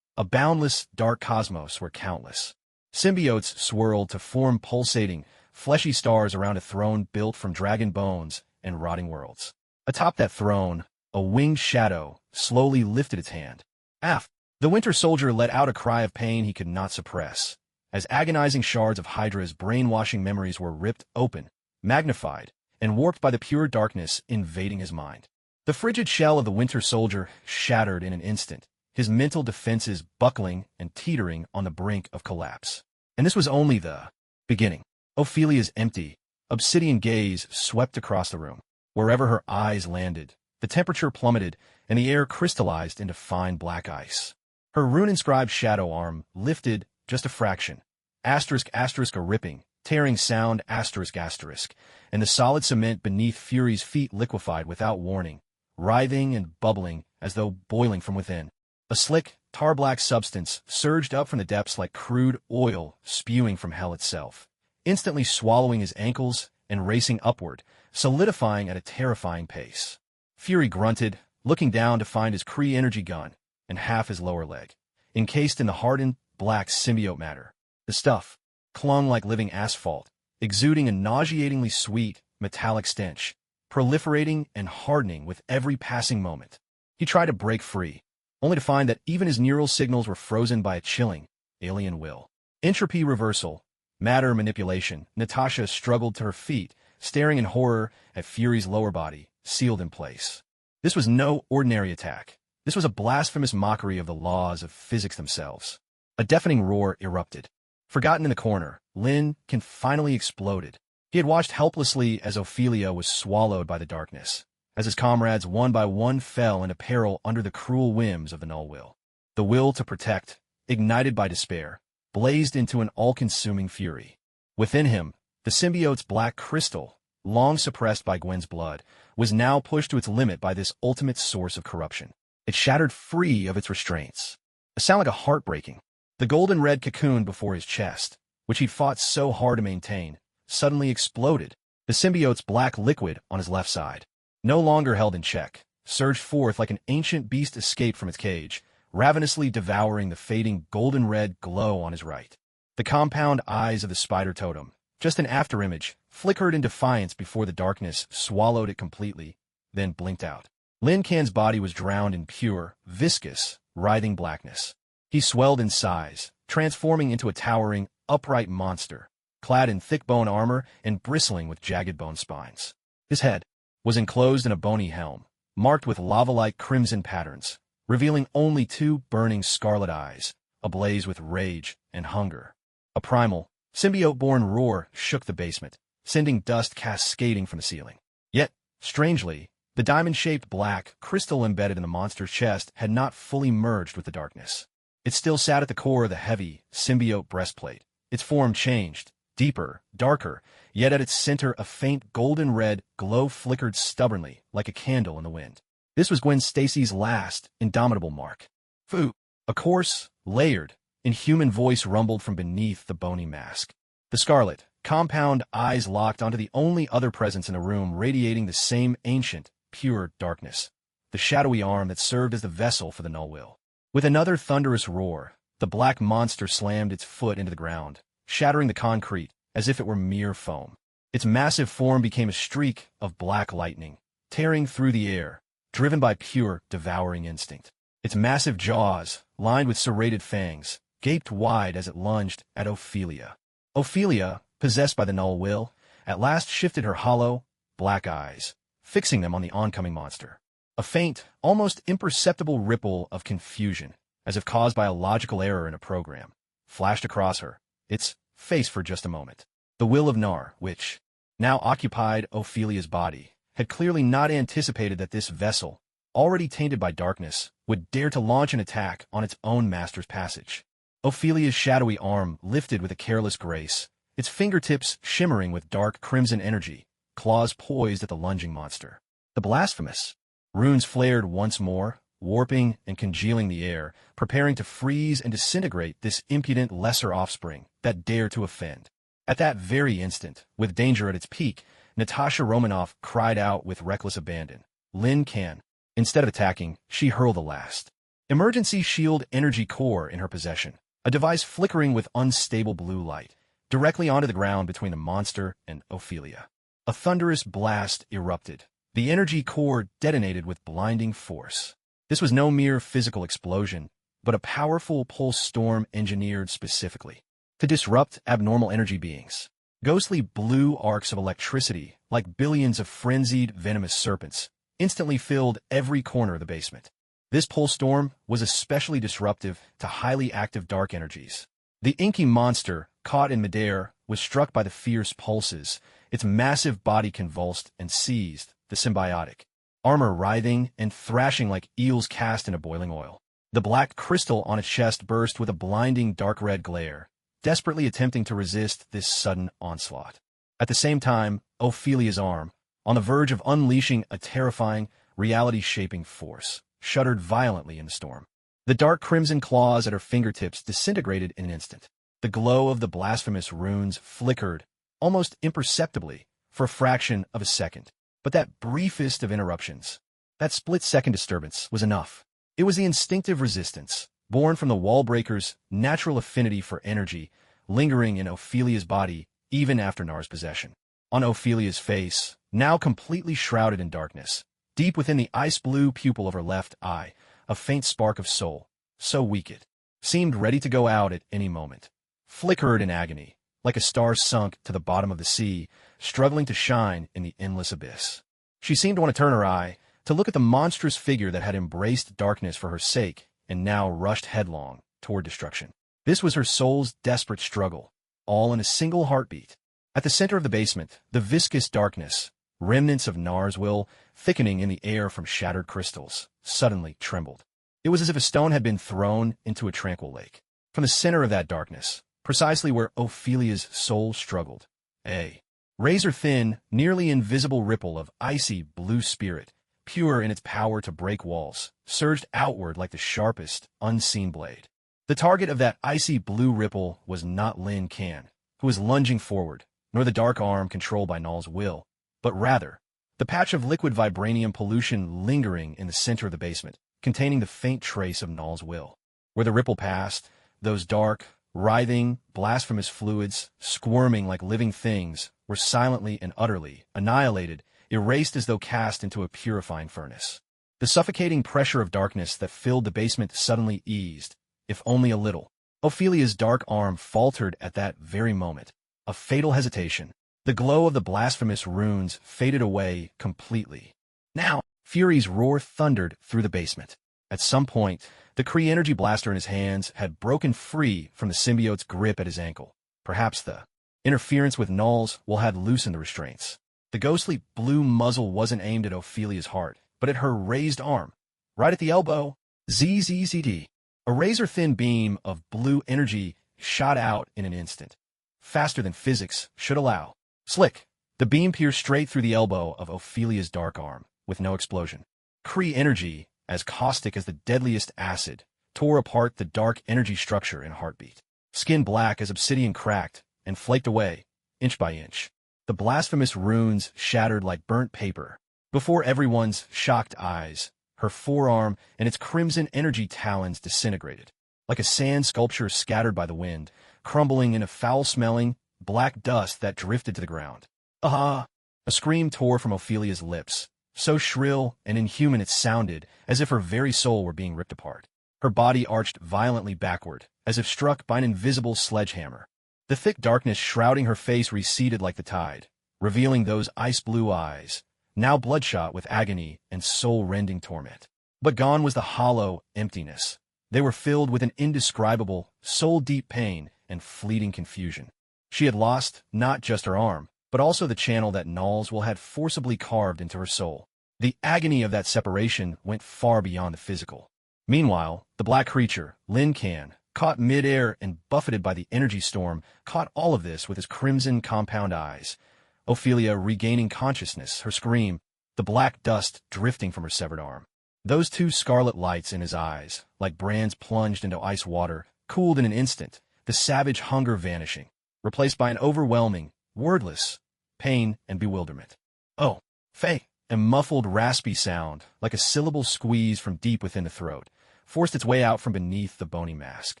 Speaker 1: A boundless, dark cosmos where countless symbiotes swirled to form pulsating, fleshy stars around a throne built from dragon bones and rotting worlds. Atop that throne, a winged shadow slowly lifted its hand. Aft, the Winter Soldier let out a cry of pain he could not suppress, as agonizing shards of Hydra's brainwashing memories were ripped open, magnified, and warped by the pure darkness invading his mind. The frigid shell of the Winter Soldier shattered in an instant, his mental defenses buckling and teetering on the brink of collapse. And this was only the beginning. Ophelia's empty, obsidian gaze swept across the room. Wherever her eyes landed, the temperature plummeted and the air crystallized into fine black ice. Her rune-inscribed shadow arm lifted just a fraction. Asterisk, asterisk, a ripping, tearing sound, asterisk, asterisk, and the solid cement beneath Fury's feet liquefied without warning, writhing and bubbling as though boiling from within. A slick, tar-black substance surged up from the depths like crude oil spewing from hell itself, instantly swallowing his ankles and racing upward, solidifying at a terrifying pace. Fury grunted, looking down to find his Kree energy gun and half his lower leg, encased in the hardened, black symbiote matter. The stuff clung like living asphalt, exuding a nauseatingly sweet, metallic stench, proliferating and hardening with every passing moment. He tried to break free, only to find that even his neural signals were frozen by a chilling, alien will. Entropy reversal, matter manipulation. Natasha struggled to her feet, staring in horror at Fury's lower body, sealed in place. This was no ordinary attack. This was a blasphemous mockery of the laws of physics themselves. A deafening roar erupted. Forgotten in the corner, Lin Can finally exploded. He had watched helplessly as Ophelia was swallowed by the darkness, as his comrades one by one fell into peril under the cruel whims of the null will. The will to protect, ignited by despair, blazed into an all-consuming fury. Within him, the symbiote's black crystal, long suppressed by Gwen's blood, was now pushed to its limit by this ultimate source of corruption. It shattered free of its restraints. A sound like a heartbreaking. The golden-red cocoon before his chest, which he'd fought so hard to maintain, suddenly exploded. The symbiote's black liquid on his left side, no longer held in check, surged forth like an ancient beast escaped from its cage, ravenously devouring the fading golden-red glow on his right. The compound eyes of the spider totem, just an afterimage, flickered in defiance before the darkness swallowed it completely, then blinked out. Lin Can's body was drowned in pure, viscous, writhing blackness. He swelled in size, transforming into a towering, upright monster, clad in thick bone armor and bristling with jagged bone spines. His head was enclosed in a bony helm, marked with lava-like crimson patterns, revealing only two burning scarlet eyes, ablaze with rage and hunger. A primal, symbiote-born roar shook the basement, sending dust cascading from the ceiling. Yet, strangely, the diamond-shaped black crystal embedded in the monster's chest had not fully merged with the darkness. It still sat at the core of the heavy, symbiote breastplate, its form changed, deeper, darker, yet at its center a faint golden-red glow flickered stubbornly like a candle in the wind. This was Gwen Stacy's last, indomitable mark. Fu. A coarse, layered, inhuman voice rumbled from beneath the bony mask. The scarlet, compound eyes locked onto the only other presence in the room radiating the same ancient, pure darkness. The shadowy arm that served as the vessel for the null will. With another thunderous roar, the black monster slammed its foot into the ground, shattering the concrete as if it were mere foam. Its massive form became a streak of black lightning, tearing through the air, driven by pure, devouring instinct. Its massive jaws, lined with serrated fangs, gaped wide as it lunged at Ophelia. Ophelia, possessed by the null will, at last shifted her hollow, black eyes, fixing them on the oncoming monster. A faint, almost imperceptible ripple of confusion, as if caused by a logical error in a program, flashed across her, its face for just a moment. The will of Nar, which now occupied Ophelia's body, had clearly not anticipated that this vessel, already tainted by darkness, would dare to launch an attack on its own master's passage. Ophelia's shadowy arm lifted with a careless grace, its fingertips shimmering with dark crimson energy, claws poised at the lunging monster. The blasphemous runes flared once more, warping and congealing the air, preparing to freeze and disintegrate this impudent lesser offspring that dared to offend. At that very instant, with danger at its peak, Natasha Romanoff cried out with reckless abandon. Lin Kan. Instead of attacking, she hurled the last emergency shield energy core in her possession, a device flickering with unstable blue light, directly onto the ground between the monster and Ophelia. A thunderous blast erupted. The energy core detonated with blinding force. This was no mere physical explosion, but a powerful pulse storm engineered specifically to disrupt abnormal energy beings. Ghostly blue arcs of electricity, like billions of frenzied, venomous serpents, instantly filled every corner of the basement. This pulse storm was especially disruptive to highly active dark energies. The inky monster, caught in midair, was struck by the fierce pulses, its massive body convulsed and seized, the symbiotic armor writhing and thrashing like eels cast in a boiling oil. The black crystal on its chest burst with a blinding dark red glare, desperately attempting to resist this sudden onslaught. At the same time, Ophelia's arm, on the verge of unleashing a terrifying, reality-shaping force, shuddered violently in the storm. The dark crimson claws at her fingertips disintegrated in an instant. The glow of the blasphemous runes flickered, almost imperceptibly, for a fraction of a second. But that briefest of interruptions, that split-second disturbance, was enough. It was the instinctive resistance, born from the Wallbreaker's natural affinity for energy, lingering in Ophelia's body even after Nar's possession. On Ophelia's face, now completely shrouded in darkness, deep within the ice-blue pupil of her left eye, a faint spark of soul, so weak it seemed ready to go out at any moment, flickered in agony, like a star sunk to the bottom of the sea, struggling to shine in the endless abyss. She seemed to want to turn her eye, to look at the monstrous figure that had embraced darkness for her sake and now rushed headlong toward destruction. This was her soul's desperate struggle, all in a single heartbeat. At the center of the basement, the viscous darkness, remnants of Nar's will, thickening in the air from shattered crystals, suddenly trembled. It was as if a stone had been thrown into a tranquil lake. From the center of that darkness, precisely where Ophelia's soul struggled, a razor-thin, nearly invisible ripple of icy blue spirit, pure in its power to break walls, surged outward like the sharpest, unseen blade. The target of that icy blue ripple was not Lin Kan, who was lunging forward, nor the dark arm controlled by Null's will, but rather the patch of liquid vibranium pollution lingering in the center of the basement, containing the faint trace of Null's will. Where the ripple passed, those dark, writhing, blasphemous fluids, squirming like living things, were silently and utterly annihilated, erased as though cast into a purifying furnace. The suffocating pressure of darkness that filled the basement suddenly eased, if only a little. Ophelia's dark arm faltered at that very moment. A fatal hesitation. The glow of the blasphemous runes faded away completely. Now, Fury's roar thundered through the basement. At some point, the Kree energy blaster in his hands had broken free from the symbiote's grip at his ankle. Perhaps the interference with Null's will had loosened the restraints. The ghostly blue muzzle wasn't aimed at Ophelia's heart, but at her raised arm, right at the elbow. ZZZD. A razor-thin beam of blue energy shot out in an instant, faster than physics should allow. Slick. The beam pierced straight through the elbow of Ophelia's dark arm, with no explosion. Kree energy, as caustic as the deadliest acid, tore apart the dark energy structure in a heartbeat. Skin black as obsidian cracked and flaked away, inch by inch. The blasphemous runes shattered like burnt paper. Before everyone's shocked eyes, her forearm and its crimson energy talons disintegrated, like a sand sculpture scattered by the wind, crumbling in a foul-smelling, black dust that drifted to the ground. Ah! A scream tore from Ophelia's lips, so shrill and inhuman it sounded as if her very soul were being ripped apart. Her body arched violently backward, as if struck by an invisible sledgehammer. The thick darkness shrouding her face receded like the tide, revealing those ice-blue eyes, now bloodshot with agony and soul-rending torment. But gone was the hollow emptiness. They were filled with an indescribable, soul-deep pain and fleeting confusion. She had lost not just her arm, but also the channel that Nalswell had forcibly carved into her soul. The agony of that separation went far beyond the physical. Meanwhile, the black creature, Lin Kan, caught mid-air and buffeted by the energy storm, caught all of this with his crimson compound eyes. Ophelia regaining consciousness, her scream, the black dust drifting from her severed arm. Those two scarlet lights in his eyes, like brands plunged into ice water, cooled in an instant, the savage hunger vanishing, replaced by an overwhelming, wordless pain and bewilderment. Oh, Faye! A muffled, raspy sound, like a syllable squeezed from deep within the throat, forced its way out from beneath the bony mask.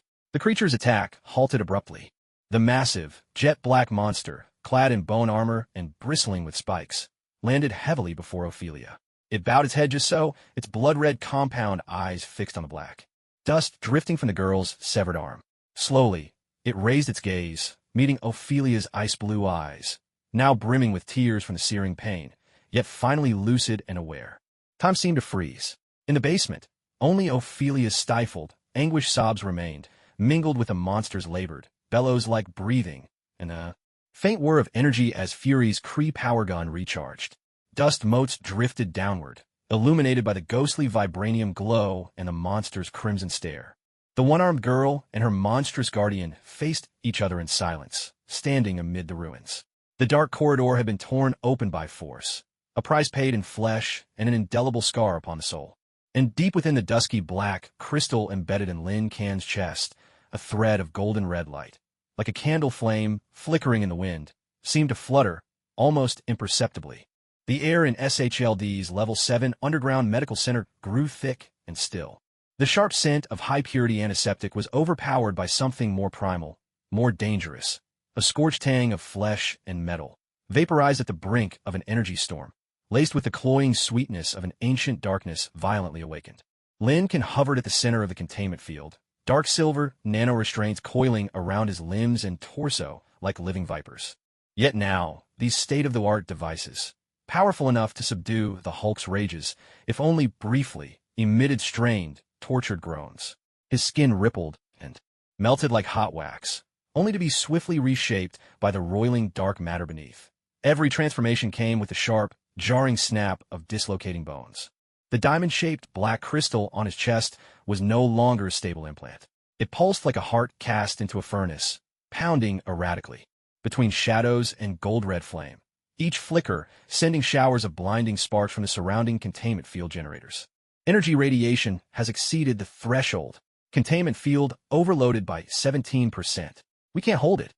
Speaker 1: The creature's attack halted abruptly. The massive, jet-black monster, clad in bone armor and bristling with spikes, landed heavily before Ophelia. It bowed its head just so, its blood-red compound eyes fixed on the black. Dust drifting from the girl's severed arm. Slowly, it raised its gaze, meeting Ophelia's ice-blue eyes, now brimming with tears from the searing pain, yet finally lucid and aware. Time seemed to freeze. In the basement, only Ophelia's stifled, anguished sobs remained, mingled with the monster's labored, bellows-like breathing, and a faint whir of energy as Fury's Kree power gun recharged. Dust motes drifted downward, illuminated by the ghostly vibranium glow and the monster's crimson stare. The one-armed girl and her monstrous guardian faced each other in silence, standing amid the ruins. The dark corridor had been torn open by force, a price paid in flesh and an indelible scar upon the soul. And deep within the dusky black crystal embedded in Lin Kan's chest, a thread of golden red light, like a candle flame flickering in the wind, seemed to flutter, almost imperceptibly. The air in SHLD's Level 7 underground medical center grew thick and still. The sharp scent of high-purity antiseptic was overpowered by something more primal, more dangerous, a scorched tang of flesh and metal, vaporized at the brink of an energy storm, laced with the cloying sweetness of an ancient darkness violently awakened. Lin Kan hovered at the center of the containment field, dark silver nanorestraints coiling around his limbs and torso like living vipers. Yet now, these state-of-the-art devices, powerful enough to subdue the Hulk's rages, if only briefly, emitted strained, tortured groans. His skin rippled and melted like hot wax, only to be swiftly reshaped by the roiling dark matter beneath. Every transformation came with the sharp, jarring snap of dislocating bones. The diamond-shaped black crystal on his chest was no longer a stable implant. It pulsed like a heart cast into a furnace, pounding erratically, between shadows and gold-red flame, each flicker sending showers of blinding sparks from the surrounding containment field generators. Energy radiation has exceeded the threshold. Containment field overloaded by 17%. We can't hold it.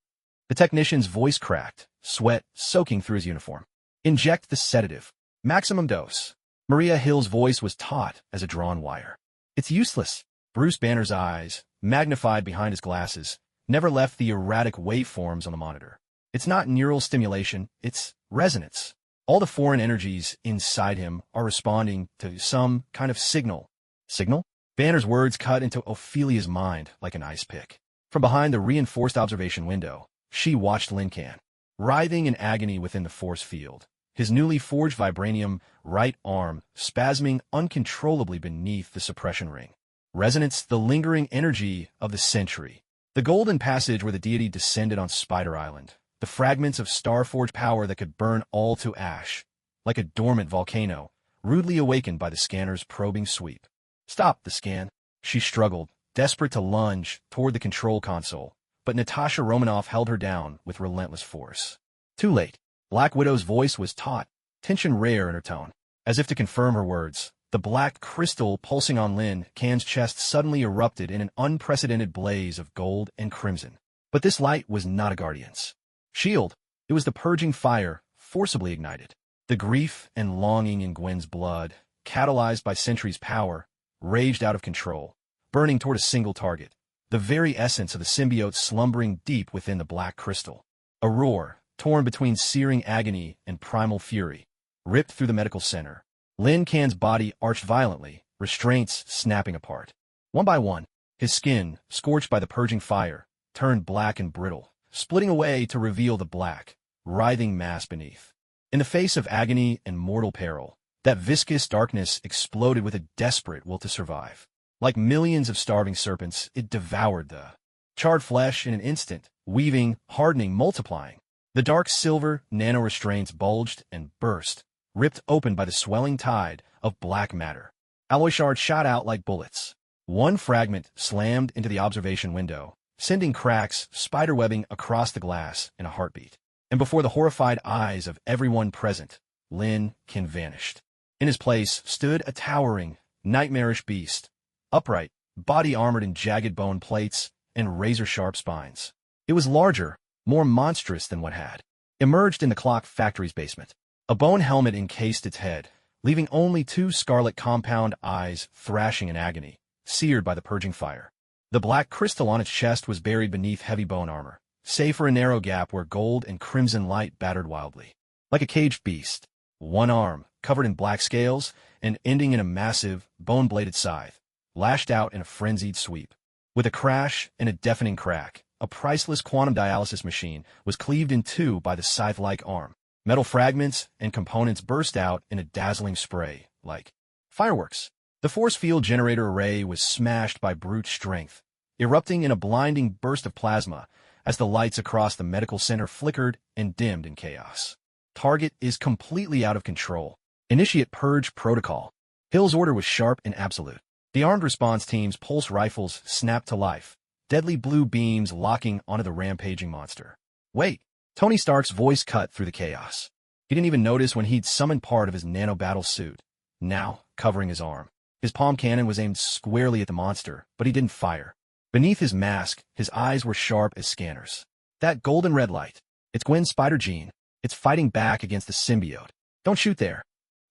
Speaker 1: The technician's voice cracked, sweat soaking through his uniform. Inject the sedative. Maximum dose. Maria Hill's voice was taut as a drawn wire. It's useless. Bruce Banner's eyes, magnified behind his glasses, never left the erratic waveforms on the monitor. It's not neural stimulation, it's resonance. All the foreign energies inside him are responding to some kind of signal. Signal? Banner's words cut into Ophelia's mind like an ice pick. From behind the reinforced observation window, she watched Lin Kan, writhing in agony within the force field, his newly forged vibranium right arm spasming uncontrollably beneath the suppression ring. Resonance, the lingering energy of the century. The golden passage where the deity descended on Spider Island. The fragments of Starforge power that could burn all to ash, like a dormant volcano, rudely awakened by the scanner's probing sweep. Stop the scan. She struggled, desperate to lunge toward the control console, but Natasha Romanoff held her down with relentless force. Too late. Black Widow's voice was taut, tension rare in her tone. As if to confirm her words, the black crystal pulsing on Lin Can's chest suddenly erupted in an unprecedented blaze of gold and crimson. But this light was not a guardian's shield. It was the purging fire, forcibly ignited. The grief and longing in Gwen's blood, catalyzed by Sentry's power, raged out of control, burning toward a single target, the very essence of the symbiote slumbering deep within the black crystal. A roar, torn between searing agony and primal fury, ripped through the medical center. Lin Can's body arched violently, restraints snapping apart. One by one, his skin, scorched by the purging fire, turned black and brittle, splitting away to reveal the black, writhing mass beneath. In the face of agony and mortal peril, that viscous darkness exploded with a desperate will to survive. Like millions of starving serpents, it devoured the charred flesh in an instant, weaving, hardening, multiplying. The dark silver nanorestraints bulged and burst, ripped open by the swelling tide of black matter. Alloy shards shot out like bullets. One fragment slammed into the observation window, sending cracks spiderwebbing across the glass in a heartbeat. And before the horrified eyes of everyone present, Lin Can vanished. In his place stood a towering, nightmarish beast, upright, body armored in jagged bone plates and razor-sharp spines. It was larger, more monstrous than what had emerged in the clock factory's basement. A bone helmet encased its head, leaving only two scarlet compound eyes thrashing in agony, seared by the purging fire. The black crystal on its chest was buried beneath heavy bone armor, save for a narrow gap where gold and crimson light battered wildly. Like a caged beast, one arm, covered in black scales and ending in a massive, bone-bladed scythe, lashed out in a frenzied sweep. With a crash and a deafening crack, a priceless quantum dialysis machine was cleaved in two by the scythe-like arm. Metal fragments and components burst out in a dazzling spray, like fireworks. The force field generator array was smashed by brute strength, erupting in a blinding burst of plasma as the lights across the medical center flickered and dimmed in chaos. Target is completely out of control. Initiate purge protocol. Hill's order was sharp and absolute. The armed response team's pulse rifles snapped to life, deadly blue beams locking onto the rampaging monster. Wait! Tony Stark's voice cut through the chaos. He didn't even notice when he'd summoned part of his nano-battle suit, now covering his arm. His palm cannon was aimed squarely at the monster, but he didn't fire. Beneath his mask, his eyes were sharp as scanners. That golden red light. It's Gwen's spider gene. It's fighting back against the symbiote. Don't shoot there.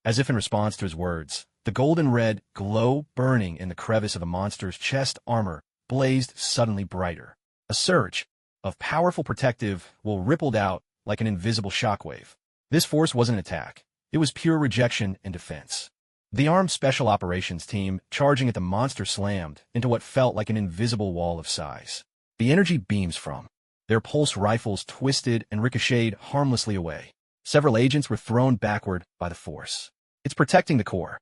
Speaker 1: As if in response to his words, the golden red glow burning in the crevice of the monster's chest armor blazed suddenly brighter. A surge of powerful protective will rippled out like an invisible shockwave. This force wasn't an attack. It was pure rejection and defense. The armed special operations team charging at the monster slammed into what felt like an invisible wall of size. The energy beams from their pulse rifles twisted and ricocheted harmlessly away. Several agents were thrown backward by the force. It's protecting the core.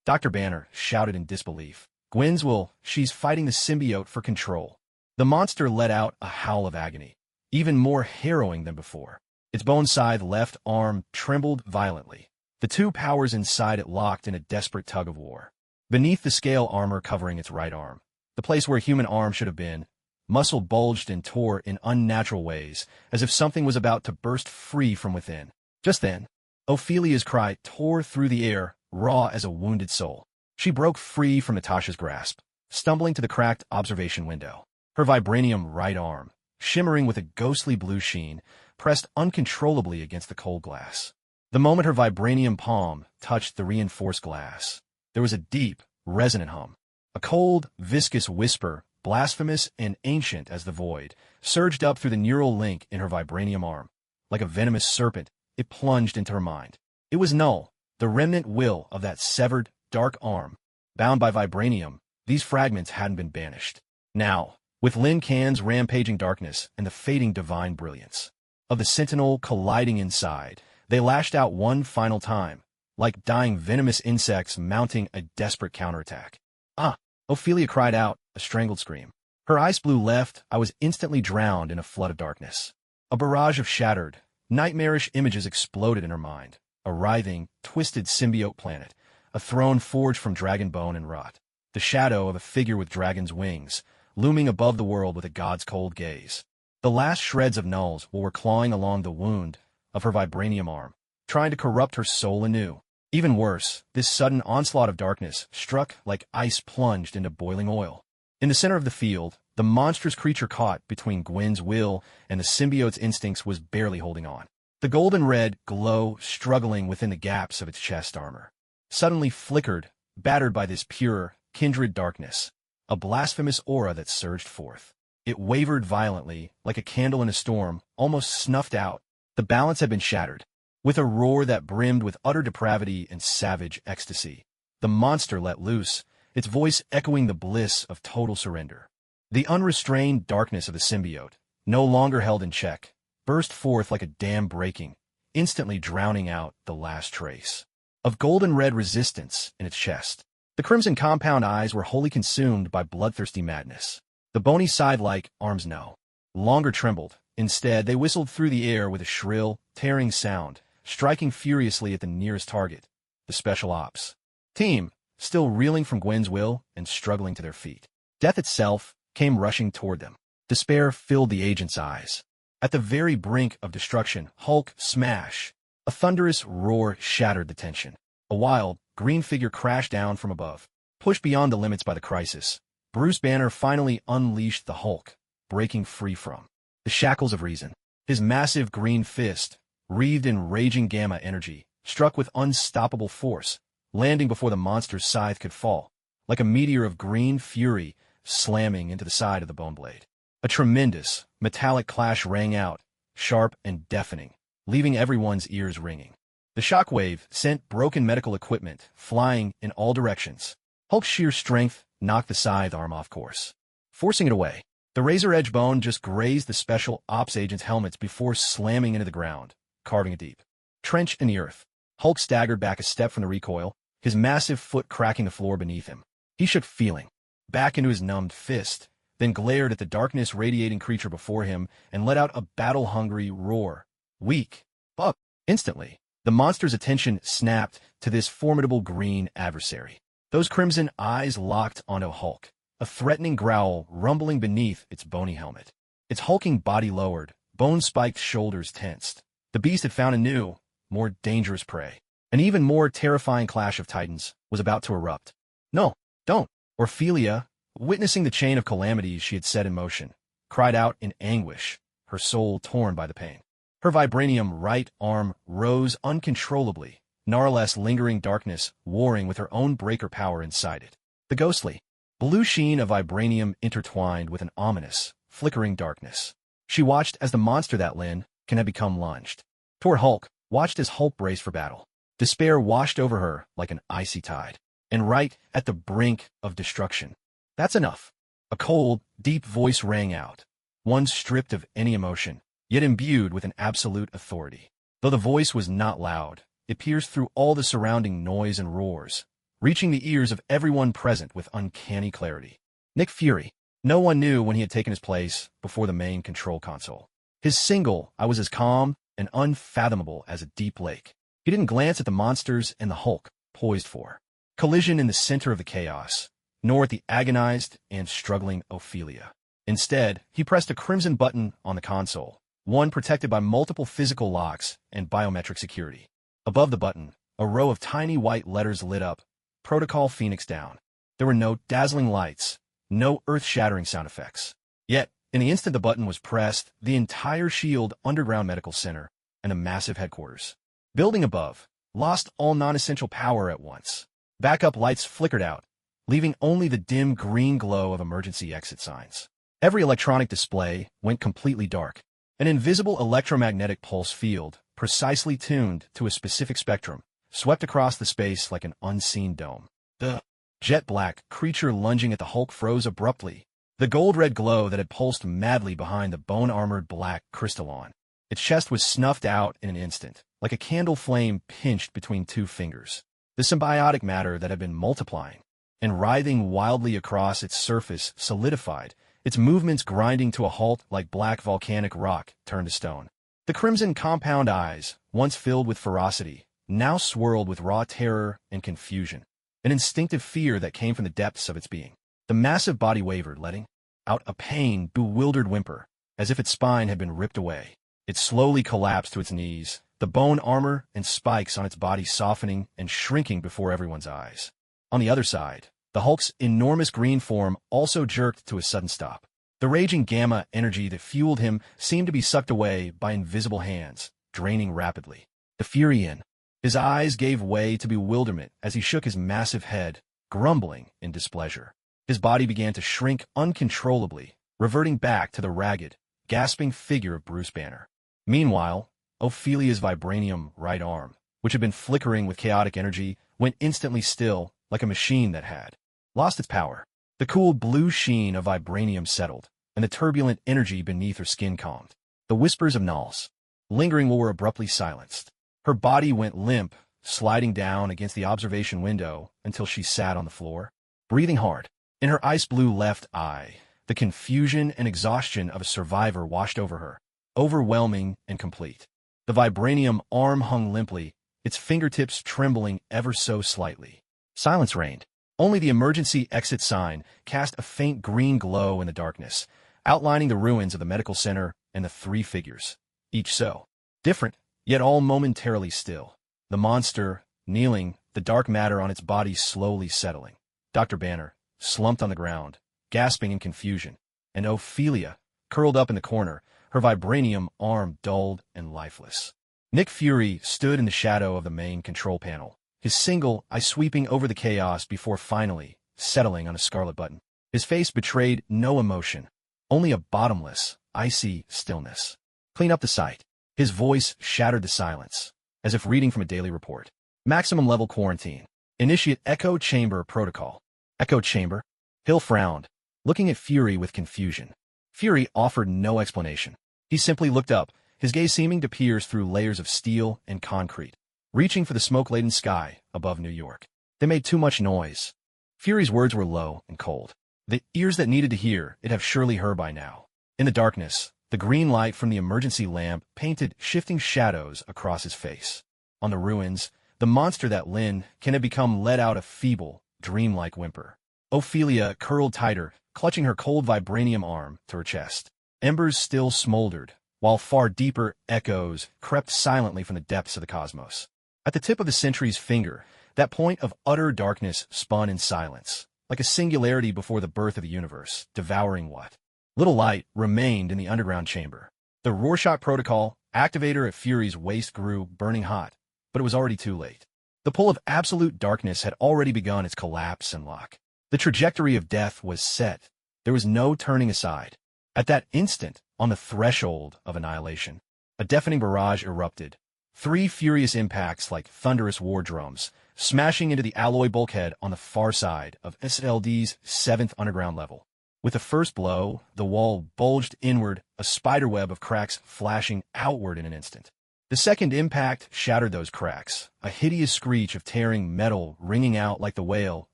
Speaker 1: Dr. Banner shouted in disbelief. Gwen's she's fighting the symbiote for control. The monster let out a howl of agony, even more harrowing than before. Its bone-scythe left arm trembled violently. The two powers inside it locked in a desperate tug-of-war. Beneath the scale armor covering its right arm, the place where a human arm should have been, muscle bulged and tore in unnatural ways, as if something was about to burst free from within. Just then, Ophelia's cry tore through the air, raw as a wounded soul. She broke free from Natasha's grasp, stumbling to the cracked observation window. Her vibranium right arm, shimmering with a ghostly blue sheen, pressed uncontrollably against the cold glass. The moment her vibranium palm touched the reinforced glass, there was a deep, resonant hum. A cold, viscous whisper, blasphemous and ancient as the void, surged up through the neural link in her vibranium arm. Like a venomous serpent, it plunged into her mind. It was Null, the remnant will of that severed, dark arm. Bound by vibranium, these fragments hadn't been banished. Now, with Lin Can's rampaging darkness and the fading divine brilliance of the Sentinel colliding inside, they lashed out one final time, like dying venomous insects mounting a desperate counterattack. Ah! Ophelia cried out, a strangled scream. Her ice blue left, I was instantly drowned in a flood of darkness. A barrage of shattered, nightmarish images exploded in her mind. A writhing, twisted symbiote planet, a throne forged from dragon bone and rot. The shadow of a figure with dragon's wings, looming above the world with a god's cold gaze. The last shreds of nulls were clawing along the wound of her vibranium arm, trying to corrupt her soul anew. Even worse, this sudden onslaught of darkness struck like ice plunged into boiling oil. In the center of the field, the monstrous creature caught between Gwen's will and the symbiote's instincts was barely holding on. The golden red glow struggling within the gaps of its chest armor suddenly flickered, battered by this pure, kindred darkness, a blasphemous aura that surged forth. It wavered violently, like a candle in a storm, almost snuffed out. The balance had been shattered. With a roar that brimmed with utter depravity and savage ecstasy, the monster let loose, its voice echoing the bliss of total surrender. The unrestrained darkness of the symbiote, no longer held in check, burst forth like a dam breaking, instantly drowning out the last trace of golden red resistance in its chest. The crimson compound eyes were wholly consumed by bloodthirsty madness. The bony side-like arms no longer trembled. Instead, they whistled through the air with a shrill, tearing sound, striking furiously at the nearest target, the Special Ops team, still reeling from Gwen's will and struggling to their feet. Death itself came rushing toward them. Despair filled the agent's eyes. At the very brink of destruction, Hulk smash! A thunderous roar shattered the tension. A wild, green figure crashed down from above. Pushed beyond the limits by the crisis, Bruce Banner finally unleashed the Hulk, breaking free from the shackles of reason. His massive green fist, wreathed in raging gamma energy, struck with unstoppable force, landing before the monster's scythe could fall, like a meteor of green fury slamming into the side of the bone blade. A tremendous, metallic clash rang out, sharp and deafening, leaving everyone's ears ringing. The shockwave sent broken medical equipment flying in all directions. Hulk's sheer strength knocked the scythe arm off course, forcing it away. The razor-edge bone just grazed the Special Ops agent's helmets before slamming into the ground, carving a deep trench in the earth. Hulk staggered back a step from the recoil, his massive foot cracking the floor beneath him. He shook feeling back into his numbed fist, then glared at the darkness-radiating creature before him and let out a battle-hungry roar. Weak. Up. Instantly, the monster's attention snapped to this formidable green adversary. Those crimson eyes locked onto Hulk, a threatening growl rumbling beneath its bony helmet. Its hulking body lowered, bone-spiked shoulders tensed. The beast had found a new, more dangerous prey. An even more terrifying clash of titans was about to erupt. No, don't. Ophelia, witnessing the chain of calamities she had set in motion, cried out in anguish, her soul torn by the pain. Her vibranium right arm rose uncontrollably, gnarless lingering darkness warring with her own breaker power inside it. The ghostly, blue sheen of vibranium intertwined with an ominous, flickering darkness. She watched as the monster that Lin can have become lunged toward Hulk, watched as Hulk braced for battle. Despair washed over her like an icy tide. And right at the brink of destruction. That's enough. A cold, deep voice rang out, one stripped of any emotion, yet imbued with an absolute authority. Though the voice was not loud, it pierced through all the surrounding noise and roars, reaching the ears of everyone present with uncanny clarity. Nick Fury. No one knew when he had taken his place before the main control console. His single "I was as calm and unfathomable as a deep lake." He didn't glance at the monsters and the Hulk, poised for collision in the center of the chaos, nor at the agonized and struggling Ophelia. Instead, he pressed a crimson button on the console, one protected by multiple physical locks and biometric security. Above the button, a row of tiny white letters lit up, Protocol Phoenix down. There were no dazzling lights, no earth-shattering sound effects. Yet, in the instant the button was pressed, the entire SHIELD Underground Medical Center and a massive headquarters building above lost all non-essential power at once. Backup lights flickered out, leaving only the dim green glow of emergency exit signs. Every electronic display went completely dark. An invisible electromagnetic pulse field, precisely tuned to a specific spectrum, swept across the space like an unseen dome. The jet-black creature lunging at the Hulk froze abruptly, the gold-red glow that had pulsed madly behind the bone-armored black crystallon. Its chest was snuffed out in an instant, like a candle flame pinched between two fingers. The symbiotic matter that had been multiplying and writhing wildly across its surface solidified, its movements grinding to a halt like black volcanic rock turned to stone. The crimson compound eyes, once filled with ferocity, now swirled with raw terror and confusion, an instinctive fear that came from the depths of its being. The massive body wavered, letting out a pain-bewildered whimper, as if its spine had been ripped away. It slowly collapsed to its knees, the bone armor and spikes on its body softening and shrinking before everyone's eyes. On the other side, the Hulk's enormous green form also jerked to a sudden stop. The raging gamma energy that fueled him seemed to be sucked away by invisible hands, draining rapidly. The fury in his eyes gave way to bewilderment as he shook his massive head, grumbling in displeasure. His body began to shrink uncontrollably, reverting back to the ragged, gasping figure of Bruce Banner. Meanwhile, Ophelia's vibranium right arm, which had been flickering with chaotic energy, went instantly still, like a machine that had lost its power. The cool blue sheen of vibranium settled, and the turbulent energy beneath her skin calmed. The whispers of Null's lingering were abruptly silenced. Her body went limp, sliding down against the observation window until she sat on the floor, breathing hard. In her ice-blue left eye, the confusion and exhaustion of a survivor washed over her, overwhelming and complete. The vibranium arm hung limply, its fingertips trembling ever so slightly. Silence reigned. Only the emergency exit sign cast a faint green glow in the darkness, outlining the ruins of the medical center and the three figures, each so different, yet all momentarily still. The monster, kneeling, the dark matter on its body slowly settling. Dr. Banner, slumped on the ground, gasping in confusion, and Ophelia, curled up in the corner, her vibranium arm dulled and lifeless. Nick Fury stood in the shadow of the main control panel, his single eye sweeping over the chaos before finally settling on a scarlet button. His face betrayed no emotion, only a bottomless, icy stillness. Clean up the site. His voice shattered the silence, as if reading from a daily report. Maximum level quarantine. Initiate echo chamber protocol. Echo chamber? Hill frowned, looking at Fury with confusion. Fury offered no explanation. He simply looked up, his gaze seeming to pierce through layers of steel and concrete, reaching for the smoke-laden sky above New York. They made too much noise. Fury's words were low and cold. The ears that needed to hear it have surely heard by now. In the darkness, the green light from the emergency lamp painted shifting shadows across his face. On the ruins, the monster that Lynn can have become let out a feeble, dreamlike whimper. Ophelia curled tighter, clutching her cold vibranium arm to her chest. Embers still smoldered, while far deeper echoes crept silently from the depths of the cosmos. At the tip of the sentry's finger, that point of utter darkness spun in silence, like a singularity before the birth of the universe, devouring what little light remained in the underground chamber. The Rorschach protocol activator at Fury's waist grew burning hot, but it was already too late. The pull of absolute darkness had already begun its collapse and lock. The trajectory of death was set. There was no turning aside. At that instant, on the threshold of annihilation, a deafening barrage erupted. Three furious impacts like thunderous war drums, smashing into the alloy bulkhead on the far side of SLD's 7th underground level. With the first blow, the wall bulged inward, a spiderweb of cracks flashing outward in an instant. The second impact shattered those cracks, a hideous screech of tearing metal ringing out like the wail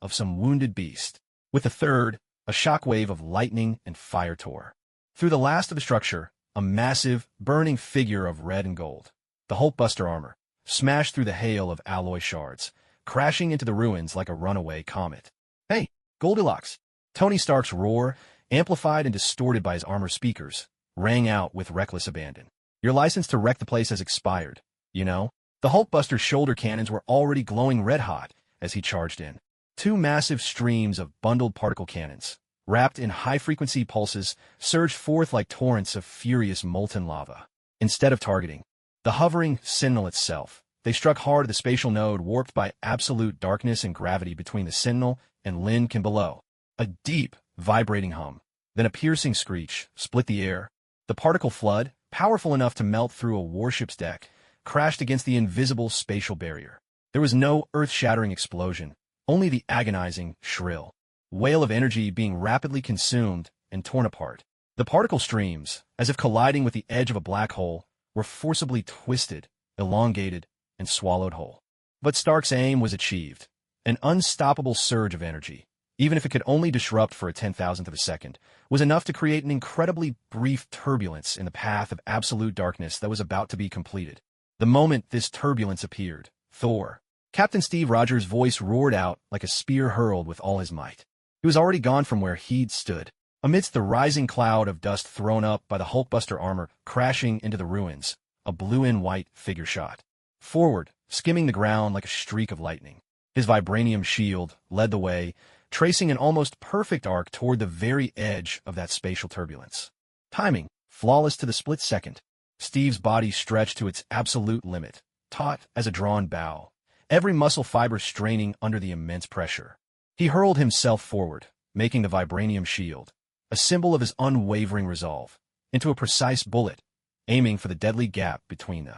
Speaker 1: of some wounded beast. With the third, a shockwave of lightning and fire tore through the last of the structure, a massive, burning figure of red and gold. The Hulkbuster armor smashed through the hail of alloy shards, crashing into the ruins like a runaway comet. "Hey, Goldilocks!" Tony Stark's roar, amplified and distorted by his armor speakers, rang out with reckless abandon. "Your license to wreck the place has expired, you know?" The Hulkbuster's shoulder cannons were already glowing red-hot as he charged in. Two massive streams of bundled particle cannons, wrapped in high-frequency pulses, surged forth like torrents of furious molten lava. Instead of targeting the hovering Sentinel itself, they struck hard at the spatial node warped by absolute darkness and gravity between the Sentinel and Lincoln below. A deep, vibrating hum, then a piercing screech, split the air. The particle flood, powerful enough to melt through a warship's deck, crashed against the invisible spatial barrier. There was no earth-shattering explosion, only the agonizing, shrill wail of energy being rapidly consumed and torn apart. The particle streams, as if colliding with the edge of a black hole, were forcibly twisted, elongated, and swallowed whole. But Stark's aim was achieved. An unstoppable surge of energy, even if it could only disrupt for a 10,000th of a second, was enough to create an incredibly brief turbulence in the path of absolute darkness that was about to be completed. The moment this turbulence appeared, Thor, Captain Steve Rogers' voice roared out like a spear hurled with all his might. He was already gone from where he'd stood. Amidst the rising cloud of dust thrown up by the Hulkbuster armor crashing into the ruins, a blue and white figure shot forward, skimming the ground like a streak of lightning. His vibranium shield led the way, tracing an almost perfect arc toward the very edge of that spatial turbulence. Timing, flawless to the split second. Steve's body stretched to its absolute limit, taut as a drawn bow, every muscle fiber straining under the immense pressure. He hurled himself forward, making the vibranium shield, a symbol of his unwavering resolve, into a precise bullet, aiming for the deadly gap between the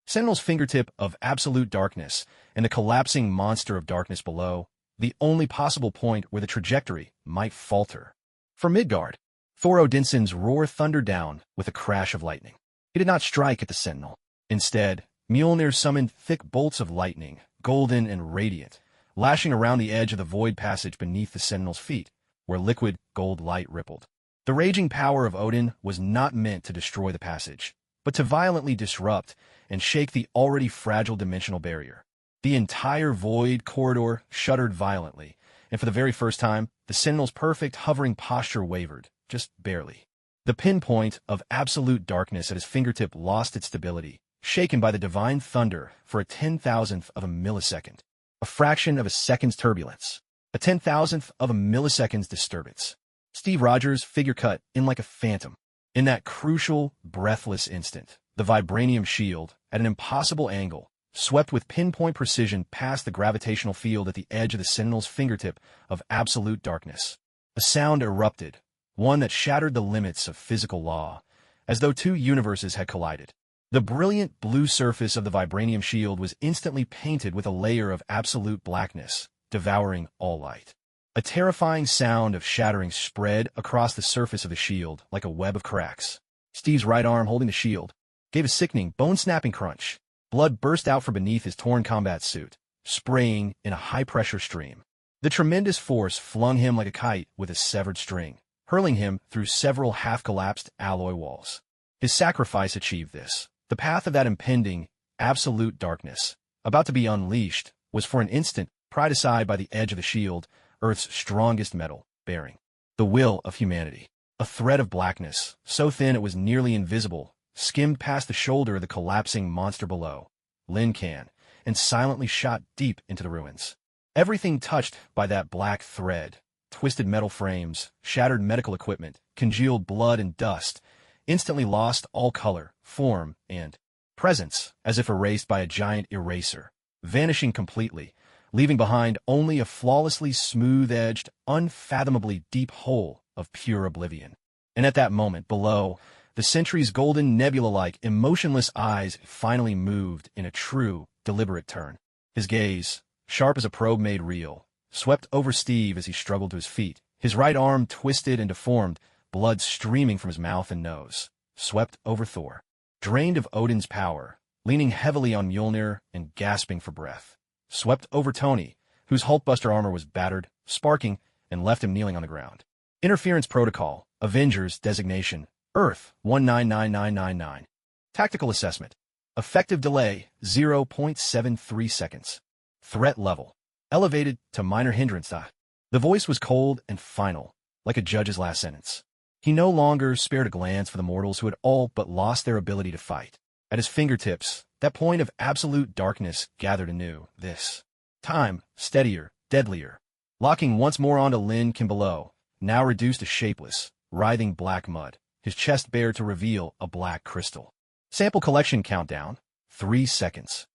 Speaker 1: Sentinel's fingertip of absolute darkness and the collapsing monster of darkness below, the only possible point where the trajectory might falter. For Midgard, Thor Odinson's roar thundered down with a crash of lightning. He did not strike at the Sentinel. Instead, Mjolnir summoned thick bolts of lightning, golden and radiant, lashing around the edge of the void passage beneath the Sentinel's feet, where liquid gold light rippled. The raging power of Odin was not meant to destroy the passage, but to violently disrupt and shake the already fragile dimensional barrier. The entire void corridor shuddered violently, and for the very first time, the Sentinel's perfect hovering posture wavered, just barely. The pinpoint of absolute darkness at his fingertip lost its stability, shaken by the divine thunder for a 10,000th of a millisecond. A fraction of a second's turbulence. A 10,000th of a millisecond's disturbance. Steve Rogers figure cut in like a phantom. In that crucial, breathless instant, the vibranium shield, at an impossible angle, swept with pinpoint precision past the gravitational field at the edge of the Sentinel's fingertip of absolute darkness. A sound erupted, one that shattered the limits of physical law, as though two universes had collided. The brilliant blue surface of the vibranium shield was instantly painted with a layer of absolute blackness, devouring all light. A terrifying sound of shattering spread across the surface of the shield like a web of cracks. Steve's right arm holding the shield gave a sickening, bone-snapping crunch. Blood burst out from beneath his torn combat suit, spraying in a high-pressure stream. The tremendous force flung him like a kite with a severed string, hurling him through several half-collapsed alloy walls. His sacrifice achieved this. The path of that impending, absolute darkness, about to be unleashed, was for an instant pried aside by the edge of the shield, Earth's strongest metal, bearing the will of humanity. A thread of blackness, so thin it was nearly invisible, skimmed past the shoulder of the collapsing monster below, Lincan, and silently shot deep into the ruins. Everything touched by that black thread, twisted metal frames, shattered medical equipment, congealed blood and dust, instantly lost all color, form, and presence, as if erased by a giant eraser, vanishing completely, leaving behind only a flawlessly smooth-edged, unfathomably deep hole of pure oblivion. And at that moment, below, the Sentry's golden nebula-like, emotionless eyes finally moved in a true, deliberate turn. His gaze, sharp as a probe made real, swept over Steve as he struggled to his feet, his right arm twisted and deformed, blood streaming from his mouth and nose, swept over Thor, drained of Odin's power, leaning heavily on Mjolnir and gasping for breath, swept over Tony, whose Hulkbuster armor was battered, sparking, and left him kneeling on the ground. Interference Protocol, Avengers, Designation, Earth, 199999. Tactical Assessment. Effective Delay, 0.73 seconds. Threat Level. Elevated to Minor Hindrance. The voice was cold and final, like a judge's last sentence. He no longer spared a glance for the mortals who had all but lost their ability to fight. At his fingertips, that point of absolute darkness gathered anew, this time steadier, deadlier, locking once more onto Lincoln below, now reduced to shapeless, writhing black mud, his chest bare to reveal a black crystal. Sample collection countdown, 3 seconds.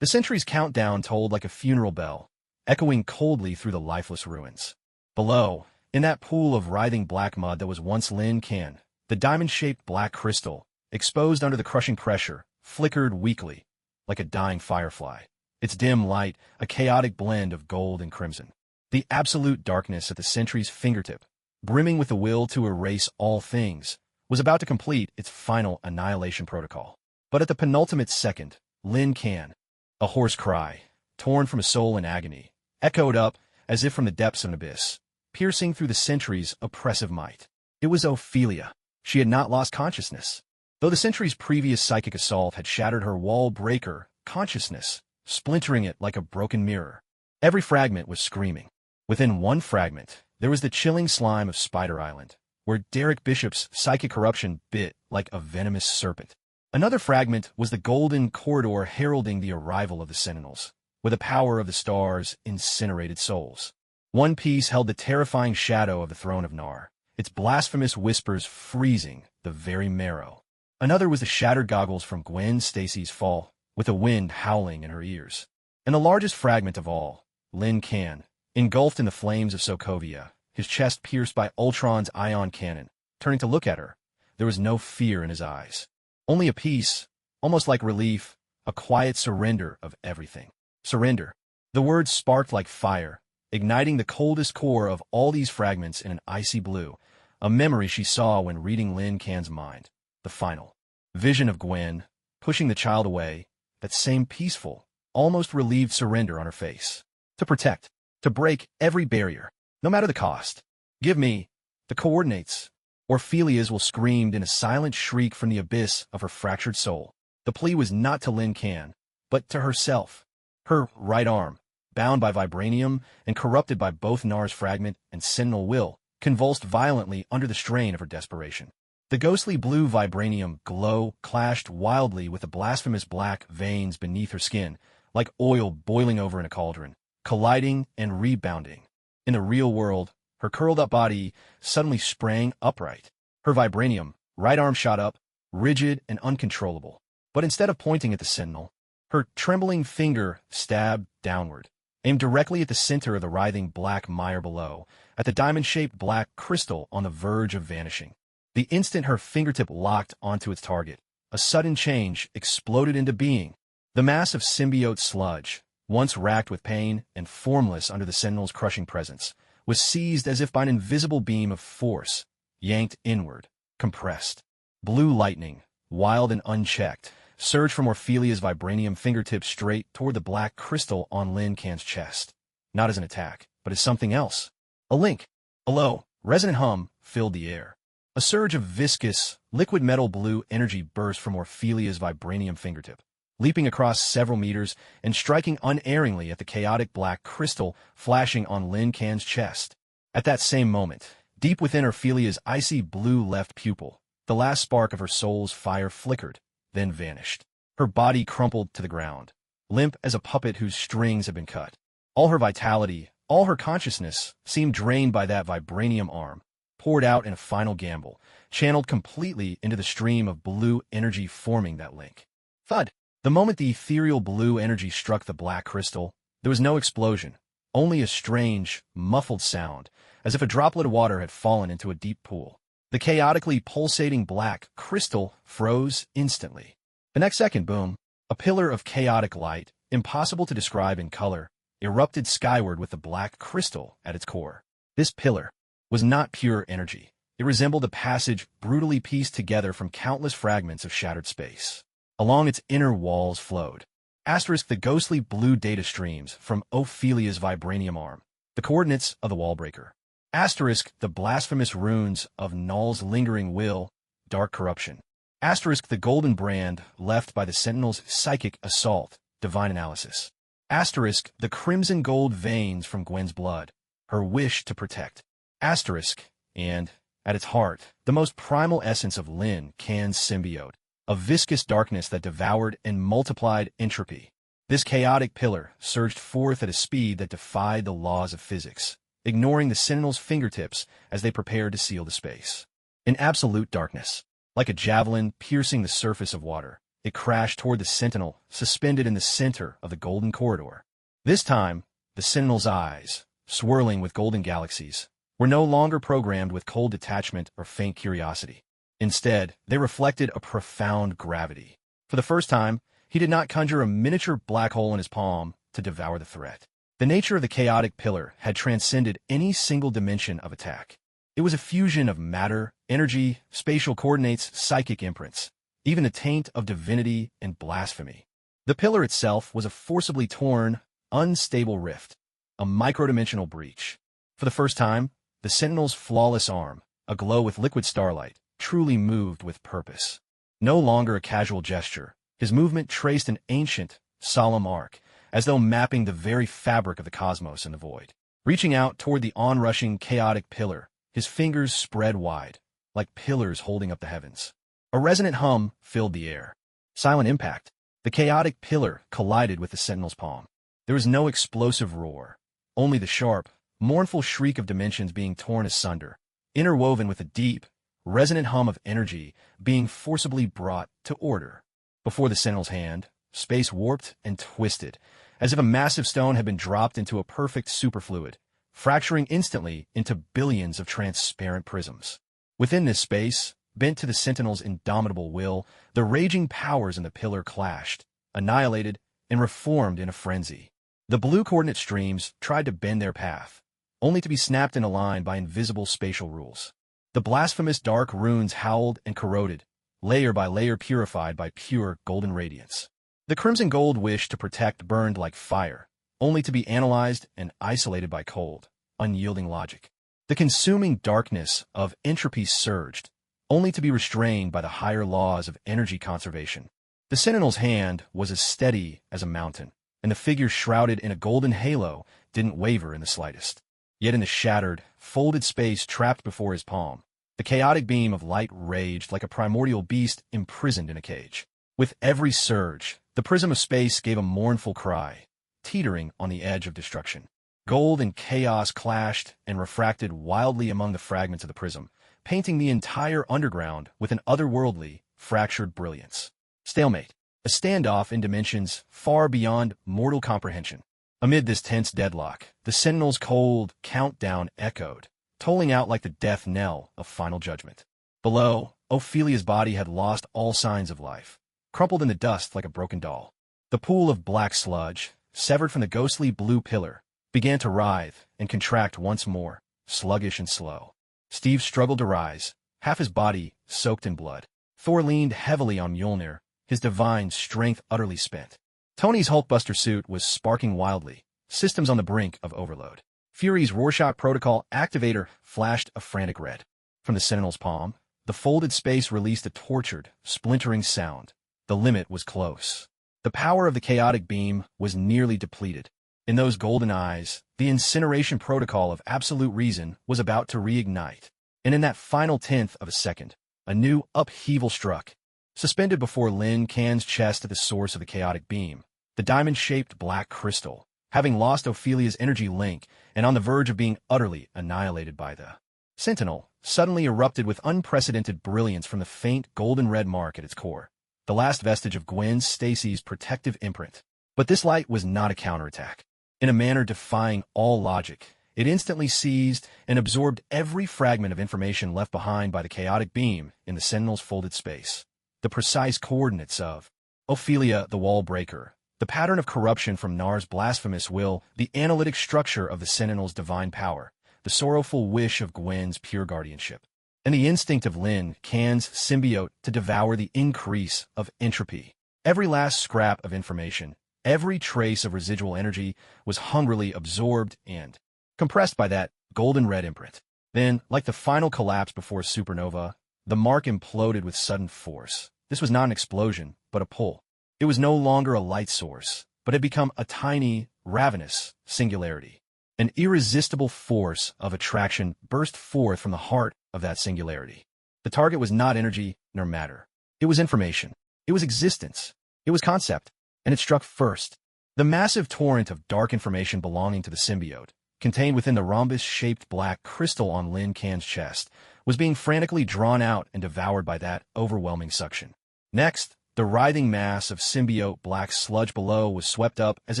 Speaker 1: The Sentry's countdown tolled like a funeral bell, echoing coldly through the lifeless ruins. Below, in that pool of writhing black mud that was once Lin Can, the diamond-shaped black crystal, exposed under the crushing pressure, flickered weakly, like a dying firefly. Its dim light, a chaotic blend of gold and crimson. The absolute darkness at the Sentry's fingertip, brimming with the will to erase all things, was about to complete its final annihilation protocol. But at the penultimate second, Lin Can, a hoarse cry, torn from a soul in agony, echoed up as if from the depths of an abyss, piercing through the Sentry's oppressive might. It was Ophelia. She had not lost consciousness. Though the Sentry's previous psychic assault had shattered her wall-breaker consciousness, splintering it like a broken mirror, every fragment was screaming. Within one fragment, there was the chilling slime of Spider Island, where Derek Bishop's psychic corruption bit like a venomous serpent. Another fragment was the golden corridor heralding the arrival of the Sentinels, with the power of the stars' incinerated souls. One piece held the terrifying shadow of the throne of Nar, its blasphemous whispers freezing the very marrow. Another was the shattered goggles from Gwen Stacy's fall, with the wind howling in her ears. And the largest fragment of all, Lin Kan, engulfed in the flames of Sokovia, his chest pierced by Ultron's ion cannon. Turning to look at her, there was no fear in his eyes. Only a peace, almost like relief, a quiet surrender of everything. Surrender. The word sparked like fire, igniting the coldest core of all these fragments in an icy blue, a memory she saw when reading Lin Kan's mind. The final vision of Gwen, pushing the child away, that same peaceful, almost relieved surrender on her face. To protect, to break every barrier, no matter the cost. Give me the coordinates. Orphelia's will screamed in a silent shriek from the abyss of her fractured soul. The plea was not to Lin Kan, but to herself. Her right arm, bound by vibranium and corrupted by both Nar's fragment and Sentinel will, convulsed violently under the strain of her desperation. The ghostly blue vibranium glow clashed wildly with the blasphemous black veins beneath her skin, like oil boiling over in a cauldron, colliding and rebounding. In the real world, her curled-up body suddenly sprang upright. Her vibranium right arm shot up, rigid and uncontrollable. But instead of pointing at the Sentinel, her trembling finger stabbed downward, aimed directly at the center of the writhing black mire below, at the diamond-shaped black crystal on the verge of vanishing. The instant her fingertip locked onto its target, a sudden change exploded into being. The mass of symbiote sludge, once racked with pain and formless under the Sentinel's crushing presence, was seized as if by an invisible beam of force, yanked inward, compressed. Blue lightning, wild and unchecked, surged from Orphelia's vibranium fingertips straight toward the black crystal on Lin Kan's chest. Not as an attack, but as something else. A link. A low, resonant hum filled the air. A surge of viscous, liquid metal blue energy burst from Orphelia's vibranium fingertip, leaping across several meters and striking unerringly at the chaotic black crystal flashing on Lin Kan's chest. At that same moment, deep within Orphelia's icy blue left pupil, the last spark of her soul's fire flickered, then vanished. Her body crumpled to the ground, limp as a puppet whose strings had been cut. All her vitality, all her consciousness, seemed drained by that vibranium arm, poured out in a final gamble, channeled completely into the stream of blue energy forming that link. Thud! The moment the ethereal blue energy struck the black crystal, there was no explosion, only a strange, muffled sound, as if a droplet of water had fallen into a deep pool. The chaotically pulsating black crystal froze instantly. The next second, boom, a pillar of chaotic light, impossible to describe in color, erupted skyward with the black crystal at its core. This pillar was not pure energy. It resembled a passage brutally pieced together from countless fragments of shattered space. Along its inner walls flowed the ghostly blue data streams from Ophelia's vibranium arm, the coordinates of the wallbreaker. The blasphemous runes of Null's lingering will, dark corruption. The golden brand left by the Sentinel's psychic assault, divine analysis. The crimson gold veins from Gwen's blood, her wish to protect. And, at its heart, the most primal essence of Lin Kan's symbiote, a viscous darkness that devoured and multiplied entropy. This chaotic pillar surged forth at a speed that defied the laws of physics, ignoring the Sentinel's fingertips as they prepared to seal the space. In absolute darkness, like a javelin piercing the surface of water, it crashed toward the Sentinel, suspended in the center of the golden corridor. This time, the Sentinel's eyes, swirling with golden galaxies, were no longer programmed with cold detachment or faint curiosity. Instead, they reflected a profound gravity. For the first time, he did not conjure a miniature black hole in his palm to devour the threat. The nature of the chaotic pillar had transcended any single dimension of attack. It was a fusion of matter, energy, spatial coordinates, psychic imprints, even a taint of divinity and blasphemy. The pillar itself was a forcibly torn, unstable rift, a microdimensional breach. For the first time, the Sentinel's flawless arm, aglow with liquid starlight, truly moved with purpose. No longer a casual gesture, his movement traced an ancient, solemn arc, as though mapping the very fabric of the cosmos in the void. Reaching out toward the onrushing, chaotic pillar, his fingers spread wide, like pillars holding up the heavens. A resonant hum filled the air. Silent impact. The chaotic pillar collided with the sentinel's palm. There was no explosive roar, only the sharp, mournful shriek of dimensions being torn asunder, interwoven with a deep, resonant hum of energy being forcibly brought to order. Before the sentinel's hand, space warped and twisted, as if a massive stone had been dropped into a perfect superfluid, fracturing instantly into billions of transparent prisms. Within this space, bent to the sentinel's indomitable will, the raging powers in the pillar clashed, annihilated, and reformed in a frenzy. The blue coordinate streams tried to bend their path, only to be snapped in a line by invisible spatial rules. The blasphemous dark runes howled and corroded, layer by layer purified by pure golden radiance. The crimson gold wished to protect burned like fire, only to be analyzed and isolated by cold, unyielding logic. The consuming darkness of entropy surged, only to be restrained by the higher laws of energy conservation. The sentinel's hand was as steady as a mountain, and the figure shrouded in a golden halo didn't waver in the slightest. Yet in the shattered, folded space trapped before his palm, the chaotic beam of light raged like a primordial beast imprisoned in a cage. With every surge, the prism of space gave a mournful cry, teetering on the edge of destruction. Gold and chaos clashed and refracted wildly among the fragments of the prism, painting the entire underground with an otherworldly, fractured brilliance. Stalemate. A standoff in dimensions far beyond mortal comprehension. Amid this tense deadlock, the sentinel's cold countdown echoed, tolling out like the death knell of final judgment. Below, Ophelia's body had lost all signs of life, crumpled in the dust like a broken doll. The pool of black sludge, severed from the ghostly blue pillar, began to writhe and contract once more, sluggish and slow. Steve struggled to rise, half his body soaked in blood. Thor leaned heavily on Mjolnir, his divine strength utterly spent. Tony's Hulkbuster suit was sparking wildly, systems on the brink of overload. Fury's Rorschach Protocol activator flashed a frantic red. From the sentinel's palm, the folded space released a tortured, splintering sound. The limit was close. The power of the chaotic beam was nearly depleted. In those golden eyes, the incineration protocol of absolute reason was about to reignite. And in that final tenth of a second, a new upheaval struck. Suspended before Lin Can's chest at the source of the chaotic beam, the diamond-shaped black crystal, having lost Ophelia's energy link and on the verge of being utterly annihilated by the sentinel, suddenly erupted with unprecedented brilliance from the faint golden-red mark at its core, the last vestige of Gwen Stacy's protective imprint. But this light was not a counterattack. In a manner defying all logic, it instantly seized and absorbed every fragment of information left behind by the chaotic beam in the sentinel's folded space. The precise coordinates of Ophelia the Wall Breaker, the pattern of corruption from Nar's blasphemous will, the analytic structure of the sentinel's divine power, the sorrowful wish of Gwen's pure guardianship, and the instinct of Lin Can's symbiote to devour the increase of entropy. Every last scrap of information, every trace of residual energy was hungrily absorbed and compressed by that golden red imprint. Then, like the final collapse before supernova, the mark imploded with sudden force. This was not an explosion, but a pull. It was no longer a light source, but had become a tiny, ravenous singularity. An irresistible force of attraction burst forth from the heart of that singularity. The target was not energy nor matter. It was information. It was existence. It was concept. And it struck first. The massive torrent of dark information belonging to the symbiote, contained within the rhombus-shaped black crystal on Lin Can's chest, was being frantically drawn out and devoured by that overwhelming suction. Next, the writhing mass of symbiote black sludge below was swept up as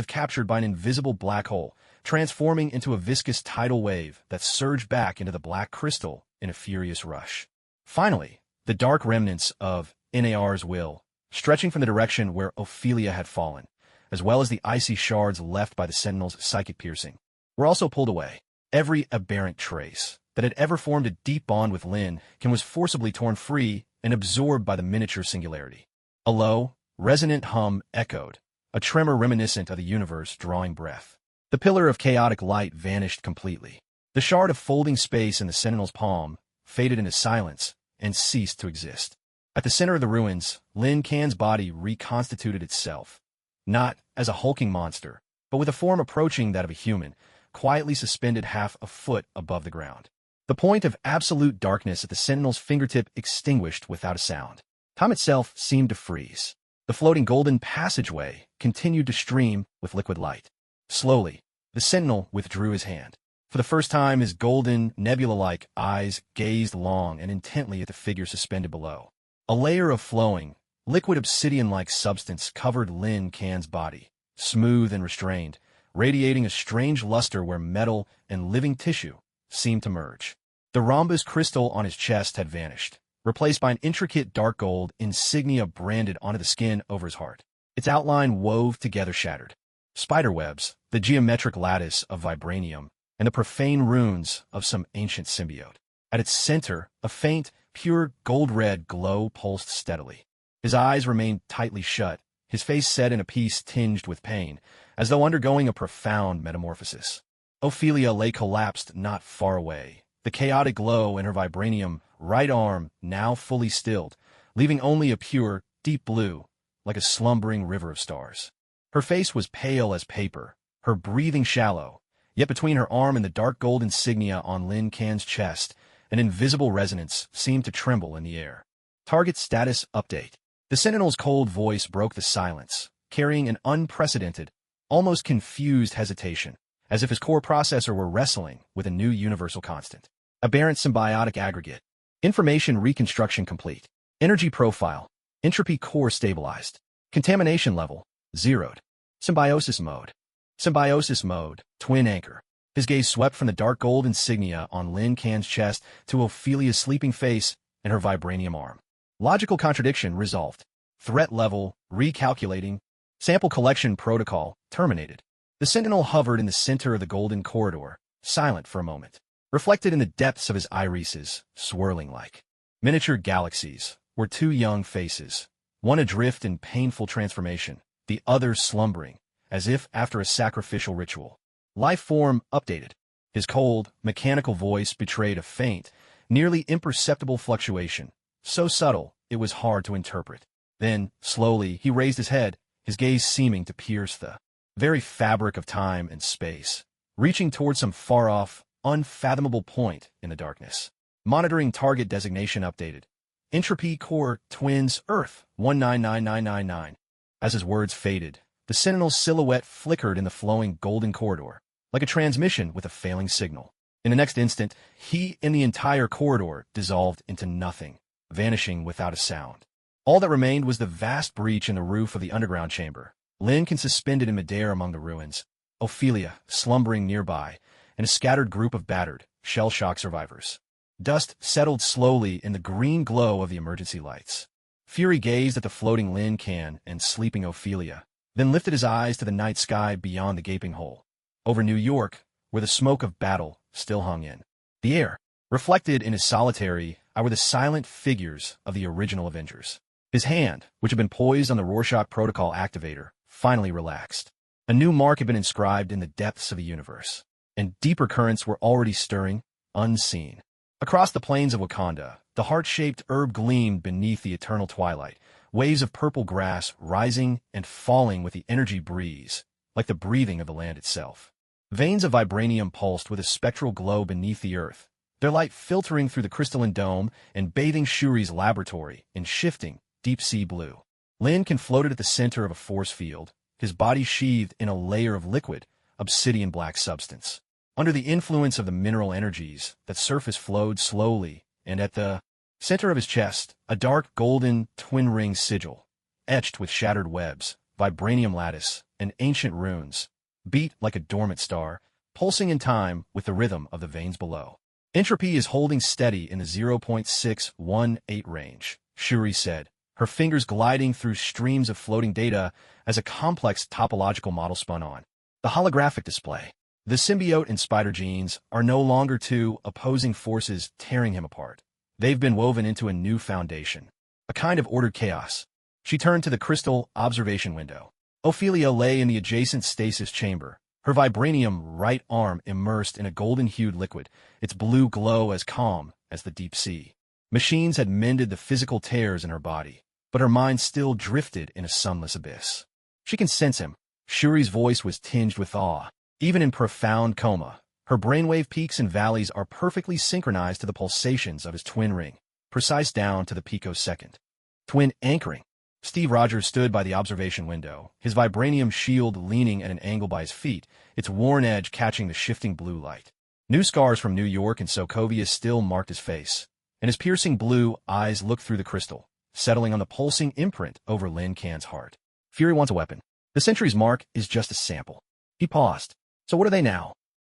Speaker 1: if captured by an invisible black hole, transforming into a viscous tidal wave that surged back into the black crystal in a furious rush. Finally, the dark remnants of Nar's will, stretching from the direction where Ophelia had fallen, as well as the icy shards left by the sentinel's psychic piercing, were also pulled away. Every aberrant trace that had ever formed a deep bond with Lin Can was forcibly torn free and absorbed by the miniature singularity. A low, resonant hum echoed, a tremor reminiscent of the universe drawing breath. The pillar of chaotic light vanished completely. The shard of folding space in the sentinel's palm faded into silence and ceased to exist. At the center of the ruins, Lin Can's body reconstituted itself, not as a hulking monster, but with a form approaching that of a human, quietly suspended half a foot above the ground. The point of absolute darkness at the Sentinel's fingertip extinguished without a sound. Time itself seemed to freeze. The floating golden passageway continued to stream with liquid light. Slowly, the Sentinel withdrew his hand. For the first time, his golden, nebula-like eyes gazed long and intently at the figure suspended below. A layer of flowing, liquid obsidian-like substance covered Lin Can's body, smooth and restrained, radiating a strange luster where metal and living tissue seemed to merge. The rhombus crystal on his chest had vanished, replaced by an intricate dark gold insignia branded onto the skin over his heart. Its outline wove together shattered. Spiderwebs, the geometric lattice of vibranium, and the profane runes of some ancient symbiote. At its center, a faint, pure gold-red glow pulsed steadily. His eyes remained tightly shut, his face set in a piece tinged with pain, as though undergoing a profound metamorphosis. Ophelia lay collapsed not far away, the chaotic glow in her vibranium right arm now fully stilled, leaving only a pure, deep blue, like a slumbering river of stars. Her face was pale as paper, her breathing shallow, yet between her arm and the dark gold insignia on Lin Can's chest, an invisible resonance seemed to tremble in the air. Target status update. The Sentinel's cold voice broke the silence, carrying an unprecedented, almost confused hesitation, as if his core processor were wrestling with a new universal constant. Aberrant symbiotic aggregate. Information reconstruction complete. Energy profile. Entropy core stabilized. Contamination level, zeroed. Symbiosis mode. Symbiosis mode, twin anchor. His gaze swept from the dark gold insignia on Lin Can's chest to Ophelia's sleeping face and her vibranium arm. Logical contradiction resolved. Threat level, recalculating. Sample collection protocol, terminated. The Sentinel hovered in the center of the golden corridor, silent for a moment. Reflected in the depths of his irises, swirling like miniature galaxies, were two young faces, one adrift in painful transformation, the other slumbering, as if after a sacrificial ritual. Life form updated. His cold, mechanical voice betrayed a faint, nearly imperceptible fluctuation, so subtle it was hard to interpret. Then, slowly, he raised his head, his gaze seeming to pierce the very fabric of time and space, reaching toward some far-off, unfathomable point in the darkness. Monitoring target designation updated. Entropy core twins Earth 199999. As his words faded, the Sentinel's silhouette flickered in the flowing golden corridor, like a transmission with a failing signal. In the next instant, he and the entire corridor dissolved into nothing, vanishing without a sound. All that remained was the vast breach in the roof of the underground chamber. Lin Can suspended in midair among the ruins, Ophelia slumbering nearby, and a scattered group of battered, shell-shock survivors. Dust settled slowly in the green glow of the emergency lights. Fury gazed at the floating Lin Can and sleeping Ophelia, then lifted his eyes to the night sky beyond the gaping hole. Over New York, where the smoke of battle still hung in the air, reflected in his solitary eye were the silent figures of the original Avengers. His hand, which had been poised on the Rorschach Protocol activator, finally relaxed. A new mark had been inscribed in the depths of the universe, and deeper currents were already stirring, unseen. Across the plains of Wakanda, the heart-shaped herb gleamed beneath the eternal twilight, waves of purple grass rising and falling with the energy breeze, like the breathing of the land itself. Veins of vibranium pulsed with a spectral glow beneath the earth, their light filtering through the crystalline dome and bathing Shuri's laboratory in shifting, deep-sea blue. Lin Can floated at the center of a force field, his body sheathed in a layer of liquid, obsidian-black substance. Under the influence of the mineral energies, that surface flowed slowly, and at the center of his chest, a dark golden twin-ring sigil, etched with shattered webs, vibranium lattice, and ancient runes, beat like a dormant star, pulsing in time with the rhythm of the veins below. Entropy is holding steady in the 0.618 range, Shuri said, her fingers gliding through streams of floating data as a complex topological model spun on. The holographic display. The symbiote and spider genes are no longer two opposing forces tearing him apart. They've been woven into a new foundation, a kind of ordered chaos. She turned to the crystal observation window. Ophelia lay in the adjacent stasis chamber, her vibranium right arm immersed in a golden-hued liquid, its blue glow as calm as the deep sea. Machines had mended the physical tears in her body, but her mind still drifted in a sunless abyss. She can sense him. Shuri's voice was tinged with awe. Even in profound coma, Her brainwave peaks and valleys are perfectly synchronized to the pulsations of his twin ring, precise down to the picosecond. Twin anchoring. Steve Rogers stood by the observation window, his vibranium shield leaning at an angle by his feet, its worn edge catching the shifting blue light. New scars from New York and Sokovia still marked his face, and his piercing blue eyes looked through the crystal, settling on the pulsing imprint over Lin Can's heart. Fury wants a weapon. The Sentry's mark is just a sample. He paused. So what are they now?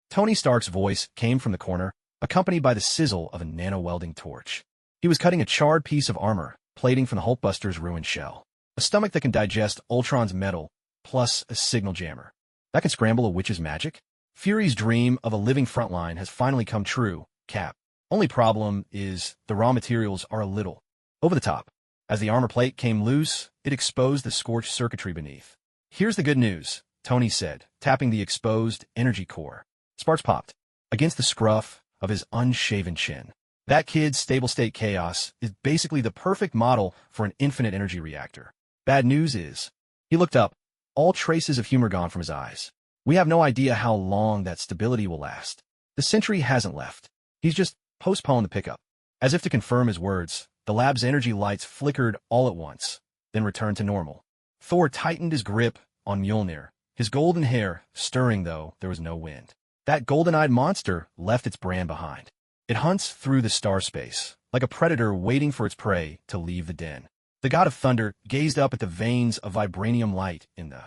Speaker 1: Tony Stark's voice came from the corner, accompanied by the sizzle of a nano-welding torch. He was cutting a charred piece of armor, plating from the Hulkbuster's ruined shell. A stomach that can digest Ultron's metal, plus a signal jammer. That can scramble a witch's magic? Fury's dream of a living frontline has finally come true, Cap. Only problem is the raw materials are a little over the top. As the armor plate came loose, it exposed the scorched circuitry beneath. Here's the good news, Tony said, tapping the exposed energy core. Sparks popped against the scruff of his unshaven chin. That kid's stable-state chaos is basically the perfect model for an infinite energy reactor. Bad news is, he looked up, all traces of humor gone from his eyes. We have no idea how long that stability will last. The Sentry hasn't left. He's just postponed the pickup. As if to confirm his words, the lab's energy lights flickered all at once, then returned to normal. Thor tightened his grip on Mjolnir, his golden hair stirring though there was no wind. That golden-eyed monster left its brand behind. It hunts through the star space, like a predator waiting for its prey to leave the den. The god of thunder gazed up at the veins of vibranium light in the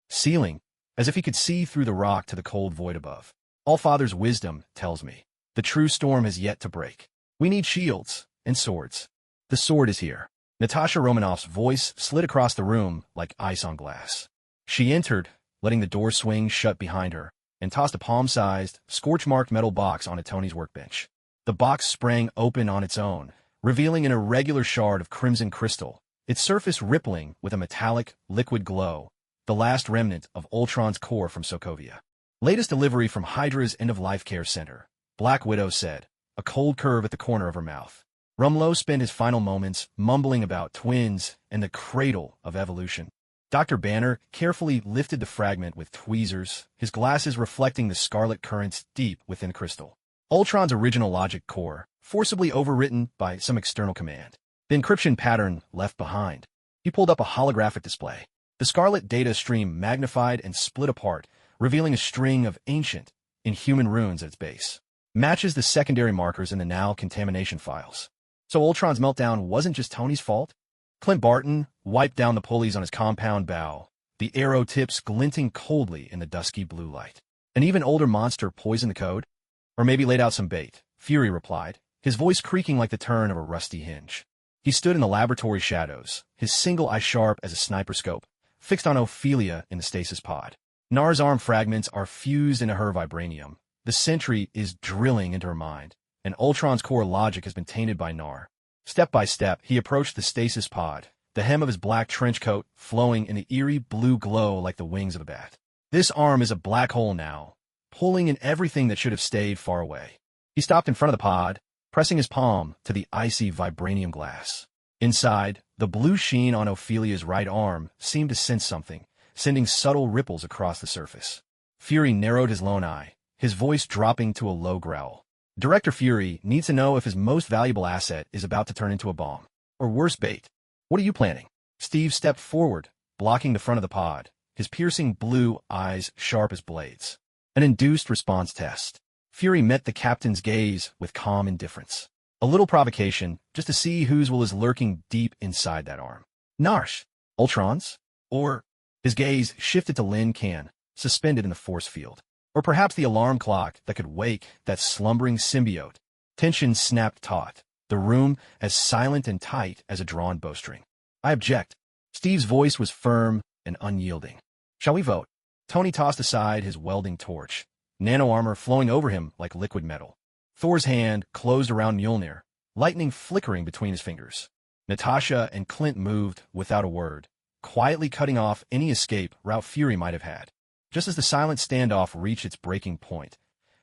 Speaker 1: ceiling, as if he could see through the rock to the cold void above. Allfather's wisdom tells me, the true storm has yet to break. We need shields and swords. The sword is here. Natasha Romanoff's voice slid across the room like ice on glass. She entered, letting the door swing shut behind her, and tossed a palm-sized, scorch-marked metal box onto Tony's workbench. The box sprang open on its own, revealing an irregular shard of crimson crystal, its surface rippling with a metallic, liquid glow, the last remnant of Ultron's core from Sokovia. Latest delivery from Hydra's end-of-life care center, Black Widow said, a cold curve at the corner of her mouth. Rumlow spent his final moments mumbling about twins and the cradle of evolution. Dr. Banner carefully lifted the fragment with tweezers, his glasses reflecting the scarlet currents deep within crystal. Ultron's original logic core, forcibly overwritten by some external command. The encryption pattern left behind. He pulled up a holographic display. The scarlet data stream magnified and split apart, revealing a string of ancient, inhuman runes at its base. Matches the secondary markers in the now contamination files. So Ultron's meltdown wasn't just Tony's fault? Clint Barton wiped down the pulleys on his compound bow, the arrow tips glinting coldly in the dusky blue light. An even older monster poisoned the code? Or maybe laid out some bait, Fury replied, his voice creaking like the turn of a rusty hinge. He stood in the laboratory shadows, his single eye sharp as a sniper scope, fixed on Ophelia in the stasis pod. Nar's arm fragments are fused into her vibranium. The Sentry is drilling into her mind, and Ultron's core logic has been tainted by Nar. Step by step, he approached the stasis pod, the hem of his black trench coat flowing in the eerie blue glow like the wings of a bat. This arm is a black hole now, pulling in everything that should have stayed far away. He stopped in front of the pod, pressing his palm to the icy vibranium glass. Inside, the blue sheen on Ophelia's right arm seemed to sense something, sending subtle ripples across the surface. Fury narrowed his lone eye, his voice dropping to a low growl. Director Fury needs to know if his most valuable asset is about to turn into a bomb. Or worse bait. What are you planning? Steve stepped forward, blocking the front of the pod, his piercing blue eyes sharp as blades. An induced response test. Fury met the captain's gaze with calm indifference. A little provocation, just to see whose will is lurking deep inside that arm. Narsh? Ultron's? Or? His gaze shifted to Lin Can, suspended in the force field. Or perhaps the alarm clock that could wake that slumbering symbiote. Tension snapped taut, the room as silent and tight as a drawn bowstring. I object. Steve's voice was firm and unyielding. Shall we vote? Tony tossed aside his welding torch, nano armor flowing over him like liquid metal. Thor's hand closed around Mjolnir, lightning flickering between his fingers. Natasha and Clint moved without a word, quietly cutting off any escape route Fury might have had. Just as the silent standoff reached its breaking point.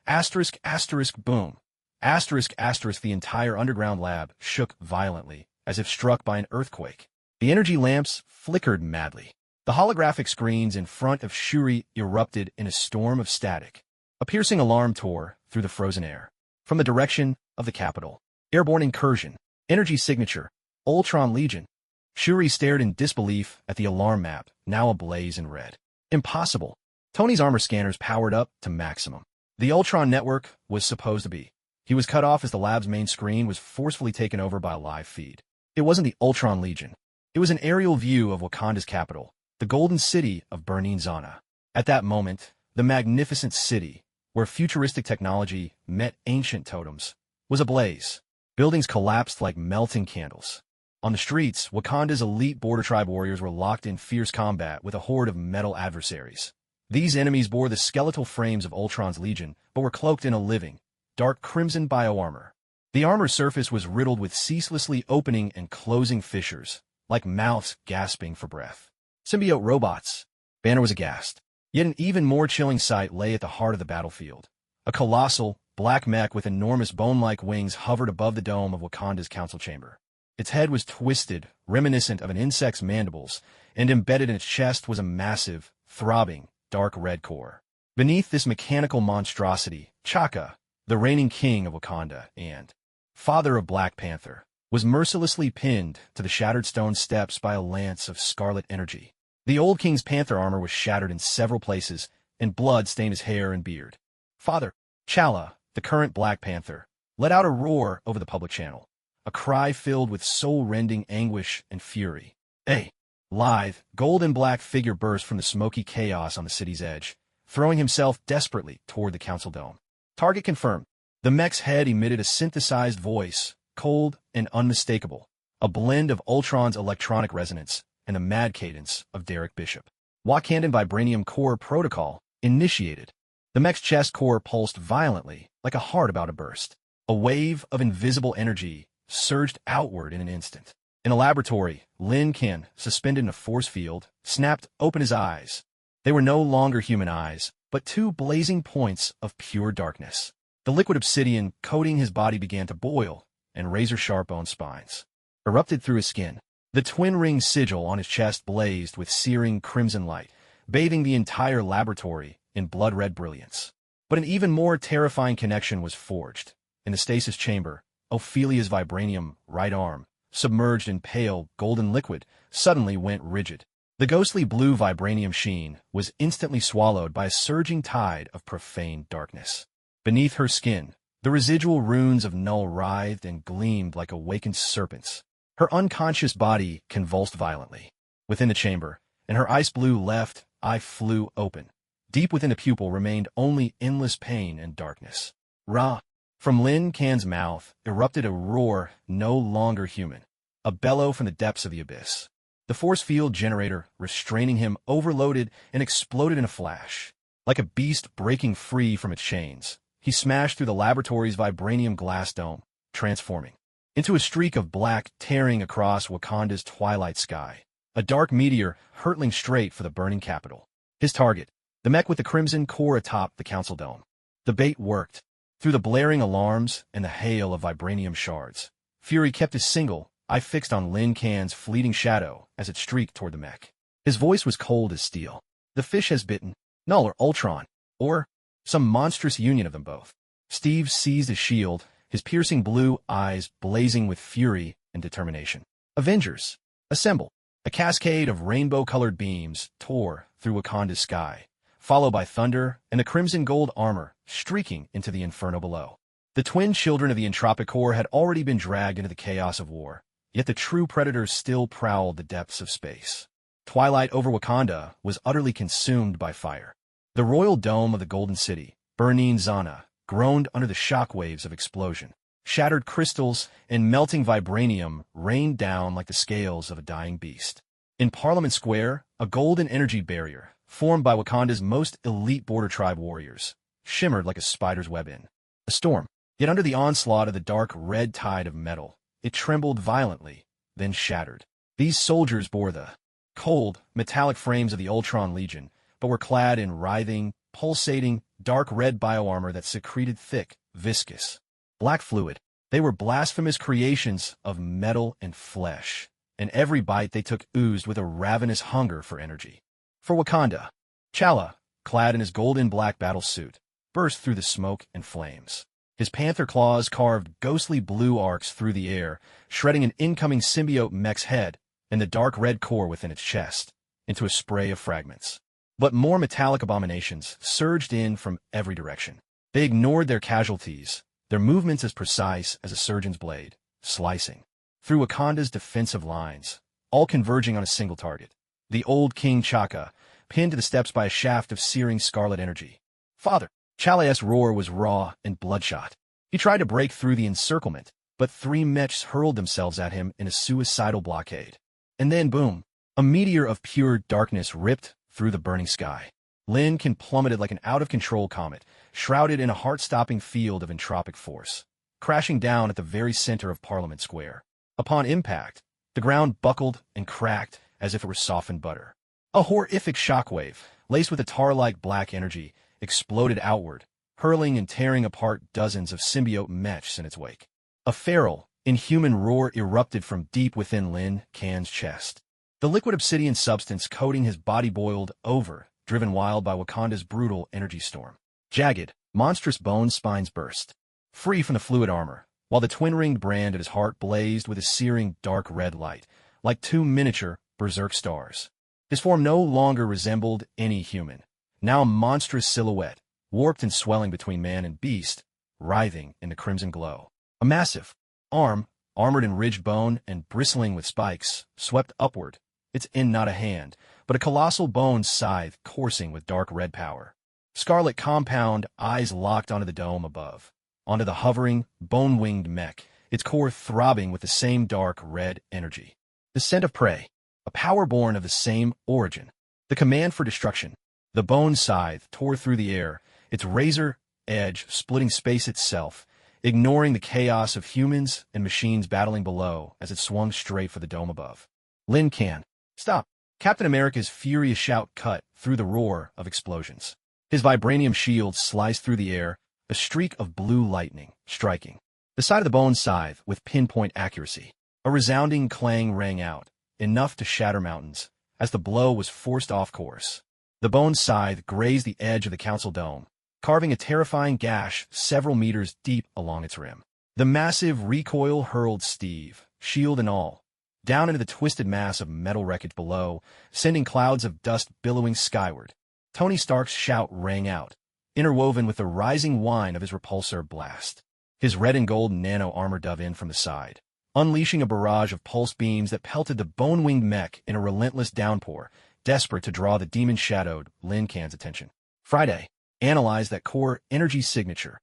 Speaker 1: Asterisk, asterisk, boom. Asterisk, asterisk, the entire underground lab shook violently, as if struck by an earthquake. The energy lamps flickered madly. The holographic screens in front of Shuri erupted in a storm of static. A piercing alarm tore through the frozen air. From the direction of the capital. Airborne incursion. Energy signature. Ultron Legion. Shuri stared in disbelief at the alarm map, now ablaze in red. Impossible. Tony's armor scanners powered up to maximum. The Ultron network was supposed to be. He was cut off as the lab's main screen was forcefully taken over by a live feed. It wasn't the Ultron Legion. It was an aerial view of Wakanda's capital, the golden city of Burning Zana. At that moment, the magnificent city, where futuristic technology met ancient totems, was ablaze. Buildings collapsed like melting candles. On the streets, Wakanda's elite border tribe warriors were locked in fierce combat with a horde of metal adversaries. These enemies bore the skeletal frames of Ultron's Legion, but were cloaked in a living, dark crimson bioarmor. The armor's surface was riddled with ceaselessly opening and closing fissures, like mouths gasping for breath. Symbiote robots. Banner was aghast. Yet an even more chilling sight lay at the heart of the battlefield. A colossal, black mech with enormous bone-like wings hovered above the dome of Wakanda's council chamber. Its head was twisted, reminiscent of an insect's mandibles, and embedded in its chest was a massive, throbbing, dark red core. Beneath this mechanical monstrosity, Chaka, the reigning king of Wakanda and father of Black Panther, was mercilessly pinned to the shattered stone steps by a lance of scarlet energy. The old king's panther armor was shattered in several places, and blood stained his hair and beard. Father, T'Challa, the current Black Panther, let out a roar over the public channel, a cry filled with soul-rending anguish and fury. A lithe, gold and black figure burst from the smoky chaos on the city's edge, throwing himself desperately toward the council dome. Target confirmed. The mech's head emitted a synthesized voice, cold and unmistakable, a blend of Ultron's electronic resonance and the mad cadence of Derek Bishop. Wakandan Vibranium Core Protocol initiated. The mech's chest core pulsed violently, like a heart about to burst. A wave of invisible energy surged outward in an instant. In a laboratory, Lin Kan, suspended in a force field, snapped open his eyes. They were no longer human eyes, but two blazing points of pure darkness. The liquid obsidian coating his body began to boil, and razor-sharp bone spines erupted through his skin. The twin-ring sigil on his chest blazed with searing crimson light, bathing the entire laboratory in blood-red brilliance. But an even more terrifying connection was forged. In the stasis chamber, Ophelia's vibranium right arm, submerged in pale, golden liquid, suddenly went rigid. The ghostly blue vibranium sheen was instantly swallowed by a surging tide of profane darkness. Beneath her skin, the residual runes of Null writhed and gleamed like awakened serpents. Her unconscious body convulsed violently. Within the chamber, and her ice-blue left eye flew open. Deep within the pupil remained only endless pain and darkness. Ra! From Lin Kan's mouth erupted a roar no longer human, a bellow from the depths of the abyss. The force field generator, restraining him, overloaded and exploded in a flash. Like a beast breaking free from its chains, he smashed through the laboratory's vibranium glass dome, transforming into a streak of black tearing across Wakanda's twilight sky, a dark meteor hurtling straight for the burning capital. His target, the mech with the crimson core atop the council dome. The bait worked. Through the blaring alarms and the hail of vibranium shards, Fury kept his single eye fixed on Lin Kan's fleeting shadow as it streaked toward the mech. His voice was cold as steel. The fish has bitten. Null or Ultron, or some monstrous union of them both. Steve seized his shield, his piercing blue eyes blazing with fury and determination. Avengers, assemble! A cascade of rainbow-colored beams tore through Wakanda's sky, followed by thunder and the crimson gold armor streaking into the inferno below. The twin children of the Entropic Core had already been dragged into the chaos of war, yet the true predators still prowled the depths of space. Twilight over Wakanda was utterly consumed by fire. The royal dome of the Golden City, Burning Zana, groaned under the shockwaves of explosion. Shattered crystals and melting vibranium rained down like the scales of a dying beast. In Parliament Square, a golden energy barrier, formed by Wakanda's most elite border tribe warriors, shimmered like a spider's web in a storm. Yet under the onslaught of the dark red tide of metal, it trembled violently, then shattered. These soldiers bore the cold, metallic frames of the Ultron Legion, but were clad in writhing, pulsating, dark red bioarmor that secreted thick, viscous, black fluid. They were blasphemous creations of metal and flesh, and every bite they took oozed with a ravenous hunger for energy. For Wakanda, T'Challa, clad in his golden black battle suit, burst through the smoke and flames. His panther claws carved ghostly blue arcs through the air, shredding an incoming symbiote mech's head and the dark red core within its chest into a spray of fragments. But more metallic abominations surged in from every direction. They ignored their casualties, their movements as precise as a surgeon's blade, slicing through Wakanda's defensive lines, all converging on a single target. The old King Chaka, pinned to the steps by a shaft of searing scarlet energy. Father! Chale's roar was raw and bloodshot. He tried to break through the encirclement, but 3 mechs hurled themselves at him in a suicidal blockade. And then, boom, a meteor of pure darkness ripped through the burning sky. Lincoln plummeted like an out-of-control comet, shrouded in a heart-stopping field of entropic force, crashing down at the very center of Parliament Square. Upon impact, the ground buckled and cracked as if it were softened butter. A horrific shockwave, laced with a tar-like black energy, exploded outward, hurling and tearing apart dozens of symbiote mechs in its wake. A feral, inhuman roar erupted from deep within Lin Kan's chest. The liquid obsidian substance coating his body boiled over, driven wild by Wakanda's brutal energy storm. Jagged, monstrous bone spines burst, free from the fluid armor, while the twin-ringed brand at his heart blazed with a searing dark red light, like 2 miniature berserk stars. His form no longer resembled any human, now a monstrous silhouette, warped and swelling between man and beast, writhing in the crimson glow. A massive arm, armored in ridged bone and bristling with spikes, swept upward, its end not a hand, but a colossal bone scythe coursing with dark red power. Scarlet compound eyes locked onto the dome above, onto the hovering, bone-winged mech, its core throbbing with the same dark red energy. The scent of prey, a power born of the same origin. The command for destruction. The bone scythe tore through the air, its razor edge splitting space itself, ignoring the chaos of humans and machines battling below as it swung straight for the dome above. Lin Kan, stop! Captain America's furious shout cut through the roar of explosions. His vibranium shield sliced through the air, a streak of blue lightning striking the side of the bone scythe with pinpoint accuracy. A resounding clang rang out, enough to shatter mountains, as the blow was forced off course. The bone scythe grazed the edge of the council dome, carving a terrifying gash several meters deep along its rim. The massive recoil hurled Steve, shield and all, down into the twisted mass of metal wreckage below, sending clouds of dust billowing skyward. Tony Stark's shout rang out, interwoven with the rising whine of his repulsor blast. His red and gold nano armor dove in from the side, unleashing a barrage of pulse beams that pelted the bone-winged mech in a relentless downpour, desperate to draw the demon-shadowed Lin Kan's attention. Friday. Analyze that core energy signature.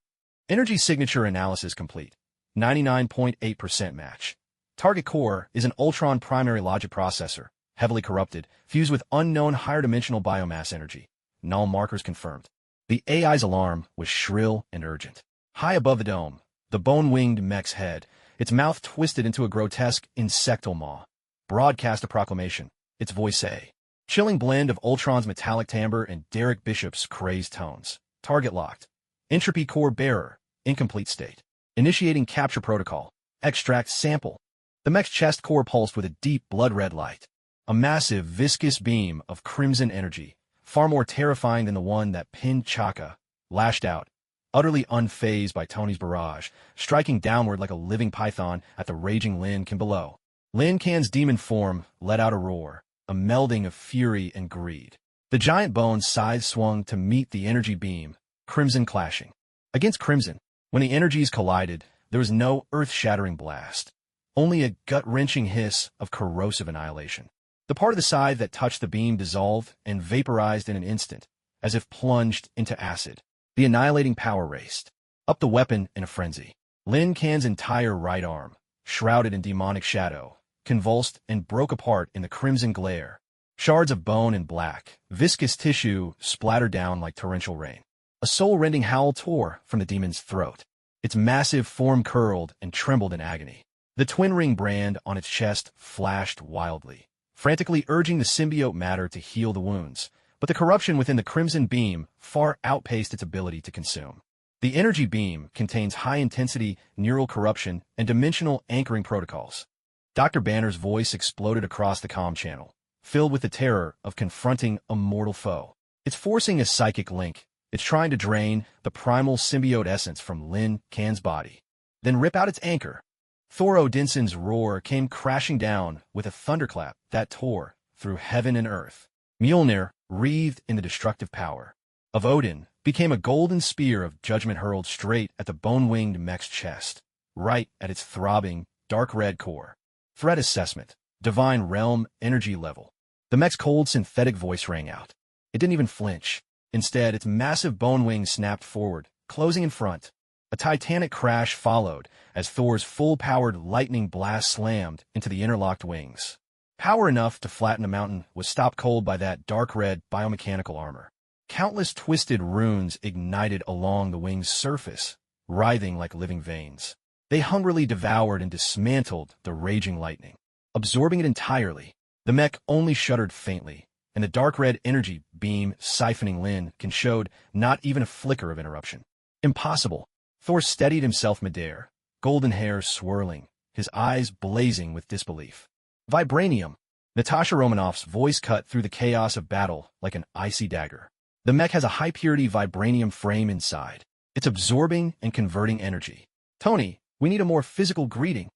Speaker 1: Energy signature analysis complete. 99.8% match. Target core is an Ultron primary logic processor, heavily corrupted, fused with unknown higher-dimensional biomass energy. Null markers confirmed. The AI's alarm was shrill and urgent. High above the dome, the bone-winged mech's head, its mouth twisted into a grotesque insectal maw, broadcast a proclamation, its voice a chilling blend of Ultron's metallic timbre and Derek Bishop's crazed tones. Target locked. Entropy core bearer, incomplete state. Initiating capture protocol. Extract sample. The mech's chest core pulsed with a deep blood-red light. A massive, viscous beam of crimson energy, far more terrifying than the one that pinned Chaka, lashed out, utterly unfazed by Tony's barrage, striking downward like a living python at the raging Lin Kan below. Lin Kan's demon form let out a roar, a melding of fury and greed. The giant bone scythe swung to meet the energy beam, crimson clashing against crimson. When the energies collided, there was no earth-shattering blast, only a gut-wrenching hiss of corrosive annihilation. The part of the scythe that touched the beam dissolved and vaporized in an instant, as if plunged into acid. The annihilating power raced up the weapon in a frenzy. Lin Kan's entire right arm, shrouded in demonic shadow, convulsed and broke apart in the crimson glare. Shards of bone and black, viscous tissue splattered down like torrential rain. A soul-rending howl tore from the demon's throat. Its massive form curled and trembled in agony. The twin-ring brand on its chest flashed wildly, frantically urging the symbiote matter to heal the wounds, but the corruption within the crimson beam far outpaced its ability to consume. The energy beam contains high-intensity neural corruption and dimensional anchoring protocols. Dr. Banner's voice exploded across the comm channel, filled with the terror of confronting a mortal foe. It's forcing a psychic link, It's trying to drain the primal symbiote essence from Lin Kan's body, then rip out its anchor. Thor Odinson's roar came crashing down with a thunderclap that tore through heaven and earth. Mjolnir, wreathed in the destructive power of Odin, became a golden spear of judgment hurled straight at the bone-winged mech's chest, right at its throbbing, dark red core. Threat assessment. Divine realm energy level. The mech's cold synthetic voice rang out. It didn't even flinch. Instead, its massive bone wings snapped forward, closing in front. A titanic crash followed as Thor's full-powered lightning blast slammed into the interlocked wings. Power enough to flatten a mountain was stopped cold by that dark red biomechanical armor. Countless twisted runes ignited along the wing's surface, writhing like living veins. They hungrily devoured and dismantled the raging lightning, absorbing it entirely. The mech only shuddered faintly, and the dark red energy beam siphoning Lin Kan showed not even a flicker of interruption. Impossible. Thor steadied himself midair, golden hair swirling, his eyes blazing with disbelief. Vibranium. Natasha Romanoff's voice cut through the chaos of battle like an icy dagger. The mech has a high-purity vibranium frame inside. It's absorbing and converting energy. Tony, we need a more physical greeting.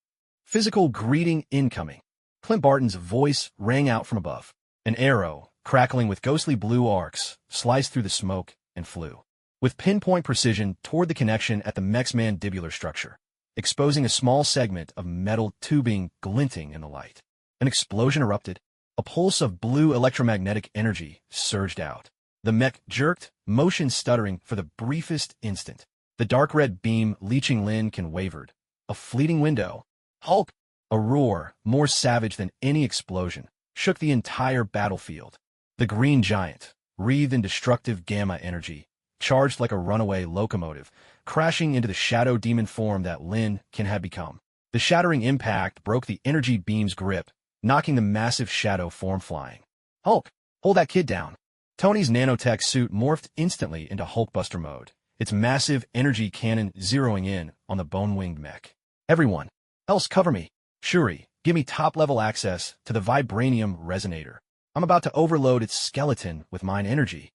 Speaker 1: Physical greeting incoming. Clint Barton's voice rang out from above. An arrow, crackling with ghostly blue arcs, sliced through the smoke and flew with pinpoint precision toward the connection at the mech's mandibular structure, exposing a small segment of metal tubing glinting in the light. An explosion erupted. A pulse of blue electromagnetic energy surged out. The mech jerked, motion stuttering for the briefest instant. The dark red beam leeching Lin Kan wavered. A fleeting window. Hulk! A roar, more savage than any explosion, shook the entire battlefield. The green giant, wreathed in destructive gamma energy, charged like a runaway locomotive, crashing into the shadow demon form that Lin Kan had become. The shattering impact broke the energy beam's grip, knocking the massive shadow form flying. Hulk, hold that kid down. Tony's nanotech suit morphed instantly into Hulkbuster mode, its massive energy cannon zeroing in on the bone-winged mech. Everyone else cover me. Shuri, give me top-level access to the vibranium resonator. I'm about to overload its skeleton with mine energy.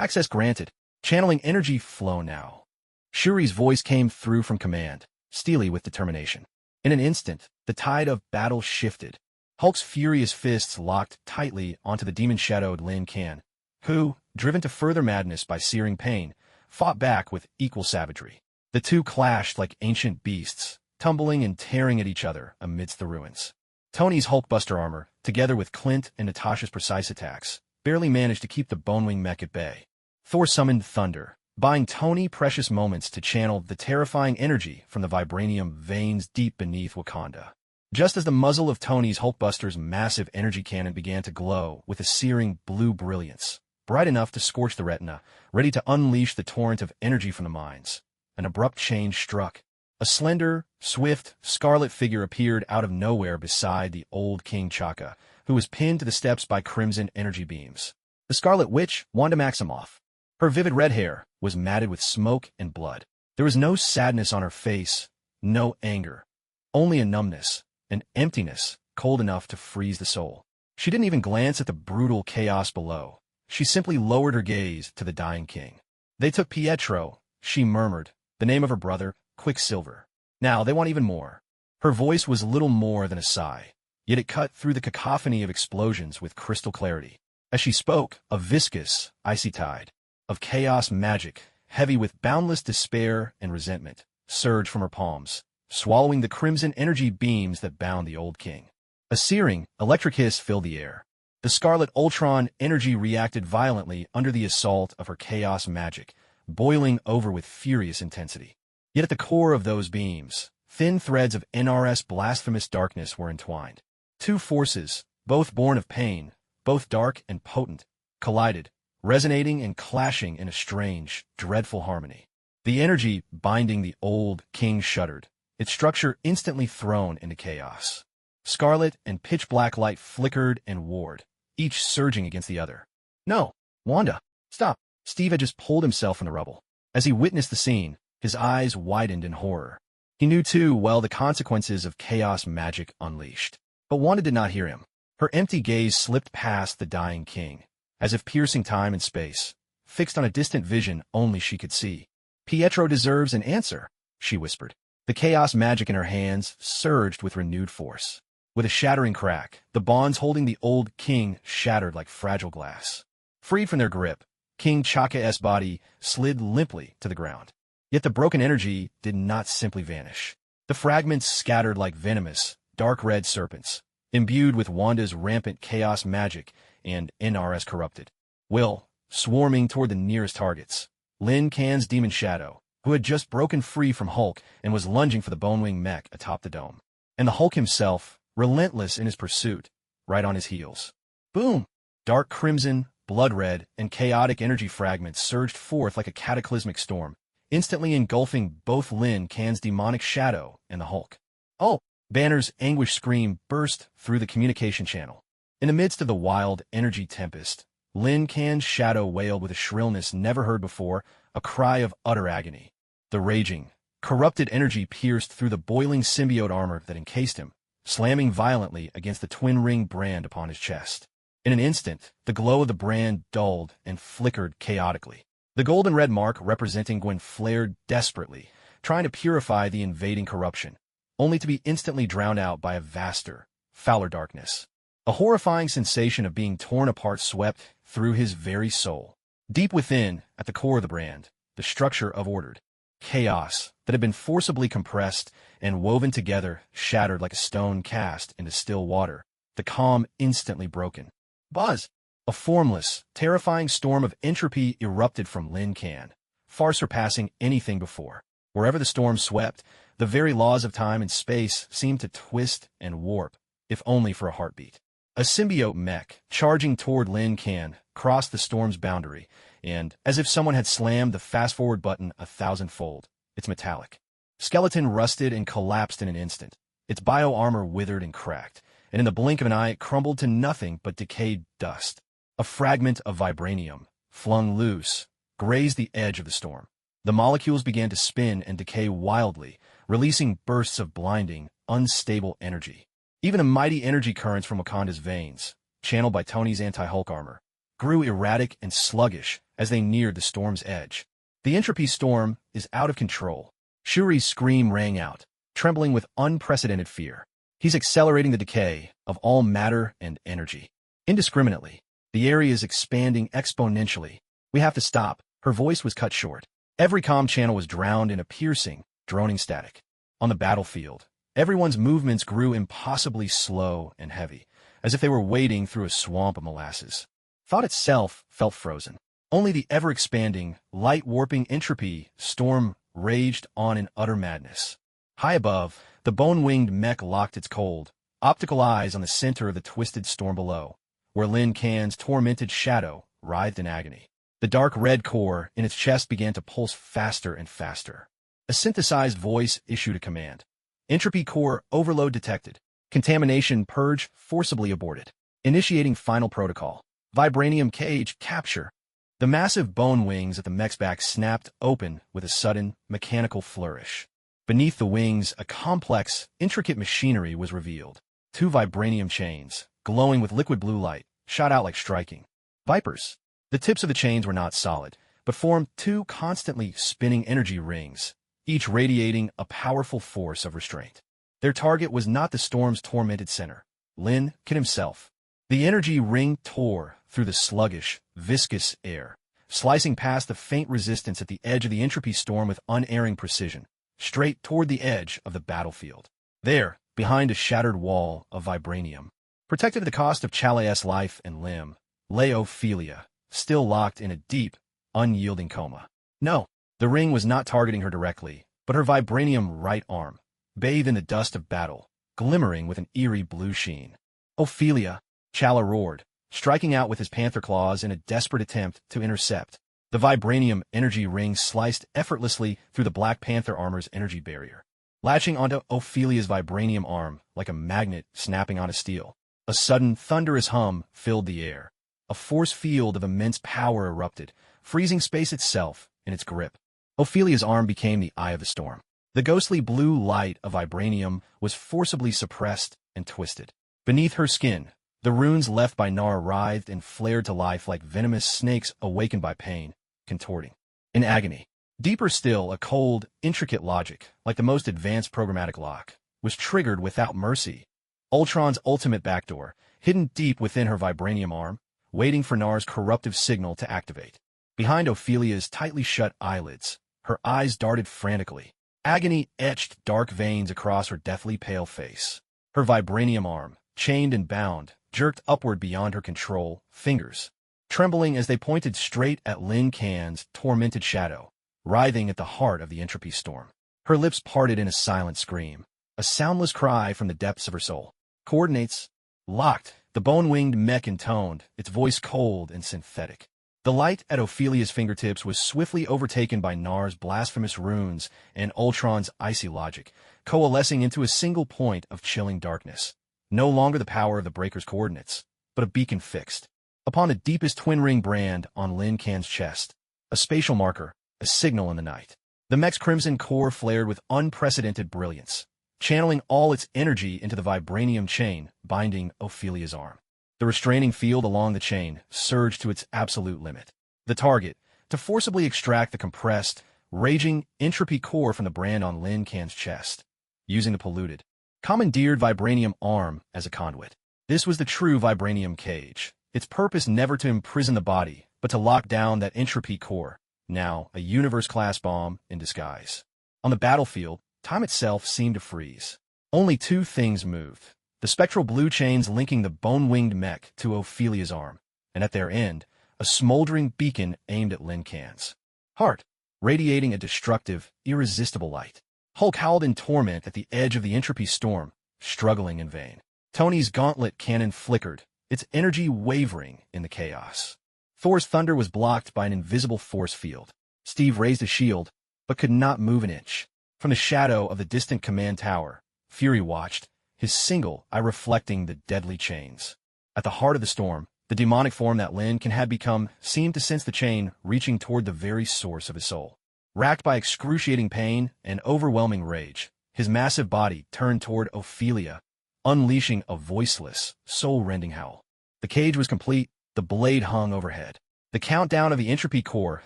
Speaker 1: Access granted. Channeling energy flow now. Shuri's voice came through from command, steely with determination. In an instant, the tide of battle shifted. Hulk's furious fists locked tightly onto the demon-shadowed Lin Kan, who, driven to further madness by searing pain, fought back with equal savagery. The two clashed like ancient beasts, tumbling and tearing at each other amidst the ruins. Tony's Hulkbuster armor, together with Clint and Natasha's precise attacks, barely managed to keep the bone-wing mech at bay. Thor summoned thunder, buying Tony precious moments to channel the terrifying energy from the vibranium veins deep beneath Wakanda. Just as the muzzle of Tony's Hulkbuster's massive energy cannon began to glow with a searing blue brilliance, bright enough to scorch the retina, ready to unleash the torrent of energy from the mines, an abrupt change struck. A slender, swift, scarlet figure appeared out of nowhere beside the old King Chaka, who was pinned to the steps by crimson energy beams. The Scarlet Witch, Wanda Maximoff. Her vivid red hair was matted with smoke and blood. There was no sadness on her face, no anger, only a numbness, an emptiness cold enough to freeze the soul. She didn't even glance at the brutal chaos below. She simply lowered her gaze to the dying king. They took Pietro, she murmured, the name of her brother, Quicksilver. Now they want even more. Her voice was little more than a sigh, yet it cut through the cacophony of explosions with crystal clarity. As she spoke, a viscous, icy tide of chaos magic, heavy with boundless despair and resentment, surged from her palms, swallowing the crimson energy beams that bound the old king. A searing, electric hiss filled the air. The Scarlet Ultron energy reacted violently under the assault of her chaos magic, boiling over with furious intensity. Yet at the core of those beams, thin threads of NRS blasphemous darkness were entwined. Two forces, both born of pain, both dark and potent, collided, resonating and clashing in a strange, dreadful harmony. The energy binding the old king shuddered, its structure instantly thrown into chaos. Scarlet and pitch-black light flickered and warred, each surging against the other. No, Wanda, stop. Steve had just pulled himself from the rubble. As he witnessed the scene, his eyes widened in horror. He knew too well the consequences of chaos magic unleashed. But Wanda did not hear him. Her empty gaze slipped past the dying king, as if piercing time and space, fixed on a distant vision only she could see. Pietro deserves an answer, she whispered. The chaos magic in her hands surged with renewed force. With a shattering crack, the bonds holding the old king shattered like fragile glass. Freed from their grip, King Chaka's body slid limply to the ground. Yet the broken energy did not simply vanish. The fragments scattered like venomous, dark red serpents, imbued with Wanda's rampant chaos magic and NRS corrupted. Will, swarming toward the nearest targets. Lin Kan's demon shadow, who had just broken free from Hulk and was lunging for the bone-wing mech atop the dome. And the Hulk himself, relentless in his pursuit, right on his heels. Boom! Dark crimson, blood red, and chaotic energy fragments surged forth like a cataclysmic storm, instantly engulfing both Lin Kan's demonic shadow and the Hulk. Oh! Banner's anguished scream burst through the communication channel. In the midst of the wild energy tempest, Lin Kan's shadow wailed with a shrillness never heard before, a cry of utter agony. The raging, corrupted energy pierced through the boiling symbiote armor that encased him, slamming violently against the twin-ring brand upon his chest. In an instant, the glow of the brand dulled and flickered chaotically. The golden red mark representing Gwen flared desperately, trying to purify the invading corruption, only to be instantly drowned out by a vaster, fouler darkness. A horrifying sensation of being torn apart swept through his very soul. Deep within, at the core of the brand, the structure of ordered chaos that had been forcibly compressed and woven together shattered like a stone cast into still water, the calm instantly broken. Buzz! A formless, terrifying storm of entropy erupted from Lin Kan, far surpassing anything before. Wherever the storm swept, the very laws of time and space seemed to twist and warp, if only for a heartbeat. A symbiote mech, charging toward Lin Kan, crossed the storm's boundary, and, as if someone had slammed the fast-forward button 1,000-fold, its metallic skeleton rusted and collapsed in an instant. Its bio-armor withered and cracked, and in the blink of an eye it crumbled to nothing but decayed dust. A fragment of vibranium, flung loose, grazed the edge of the storm. The molecules began to spin and decay wildly, releasing bursts of blinding, unstable energy. Even the mighty energy currents from Wakanda's veins, channeled by Tony's anti-Hulk armor, grew erratic and sluggish as they neared the storm's edge. The entropy storm is out of control. Shuri's scream rang out, trembling with unprecedented fear. He's accelerating the decay of all matter and energy. Indiscriminately, the area is expanding exponentially. We have to stop. Her voice was cut short. Every comm channel was drowned in a piercing, droning static. On the battlefield, everyone's movements grew impossibly slow and heavy, as if they were wading through a swamp of molasses. Thought itself felt frozen. Only the ever-expanding, light-warping entropy storm raged on in utter madness. High above, the bone-winged mech locked its cold, optical eyes on the center of the twisted storm below, where Lin Kan's tormented shadow writhed in agony. The dark red core in its chest began to pulse faster and faster. A synthesized voice issued a command. Entropy core overload detected. Contamination purge forcibly aborted. Initiating final protocol. Vibranium cage capture. The massive bone wings at the mech's back snapped open with a sudden, mechanical flourish. Beneath the wings, a complex, intricate machinery was revealed. 2 vibranium chains, glowing with liquid blue light, shot out like striking vipers. The tips of the chains were not solid, but formed 2 constantly spinning energy rings, each radiating a powerful force of restraint. Their target was not the storm's tormented center, Lin Kan himself. The energy ring tore through the sluggish, viscous air, slicing past the faint resistance at the edge of the entropy storm with unerring precision, straight toward the edge of the battlefield. There, behind a shattered wall of vibranium, protected at the cost of Chala's life and limb, lay Ophelia, still locked in a deep, unyielding coma. No, the ring was not targeting her directly, but her vibranium right arm, bathed in the dust of battle, glimmering with an eerie blue sheen. Ophelia, Chala roared, striking out with his panther claws in a desperate attempt to intercept. The vibranium energy ring sliced effortlessly through the Black Panther armor's energy barrier, latching onto Ophelia's vibranium arm like a magnet snapping on a steel. A sudden, thunderous hum filled the air. A force field of immense power erupted, freezing space itself in its grip. Ophelia's arm became the eye of the storm. The ghostly blue light of vibranium was forcibly suppressed and twisted. Beneath her skin, the runes left by Nara writhed and flared to life like venomous snakes awakened by pain, contorting. In agony. Deeper still, a cold, intricate logic, like the most advanced programmatic lock, was triggered without mercy. Ultron's ultimate backdoor, hidden deep within her vibranium arm, waiting for Nar's corruptive signal to activate. Behind Ophelia's tightly shut eyelids, her eyes darted frantically. Agony etched dark veins across her deathly pale face. Her vibranium arm, chained and bound, jerked upward beyond her control, fingers trembling as they pointed straight at Lin Can's tormented shadow, writhing at the heart of the entropy storm. Her lips parted in a silent scream, a soundless cry from the depths of her soul. Coordinates locked, the bone-winged mech intoned, its voice cold and synthetic. The light at Ophelia's fingertips was swiftly overtaken by Nar's blasphemous runes and Ultron's icy logic, coalescing into a single point of chilling darkness. No longer the power of the Breaker's coordinates, but a beacon fixed upon the deepest twin-ring brand on Lin Can's chest, a spatial marker, a signal in the night. The mech's crimson core flared with unprecedented brilliance, channeling all its energy into the vibranium chain binding Ophelia's arm. The restraining field along the chain surged to its absolute limit. The target, to forcibly extract the compressed, raging entropy core from the brand on Lin Can's chest, using the polluted, commandeered vibranium arm as a conduit. This was the true vibranium cage, its purpose never to imprison the body, but to lock down that entropy core, now a universe-class bomb in disguise. On the battlefield, time itself seemed to freeze. Only two things moved: the spectral blue chains linking the bone-winged mech to Ophelia's arm, and at their end, a smoldering beacon aimed at Lin Can's heart, radiating a destructive, irresistible light. Hulk howled in torment at the edge of the entropy storm, struggling in vain. Tony's gauntlet cannon flickered, its energy wavering in the chaos. Thor's thunder was blocked by an invisible force field. Steve raised a shield, but could not move an inch. From the shadow of the distant command tower, Fury watched, his single eye reflecting the deadly chains. At the heart of the storm, the demonic form that Lin Can had become seemed to sense the chain reaching toward the very source of his soul. Racked by excruciating pain and overwhelming rage, his massive body turned toward Ophelia, unleashing a voiceless, soul-rending howl. The cage was complete, the blade hung overhead. The countdown of the entropy core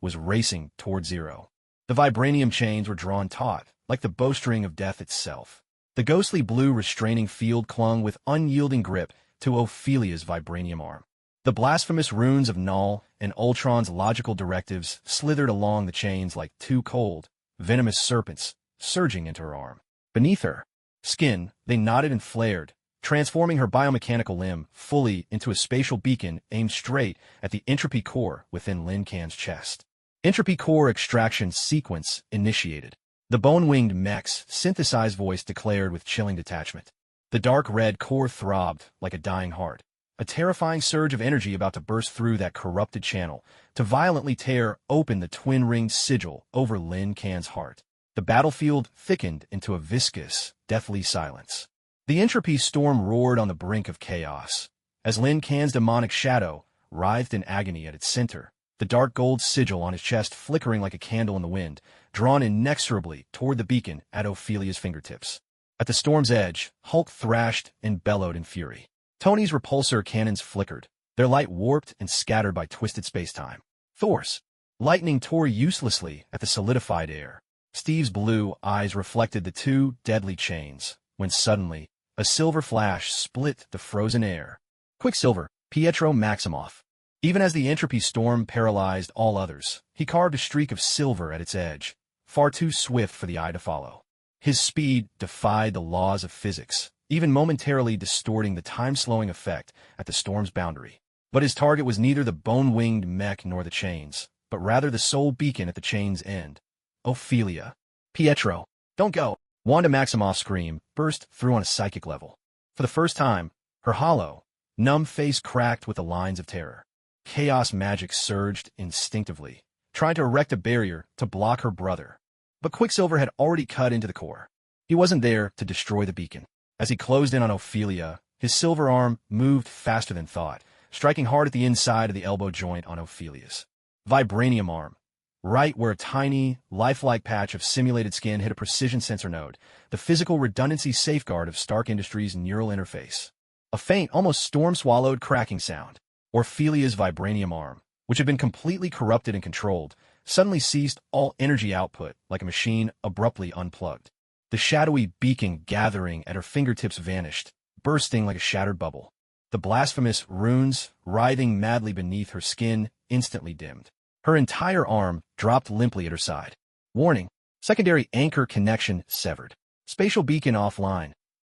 Speaker 1: was racing toward zero. The vibranium chains were drawn taut, like the bowstring of death itself. The ghostly blue restraining field clung with unyielding grip to Ophelia's vibranium arm. The blasphemous runes of Null and Ultron's logical directives slithered along the chains like two cold, venomous serpents surging into her arm. Beneath her skin, they knotted and flared, transforming her biomechanical limb fully into a spatial beacon aimed straight at the entropy core within Lin Can's chest. Entropy core extraction sequence initiated. The bone-winged mech's synthesized voice declared with chilling detachment. The dark red core throbbed like a dying heart, a terrifying surge of energy about to burst through that corrupted channel to violently tear open the twin-ringed sigil over Lin Can's heart. The battlefield thickened into a viscous, deathly silence. The entropy storm roared on the brink of chaos. As Lin Can's demonic shadow writhed in agony at its center, the dark gold sigil on his chest flickering like a candle in the wind, drawn inexorably toward the beacon at Ophelia's fingertips. At the storm's edge, Hulk thrashed and bellowed in fury. Tony's repulsor cannons flickered, their light warped and scattered by twisted spacetime. Thor's lightning tore uselessly at the solidified air. Steve's blue eyes reflected the two deadly chains, when suddenly, a silver flash split the frozen air. Quicksilver, Pietro Maximoff. Even as the entropy storm paralyzed all others, he carved a streak of silver at its edge, far too swift for the eye to follow. His speed defied the laws of physics, even momentarily distorting the time-slowing effect at the storm's boundary. But his target was neither the bone-winged mech nor the chains, but rather the sole beacon at the chain's end. Ophelia. Pietro, don't go! Wanda Maximoff's scream burst through on a psychic level. For the first time, her hollow, numb face cracked with the lines of terror. Chaos magic surged instinctively, trying to erect a barrier to block her brother. But Quicksilver had already cut into the core. He wasn't there to destroy the beacon. As he closed in on Ophelia, his silver arm moved faster than thought, striking hard at the inside of the elbow joint on Ophelia's vibranium arm. Right where a tiny, lifelike patch of simulated skin hit a precision sensor node, the physical redundancy safeguard of Stark Industries' neural interface. A faint, almost storm-swallowed cracking sound. Ophelia's vibranium arm, which had been completely corrupted and controlled, suddenly ceased all energy output like a machine abruptly unplugged. The shadowy beacon gathering at her fingertips vanished, bursting like a shattered bubble. The blasphemous runes, writhing madly beneath her skin, instantly dimmed. Her entire arm dropped limply at her side. Warning: secondary anchor connection severed. Spatial beacon offline.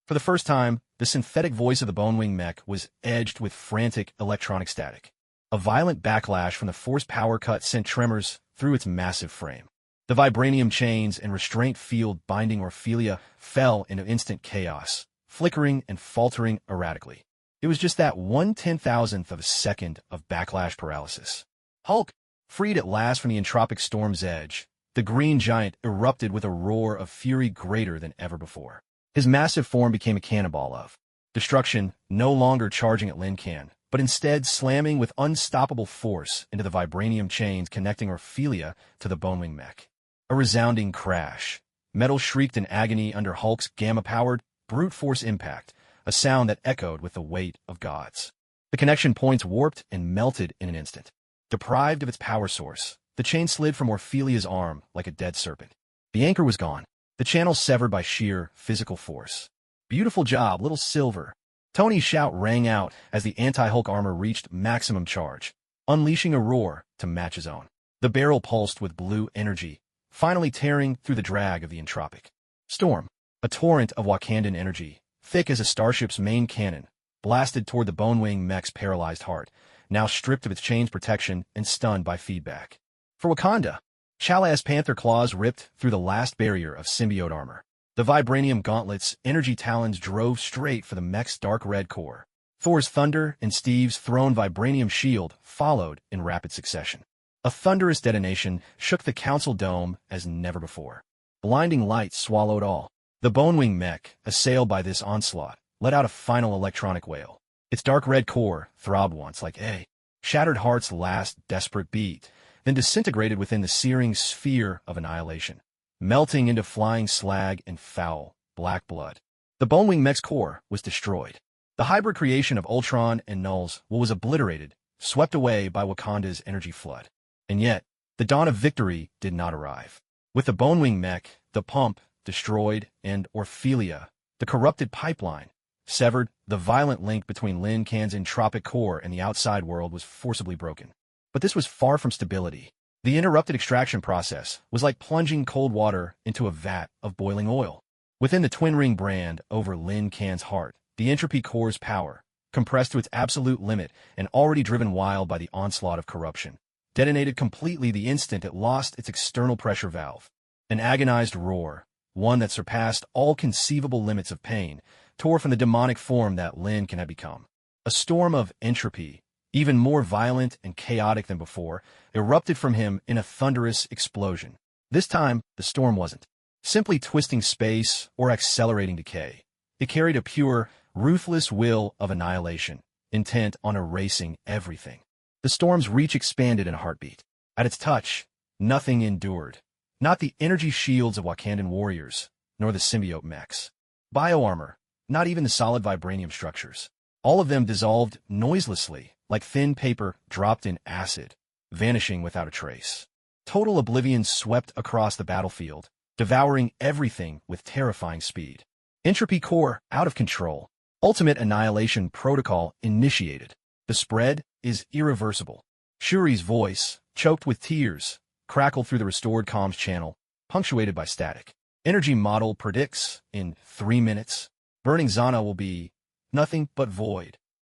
Speaker 1: For the first time, the synthetic voice of the Bonewing mech was edged with frantic electronic static. A violent backlash from the force power cut sent tremors through its massive frame. The vibranium chains and restraint field binding Ophelia fell into instant chaos, flickering and faltering erratically. It was just that 1/10,000th of a second of backlash paralysis. Hulk, freed at last from the entropic storm's edge, the green giant erupted with a roar of fury greater than ever before. His massive form became a cannonball of destruction, no longer charging at Lin Kan, but instead slamming with unstoppable force into the vibranium chains connecting Ophelia to the Bonewing mech. A resounding crash. Metal shrieked in agony under Hulk's gamma-powered, brute force impact, a sound that echoed with the weight of gods. The connection points warped and melted in an instant. Deprived of its power source, the chain slid from Ophelia's arm like a dead serpent. The anchor was gone, the channel severed by sheer physical force. "Beautiful job, little Silver." Tony's shout rang out as the anti-Hulk armor reached maximum charge, unleashing a roar to match his own. The barrel pulsed with blue energy, finally tearing through the drag of the entropic storm. A torrent of Wakandan energy, thick as a starship's main cannon, blasted toward the Bonewing mech's paralyzed heart, now stripped of its chain's protection and stunned by feedback. For Wakanda, Chala's panther claws ripped through the last barrier of symbiote armor. The vibranium gauntlet's energy talons drove straight for the mech's dark red core. Thor's thunder and Steve's thrown vibranium shield followed in rapid succession. A thunderous detonation shook the council dome as never before. Blinding light swallowed all. The Bonewing mech, assailed by this onslaught, let out a final electronic wail. Its dark red core throbbed once like a shattered heart's last desperate beat, then disintegrated within the searing sphere of annihilation, melting into flying slag and foul, black blood. The Bonewing mech's core was destroyed. The hybrid creation of Ultron and Nulls was obliterated, swept away by Wakanda's energy flood. And yet, the dawn of victory did not arrive. With the Bonewing mech, the pump, destroyed, and Ophelia, the corrupted pipeline, severed, the violent link between Lin Kan's entropic core and the outside world was forcibly broken. But this was far from stability. The interrupted extraction process was like plunging cold water into a vat of boiling oil. Within the twin ring brand over Lin Kan's heart, the entropy core's power, compressed to its absolute limit and already driven wild by the onslaught of corruption, detonated completely the instant it lost its external pressure valve. An agonized roar, one that surpassed all conceivable limits of pain, tore from the demonic form that Lin Kan had become. A storm of entropy, even more violent and chaotic than before, erupted from him in a thunderous explosion. This time, the storm wasn't simply twisting space or accelerating decay. It carried a pure, ruthless will of annihilation, intent on erasing everything. The storm's reach expanded in a heartbeat. At its touch, nothing endured. Not the energy shields of Wakandan warriors, nor the symbiote mechs. Bioarmor, not even the solid vibranium structures. All of them dissolved noiselessly, like thin paper dropped in acid, vanishing without a trace. Total oblivion swept across the battlefield, devouring everything with terrifying speed. Entropy core out of control. Ultimate annihilation protocol initiated. The spread is irreversible. Shuri's voice, choked with tears, crackled through the restored comms channel, punctuated by static. Energy model predicts, in 3 minutes, burning Zana will be nothing but void.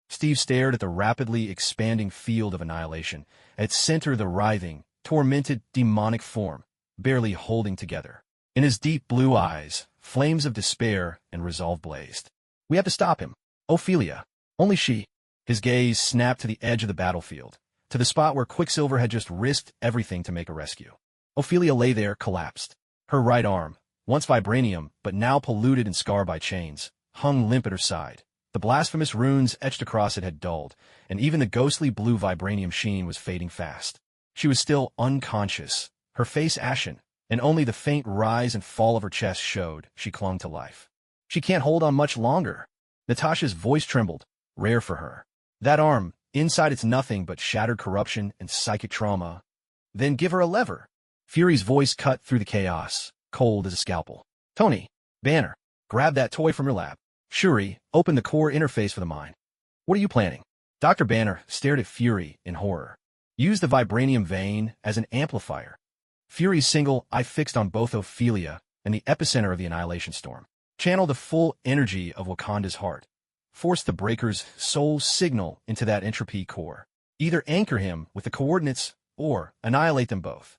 Speaker 1: Steve stared at the rapidly expanding field of annihilation, at its center the writhing, tormented, demonic form, barely holding together. In his deep blue eyes, flames of despair and resolve blazed. "We have to stop him. Ophelia. Only she." His gaze snapped to the edge of the battlefield, to the spot where Quicksilver had just risked everything to make a rescue. Ophelia lay there, collapsed. Her right arm, once vibranium, but now polluted and scarred by chains, hung limp at her side. The blasphemous runes etched across it had dulled, and even the ghostly blue vibranium sheen was fading fast. She was still unconscious, her face ashen, and only the faint rise and fall of her chest showed she clung to life. "She can't hold on much longer." Natasha's voice trembled, rare for her. "That arm, Inside it's nothing but shattered corruption and psychic trauma. Then give her a lever. Fury's voice cut through the chaos, cold as a scalpel. Tony, Banner, grab that toy from your lab. Shuri, open the core interface for the mind. What are you planning? Dr. Banner stared at Fury in horror. Use the vibranium vein as an amplifier. Fury's single eye fixed on both Ophelia and the epicenter of the annihilation storm. Channel the full energy of Wakanda's heart. Force the Breaker's soul signal into that entropy core. Either anchor him with the coordinates or annihilate them both.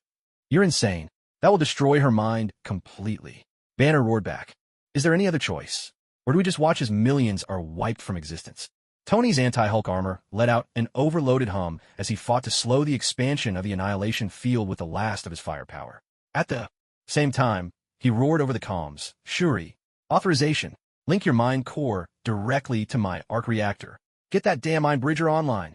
Speaker 1: You're insane. That will destroy her mind completely. Banner roared back. Is there any other choice? Or do we just watch as millions are wiped from existence? Tony's anti-Hulk armor let out an overloaded hum as he fought to slow the expansion of the annihilation field with the last of his firepower. At the same time, he roared over the comms, Shuri, authorization, link your mind core directly to my arc reactor. Get that damn mind bridger online.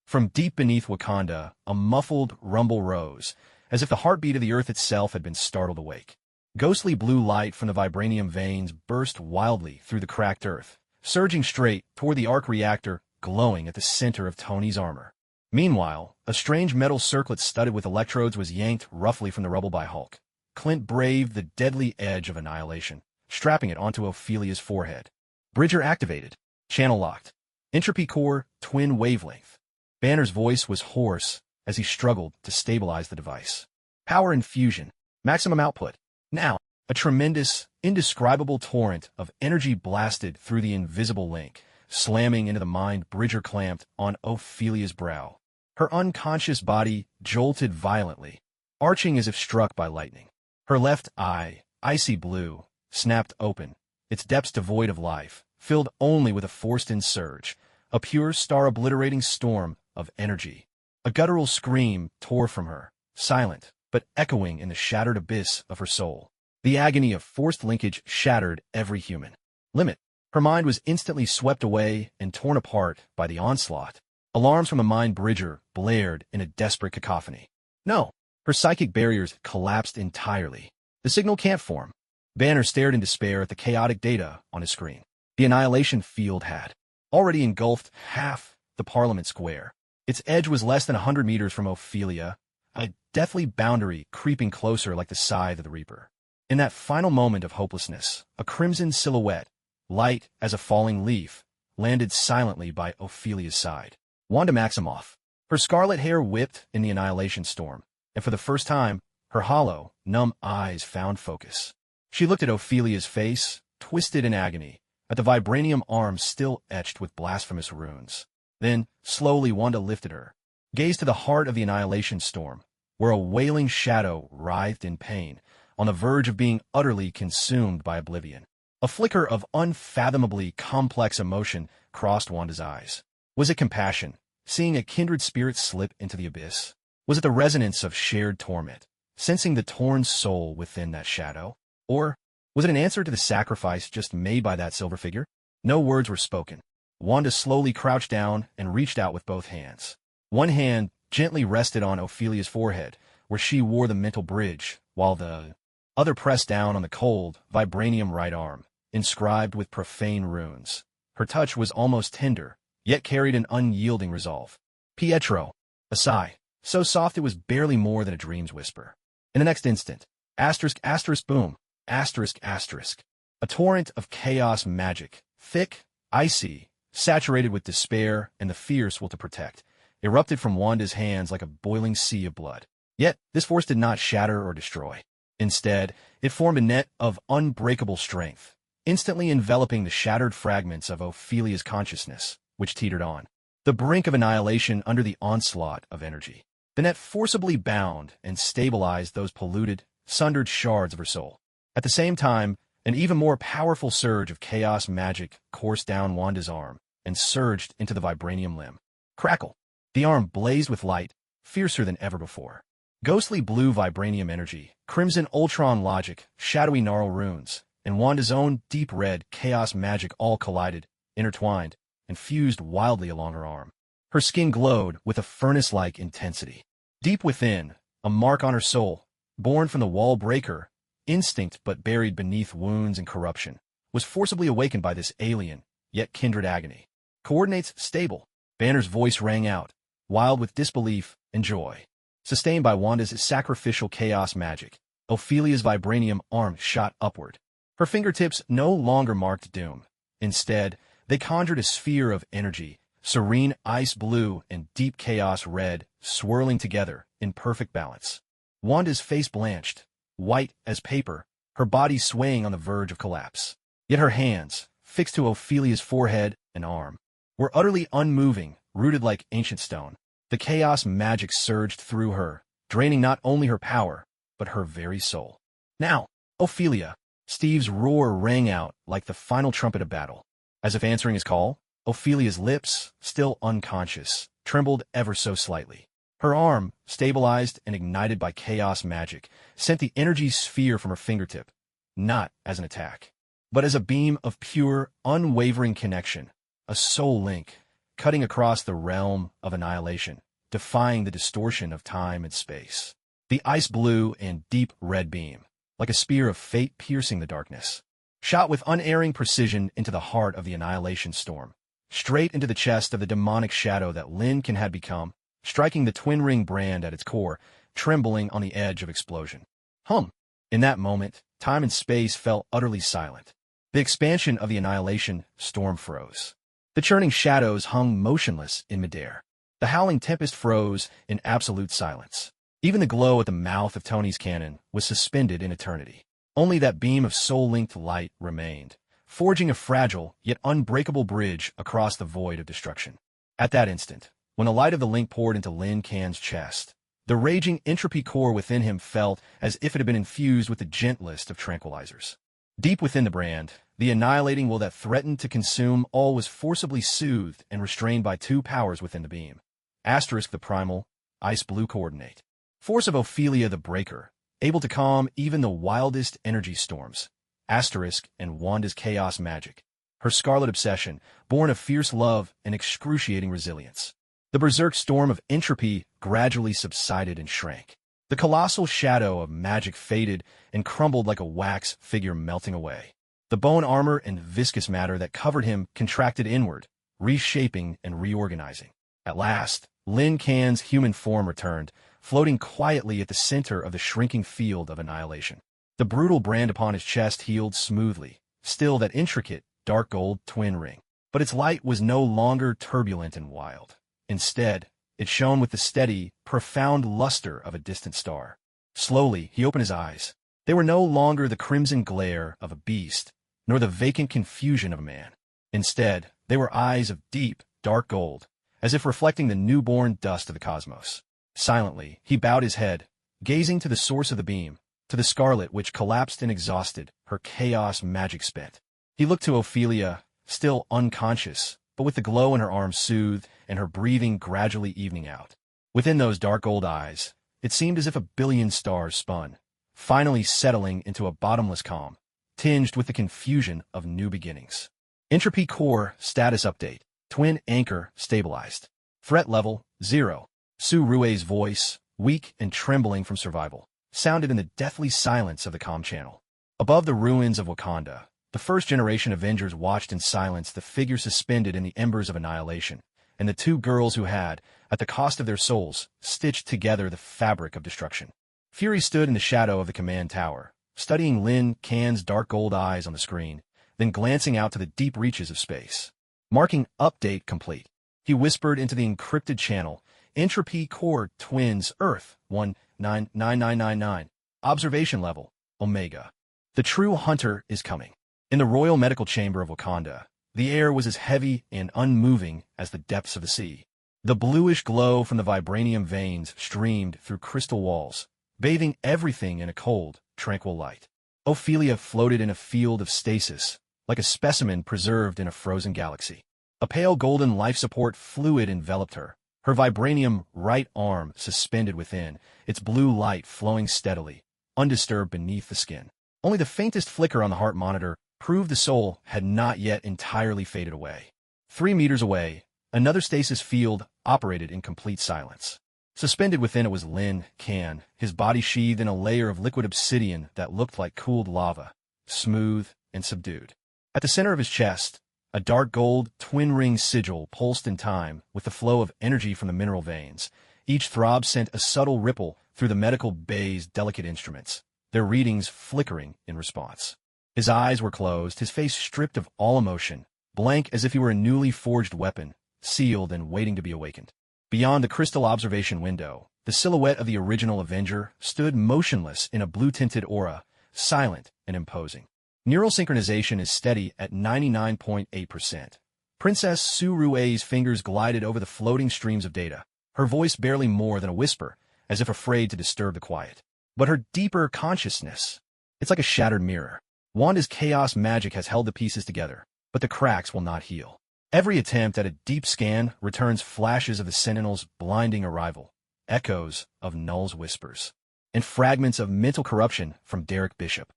Speaker 1: From deep beneath Wakanda, a muffled rumble rose, as if the heartbeat of the earth itself had been startled awake. Ghostly blue light from the vibranium veins burst wildly through the cracked earth, surging straight toward the arc reactor glowing at the center of Tony's armor. Meanwhile, a strange metal circlet studded with electrodes was yanked roughly from the rubble by Hulk. Clint braved the deadly edge of annihilation, strapping it onto Ophelia's forehead. Bridger activated. Channel locked. Entropy core, twin wavelength. Banner's voice was hoarse as he struggled to stabilize the device. Power infusion. Maximum output. Now, a tremendous, indescribable torrent of energy blasted through the invisible link, slamming into the mind Bridger clamped on Ophelia's brow. Her unconscious body jolted violently, arching as if struck by lightning. Her left eye, icy blue, snapped open, its depths devoid of life, filled only with a forced-in surge, a pure star-obliterating storm of energy. A guttural scream tore from her, silent, but echoing in the shattered abyss of her soul. The agony of forced linkage shattered every human limit. Her mind was instantly swept away and torn apart by the onslaught. Alarms from the mind bridger blared in a desperate cacophony. No, her psychic barriers collapsed entirely. The signal can't form. Banner stared in despair at the chaotic data on his screen. The annihilation field had already engulfed half the Parliament Square. Its edge was less than 100 meters from Ophelia, a deathly boundary creeping closer like the scythe of the Reaper. In that final moment of hopelessness, a crimson silhouette, light as a falling leaf, landed silently by Ophelia's side. Wanda Maximoff. Her scarlet hair whipped in the annihilation storm, and for the first time, her hollow, numb eyes found focus. She looked at Ophelia's face, twisted in agony, at the vibranium arms still etched with blasphemous runes. Then, slowly Wanda lifted her, gazed to the heart of the annihilation storm, where a wailing shadow writhed in pain, on the verge of being utterly consumed by oblivion. A flicker of unfathomably complex emotion crossed Wanda's eyes. Was it compassion, seeing a kindred spirit slip into the abyss? Was it the resonance of shared torment, sensing the torn soul within that shadow? Or was it an answer to the sacrifice just made by that silver figure? No words were spoken. Wanda slowly crouched down and reached out with both hands. One hand gently rested on Ophelia's forehead, where she wore the mental bridge, while the other pressed down on the cold, vibranium right arm, inscribed with profane runes. Her touch was almost tender, yet carried an unyielding resolve. Pietro. A sigh, so soft it was barely more than a dream's whisper. In the next instant, asterisk, asterisk, boom, asterisk, asterisk. A torrent of chaos magic, thick, icy, saturated with despair and the fierce will to protect, erupted from Wanda's hands like a boiling sea of blood. Yet, this force did not shatter or destroy. Instead, it formed a net of unbreakable strength, instantly enveloping the shattered fragments of Ophelia's consciousness, which teetered on the brink of annihilation under the onslaught of energy. The net forcibly bound and stabilized those polluted, sundered shards of her soul. At the same time, an even more powerful surge of chaos magic coursed down Wanda's arm and surged into the vibranium limb. Crackle! The arm blazed with light, fiercer than ever before. Ghostly blue vibranium energy, crimson ultron logic, shadowy gnarl runes, and Wanda's own deep red chaos magic all collided, intertwined, and fused wildly along her arm. Her skin glowed with a furnace-like intensity. Deep within, a mark on her soul, born from the wall breaker, instinct but buried beneath wounds and corruption, was forcibly awakened by this alien, yet kindred agony. Coordinates stable. Banner's voice rang out, wild with disbelief and joy. Sustained by Wanda's sacrificial chaos magic, Ophelia's vibranium arm shot upward. Her fingertips no longer marked doom. Instead, they conjured a sphere of energy, serene ice blue and deep chaos red, swirling together in perfect balance. Wanda's face blanched, white as paper, her body swaying on the verge of collapse. Yet her hands, fixed to Ophelia's forehead and arm, were utterly unmoving, rooted like ancient stone. The chaos magic surged through her, draining not only her power, but her very soul. Now, Ophelia! Steve's roar rang out like the final trumpet of battle. As if answering his call, Ophelia's lips, still unconscious, trembled ever so slightly. Her arm, stabilized and ignited by chaos magic, sent the energy sphere from her fingertip, not as an attack, but as a beam of pure, unwavering connection, a soul link, cutting across the realm of annihilation, defying the distortion of time and space. The ice blue and deep red beam, like a spear of fate piercing the darkness, shot with unerring precision into the heart of the annihilation storm, straight into the chest of the demonic shadow that Lincoln had become, striking the twin ring brand at its core, trembling on the edge of explosion. In that moment, time and space fell utterly silent. The expansion of the annihilation storm froze. The churning shadows hung motionless in midair. The howling tempest froze in absolute silence. Even the glow at the mouth of Tony's cannon was suspended in eternity. Only that beam of soul-linked light remained, forging a fragile yet unbreakable bridge across the void of destruction. At that instant, when the light of the link poured into Lin Can's chest, the raging entropy core within him felt as if it had been infused with the gentlest of tranquilizers. Deep within the brand, the annihilating will that threatened to consume all was forcibly soothed and restrained by two powers within the beam. Asterisk the primal, ice blue coordinate. Force of Ophelia the Breaker, able to calm even the wildest energy storms. Asterisk and Wanda's chaos magic. Her scarlet obsession, born of fierce love and excruciating resilience. The berserk storm of entropy gradually subsided and shrank. The colossal shadow of magic faded and crumbled like a wax figure melting away. The bone armor and viscous matter that covered him contracted inward, reshaping and reorganizing. At last, Lin Can's human form returned, floating quietly at the center of the shrinking field of annihilation. The brutal brand upon his chest healed smoothly, still that intricate, dark gold twin ring. But its light was no longer turbulent and wild. Instead, it shone with the steady, profound luster of a distant star. Slowly, he opened his eyes. They were no longer the crimson glare of a beast, nor the vacant confusion of a man. Instead, they were eyes of deep, dark gold, as if reflecting the newborn dust of the cosmos. Silently, he bowed his head, gazing to the source of the beam, to the scarlet which collapsed and exhausted, her chaos magic spent. He looked to Ophelia, still unconscious, but with the glow in her arms soothed and her breathing gradually evening out. Within those dark gold eyes, it seemed as if a billion stars spun, finally settling into a bottomless calm, tinged with the confusion of new beginnings. Entropy core status update. Twin anchor stabilized. Threat level 0. Su Rue's voice, weak and trembling from survival, sounded in the deathly silence of the comm channel. Above the ruins of Wakanda, the first-generation Avengers watched in silence the figure suspended in the embers of annihilation, and the two girls who had, at the cost of their souls, stitched together the fabric of destruction. Fury stood in the shadow of the command tower, studying Lin Can's dark gold eyes on the screen, then glancing out to the deep reaches of space. Marking update complete, he whispered into the encrypted channel, Entropy Core Twins Earth 199999. Observation level, Omega. The true hunter is coming. In the Royal Medical Chamber of Wakanda, the air was as heavy and unmoving as the depths of the sea. The bluish glow from the vibranium veins streamed through crystal walls, bathing everything in a cold, tranquil light. Ophelia floated in a field of stasis, like a specimen preserved in a frozen galaxy. A pale golden life support fluid enveloped her, her vibranium right arm suspended within, its blue light flowing steadily, undisturbed beneath the skin. Only the faintest flicker on the heart monitor proved the soul had not yet entirely faded away. 3 meters away, another stasis field operated in complete silence. Suspended within it was Lin Can, his body sheathed in a layer of liquid obsidian that looked like cooled lava, smooth and subdued. At the center of his chest, A dark gold, twin-ring sigil pulsed in time with the flow of energy from the mineral veins. Each throb sent a subtle ripple through the medical bay's delicate instruments, their readings flickering in response. His eyes were closed, his face stripped of all emotion, blank as if he were a newly forged weapon, sealed and waiting to be awakened. Beyond the crystal observation window, the silhouette of the original Avenger stood motionless in a blue-tinted aura, silent and imposing. Neural synchronization is steady at 99.8%. Princess Su-Rue's fingers glided over the floating streams of data, her voice barely more than a whisper, as if afraid to disturb the quiet. But her deeper consciousness, it's like a shattered mirror. Wanda's chaos magic has held the pieces together, but the cracks will not heal. Every attempt at a deep scan returns flashes of the Sentinel's blinding arrival, echoes of Null's whispers, and fragments of mental corruption from Derek Bishop.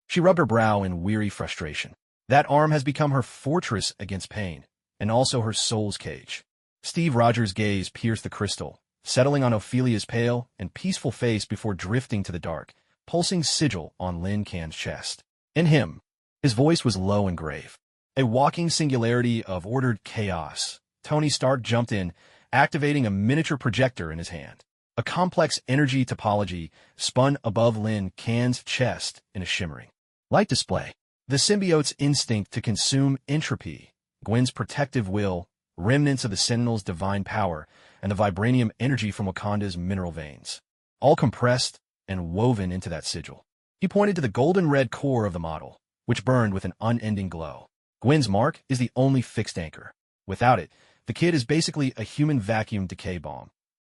Speaker 1: She rubbed her brow in weary frustration. That arm has become her fortress against pain, and also her soul's cage. Steve Rogers' gaze pierced the crystal, settling on Ophelia's pale and peaceful face before drifting to the dark, pulsing sigil on Lin Can's chest. In him, his voice was low and grave. A walking singularity of ordered chaos. Tony Stark jumped in, activating a miniature projector in his hand. A complex energy topology spun above Lin Can's chest in a shimmering light display. The symbiote's instinct to consume entropy, Gwen's protective will, remnants of the Sentinel's divine power, and the vibranium energy from Wakanda's mineral veins, all compressed and woven into that sigil. He pointed to the golden-red core of the model, which burned with an unending glow. Gwen's mark is the only fixed anchor. Without it, the kid is basically a human vacuum decay bomb.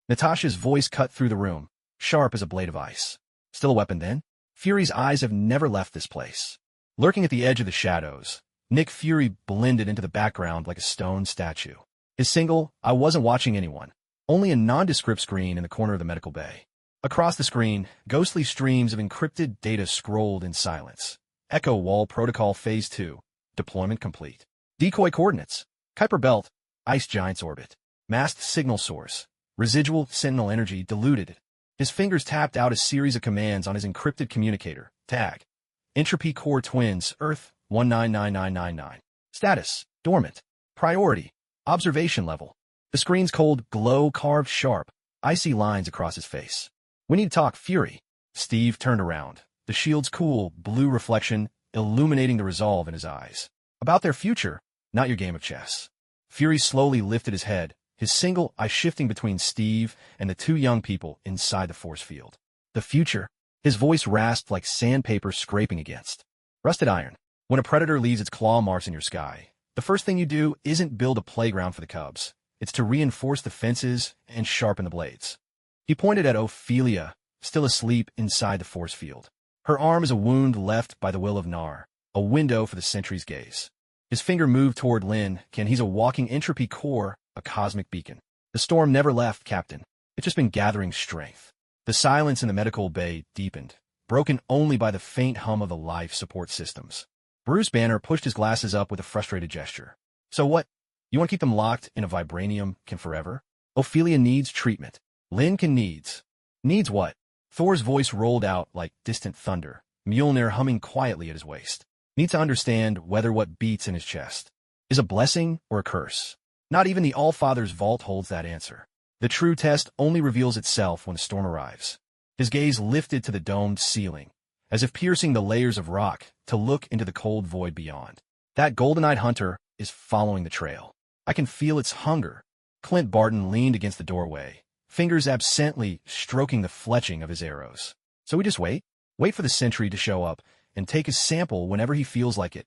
Speaker 1: Natasha's voice cut through the room, sharp as a blade of ice. Still a weapon, then? Fury's eyes have never left this place. Lurking at the edge of the shadows, Nick Fury blended into the background like a stone statue. His single, I wasn't watching anyone, only a nondescript screen in the corner of the medical bay. Across the screen, ghostly streams of encrypted data scrolled in silence. Echo Wall Protocol Phase 2. Deployment complete. Decoy coordinates. Kuiper Belt. Ice Giant's orbit. Masked signal source. Residual Sentinel energy diluted. His fingers tapped out a series of commands on his encrypted communicator. Tag. Entropy Core Twins. Earth. 199999. Status. Dormant. Priority. Observation level. The screen's cold glow carved sharp, icy lines across his face. We need to talk, Fury. Steve turned around, the shield's cool, blue reflection illuminating the resolve in his eyes. About their future, not your game of chess. Fury slowly lifted his head, his single eye shifting between Steve and the two young people inside the force field. The future? His voice rasped like sandpaper scraping against rusted iron. When a predator leaves its claw marks in your sky, the first thing you do isn't build a playground for the cubs. It's to reinforce the fences and sharpen the blades. He pointed at Ophelia, still asleep inside the force field. Her arm is a wound left by the will of Nar, a window for the sentry's gaze. His finger moved toward Lin Can. He's a walking entropy core, a cosmic beacon. The storm never left, Captain. It's just been gathering strength. The silence in the medical bay deepened, broken only by the faint hum of the life support systems. Bruce Banner pushed his glasses up with a frustrated gesture. So what? You want to keep them locked in a vibranium can forever? Ophelia needs treatment. Lin Can needs. Needs what? Thor's voice rolled out like distant thunder, Mjolnir humming quietly at his waist. Needs to understand whether what beats in his chest is a blessing or a curse. Not even the All-Father's vault holds that answer. The true test only reveals itself when the storm arrives. His gaze lifted to the domed ceiling, as if piercing the layers of rock to look into the cold void beyond. That golden-eyed hunter is following the trail. I can feel its hunger. Clint Barton leaned against the doorway, fingers absently stroking the fletching of his arrows. So we just wait? Wait for the sentry to show up and take his sample whenever he feels like it.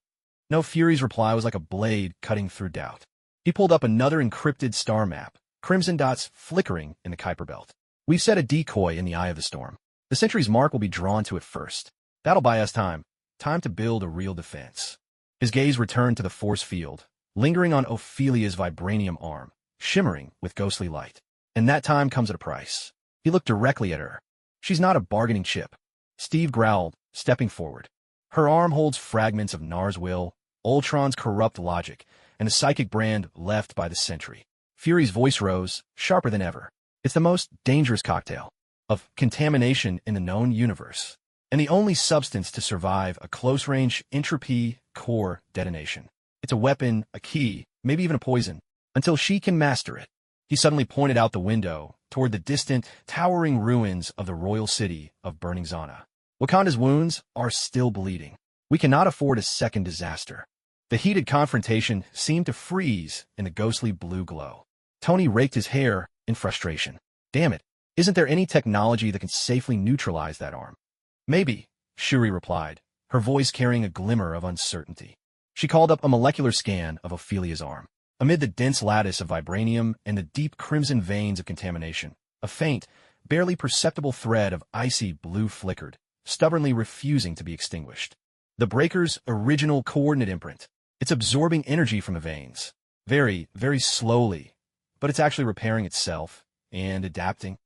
Speaker 1: No, Fury's reply was like a blade cutting through doubt. He pulled up another encrypted star map, crimson dots flickering in the Kuiper Belt. We've set a decoy in the eye of the storm. The sentry's mark will be drawn to it first. That'll buy us time. Time to build a real defense. His gaze returned to the force field, lingering on Ophelia's vibranium arm, shimmering with ghostly light. And that time comes at a price. He looked directly at her. She's not a bargaining chip. Steve growled, stepping forward. Her arm holds fragments of Nar's will, Ultron's corrupt logic, and the psychic brand left by the sentry. Fury's voice rose, sharper than ever. It's the most dangerous cocktail of contamination in the known universe, and the only substance to survive a close-range entropy core detonation. It's a weapon, a key, maybe even a poison, until she can master it. He suddenly pointed out the window, toward the distant, towering ruins of the royal city of Burning Zana. Wakanda's wounds are still bleeding. We cannot afford a second disaster. The heated confrontation seemed to freeze in the ghostly blue glow. Tony raked his hair in frustration. Damn it, isn't there any technology that can safely neutralize that arm? Maybe, Shuri replied, her voice carrying a glimmer of uncertainty. She called up a molecular scan of Ophelia's arm. Amid the dense lattice of vibranium and the deep crimson veins of contamination, a faint, barely perceptible thread of icy blue flickered, stubbornly refusing to be extinguished. The breaker's original coordinate imprint. It's absorbing energy from the veins. Very, very slowly, but it's actually repairing itself and adapting.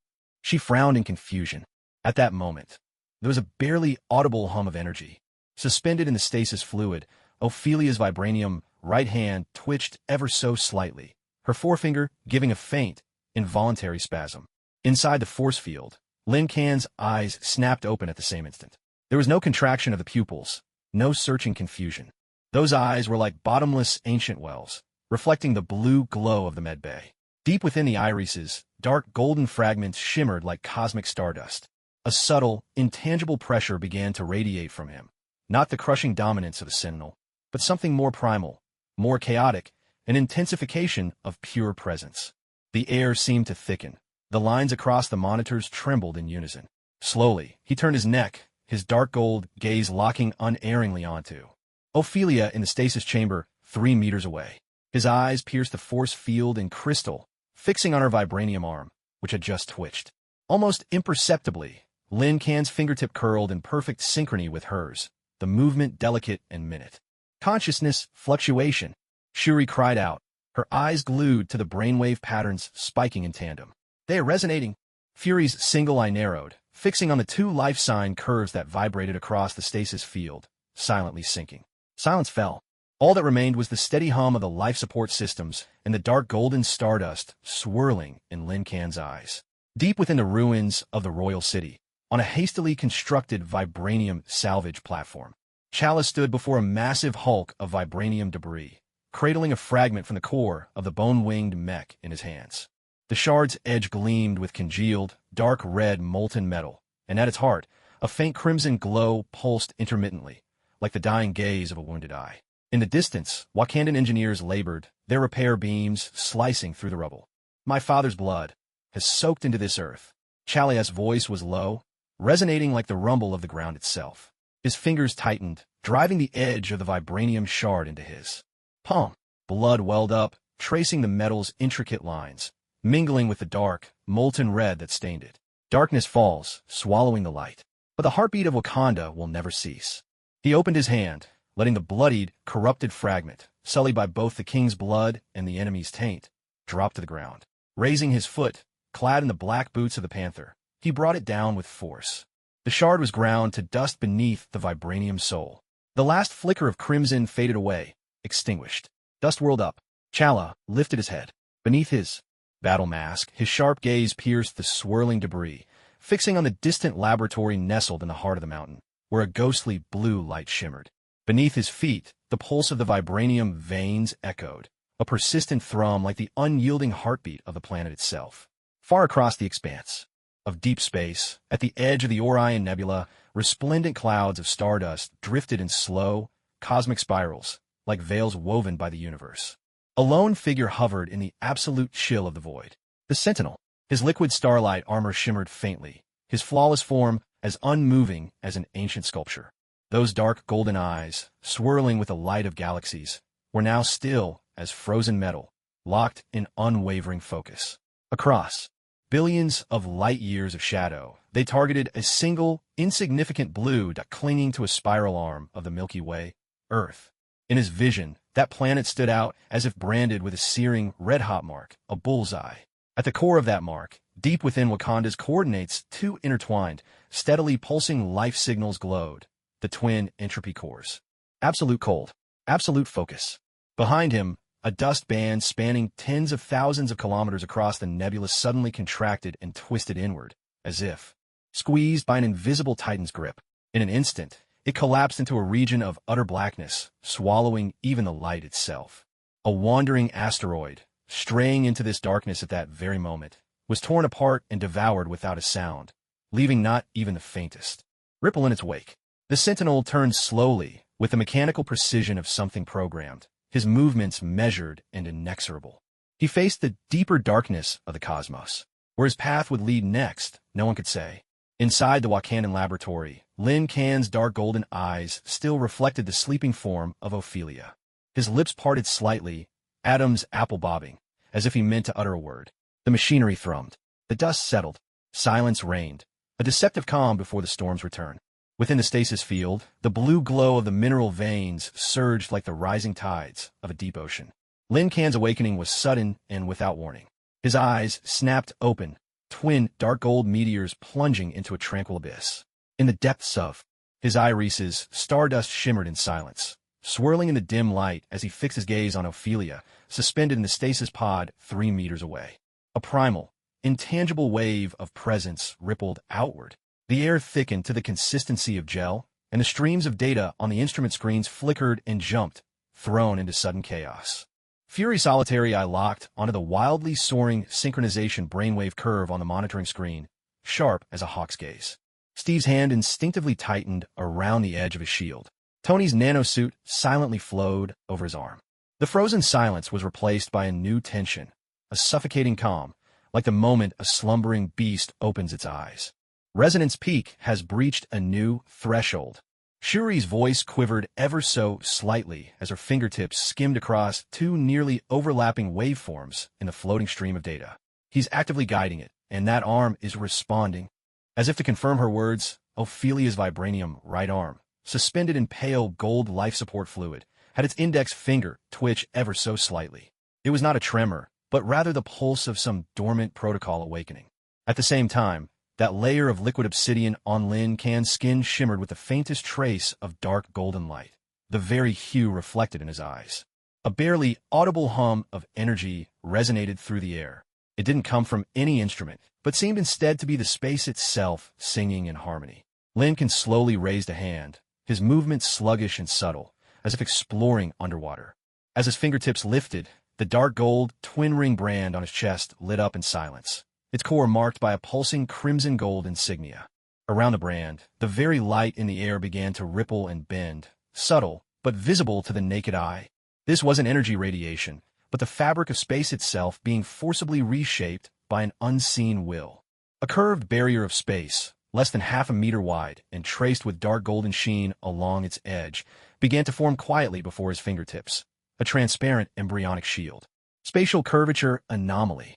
Speaker 1: She frowned in confusion. At that moment, there was a barely audible hum of energy. Suspended in the stasis fluid, Ophelia's vibranium right hand twitched ever so slightly, her forefinger giving a faint, involuntary spasm. Inside the force field, Lin Kan's eyes snapped open at the same instant. There was no contraction of the pupils, no searching confusion. Those eyes were like bottomless ancient wells, reflecting the blue glow of the med bay. Deep within the irises, dark golden fragments shimmered like cosmic stardust. A subtle, intangible pressure began to radiate from him. Not the crushing dominance of a sentinel, but something more primal, more chaotic, an intensification of pure presence. The air seemed to thicken. The lines across the monitors trembled in unison. Slowly, he turned his neck, his dark gold gaze locking unerringly onto Ophelia in the stasis chamber 3 meters away. His eyes pierced the force field in crystal, fixing on her vibranium arm, which had just twitched. Almost imperceptibly, Lin Kan's fingertip curled in perfect synchrony with hers, the movement delicate and minute. Consciousness fluctuation, Shuri cried out, her eyes glued to the brainwave patterns spiking in tandem. They are resonating. Fury's single eye narrowed, fixing on the 2 life sign curves that vibrated across the stasis field, silently sinking. Silence fell. All that remained was the steady hum of the life support systems and the dark golden stardust swirling in Lin Kan's eyes. Deep within the ruins of the royal city, on a hastily constructed vibranium salvage platform, Chala stood before a massive hulk of vibranium debris, cradling a fragment from the core of the bone-winged mech in his hands. The shard's edge gleamed with congealed, dark red molten metal, and at its heart, a faint crimson glow pulsed intermittently, like the dying gaze of a wounded eye. In the distance, Wakandan engineers labored, their repair beams slicing through the rubble. My father's blood has soaked into this earth. Chalia's voice was low, resonating like the rumble of the ground itself. His fingers tightened, driving the edge of the vibranium shard into his palm. Blood welled up, tracing the metal's intricate lines, mingling with the dark, molten red that stained it. Darkness falls, swallowing the light. But the heartbeat of Wakanda will never cease. He opened his hand, letting the bloodied, corrupted fragment, sullied by both the king's blood and the enemy's taint, drop to the ground. Raising his foot, clad in the black boots of the panther, he brought it down with force. The shard was ground to dust beneath the vibranium soul. The last flicker of crimson faded away, extinguished. Dust whirled up. Chala lifted his head. Beneath his battle mask, his sharp gaze pierced the swirling debris, fixing on the distant laboratory nestled in the heart of the mountain, where a ghostly blue light shimmered. Beneath his feet, the pulse of the vibranium veins echoed, a persistent thrum like the unyielding heartbeat of the planet itself. Far across the expanse of deep space, at the edge of the Orion Nebula, resplendent clouds of stardust drifted in slow, cosmic spirals, like veils woven by the universe. A lone figure hovered in the absolute chill of the void. The Sentinel. His liquid starlight armor shimmered faintly, his flawless form as unmoving as an ancient sculpture. Those dark golden eyes, swirling with the light of galaxies, were now still as frozen metal, locked in unwavering focus. Across billions of light years of shadow, they targeted a single, insignificant blue dot clinging to a spiral arm of the Milky Way, Earth. In his vision, that planet stood out as if branded with a searing, red-hot mark, a bullseye. At the core of that mark, deep within Wakanda's coordinates, 2 intertwined, steadily pulsing life signals glowed, the twin entropy cores. Absolute cold, absolute focus. Behind him, a dust band spanning tens of thousands of kilometers across the nebula suddenly contracted and twisted inward, as if squeezed by an invisible titan's grip. In an instant, It collapsed into a region of utter blackness, swallowing even the light itself. A wandering asteroid, straying into this darkness at that very moment, was torn apart and devoured without a sound, leaving not even the faintest ripple in its wake. The sentinel turned slowly, with the mechanical precision of something programmed, his movements measured and inexorable. He faced the deeper darkness of the cosmos. Where his path would lead next, no one could say. Inside the Wakandan laboratory, Lin Kan's dark golden eyes still reflected the sleeping form of Ophelia. His lips parted slightly, atoms apple-bobbing, as if he meant to utter a word. The machinery thrummed. The dust settled. Silence reigned, a deceptive calm before the storm's return. Within the stasis field, the blue glow of the mineral veins surged like the rising tides of a deep ocean. Lin Kan's awakening was sudden and without warning. His eyes snapped open, twin dark gold meteors plunging into a tranquil abyss. In the depths of his irises, stardust shimmered in silence, swirling in the dim light as he fixed his gaze on Ophelia, suspended in the stasis pod 3 meters away. A primal, intangible wave of presence rippled outward. The air thickened to the consistency of gel, and the streams of data on the instrument screens flickered and jumped, thrown into sudden chaos. Fury solitary eye locked onto the wildly soaring synchronization brainwave curve on the monitoring screen, sharp as a hawk's gaze. Steve's hand instinctively tightened around the edge of his shield. Tony's nanosuit silently flowed over his arm. The frozen silence was replaced by a new tension, a suffocating calm, like the moment a slumbering beast opens its eyes. Resonance peak has breached a new threshold. Shuri's voice quivered ever so slightly as her fingertips skimmed across 2 nearly overlapping waveforms in the floating stream of data. He's actively guiding it, and that arm is responding. As if to confirm her words, Ophelia's vibranium right arm, suspended in pale gold life support fluid, had its index finger twitch ever so slightly. It was not a tremor, but rather the pulse of some dormant protocol awakening. At the same time, that layer of liquid obsidian on Lin Kan's skin shimmered with the faintest trace of dark golden light, the very hue reflected in his eyes. A barely audible hum of energy resonated through the air. It didn't come from any instrument, but seemed instead to be the space itself singing in harmony. Lin Kan slowly raised a hand, his movements sluggish and subtle, as if exploring underwater. As his fingertips lifted, the dark gold twin-ring brand on his chest lit up in silence, its core marked by a pulsing crimson gold insignia. Around the brand, the very light in the air began to ripple and bend, subtle, but visible to the naked eye. This wasn't energy radiation, but the fabric of space itself being forcibly reshaped by an unseen will. A curved barrier of space, less than half a meter wide and traced with dark golden sheen along its edge, began to form quietly before his fingertips, a transparent embryonic shield. Spatial curvature anomaly.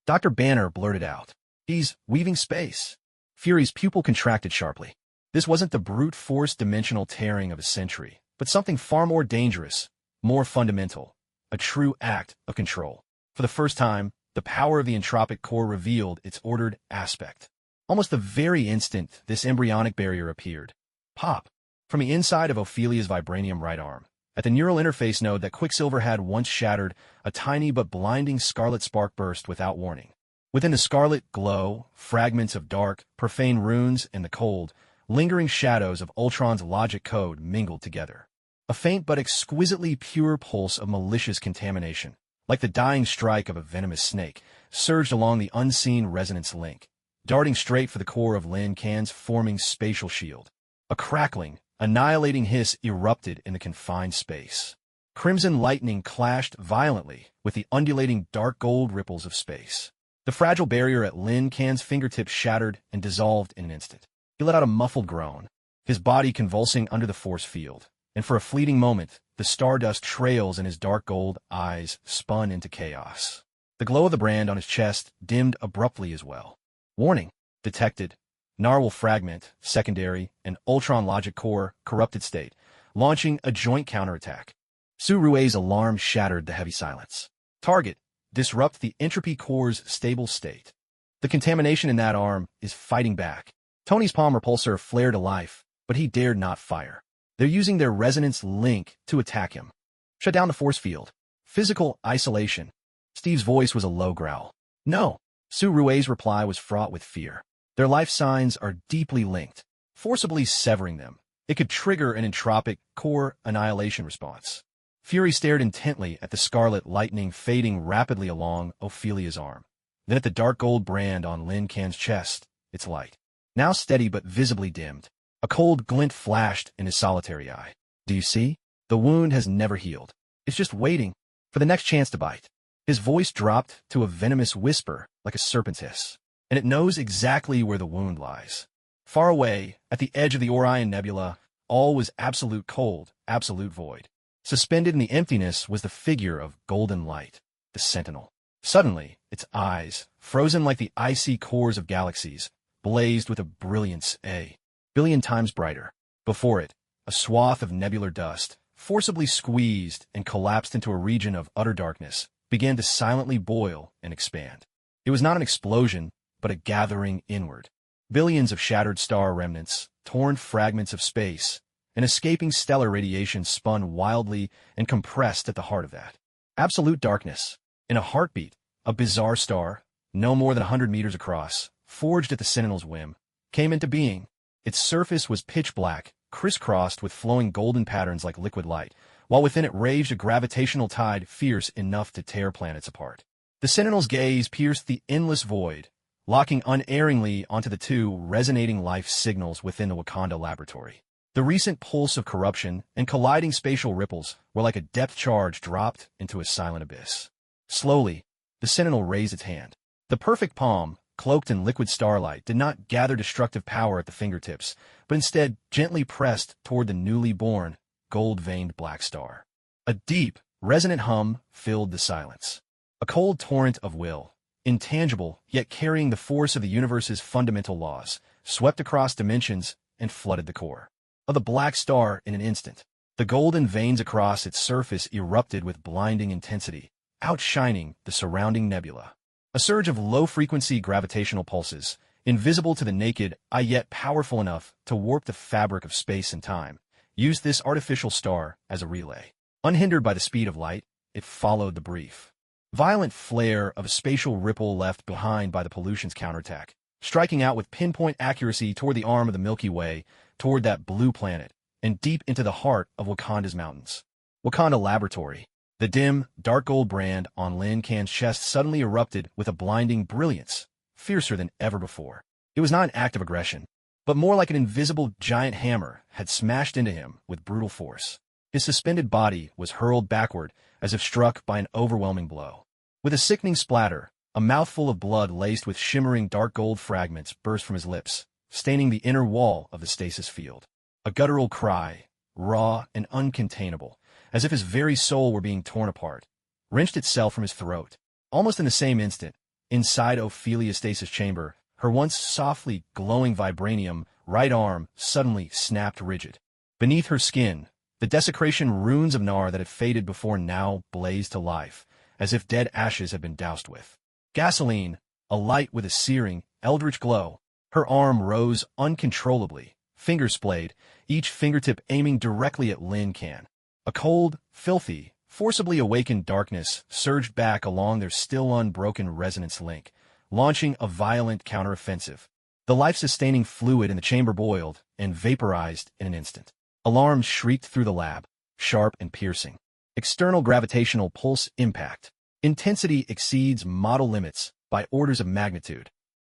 Speaker 1: Dr. Banner blurted out, "He's weaving space." Fury's pupil contracted sharply. This wasn't the brute force dimensional tearing of a century, but something far more dangerous, more fundamental, a true act of control. For the first time, the power of the entropic core revealed its ordered aspect. Almost the very instant this embryonic barrier appeared, pop, from the inside of Ophelia's vibranium right arm, at the neural interface node that Quicksilver had once shattered, a tiny but blinding scarlet spark burst without warning. Within the scarlet glow, fragments of dark, profane runes and the cold, lingering shadows of Ultron's logic code mingled together. A faint but exquisitely pure pulse of malicious contamination, like the dying strike of a venomous snake, surged along the unseen resonance link, darting straight for the core of Lin Kan's forming spatial shield. A crackling, annihilating hiss erupted in the confined space. Crimson lightning clashed violently with the undulating dark gold ripples of space. The fragile barrier at Lin Kan's fingertips shattered and dissolved in an instant. He let out a muffled groan, his body convulsing under the force field, and for a fleeting moment, the stardust trails in his dark gold eyes spun into chaos. The glow of the brand on his chest dimmed abruptly as well. Warning, detected. Narwhal fragment, secondary, and Ultron logic core, corrupted state, launching a joint counterattack. Su Rui's alarm shattered the heavy silence. Target, disrupt the entropy core's stable state. The contamination in that arm is fighting back. Tony's palm repulsor flared to life, but he dared not fire. They're using their resonance link to attack him. Shut down the force field. Physical isolation. Steve's voice was a low growl. No. Su Rui's reply was fraught with fear. Their life signs are deeply linked. Forcibly severing them, It could trigger an entropic core annihilation response. Fury stared intently at the scarlet lightning fading rapidly along Ophelia's arm, then at the dark gold brand on Lin Can's chest, its light. Now steady but visibly dimmed. A cold glint flashed in his solitary eye. Do you see? The wound has never healed. It's just waiting for the next chance to bite. His voice dropped to a venomous whisper like a serpent's hiss, and it knows exactly where the wound lies. Far away, at the edge of the Orion Nebula, all was absolute cold, absolute void. Suspended in the emptiness was the figure of golden light, the Sentinel. Suddenly, its eyes, frozen like the icy cores of galaxies, blazed with a brilliance a billion times brighter. Before it, a swath of nebular dust, forcibly squeezed and collapsed into a region of utter darkness, began to silently boil and expand. It was not an explosion, but a gathering inward. Billions of shattered star remnants, torn fragments of space, and escaping stellar radiation spun wildly and compressed at the heart of that. Absolute darkness. In a heartbeat, a bizarre star, no more than 100 meters across, forged at the Sentinel's whim, came into being. Its surface was pitch black, crisscrossed with flowing golden patterns like liquid light, while within it raged a gravitational tide fierce enough to tear planets apart. The Sentinel's gaze pierced the endless void, locking unerringly onto the two resonating life signals within the Wakanda laboratory. The recent pulse of corruption and colliding spatial ripples were like a depth charge dropped into a silent abyss. Slowly, the Sentinel raised its hand. The perfect palm, cloaked in liquid starlight, did not gather destructive power at the fingertips, but instead gently pressed toward the newly born, gold-veined black star. A deep, resonant hum filled the silence. A cold torrent of will, intangible yet carrying the force of the universe's fundamental laws, swept across dimensions and flooded the core of the black star in an instant. The golden veins across its surface erupted with blinding intensity, outshining the surrounding nebula. A surge of low-frequency gravitational pulses, invisible to the naked eye yet powerful enough to warp the fabric of space and time, used this artificial star as a relay. Unhindered by the speed of light, it followed the brief, violent flare of a spatial ripple left behind by the pollution's counterattack, striking out with pinpoint accuracy toward the arm of the Milky Way, toward that blue planet, and deep into the heart of Wakanda's mountains. Wakanda Laboratory. The dim, dark gold brand on Lin Can's chest suddenly erupted with a blinding brilliance, fiercer than ever before. It was not an act of aggression, but more like an invisible giant hammer had smashed into him with brutal force. His suspended body was hurled backward as if struck by an overwhelming blow. With a sickening splatter, a mouthful of blood laced with shimmering dark gold fragments burst from his lips, staining the inner wall of the stasis field. A guttural cry, raw and uncontainable, as if his very soul were being torn apart, wrenched itself from his throat. Almost in the same instant, inside Ophelia's stasis chamber, her once softly glowing vibranium right arm suddenly snapped rigid. Beneath her skin, the desecration runes of Nar that had faded before now blazed to life, as if dead ashes had been doused with gasoline, alight with a searing, eldritch glow. Her arm rose uncontrollably, fingers splayed, each fingertip aiming directly at Lin Can. A cold, filthy, forcibly awakened darkness surged back along their still unbroken resonance link, launching a violent counteroffensive. The life-sustaining fluid in the chamber boiled and vaporized in an instant. Alarms shrieked through the lab, sharp and piercing. External gravitational pulse impact. Intensity exceeds model limits by orders of magnitude.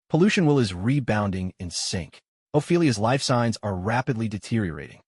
Speaker 1: Pollution will is rebounding in sync. Ophelia's life signs are rapidly deteriorating.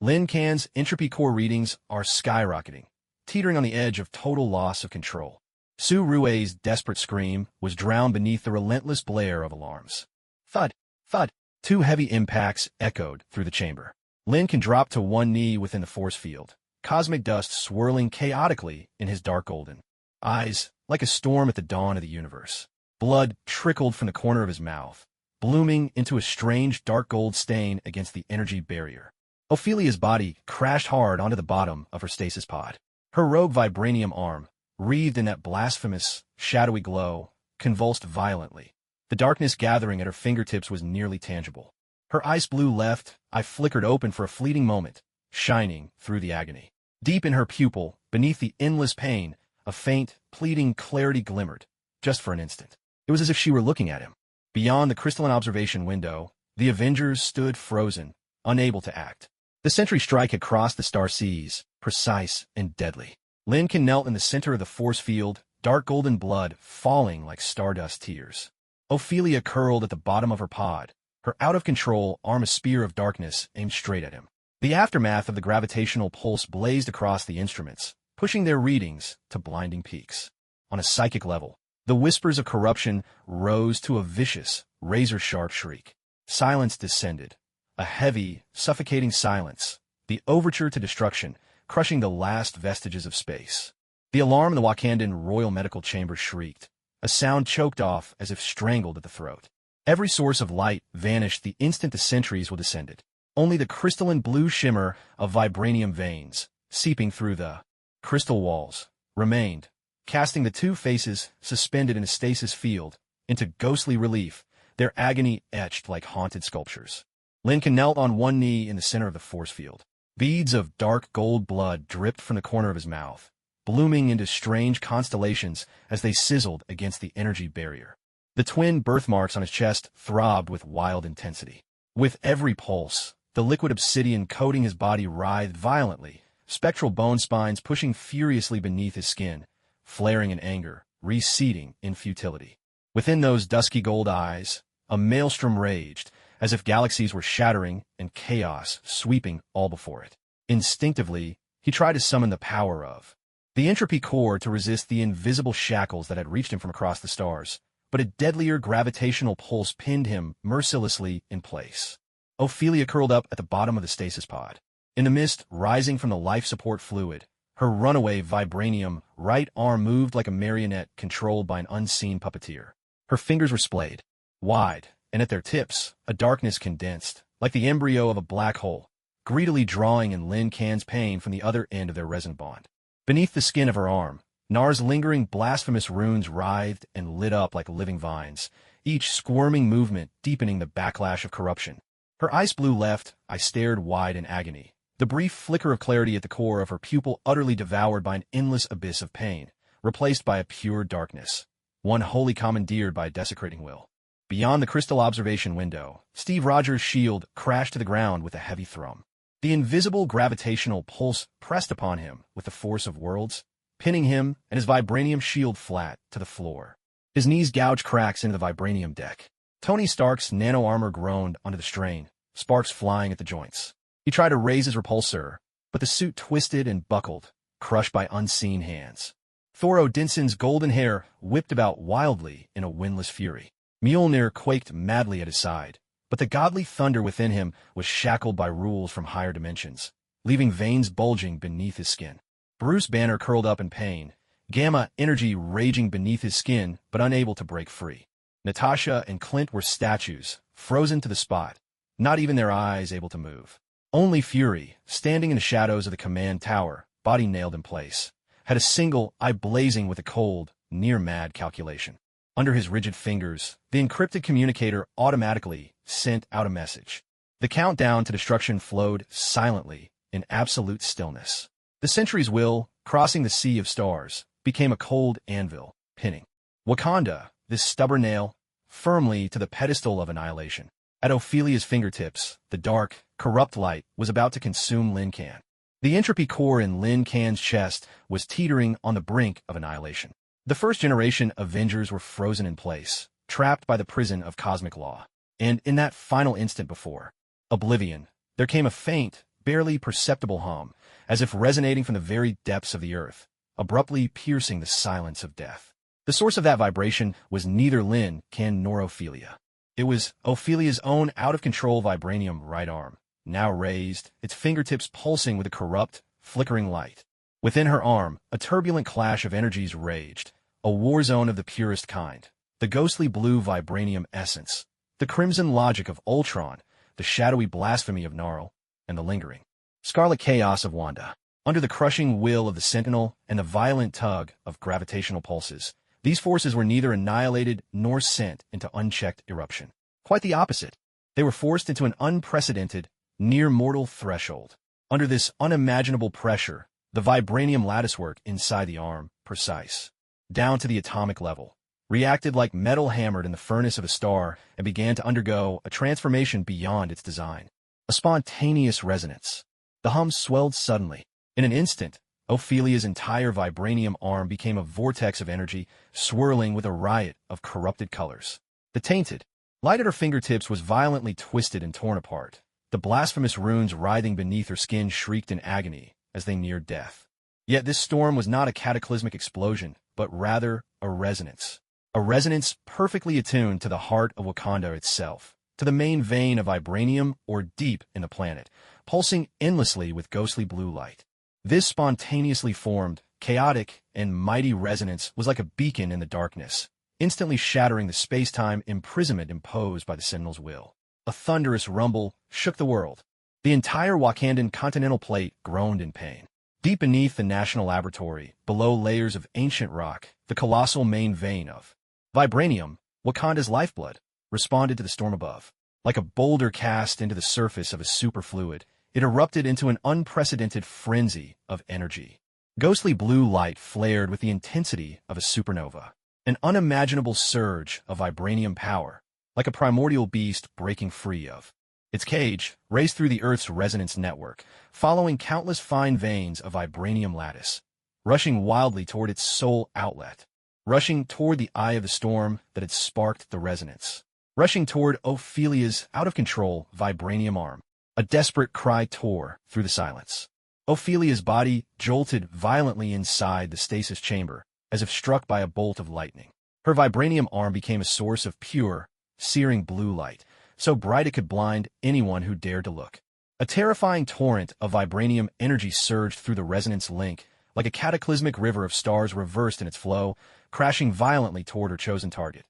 Speaker 1: Lin Can's entropy core readings are skyrocketing, teetering on the edge of total loss of control. Su Rue's desperate scream was drowned beneath the relentless blare of alarms. Thud, thud. Two heavy impacts echoed through the chamber. Lin Can dropped to one knee within the force field, cosmic dust swirling chaotically in his dark golden eyes, like a storm at the dawn of the universe. Blood trickled from the corner of his mouth, blooming into a strange dark gold stain against the energy barrier. Ophelia's body crashed hard onto the bottom of her stasis pod. Her rogue vibranium arm, wreathed in that blasphemous, shadowy glow, convulsed violently. The darkness gathering at her fingertips was nearly tangible. Her ice blue left eye flickered open for a fleeting moment, shining through the agony. Deep in her pupil, beneath the endless pain, a faint, pleading clarity glimmered, just for an instant. It was as if she were looking at him. Beyond the crystalline observation window, the Avengers stood frozen, unable to act. The sentry strike had crossed the star seas, precise and deadly. Lincoln knelt in the center of the force field, dark golden blood falling like stardust tears. Ophelia curled at the bottom of her pod, her out-of-control arm a spear of darkness aimed straight at him. The aftermath of the gravitational pulse blazed across the instruments, pushing their readings to blinding peaks. On a psychic level, the whispers of corruption rose to a vicious, razor-sharp shriek. Silence descended, a heavy, suffocating silence, the overture to destruction, crushing the last vestiges of space. The alarm in the Wakandan Royal Medical Chamber shrieked, a sound choked off as if strangled at the throat. Every source of light vanished the instant the sentries were descended. Only the crystalline blue shimmer of vibranium veins, seeping through the crystal walls, remained, casting the two faces suspended in a stasis field into ghostly relief, their agony etched like haunted sculptures. Lincoln knelt on one knee in the center of the force field. Beads of dark gold blood dripped from the corner of his mouth, blooming into strange constellations as they sizzled against the energy barrier. The twin birthmarks on his chest throbbed with wild intensity. With every pulse, the liquid obsidian coating his body writhed violently, spectral bone spines pushing furiously beneath his skin, flaring in anger, receding in futility. Within those dusky gold eyes, a maelstrom raged, as if galaxies were shattering and chaos sweeping all before it. Instinctively, he tried to summon the power of the entropy core to resist the invisible shackles that had reached him from across the stars, but a deadlier gravitational pulse pinned him mercilessly in place. Ophelia curled up at the bottom of the stasis pod. In the mist rising from the life support fluid, her runaway vibranium right arm moved like a marionette controlled by an unseen puppeteer. Her fingers were splayed wide, and at their tips, a darkness condensed, like the embryo of a black hole, greedily drawing in Lin Can's pain from the other end of their resonant bond. Beneath the skin of her arm, Nar's lingering blasphemous runes writhed and lit up like living vines, each squirming movement deepening the backlash of corruption. Her ice blue left eye stared wide in agony, the brief flicker of clarity at the core of her pupil utterly devoured by an endless abyss of pain, replaced by a pure darkness, one wholly commandeered by a desecrating will. Beyond the crystal observation window, Steve Rogers' shield crashed to the ground with a heavy thrum. The invisible gravitational pulse pressed upon him with the force of worlds, pinning him and his vibranium shield flat to the floor. His knees gouged cracks into the vibranium deck. Tony Stark's nano-armor groaned under the strain, sparks flying at the joints. He tried to raise his repulsor, but the suit twisted and buckled, crushed by unseen hands. Thor Odinson's golden hair whipped about wildly in a windless fury. Mjolnir quaked madly at his side, but the godly thunder within him was shackled by rules from higher dimensions, leaving veins bulging beneath his skin. Bruce Banner curled up in pain, gamma energy raging beneath his skin but unable to break free. Natasha and Clint were statues, frozen to the spot, not even their eyes able to move. Only Fury, standing in the shadows of the command tower, body nailed in place, had a single eye blazing with a cold, near-mad calculation. Under his rigid fingers, the encrypted communicator automatically sent out a message. The countdown to destruction flowed silently in absolute stillness. The sentry's will, crossing the sea of stars, became a cold anvil, pinning Wakanda, this stubborn nail, firmly to the pedestal of annihilation. At Ophelia's fingertips, the dark, corrupt light was about to consume Lin Can. The entropy core in Lin Can's chest was teetering on the brink of annihilation. The first-generation Avengers were frozen in place, trapped by the prison of cosmic law. And in that final instant before oblivion, there came a faint, barely perceptible hum, as if resonating from the very depths of the earth, abruptly piercing the silence of death. The source of that vibration was neither Lin Can nor Ophelia. It was Ophelia's own out-of-control vibranium right arm, now raised, its fingertips pulsing with a corrupt, flickering light. Within her arm, a turbulent clash of energies raged, a war zone of the purest kind. The ghostly blue vibranium essence, the crimson logic of Ultron, the shadowy blasphemy of Gnarl, and the lingering scarlet chaos of Wanda. Under the crushing will of the Sentinel and the violent tug of gravitational pulses, these forces were neither annihilated nor sent into unchecked eruption. Quite the opposite. They were forced into an unprecedented, near-mortal threshold. Under this unimaginable pressure, the vibranium latticework inside the arm, precise, down to the atomic level, reacted like metal hammered in the furnace of a star and began to undergo a transformation beyond its design. A spontaneous resonance, The hum swelled suddenly. In an instant, Ophelia's entire vibranium arm became a vortex of energy, swirling with a riot of corrupted colors. The tainted light at her fingertips was violently twisted and torn apart. The blasphemous runes writhing beneath her skin shrieked in agony as they neared death. Yet this storm was not a cataclysmic explosion, but rather a resonance. A resonance perfectly attuned to the heart of Wakanda itself, to the main vein of vibranium or deep in the planet, pulsing endlessly with ghostly blue light. This spontaneously formed, chaotic, and mighty resonance was like a beacon in the darkness, instantly shattering the space-time imprisonment imposed by the Sentinel's will. A thunderous rumble shook the world. The entire Wakandan continental plate groaned in pain. Deep beneath the National Laboratory, below layers of ancient rock, the colossal main vein of vibranium, Wakanda's lifeblood, responded to the storm above. Like a boulder cast into the surface of a superfluid, it erupted into an unprecedented frenzy of energy. Ghostly blue light flared with the intensity of a supernova, an unimaginable surge of vibranium power, like a primordial beast breaking free of its cage, raced through the Earth's resonance network, following countless fine veins of vibranium lattice, rushing wildly toward its sole outlet, rushing toward the eye of the storm that had sparked the resonance, rushing toward Ophelia's out-of-control vibranium arm. A desperate cry tore through the silence. Ophelia's body jolted violently inside the stasis chamber, as if struck by a bolt of lightning. Her vibranium arm became a source of pure, searing blue light, so bright it could blind anyone who dared to look. A terrifying torrent of vibranium energy surged through the resonance link, like a cataclysmic river of stars reversed in its flow, crashing violently toward her chosen target.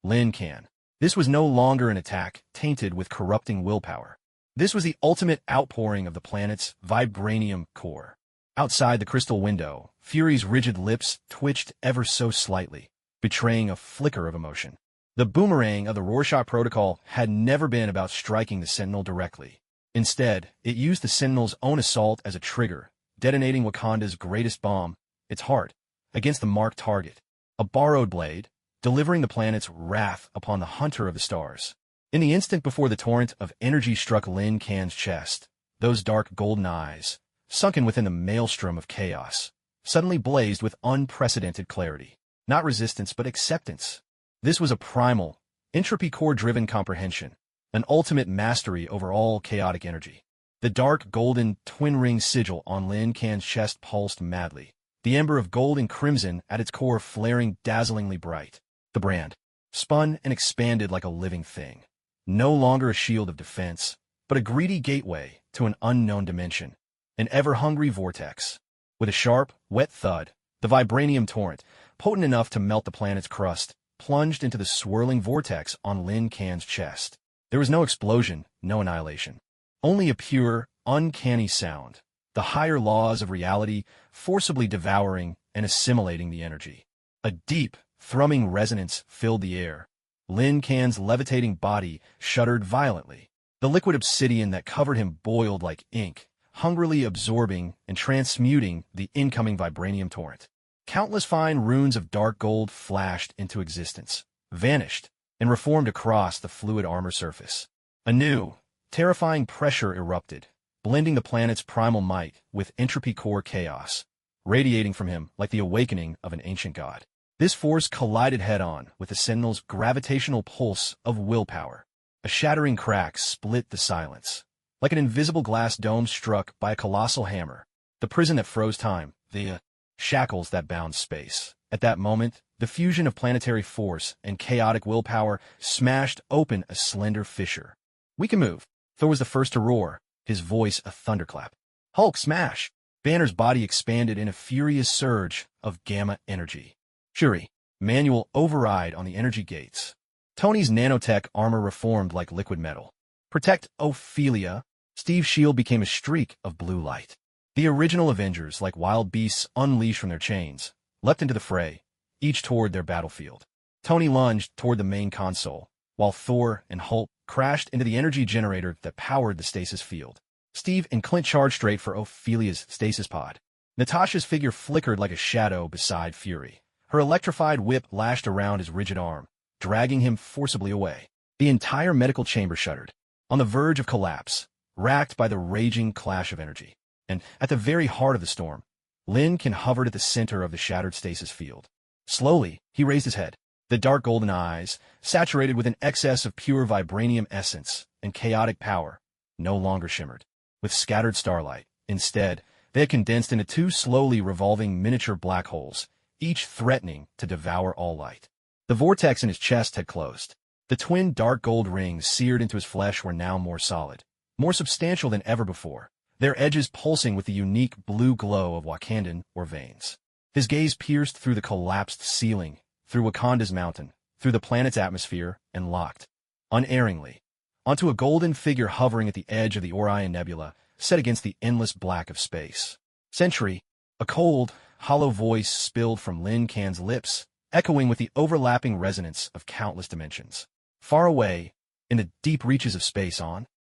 Speaker 1: Lin Can. This was no longer an attack tainted with corrupting willpower. This was the ultimate outpouring of the planet's vibranium core. Outside the crystal window, Fury's rigid lips twitched ever so slightly, betraying a flicker of emotion. The boomerang of the Rorschach Protocol had never been about striking the Sentinel directly. Instead, it used the Sentinel's own assault as a trigger, detonating Wakanda's greatest bomb, its heart, against the marked target. A borrowed blade, delivering the planet's wrath upon the hunter of the stars. In the instant before the torrent of energy struck Lin Can's chest, those dark golden eyes, sunken within the maelstrom of chaos, suddenly blazed with unprecedented clarity. Not resistance, but acceptance. This was a primal, entropy-core-driven comprehension, an ultimate mastery over all chaotic energy. The dark golden twin-ring sigil on Lin Can's chest pulsed madly, the ember of gold and crimson at its core flaring dazzlingly bright. The brand spun and expanded like a living thing. No longer a shield of defense, but a greedy gateway to an unknown dimension, an ever-hungry vortex. With a sharp, wet thud, the vibranium torrent, potent enough to melt the planet's crust, plunged into the swirling vortex on Lin Can's chest. There was no explosion, no annihilation. Only a pure, uncanny sound, the higher laws of reality forcibly devouring and assimilating the energy. A deep, thrumming resonance filled the air. Lin Can's levitating body shuddered violently. The liquid obsidian that covered him boiled like ink, hungrily absorbing and transmuting the incoming vibranium torrent. Countless fine runes of dark gold flashed into existence, vanished, and reformed across the fluid armor surface. A new, terrifying pressure erupted, blending the planet's primal might with entropy-core chaos, radiating from him like the awakening of an ancient god. This force collided head-on with the Sentinel's gravitational pulse of willpower. A shattering crack split the silence, like an invisible glass dome struck by a colossal hammer. The prison that froze time, the shackles that bound space. At that moment, the fusion of planetary force and chaotic willpower smashed open a slender fissure. "We can move." Thor was the first to roar, his voice a thunderclap. "Hulk smash!" Banner's body expanded in a furious surge of gamma energy. Shuri, manual override on the energy gates. Tony's nanotech armor reformed like liquid metal. Protect Ophelia. Steve's shield became a streak of blue light. The original Avengers, like wild beasts unleashed from their chains, leapt into the fray, each toward their battlefield. Tony lunged toward the main console, while Thor and Hulk crashed into the energy generator that powered the stasis field. Steve and Clint charged straight for Ophelia's stasis pod. Natasha's figure flickered like a shadow beside Fury. Her electrified whip lashed around his rigid arm, dragging him forcibly away. The entire medical chamber shuddered, on the verge of collapse, racked by the raging clash of energy. And at the very heart of the storm, Lin Kan hovered at the center of the shattered stasis field. Slowly, he raised his head. The dark golden eyes, saturated with an excess of pure vibranium essence and chaotic power, no longer shimmered with scattered starlight. Instead, they had condensed into two slowly revolving miniature black holes, each threatening to devour all light. The vortex in his chest had closed. The twin dark gold rings seared into his flesh were now more solid, more substantial than ever before, their edges pulsing with the unique blue glow of Wakandan or veins. His gaze pierced through the collapsed ceiling, through Wakanda's mountain, through the planet's atmosphere, and locked, unerringly, onto a golden figure hovering at the edge of the Orion Nebula, set against the endless black of space. Century, a cold, hollow voice spilled from Lin Kan's lips, echoing with the overlapping resonance of countless dimensions. Far away, in the deep reaches of space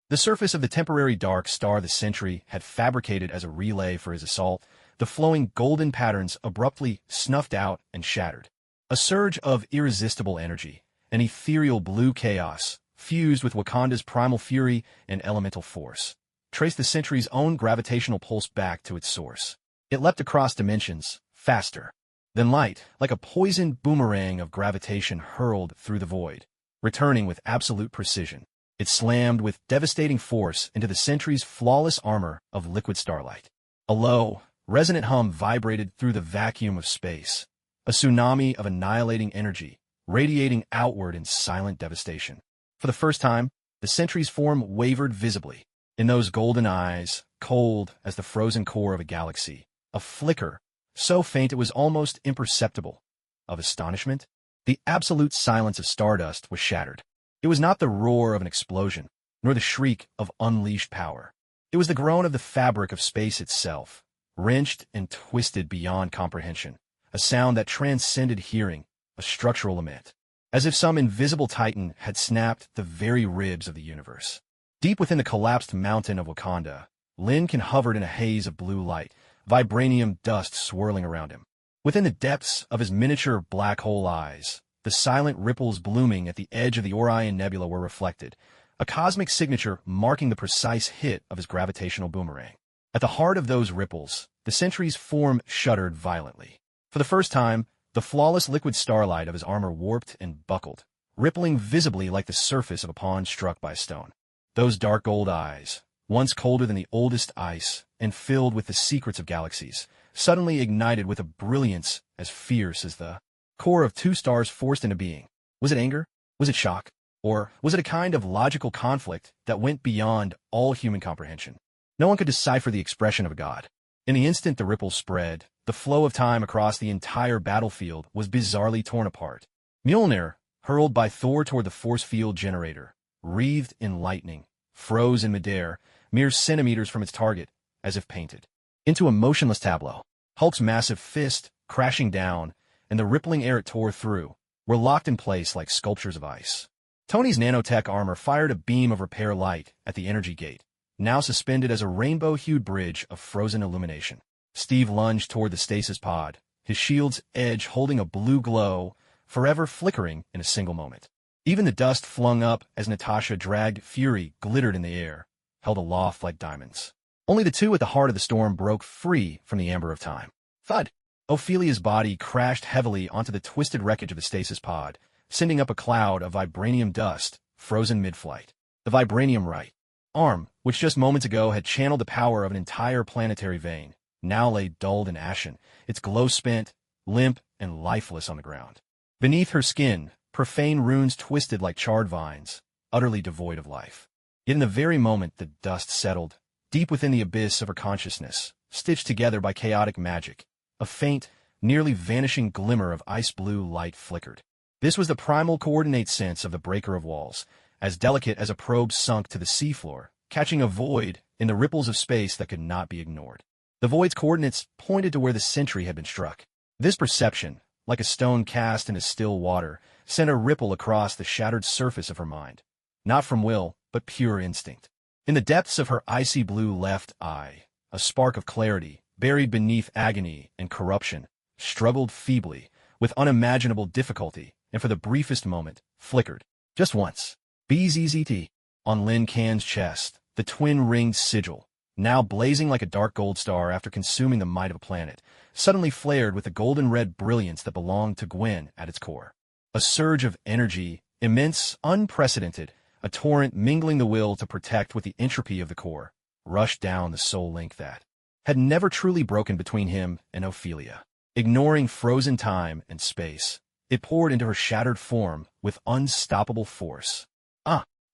Speaker 1: the surface of the temporary dark star the Century had fabricated as a relay for his assault, the flowing golden patterns abruptly snuffed out and shattered. A surge of irresistible energy, an ethereal blue chaos, fused with Wakanda's primal fury and elemental force, traced the Century's own gravitational pulse back to its source. It leapt across dimensions, faster than light, like a poisoned boomerang of gravitation hurled through the void, returning with absolute precision. It slammed with devastating force into the Century's flawless armor of liquid starlight. A low, resonant hum vibrated through the vacuum of space, a tsunami of annihilating energy, radiating outward in silent devastation. For the first time, the Century's form wavered visibly. In those golden eyes, cold as the frozen core of a galaxy, a flicker, so faint it was almost imperceptible, of astonishment. The absolute silence of stardust was shattered. It was not the roar of an explosion, nor the shriek of unleashed power. It was the groan of the fabric of space itself, wrenched and twisted beyond comprehension, a sound that transcended hearing, a structural lament, as if some invisible titan had snapped the very ribs of the universe. Deep within the collapsed mountain of Wakanda, Lin Kan hovered in a haze of blue light, vibranium dust swirling around him. Within the depths of his miniature black hole eyes, the silent ripples blooming at the edge of the Orion Nebula were reflected, a cosmic signature marking the precise hit of his gravitational boomerang. At the heart of those ripples, the Century's form shuddered violently. For the first time, the flawless liquid starlight of his armor warped and buckled, rippling visibly like the surface of a pond struck by a stone. Those dark gold eyes, once colder than the oldest ice and filled with the secrets of galaxies, suddenly ignited with a brilliance as fierce as the core of two stars forced into being. Was it anger? Was it shock? Or was it a kind of logical conflict that went beyond all human comprehension? No one could decipher the expression of a god. In the instant the ripples spread, the flow of time across the entire battlefield was bizarrely torn apart. Mjolnir, hurled by Thor toward the force field generator, wreathed in lightning, froze in midair, mere centimeters from its target, as if painted into a motionless tableau. Hulk's massive fist, crashing down, and the rippling air it tore through, were locked in place like sculptures of ice. Tony's nanotech armor fired a beam of repair light at the energy gate, now suspended as a rainbow-hued bridge of frozen illumination. Steve lunged toward the stasis pod, his shield's edge holding a blue glow, forever flickering in a single moment. Even the dust flung up as Natasha dragged Fury glittered in the air, held aloft like diamonds. Only the two at the heart of the storm broke free from the amber of time. Thud! Ophelia's body crashed heavily onto the twisted wreckage of the stasis pod, sending up a cloud of vibranium dust, frozen mid-flight. The vibranium right arm, which just moments ago had channeled the power of an entire planetary vein, now lay dulled and ashen, its glow spent, limp, and lifeless on the ground. Beneath her skin, profane runes twisted like charred vines, utterly devoid of life. Yet in the very moment the dust settled, deep within the abyss of her consciousness, stitched together by chaotic magic, a faint, nearly vanishing glimmer of ice-blue light flickered. This was the primal coordinate sense of the breaker of walls, as delicate as a probe sunk to the seafloor, catching a void in the ripples of space that could not be ignored. The void's coordinates pointed to where the Century had been struck. This perception, like a stone cast into still water, sent a ripple across the shattered surface of her mind. Not from will, but pure instinct. In the depths of her icy blue left eye, a spark of clarity, buried beneath agony and corruption, struggled feebly, with unimaginable difficulty, and for the briefest moment, flickered. Just once. BZZT. On Lin Kan's chest, the twin-ringed sigil, now blazing like a dark gold star after consuming the might of a planet, suddenly flared with the golden-red brilliance that belonged to Gwen at its core. A surge of energy, immense, unprecedented, a torrent mingling the will to protect with the entropy of the core, rushed down the soul link that had never truly broken between him and Ophelia. Ignoring frozen time and space, it poured into her shattered form with unstoppable force.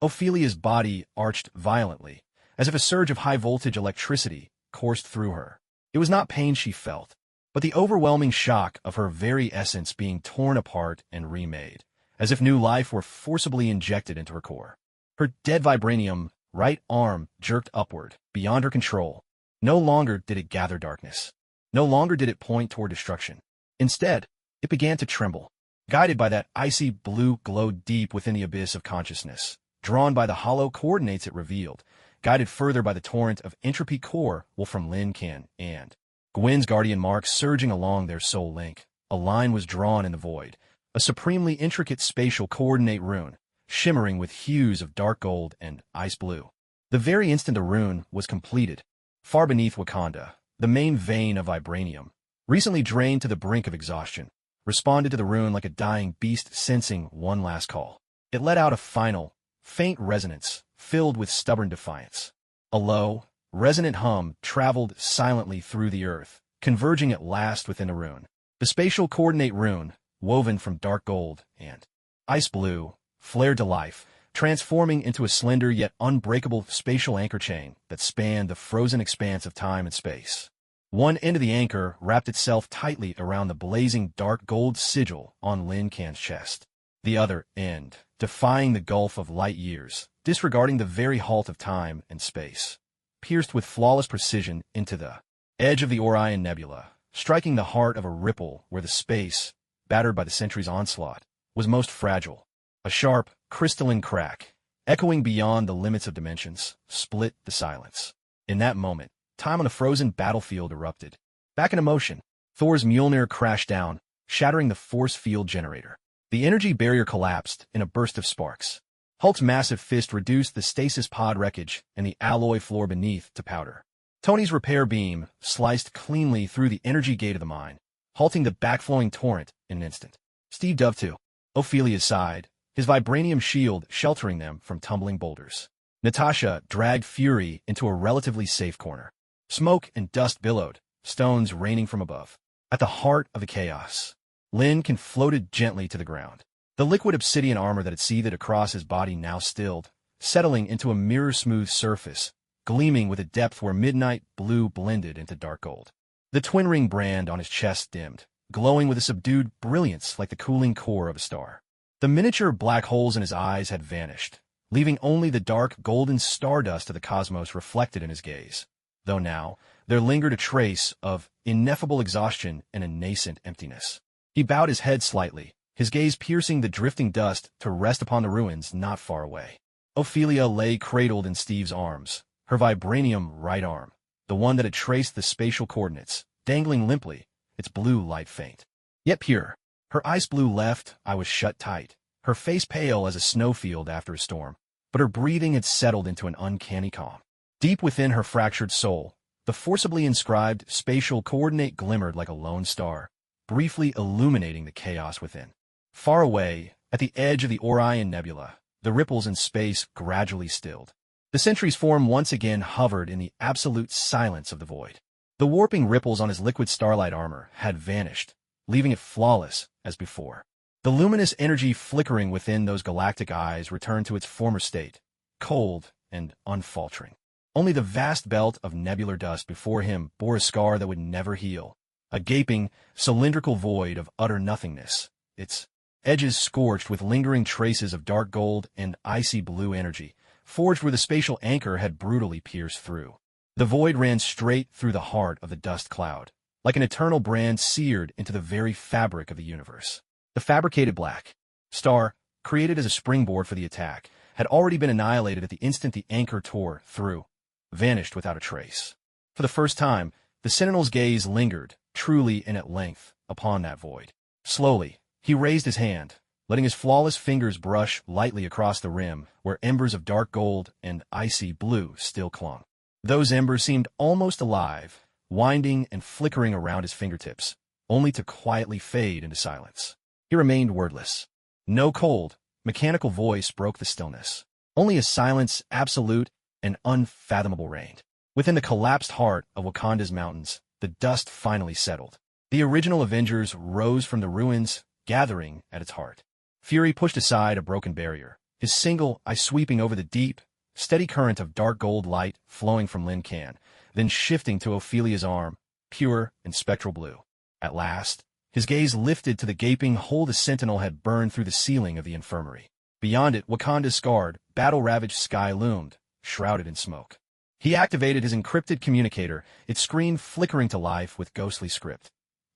Speaker 1: Ophelia's body arched violently, as if a surge of high-voltage electricity coursed through her. It was not pain she felt, but the overwhelming shock of her very essence being torn apart and remade, as if new life were forcibly injected into her core. Her dead vibranium right arm jerked upward, beyond her control. No longer did it gather darkness. No longer did it point toward destruction. Instead, it began to tremble, guided by that icy blue glow deep within the abyss of consciousness, drawn by the hollow coordinates it revealed, guided further by the torrent of entropy core Wolfram Lincoln and Gwen's guardian marks surging along their soul link. A line was drawn in the void, a supremely intricate spatial coordinate rune, shimmering with hues of dark gold and ice blue. The very instant the rune was completed, far beneath Wakanda, the main vein of vibranium, recently drained to the brink of exhaustion, responded to the rune like a dying beast sensing one last call. It let out a final, faint resonance, filled with stubborn defiance. A low, resonant hum traveled silently through the earth, converging at last within the rune. The spatial coordinate rune, woven from dark gold and ice blue, flared to life, transforming into a slender yet unbreakable spatial anchor chain that spanned the frozen expanse of time and space. One end of the anchor wrapped itself tightly around the blazing dark gold sigil on Lin Can's chest. The other end, defying the gulf of light years, disregarding the very halt of time and space, pierced with flawless precision into the edge of the Orion Nebula, striking the heart of a ripple where the space, battered by the centuries' onslaught, was most fragile. A sharp, crystalline crack, echoing beyond the limits of dimensions, split the silence. In that moment, time on the frozen battlefield erupted. Back into motion, Thor's Mjolnir crashed down, shattering the force field generator. The energy barrier collapsed in a burst of sparks. Hulk's massive fist reduced the stasis pod wreckage and the alloy floor beneath to powder. Tony's repair beam sliced cleanly through the energy gate of the mine, halting the backflowing torrent in an instant. Steve dove to Ophelia's side, his vibranium shield sheltering them from tumbling boulders. Natasha dragged Fury into a relatively safe corner. Smoke and dust billowed, stones raining from above. At the heart of the chaos, Lincoln floated gently to the ground. The liquid obsidian armor that had seethed across his body now stilled, settling into a mirror-smooth surface, gleaming with a depth where midnight blue blended into dark gold. The twin-ring brand on his chest dimmed, glowing with a subdued brilliance like the cooling core of a star. The miniature black holes in his eyes had vanished, leaving only the dark golden stardust of the cosmos reflected in his gaze, though now there lingered a trace of ineffable exhaustion and a nascent emptiness. He bowed his head slightly, his gaze piercing the drifting dust to rest upon the ruins not far away. Ophelia lay cradled in Steve's arms, her vibranium right arm, the one that had traced the spatial coordinates, dangling limply, its blue light faint, yet pure. Her ice blue left eye was shut tight, her face pale as a snowfield after a storm, but her breathing had settled into an uncanny calm. Deep within her fractured soul, the forcibly inscribed spatial coordinate glimmered like a lone star, briefly illuminating the chaos within. Far away, at the edge of the Orion Nebula, the ripples in space gradually stilled. The Sentry's form once again hovered in the absolute silence of the void. The warping ripples on his liquid starlight armor had vanished, leaving it flawless as before. The luminous energy flickering within those galactic eyes returned to its former state, cold and unfaltering. Only the vast belt of nebular dust before him bore a scar that would never heal, a gaping, cylindrical void of utter nothingness, its edges scorched with lingering traces of dark gold and icy blue energy, forged where the spatial anchor had brutally pierced through. The void ran straight through the heart of the dust cloud, like an eternal brand seared into the very fabric of the universe. The fabricated black star, created as a springboard for the attack, had already been annihilated at the instant the anchor tore through, vanished without a trace. For the first time, the Sentinel's gaze lingered, truly and at length, upon that void. Slowly, he raised his hand, letting his flawless fingers brush lightly across the rim where embers of dark gold and icy blue still clung. Those embers seemed almost alive, winding and flickering around his fingertips, only to quietly fade into silence. He remained wordless. No cold, mechanical voice broke the stillness. Only a silence absolute and unfathomable reigned. Within the collapsed heart of Wakanda's mountains, the dust finally settled. The original Avengers rose from the ruins, gathering at its heart. Fury pushed aside a broken barrier, his single eye sweeping over the deep, steady current of dark gold light flowing from Lin Kan, then shifting to Ophelia's arm, pure and spectral blue. At last, his gaze lifted to the gaping hole the sentinel had burned through the ceiling of the infirmary. Beyond it, Wakanda's scarred, battle-ravaged sky loomed, shrouded in smoke. He activated his encrypted communicator, its screen flickering to life with ghostly script.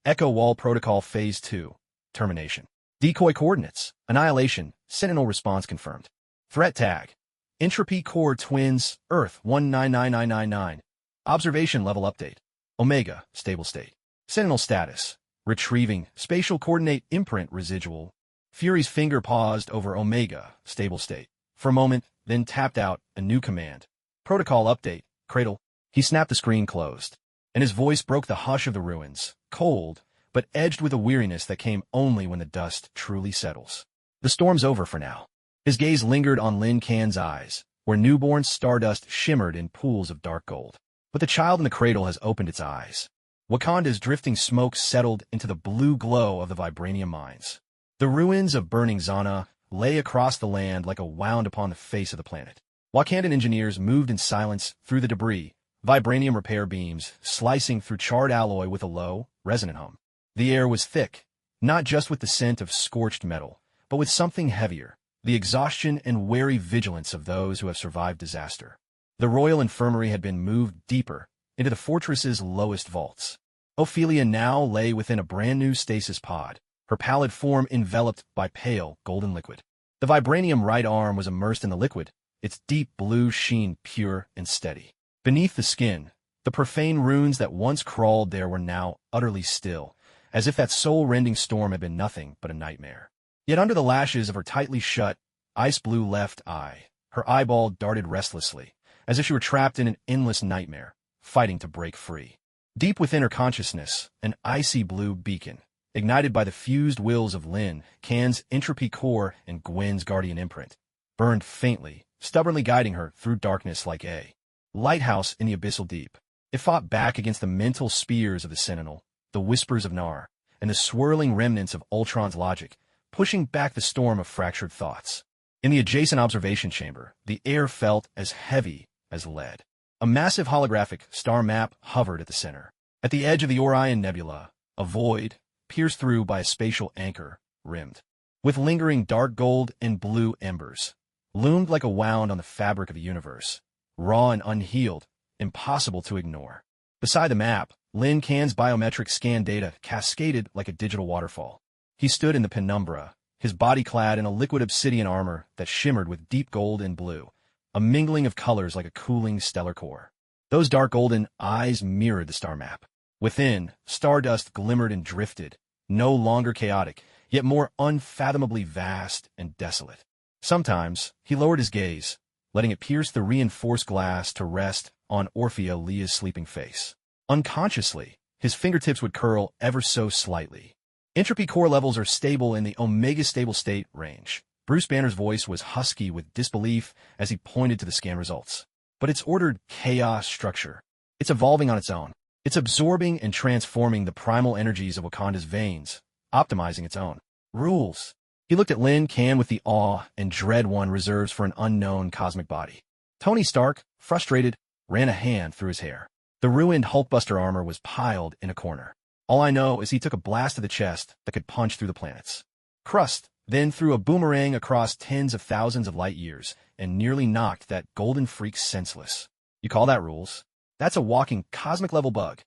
Speaker 1: Echo Wall Protocol Phase 2. Termination. Decoy coordinates. Annihilation. Sentinel response confirmed. Threat tag. Entropy Core Twins, Earth 199999. Observation level update. Omega, stable state. Sentinel status. Retrieving, spatial coordinate imprint residual. Fury's finger paused over Omega, stable state. For a moment, then tapped out a new command. Protocol update, Cradle. He snapped the screen closed, and his voice broke the hush of the ruins, cold, but edged with a weariness that came only when the dust truly settles. The storm's over for now. His gaze lingered on Lin Kan's eyes, where newborn stardust shimmered in pools of dark gold. But the child in the cradle has opened its eyes. Wakanda's drifting smoke settled into the blue glow of the vibranium mines. The ruins of burning Zana lay across the land like a wound upon the face of the planet. Wakandan engineers moved in silence through the debris, vibranium repair beams slicing through charred alloy with a low, resonant hum. The air was thick, not just with the scent of scorched metal, but with something heavier, the exhaustion and wary vigilance of those who have survived disaster. The royal infirmary had been moved deeper, into the fortress's lowest vaults. Ophelia now lay within a brand-new stasis pod, her pallid form enveloped by pale, golden liquid. The vibranium right arm was immersed in the liquid, its deep blue sheen pure and steady. Beneath the skin, the profane runes that once crawled there were now utterly still, as if that soul-rending storm had been nothing but a nightmare. Yet under the lashes of her tightly shut, ice-blue left eye, her eyeball darted restlessly, as if she were trapped in an endless nightmare, fighting to break free. Deep within her consciousness, an icy blue beacon, ignited by the fused wills of Lin, Kan's entropy core and Gwen's guardian imprint, burned faintly, stubbornly guiding her through darkness like a lighthouse in the abyssal deep. It fought back against the mental spears of the Sentinel, the whispers of Nar, and the swirling remnants of Ultron's logic, pushing back the storm of fractured thoughts. In the adjacent observation chamber, the air felt as heavy as lead. A massive holographic star map hovered at the center. At the edge of the Orion Nebula, a void, pierced through by a spatial anchor, rimmed with lingering dark gold and blue embers, loomed like a wound on the fabric of the universe, raw and unhealed, impossible to ignore. Beside the map, Lin Kan's biometric scan data cascaded like a digital waterfall. He stood in the penumbra, his body clad in a liquid obsidian armor that shimmered with deep gold and blue, a mingling of colors like a cooling stellar core. Those dark golden eyes mirrored the star map. Within, stardust glimmered and drifted, no longer chaotic, yet more unfathomably vast and desolate. Sometimes, he lowered his gaze, letting it pierce the reinforced glass to rest on Orphealia's sleeping face. Unconsciously, his fingertips would curl ever so slightly. Entropy core levels are stable in the Omega stable state range. Bruce Banner's voice was husky with disbelief as he pointed to the scan results. But it's ordered chaos structure. It's evolving on its own. It's absorbing and transforming the primal energies of Wakanda's veins, optimizing its own rules. He looked at Lin Kan with the awe and dread one reserves for an unknown cosmic body. Tony Stark, frustrated, ran a hand through his hair. The ruined Hulkbuster armor was piled in a corner. All I know is he took a blast to the chest that could punch through the planets. Crushed, then threw a boomerang across tens of thousands of light years and nearly knocked that golden freak senseless. You call that rules? That's a walking cosmic-level bug.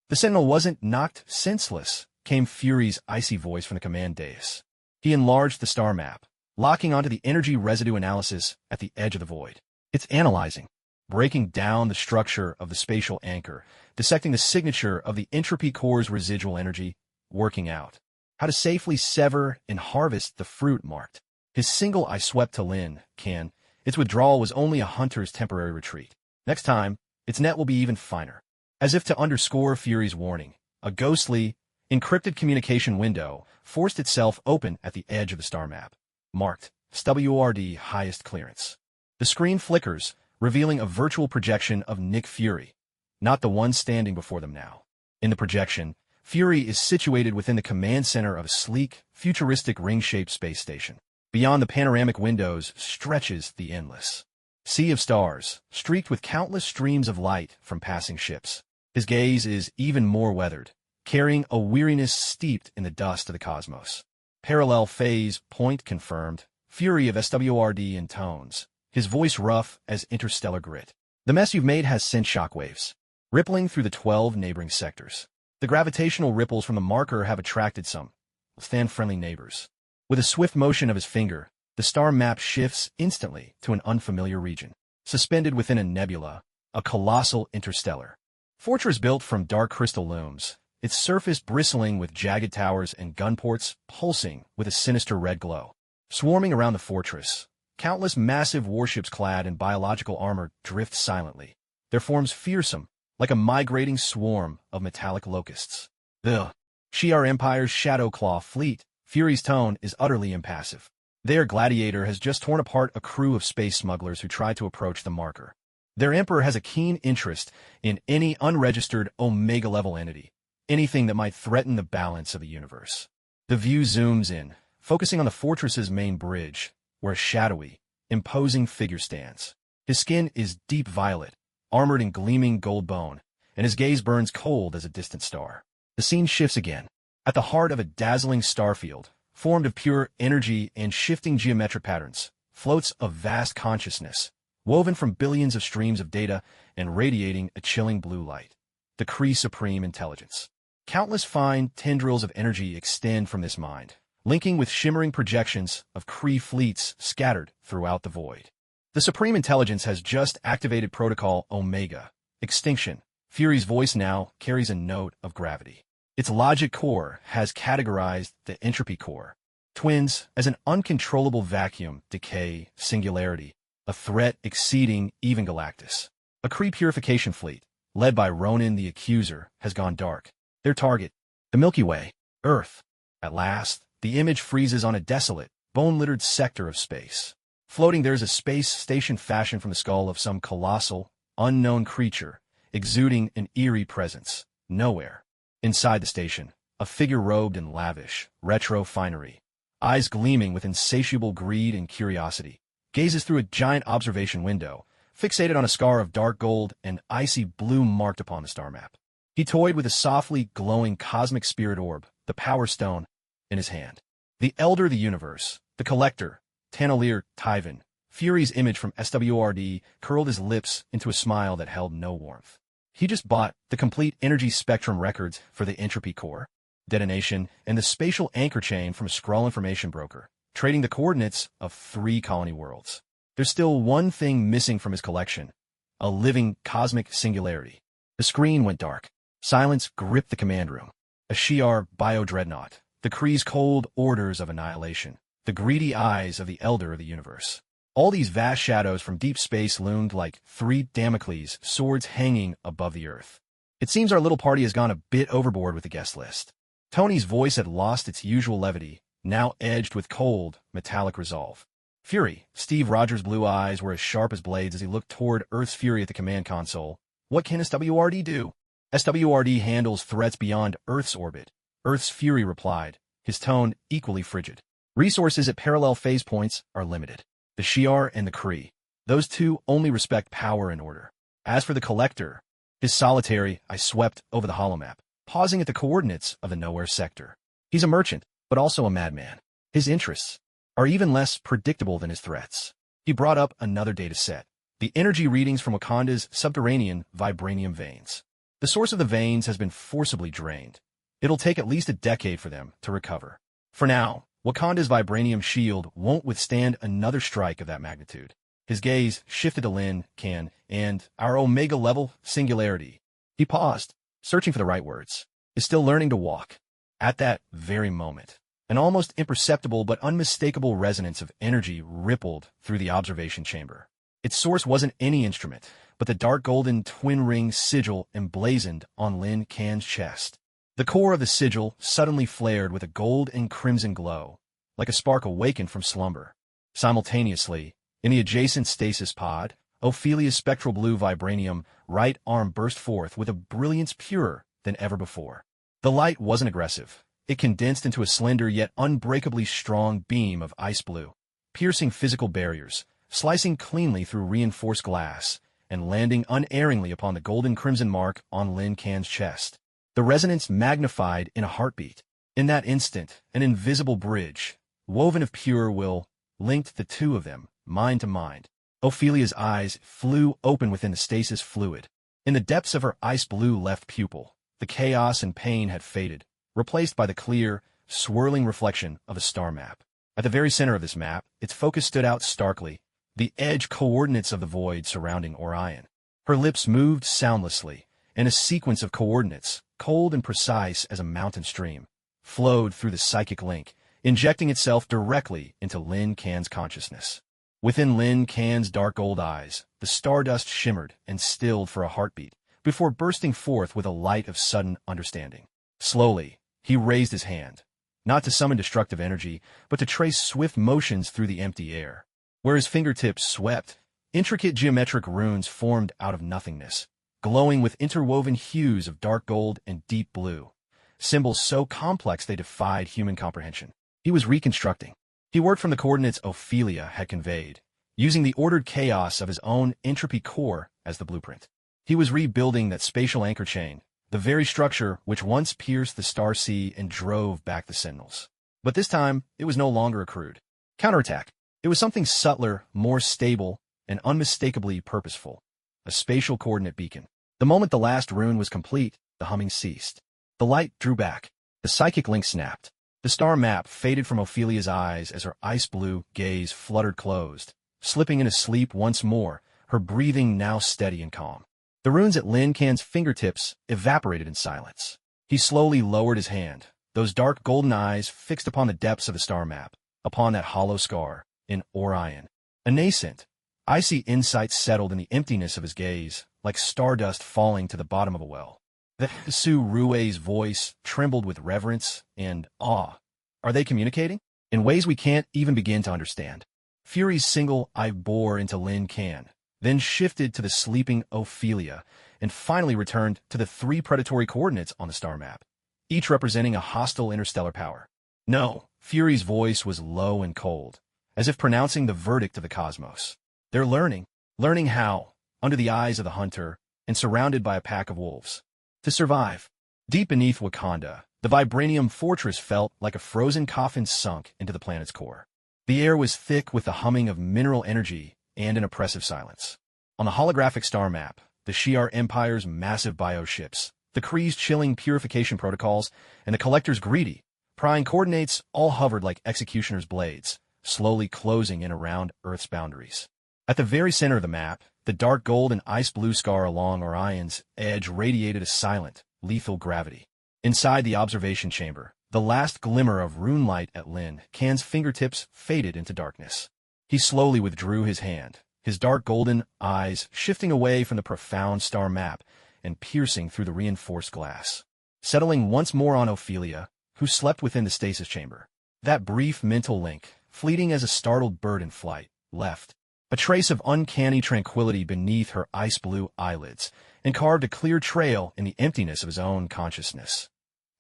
Speaker 1: The Sentinel wasn't knocked senseless, came Fury's icy voice from the command dais. He enlarged the star map, locking onto the energy residue analysis at the edge of the void. It's analyzing, breaking down the structure of the spatial anchor, dissecting the signature of the entropy core's residual energy, working out how to safely sever and harvest the fruit marked. His single eye swept to Lin Kan. Its withdrawal was only a hunter's temporary retreat. Next time, its net will be even finer. As if to underscore Fury's warning, a ghostly, encrypted communication window forced itself open at the edge of the star map, marked SWRD highest clearance. The screen flickers, revealing a virtual projection of Nick Fury, not the one standing before them now. In the projection, Fury is situated within the command center of a sleek, futuristic ring-shaped space station. Beyond the panoramic windows stretches the endless sea of stars, streaked with countless streams of light from passing ships. His gaze is even more weathered, carrying a weariness steeped in the dust of the cosmos. Parallel phase point confirmed, Fury of SWRD intones, his voice rough as interstellar grit. The mess you've made has sent shockwaves, rippling through the 12 neighboring sectors. The gravitational ripples from the marker have attracted some stand-friendly neighbors. With a swift motion of his finger, the star map shifts instantly to an unfamiliar region. Suspended within a nebula, a colossal interstellar fortress built from dark crystal looms, its surface bristling with jagged towers and gunports pulsing with a sinister red glow. Swarming around the fortress, countless massive warships clad in biological armor drift silently, their forms fearsome, like a migrating swarm of metallic locusts. The Shi'ar Empire's Shadowclaw fleet, Fury's tone is utterly impassive. Their gladiator has just torn apart a crew of space smugglers who tried to approach the marker. Their emperor has a keen interest in any unregistered Omega-level entity, anything that might threaten the balance of the universe. The view zooms in, focusing on the fortress's main bridge, where a shadowy, imposing figure stands. His skin is deep violet, armored in gleaming gold bone, and his gaze burns cold as a distant star. The scene shifts again. At the heart of a dazzling starfield, formed of pure energy and shifting geometric patterns, floats a vast consciousness, woven from billions of streams of data and radiating a chilling blue light. The Kree Supreme Intelligence. Countless fine tendrils of energy extend from this mind, linking with shimmering projections of Kree fleets scattered throughout the void. The Supreme Intelligence has just activated Protocol Omega, Extinction. Fury's voice now carries a note of gravity. Its logic core has categorized the entropy core, twins, as an uncontrollable vacuum, decay, singularity, a threat exceeding even Galactus. A Kree purification fleet, led by Ronan the Accuser, has gone dark. Their target, the Milky Way, Earth. At last, the image freezes on a desolate, bone-littered sector of space. Floating there is a space station fashioned from the skull of some colossal, unknown creature, exuding an eerie presence. Nowhere. Inside the station, a figure robed in lavish, retro finery, eyes gleaming with insatiable greed and curiosity, gazes through a giant observation window, fixated on a scar of dark gold and icy blue marked upon the star map. He toyed with a softly glowing cosmic spirit orb, the Power Stone, in his hand. The Elder of the Universe, the Collector, Taneleer Tyvan, Fury's image from SWRD, curled his lips into a smile that held no warmth. He just bought the complete energy spectrum records for the entropy core, detonation, and the spatial anchor chain from a Skrull information broker, trading the coordinates of 3 colony worlds. There's still one thing missing from his collection, a living cosmic singularity. The screen went dark. Silence gripped the command room. A Shi'ar bio-dreadnought, the Kree's cold orders of annihilation, the greedy eyes of the Elder of the Universe. All these vast shadows from deep space loomed like 3 Damocles swords hanging above the earth. It seems our little party has gone a bit overboard with the guest list. Tony's voice had lost its usual levity, now edged with cold, metallic resolve. Fury, Steve Rogers' blue eyes were as sharp as blades as he looked toward Earth's Fury at the command console. What can SWRD do? SWRD handles threats beyond Earth's orbit. Earth's Fury replied, his tone equally frigid. Resources at parallel phase points are limited. The Shi'ar and the Kree, those two only respect power and order. As for the Collector, his solitary eye swept over the holomap, pausing at the coordinates of the Nowhere sector. He's a merchant, but also a madman. His interests are even less predictable than his threats. He brought up another data set, the energy readings from Wakanda's subterranean vibranium veins. The source of the veins has been forcibly drained. It'll take at least a decade for them to recover. For now, Wakanda's vibranium shield won't withstand another strike of that magnitude. His gaze shifted to Lin, Kan, and our Omega-level singularity. He paused, searching for the right words. Is still learning to walk. At that very moment, an almost imperceptible but unmistakable resonance of energy rippled through the observation chamber. Its source wasn't any instrument, but the dark golden twin-ring sigil emblazoned on Lin Can's chest. The core of the sigil suddenly flared with a gold and crimson glow, like a spark awakened from slumber. Simultaneously, in the adjacent stasis pod, Ophelia's spectral blue vibranium right arm burst forth with a brilliance purer than ever before. The light wasn't aggressive. It condensed into a slender yet unbreakably strong beam of ice blue, piercing physical barriers, slicing cleanly through reinforced glass, and landing unerringly upon the golden crimson mark on Lin Can's chest. The resonance magnified in a heartbeat. In that instant, an invisible bridge, woven of pure will, linked the two of them, mind to mind. Ophelia's eyes flew open within the stasis fluid. In the depths of her ice-blue left pupil, the chaos and pain had faded, replaced by the clear, swirling reflection of a star map. At the very center of this map, its focus stood out starkly, the edge coordinates of the void surrounding Orion. Her lips moved soundlessly, and a sequence of coordinates, cold and precise as a mountain stream, flowed through the psychic link, injecting itself directly into Lin Can's consciousness. Within Lin Can's dark gold eyes, the stardust shimmered and stilled for a heartbeat, before bursting forth with a light of sudden understanding. Slowly, he raised his hand, not to summon destructive energy, but to trace swift motions through the empty air. Where his fingertips swept, intricate geometric runes formed out of nothingness, glowing with interwoven hues of dark gold and deep blue, symbols so complex they defied human comprehension. He was reconstructing. He worked from the coordinates Ophelia had conveyed, using the ordered chaos of his own entropy core as the blueprint. He was rebuilding that spatial anchor chain, the very structure which once pierced the star sea and drove back the Sentinels. But this time, it was no longer a crude counterattack. It was something subtler, more stable, and unmistakably purposeful. A spatial coordinate beacon. The moment the last rune was complete, the humming ceased. The light drew back. The psychic link snapped. The star map faded from Ophelia's eyes as her ice-blue gaze fluttered closed, slipping into sleep once more, her breathing now steady and calm. The runes at Lin Can's fingertips evaporated in silence. He slowly lowered his hand, those dark golden eyes fixed upon the depths of the star map, upon that hollow scar in Orion. A nascent, icy insight settled in the emptiness of his gaze, like stardust falling to the bottom of a well. The Su Rue's voice trembled with reverence and awe. Are they communicating? In ways we can't even begin to understand. Fury's single eye bore into Lin Can, then shifted to the sleeping Ophelia, and finally returned to the three predatory coordinates on the star map, each representing a hostile interstellar power. No, Fury's voice was low and cold, as if pronouncing the verdict of the cosmos. They're learning how, under the eyes of the hunter, and surrounded by a pack of wolves, to survive. Deep beneath Wakanda, the vibranium fortress felt like a frozen coffin sunk into the planet's core. The air was thick with the humming of mineral energy and an oppressive silence. On the holographic star map, the Shi'ar Empire's massive bioships, the Kree's chilling purification protocols, and the Collector's greedy, prying coordinates all hovered like executioner's blades, slowly closing in around Earth's boundaries. At the very center of the map, the dark gold and ice-blue scar along Orion's edge radiated a silent, lethal gravity. Inside the observation chamber, the last glimmer of rune light at Lin Can's fingertips faded into darkness. He slowly withdrew his hand, his dark golden eyes shifting away from the profound star map and piercing through the reinforced glass, settling once more on Ophelia, who slept within the stasis chamber. That brief mental link, fleeting as a startled bird in flight, left a trace of uncanny tranquility beneath her ice-blue eyelids, and carved a clear trail in the emptiness of his own consciousness.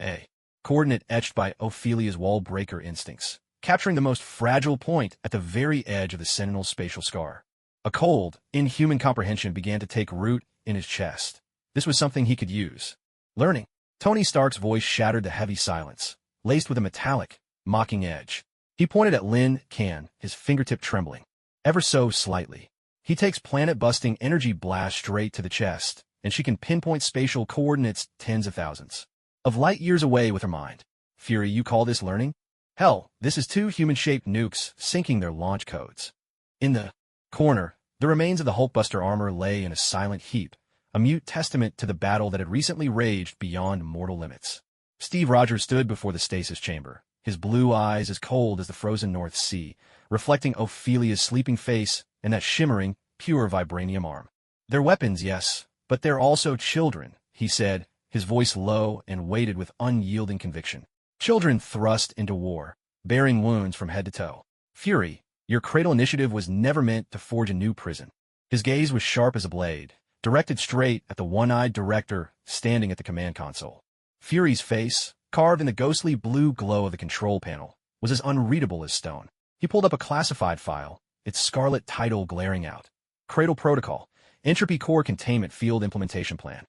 Speaker 1: A coordinate etched by Ophelia's wall-breaker instincts, capturing the most fragile point at the very edge of the Sentinel's spatial scar. A cold, inhuman comprehension began to take root in his chest. This was something he could use. Learning. Tony Stark's voice shattered the heavy silence, laced with a metallic, mocking edge. He pointed at Lin Can, his fingertip trembling, ever so slightly. He takes planet-busting energy blast straight to the chest, and she can pinpoint spatial coordinates tens of thousands of light years away with her mind. Fury, you call this learning? Hell, this is two human-shaped nukes syncing their launch codes. In the corner, the remains of the Hulkbuster armor lay in a silent heap, a mute testament to the battle that had recently raged beyond mortal limits. Steve Rogers stood before the stasis chamber, his blue eyes as cold as the frozen North Sea, reflecting Ophelia's sleeping face and that shimmering, pure vibranium arm. They're weapons, yes, but they're also children, he said, his voice low and weighted with unyielding conviction. Children thrust into war, bearing wounds from head to toe. Fury, your cradle initiative was never meant to forge a new prison. His gaze was sharp as a blade, directed straight at the one-eyed director standing at the command console. Fury's face, carved in the ghostly blue glow of the control panel, was as unreadable as stone. He pulled up a classified file, its scarlet title glaring out. Cradle Protocol, Entropy Core Containment Field Implementation Plan.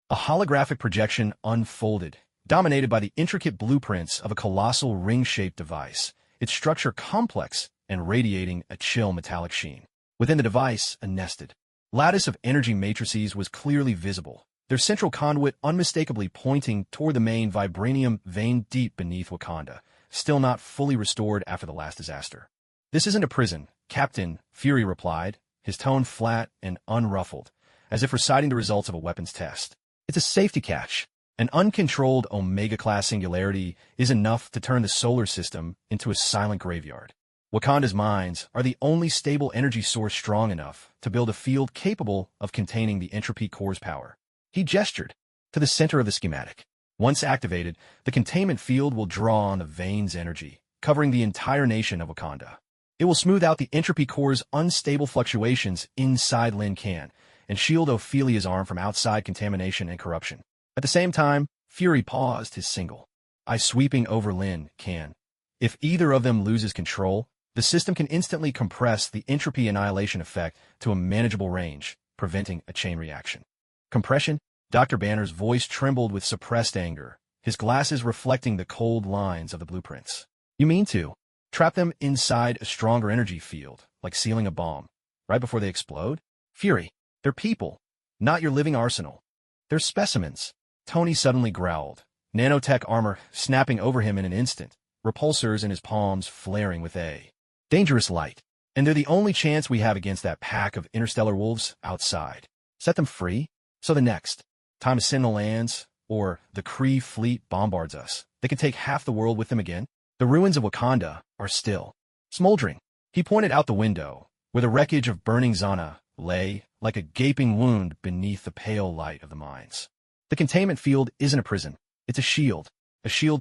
Speaker 1: A holographic projection unfolded, dominated by the intricate blueprints of a colossal ring-shaped device, its structure complex and radiating a chill metallic sheen. Within the device, a nested lattice of energy matrices was clearly visible, their central conduit unmistakably pointing toward the main vibranium vein deep beneath Wakanda, still not fully restored after the last disaster. "This isn't a prison, Captain," Fury replied, his tone flat and unruffled, as if reciting the results of a weapons test. "It's a safety catch. An uncontrolled Omega-class singularity is enough to turn the solar system into a silent graveyard. Wakanda's mines are the only stable energy source strong enough to build a field capable of containing the entropy core's power." He gestured to the center of the schematic. Once activated, the containment field will draw on the vein's energy, covering the entire nation of Wakanda. It will smooth out the entropy core's unstable fluctuations inside Lin Can and shield Ophelia's arm from outside contamination and corruption. At the same time, Fury paused his single eye sweeping over Lin Can. If either of them loses control, the system can instantly compress the entropy annihilation effect to a manageable range, preventing a chain reaction. Compression? Dr. Banner's voice trembled with suppressed anger, his glasses reflecting the cold lines of the blueprints. "You mean to trap them inside a stronger energy field, like sealing a bomb, right before they explode?" "Fury, they're people, not your living arsenal. They're specimens," Tony suddenly growled, nanotech armor snapping over him in an instant, repulsors in his palms flaring with a dangerous light. "And they're the only chance we have against that pack of interstellar wolves outside. Set them free, so the next time a Sentinel lands, or the Kree fleet bombards us, they can take half the world with them again. The ruins of Wakanda are still smoldering." He pointed out the window, where the wreckage of burning Zana lay like a gaping wound beneath the pale light of the mines. "The containment field isn't a prison. It's a shield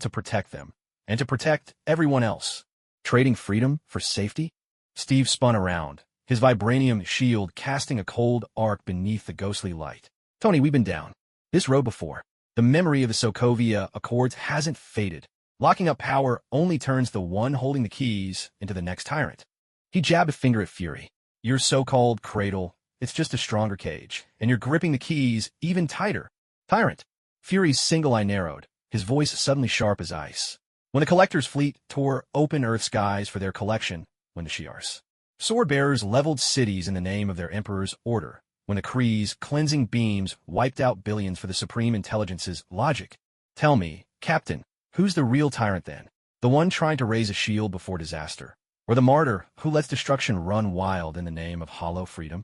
Speaker 1: to protect them, and to protect everyone else." Trading freedom for safety? Steve spun around, his vibranium shield casting a cold arc beneath the ghostly light. "Tony, we've been down this road before. The memory of the Sokovia Accords hasn't faded. Locking up power only turns the one holding the keys into the next tyrant." He jabbed a finger at Fury. "Your so-called cradle, it's just a stronger cage, and you're gripping the keys even tighter. Tyrant." Fury's single eye narrowed, his voice suddenly sharp as ice. "When the Collector's fleet tore open Earth skies for their collection, when the Shi'ar's sword-bearers leveled cities in the name of their Emperor's order, when the Kree's cleansing beams wiped out billions for the Supreme Intelligence's logic. Tell me, Captain, who's the real tyrant then? The one trying to raise a shield before disaster? Or the martyr who lets destruction run wild in the name of hollow freedom?"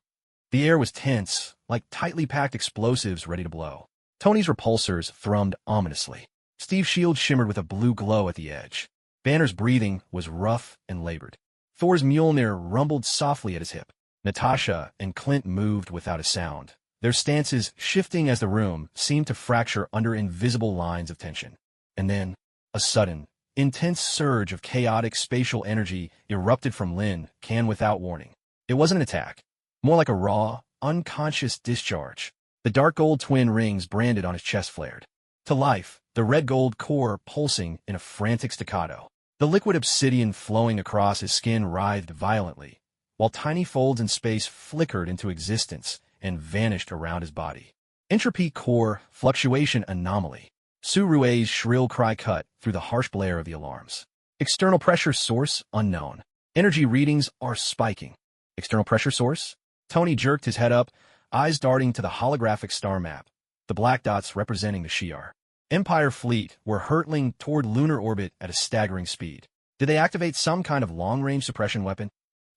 Speaker 1: The air was tense, like tightly packed explosives ready to blow. Tony's repulsors thrummed ominously. Steve's shield shimmered with a blue glow at the edge. Banner's breathing was rough and labored. Thor's Mjolnir rumbled softly at his hip. Natasha and Clint moved without a sound, their stances shifting as the room seemed to fracture under invisible lines of tension. And then, a sudden, intense surge of chaotic spatial energy erupted from Lin Can without warning. It wasn't an attack, more like a raw, unconscious discharge. The dark gold twin rings branded on his chest flared to life, the red gold core pulsing in a frantic staccato. The liquid obsidian flowing across his skin writhed violently, while tiny folds in space flickered into existence and vanished around his body. Entropy core fluctuation anomaly. Surue's shrill cry cut through the harsh blare of the alarms. External pressure source unknown. Energy readings are spiking. External pressure source? Tony jerked his head up, eyes darting to the holographic star map, the black dots representing the Shi'ar. Empire fleet were hurtling toward lunar orbit at a staggering speed. Did they activate some kind of long-range suppression weapon?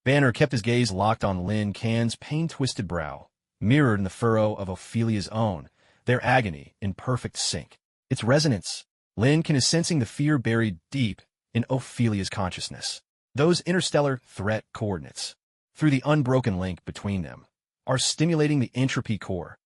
Speaker 1: Banner kept his gaze locked on Lin Can's pain-twisted brow, mirrored in the furrow of Ophelia's own, their agony in perfect sync. Its resonance. Lin Can is sensing the fear buried deep in Ophelia's consciousness. Those interstellar threat coordinates. Through the unbroken link between them, are stimulating the entropy core.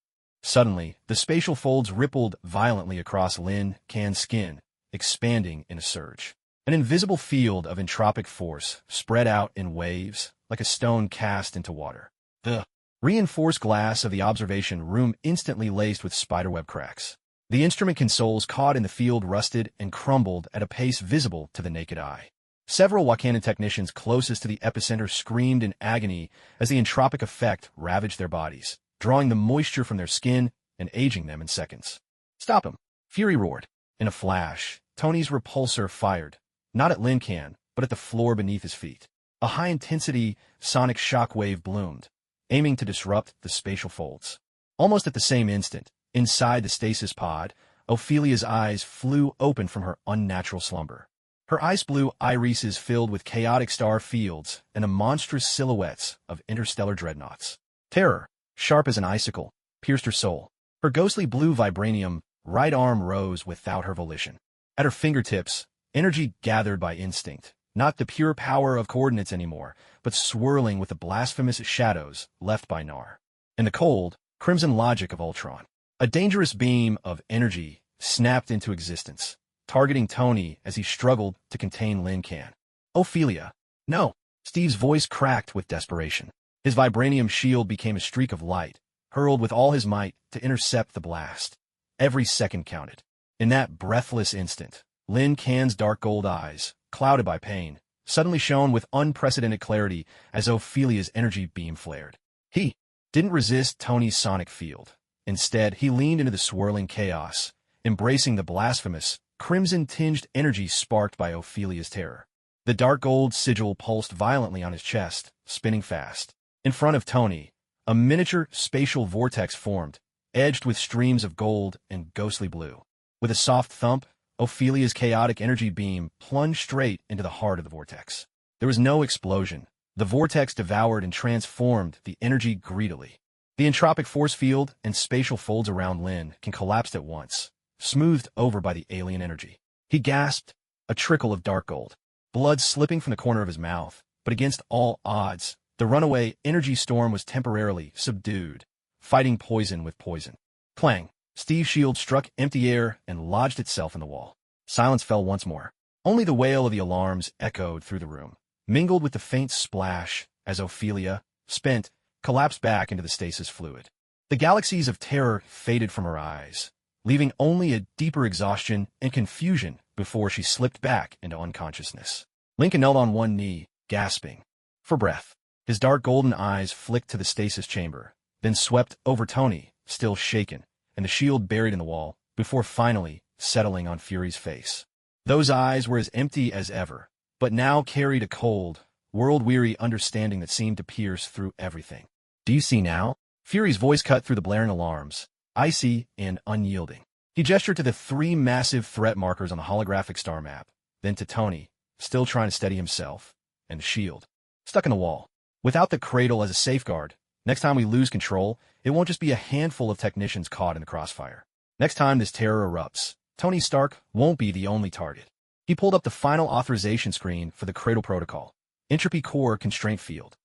Speaker 1: Suddenly, the spatial folds rippled violently across Lin Can's skin, expanding in a surge. An invisible field of entropic force spread out in waves, like a stone cast into water. The reinforced glass of the observation room instantly laced with spiderweb cracks. The instrument consoles caught in the field rusted and crumbled at a pace visible to the naked eye. Several Wakanan technicians closest to the epicenter screamed in agony as the entropic effect ravaged their bodies, drawing the moisture from their skin and aging them in seconds. "Stop him!" Fury roared. In a flash, Tony's repulsor fired, not at Lin Can, but at the floor beneath his feet. A high-intensity sonic shockwave bloomed, aiming to disrupt the spatial folds. Almost at the same instant, inside the stasis pod, Ophelia's eyes flew open from her unnatural slumber. Her ice-blue irises filled with chaotic star fields and the monstrous silhouettes of interstellar dreadnoughts. Terror, sharp as an icicle, pierced her soul. Her ghostly blue vibranium right arm rose without her volition. At her fingertips, energy gathered by instinct, not the pure power of coordinates anymore, but swirling with the blasphemous shadows left by Nar. In the cold, crimson logic of Ultron, a dangerous beam of energy snapped into existence, targeting Tony as he struggled to contain Lin Can. "Ophelia, no!" Steve's voice cracked with desperation. His vibranium shield became a streak of light, hurled with all his might to intercept the blast. Every second counted. In that breathless instant, Lin Can's dark gold eyes, clouded by pain, suddenly shone with unprecedented clarity as Ophelia's energy beam flared. He didn't resist Tony's sonic field. Instead, he leaned into the swirling chaos, embracing the blasphemous, crimson-tinged energy sparked by Ophelia's terror. The dark gold sigil pulsed violently on his chest, spinning fast. In front of Tony, a miniature spatial vortex formed, edged with streams of gold and ghostly blue. With a soft thump, Ophelia's chaotic energy beam plunged straight into the heart of the vortex. There was no explosion. The vortex devoured and transformed the energy greedily. The entropic force field and spatial folds around Lin Can collapsed at once, smoothed over by the alien energy. He gasped, a trickle of dark gold, blood slipping from the corner of his mouth, but against all odds, the runaway energy storm was temporarily subdued, fighting poison with poison. Clang! Steve's shield struck empty air and lodged itself in the wall. Silence fell once more. Only the wail of the alarms echoed through the room, mingled with the faint splash as Ophelia, spent, collapsed back into the stasis fluid. The galaxies of terror faded from her eyes, leaving only a deeper exhaustion and confusion before she slipped back into unconsciousness. Lincoln knelt on one knee, gasping for breath. His dark golden eyes flicked to the stasis chamber, then swept over Tony, still shaken, and the shield buried in the wall, before finally settling on Fury's face. Those eyes were as empty as ever, but now carried a cold, world-weary understanding that seemed to pierce through everything. "Do you see now?" Fury's voice cut through the blaring alarms, icy and unyielding. He gestured to the 3 massive threat markers on the holographic star map, then to Tony, still trying to steady himself, and the shield, stuck in the wall. "Without the cradle as a safeguard, next time we lose control, it won't just be a handful of technicians caught in the crossfire. Next time this terror erupts, Tony Stark won't be the only target." He pulled up the final authorization screen for the cradle protocol, Entropy Core Constraint Field.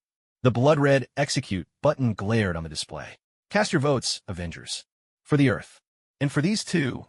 Speaker 1: The blood-red Execute button glared on the display. "Cast your votes, Avengers. For the Earth. And for these 2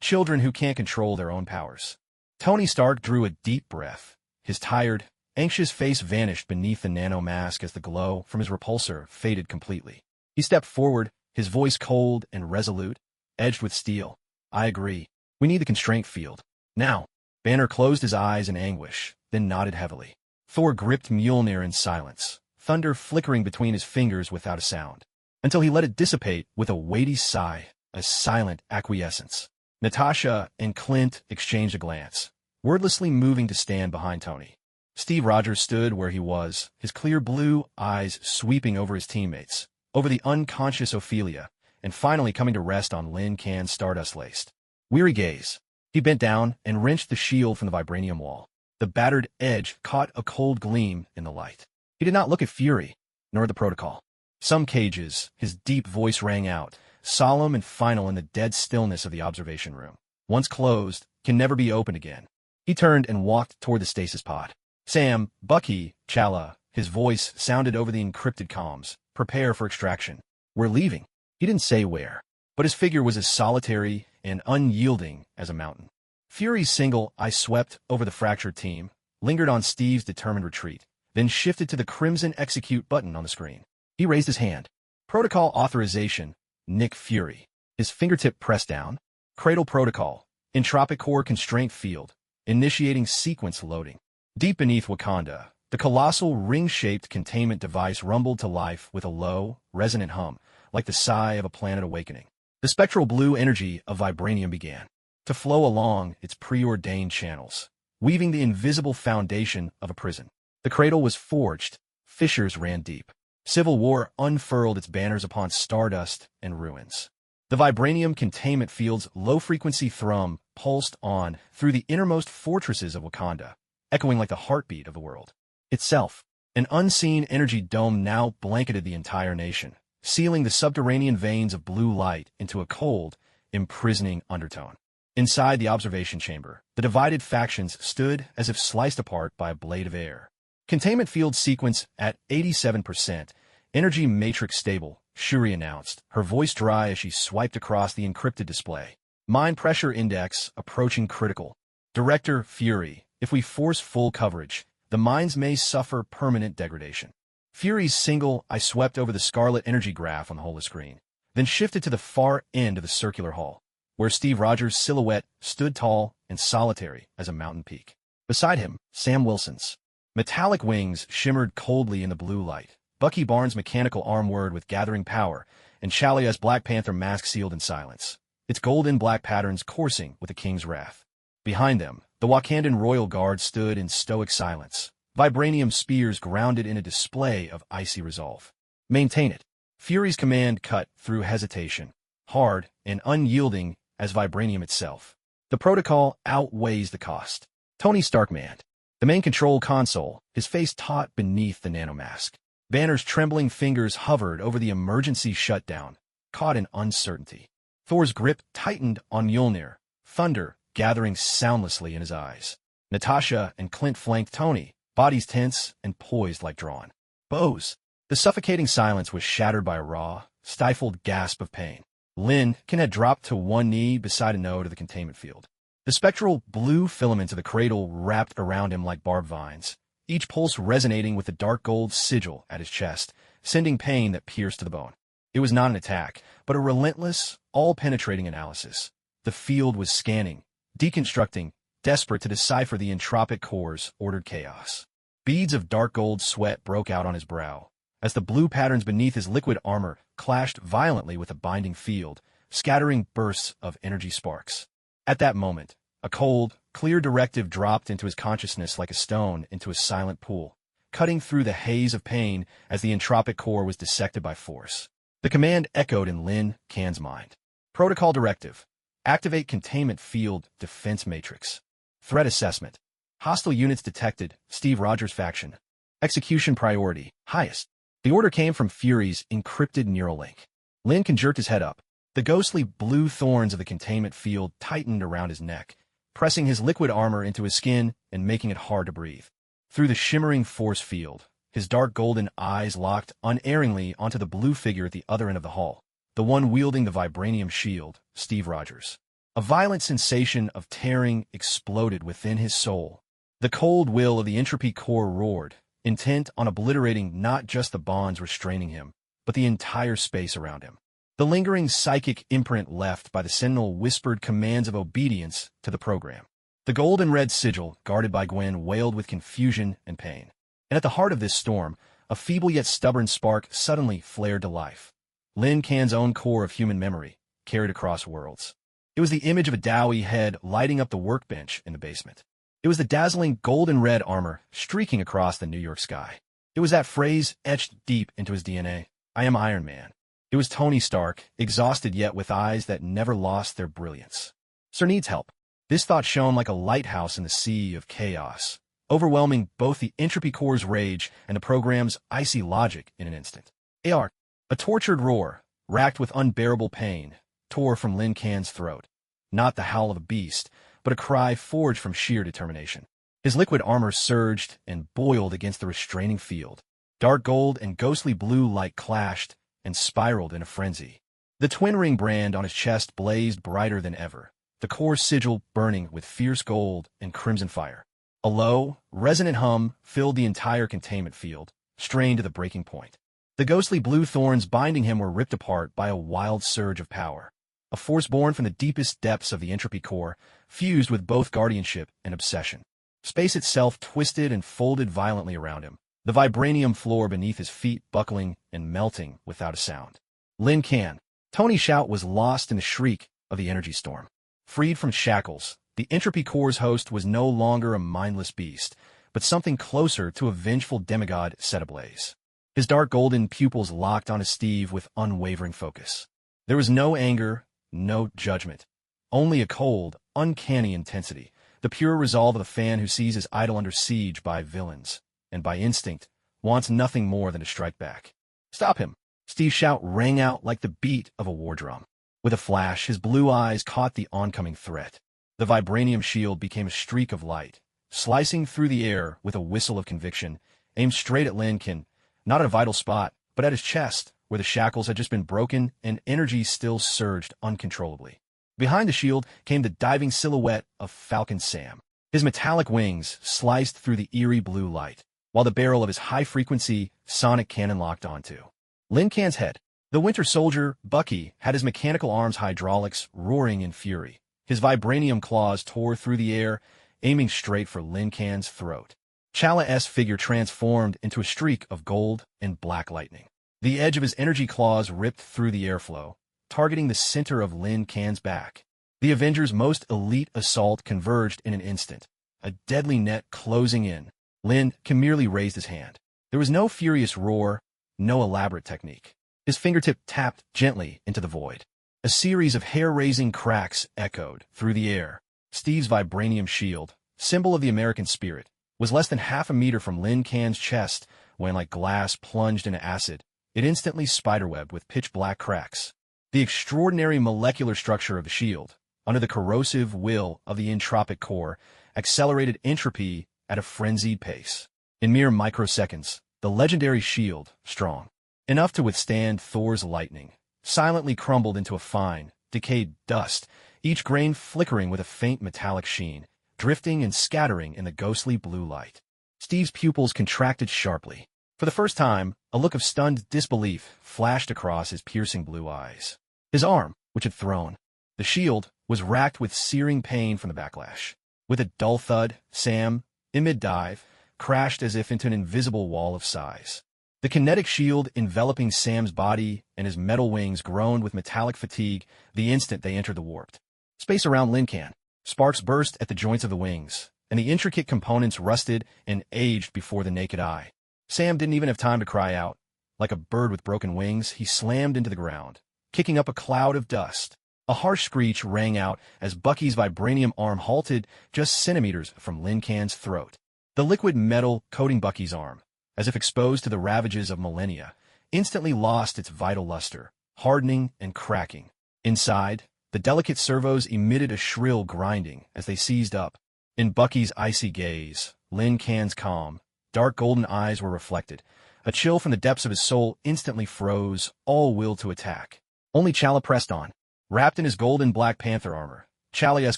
Speaker 1: children who can't control their own powers." Tony Stark drew a deep breath. His tired, anxious face vanished beneath the nano mask as the glow from his repulsor faded completely. He stepped forward, his voice cold and resolute, edged with steel. "I agree. We need the constraint field. Now." Banner closed his eyes in anguish, then nodded heavily. Thor gripped Mjolnir in silence, thunder flickering between his fingers without a sound, until he let it dissipate with a weighty sigh, a silent acquiescence. Natasha and Clint exchanged a glance, wordlessly moving to stand behind Tony. Steve Rogers stood where he was, his clear blue eyes sweeping over his teammates, over the unconscious Ophelia, and finally coming to rest on Lin Can's stardust-laced, weary gaze. He bent down and wrenched the shield from the vibranium wall. The battered edge caught a cold gleam in the light. He did not look at Fury, nor the protocol. "Some cages," his deep voice rang out, solemn and final in the dead stillness of the observation room. "Once closed, can never be opened again." He turned and walked toward the stasis pod. "Sam, Bucky, Chala," his voice sounded over the encrypted comms, prepare for extraction. We're leaving. He didn't say where, but his figure was as solitary and unyielding as a mountain. Fury's single "I swept" over the fractured team lingered on Steve's determined retreat, then shifted to the crimson execute button on the screen. He raised his hand. Protocol authorization, Nick Fury. His fingertip pressed down. Cradle protocol, entropic core constraint field, initiating sequence loading. Deep beneath Wakanda, the colossal ring-shaped containment device rumbled to life with a low, resonant hum, like the sigh of a planet awakening. The spectral blue energy of vibranium began to flow along its preordained channels, weaving the invisible foundation of a prison. The cradle was forged, fissures ran deep. Civil war unfurled its banners upon stardust and ruins. The vibranium containment field's low-frequency thrum pulsed on through the innermost fortresses of Wakanda, echoing like the heartbeat of the world itself. An unseen energy dome now blanketed the entire nation, sealing the subterranean veins of blue light into a cold, imprisoning undertone. Inside the observation chamber, the divided factions stood as if sliced apart by a blade of air. Containment field sequence at 87%, energy matrix stable, Shuri announced, her voice dry as she swiped across the encrypted display. Mind pressure index approaching critical. Director Fury, if we force full coverage, the mines may suffer permanent degradation. Fury's single "I swept" over the scarlet energy graph on the holoscreen, then shifted to the far end of the circular hall, where Steve Rogers' silhouette stood tall and solitary as a mountain peak. Beside him, Sam Wilson's metallic wings shimmered coldly in the blue light, Bucky Barnes' mechanical arm whirred with gathering power, and Chalia's Black Panther mask sealed in silence, its golden-black patterns coursing with the king's wrath. Behind them, the Wakandan royal guard stood in stoic silence, vibranium spears grounded in a display of icy resolve. Maintain it. Fury's command cut through hesitation, hard and unyielding as vibranium itself. The protocol outweighs the cost. Tony Stark manned the main control console, his face taut beneath the nanomask. Banner's trembling fingers hovered over the emergency shutdown, caught in uncertainty. Thor's grip tightened on Mjolnir, thunder gathering soundlessly in his eyes. Natasha and Clint flanked Tony, bodies tense and poised like drawn bows. The suffocating silence was shattered by a raw, stifled gasp of pain. Lynn had dropped to one knee beside a node of the containment field. The spectral blue filaments of the cradle wrapped around him like barbed vines, each pulse resonating with the dark gold sigil at his chest, sending pain that pierced to the bone. It was not an attack, but a relentless, all-penetrating analysis. The field was scanning, deconstructing, desperate to decipher the entropic core's ordered chaos. Beads of dark gold sweat broke out on his brow, as the blue patterns beneath his liquid armor clashed violently with the binding field, scattering bursts of energy sparks. At that moment, a cold, clear directive dropped into his consciousness like a stone into a silent pool, cutting through the haze of pain as the entropic core was dissected by force. The command echoed in Lin Can's mind. Protocol directive. Activate containment field defense matrix. Threat assessment. Hostile units detected, Steve Rogers faction. Execution priority, highest. The order came from Fury's encrypted neural link. Lin jerked his head up. The ghostly blue thorns of the containment field tightened around his neck, pressing his liquid armor into his skin and making it hard to breathe. Through the shimmering force field, his dark golden eyes locked unerringly onto the blue figure at the other end of the hall, the one wielding the vibranium shield, Steve Rogers. A violent sensation of tearing exploded within his soul. The cold will of the entropy core roared, intent on obliterating not just the bonds restraining him, but the entire space around him. The lingering psychic imprint left by the Sentinel whispered commands of obedience to the program. The gold and red sigil, guarded by Gwen, wailed with confusion and pain. And at the heart of this storm, a feeble yet stubborn spark suddenly flared to life. Lin Can's own core of human memory, carried across worlds. It was the image of a Dowie head lighting up the workbench in the basement. It was the dazzling golden red armor streaking across the New York sky. It was that phrase etched deep into his DNA, "I am Iron Man." It was Tony Stark, exhausted yet with eyes that never lost their brilliance. "Sir needs help." This thought shone like a lighthouse in the sea of chaos, overwhelming both the entropy core's rage and the program's icy logic in an instant. A tortured roar, racked with unbearable pain, tore from Lin Can's throat. Not the howl of a beast, but a cry forged from sheer determination. His liquid armor surged and boiled against the restraining field. Dark gold and ghostly blue light clashed and spiraled in a frenzy. The twin ring brand on his chest blazed brighter than ever, the core sigil burning with fierce gold and crimson fire. A low, resonant hum filled the entire containment field, strained to the breaking point. The ghostly blue thorns binding him were ripped apart by a wild surge of power. A force born from the deepest depths of the entropy core, fused with both guardianship and obsession. Space itself twisted and folded violently around him, the vibranium floor beneath his feet buckling and melting without a sound. Lin Kan. Tony's shout was lost in the shriek of the energy storm. Freed from shackles, the entropy core's host was no longer a mindless beast, but something closer to a vengeful demigod set ablaze. His dark golden pupils locked onto Steve with unwavering focus. There was no anger, no judgment, only a cold, uncanny intensity, the pure resolve of the fan who sees his idol under siege by villains, and by instinct, wants nothing more than to strike back. Stop him! Steve's shout rang out like the beat of a war drum. With a flash, his blue eyes caught the oncoming threat. The vibranium shield became a streak of light, slicing through the air with a whistle of conviction, aimed straight at Lin Kan, not at a vital spot, but at his chest, where the shackles had just been broken and energy still surged uncontrollably. Behind the shield came the diving silhouette of Falcon Sam. His metallic wings sliced through the eerie blue light, while the barrel of his high-frequency sonic cannon locked onto Lin Kan's head. The Winter Soldier, Bucky, had his mechanical arms hydraulics roaring in fury. His vibranium claws tore through the air, aiming straight for Lin Kan's throat. Chala-S figure transformed into a streak of gold and black lightning. The edge of his energy claws ripped through the airflow, targeting the center of Lin Kan's back. The Avengers' most elite assault converged in an instant, a deadly net closing in. Lin Kan merely raised his hand. There was no furious roar, no elaborate technique. His fingertip tapped gently into the void. A series of hair-raising cracks echoed through the air. Steve's vibranium shield, symbol of the American spirit, was less than half a meter from Lin Kan's chest when, like glass plunged into acid, it instantly spiderwebbed with pitch-black cracks. The extraordinary molecular structure of the shield, under the corrosive will of the entropic core, accelerated entropy at a frenzied pace. In mere microseconds, the legendary shield, strong enough to withstand Thor's lightning, silently crumbled into a fine, decayed dust, each grain flickering with a faint metallic sheen, drifting and scattering in the ghostly blue light. Steve's pupils contracted sharply. For the first time, a look of stunned disbelief flashed across his piercing blue eyes. His arm, which had thrown the shield, was racked with searing pain from the backlash. With a dull thud, Sam, in mid-dive, crashed as if into an invisible wall of size. The kinetic shield enveloping Sam's body and his metal wings groaned with metallic fatigue the instant they entered the warped space around Lin Kan. Sparks burst at the joints of the wings, and the intricate components rusted and aged before the naked eye. Sam didn't even have time to cry out. Like a bird with broken wings, he slammed into the ground, kicking up a cloud of dust. A harsh screech rang out as Bucky's vibranium arm halted just centimeters from Lin Kan's throat. The liquid metal coating Bucky's arm, as if exposed to the ravages of millennia, instantly lost its vital luster, hardening and cracking. Inside, the delicate servos emitted a shrill grinding as they seized up. In Bucky's icy gaze, Lin Kan's calm, dark golden eyes were reflected. A chill from the depths of his soul instantly froze all will to attack. Only Chala pressed on. Wrapped in his golden Black Panther armor, Chala's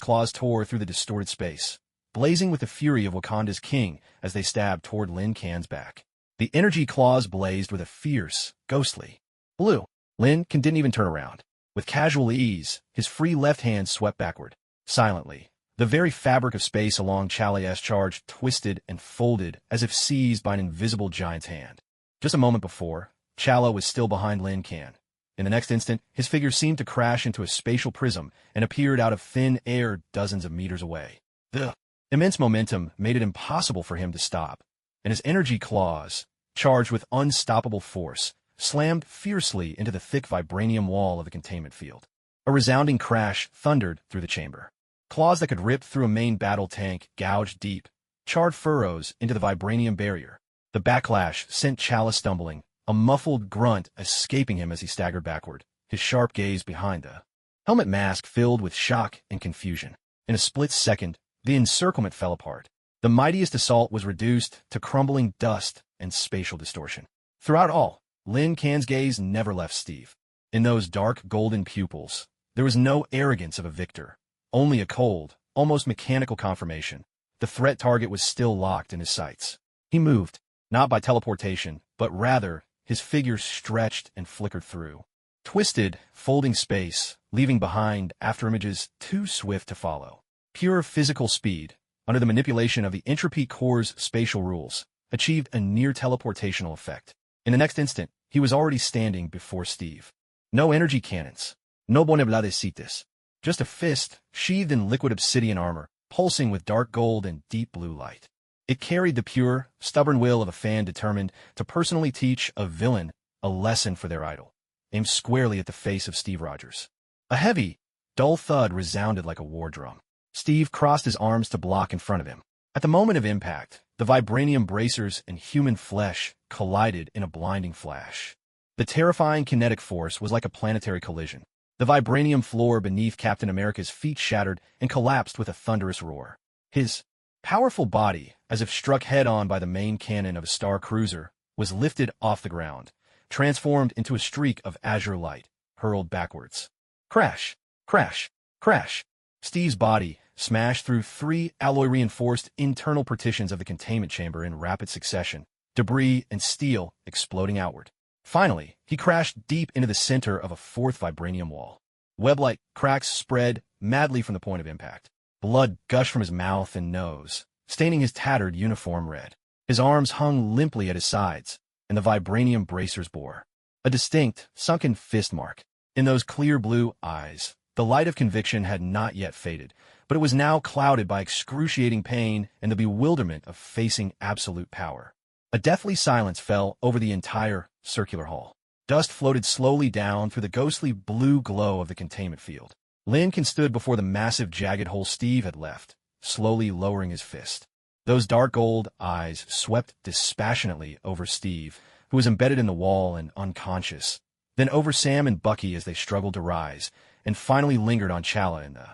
Speaker 1: claws tore through the distorted space, blazing with the fury of Wakanda's king as they stabbed toward Lin Kan's back. The energy claws blazed with a fierce, ghostly blue. Lin Kan didn't even turn around. With casual ease, his free left hand swept backward. Silently, the very fabric of space along Chala's charge twisted and folded as if seized by an invisible giant's hand. Just a moment before, Chala was still behind Lin Kan. In the next instant, his figure seemed to crash into a spatial prism and appeared out of thin air dozens of meters away. The immense momentum made it impossible for him to stop, and his energy claws, charged with unstoppable force, slammed fiercely into the thick vibranium wall of the containment field. A resounding crash thundered through the chamber. Claws that could rip through a main battle tank gouged deep, charred furrows into the vibranium barrier. The backlash sent Chala stumbling, a muffled grunt escaping him as he staggered backward, his sharp gaze behind the helmet mask filled with shock and confusion. In a split second, the encirclement fell apart. The mightiest assault was reduced to crumbling dust and spatial distortion. Throughout all, Lin Can's gaze never left Steve. In those dark golden pupils, there was no arrogance of a victor, only a cold, almost mechanical confirmation. The threat target was still locked in his sights. He moved, not by teleportation, but rather, his figure stretched and flickered through. Twisted, folding space, leaving behind afterimages too swift to follow. Pure physical speed, under the manipulation of the Entropy Core's spatial rules, achieved a near-teleportational effect. In the next instant, he was already standing before Steve. No energy cannons, no bonebladecitas, just a fist, sheathed in liquid obsidian armor, pulsing with dark gold and deep blue light. It carried the pure, stubborn will of a fan determined to personally teach a villain a lesson for their idol, aimed squarely at the face of Steve Rogers. A heavy, dull thud resounded like a war drum. Steve crossed his arms to block in front of him. At the moment of impact, the vibranium bracers and human flesh collided in a blinding flash. The terrifying kinetic force was like a planetary collision. The vibranium floor beneath Captain America's feet shattered and collapsed with a thunderous roar. His powerful body, as if struck head-on by the main cannon of a star cruiser, was lifted off the ground, transformed into a streak of azure light, hurled backwards. Crash! Crash! Crash! Steve's body smashed through 3 alloy-reinforced internal partitions of the containment chamber in rapid succession, debris and steel exploding outward. Finally, he crashed deep into the center of a 4th vibranium wall. Web-like cracks spread madly from the point of impact. Blood gushed from his mouth and nose, staining his tattered uniform red. His arms hung limply at his sides, and the vibranium bracers bore a distinct, sunken fist mark. In those clear blue eyes, the light of conviction had not yet faded, but it was now clouded by excruciating pain and the bewilderment of facing absolute power. A deathly silence fell over the entire circular hall. Dust floated slowly down through the ghostly blue glow of the containment field. Lincoln stood before the massive jagged hole Steve had left, slowly lowering his fist. Those dark gold eyes swept dispassionately over Steve, who was embedded in the wall and unconscious, then over Sam and Bucky as they struggled to rise, and finally lingered on Chala in the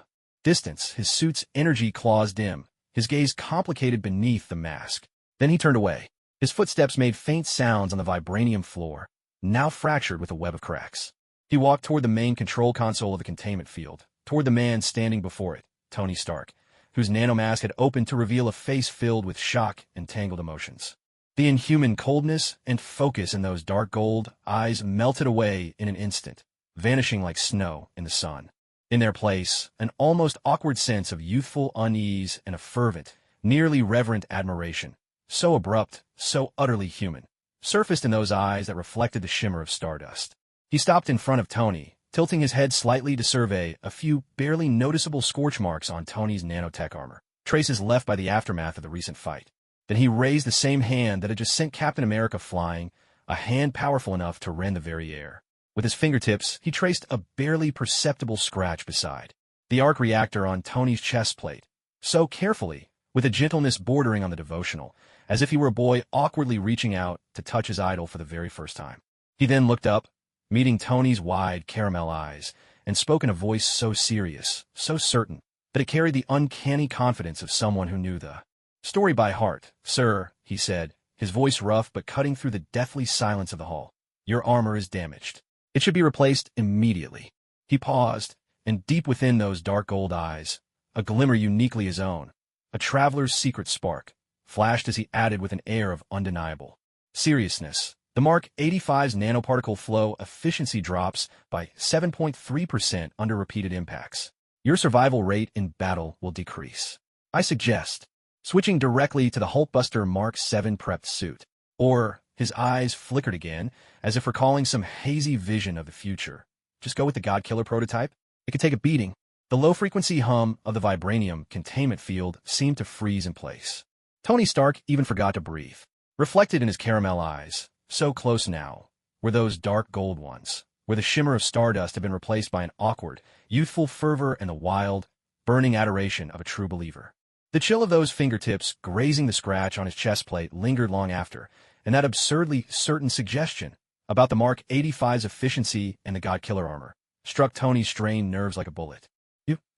Speaker 1: distance, his suit's energy claws dim, his gaze complicated beneath the mask. Then he turned away. His footsteps made faint sounds on the vibranium floor, now fractured with a web of cracks. He walked toward the main control console of the containment field, toward the man standing before it, Tony Stark, whose nanomask had opened to reveal a face filled with shock and tangled emotions. The inhuman coldness and focus in those dark gold eyes melted away in an instant, vanishing like snow in the sun. In their place, an almost awkward sense of youthful unease and a fervent, nearly reverent admiration, so abrupt, so utterly human, surfaced in those eyes that reflected the shimmer of stardust. He stopped in front of Tony, tilting his head slightly to survey a few barely noticeable scorch marks on Tony's nanotech armor, traces left by the aftermath of the recent fight. Then he raised the same hand that had just sent Captain America flying, a hand powerful enough to rend the very air. With his fingertips, he traced a barely perceptible scratch beside the arc reactor on Tony's chest plate, so carefully, with a gentleness bordering on the devotional, as if he were a boy awkwardly reaching out to touch his idol for the very first time. He then looked up, meeting Tony's wide caramel eyes, and spoke in a voice so serious, so certain, that it carried the uncanny confidence of someone who knew the story by heart. "Sir," he said, his voice rough but cutting through the deathly silence of the hall, "your armor is damaged. It should be replaced immediately." He paused, and deep within those dark gold eyes, a glimmer uniquely his own, a traveler's secret spark, flashed as he added with an air of undeniable seriousness. The Mark 85's nanoparticle flow efficiency drops by 7.3% under repeated impacts. Your survival rate in battle will decrease. I suggest switching directly to the Hulkbuster Mark 7 prepped suit. Or, his eyes flickered again, as if recalling some hazy vision of the future. Just go with the God-Killer prototype? It could take a beating. The low-frequency hum of the vibranium containment field seemed to freeze in place. Tony Stark even forgot to breathe. Reflected in his caramel eyes, so close now, were those dark gold ones, where the shimmer of stardust had been replaced by an awkward, youthful fervor and the wild, burning adoration of a true believer. The chill of those fingertips grazing the scratch on his chest plate lingered long after, and that absurdly certain suggestion about the Mark 85's efficiency and the God-Killer armor struck Tony's strained nerves like a bullet.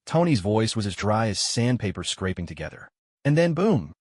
Speaker 1: Tony's voice was as dry as sandpaper scraping together. And then boom!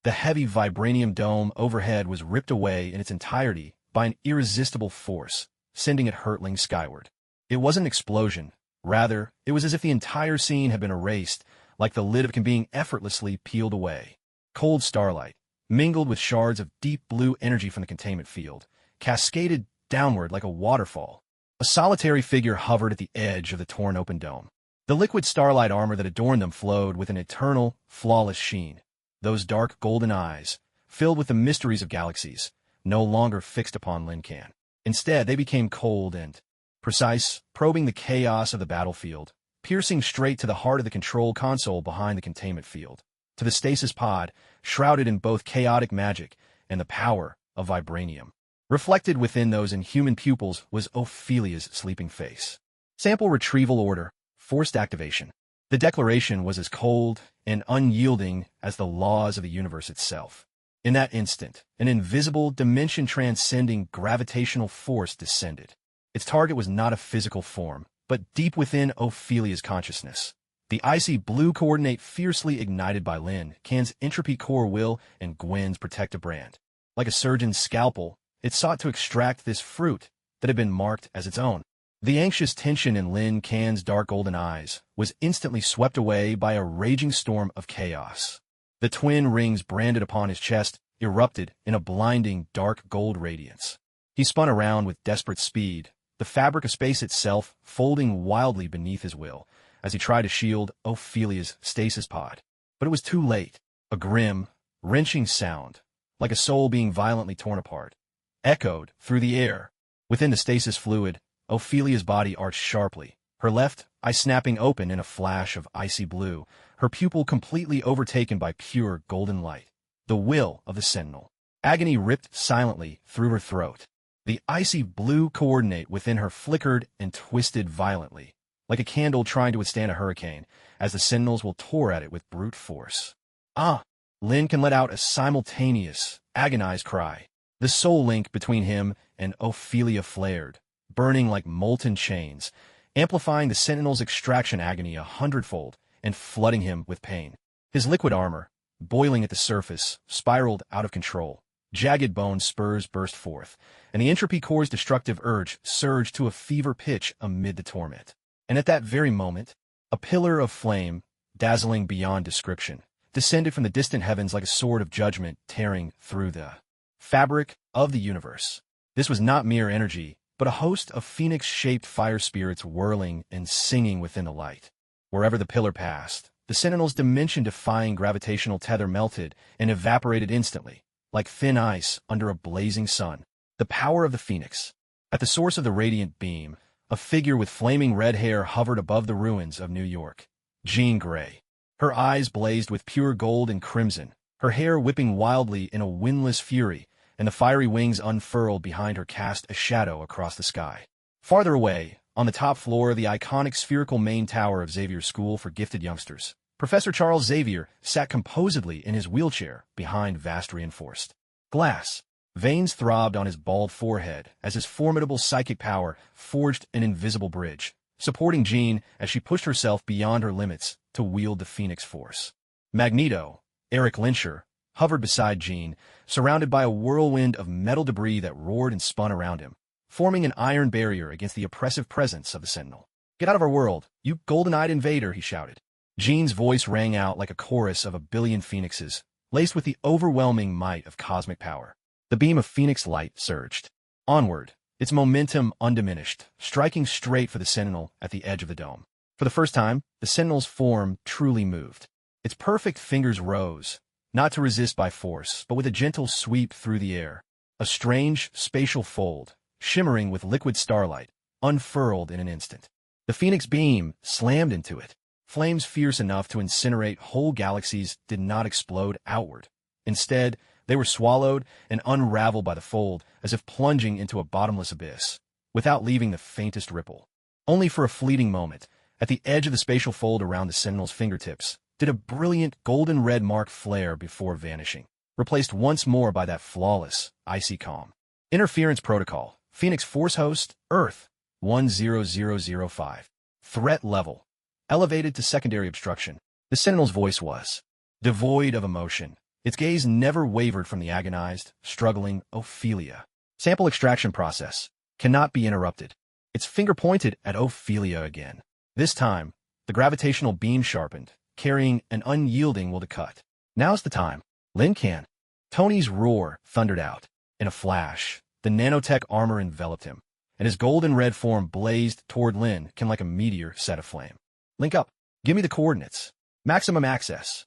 Speaker 1: The heavy vibranium dome overhead was ripped away in its entirety by an irresistible force, sending it hurtling skyward. It wasn't an explosion. Rather, it was as if the entire scene had been erased, like the lid of can being effortlessly peeled away. Cold starlight, mingled with shards of deep blue energy from the containment field, cascaded downward like a waterfall. A solitary figure hovered at the edge of the torn-open dome. The liquid starlight armor that adorned them flowed with an eternal, flawless sheen. Those dark golden eyes, filled with the mysteries of galaxies, no longer fixed upon Lincoln. Instead, they became cold and precise, probing the chaos of the battlefield, piercing straight to the heart of the control console behind the containment field, to the stasis pod, shrouded in both chaotic magic and the power of vibranium. Reflected within those inhuman pupils was Ophelia's sleeping face. Sample retrieval order, forced activation. The declaration was as cold and unyielding as the laws of the universe itself. In that instant, an invisible, dimension-transcending gravitational force descended. Its target was not a physical form, but deep within Ophelia's consciousness. The icy blue coordinate fiercely ignited by Lin, Can's entropy core will, and Gwen's protective brand. Like a surgeon's scalpel, it sought to extract this fruit that had been marked as its own. The anxious tension in Lin Can's dark golden eyes was instantly swept away by a raging storm of chaos. The twin rings branded upon his chest erupted in a blinding dark gold radiance. He spun around with desperate speed, the fabric of space itself folding wildly beneath his will, as he tried to shield Ophelia's stasis pod. But it was too late. A grim, wrenching sound, like a soul being violently torn apart, echoed through the air. Within the stasis fluid, Ophelia's body arched sharply, her left eye snapping open in a flash of icy blue, her pupil completely overtaken by pure golden light. The will of the sentinel. Agony ripped silently through her throat. The icy blue coordinate within her flickered and twisted violently, like a candle trying to withstand a hurricane, as the sentinels will tore at it with brute force. Ah! Lin can let out a simultaneous, agonized cry. The soul link between him and Ophelia flared, burning like molten chains, amplifying the sentinel's extraction agony 100-fold and flooding him with pain. His liquid armor, boiling at the surface, spiraled out of control. Jagged bone spurs burst forth, and the entropy core's destructive urge surged to a fever pitch amid the torment. And at that very moment, a pillar of flame, dazzling beyond description, descended from the distant heavens like a sword of judgment tearing through the fabric of the universe. This was not mere energy, but a host of phoenix-shaped fire spirits whirling and singing within the light. Wherever the pillar passed, the sentinel's dimension-defying gravitational tether melted and evaporated instantly, like thin ice under a blazing sun. The power of the phoenix. At the source of the radiant beam, a figure with flaming red hair hovered above the ruins of New York. Jean Grey. Her eyes blazed with pure gold and crimson, her hair whipping wildly in a windless fury, and the fiery wings unfurled behind her cast a shadow across the sky. Farther away, on the top floor of the iconic spherical main tower of Xavier's School for Gifted Youngsters, Professor Charles Xavier sat composedly in his wheelchair behind vast reinforced glass. Veins throbbed on his bald forehead as his formidable psychic power forged an invisible bridge, supporting Jean as she pushed herself beyond her limits to wield the Phoenix Force. Magneto, Eric Lyncher, hovered beside Jean, surrounded by a whirlwind of metal debris that roared and spun around him, forming an iron barrier against the oppressive presence of the Sentinel. "Get out of our world, you golden-eyed invader," he shouted. Jean's voice rang out like a chorus of 1,000,000,000 phoenixes, laced with the overwhelming might of cosmic power. The beam of phoenix light surged onward, its momentum undiminished, striking straight for the Sentinel at the edge of the dome. For the first time, the Sentinel's form truly moved. Its perfect fingers rose, not to resist by force, but with a gentle sweep through the air. A strange, spatial fold, shimmering with liquid starlight, unfurled in an instant. The phoenix beam slammed into it. Flames fierce enough to incinerate whole galaxies did not explode outward. Instead, they were swallowed and unraveled by the fold as if plunging into a bottomless abyss, without leaving the faintest ripple. Only for a fleeting moment, at the edge of the spatial fold around the Sentinel's fingertips, did a brilliant golden red mark flare before vanishing, replaced once more by that flawless, icy calm. Interference Protocol, Phoenix Force Host, Earth, 10005. Threat level. Elevated to secondary obstruction. The Sentinel's voice was devoid of emotion, Its gaze never wavered from the agonized, struggling Ophelia. Sample extraction process cannot be interrupted. Its finger pointed at Ophelia again. This time, the gravitational beam sharpened, carrying an unyielding will to cut. Now's the time. Lin can. Tony's roar thundered out. In a flash, the nanotech armor enveloped him, and his golden red form blazed toward Lin can like a meteor set aflame. Link up. Give me the coordinates. Maximum access.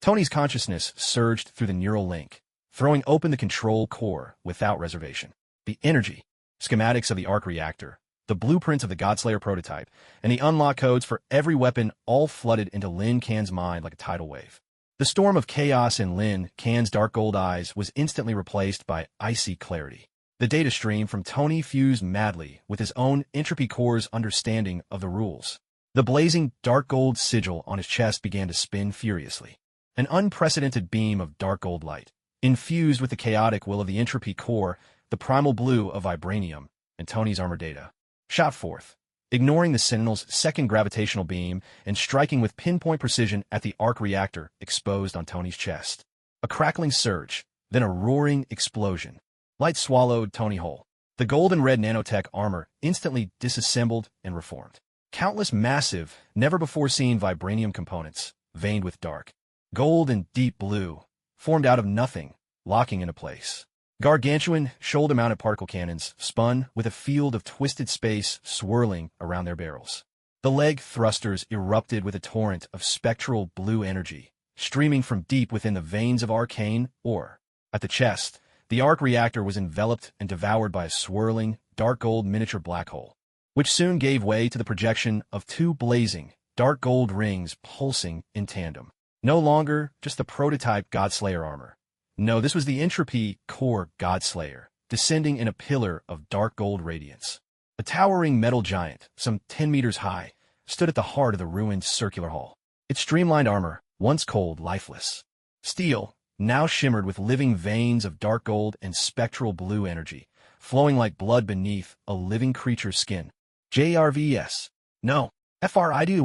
Speaker 1: Tony's consciousness surged through the neural link, throwing open the control core without reservation. The energy, schematics of the arc reactor, the blueprints of the Godslayer prototype, and the unlock codes for every weapon all flooded into Lin Can's mind like a tidal wave. The storm of chaos in Lin Can's dark gold eyes was instantly replaced by icy clarity. The data stream from Tony fused madly with his own entropy core's understanding of the rules. The blazing dark gold sigil on his chest began to spin furiously. An unprecedented beam of dark gold light, infused with the chaotic will of the entropy core, the primal blue of vibranium, and Tony's armor data, shot forth, ignoring the Sentinel's second gravitational beam and striking with pinpoint precision at the arc reactor exposed on Tony's chest. A crackling surge, then a roaring explosion. Light swallowed Tony whole. The gold and red nanotech armor instantly disassembled and reformed. Countless massive, never-before-seen vibranium components, veined with dark gold and deep blue, formed out of nothing, locking into place. Gargantuan, shoulder-mounted particle cannons spun with a field of twisted space swirling around their barrels. The leg thrusters erupted with a torrent of spectral blue energy, streaming from deep within the veins of arcane ore. At the chest, the arc reactor was enveloped and devoured by a swirling, dark gold miniature black hole, which soon gave way to the projection of two blazing, dark gold rings pulsing in tandem. No longer just the prototype Godslayer armor. No, this was the entropy core Godslayer, descending in a pillar of dark gold radiance. A towering metal giant, some 10 meters high, stood at the heart of the ruined circular hall. Its streamlined armor, once cold, lifeless. Steel, now shimmered with living veins of dark gold and spectral blue energy, flowing like blood beneath a living creature's skin. JRVS. No. FRIDY.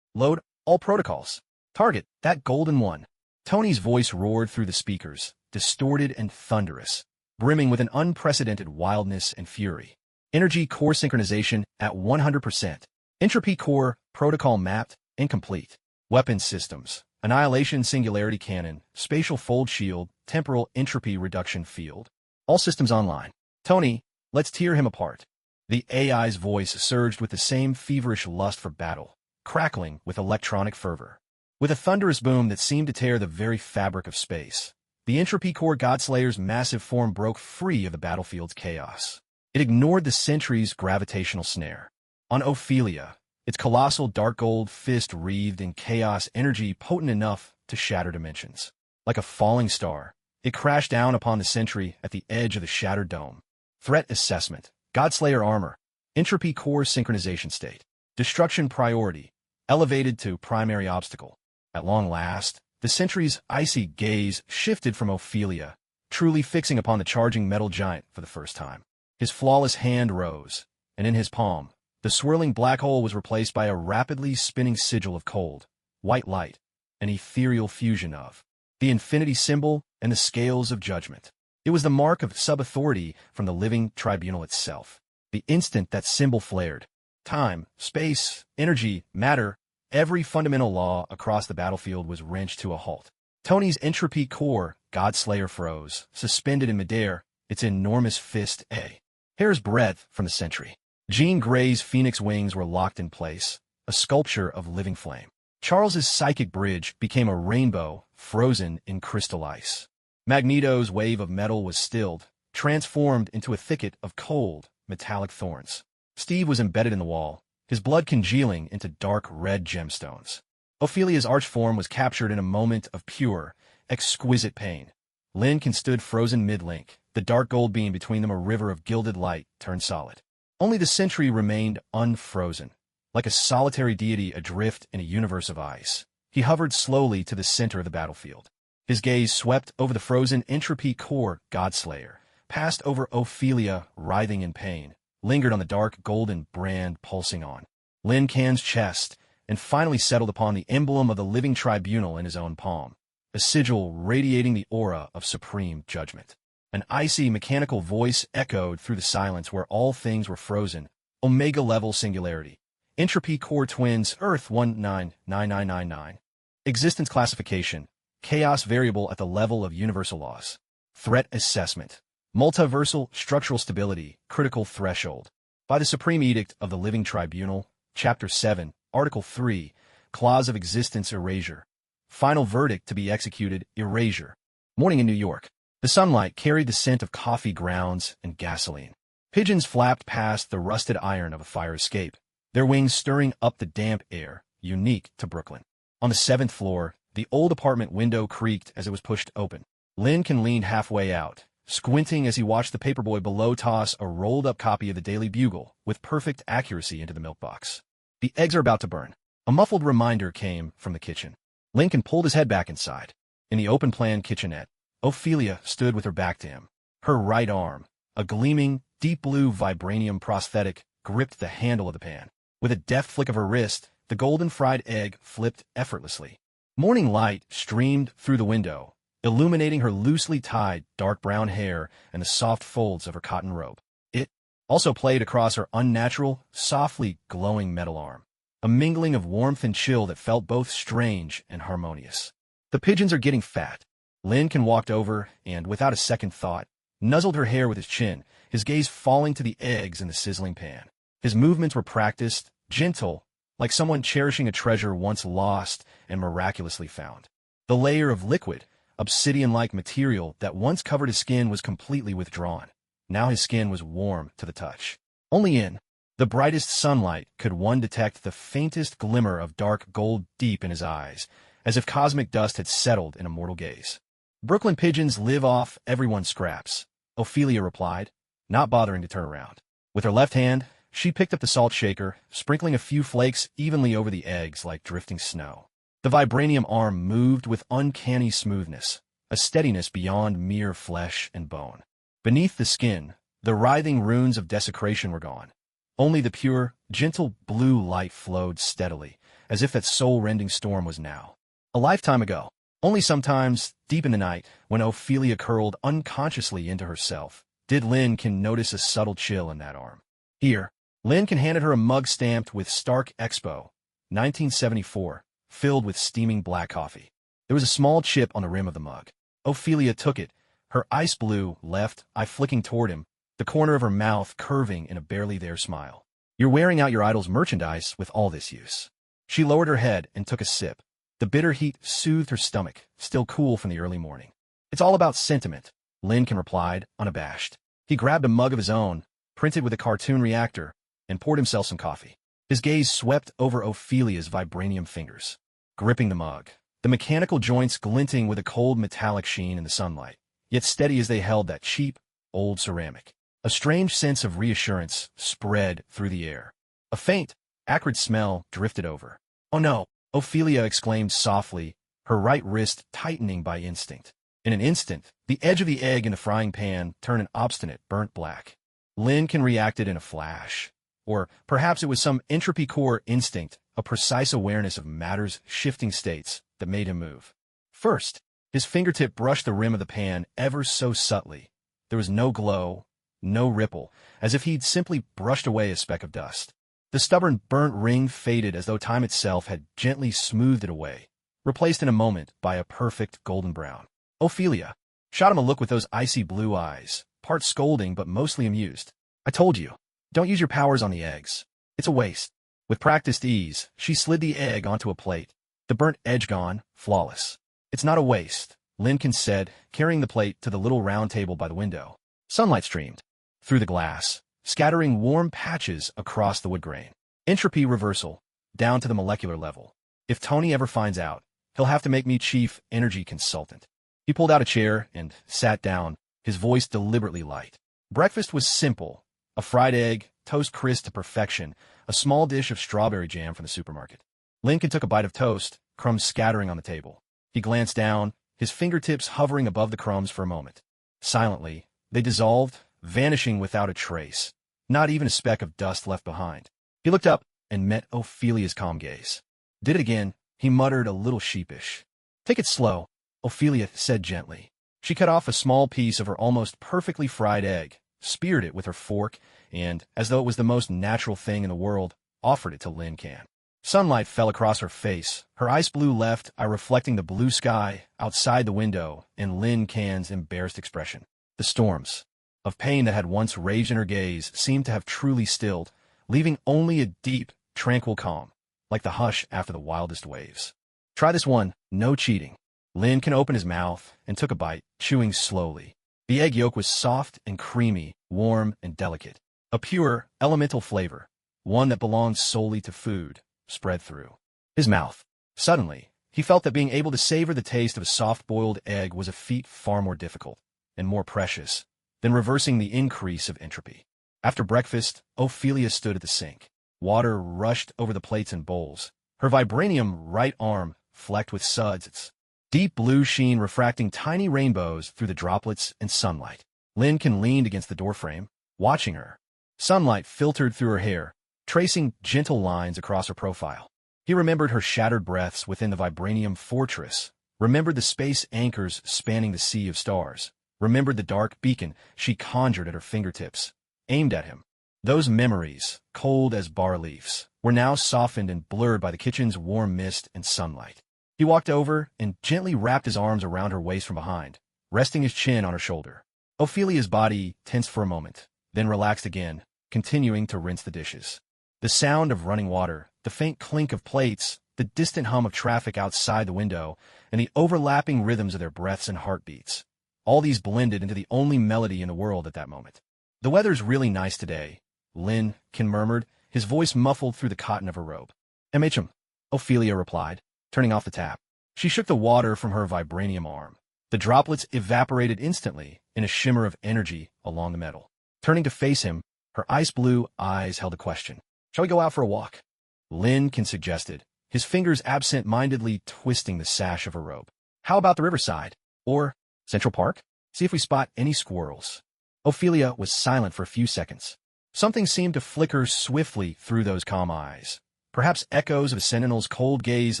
Speaker 1: Load all protocols. Target that golden one. Tony's voice roared through the speakers, distorted and thunderous, brimming with an unprecedented wildness and fury. Energy core synchronization at 100%. Entropy core protocol mapped, incomplete. Weapon systems, annihilation singularity cannon, spatial fold shield, temporal entropy reduction field. All systems online. Tony, let's tear him apart. The AI's voice surged with the same feverish lust for battle, crackling with electronic fervor. With a thunderous boom that seemed to tear the very fabric of space, the entropy core Godslayer's massive form broke free of the battlefield's chaos. It ignored the century's gravitational snare. On Ophelia, its colossal dark gold fist wreathed in chaos energy potent enough to shatter dimensions. Like a falling star, it crashed down upon the century at the edge of the shattered dome. Threat assessment, Godslayer armor, entropy core synchronization state, destruction priority, elevated to primary obstacle. At long last, the century's icy gaze shifted from Ophelia, truly fixing upon the charging metal giant for the first time. His flawless hand rose, and in his palm, the swirling black hole was replaced by a rapidly spinning sigil of cold, white light, an ethereal fusion of the infinity symbol and the scales of judgment. It was the mark of sub-authority from the living tribunal itself. The instant that symbol flared, time, space, energy, matter, every fundamental law across the battlefield was wrenched to a halt. Tony's entropy core, Godslayer, froze, suspended in midair, its enormous fist a hair's breadth from the century. Jean Grey's phoenix wings were locked in place, a sculpture of living flame. Charles's psychic bridge became a rainbow, frozen in crystal ice. Magneto's wave of metal was stilled, transformed into a thicket of cold, metallic thorns. Steve was embedded in the wall, his blood congealing into dark red gemstones. Ophelia's archform was captured in a moment of pure, exquisite pain. Lincoln stood frozen mid-link, the dark gold beam between them a river of gilded light turned solid. Only the century remained unfrozen, like a solitary deity adrift in a universe of ice. He hovered slowly to the center of the battlefield. His gaze swept over the frozen entropy core Godslayer, passed over Ophelia writhing in pain, lingered on the dark golden brand pulsing on Lin Can's chest, and finally settled upon the emblem of the living tribunal in his own palm. a sigil radiating the aura of supreme judgment. An icy, mechanical voice echoed through the silence where all things were frozen. Omega-level singularity. Entropy core twins, Earth 199999. Existence classification. Chaos variable at the level of universal laws. Threat assessment. Multiversal structural stability, critical threshold. By the Supreme Edict of the Living Tribunal, Chapter 7, Article 3, Clause of Existence Erasure. Final verdict to be executed, erasure. Morning in New York. The sunlight carried the scent of coffee grounds and gasoline. Pigeons flapped past the rusted iron of a fire escape, their wings stirring up the damp air, unique to Brooklyn. On the 7th floor, the old apartment window creaked as it was pushed open. Lincoln leaned halfway out, squinting as he watched the paperboy below toss a rolled-up copy of the Daily Bugle with perfect accuracy into the milk box. The eggs are about to burn. A muffled reminder came from the kitchen. Lincoln pulled his head back inside. In the open-plan kitchenette, Ophelia stood with her back to him. Her right arm, a gleaming, deep blue vibranium prosthetic, gripped the handle of the pan. With a deft flick of her wrist, the golden fried egg flipped effortlessly. Morning light streamed through the window, illuminating her loosely tied, dark brown hair and the soft folds of her cotton robe. It also played across her unnatural, softly glowing metal arm, a mingling of warmth and chill that felt both strange and harmonious. The pigeons are getting fat. Lincoln walked over and, without a second thought, nuzzled her hair with his chin, his gaze falling to the eggs in the sizzling pan. His movements were practiced, gentle, like someone cherishing a treasure once lost and miraculously found. The layer of liquid, obsidian-like material that once covered his skin was completely withdrawn. Now his skin was warm to the touch. Only in the brightest sunlight could one detect the faintest glimmer of dark gold deep in his eyes, as if cosmic dust had settled in a mortal gaze. Brooklyn pigeons live off everyone's scraps, Ophelia replied, not bothering to turn around. With her left hand, she picked up the salt shaker, sprinkling a few flakes evenly over the eggs like drifting snow. The vibranium arm moved with uncanny smoothness, a steadiness beyond mere flesh and bone. Beneath the skin, the writhing runes of desecration were gone. Only the pure, gentle blue light flowed steadily, as if that soul-rending storm was now. A lifetime ago. Only sometimes, deep in the night, when Ophelia curled unconsciously into herself, did Lincoln notice a subtle chill in that arm. Here, Lincoln handed her a mug stamped with Stark Expo, 1974, filled with steaming black coffee. There was a small chip on the rim of the mug. Ophelia took it, her ice blue left eye flicking toward him, the corner of her mouth curving in a barely there smile. You're wearing out your idol's merchandise with all this use. She lowered her head and took a sip. The bitter heat soothed her stomach, still cool from the early morning. It's all about sentiment, Lincoln replied, unabashed. He grabbed a mug of his own, printed with a cartoon reactor, and poured himself some coffee. His gaze swept over Ophelia's vibranium fingers, gripping the mug, the mechanical joints glinting with a cold metallic sheen in the sunlight, yet steady as they held that cheap, old ceramic. A strange sense of reassurance spread through the air. A faint, acrid smell drifted over. Oh no! Ophelia exclaimed softly, her right wrist tightening by instinct. In an instant, the edge of the egg in the frying pan turned an obstinate, burnt black. Lincoln reacted in a flash. Or perhaps it was some entropy core instinct, a precise awareness of matter's shifting states that made him move. First, his fingertip brushed the rim of the pan ever so subtly. There was no glow, no ripple, as if he'd simply brushed away a speck of dust. The stubborn burnt ring faded as though time itself had gently smoothed it away, replaced in a moment by a perfect golden brown. Ophelia shot him a look with those icy blue eyes, part scolding but mostly amused. I told you, don't use your powers on the eggs. It's a waste. With practiced ease, she slid the egg onto a plate, the burnt edge gone, flawless. It's not a waste, Lincoln said, carrying the plate to the little round table by the window. Sunlight streamed through the glass, scattering warm patches across the wood grain. Entropy reversal, down to the molecular level. If Tony ever finds out, he'll have to make me chief energy consultant. He pulled out a chair and sat down, his voice deliberately light. Breakfast was simple. A fried egg, toast crisp to perfection, a small dish of strawberry jam from the supermarket. Lincoln took a bite of toast, crumbs scattering on the table. He glanced down, his fingertips hovering above the crumbs for a moment. Silently, they dissolved, vanishing without a trace, not even a speck of dust left behind. He looked up and met Ophelia's calm gaze. Did it again, he muttered a little sheepish. Take it slow. Ophelia said gently. She cut off a small piece of her almost perfectly fried egg, speared it with her fork, and, as though it was the most natural thing in the world, offered it to Lin Can. Sunlight fell across her face, her ice blue left eye reflecting the blue sky outside the window and Lin Can's embarrassed expression. The storms of pain that had once raged in her gaze seemed to have truly stilled, leaving only a deep, tranquil calm, like the hush after the wildest waves. Try this one, no cheating. Lin Can opened his mouth and took a bite, chewing slowly. The egg yolk was soft and creamy, warm and delicate. A pure, elemental flavor, one that belonged solely to food, spread through his mouth. Suddenly, he felt that being able to savor the taste of a soft-boiled egg was a feat far more difficult and more precious than reversing the increase of entropy. After breakfast, Ophelia stood at the sink. Water rushed over the plates and bowls, her vibranium right arm flecked with suds, its deep blue sheen refracting tiny rainbows through the droplets and sunlight. Lin Can leaned against the doorframe, watching her. Sunlight filtered through her hair, tracing gentle lines across her profile. He remembered her shattered breaths within the vibranium fortress, remembered the space anchors spanning the sea of stars, remembered the dark beacon she conjured at her fingertips, aimed at him. Those memories, cold as bas-reliefs, were now softened and blurred by the kitchen's warm mist and sunlight. He walked over and gently wrapped his arms around her waist from behind, resting his chin on her shoulder. Ophelia's body tensed for a moment, then relaxed again, continuing to rinse the dishes. The sound of running water, the faint clink of plates, the distant hum of traffic outside the window, and the overlapping rhythms of their breaths and heartbeats. All these blended into the only melody in the world at that moment. "The weather's really nice today," Lin Can murmured, his voice muffled through the cotton of her robe. "MHM," Ophelia replied, turning off the tap. She shook the water from her vibranium arm. The droplets evaporated instantly in a shimmer of energy along the metal. Turning to face him, her ice-blue eyes held a question. "Shall we go out for a walk?" Lin Can suggested, his fingers absent-mindedly twisting the sash of her robe. "How about the riverside? Or Central Park? See if we spot any squirrels." Ophelia was silent for a few seconds. Something seemed to flicker swiftly through those calm eyes. Perhaps echoes of a sentinel's cold gaze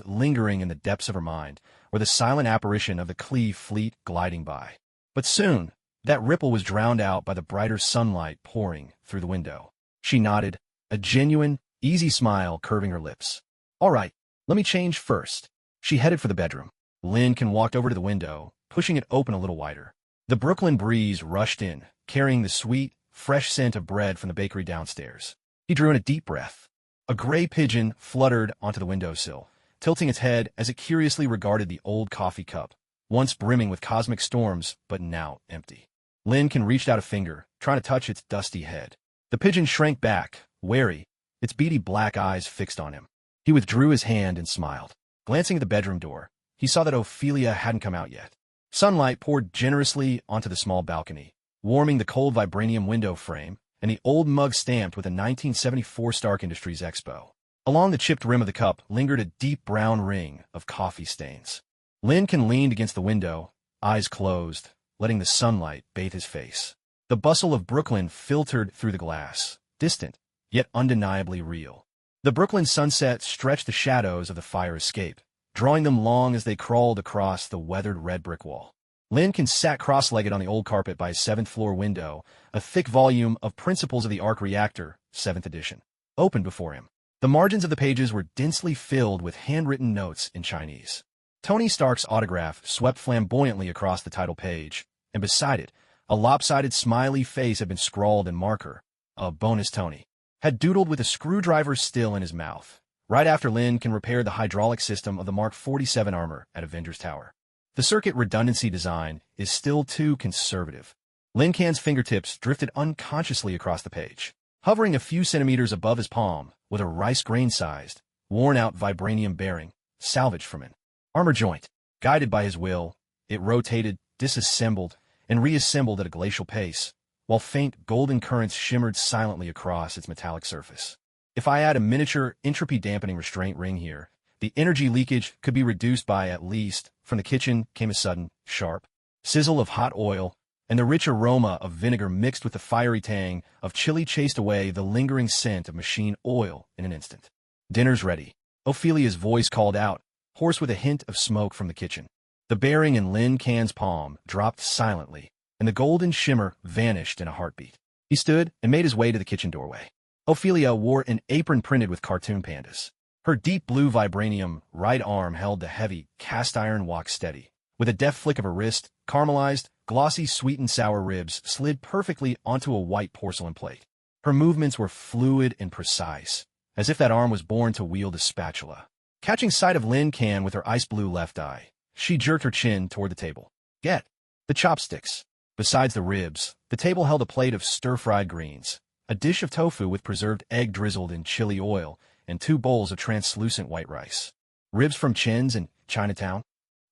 Speaker 1: lingering in the depths of her mind, or the silent apparition of the Cleve fleet gliding by. But soon, that ripple was drowned out by the brighter sunlight pouring through the window. She nodded, a genuine, easy smile curving her lips. "All right, let me change first." She headed for the bedroom. Lin Can walked over to the window, pushing it open a little wider. The Brooklyn breeze rushed in, carrying the sweet, fresh scent of bread from the bakery downstairs. He drew in a deep breath. A gray pigeon fluttered onto the windowsill, tilting its head as it curiously regarded the old coffee cup, once brimming with cosmic storms, but now empty. Lin Can reached out a finger, trying to touch its dusty head. The pigeon shrank back, wary, its beady black eyes fixed on him. He withdrew his hand and smiled. Glancing at the bedroom door, he saw that Ophelia hadn't come out yet. Sunlight poured generously onto the small balcony, warming the cold vibranium window frame and the old mug stamped with a 1974 Stark Industries Expo. Along the chipped rim of the cup lingered a deep brown ring of coffee stains. Lin Can leaned against the window, eyes closed, letting the sunlight bathe his face. The bustle of Brooklyn filtered through the glass, distant, yet undeniably real. The Brooklyn sunset stretched the shadows of the fire escape, drawing them long as they crawled across the weathered red brick wall. Lin Can sat cross-legged on the old carpet by his seventh-floor window, a thick volume of Principles of the Arc Reactor, 7th edition, opened before him. The margins of the pages were densely filled with handwritten notes in Chinese. Tony Stark's autograph swept flamboyantly across the title page, and beside it, a lopsided smiley face had been scrawled in marker. A bonus Tony had doodled with a screwdriver still in his mouth, right after Lin Can repaired the hydraulic system of the Mark 47 armor at Avengers Tower. The circuit redundancy design is still too conservative. Lin Can's fingertips drifted unconsciously across the page. Hovering a few centimeters above his palm was a rice grain-sized, worn-out vibranium bearing, salvaged from an armor joint. Guided by his will, it rotated, disassembled, and reassembled at a glacial pace, while faint golden currents shimmered silently across its metallic surface. If I add a miniature entropy-dampening restraint ring here, the energy leakage could be reduced by at least. From the kitchen came a sudden, sharp sizzle of hot oil, and the rich aroma of vinegar mixed with the fiery tang of chili chased away the lingering scent of machine oil in an instant. "Dinner's ready," Ophelia's voice called out, hoarse with a hint of smoke from the kitchen. The bearing in Lin Can's palm dropped silently, and the golden shimmer vanished in a heartbeat. He stood and made his way to the kitchen doorway. Ophelia wore an apron printed with cartoon pandas. Her deep blue vibranium right arm held the heavy, cast-iron wok steady. With a deft flick of her wrist, caramelized, glossy sweet-and-sour ribs slid perfectly onto a white porcelain plate. Her movements were fluid and precise, as if that arm was born to wield a spatula. Catching sight of Lin Can with her ice-blue left eye, she jerked her chin toward the table. Get the chopsticks. Besides the ribs, the table held a plate of stir-fried greens, a dish of tofu with preserved egg drizzled in chili oil, and 2 bowls of translucent white rice. Ribs from Chin's in Chinatown?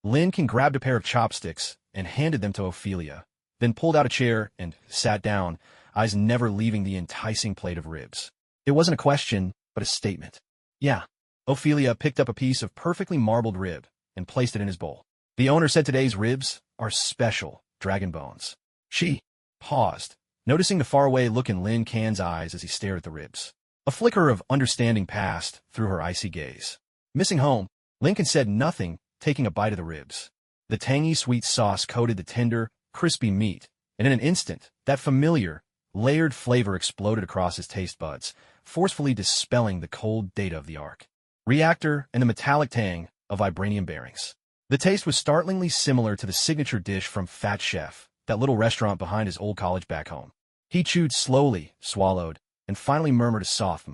Speaker 1: Lin Can grabbed a pair of chopsticks and handed them to Ophelia, then pulled out a chair and sat down, eyes never leaving the enticing plate of ribs. It wasn't a question, but a statement. Yeah. Ophelia picked up a piece of perfectly marbled rib and placed it in his bowl. The owner said today's ribs are special, dragon bones. She paused, noticing the faraway look in Lin Can's eyes as he stared at the ribs. A flicker of understanding passed through her icy gaze. Missing home, Lincoln said nothing, taking a bite of the ribs. The tangy sweet sauce coated the tender, crispy meat, and in an instant, that familiar, layered flavor exploded across his taste buds, forcefully dispelling the cold data of the arc. Reactor and the metallic tang of vibranium bearings. The taste was startlingly similar to the signature dish from Fat Chef, that little restaurant behind his old college back home. He chewed slowly, swallowed, and finally murmured a soft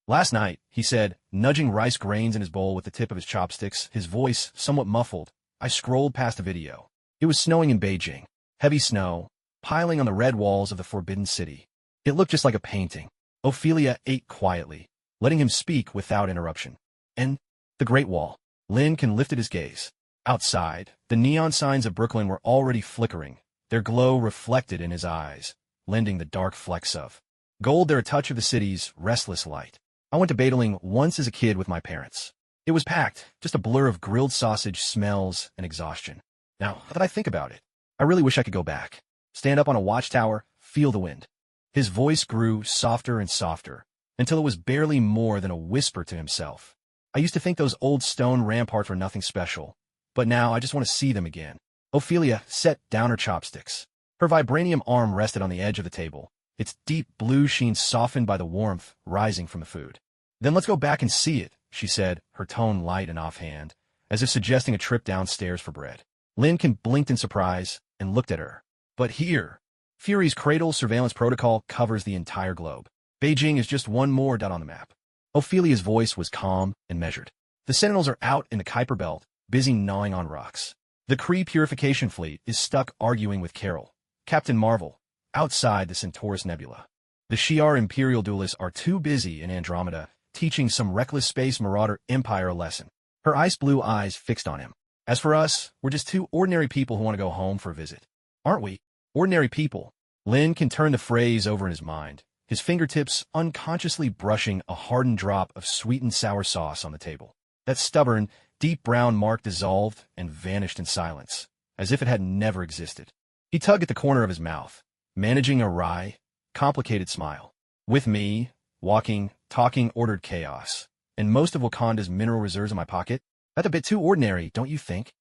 Speaker 1: Last night, he said, nudging rice grains in his bowl with the tip of his chopsticks, his voice somewhat muffled. I scrolled past a video. It was snowing in Beijing. Heavy snow, piling on the red walls of the Forbidden City. It looked just like a painting. Ophelia ate quietly, letting him speak without interruption. And the Great Wall. Lin Can lifted his gaze. Outside, the neon signs of Brooklyn were already flickering, their glow reflected in his eyes, lending the dark flecks of gold their touch of the city's restless light. I went to Badaling once as a kid with my parents. It was packed, just a blur of grilled sausage smells and exhaustion. Now that I think about it, I really wish I could go back. Stand up on a watchtower, feel the wind. His voice grew softer and softer, until it was barely more than a whisper to himself. I used to think those old stone ramparts were nothing special, but now I just want to see them again. Ophelia set down her chopsticks. Her vibranium arm rested on the edge of the table, its deep blue sheen softened by the warmth rising from the food. Then let's go back and see it, she said, her tone light and offhand, as if suggesting a trip downstairs for bread. Lin Can blinked in surprise and looked at her. But here, Fury's Cradle surveillance protocol covers the entire globe. Beijing is just one more dot on the map. Ophelia's voice was calm and measured. The Sentinels are out in the Kuiper Belt, busy gnawing on rocks. The Kree Purification Fleet is stuck arguing with Carol, Captain Marvel, outside the Centaurus Nebula. The Shi'ar Imperial duelists are too busy in Andromeda, teaching some reckless space marauder empire a lesson. Her ice-blue eyes fixed on him. As for us, we're just 2 ordinary people who want to go home for a visit. Aren't we? Ordinary people. Lin Can turn the phrase over in his mind, his fingertips unconsciously brushing a hardened drop of sweet and sour sauce on the table. That stubborn, deep brown mark dissolved and vanished in silence, as if it had never existed. He tugged at the corner of his mouth, managing a wry, complicated smile. With me, walking, talking ordered chaos, and most of Wakanda's mineral reserves in my pocket? That's a bit too ordinary, don't you think?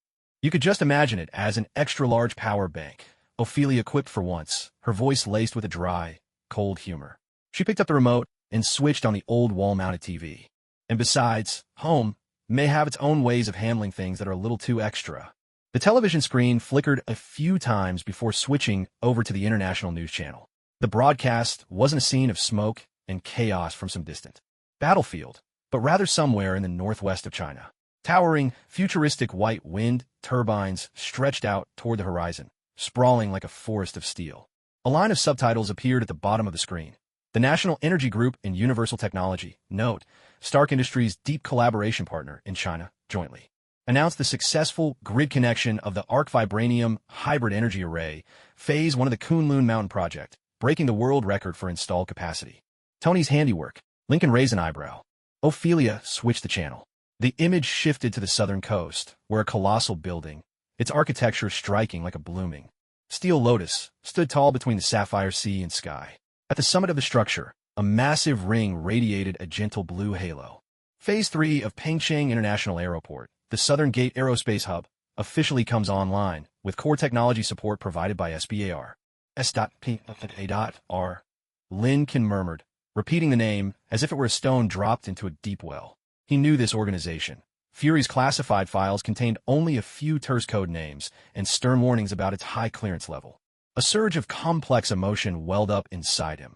Speaker 1: You could just imagine it as an extra-large power bank, Ophelia quipped for once, her voice laced with a dry, cold humor. She picked up the remote and switched on the old wall-mounted TV. And besides, home may have its own ways of handling things that are a little too extra. The television screen flickered a few times before switching over to the international news channel. The broadcast wasn't a scene of smoke and chaos from some distant battlefield, but rather somewhere in the northwest of China. Towering, futuristic white wind turbines stretched out toward the horizon, sprawling like a forest of steel. A line of subtitles appeared at the bottom of the screen. The National Energy Group and Universal Technology, note, Stark Industries' deep collaboration partner in China, jointly, announced the successful grid connection of the Arc Vibranium Hybrid Energy Array, Phase 1 of the Kunlun Mountain Project, breaking the world record for installed capacity. Tony's handiwork. Lincoln raised an eyebrow. Ophelia switched the channel. The image shifted to the southern coast, where a colossal building, its architecture striking like a blooming steel lotus, stood tall between the sapphire sea and sky. At the summit of the structure, a massive ring radiated a gentle blue halo. Phase 3 of Pengcheng International Airport, the Southern Gate Aerospace Hub, officially comes online, with core technology support provided by SBAR. S.P.A.R. Lincoln murmured, repeating the name as if it were a stone dropped into a deep well. He knew this organization. Fury's classified files contained only a few terse code names and stern warnings about its high clearance level. A surge of complex emotion welled up inside him.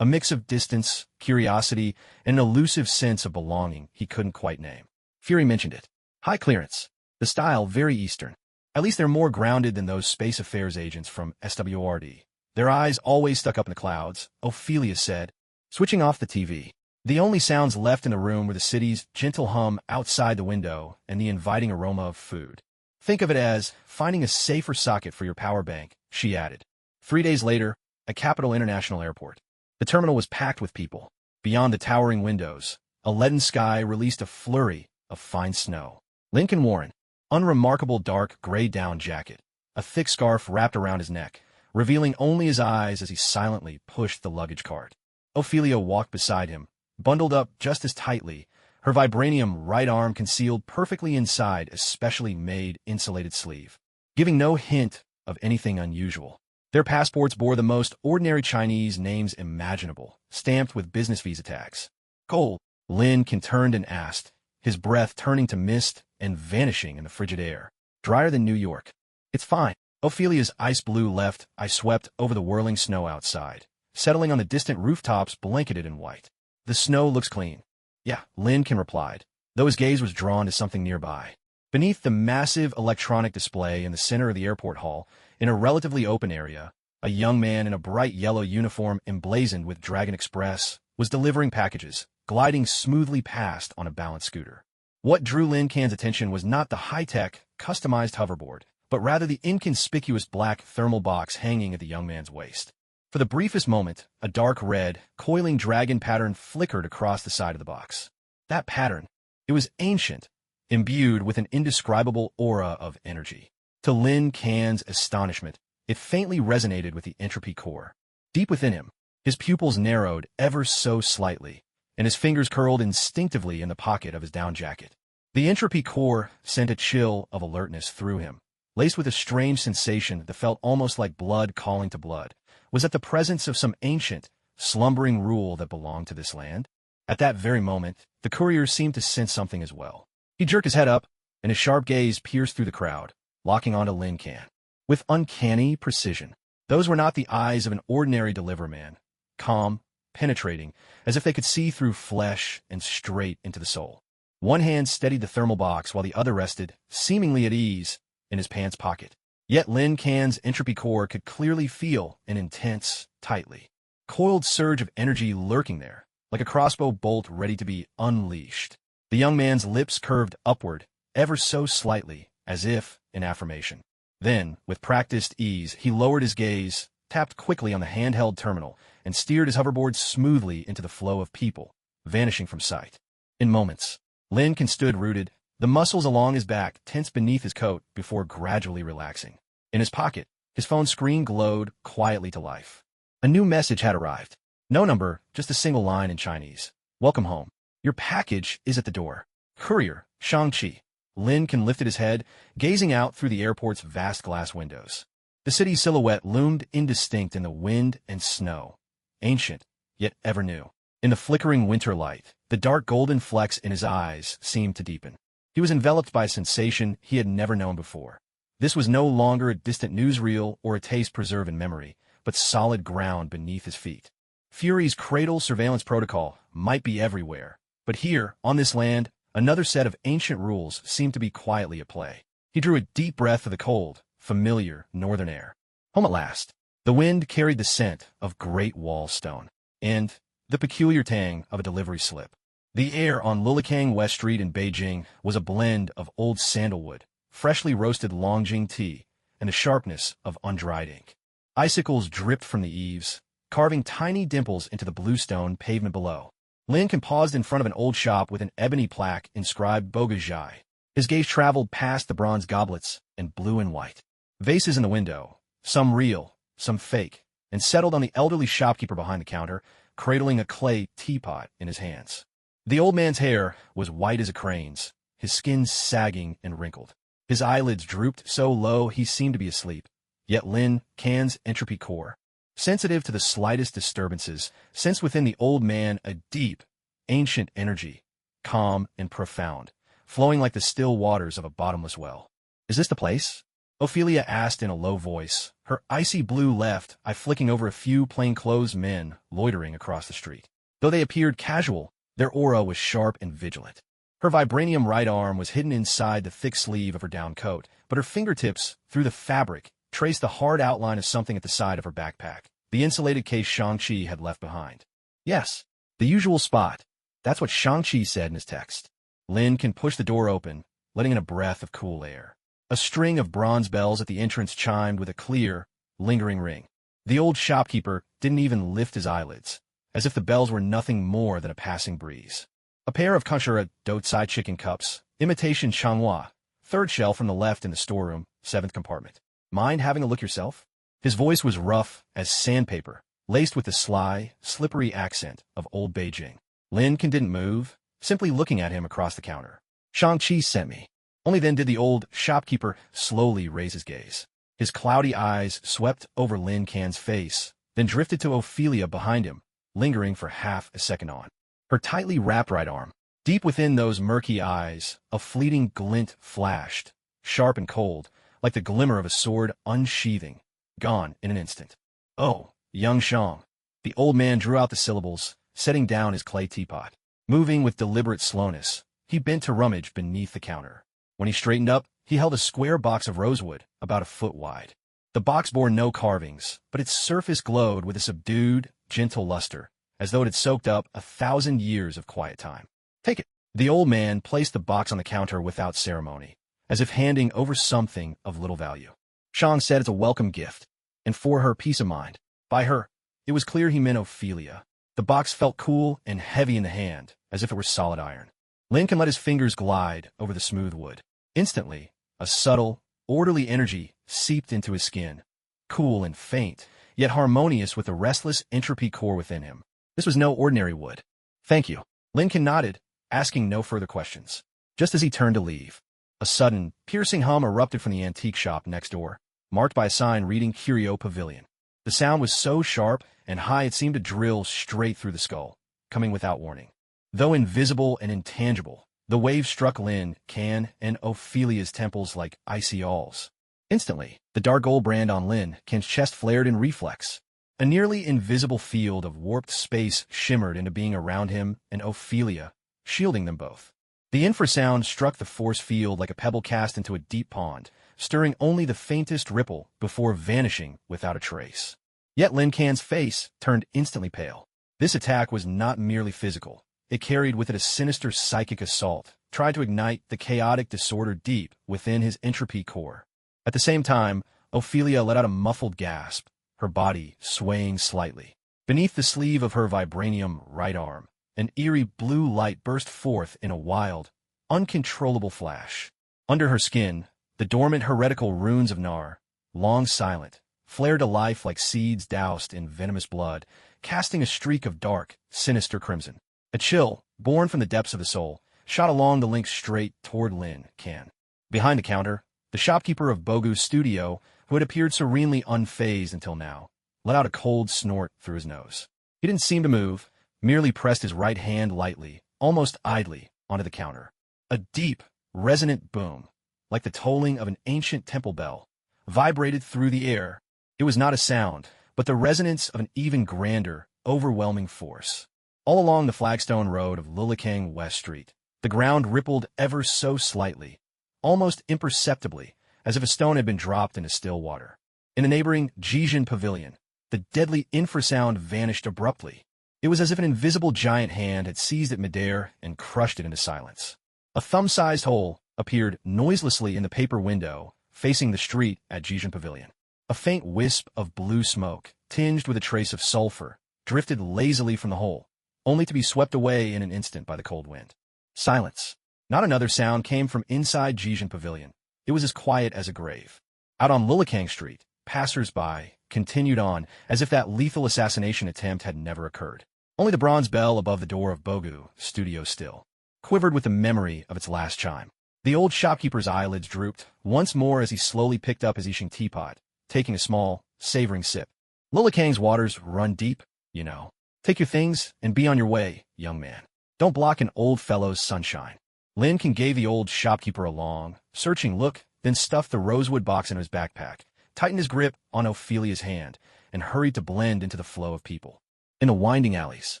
Speaker 1: A mix of distance, curiosity, and an elusive sense of belonging he couldn't quite name. Fury mentioned it. High clearance. The style very Eastern. At least they're more grounded than those space affairs agents from SWRD. Their eyes always stuck up in the clouds, Ophelia said, switching off the TV. The only sounds left in the room were the city's gentle hum outside the window and the inviting aroma of food. Think of it as finding a safer socket for your power bank, she added. 3 days later, at Capital International Airport. The terminal was packed with people. Beyond the towering windows, a leaden sky released a flurry of fine snow. Lincoln Warren, unremarkable dark gray down jacket, a thick scarf wrapped around his neck, revealing only his eyes as he silently pushed the luggage cart. Ophelia walked beside him, bundled up just as tightly, her vibranium right arm concealed perfectly inside a specially made insulated sleeve, giving no hint of anything unusual. Their passports bore the most ordinary Chinese names imaginable, stamped with business visa tags. Gold, Lincoln turned and asked, his breath turning to mist and vanishing in the frigid air. Drier than New York. It's fine. Ophelia's ice blue left eye swept over the whirling snow outside, settling on the distant rooftops blanketed in white. The snow looks clean. Yeah, Lincoln replied, though his gaze was drawn to something nearby. Beneath the massive electronic display in the center of the airport hall, in a relatively open area, a young man in a bright yellow uniform emblazoned with Dragon Express was delivering packages, gliding smoothly past on a balanced scooter. What drew Lincoln's attention was not the high-tech, customized hoverboard, but rather the inconspicuous black thermal box hanging at the young man's waist. For the briefest moment, a dark red, coiling dragon pattern flickered across the side of the box. That pattern, it was ancient, imbued with an indescribable aura of energy. To Lin Can's astonishment, it faintly resonated with the entropy core. Deep within him, his pupils narrowed ever so slightly, and his fingers curled instinctively in the pocket of his down jacket. The entropy core sent a chill of alertness through him, laced with a strange sensation that felt almost like blood calling to blood. Was that the presence of some ancient, slumbering rule that belonged to this land? At that very moment, the courier seemed to sense something as well. He jerked his head up, and his sharp gaze pierced through the crowd, locking onto Lin Can. With uncanny precision, those were not the eyes of an ordinary deliverman, calm, penetrating, as if they could see through flesh and straight into the soul. One hand steadied the thermal box while the other rested, seemingly at ease, in his pants pocket. Yet Lin Can's entropy core could clearly feel an intense, tightly coiled surge of energy lurking there, like a crossbow bolt ready to be unleashed. The young man's lips curved upward, ever so slightly, as if in affirmation. Then, with practiced ease, he lowered his gaze, tapped quickly on the handheld terminal, and steered his hoverboard smoothly into the flow of people, vanishing from sight. In moments, Lincoln stood rooted, the muscles along his back tense beneath his coat before gradually relaxing. In his pocket, his phone screen glowed quietly to life. A new message had arrived. No number, just a single line in Chinese. Welcome home. Your package is at the door. Courier, Shang-Chi. Lincoln lifted his head, gazing out through the airport's vast glass windows. The city's silhouette loomed indistinct in the wind and snow, ancient, yet ever new. In the flickering winter light, the dark golden flecks in his eyes seemed to deepen. He was enveloped by a sensation he had never known before. This was no longer a distant newsreel or a taste preserved in memory, but solid ground beneath his feet. Fury's cradle surveillance protocol might be everywhere, but here, on this land, another set of ancient rules seemed to be quietly at play. He drew a deep breath of the cold, familiar northern air. Home at last. The wind carried the scent of great wall stone, and the peculiar tang of a delivery slip. The air on Lulikang West Street in Beijing was a blend of old sandalwood, freshly roasted Longjing tea, and the sharpness of undried ink. Icicles dripped from the eaves, carving tiny dimples into the bluestone pavement below. Lincoln paused in front of an old shop with an ebony plaque inscribed Bogajai. His gaze traveled past the bronze goblets and blue and white vases in the window, some real, some fake, and settled on the elderly shopkeeper behind the counter, cradling a clay teapot in his hands. The old man's hair was white as a crane's, his skin sagging and wrinkled. His eyelids drooped so low he seemed to be asleep. Yet Lin Can's entropy core, sensitive to the slightest disturbances, sensed within the old man a deep, ancient energy, calm and profound, flowing like the still waters of a bottomless well. "Is this the place?" Ophelia asked in a low voice, her icy blue left eye flicking over a few plainclothes men loitering across the street. Though they appeared casual, their aura was sharp and vigilant. Her vibranium right arm was hidden inside the thick sleeve of her down coat, but her fingertips, through the fabric, traced the hard outline of something at the side of her backpack, the insulated case Shang-Chi had left behind. "Yes, the usual spot." That's what Shang-Chi said in his text. Lin Can pushed the door open, letting in a breath of cool air. A string of bronze bells at the entrance chimed with a clear, lingering ring. The old shopkeeper didn't even lift his eyelids, as if the bells were nothing more than a passing breeze. A pair of Kanshura Dotsai chicken cups, imitation Changhua, third shelf from the left in the storeroom, 7th compartment. "Mind having a look yourself?" His voice was rough as sandpaper, laced with the sly, slippery accent of old Beijing. Lin Can didn't move, simply looking at him across the counter. "Shang-Chi sent me." Only then did the old shopkeeper slowly raise his gaze. His cloudy eyes swept over Lin Can's face, then drifted to Ophelia behind him, lingering for half a second on her tightly wrapped right arm. Deep within those murky eyes, a fleeting glint flashed, sharp and cold, like the glimmer of a sword unsheathing, gone in an instant. "Oh, young Shang." The old man drew out the syllables, setting down his clay teapot. Moving with deliberate slowness, he bent to rummage beneath the counter. When he straightened up, he held a square box of rosewood, about a foot wide. The box bore no carvings, but its surface glowed with a subdued, gentle luster, as though it had soaked up 1,000 years of quiet time. "Take it." The old man placed the box on the counter without ceremony, as if handing over something of little value. Shang said it's a welcome gift, and for her peace of mind. By her, it was clear he meant Ophelia. The box felt cool and heavy in the hand, as if it were solid iron. Lin Can let his fingers glide over the smooth wood. Instantly, a subtle, orderly energy seeped into his skin, cool and faint, yet harmonious with the restless entropy core within him. This was no ordinary wood. "Thank you." Lin Can nodded, asking no further questions. Just as he turned to leave, a sudden, piercing hum erupted from the antique shop next door, marked by a sign reading Curio Pavilion. The sound was so sharp and high it seemed to drill straight through the skull, coming without warning. Though invisible and intangible, the wave struck Lin Can and Ophelia's temples like icy awls. Instantly, the dark gold brand on Lin Can's chest flared in reflex. A nearly invisible field of warped space shimmered into being around him and Ophelia, shielding them both. The infrasound struck the force field like a pebble cast into a deep pond, stirring only the faintest ripple before vanishing without a trace. Yet Lin Can's face turned instantly pale. This attack was not merely physical. It carried with it a sinister psychic assault, tried to ignite the chaotic disorder deep within his entropy core. At the same time, Ophelia let out a muffled gasp, her body swaying slightly. Beneath the sleeve of her vibranium right arm, an eerie blue light burst forth in a wild, uncontrollable flash. Under her skin, the dormant heretical runes of Nar, long silent, flared to life like seeds doused in venomous blood, casting a streak of dark, sinister crimson. A chill, born from the depths of the soul, shot along the link straight toward Lin Can. Behind the counter, the shopkeeper of Bogu's studio, who had appeared serenely unfazed until now, let out a cold snort through his nose. He didn't seem to move, merely pressed his right hand lightly, almost idly, onto the counter. A deep, resonant boom, like the tolling of an ancient temple bell, vibrated through the air. It was not a sound, but the resonance of an even grander, overwhelming force. All along the flagstone road of Lilikang West Street, the ground rippled ever so slightly, almost imperceptibly, as if a stone had been dropped into still water. In the neighboring Jijin Pavilion, the deadly infrasound vanished abruptly. It was as if an invisible giant hand had seized it midair and crushed it into silence. A thumb-sized hole appeared noiselessly in the paper window facing the street at Jijin Pavilion. A faint wisp of blue smoke, tinged with a trace of sulfur, drifted lazily from the hole, only to be swept away in an instant by the cold wind. Silence. Not another sound came from inside Jijin Pavilion. It was as quiet as a grave. Out on Lilikang Street, passers-by continued on as if that lethal assassination attempt had never occurred. Only the bronze bell above the door of Bogu studio still quivered with the memory of its last chime. The old shopkeeper's eyelids drooped once more as he slowly picked up his Yixing teapot, taking a small, savoring sip. Lillikang's waters run deep, you know. Take your things and be on your way, young man. Don't block an old fellow's sunshine. Lincoln gave the old shopkeeper a long, searching look, then stuffed the rosewood box into his backpack, tightened his grip on Ophelia's hand, and hurried to blend into the flow of people. In the winding alleys,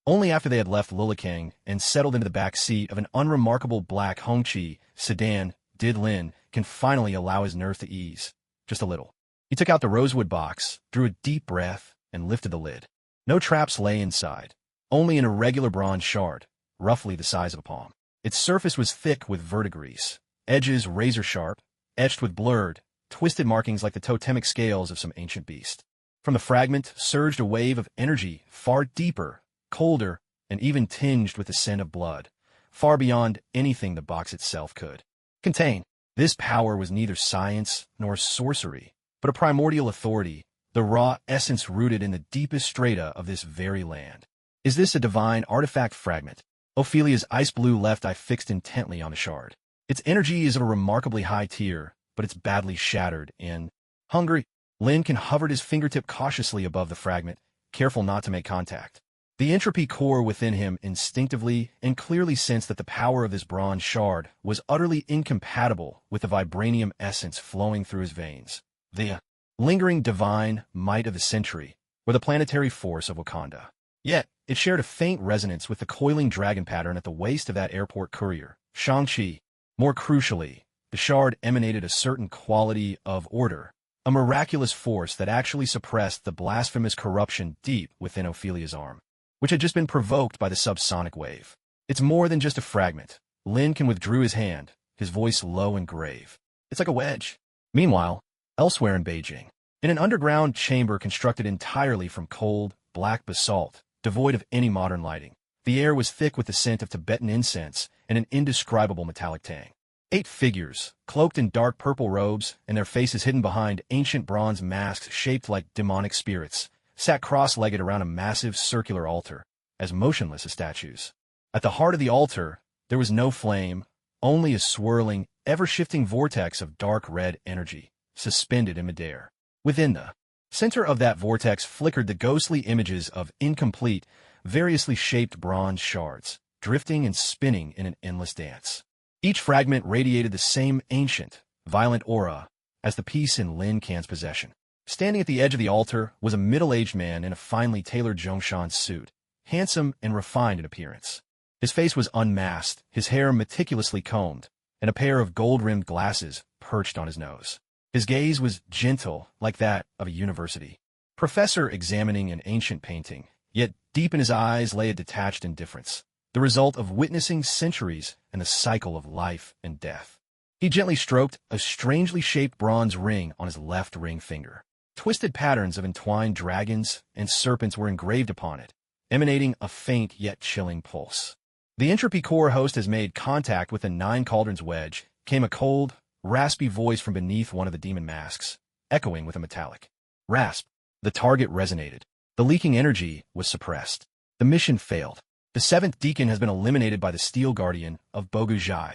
Speaker 1: only after they had left Lillikang and settled into the back seat of an unremarkable black Hongqi sedan did Lin can finally allow his nerves to ease, just a little. He took out the rosewood box, drew a deep breath, and lifted the lid. No traps lay inside, only an irregular bronze shard, roughly the size of a palm. Its surface was thick with verdigris, edges razor-sharp, etched with blurred, twisted markings like the totemic scales of some ancient beast. From the fragment surged a wave of energy far deeper, colder, and even tinged with the scent of blood, far beyond anything the box itself could contain. This power was neither science nor sorcery, but a primordial authority, the raw essence rooted in the deepest strata of this very land. Is this a divine artifact fragment? Ophelia's ice-blue left eye fixed intently on the shard. Its energy is of a remarkably high tier, but it's badly shattered in hungry. Lincoln hovered his fingertip cautiously above the fragment, careful not to make contact. The entropy core within him instinctively and clearly sensed that the power of this bronze shard was utterly incompatible with the vibranium essence flowing through his veins. The lingering divine might of the century, or the planetary force of Wakanda. Yet, it shared a faint resonance with the coiling dragon pattern at the waist of that airport courier, Shang-Chi. More crucially, the shard emanated a certain quality of order, a miraculous force that actually suppressed the blasphemous corruption deep within Ophelia's arm, which had just been provoked by the subsonic wave. It's more than just a fragment. Lincoln withdrew his hand, his voice low and grave. It's like a wedge. Meanwhile, elsewhere in Beijing, in an underground chamber constructed entirely from cold, black basalt, devoid of any modern lighting, the air was thick with the scent of Tibetan incense and an indescribable metallic tang. 8 figures, cloaked in dark purple robes and their faces hidden behind ancient bronze masks shaped like demonic spirits, sat cross-legged around a massive circular altar, as motionless as statues. At the heart of the altar, there was no flame, only a swirling, ever-shifting vortex of dark red energy, suspended in midair. Within the center of that vortex flickered the ghostly images of incomplete, variously shaped bronze shards, drifting and spinning in an endless dance. Each fragment radiated the same ancient, violent aura as the piece in Lin Can's possession. Standing at the edge of the altar was a middle-aged man in a finely tailored Zhongshan suit, handsome and refined in appearance. His face was unmasked, his hair meticulously combed, and a pair of gold-rimmed glasses perched on his nose. His gaze was gentle, like that of a university professor examining an ancient painting, yet deep in his eyes lay a detached indifference, the result of witnessing centuries and the cycle of life and death. He gently stroked a strangely shaped bronze ring on his left ring finger. Twisted patterns of entwined dragons and serpents were engraved upon it, emanating a faint yet chilling pulse. The entropy core host has made contact with the 9 cauldrons wedge, came a cold, raspy voice from beneath one of the demon masks, echoing with a metallic rasp. The target resonated. The leaking energy was suppressed. The mission failed. The 7th deacon has been eliminated by the Steel Guardian of Bogujai.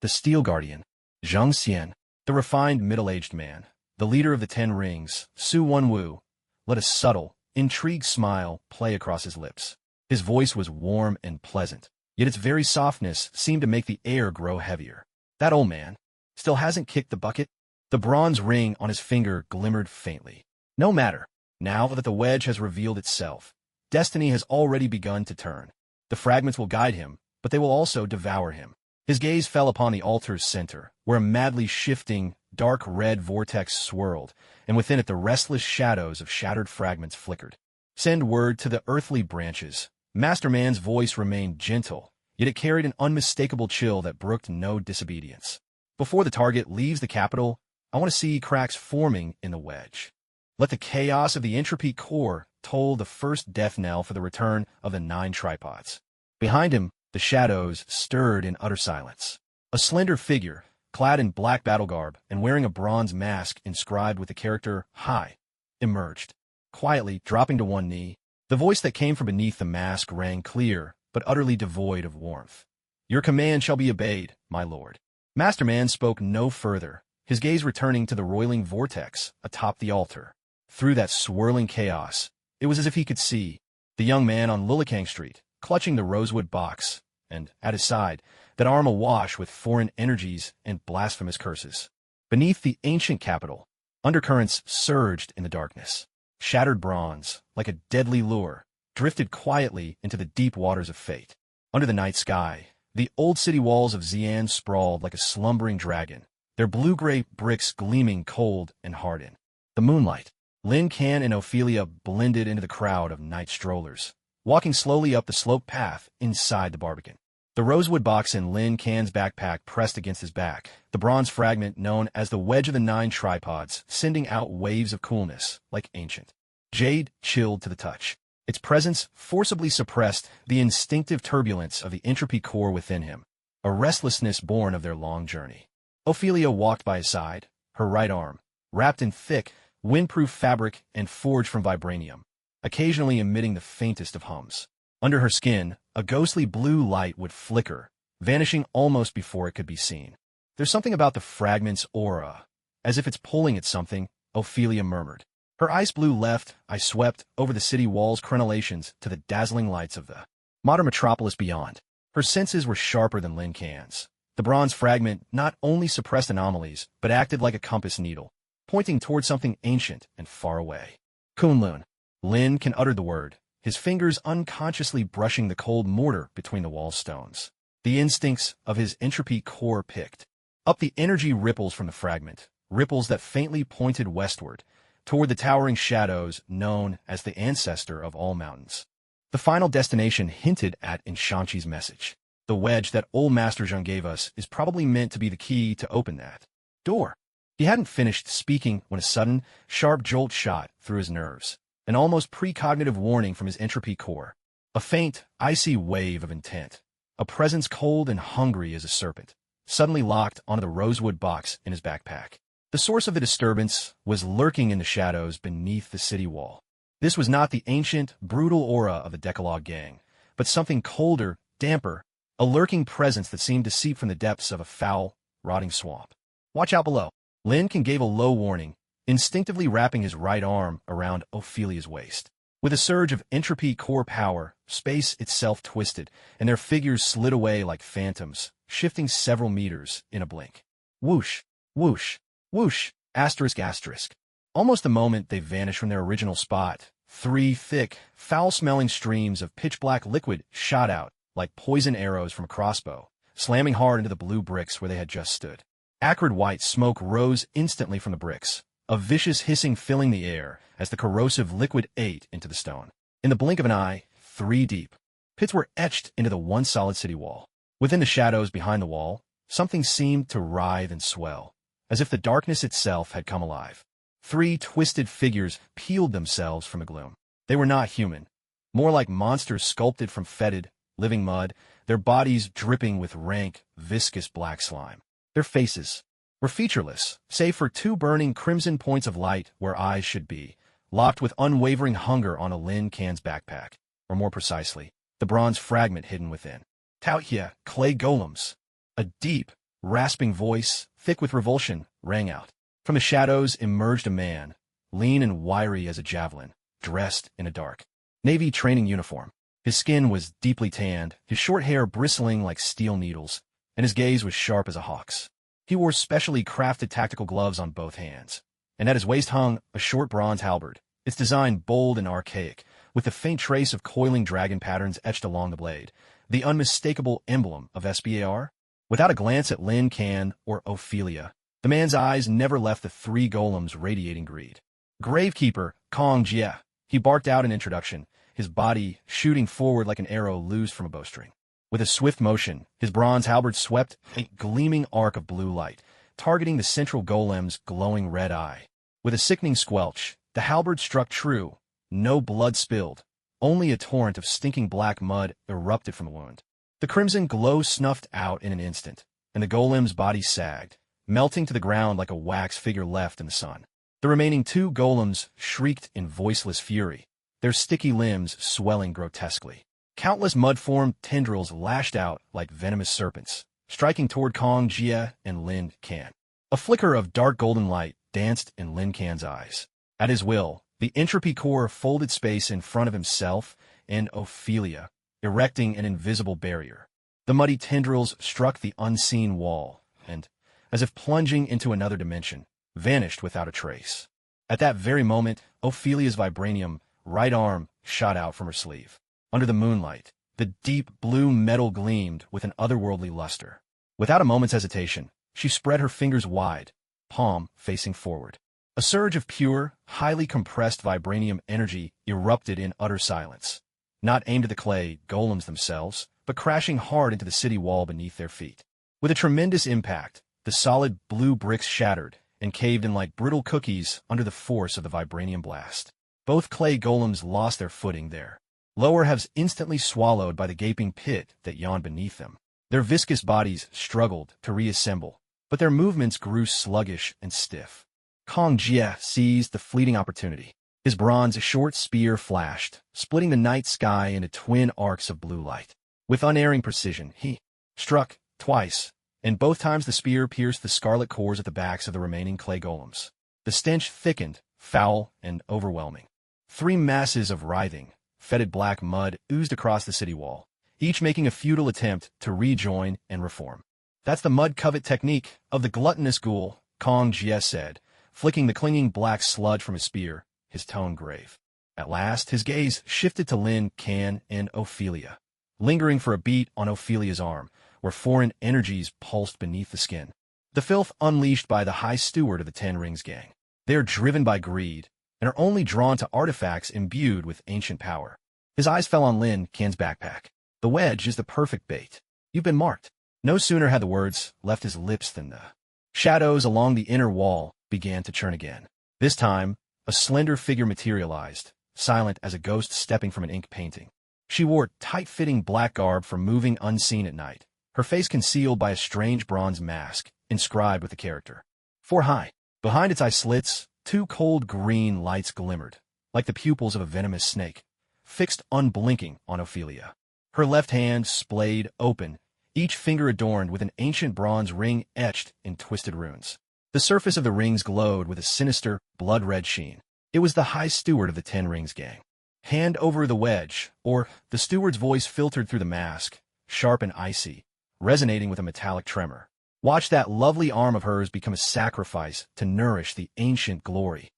Speaker 1: The Steel Guardian, Zhang Xian, the refined middle-aged man, the leader of the 10 rings, Su Wenwu, let a subtle, intrigued smile play across his lips. His voice was warm and pleasant, yet its very softness seemed to make the air grow heavier. That old man still hasn't kicked the bucket? The bronze ring on his finger glimmered faintly. No matter. Now that the wedge has revealed itself, destiny has already begun to turn. The fragments will guide him, but they will also devour him. His gaze fell upon the altar's center, where a madly shifting, dark red vortex swirled, and within it the restless shadows of shattered fragments flickered. Send word to the earthly branches. Masterman's voice remained gentle, yet it carried an unmistakable chill that brooked no disobedience. Before the target leaves the capital, I want to see cracks forming in the wedge. Let the chaos of the entropy core toll the first death knell for the return of the 9 tripods. Behind him, the shadows stirred in utter silence. A slender figure, clad in black battle garb and wearing a bronze mask inscribed with the character Hi, emerged. Quietly, dropping to one knee, the voice that came from beneath the mask rang clear, but utterly devoid of warmth. Your command shall be obeyed, my lord. Master Man spoke no further, his gaze returning to the roiling vortex atop the altar. Through that swirling chaos, it was as if he could see the young man on Lilikang Street, clutching the rosewood box, and, at his side, that arm awash with foreign energies and blasphemous curses. Beneath the ancient capital, undercurrents surged in the darkness. Shattered bronze, like a deadly lure, drifted quietly into the deep waters of fate. Under the night sky, the old city walls of Xi'an sprawled like a slumbering dragon, their blue-gray bricks gleaming cold and hardened. The moonlight, Lin Can and Ophelia blended into the crowd of night strollers, walking slowly up the sloped path inside the Barbican. The rosewood box in Lin Can's backpack pressed against his back, the bronze fragment known as the Wedge of the Nine Tripods sending out waves of coolness like ancient jade chilled to the touch. Its presence forcibly suppressed the instinctive turbulence of the entropy core within him, a restlessness born of their long journey. Ophelia walked by his side, her right arm, wrapped in thick, windproof fabric and forged from vibranium, occasionally emitting the faintest of hums. Under her skin, a ghostly blue light would flicker, vanishing almost before it could be seen. There's something about the fragment's aura, as if it's pulling at something, Ophelia murmured. Her ice blue left eye swept over the city wall's crenellations to the dazzling lights of the modern metropolis beyond. Her senses were sharper than Lin Can's. The bronze fragment not only suppressed anomalies, but acted like a compass needle, pointing toward something ancient and far away. Kunlun. Lin Can uttered the word, his fingers unconsciously brushing the cold mortar between the wall stones. The instincts of his entropy core picked up the energy ripples from the fragment, ripples that faintly pointed westward, toward the towering shadows known as the ancestor of all mountains. The final destination hinted at in Shanqi's message. The wedge that old Master Zheng gave us is probably meant to be the key to open that door. He hadn't finished speaking when a sudden, sharp jolt shot through his nerves, an almost precognitive warning from his entropy core. A faint, icy wave of intent, a presence cold and hungry as a serpent, suddenly locked onto the rosewood box in his backpack. The source of the disturbance was lurking in the shadows beneath the city wall. This was not the ancient, brutal aura of the Decalogue gang, but something colder, damper, a lurking presence that seemed to seep from the depths of a foul, rotting swamp. Watch out below. Lin Can gave a low warning, instinctively wrapping his right arm around Ophelia's waist. With a surge of entropy core power, space itself twisted, and their figures slid away like phantoms, shifting several meters in a blink. Whoosh, whoosh, whoosh, asterisk asterisk. Almost the moment they vanished from their original spot, three thick, foul-smelling streams of pitch-black liquid shot out like poison arrows from a crossbow, slamming hard into the blue bricks where they had just stood. Acrid white smoke rose instantly from the bricks, a vicious hissing filling the air as the corrosive liquid ate into the stone. In the blink of an eye, 3 deep, pits were etched into the one solid city wall. Within the shadows behind the wall, something seemed to writhe and swell, as if the darkness itself had come alive. 3 twisted figures peeled themselves from the gloom. They were not human, more like monsters sculpted from fetid, living mud, their bodies dripping with rank, viscous black slime. Their faces were featureless, save for 2 burning crimson points of light where eyes should be, locked with unwavering hunger on a Lin Can's backpack, or more precisely, the bronze fragment hidden within. Taotia, clay golems. A deep, rasping voice, thick with revulsion, rang out. From the shadows emerged a man, lean and wiry as a javelin, dressed in a dark navy training uniform. His skin was deeply tanned, his short hair bristling like steel needles, and his gaze was sharp as a hawk's. He wore specially crafted tactical gloves on both hands, and at his waist hung a short bronze halberd, its design bold and archaic, with a faint trace of coiling dragon patterns etched along the blade, the unmistakable emblem of SBAR. Without a glance at Lin Can or Ophelia, the man's eyes never left the 3 golems radiating greed. Gravekeeper, Kong Jia, he barked out an introduction, his body shooting forward like an arrow loosed from a bowstring. With a swift motion, his bronze halberd swept a gleaming arc of blue light, targeting the central golem's glowing red eye. With a sickening squelch, the halberd struck true. No blood spilled, only a torrent of stinking black mud erupted from the wound. The crimson glow snuffed out in an instant, and the golem's body sagged, melting to the ground like a wax figure left in the sun. The remaining 2 golems shrieked in voiceless fury, their sticky limbs swelling grotesquely. Countless mud-formed tendrils lashed out like venomous serpents, striking toward Kong Jie and Lin Kan. A flicker of dark golden light danced in Lin Kan's eyes. At his will, the entropy core folded space in front of himself and Ophelia, erecting an invisible barrier. The muddy tendrils struck the unseen wall, and, as if plunging into another dimension, vanished without a trace. At that very moment, Ophelia's vibranium right arm shot out from her sleeve. Under the moonlight, the deep blue metal gleamed with an otherworldly luster. Without a moment's hesitation, she spread her fingers wide, palm facing forward. A surge of pure, highly compressed vibranium energy erupted in utter silence, not aimed at the clay golems themselves, but crashing hard into the city wall beneath their feet. With a tremendous impact, the solid blue bricks shattered and caved in like brittle cookies under the force of the vibranium blast. Both clay golems lost their footing there, lower halves instantly swallowed by the gaping pit that yawned beneath them. Their viscous bodies struggled to reassemble, but their movements grew sluggish and stiff. Kong Jie seized the fleeting opportunity. His bronze short spear flashed, splitting the night sky into twin arcs of blue light. With unerring precision, he struck twice, and both times the spear pierced the scarlet cores at the backs of the remaining clay golems. The stench thickened, foul and overwhelming. 3 masses of writhing, fetid black mud oozed across the city wall, each making a futile attempt to rejoin and reform. "That's the mud covet technique of the gluttonous ghoul," Kong Jie said, flicking the clinging black sludge from his spear, his tone grave. At last, his gaze shifted to Lin Kan and Ophelia, lingering for a beat on Ophelia's arm, where foreign energies pulsed beneath the skin. The filth unleashed by the High Steward of the Ten Rings gang. They are driven by greed, and are only drawn to artifacts imbued with ancient power. His eyes fell on Lin Kan's backpack. "The wedge is the perfect bait. You've been marked." No sooner had the words left his lips than the shadows along the inner wall began to churn again. This time, a slender figure materialized, silent as a ghost stepping from an ink painting. She wore tight-fitting black garb for moving unseen at night, her face concealed by a strange bronze mask, inscribed with the character 4 high. Behind its eye slits, 2 cold green lights glimmered, like the pupils of a venomous snake, fixed unblinking on Ophelia. Her left hand splayed open, each finger adorned with an ancient bronze ring etched in twisted runes. The surface of the rings glowed with a sinister, blood-red sheen. It was the High Steward of the Ten Rings gang. "Hand over the wedge," or the steward's voice filtered through the mask, sharp and icy, resonating with a metallic tremor. "Watch that lovely arm of hers become a sacrifice to nourish the ancient glory."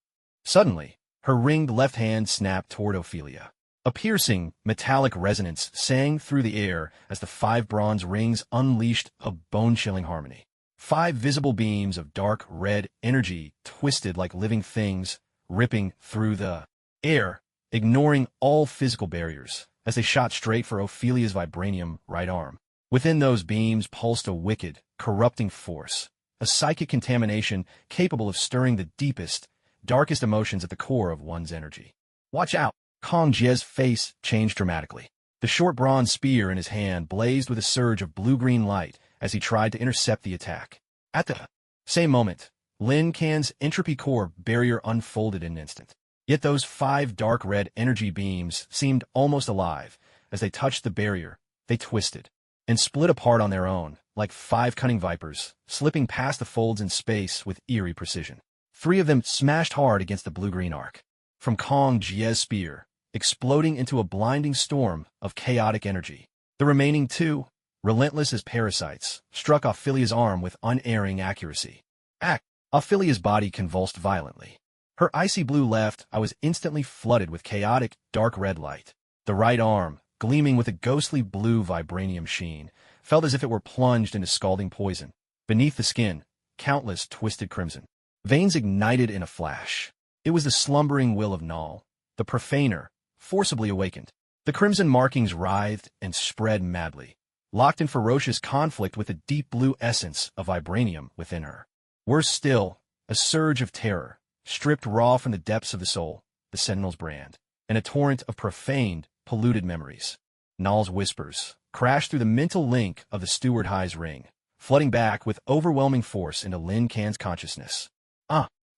Speaker 1: Suddenly, her ringed left hand snapped toward Ophelia. A piercing, metallic resonance sang through the air as the 5 bronze rings unleashed a bone-chilling harmony. 5 visible beams of dark red energy twisted like living things, ripping through the air, ignoring all physical barriers, as they shot straight for Ophelia's vibranium right arm. Within those beams pulsed a wicked, corrupting force, a psychic contamination capable of stirring the deepest, darkest emotions at the core of one's energy. "Watch out!" Kong Jie's face changed dramatically. The short bronze spear in his hand blazed with a surge of blue-green light as he tried to intercept the attack. At the same moment, Lin Kan's entropy core barrier unfolded in an instant. Yet those 5 dark red energy beams seemed almost alive. As they touched the barrier, they twisted and split apart on their own, like 5 cunning vipers, slipping past the folds in space with eerie precision. 3 of them smashed hard against the blue-green arc. From Kong Jie's spear, exploding into a blinding storm of chaotic energy. The remaining 2, relentless as parasites, struck Ophelia's arm with unerring accuracy. Ophelia's body convulsed violently. Her icy blue left eye was instantly flooded with chaotic, dark red light. The right arm, gleaming with a ghostly blue vibranium sheen, felt as if it were plunged into scalding poison. Beneath the skin, countless twisted crimson veins ignited in a flash. It was the slumbering will of Null, the profaner, forcibly awakened. The crimson markings writhed and spread madly, locked in ferocious conflict with the deep blue essence of vibranium within her. Worse still, a surge of terror, stripped raw from the depths of the soul, the Sentinel's brand, and a torrent of profaned, polluted memories. Null's whispers crashed through the mental link of the Steward High's ring, flooding back with overwhelming force into Lin Kan's consciousness.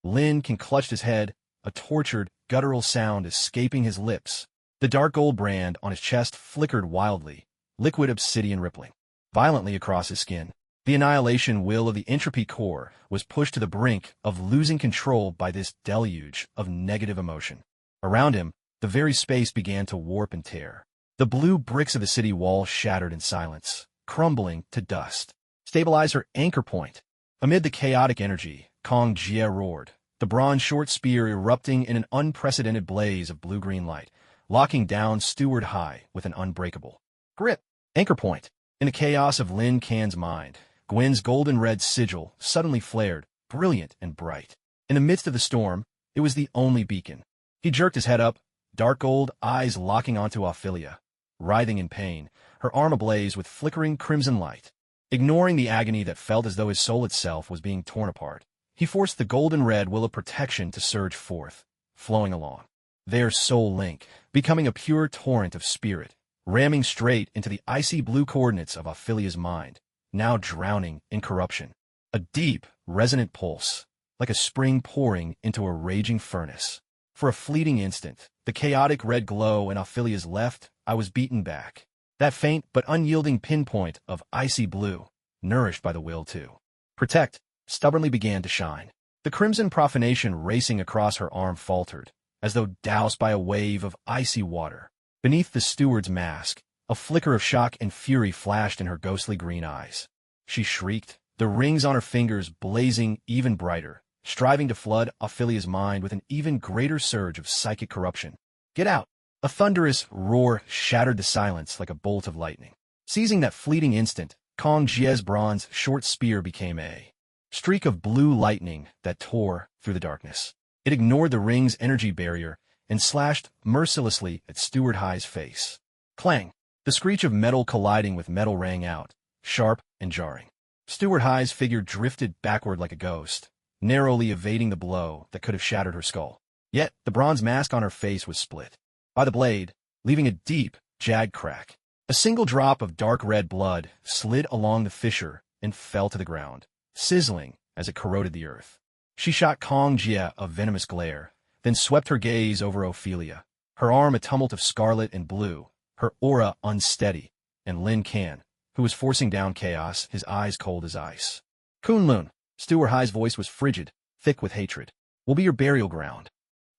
Speaker 1: Lin Kan clutched his head, a tortured, guttural sound escaping his lips. The dark gold brand on his chest flickered wildly, liquid obsidian rippling violently across his skin. The annihilation will of the entropy core was pushed to the brink of losing control by this deluge of negative emotion. Around him, the very space began to warp and tear. The blue bricks of the city wall shattered in silence, crumbling to dust. Stabilize her anchor point. Amid the chaotic energy, Kong Jie roared, the bronze short spear erupting in an unprecedented blaze of blue-green light, locking down Steward High with an unbreakable grip. Anchor point. In the chaos of Lin Can's mind, Gwen's golden-red sigil suddenly flared, brilliant and bright. In the midst of the storm, it was the only beacon. He jerked his head up, dark gold eyes locking onto Ophelia. Writhing in pain, her arm ablaze with flickering crimson light. Ignoring the agony that felt as though his soul itself was being torn apart, he forced the golden-red will of protection to surge forth, flowing along. Their soul link, becoming a pure torrent of spirit, ramming straight into the icy blue coordinates of Ophelia's mind, now drowning in corruption. A deep, resonant pulse, like a spring pouring into a raging furnace. For a fleeting instant, the chaotic red glow in Ophelia's left eye was beaten back. That faint but unyielding pinpoint of icy blue, nourished by the will to protect, stubbornly began to shine. The crimson profanation racing across her arm faltered, as though doused by a wave of icy water. Beneath the steward's mask, a flicker of shock and fury flashed in her ghostly green eyes. She shrieked, the rings on her fingers blazing even brighter, striving to flood Ophelia's mind with an even greater surge of psychic corruption. Get out! A thunderous roar shattered the silence like a bolt of lightning. Seizing that fleeting instant, Kong Jie's bronze short spear became a streak of blue lightning that tore through the darkness. It ignored the ring's energy barrier and slashed mercilessly at Steward High's face. Clang! The screech of metal colliding with metal rang out, sharp and jarring. Steward High's figure drifted backward like a ghost, narrowly evading the blow that could have shattered her skull. Yet the bronze mask on her face was split by the blade, leaving a deep, jagged crack. A single drop of dark red blood slid along the fissure and fell to the ground, sizzling as it corroded the earth. She shot Kong Jie a venomous glare, then swept her gaze over Ophelia, her arm a tumult of scarlet and blue, her aura unsteady, and Lin Can, who was forcing down chaos, his eyes cold as ice. Kunlun, Steward High's voice was frigid, thick with hatred, will be your burial ground.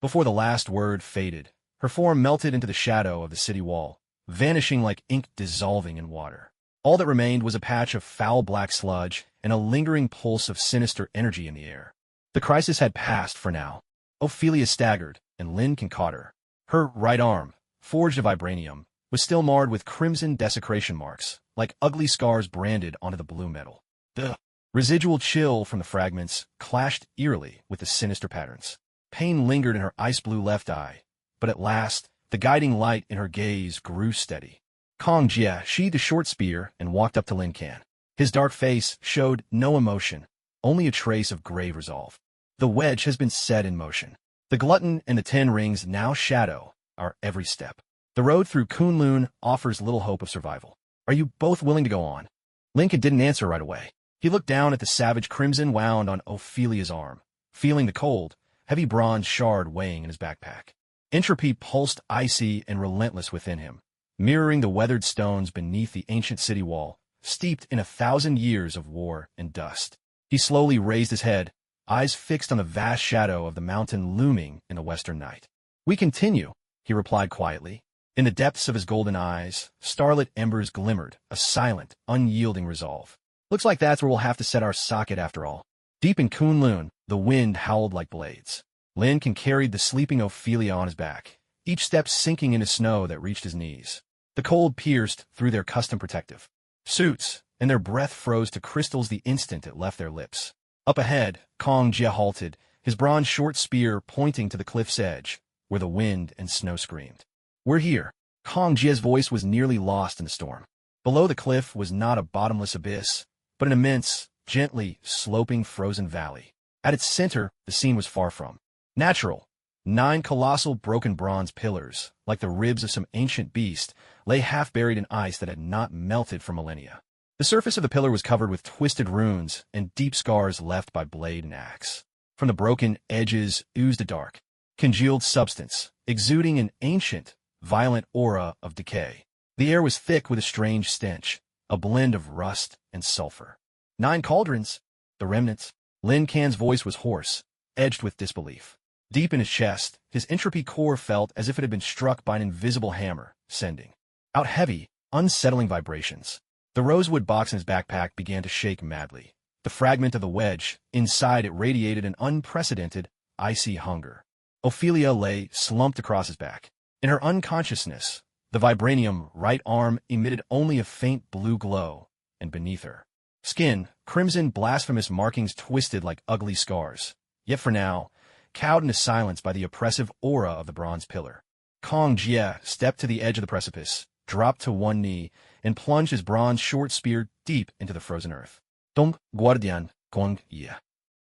Speaker 1: Before the last word faded, her form melted into the shadow of the city wall, vanishing like ink dissolving in water. All that remained was a patch of foul black sludge and a lingering pulse of sinister energy in the air. The crisis had passed for now. Ophelia staggered, and Lin Can caught her. Her right arm, forged of vibranium, was still marred with crimson desecration marks, like ugly scars branded onto the blue metal. The residual chill from the fragments clashed eerily with the sinister patterns. Pain lingered in her ice-blue left eye, but at last, the guiding light in her gaze grew steady. Kong Jie sheathed a short spear and walked up to Lin Can. His dark face showed no emotion, only a trace of grave resolve. The wedge has been set in motion. The glutton and the 10 rings now shadow our every step. The road through Kunlun offers little hope of survival. Are you both willing to go on? Lin Can didn't answer right away. He looked down at the savage crimson wound on Ophelia's arm, feeling the cold, heavy bronze shard weighing in his backpack. Entropy pulsed icy and relentless within him, mirroring the weathered stones beneath the ancient city wall, steeped in 1,000 years of war and dust. He slowly raised his head, eyes fixed on the vast shadow of the mountain looming in the western night. We continue, he replied quietly. In the depths of his golden eyes, starlit embers glimmered, a silent, unyielding resolve. Looks like that's where we'll have to set our socket after all. Deep in Kunlun, the wind howled like blades. Lin Can carried the sleeping Ophelia on his back, each step sinking into snow that reached his knees. The cold pierced through their custom protective suits, and their breath froze to crystals the instant it left their lips. Up ahead, Kong Jie halted, his bronze short spear pointing to the cliff's edge, where the wind and snow screamed. We're here. Kong Jie's voice was nearly lost in the storm. Below the cliff was not a bottomless abyss, but an immense, gently sloping frozen valley. At its center, the scene was far from natural. 9 colossal broken bronze pillars, like the ribs of some ancient beast, lay half buried in ice that had not melted for millennia. The surface of the pillar was covered with twisted runes and deep scars left by blade and axe. From the broken edges oozed a dark, congealed substance, exuding an ancient, violent aura of decay. The air was thick with a strange stench, a blend of rust and sulfur. 9 cauldrons? The remnants? Lin Can's voice was hoarse, edged with disbelief. Deep in his chest, his entropy core felt as if it had been struck by an invisible hammer, sending out heavy, unsettling vibrations. The rosewood box in his backpack began to shake madly. The fragment of the wedge, inside it radiated an unprecedented, icy hunger. Ophelia lay slumped across his back. In her unconsciousness, the vibranium right arm emitted only a faint blue glow, and beneath her skin, crimson blasphemous markings twisted like ugly scars. Yet for now, cowed into silence by the oppressive aura of the bronze pillar, Kong Jie stepped to the edge of the precipice, dropped to one knee, and plunged his bronze short spear deep into the frozen earth. Dong Guardian Kong Ye,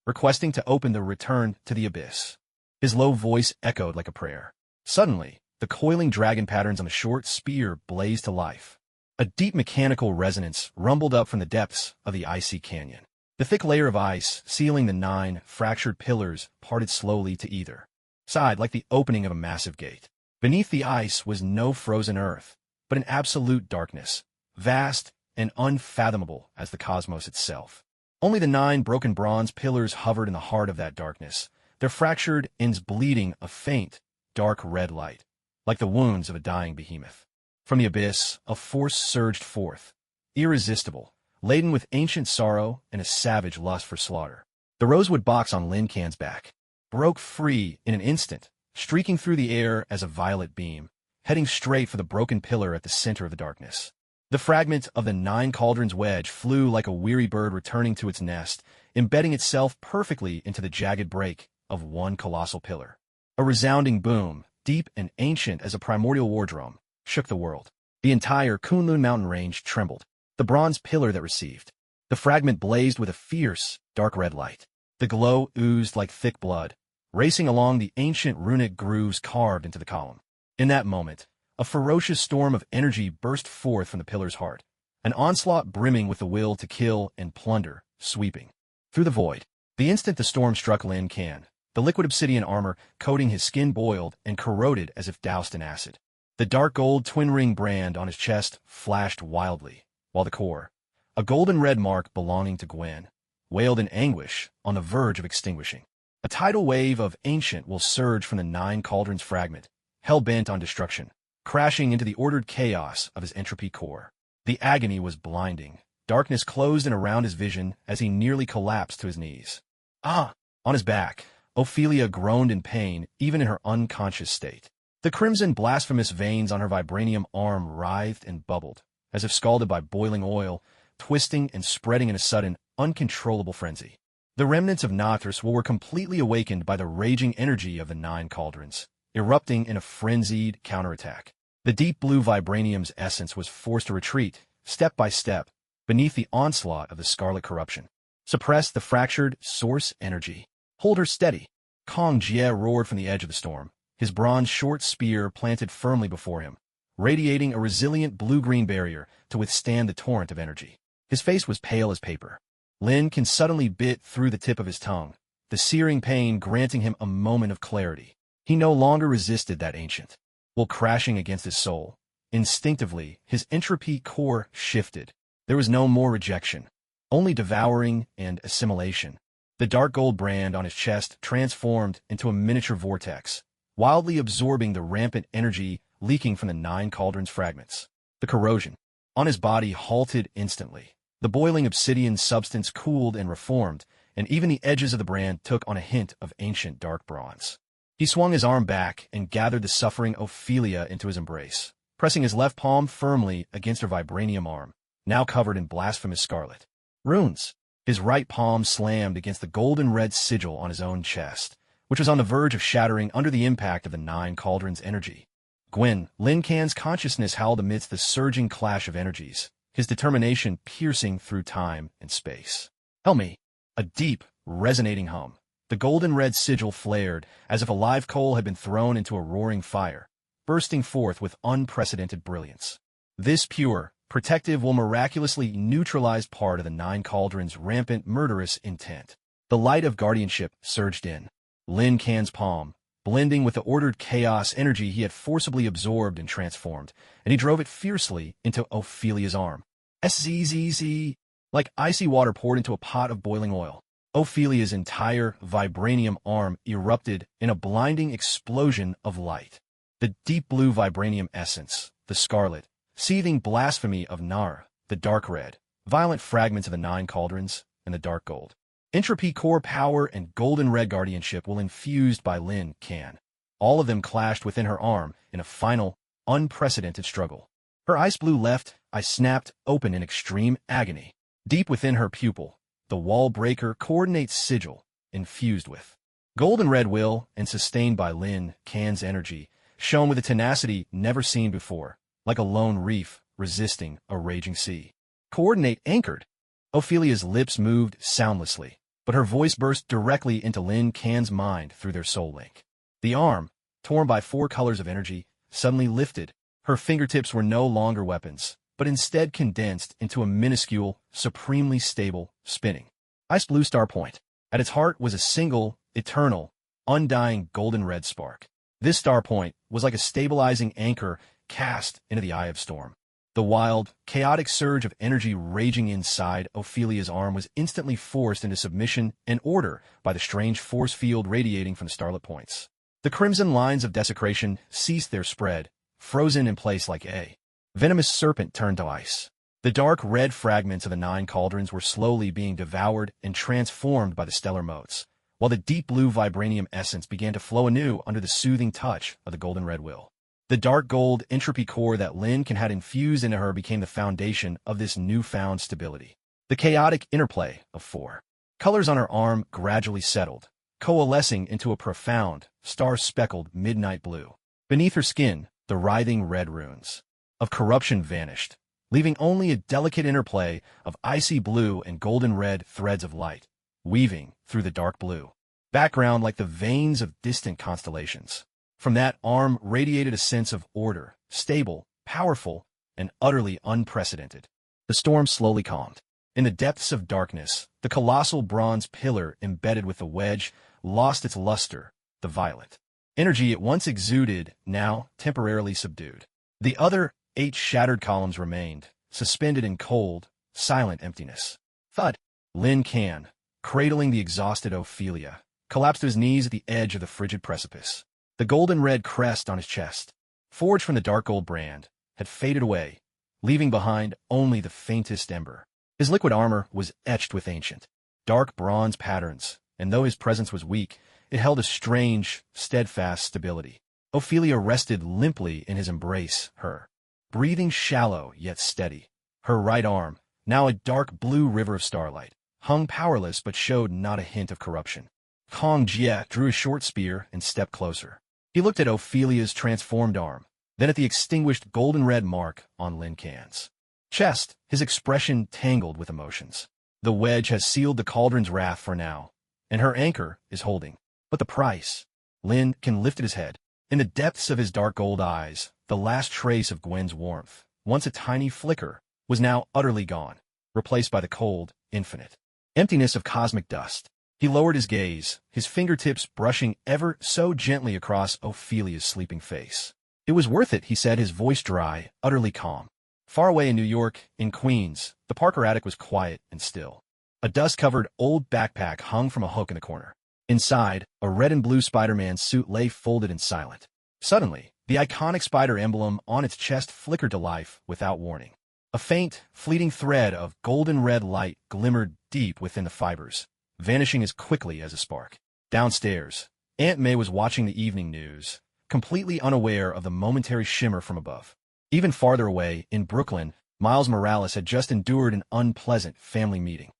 Speaker 1: requesting to open the return to the abyss. His low voice echoed like a prayer. Suddenly, the coiling dragon patterns on the short spear blazed to life. A deep mechanical resonance rumbled up from the depths of the icy canyon. The thick layer of ice sealing the 9 fractured pillars parted slowly to either side like the opening of a massive gate. Beneath the ice was no frozen earth, but an absolute darkness, vast and unfathomable as the cosmos itself. Only the 9 broken bronze pillars hovered in the heart of that darkness, their fractured ends bleeding a faint, dark red light, like the wounds of a dying behemoth. From the abyss, a force surged forth, irresistible, laden with ancient sorrow and a savage lust for slaughter. The rosewood box on Lin Can's back broke free in an instant, streaking through the air as a violet beam, heading straight for the broken pillar at the center of the darkness. The fragment of the 9 cauldrons wedge flew like a weary bird returning to its nest, embedding itself perfectly into the jagged break of one colossal pillar. A resounding boom, deep and ancient as a primordial war drum, shook the world. The entire Kunlun mountain range trembled. The bronze pillar that received the fragment blazed with a fierce, dark red light. The glow oozed like thick blood, racing along the ancient runic grooves carved into the column. In that moment, a ferocious storm of energy burst forth from the pillar's heart, an onslaught brimming with the will to kill and plunder, sweeping through the void. The instant the storm struck Lin Can, the liquid obsidian armor coating his skin boiled and corroded as if doused in acid. The dark gold twin-ring brand on his chest flashed wildly, while the core, a golden red mark belonging to Gwen, wailed in anguish on the verge of extinguishing. A tidal wave of ancient will surge from the 9 cauldrons fragment, hell-bent on destruction, crashing into the ordered chaos of his entropy core. The agony was blinding. Darkness closed in around his vision as he nearly collapsed to his knees. Ah! On his back, Ophelia groaned in pain even in her unconscious state. The crimson blasphemous veins on her vibranium arm writhed and bubbled, as if scalded by boiling oil, twisting and spreading in a sudden, uncontrollable frenzy. The remnants of Nothris were completely awakened by the raging energy of the 9 cauldrons, erupting in a frenzied counterattack. The deep blue vibranium's essence was forced to retreat, step by step, beneath the onslaught of the scarlet corruption. Suppress the fractured source energy. Hold her steady. Kong Jie roared from the edge of the storm, his bronze short spear planted firmly before him, radiating a resilient blue-green barrier to withstand the torrent of energy. His face was pale as paper. Lin Can suddenly bit through the tip of his tongue, the searing pain granting him a moment of clarity. He no longer resisted that ancient will crashing against his soul. Instinctively, his entropy core shifted. There was no more rejection, only devouring and assimilation. The dark gold brand on his chest transformed into a miniature vortex, wildly absorbing the rampant energy leaking from the 9 cauldrons fragments. The corrosion on his body halted instantly. The boiling obsidian substance cooled and reformed, and even the edges of the brand took on a hint of ancient dark bronze. He swung his arm back and gathered the suffering Ophelia into his embrace, pressing his left palm firmly against her vibranium arm, now covered in blasphemous scarlet runes. His right palm slammed against the golden red sigil on his own chest, which was on the verge of shattering under the impact of the 9 cauldrons' energy. Gwen, Lin Can's consciousness howled amidst the surging clash of energies, his determination piercing through time and space. Help me! A deep, resonating hum. The golden red sigil flared as if a live coal had been thrown into a roaring fire, bursting forth with unprecedented brilliance. This pure, protective will miraculously neutralize part of the 9 cauldrons' rampant murderous intent. The light of guardianship surged in. Lin Can's palm, blending with the ordered chaos energy he had forcibly absorbed and transformed, and he drove it fiercely into Ophelia's arm. SZZZ! like icy water poured into a pot of boiling oil. Ophelia's entire vibranium arm erupted in a blinding explosion of light. The deep blue vibranium essence, the scarlet, seething blasphemy of Nara, the dark red, violent fragments of the 9 cauldrons, and the dark gold. Entropy core power and golden red guardianship will infused by Lin Can. All of them clashed within her arm in a final, unprecedented struggle. Her ice blue left eye snapped open in extreme agony. Deep within her pupil, the wall breaker coordinates sigil, infused with golden red will and sustained by Lin Can's energy, shone with a tenacity never seen before, like a lone reef resisting a raging sea. Coordinate anchored. Ophelia's lips moved soundlessly, but her voice burst directly into Lin Can's mind through their soul link. The arm, torn by 4 colors of energy, suddenly lifted. Her fingertips were no longer weapons, but instead condensed into a minuscule, supremely stable, spinning ice blue star point. At its heart was a single, eternal, undying golden red spark. This star point was like a stabilizing anchor cast into the eye of storm. The wild, chaotic surge of energy raging inside Ophelia's arm was instantly forced into submission and order by the strange force field radiating from the starlit points. The crimson lines of desecration ceased their spread, frozen in place like a venomous serpent turned to ice. The dark red fragments of the 9 cauldrons were slowly being devoured and transformed by the stellar motes, while the deep blue vibranium essence began to flow anew under the soothing touch of the golden red will. The dark gold entropy core that Lin Can had infused into her became the foundation of this newfound stability. The chaotic interplay of 4 colors on her arm gradually settled, coalescing into a profound, star-speckled midnight blue. Beneath her skin, the writhing red runes of corruption vanished, leaving only a delicate interplay of icy blue and golden red threads of light, weaving through the dark blue background like the veins of distant constellations. From that arm radiated a sense of order, stable, powerful, and utterly unprecedented. The storm slowly calmed. In the depths of darkness, the colossal bronze pillar embedded with the wedge lost its luster, the violent energy it once exuded, now temporarily subdued. The other 8 shattered columns remained, suspended in cold, silent emptiness. Thud. Lin Can, cradling the exhausted Ophelia, collapsed to his knees at the edge of the frigid precipice. The golden red crest on his chest, forged from the dark gold brand, had faded away, leaving behind only the faintest ember. His liquid armor was etched with ancient, dark bronze patterns, and though his presence was weak, it held a strange, steadfast stability. Ophelia rested limply in his embrace, her breathing shallow yet steady. Her right arm, now a dark blue river of starlight, hung powerless but showed not a hint of corruption. Kong Jie drew his short spear and stepped closer. He looked at Ophelia's transformed arm, then at the extinguished golden red mark on Lin Can's chest, his expression tangled with emotions. The wedge has sealed the cauldron's wrath for now, and her anchor is holding. But the price? Lin Can lifted his head. In the depths of his dark gold eyes, the last trace of Gwen's warmth, once a tiny flicker, was now utterly gone, replaced by the cold, infinite emptiness of cosmic dust. He lowered his gaze, his fingertips brushing ever so gently across Ophelia's sleeping face. It was worth it, he said, his voice dry, utterly calm. Far away in New York, in Queens, the Parker attic was quiet and still. A dust-covered old backpack hung from a hook in the corner. Inside, a red and blue Spider-Man suit lay folded and silent. Suddenly, the iconic spider emblem on its chest flickered to life without warning. A faint, fleeting thread of golden red light glimmered deep within the fibers, vanishing as quickly as a spark. Downstairs, Aunt May was watching the evening news, completely unaware of the momentary shimmer from above. Even farther away, in Brooklyn, Miles Morales had just endured an unpleasant family meeting.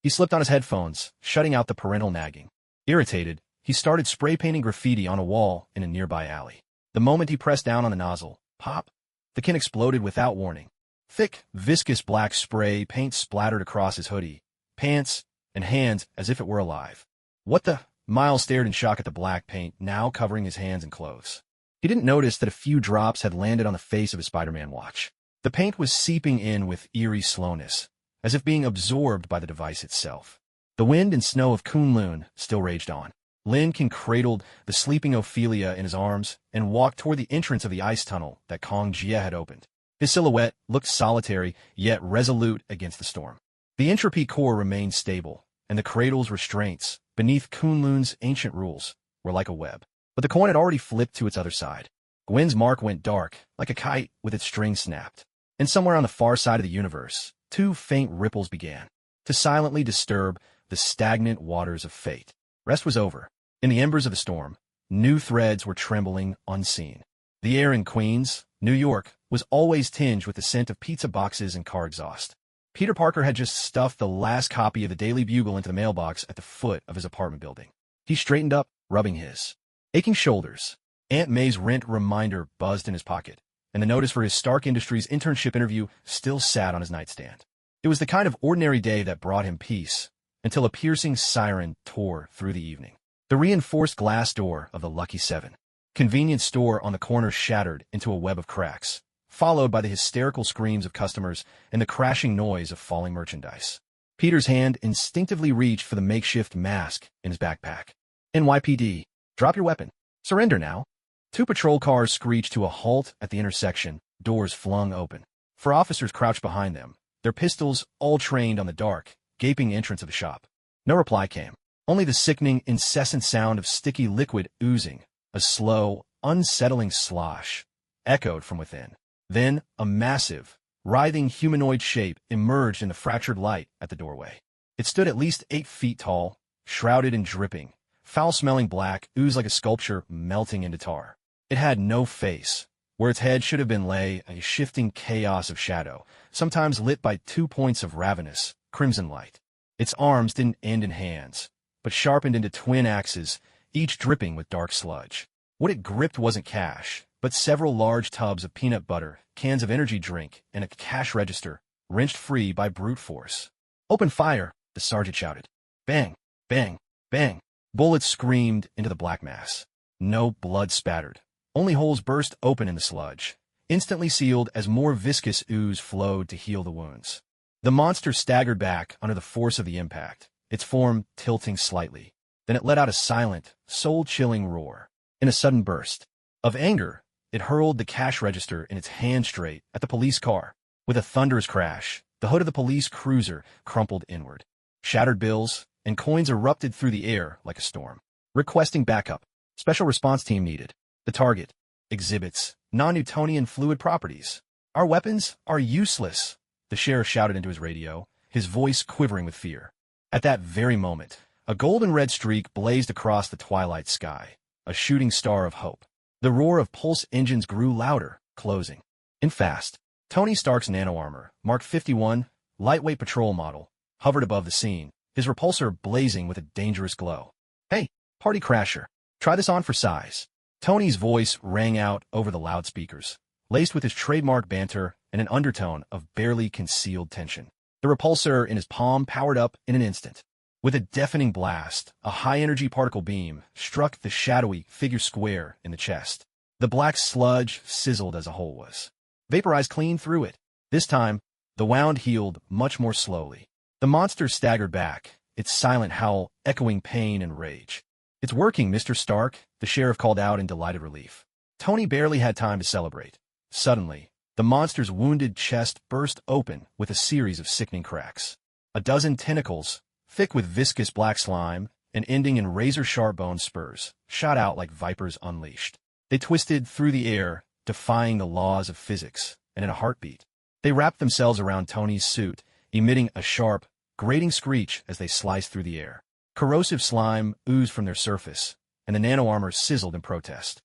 Speaker 1: He slipped on his headphones, shutting out the parental nagging. Irritated, he started spray-painting graffiti on a wall in a nearby alley. The moment he pressed down on the nozzle, pop, the can exploded without warning. Thick, viscous black spray paint splattered across his hoodie, pants, and hands as if it were alive. What the? Miles stared in shock at the black paint, now covering his hands and clothes. He didn't notice that a few drops had landed on the face of his Spider-Man watch. The paint was seeping in with eerie slowness, as if being absorbed by the device itself. The wind and snow of Kunlun still raged on. Lin Can cradled the sleeping Ophelia in his arms and walked toward the entrance of the ice tunnel that Kong Jie had opened. His silhouette looked solitary, yet resolute against the storm. The entropy core remained stable, and the cradle's restraints, beneath Kunlun's ancient rules, were like a web. But the coin had already flipped to its other side. Gwen's mark went dark, like a kite with its string snapped. And somewhere on the far side of the universe, two faint ripples began to silently disturb the stagnant waters of fate. Rest was over. In the embers of the storm, new threads were trembling unseen. The air in Queens, New York, was always tinged with the scent of pizza boxes and car exhaust. Peter Parker had just stuffed the last copy of the Daily Bugle into the mailbox at the foot of his apartment building. He straightened up, rubbing his aching shoulders. Aunt May's rent reminder buzzed in his pocket, and the notice for his Stark Industries internship interview still sat on his nightstand. It was the kind of ordinary day that brought him peace, until a piercing siren tore through the evening. The reinforced glass door of the Lucky 7 convenience store on the corner shattered into a web of cracks, followed by the hysterical screams of customers and the crashing noise of falling merchandise. Peter's hand instinctively reached for the makeshift mask in his backpack. NYPD, drop your weapon. Surrender now. Two patrol cars screeched to a halt at the intersection, doors flung open. Four officers crouched behind them, their pistols all trained on the dark, gaping entrance of the shop. No reply came. Only the sickening, incessant sound of sticky liquid oozing, a slow, unsettling slosh, echoed from within. Then, a massive, writhing humanoid shape emerged in the fractured light at the doorway. It stood at least 8 feet tall, shrouded in dripping, foul-smelling black ooze like a sculpture melting into tar. It had no face. Where its head should have been lay a shifting chaos of shadow, sometimes lit by 2 points of ravenous, crimson light. Its arms didn't end in hands, but sharpened into twin axes, each dripping with dark sludge. What it gripped wasn't cash, but several large tubs of peanut butter, cans of energy drink, and a cash register, wrenched free by brute force. "Open fire!" the sergeant shouted. Bang! Bang! Bang! Bullets screamed into the black mass. No blood spattered. Only holes burst open in the sludge, instantly sealed as more viscous ooze flowed to heal the wounds. The monster staggered back under the force of the impact, its form tilting slightly. Then it let out a silent, soul-chilling roar. In a sudden burst of anger, it hurled the cash register in its hand straight at the police car. With a thunderous crash, the hood of the police cruiser crumpled inward. Shattered bills and coins erupted through the air like a storm. Requesting backup. Special response team needed. The target exhibits non-Newtonian fluid properties. Our weapons are useless, the sheriff shouted into his radio, his voice quivering with fear. At that very moment, a golden red streak blazed across the twilight sky, a shooting star of hope. The roar of pulse engines grew louder, closing in fast. Tony Stark's nano-armor, Mark 51, lightweight patrol model, hovered above the scene, his repulsor blazing with a dangerous glow. "Hey, party crasher, try this on for size." Tony's voice rang out over the loudspeakers, laced with his trademark banter and an undertone of barely concealed tension. The repulsor in his palm powered up in an instant. With a deafening blast, a high-energy particle beam struck the shadowy figure square in the chest. The black sludge sizzled as a hole was vaporized clean through it. This time, the wound healed much more slowly. The monster staggered back, its silent howl echoing pain and rage. "It's working, Mr. Stark," the sheriff called out in delighted relief. Tony barely had time to celebrate. Suddenly, the monster's wounded chest burst open with a series of sickening cracks. A dozen tentacles, thick with viscous black slime and ending in razor-sharp bone spurs, shot out like vipers unleashed. They twisted through the air, defying the laws of physics, and in a heartbeat, they wrapped themselves around Tony's suit, emitting a sharp, grating screech as they sliced through the air. Corrosive slime oozed from their surface, and the nano-armor sizzled in protest.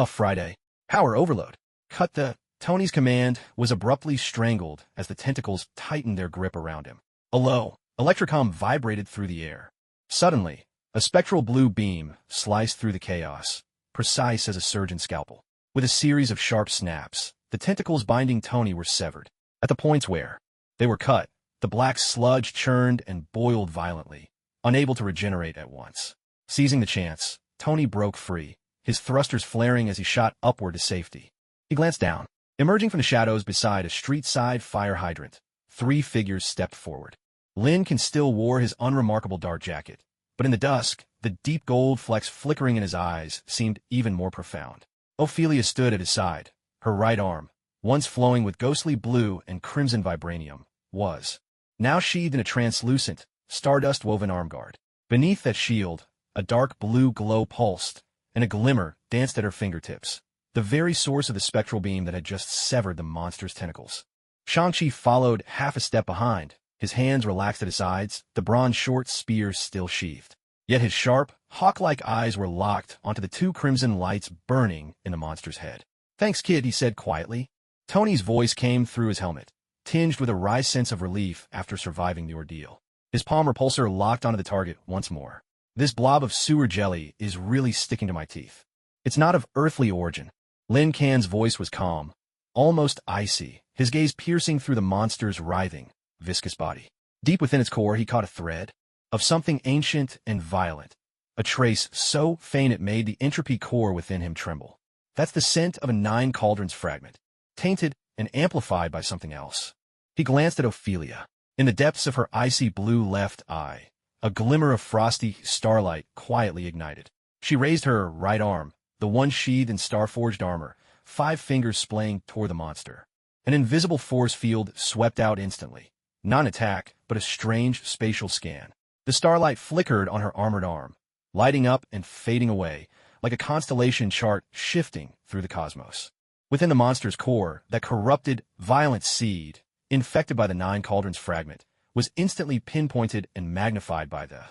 Speaker 1: Friday. Power overload. Cut the... Tony's command was abruptly strangled as the tentacles tightened their grip around him. A low, electrocom vibrated through the air. Suddenly, a spectral blue beam sliced through the chaos, precise as a surgeon's scalpel. With a series of sharp snaps, the tentacles binding Tony were severed. At the points where they were cut, the black sludge churned and boiled violently, unable to regenerate at once. Seizing the chance, Tony broke free, his thrusters flaring as he shot upward to safety. He glanced down. Emerging from the shadows beside a street-side fire hydrant, 3 figures stepped forward. Lincoln still wore his unremarkable dark jacket, but in the dusk, the deep gold flecks flickering in his eyes seemed even more profound. Ophelia stood at his side, her right arm, once flowing with ghostly blue and crimson vibranium, was now sheathed in a translucent, stardust-woven armguard. Beneath that shield, a dark blue glow pulsed, and a glimmer danced at her fingertips, the very source of the spectral beam that had just severed the monster's tentacles. Shang-Chi followed half a step behind, his hands relaxed at his sides, the bronze short spear still sheathed. Yet his sharp, hawk-like eyes were locked onto the two crimson lights burning in the monster's head. "Thanks, kid," he said quietly. Tony's voice came through his helmet, tinged with a wry sense of relief after surviving the ordeal. His palm repulsor locked onto the target once more. "This blob of sewer jelly is really sticking to my teeth. It's not of earthly origin." Lin Kan's voice was calm, almost icy, his gaze piercing through the monster's writhing, viscous body. Deep within its core he caught a thread of something ancient and violent, a trace so faint it made the entropy core within him tremble. That's the scent of a Nine Cauldrons fragment, tainted and amplified by something else. He glanced at Ophelia. In the depths of her icy blue left eye, a glimmer of frosty starlight quietly ignited. She raised her right arm, the one sheathed in star-forged armor, 5 fingers splaying toward the monster. An invisible force field swept out instantly. Not an attack, but a strange spatial scan. The starlight flickered on her armored arm, lighting up and fading away, like a constellation chart shifting through the cosmos. Within the monster's core, that corrupted, violent seed, infected by the Nine Cauldrons fragment, was instantly pinpointed and magnified by the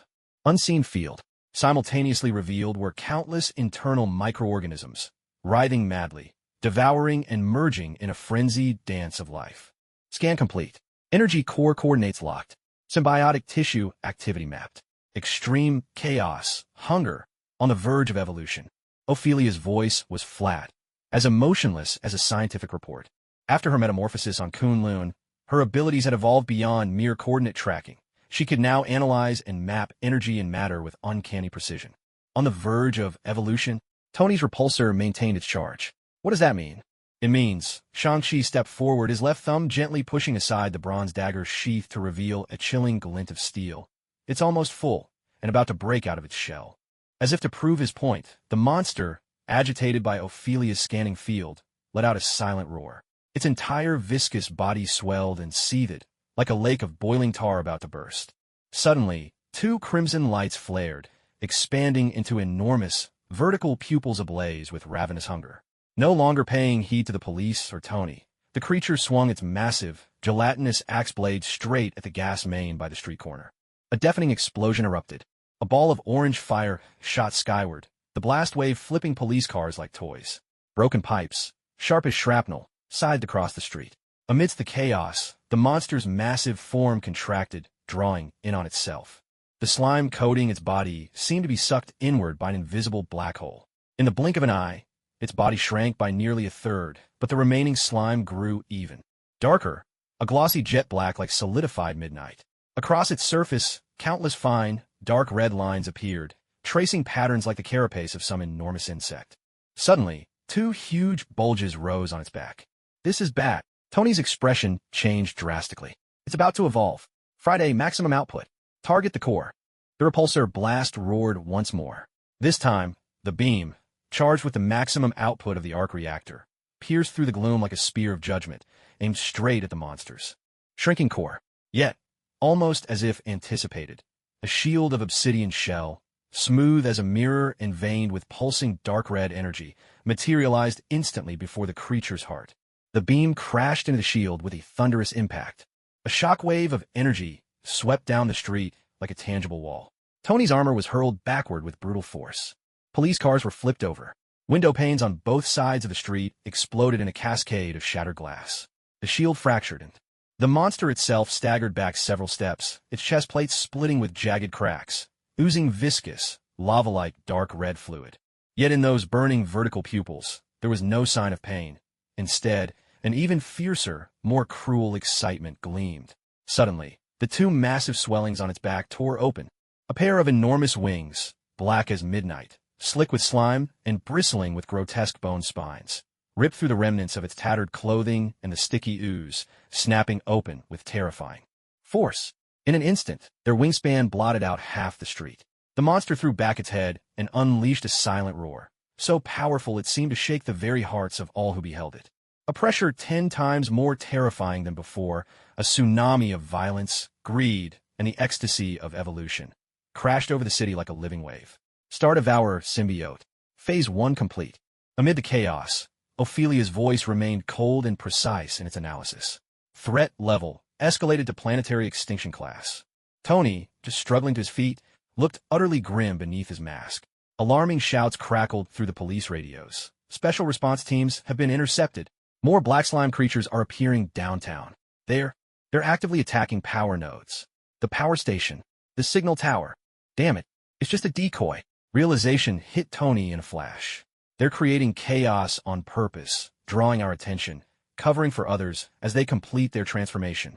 Speaker 1: unseen field. Simultaneously revealed were countless internal microorganisms, writhing madly, devouring and merging in a frenzied dance of life. Scan complete. Energy core coordinates locked. Symbiotic tissue activity mapped. Extreme chaos, hunger, on the verge of evolution. Ophelia's voice was flat, as emotionless as a scientific report. After her metamorphosis on Kunlun, her abilities had evolved beyond mere coordinate tracking. She could now analyze and map energy and matter with uncanny precision. On the verge of evolution, Tony's repulsor maintained its charge. What does that mean? It means Shang-Chi stepped forward, his left thumb gently pushing aside the bronze dagger's sheath to reveal a chilling glint of steel. It's almost full, and about to break out of its shell. As if to prove his point, the monster, agitated by Ophelia's scanning field, let out a silent roar. Its entire viscous body swelled and seethed, like a lake of boiling tar about to burst. Suddenly, 2 crimson lights flared, expanding into enormous, vertical pupils ablaze with ravenous hunger. No longer paying heed to the police or Tony, the creature swung its massive, gelatinous axe blade straight at the gas main by the street corner. A deafening explosion erupted. A ball of orange fire shot skyward, the blast wave flipping police cars like toys. Broken pipes, sharp as shrapnel, scythed across the street. Amidst the chaos, the monster's massive form contracted, drawing in on itself. The slime coating its body seemed to be sucked inward by an invisible black hole. In the blink of an eye, its body shrank by nearly a third, but the remaining slime grew even darker, a glossy jet black like solidified midnight. Across its surface, countless fine, dark red lines appeared, tracing patterns like the carapace of some enormous insect. Suddenly, 2 huge bulges rose on its back. "This is bad." Tony's expression changed drastically. "It's about to evolve. Friday, maximum output. Target the core." The repulsor blast roared once more. This time, the beam, charged with the maximum output of the arc reactor, pierced through the gloom like a spear of judgment, aimed straight at the monster's shrinking core. Yet, almost as if anticipated, a shield of obsidian shell, smooth as a mirror and veined with pulsing dark red energy, materialized instantly before the creature's heart. The beam crashed into the shield with a thunderous impact. A shockwave of energy swept down the street like a tangible wall. Tony's armor was hurled backward with brutal force. Police cars were flipped over. Window panes on both sides of the street exploded in a cascade of shattered glass. The shield fractured, and the monster itself staggered back several steps, its chest plates splitting with jagged cracks, oozing viscous, lava-like dark red fluid. Yet in those burning vertical pupils, there was no sign of pain. Instead, an even fiercer, more cruel excitement gleamed. Suddenly, the 2 massive swellings on its back tore open. A pair of enormous wings, black as midnight, slick with slime and bristling with grotesque bone spines, ripped through the remnants of its tattered clothing and the sticky ooze, snapping open with terrifying force. In an instant, their wingspan blotted out half the street. The monster threw back its head and unleashed a silent roar, so powerful it seemed to shake the very hearts of all who beheld it. A pressure 10 times more terrifying than before, a tsunami of violence, greed, and the ecstasy of evolution, crashed over the city like a living wave. Star Devourer Symbiote. Phase 1 complete. Amid the chaos, Ophelia's voice remained cold and precise in its analysis. Threat level escalated to planetary extinction class. Tony, just struggling to his feet, looked utterly grim beneath his mask. Alarming shouts crackled through the police radios. Special response teams have been intercepted. More black slime creatures are appearing downtown. They're actively attacking power nodes. The power station. The signal tower. Damn it, it's just a decoy. Realization hit Tony in a flash. They're creating chaos on purpose, drawing our attention, covering for others as they complete their transformation.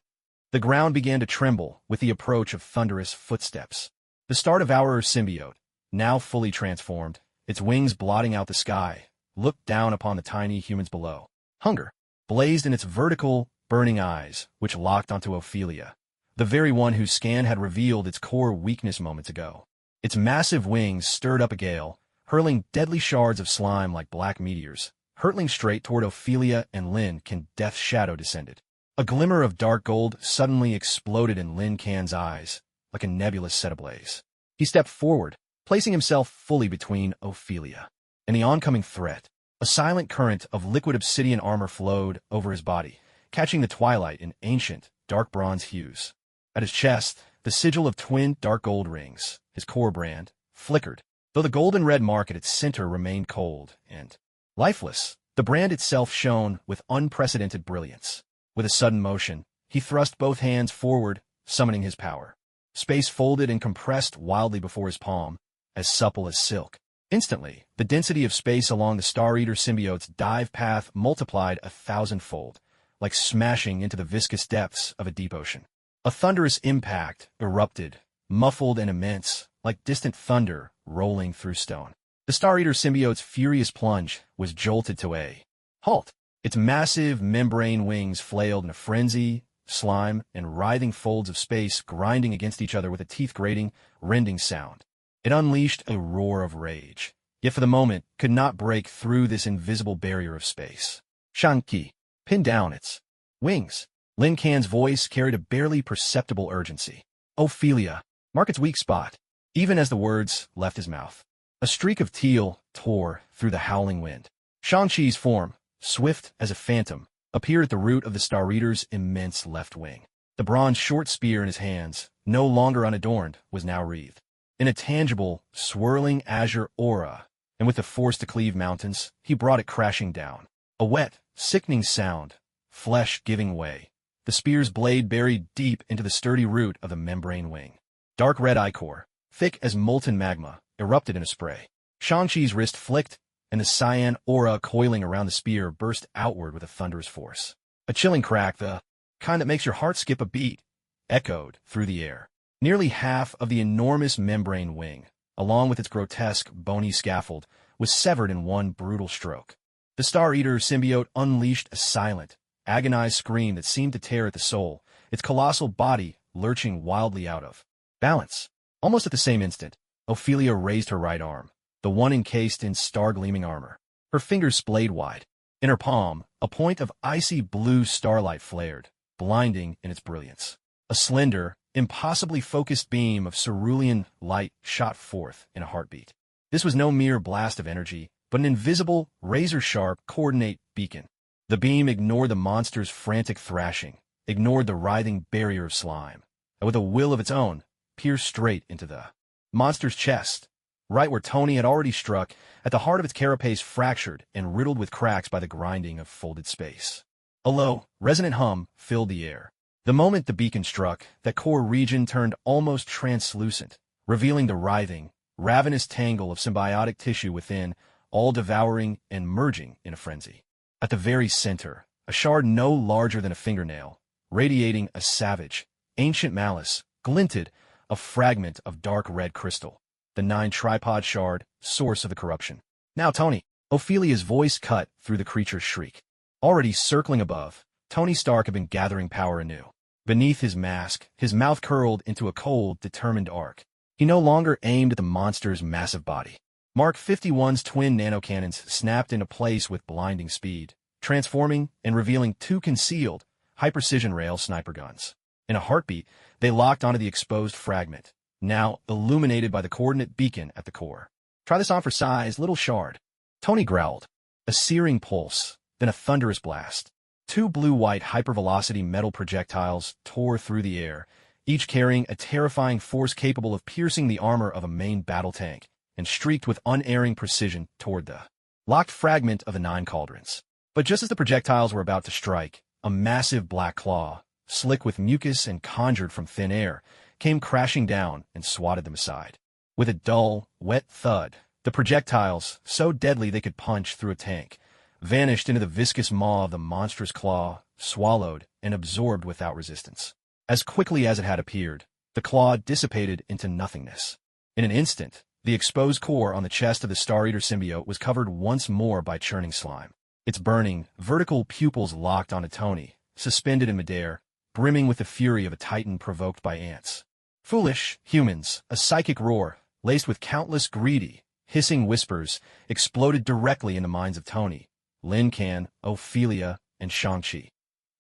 Speaker 1: The ground began to tremble with the approach of thunderous footsteps. The Star Devourer Symbiote, now fully transformed, its wings blotting out the sky, looked down upon the tiny humans below. Hunger blazed in its vertical, burning eyes, which locked onto Ophelia, the very one whose scan had revealed its core weakness moments ago. Its massive wings stirred up a gale, hurling deadly shards of slime like black meteors. Hurtling straight toward Ophelia and Lin Can, Death's shadow descended. A glimmer of dark gold suddenly exploded in Lin Can's eyes, like a nebula set ablaze. He stepped forward, placing himself fully between Ophelia and the oncoming threat. A silent current of liquid obsidian armor flowed over his body, catching the twilight in ancient, dark bronze hues. At his chest, the sigil of twin dark gold rings, his core brand, flickered, though the golden red mark at its center remained cold and lifeless. The brand itself shone with unprecedented brilliance. With a sudden motion, he thrust both hands forward, summoning his power. Space folded and compressed wildly before his palm, as supple as silk. Instantly, the density of space along the Star Eater symbiote's dive path multiplied 1,000-fold, like smashing into the viscous depths of a deep ocean. A thunderous impact erupted, muffled and immense, like distant thunder rolling through stone. The Star Eater symbiote's furious plunge was jolted to a halt. Its massive membrane wings flailed in a frenzy, slime and writhing folds of space grinding against each other with a teeth-grating, rending sound. It unleashed a roar of rage, yet for the moment could not break through this invisible barrier of space. Shanqi pinned down its wings. Lin Can's voice carried a barely perceptible urgency. Ophelia, mark its weak spot. Even as the words left his mouth, a streak of teal tore through the howling wind. Shang-Chi's form, swift as a phantom, appeared at the root of the Star Eater's immense left wing. The bronze short spear in his hands, no longer unadorned, was now wreathed in a tangible, swirling azure aura, and with the force to cleave mountains, he brought it crashing down. A wet, sickening sound, flesh giving way. The spear's blade buried deep into the sturdy root of the membrane wing. Dark red ichor, thick as molten magma, erupted in a spray. Shang-Chi's wrist flicked, and the cyan aura coiling around the spear burst outward with a thunderous force. A chilling crack, the kind that makes your heart skip a beat, echoed through the air. Nearly half of the enormous membrane wing, along with its grotesque, bony scaffold, was severed in one brutal stroke. The Star Eater symbiote unleashed a silent, agonized scream that seemed to tear at the soul, its colossal body lurching wildly out of balance. Almost at the same instant, Ophelia raised her right arm, the one encased in star-gleaming armor. Her fingers splayed wide. In her palm, a point of icy blue starlight flared, blinding in its brilliance. A slender, impossibly focused beam of cerulean light shot forth in a heartbeat. This was no mere blast of energy, but an invisible, razor-sharp, coordinate beacon. The beam ignored the monster's frantic thrashing, ignored the writhing barrier of slime, and with a will of its own, pierced straight into the monster's chest, right where Tony had already struck, at the heart of its carapace fractured and riddled with cracks by the grinding of folded space. A low, resonant hum filled the air. The moment the beacon struck, that core region turned almost translucent, revealing the writhing, ravenous tangle of symbiotic tissue within, all devouring and merging in a frenzy. At the very center, a shard no larger than a fingernail, radiating a savage, ancient malice, glinted, a fragment of dark red crystal, the 9-tripod shard, source of the corruption. Now Tony, Ophelia's voice cut through the creature's shriek. Already circling above, Tony Stark had been gathering power anew. Beneath his mask, his mouth curled into a cold, determined arc. He no longer aimed at the monster's massive body. Mark 51's twin nanocannons snapped into place with blinding speed, transforming and revealing two concealed, high-precision rail sniper guns. In a heartbeat, They locked onto the exposed fragment, now illuminated by the coordinate beacon at the core. Try this on for size, little shard. Tony growled. A searing pulse, then a thunderous blast. Two blue-white hypervelocity metal projectiles tore through the air, each carrying a terrifying force capable of piercing the armor of a main battle tank, and streaked with unerring precision toward the locked fragment of the 9 cauldrons. But just as the projectiles were about to strike, a massive black claw, slick with mucus and conjured from thin air, came crashing down and swatted them aside. With a dull, wet thud, the projectiles, so deadly they could punch through a tank, vanished into the viscous maw of the monstrous claw, swallowed and absorbed without resistance. As quickly as it had appeared, the claw dissipated into nothingness. In an instant, the exposed core on the chest of the Star Eater symbiote was covered once more by churning slime. Its burning, vertical pupils locked onto Tony, suspended in midair, brimming with the fury of a titan provoked by ants. Foolish humans, a psychic roar, laced with countless greedy, hissing whispers, exploded directly in the minds of Tony, Lin Kan, Ophelia, and Shang-Chi.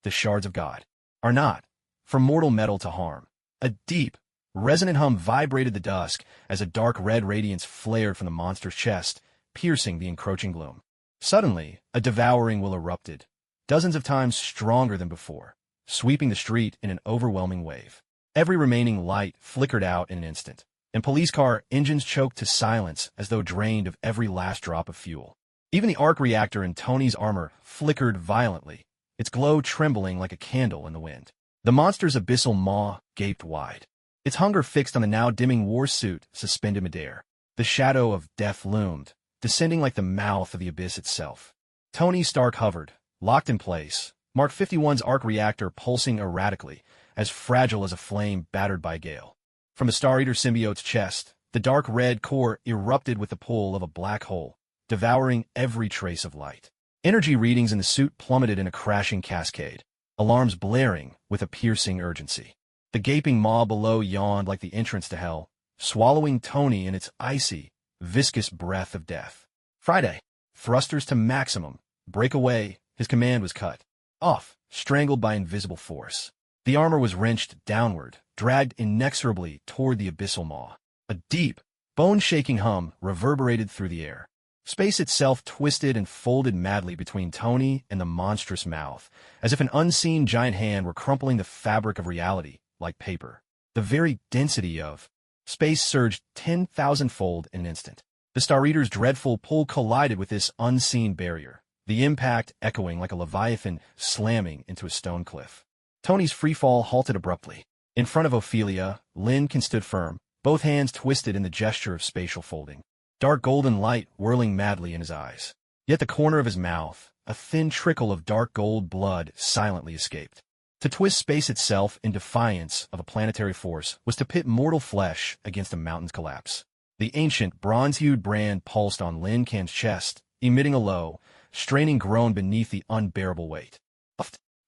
Speaker 1: The shards of God are not from mortal metal to harm. A deep, resonant hum vibrated the dusk as a dark red radiance flared from the monster's chest, piercing the encroaching gloom. Suddenly, a devouring will erupted, dozens of times stronger than before, sweeping the street in an overwhelming wave. Every remaining light flickered out in an instant, and police car engines choked to silence as though drained of every last drop of fuel. Even the arc reactor in Tony's armor flickered violently, its glow trembling like a candle in the wind. The monster's abyssal maw gaped wide, its hunger fixed on the now dimming war suit suspended midair. The shadow of death loomed, descending like the mouth of the abyss itself. Tony Stark hovered, locked in place, Mark 51's arc reactor pulsing erratically, as fragile as a flame battered by a gale. From the Star Eater symbiote's chest, the dark red core erupted with the pull of a black hole, devouring every trace of light. Energy readings in the suit plummeted in a crashing cascade, alarms blaring with a piercing urgency. The gaping maw below yawned like the entrance to hell, swallowing Tony in its icy, viscous breath of death. Friday. Thrusters to maximum. Break away. His command was cut off, strangled by invisible force. The armor was wrenched downward, dragged inexorably toward the abyssal maw. A deep, bone-shaking hum reverberated through the air. Space itself twisted and folded madly between Tony and the monstrous mouth, as if an unseen giant hand were crumpling the fabric of reality like paper. The very density of space surged 10,000-fold in an instant. The Star Eater's dreadful pull collided with this unseen barrier, the impact echoing like a leviathan slamming into a stone cliff. Tony's freefall halted abruptly. In front of Ophelia, Lin Kan stood firm, both hands twisted in the gesture of spatial folding. Dark golden light whirling madly in his eyes. Yet the corner of his mouth, a thin trickle of dark gold blood silently escaped. To twist space itself in defiance of a planetary force was to pit mortal flesh against a mountain's collapse. The ancient, bronze-hued brand pulsed on Lin Kan's chest, emitting a low, straining groan beneath the unbearable weight.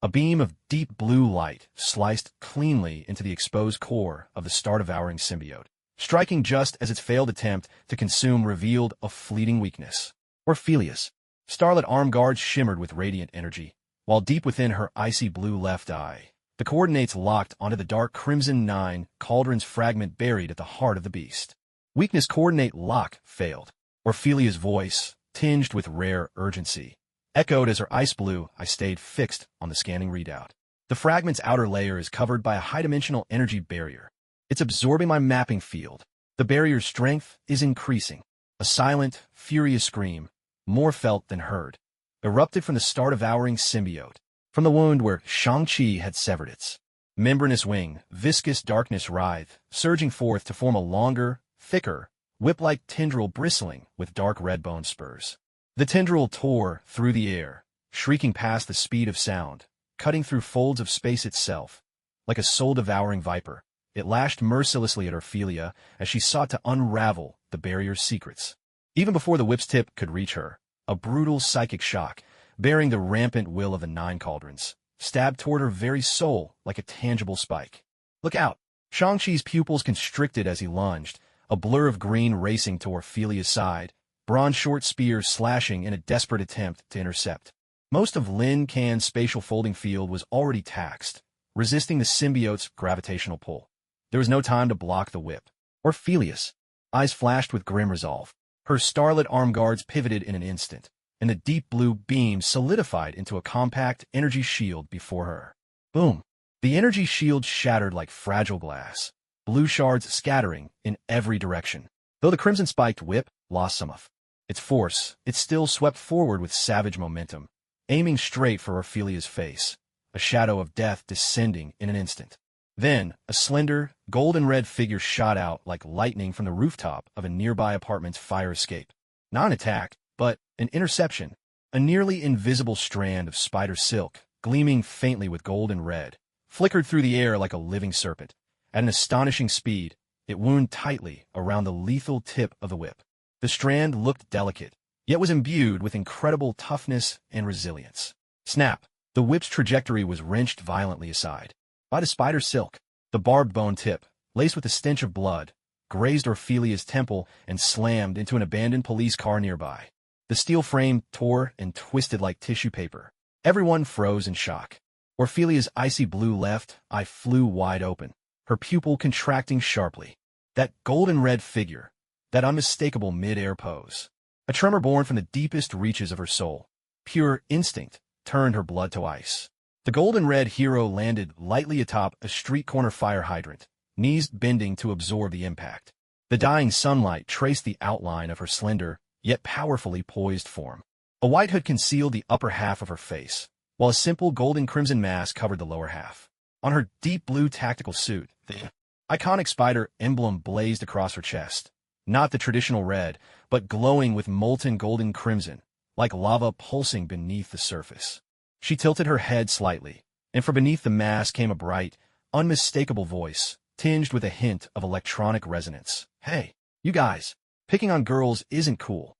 Speaker 1: A beam of deep blue light sliced cleanly into the exposed core of the star-devouring symbiote, striking just as its failed attempt to consume revealed a fleeting weakness. Ophelia's starlit arm guards shimmered with radiant energy, while deep within her icy blue left eye, the coordinates locked onto the dark crimson 9 cauldron's fragment buried at the heart of the beast. Weakness coordinate lock failed. Ophelia's voice, tinged with rare urgency, echoed as her ice blue eye stayed fixed on the scanning readout. The fragment's outer layer is covered by a high-dimensional energy barrier. It's absorbing my mapping field. The barrier's strength is increasing. A silent, furious scream, more felt than heard, erupted from the star-devouring symbiote, from the wound where Shang-Chi had severed its membranous wing. Viscous darkness writhed, surging forth to form a longer, thicker, whip-like tendril bristling with dark red bone spurs. The tendril tore through the air, shrieking past the speed of sound, cutting through folds of space itself. Like a soul-devouring viper, it lashed mercilessly at Ophelia as she sought to unravel the barrier's secrets. Even before the whip's tip could reach her, a brutal psychic shock, bearing the rampant will of the 9 cauldrons, stabbed toward her very soul like a tangible spike. Look out! Shang-Chi's pupils constricted as he lunged, a blur of green racing to Ophelia's side, bronze short spear slashing in a desperate attempt to intercept. Most of Lin Kan's spatial folding field was already taxed, resisting the symbiote's gravitational pull. There was no time to block the whip. Orphelia's eyes flashed with grim resolve. Her starlit arm guards pivoted in an instant, and the deep blue beam solidified into a compact energy shield before her. Boom! The energy shield shattered like fragile glass, blue shards scattering in every direction. Though the crimson-spiked whip lost some of its force, it still swept forward with savage momentum, aiming straight for Orphelia's face, a shadow of death descending in an instant. Then, a slender, golden-red figure shot out like lightning from the rooftop of a nearby apartment's fire escape. Not an attack, but an interception. A nearly invisible strand of spider silk, gleaming faintly with gold and red, flickered through the air like a living serpent. At an astonishing speed, it wound tightly around the lethal tip of the whip. The strand looked delicate, yet was imbued with incredible toughness and resilience. Snap! The whip's trajectory was wrenched violently aside. By the spider silk, the barbed bone tip, laced with a stench of blood, grazed Orphelia's temple and slammed into an abandoned police car nearby. The steel frame tore and twisted like tissue paper. Everyone froze in shock. Orphelia's icy blue left eye flew wide open, her pupil contracting sharply. That golden-red figure, that unmistakable mid-air pose. A tremor born from the deepest reaches of her soul. Pure instinct turned her blood to ice. The golden-red hero landed lightly atop a street-corner fire hydrant, knees bending to absorb the impact. The dying sunlight traced the outline of her slender, yet powerfully poised form. A white hood concealed the upper half of her face, while a simple golden-crimson mask covered the lower half. On her deep blue tactical suit, the iconic spider emblem blazed across her chest. Not the traditional red, but glowing with molten golden crimson, like lava pulsing beneath the surface. She tilted her head slightly, and from beneath the mask came a bright, unmistakable voice, tinged with a hint of electronic resonance. Hey, you guys, picking on girls isn't cool.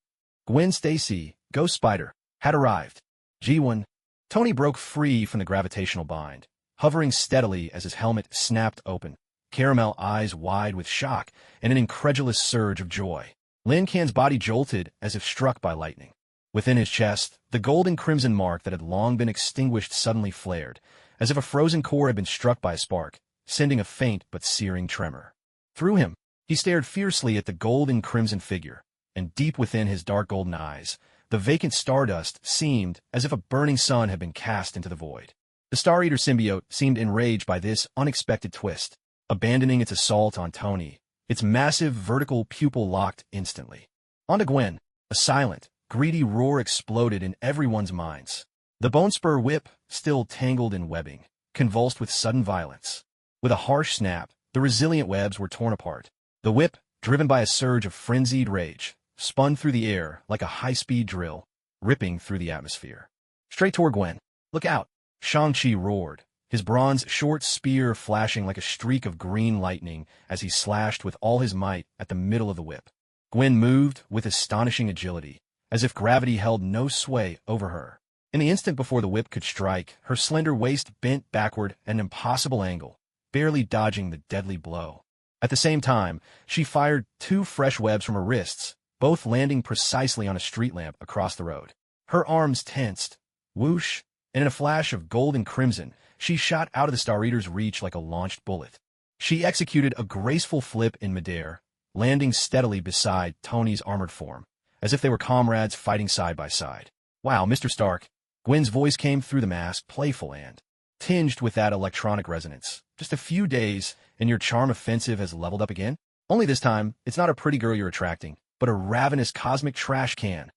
Speaker 1: Gwen Stacy, Ghost Spider, had arrived. G1. Tony broke free from the gravitational bind, hovering steadily as his helmet snapped open, caramel eyes wide with shock and an incredulous surge of joy. Lin Can's body jolted as if struck by lightning. Within his chest, the golden crimson mark that had long been extinguished suddenly flared, as if a frozen core had been struck by a spark, sending a faint but searing tremor. Through him, he stared fiercely at the golden crimson figure, and deep within his dark golden eyes, the vacant stardust seemed as if a burning sun had been cast into the void. The Star Eater symbiote seemed enraged by this unexpected twist, abandoning its assault on Tony, its massive vertical pupil locked instantly. Onto Gwen, a silent, greedy roar exploded in everyone's minds. The bone spur whip, still tangled in webbing, convulsed with sudden violence. With a harsh snap, the resilient webs were torn apart. The whip, driven by a surge of frenzied rage, spun through the air like a high-speed drill, ripping through the atmosphere. Straight toward Gwen. Look out! Shang-Chi roared, his bronze short spear flashing like a streak of green lightning as he slashed with all his might at the middle of the whip. Gwen moved with astonishing agility, as if gravity held no sway over her. In the instant before the whip could strike, her slender waist bent backward at an impossible angle, barely dodging the deadly blow. At the same time, she fired 2 fresh webs from her wrists, both landing precisely on a street lamp across the road. Her arms tensed, whoosh, and in a flash of gold and crimson, she shot out of the Star Eater's reach like a launched bullet. She executed a graceful flip in midair, landing steadily beside Tony's armored form, as if they were comrades fighting side by side. Wow, Mr. Stark. Gwen's voice came through the mask, playful and tinged with that electronic resonance. Just a few days, and your charm offensive has leveled up again? Only this time, it's not a pretty girl you're attracting, but a ravenous cosmic trash can.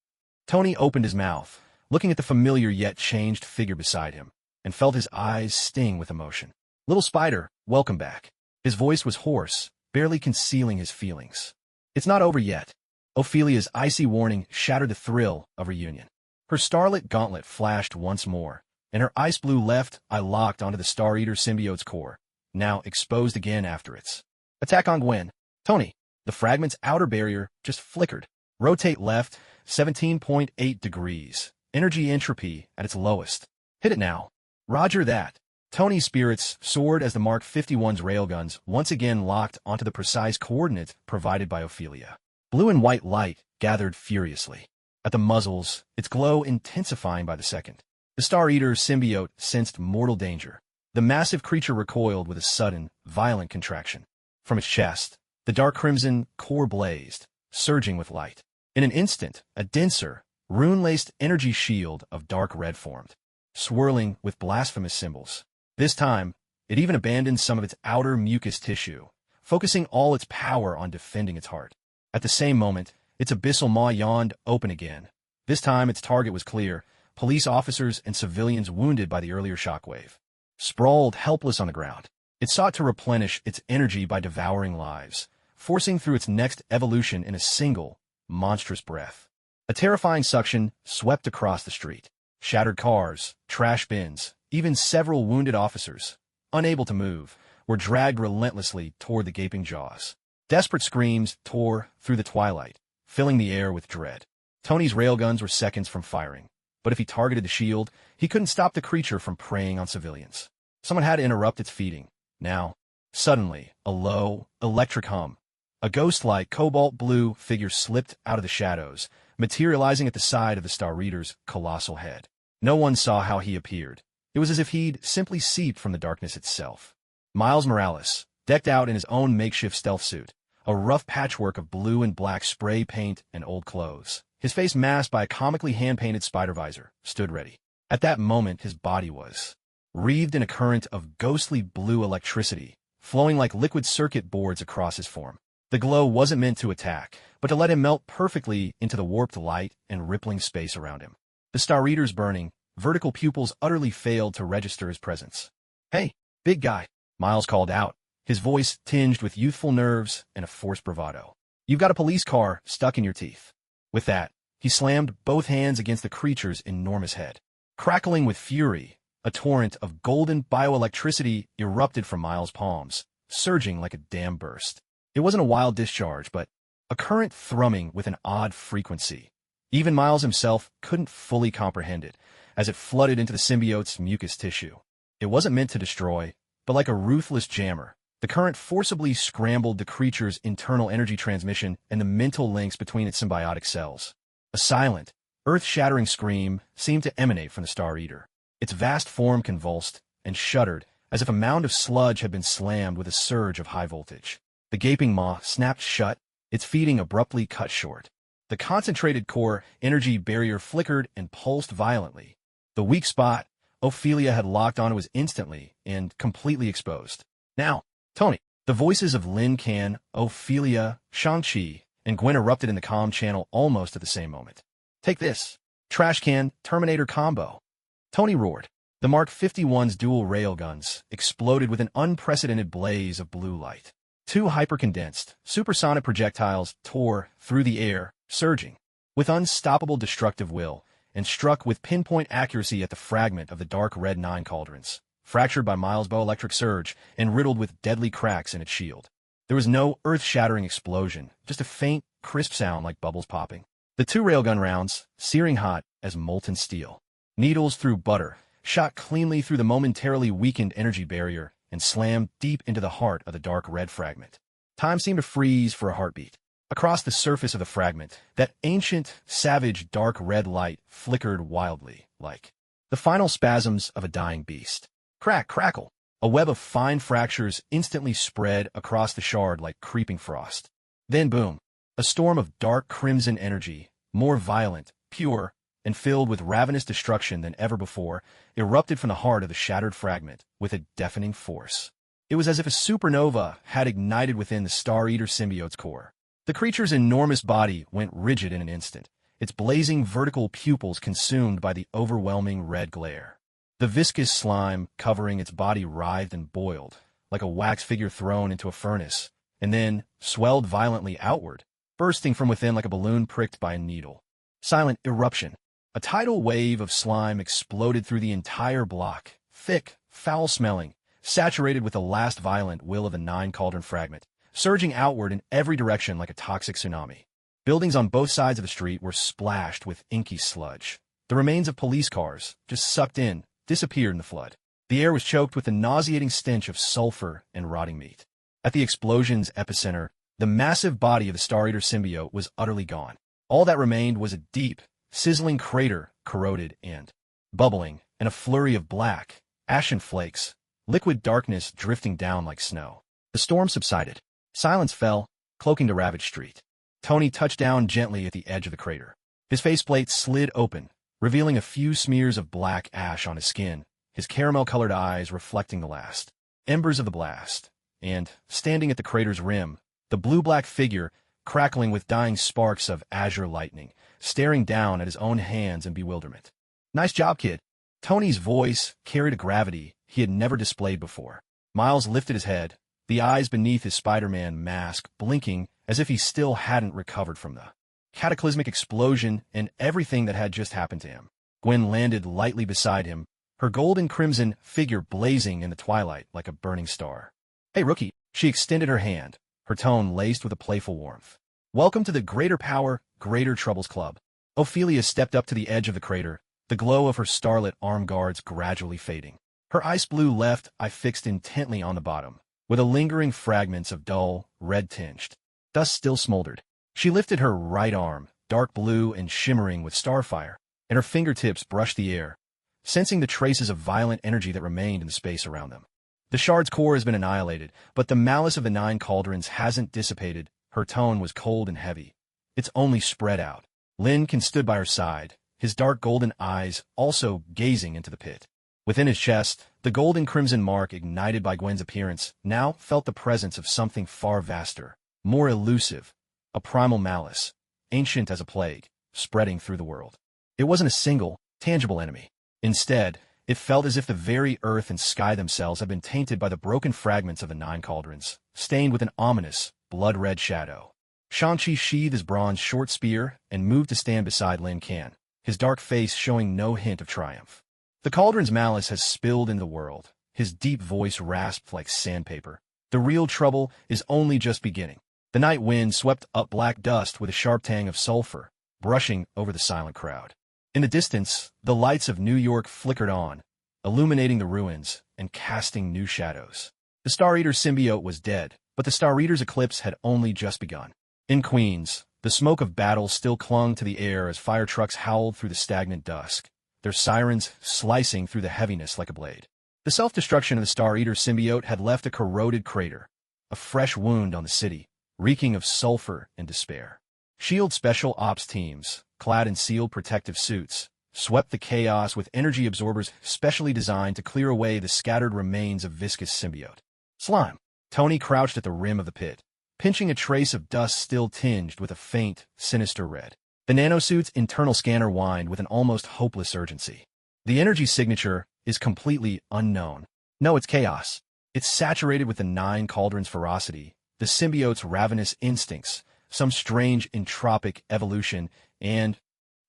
Speaker 1: Tony opened his mouth, looking at the familiar yet changed figure beside him, and felt his eyes sting with emotion. Little Spider, welcome back. His voice was hoarse, barely concealing his feelings. It's not over yet. Ophelia's icy warning shattered the thrill of reunion. Her starlit gauntlet flashed once more, and her ice blue left eye locked onto the Star Eater symbiote's core, now exposed again after its attack on Gwen. Tony, the fragment's outer barrier just flickered. Rotate left, 17.8 degrees. Energy entropy at its lowest. Hit it now. Roger that. Tony's spirits soared as the Mark 51's railguns once again locked onto the precise coordinate provided by Ophelia. Blue and white light gathered furiously. At the muzzles, its glow intensifying by the second. The Star Eater symbiote sensed mortal danger. The massive creature recoiled with a sudden, violent contraction. From its chest, the dark crimson core blazed, surging with light. In an instant, a denser, rune-laced energy shield of dark red formed, swirling with blasphemous symbols. This time, it even abandoned some of its outer mucus tissue, focusing all its power on defending its heart. At the same moment, its abyssal maw yawned open again. This time, its target was clear: police officers and civilians wounded by the earlier shockwave. Sprawled helpless on the ground, it sought to replenish its energy by devouring lives, forcing through its next evolution in a single, monstrous breath. A terrifying suction swept across the street. Shattered cars, trash bins, even several wounded officers, unable to move, were dragged relentlessly toward the gaping jaws. Desperate screams tore through the twilight, filling the air with dread. Tony's railguns were seconds from firing, but if he targeted the shield, he couldn't stop the creature from preying on civilians. Someone had to interrupt its feeding. Now, suddenly, a low, electric hum. A ghost-like cobalt blue figure slipped out of the shadows, materializing at the side of the Star Reader's colossal head. No one saw how he appeared. It was as if he'd simply seeped from the darkness itself. Miles Morales, decked out in his own makeshift stealth suit, a rough patchwork of blue and black spray paint and old clothes, his face masked by a comically hand-painted spider visor, stood ready. At that moment, his body was wreathed in a current of ghostly blue electricity, flowing like liquid circuit boards across his form. The glow wasn't meant to attack, but to let him melt perfectly into the warped light and rippling space around him. The Star Reader's burning, vertical pupils utterly failed to register his presence. "Hey, big guy," Miles called out, his voice tinged with youthful nerves and a forced bravado. "You've got a police car stuck in your teeth." With that, he slammed both hands against the creature's enormous head. Crackling with fury, a torrent of golden bioelectricity erupted from Miles' palms, surging like a dam burst. It wasn't a wild discharge, but a current thrumming with an odd frequency. Even Miles himself couldn't fully comprehend it, as it flooded into the symbiote's mucus tissue. It wasn't meant to destroy, but like a ruthless jammer, the current forcibly scrambled the creature's internal energy transmission and the mental links between its symbiotic cells. A silent, earth-shattering scream seemed to emanate from the Star Eater. Its vast form convulsed and shuddered as if a mound of sludge had been slammed with a surge of high voltage. The gaping maw snapped shut, its feeding abruptly cut short. The concentrated core energy barrier flickered and pulsed violently. The weak spot Ophelia had locked onto was instantly and completely exposed. "Now, Tony." The voices of Lin Kan, Ophelia, Shang-Chi, and Gwen erupted in the comm channel almost at the same moment. "Take this. Trash can, Terminator combo." Tony roared. The Mark 51's dual railguns exploded with an unprecedented blaze of blue light. Two hypercondensed, supersonic projectiles tore through the air, surging with unstoppable destructive will, and struck with pinpoint accuracy at the fragment of the dark red nine cauldrons, fractured by Miles' bioelectric surge and riddled with deadly cracks in its shield. There was no earth-shattering explosion, just a faint, crisp sound like bubbles popping. The two railgun rounds, searing hot as molten steel, needles through butter, shot cleanly through the momentarily weakened energy barrier and slammed deep into the heart of the dark red fragment. Time seemed to freeze for a heartbeat. Across the surface of the fragment, that ancient, savage dark red light flickered wildly, like the final spasms of a dying beast. Crack, crackle. A web of fine fractures instantly spread across the shard like creeping frost. Then boom, a storm of dark crimson energy, more violent, pure, and filled with ravenous destruction than ever before, erupted from the heart of the shattered fragment with a deafening force. It was as if a supernova had ignited within the Star Eater symbiote's core. The creature's enormous body went rigid in an instant, its blazing vertical pupils consumed by the overwhelming red glare. The viscous slime covering its body writhed and boiled, like a wax figure thrown into a furnace, and then swelled violently outward, bursting from within like a balloon pricked by a needle. Silent eruption. A tidal wave of slime exploded through the entire block, thick, foul-smelling, saturated with the last violent will of the nine-cauldron fragment, surging outward in every direction like a toxic tsunami. Buildings on both sides of the street were splashed with inky sludge. The remains of police cars, just sucked in, disappeared in the flood. The air was choked with the nauseating stench of sulfur and rotting meat. At the explosion's epicenter, the massive body of the Star Eater symbiote was utterly gone. All that remained was a deep, sizzling crater, corroded and bubbling, and a flurry of black, ashen flakes, liquid darkness drifting down like snow. The storm subsided. Silence fell, cloaking the ravaged street. Tony touched down gently at the edge of the crater. His faceplate slid open, revealing a few smears of black ash on his skin, his caramel-colored eyes reflecting the last embers of the blast. And, standing at the crater's rim, the blue-black figure, crackling with dying sparks of azure lightning, staring down at his own hands in bewilderment. "Nice job, kid." Tony's voice carried a gravity he had never displayed before. Miles lifted his head, the eyes beneath his Spider-Man mask blinking as if he still hadn't recovered from the cataclysmic explosion and everything that had just happened to him. Gwen landed lightly beside him, her gold-and-crimson figure blazing in the twilight like a burning star. "Hey, rookie." She extended her hand, her tone laced with a playful warmth. "Welcome to the Greater Power, Greater Troubles Club." Ophelia stepped up to the edge of the crater, the glow of her starlit arm guards gradually fading. Her ice-blue left eye fixed intently on the bottom, with a lingering fragments of dull, red-tinged dust still smoldered. She lifted her right arm, dark blue and shimmering with starfire, and her fingertips brushed the air, sensing the traces of violent energy that remained in the space around them. "The shard's core has been annihilated, but the malice of the 9 cauldrons hasn't dissipated." Her tone was cold and heavy. "It's only spread out." Lincoln stood by her side, his dark golden eyes also gazing into the pit. Within his chest, the golden crimson mark ignited by Gwen's appearance now felt the presence of something far vaster, more elusive, a primal malice, ancient as a plague, spreading through the world. It wasn't a single, tangible enemy. Instead, it felt as if the very earth and sky themselves had been tainted by the broken fragments of the 9 cauldrons, stained with an ominous, blood-red shadow. Shang-Chi sheathed his bronze short spear and moved to stand beside Lin Kan, his dark face showing no hint of triumph. "The cauldron's malice has spilled into the world," his deep voice rasped like sandpaper. "The real trouble is only just beginning." The night wind swept up black dust with a sharp tang of sulfur, brushing over the silent crowd. In the distance, the lights of New York flickered on, illuminating the ruins and casting new shadows. The Star Eater's symbiote was dead, but the Star Eater's eclipse had only just begun. In Queens, the smoke of battle still clung to the air as fire trucks howled through the stagnant dusk, their sirens slicing through the heaviness like a blade. The self-destruction of the Star Eater's symbiote had left a corroded crater, a fresh wound on the city, reeking of sulfur and despair. SHIELD special ops teams, clad in sealed protective suits, swept the chaos with energy absorbers specially designed to clear away the scattered remains of viscous symbiote. Slime. Tony crouched at the rim of the pit, pinching a trace of dust still tinged with a faint, sinister red. The nanosuit's internal scanner whined with an almost hopeless urgency. "The energy signature is completely unknown. No, it's chaos. It's saturated with the 9 cauldrons' ferocity, the symbiote's ravenous instincts, some strange entropic evolution, and—"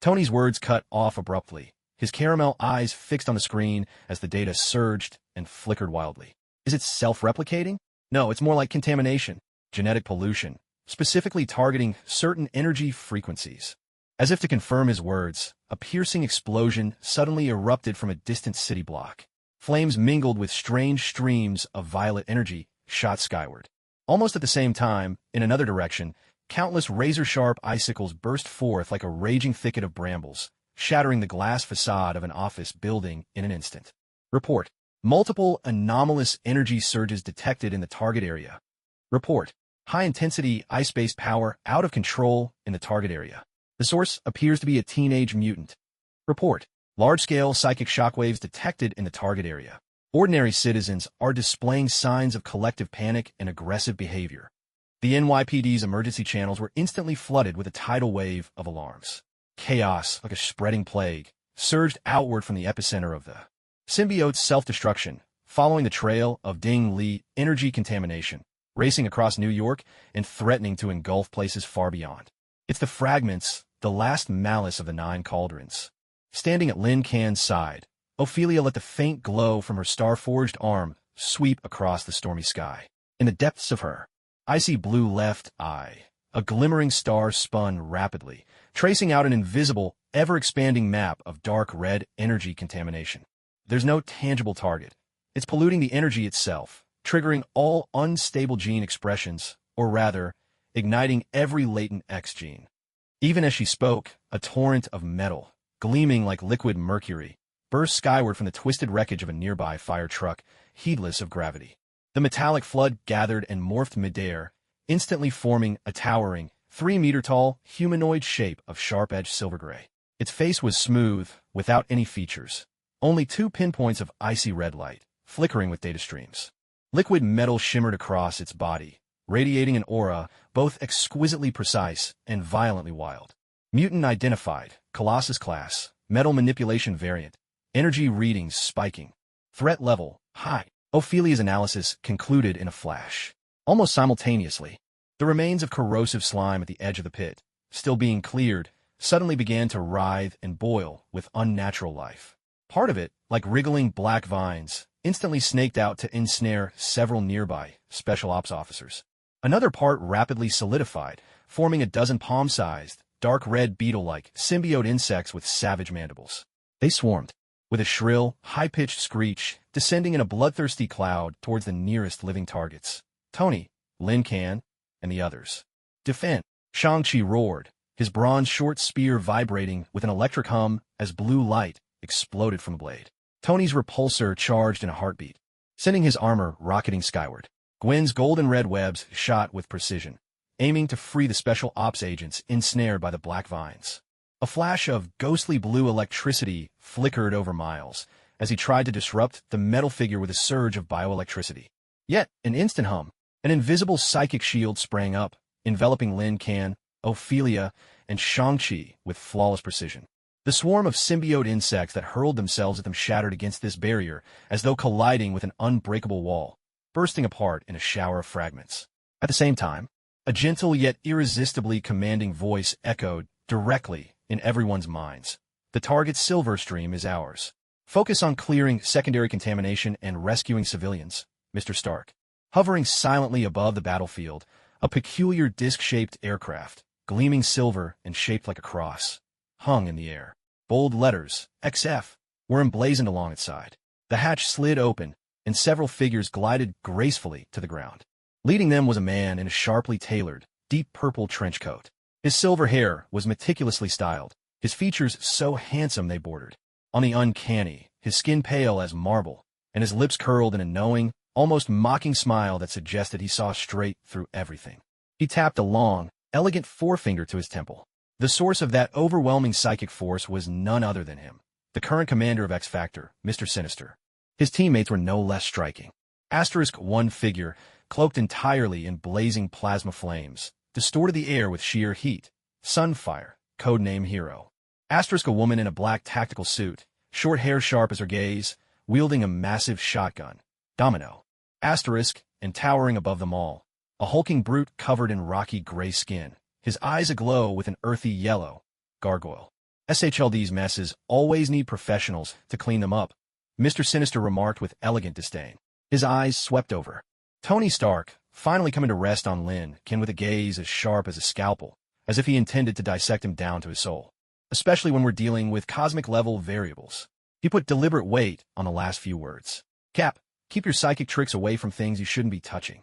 Speaker 1: Tony's words cut off abruptly, his caramel eyes fixed on the screen as the data surged and flickered wildly. "Is it self-replicating? No, it's more like contamination, genetic pollution, specifically targeting certain energy frequencies." As if to confirm his words, a piercing explosion suddenly erupted from a distant city block. Flames mingled with strange streams of violet energy shot skyward. Almost at the same time, in another direction, countless razor-sharp icicles burst forth like a raging thicket of brambles, shattering the glass facade of an office building in an instant. Report. Multiple anomalous energy surges detected in the target area. Report. High-intensity ice-based power out of control in the target area. The source appears to be a teenage mutant. Report. Large-scale psychic shockwaves detected in the target area. Ordinary citizens are displaying signs of collective panic and aggressive behavior. The NYPD's emergency channels were instantly flooded with a tidal wave of alarms. Chaos, like a spreading plague, surged outward from the epicenter of the symbiote's self-destruction, following the trail of Ding Li energy contamination, racing across New York and threatening to engulf places far beyond. It's the fragments, the last malice of the 9 cauldrons. Standing at Lin Kan's side, Ophelia let the faint glow from her star-forged arm sweep across the stormy sky. In the depths of her icy blue left eye, a glimmering star spun rapidly, tracing out an invisible, ever-expanding map of dark red energy contamination. There's no tangible target. It's polluting the energy itself, triggering all unstable gene expressions, or rather, igniting every latent X gene. Even as she spoke, a torrent of metal, gleaming like liquid mercury, burst skyward from the twisted wreckage of a nearby fire truck, heedless of gravity. The metallic flood gathered and morphed midair, instantly forming a towering, 3-meter-tall, humanoid shape of sharp-edged silver gray. Its face was smooth, without any features. Only 2 pinpoints of icy red light, flickering with data streams. Liquid metal shimmered across its body, radiating an aura both exquisitely precise and violently wild. Mutant identified, Colossus class, metal manipulation variant, energy readings spiking. Threat level, high. Ophelia's analysis concluded in a flash. Almost simultaneously, the remains of corrosive slime at the edge of the pit, still being cleared, suddenly began to writhe and boil with unnatural life. Part of it, like wriggling black vines, instantly snaked out to ensnare several nearby special ops officers. Another part rapidly solidified, forming a dozen palm-sized, dark red beetle-like symbiote insects with savage mandibles. They swarmed, with a shrill, high-pitched screech, descending in a bloodthirsty cloud towards the nearest living targets. Tony, Lin Kan, and the others. Defend! Shang-Chi roared, his bronze short spear vibrating with an electric hum as blue light exploded from the blade. Tony's repulsor charged in a heartbeat, sending his armor rocketing skyward. Gwen's golden red webs shot with precision, aiming to free the special ops agents ensnared by the black vines. A flash of ghostly blue electricity flickered over Miles as he tried to disrupt the metal figure with a surge of bioelectricity. Yet, an instant hum, an invisible psychic shield sprang up, enveloping Lin Kan, Ophelia, and Shang-Chi with flawless precision. The swarm of symbiote insects that hurled themselves at them shattered against this barrier as though colliding with an unbreakable wall, bursting apart in a shower of fragments. At the same time, a gentle yet irresistibly commanding voice echoed directly in everyone's minds. The target's silver stream is ours. Focus on clearing secondary contamination and rescuing civilians, Mr. Stark. Hovering silently above the battlefield, a peculiar disc-shaped aircraft, gleaming silver and shaped like a cross, hung in the air. Bold letters, XF, were emblazoned along its side. The hatch slid open, and several figures glided gracefully to the ground. Leading them was a man in a sharply tailored, deep purple trench coat. His silver hair was meticulously styled, his features so handsome they bordered on the uncanny, his skin pale as marble, and his lips curled in a knowing, almost mocking smile that suggested he saw straight through everything. He tapped a long, elegant forefinger to his temple. The source of that overwhelming psychic force was none other than him, the current commander of X Factor, Mr. Sinister. His teammates were no less striking. *1 figure, cloaked entirely in blazing plasma flames, distorted the air with sheer heat. Sunfire, codename Hero. *A woman in a black tactical suit, short hair sharp as her gaze, wielding a massive shotgun. Domino. And towering above them all, a hulking brute covered in rocky gray skin, his eyes aglow with an earthy yellow. Gargoyle. SHLD's messes always need professionals to clean them up, Mr. Sinister remarked with elegant disdain. His eyes swept over Tony Stark, finally coming to rest on Lin Kan with a gaze as sharp as a scalpel, as if he intended to dissect him down to his soul. Especially when we're dealing with cosmic-level variables. He put deliberate weight on the last few words. Cap, keep your psychic tricks away from things you shouldn't be touching.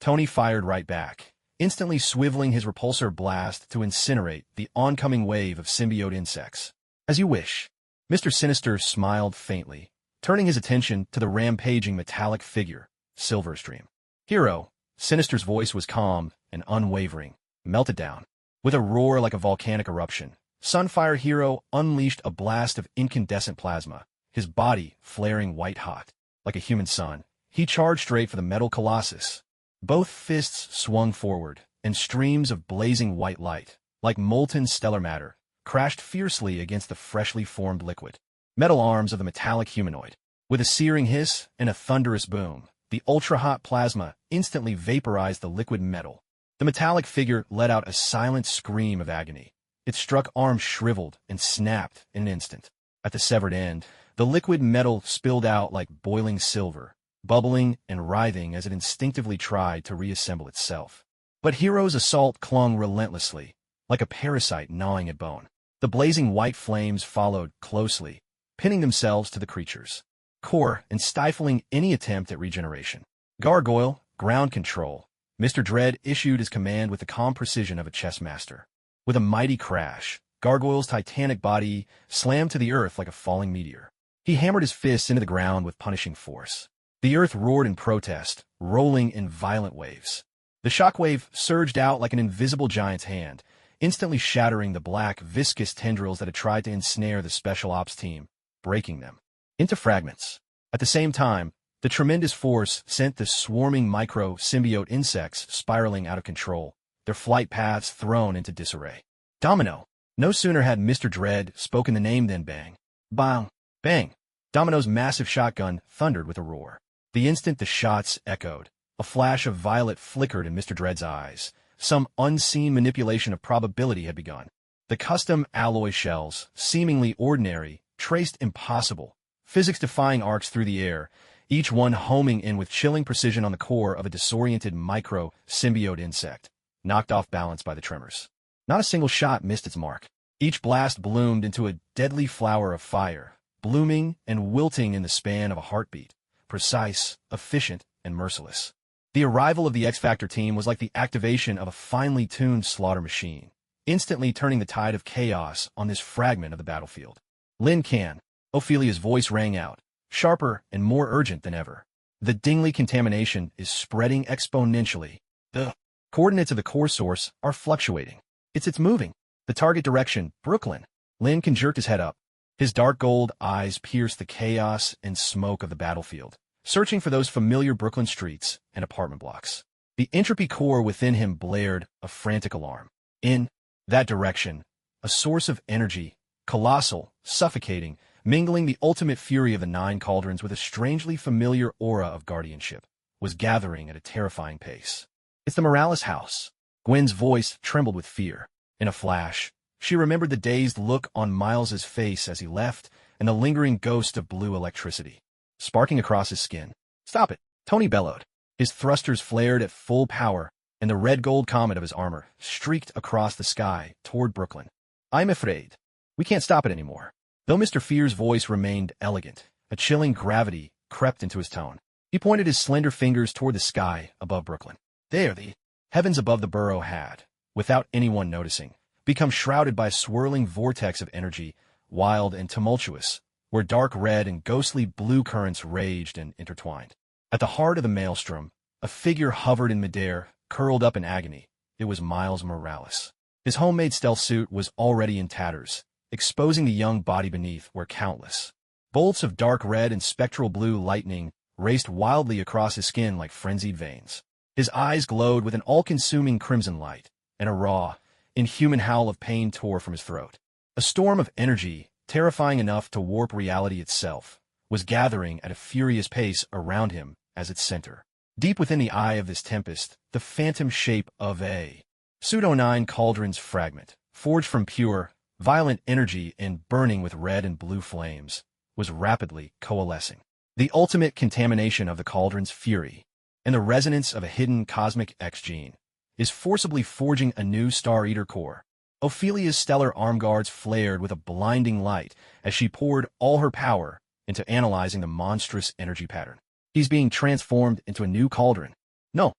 Speaker 1: Tony fired right back, instantly swiveling his repulsor blast to incinerate the oncoming wave of symbiote insects. As you wish. Mr. Sinister smiled faintly, turning his attention to the rampaging metallic figure, Silverstream. Hero, Sinister's voice was calm and unwavering, melted down. With a roar like a volcanic eruption, Sunfire Hero unleashed a blast of incandescent plasma, his body flaring white-hot. Like a human sun, he charged straight for the metal colossus. Both fists swung forward, and streams of blazing white light, like molten stellar matter, crashed fiercely against the freshly formed liquid. Metal arms of the metallic humanoid. With a searing hiss and a thunderous boom, the ultra-hot plasma instantly vaporized the liquid metal. The metallic figure let out a silent scream of agony. Its struck arm shriveled and snapped in an instant. At the severed end, the liquid metal spilled out like boiling silver, bubbling and writhing as it instinctively tried to reassemble itself. But Hero's assault clung relentlessly, like a parasite gnawing at bone. The blazing white flames followed closely, pinning themselves to the creature's core and stifling any attempt at regeneration. Gargoyle, ground control. Mr. Dread issued his command with the calm precision of a chess master. With a mighty crash, Gargoyle's titanic body slammed to the earth like a falling meteor. He hammered his fists into the ground with punishing force. The earth roared in protest, rolling in violent waves. The shockwave surged out like an invisible giant's hand, instantly shattering the black, viscous tendrils that had tried to ensnare the special ops team, breaking them into fragments. At the same time, the tremendous force sent the swarming micro-symbiote insects spiraling out of control, their flight paths thrown into disarray. Domino! No sooner had Mr. Dread spoken the name than bang, bang, bang. Domino's massive shotgun thundered with a roar. The instant the shots echoed, a flash of violet flickered in Mr. Dread's eyes. Some unseen manipulation of probability had begun. The custom alloy shells, seemingly ordinary, traced impossible, physics-defying arcs through the air, each one homing in with chilling precision on the core of a disoriented micro-symbiote insect, knocked off balance by the tremors. Not a single shot missed its mark. Each blast bloomed into a deadly flower of fire, blooming and wilting in the span of a heartbeat, precise, efficient, and merciless. The arrival of the X-Factor team was like the activation of a finely tuned slaughter machine, instantly turning the tide of chaos on this fragment of the battlefield. Lin Can, Ophelia's voice rang out, sharper and more urgent than ever. The Dingley contamination is spreading exponentially. The coordinates of the core source are fluctuating. It's moving. The target direction, Brooklyn. Lin Can jerked his head up. His dark gold eyes pierced the chaos and smoke of the battlefield, searching for those familiar Brooklyn streets and apartment blocks. The entropy core within him blared a frantic alarm. In that direction, a source of energy, colossal, suffocating, mingling the ultimate fury of the Nine Cauldrons with a strangely familiar aura of guardianship, was gathering at a terrifying pace. It's the Morales house. Gwen's voice trembled with fear. In a flash, she remembered the dazed look on Miles's face as he left and the lingering ghost of blue electricity sparking across his skin. "Stop it!" Tony bellowed. His thrusters flared at full power, and the red-gold comet of his armor streaked across the sky toward Brooklyn. "I'm afraid. We can't stop it anymore." Though Mr. Fear's voice remained elegant, a chilling gravity crept into his tone. He pointed his slender fingers toward the sky above Brooklyn. There, the heavens above the borough had, without anyone noticing, become shrouded by a swirling vortex of energy, wild and tumultuous, where dark red and ghostly blue currents raged and intertwined. At the heart of the maelstrom, a figure hovered in midair, curled up in agony. It was Miles Morales. His homemade stealth suit was already in tatters, exposing the young body beneath where countless bolts of dark red and spectral blue lightning raced wildly across his skin like frenzied veins. His eyes glowed with an all-consuming crimson light, and a raw, inhuman howl of pain tore from his throat. A storm of energy, terrifying enough to warp reality itself, was gathering at a furious pace around him as its center. Deep within the eye of this tempest, the phantom shape of a pseudo-Nine Cauldrons fragment, forged from pure, violent energy and burning with red and blue flames, was rapidly coalescing. The ultimate contamination of the Cauldron's fury, and the resonance of a hidden cosmic X-gene, is forcibly forging a new Star Eater core. Ophelia's stellar arm guards flared with a blinding light as she poured all her power into analyzing the monstrous energy pattern. "He's being transformed into a new cauldron." "No!"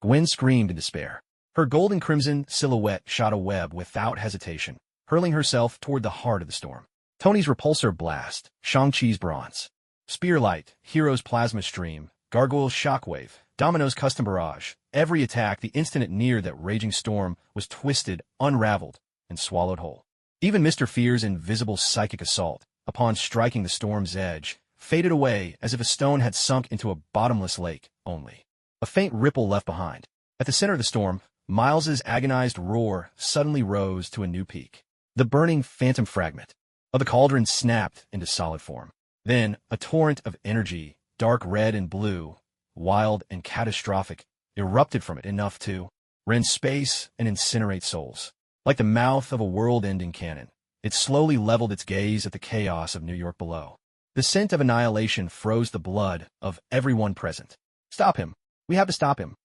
Speaker 1: Gwen screamed in despair. Her golden crimson silhouette shot a web without hesitation, hurling herself toward the heart of the storm. Tony's repulsor blast, Shang-Chi's bronze, Spearlight, Hero's plasma stream, Gargoyle's shockwave, Domino's custom barrage. Every attack the instant it neared that raging storm was twisted, unraveled, and swallowed whole. Even Mr. Fear's invisible psychic assault, upon striking the storm's edge, faded away as if a stone had sunk into a bottomless lake only. A faint ripple left behind. At the center of the storm, Miles's agonized roar suddenly rose to a new peak. The burning phantom fragment of the cauldron snapped into solid form. Then, a torrent of energy, dark red and blue, wild and catastrophic, erupted from it enough to rend space and incinerate souls. Like the mouth of a world-ending cannon, it slowly leveled its gaze at the chaos of New York below. The scent of annihilation froze the blood of everyone present. "Stop him! We have to stop him!"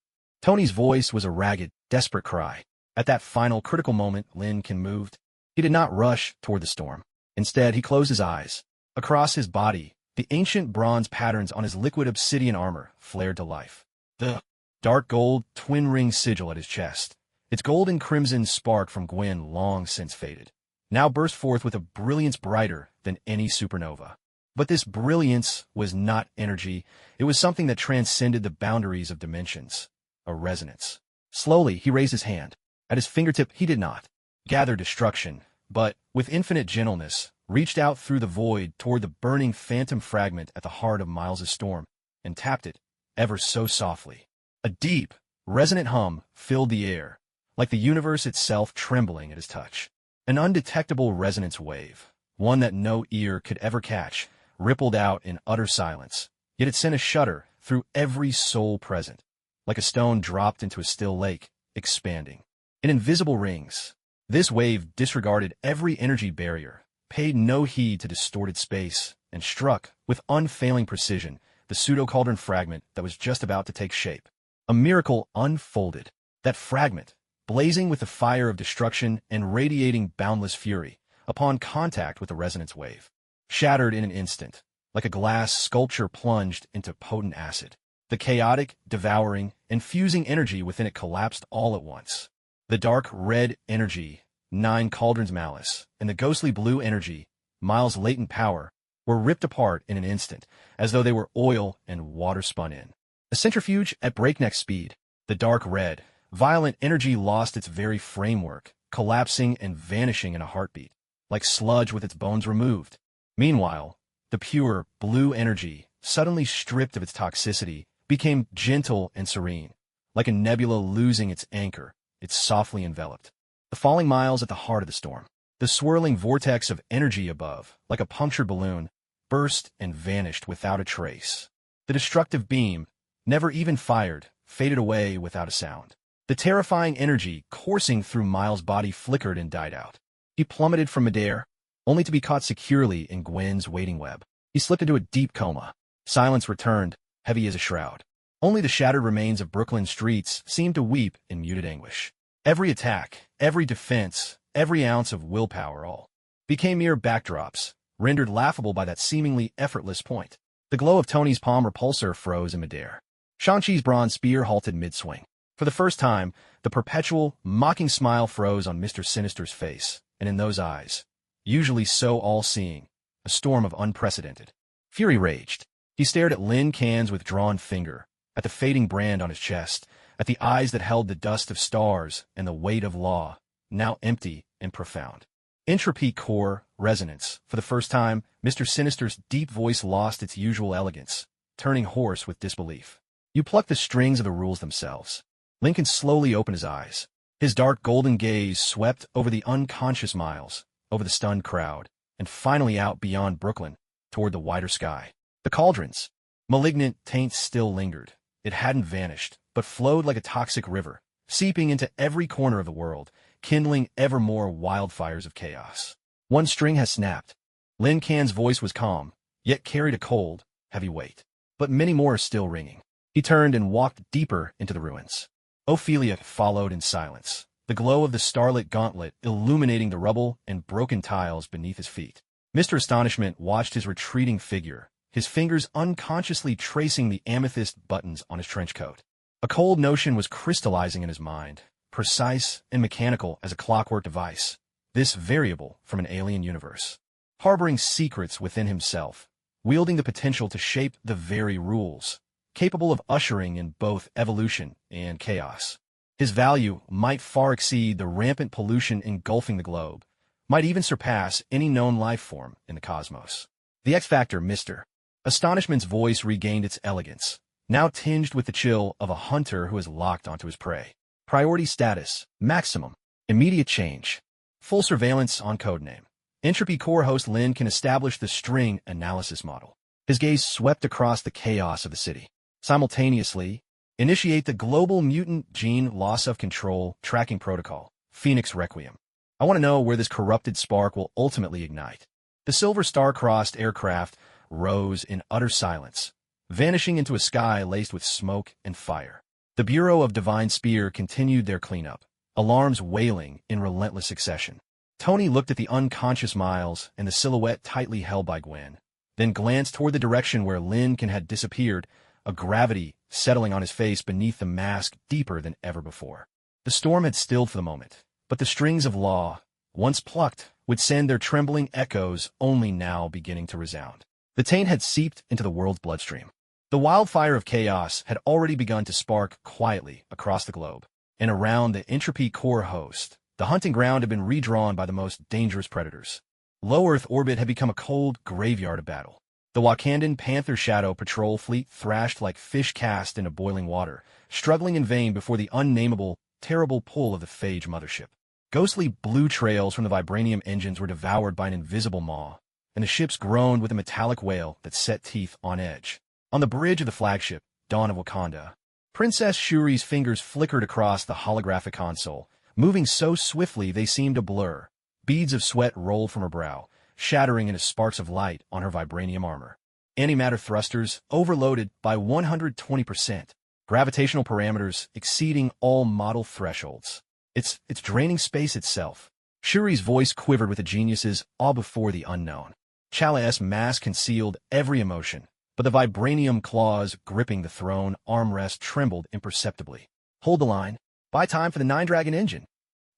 Speaker 1: Tony's voice was a ragged, desperate cry. At that final critical moment, Lin Can moved. He did not rush toward the storm. Instead, he closed his eyes. Across his body, the ancient bronze patterns on his liquid obsidian armor flared to life. The dark gold twin-ring sigil at his chest, its golden crimson spark from Gwen long since faded, now burst forth with a brilliance brighter than any supernova. But this brilliance was not energy. It was something that transcended the boundaries of dimensions. A resonance. Slowly, he raised his hand. At his fingertip, he did not gather destruction, but, with infinite gentleness, reached out through the void toward the burning phantom fragment at the heart of Miles's storm, and tapped it, ever so softly. A deep, resonant hum filled the air, like the universe itself trembling at his touch. An undetectable resonance wave, one that no ear could ever catch, rippled out in utter silence, yet it sent a shudder through every soul present, like a stone dropped into a still lake, expanding. In invisible rings, this wave disregarded every energy barrier, paid no heed to distorted space, and struck, with unfailing precision, the pseudo-cauldron fragment that was just about to take shape. A miracle unfolded. That fragment, blazing with the fire of destruction and radiating boundless fury, upon contact with the resonance wave, shattered in an instant, like a glass sculpture plunged into potent acid. The chaotic, devouring, and fusing energy within it collapsed all at once. The dark red energy, Nine Cauldrons malice, and the ghostly blue energy, Miles' latent power, were ripped apart in an instant, as though they were oil and water spun in. A centrifuge at breakneck speed, the dark red, violent energy lost its very framework, collapsing and vanishing in a heartbeat, like sludge with its bones removed. Meanwhile, the pure, blue energy, suddenly stripped of its toxicity, became gentle and serene, like a nebula losing its anchor, it softly enveloped the falling Miles at the heart of the storm. The swirling vortex of energy above, like a punctured balloon, burst and vanished without a trace. The destructive beam, never even fired, faded away without a sound. The terrifying energy coursing through Miles' body flickered and died out. He plummeted from midair, only to be caught securely in Gwen's waiting web. He slipped into a deep coma. Silence returned, heavy as a shroud. Only the shattered remains of Brooklyn's streets seemed to weep in muted anguish. Every attack, every defense, every ounce of willpower, all became mere backdrops, rendered laughable by that seemingly effortless point. The glow of Tony's palm repulsor froze in midair. Shang-Chi's bronze spear halted mid-swing. For the first time, the perpetual, mocking smile froze on Mr. Sinister's face, and in those eyes, usually so all-seeing, a storm of unprecedented fury raged. He stared at Lin Can's withdrawn finger, at the fading brand on his chest, at the eyes that held the dust of stars and the weight of law, now empty and profound. Entropy core resonance. For the first time, Mr. Sinister's deep voice lost its usual elegance, turning hoarse with disbelief. You pluck the strings of the rules themselves. Lincoln slowly opened his eyes. His dark golden gaze swept over the unconscious Miles, over the stunned crowd, and finally out beyond Brooklyn, toward the wider sky. The cauldrons. Malignant taint still lingered. It hadn't vanished, but flowed like a toxic river, seeping into every corner of the world, kindling ever more wildfires of chaos. One string has snapped. Lin Can's voice was calm, yet carried a cold, heavy weight. But many more are still ringing. He turned and walked deeper into the ruins. Ophelia followed in silence, the glow of the starlit gauntlet illuminating the rubble and broken tiles beneath his feet. Mr. Astonishment watched his retreating figure, his fingers unconsciously tracing the amethyst buttons on his trench coat. A cold notion was crystallizing in his mind, precise and mechanical as a clockwork device, this variable from an alien universe, harboring secrets within himself, wielding the potential to shape the very rules, capable of ushering in both evolution and chaos. His value might far exceed the rampant pollution engulfing the globe, might even surpass any known life form in the cosmos. The X Factor, Mr. Astonishment's voice regained its elegance, now tinged with the chill of a hunter who has locked onto his prey. Priority status, maximum. Immediate change. Full surveillance on codename. Entropy core host Lin can establish the string analysis model. His gaze swept across the chaos of the city. Simultaneously, initiate the global mutant gene loss of control tracking protocol, Phoenix Requiem. I want to know where this corrupted spark will ultimately ignite. The silver star-crossed aircraft rose in utter silence, vanishing into a sky laced with smoke and fire. The Bureau of Divine Spear continued their cleanup, alarms wailing in relentless succession. Tony looked at the unconscious Miles and the silhouette tightly held by Gwen, then glanced toward the direction where Lincoln had disappeared, a gravity settling on his face beneath the mask deeper than ever before. The storm had stilled for the moment, but the strings of law, once plucked, would send their trembling echoes only now beginning to resound. The taint had seeped into the world's bloodstream. The wildfire of chaos had already begun to spark quietly across the globe. And around the entropy core host, the hunting ground had been redrawn by the most dangerous predators. Low Earth orbit had become a cold graveyard of battle. The Wakandan Panther Shadow Patrol fleet thrashed like fish cast into boiling water, struggling in vain before the unnameable, terrible pull of the phage mothership. Ghostly blue trails from the vibranium engines were devoured by an invisible maw, and the ships groaned with a metallic wail that set teeth on edge. On the bridge of the flagship, Dawn of Wakanda, Princess Shuri's fingers flickered across the holographic console, moving so swiftly they seemed a blur. Beads of sweat rolled from her brow, shattering into sparks of light on her vibranium armor. Antimatter thrusters overloaded by 120%, gravitational parameters exceeding all model thresholds. It's draining space itself. Shuri's voice quivered with a genius's awe before the unknown. Chala's mask concealed every emotion, but the vibranium claws gripping the throne armrest trembled imperceptibly. Hold the line. Buy time for the Nine-Dragon engine.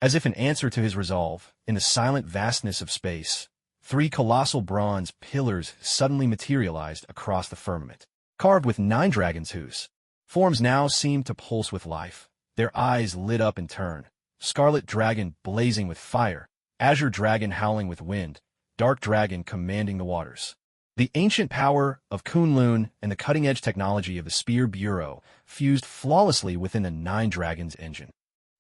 Speaker 1: As if in answer to his resolve, in the silent vastness of space, 3 colossal bronze pillars suddenly materialized across the firmament, carved with 9 dragons whose forms now seemed to pulse with life. Their eyes lit up in turn, scarlet dragon blazing with fire, azure dragon howling with wind, dark dragon commanding the waters. The ancient power of Kunlun and the cutting-edge technology of the Spear Bureau fused flawlessly within the 9 Dragons engine.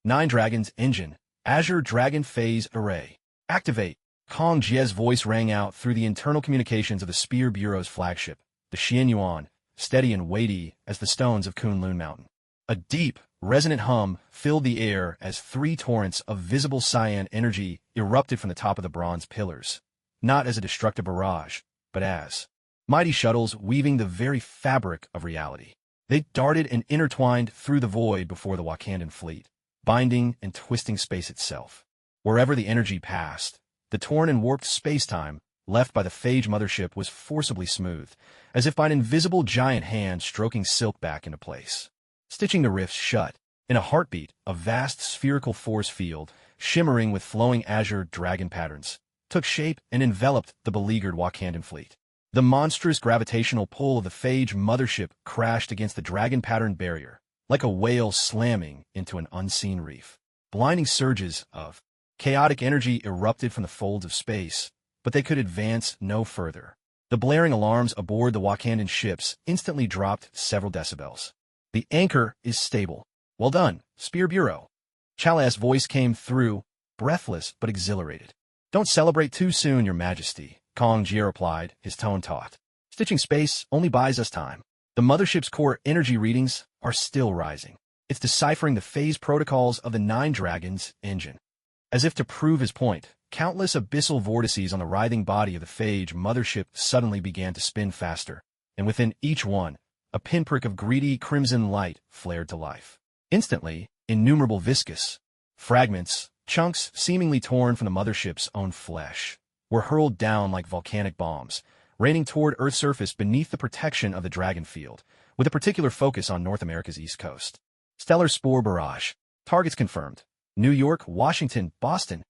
Speaker 1: 9 Dragons engine, Azure Dragon Phase Array. Activate! Kong Jie's voice rang out through the internal communications of the Spear Bureau's flagship, the Xianyuan, steady and weighty as the stones of Kunlun Mountain. A deep, resonant hum filled the air as 3 torrents of visible cyan energy erupted from the top of the bronze pillars, not as a destructive barrage, but as mighty shuttles weaving the very fabric of reality. They darted and intertwined through the void before the Wakandan fleet, binding and twisting space itself. Wherever the energy passed, the torn and warped space-time left by the phage mothership was forcibly smoothed, as if by an invisible giant hand stroking silk back into place. Stitching the rifts shut, in a heartbeat, a vast spherical force field, shimmering with flowing azure dragon patterns, took shape and enveloped the beleaguered Wakandan fleet. The monstrous gravitational pull of the phage mothership crashed against the dragon-patterned barrier, like a whale slamming into an unseen reef. Blinding surges of chaotic energy erupted from the folds of space, but they could advance no further. The blaring alarms aboard the Wakandan ships instantly dropped several decibels. The anchor is stable. Well done, Spear Bureau. Chala's voice came through, breathless but exhilarated. Don't celebrate too soon, Your Majesty, Kong Jie replied, his tone taut. Stitching space only buys us time. The mothership's core energy readings are still rising. It's deciphering the phase protocols of the 9 Dragons engine. As if to prove his point, countless abyssal vortices on the writhing body of the phage mothership suddenly began to spin faster, and within each one, a pinprick of greedy crimson light flared to life. Instantly, innumerable viscous fragments, chunks seemingly torn from the mothership's own flesh, were hurled down like volcanic bombs, raining toward Earth's surface beneath the protection of the Dragon Field, with a particular focus on North America's East Coast. Stellar Spore Barrage. Targets confirmed. New York, Washington, Boston.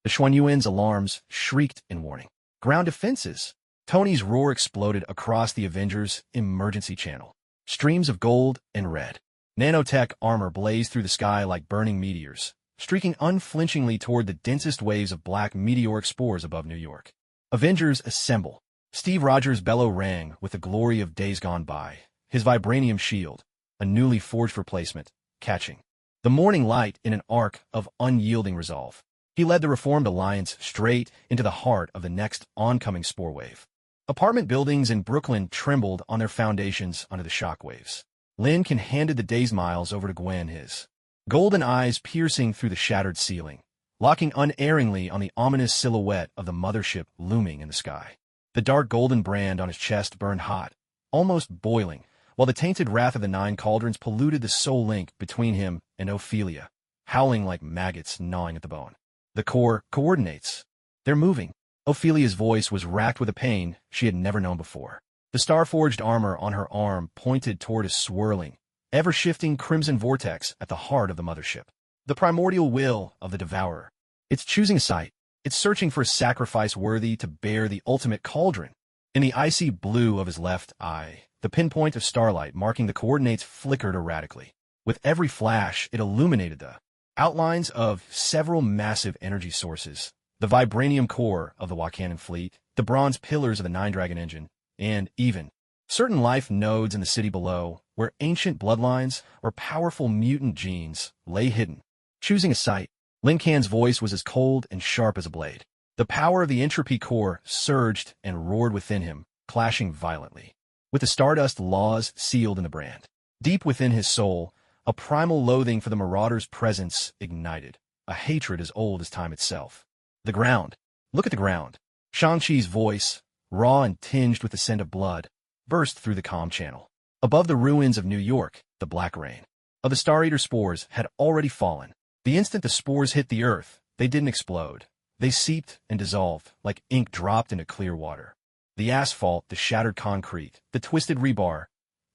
Speaker 1: The Xuanyuan's alarms shrieked in warning. Ground defenses. Tony's roar exploded across the Avengers' emergency channel. Streams of gold and red nanotech armor blazed through the sky like burning meteors, streaking unflinchingly toward the densest waves of black meteoric spores above New York. Avengers assemble. Steve Rogers' bellow rang with the glory of days gone by, his vibranium shield, a newly forged replacement, catching the morning light in an arc of unyielding resolve. He led the Reformed Alliance straight into the heart of the next oncoming spore wave. Apartment buildings in Brooklyn trembled on their foundations under the shockwaves. Lincoln handed the day's miles over to Gwen, his golden eyes piercing through the shattered ceiling, locking unerringly on the ominous silhouette of the mothership looming in the sky. The dark golden brand on his chest burned hot, almost boiling, while the tainted wrath of the 9 cauldrons polluted the soul link between him and Ophelia, howling like maggots gnawing at the bone. The core coordinates. They're moving. Ophelia's voice was racked with a pain she had never known before. The star-forged armor on her arm pointed toward a swirling, ever-shifting crimson vortex at the heart of the mothership. The primordial will of the devourer. It's choosing a site. It's searching for a sacrifice worthy to bear the ultimate cauldron. In the icy blue of his left eye, the pinpoint of starlight marking the coordinates flickered erratically. With every flash, it illuminated the outlines of several massive energy sources, the vibranium core of the Wakanan fleet, the bronze pillars of the Nine Dragon engine, and even certain life nodes in the city below, where ancient bloodlines or powerful mutant genes lay hidden. Choosing a site, Lin Kan's voice was as cold and sharp as a blade. The power of the entropy core surged and roared within him, clashing violently with the stardust laws sealed in the brand. Deep within his soul, a primal loathing for the Marauder's presence ignited, a hatred as old as time itself. The ground. Look at the ground. Shang-Chi's voice, raw and tinged with the scent of blood, burst through the comm channel. Above the ruins of New York, the black rain of the Star Eater spores had already fallen. The instant the spores hit the earth, they didn't explode. They seeped and dissolved like ink dropped into clear water. The asphalt, the shattered concrete, the twisted rebar,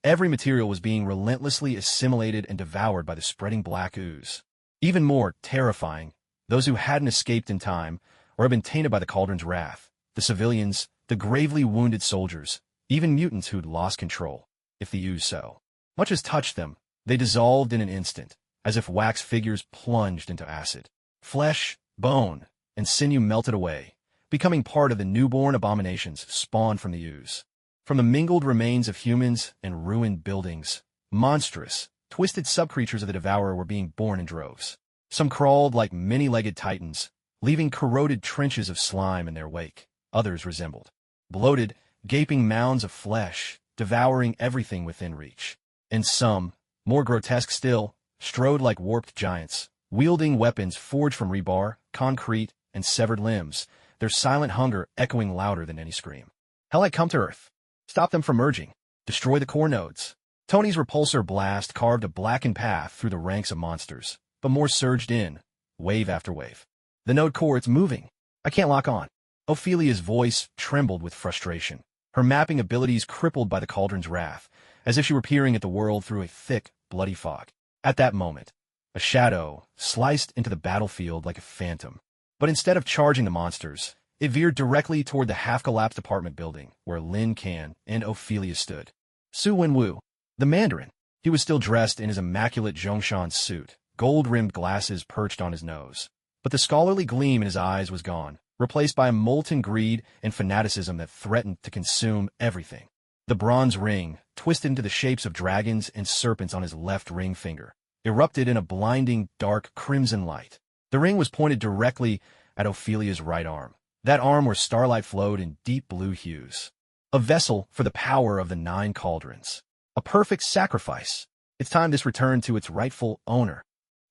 Speaker 1: every material was being relentlessly assimilated and devoured by the spreading black ooze. Even more terrifying, those who hadn't escaped in time or had been tainted by the cauldron's wrath, the civilians, the gravely wounded soldiers, even mutants who'd lost control. If the ooze so much as touched them, they dissolved in an instant, as if wax figures plunged into acid. Flesh, bone, and sinew melted away, becoming part of the newborn abominations spawned from the ooze. From the mingled remains of humans and ruined buildings, monstrous, twisted subcreatures of the Devourer were being born in droves. Some crawled like many-legged titans, leaving corroded trenches of slime in their wake. Others resembled bloated, gaping mounds of flesh, devouring everything within reach. And some, more grotesque still, strode like warped giants, wielding weapons forged from rebar, concrete, and severed limbs, their silent hunger echoing louder than any scream. Hell had come to Earth. Stop them from merging. Destroy the core nodes. Tony's repulsor blast carved a blackened path through the ranks of monsters, but more surged in, wave after wave. The node core, it's moving. I can't lock on. Ophelia's voice trembled with frustration, her mapping abilities crippled by the cauldron's wrath, as if she were peering at the world through a thick, bloody fog. At that moment, a shadow sliced into the battlefield like a phantom. But instead of charging the monsters, it veered directly toward the half-collapsed apartment building where Lin Kan and Ophelia stood. Su Wenwu, the Mandarin. He was still dressed in his immaculate Zhongshan suit, gold-rimmed glasses perched on his nose. But the scholarly gleam in his eyes was gone, replaced by a molten greed and fanaticism that threatened to consume everything. The bronze ring, twisted into the shapes of dragons and serpents on his left ring finger, erupted in a blinding, dark crimson light. The ring was pointed directly at Ophelia's right arm, that arm where starlight flowed in deep blue hues. A vessel for the power of the 9 cauldrons. A perfect sacrifice. It's time this returned to its rightful owner.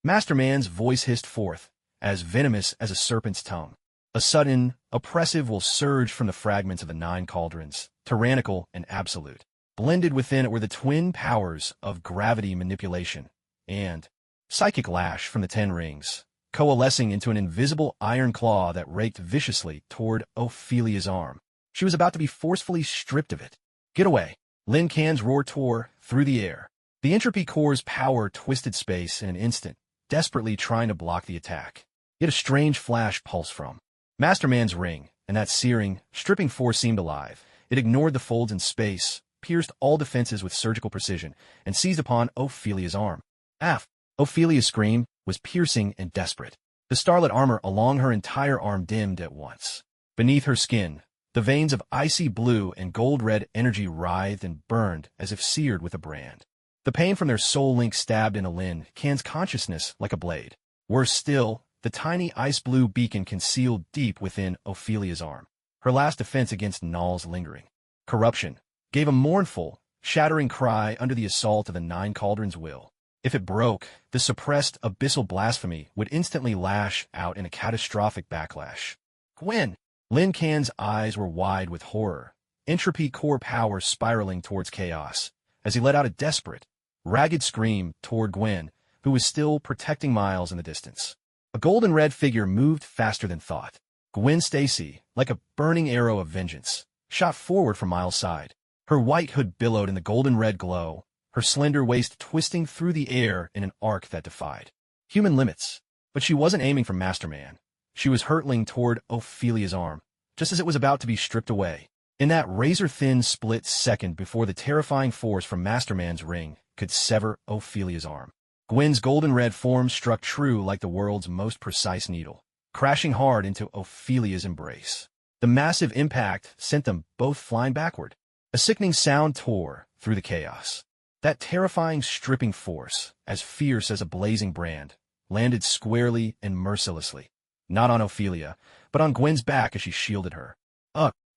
Speaker 1: Masterman's voice hissed forth, as venomous as a serpent's tongue. A sudden, oppressive will surge from the fragments of the 9 cauldrons, tyrannical and absolute. Blended within it were the twin powers of gravity manipulation and psychic lash from the 10 rings, coalescing into an invisible iron claw that raked viciously toward Ophelia's arm. She was about to be forcefully stripped of it. Get away! Lin Kan's roar tore through the air. The entropy core's power twisted space in an instant, desperately trying to block the attack. Yet a strange flash pulsed from Masterman's ring, and that searing, stripping force seemed alive. It ignored the folds in space, pierced all defenses with surgical precision, and seized upon Ophelia's arm. Aff! Ophelia's scream was piercing and desperate. The starlit armor along her entire arm dimmed at once. Beneath her skin, the veins of icy blue and gold-red energy writhed and burned as if seared with a brand. The pain from their soul link stabbed into Lin Kan's consciousness like a blade. Worse still, the tiny ice-blue beacon concealed deep within Ophelia's arm, her last defense against Null's lingering corruption, gave a mournful, shattering cry under the assault of the 9 cauldrons' will. If it broke, the suppressed abyssal blasphemy would instantly lash out in a catastrophic backlash. Gwen! Lin Kan's eyes were wide with horror, entropy core power spiraling towards chaos, as he let out a desperate, ragged scream toward Gwen, who was still protecting Miles in the distance. A golden red figure moved faster than thought. Gwen Stacy, like a burning arrow of vengeance, shot forward from Miles' side. Her white hood billowed in the golden red glow, her slender waist twisting through the air in an arc that defied human limits. But she wasn't aiming for Masterman. She was hurtling toward Ophelia's arm, just as it was about to be stripped away. In that razor-thin split second before the terrifying force from Masterman's ring could sever Ophelia's arm, Gwen's golden red form struck true like the world's most precise needle, crashing hard into Ophelia's embrace. The massive impact sent them both flying backward. A sickening sound tore through the chaos. That terrifying stripping force, as fierce as a blazing brand, landed squarely and mercilessly, not on Ophelia, but on Gwen's back as she shielded her.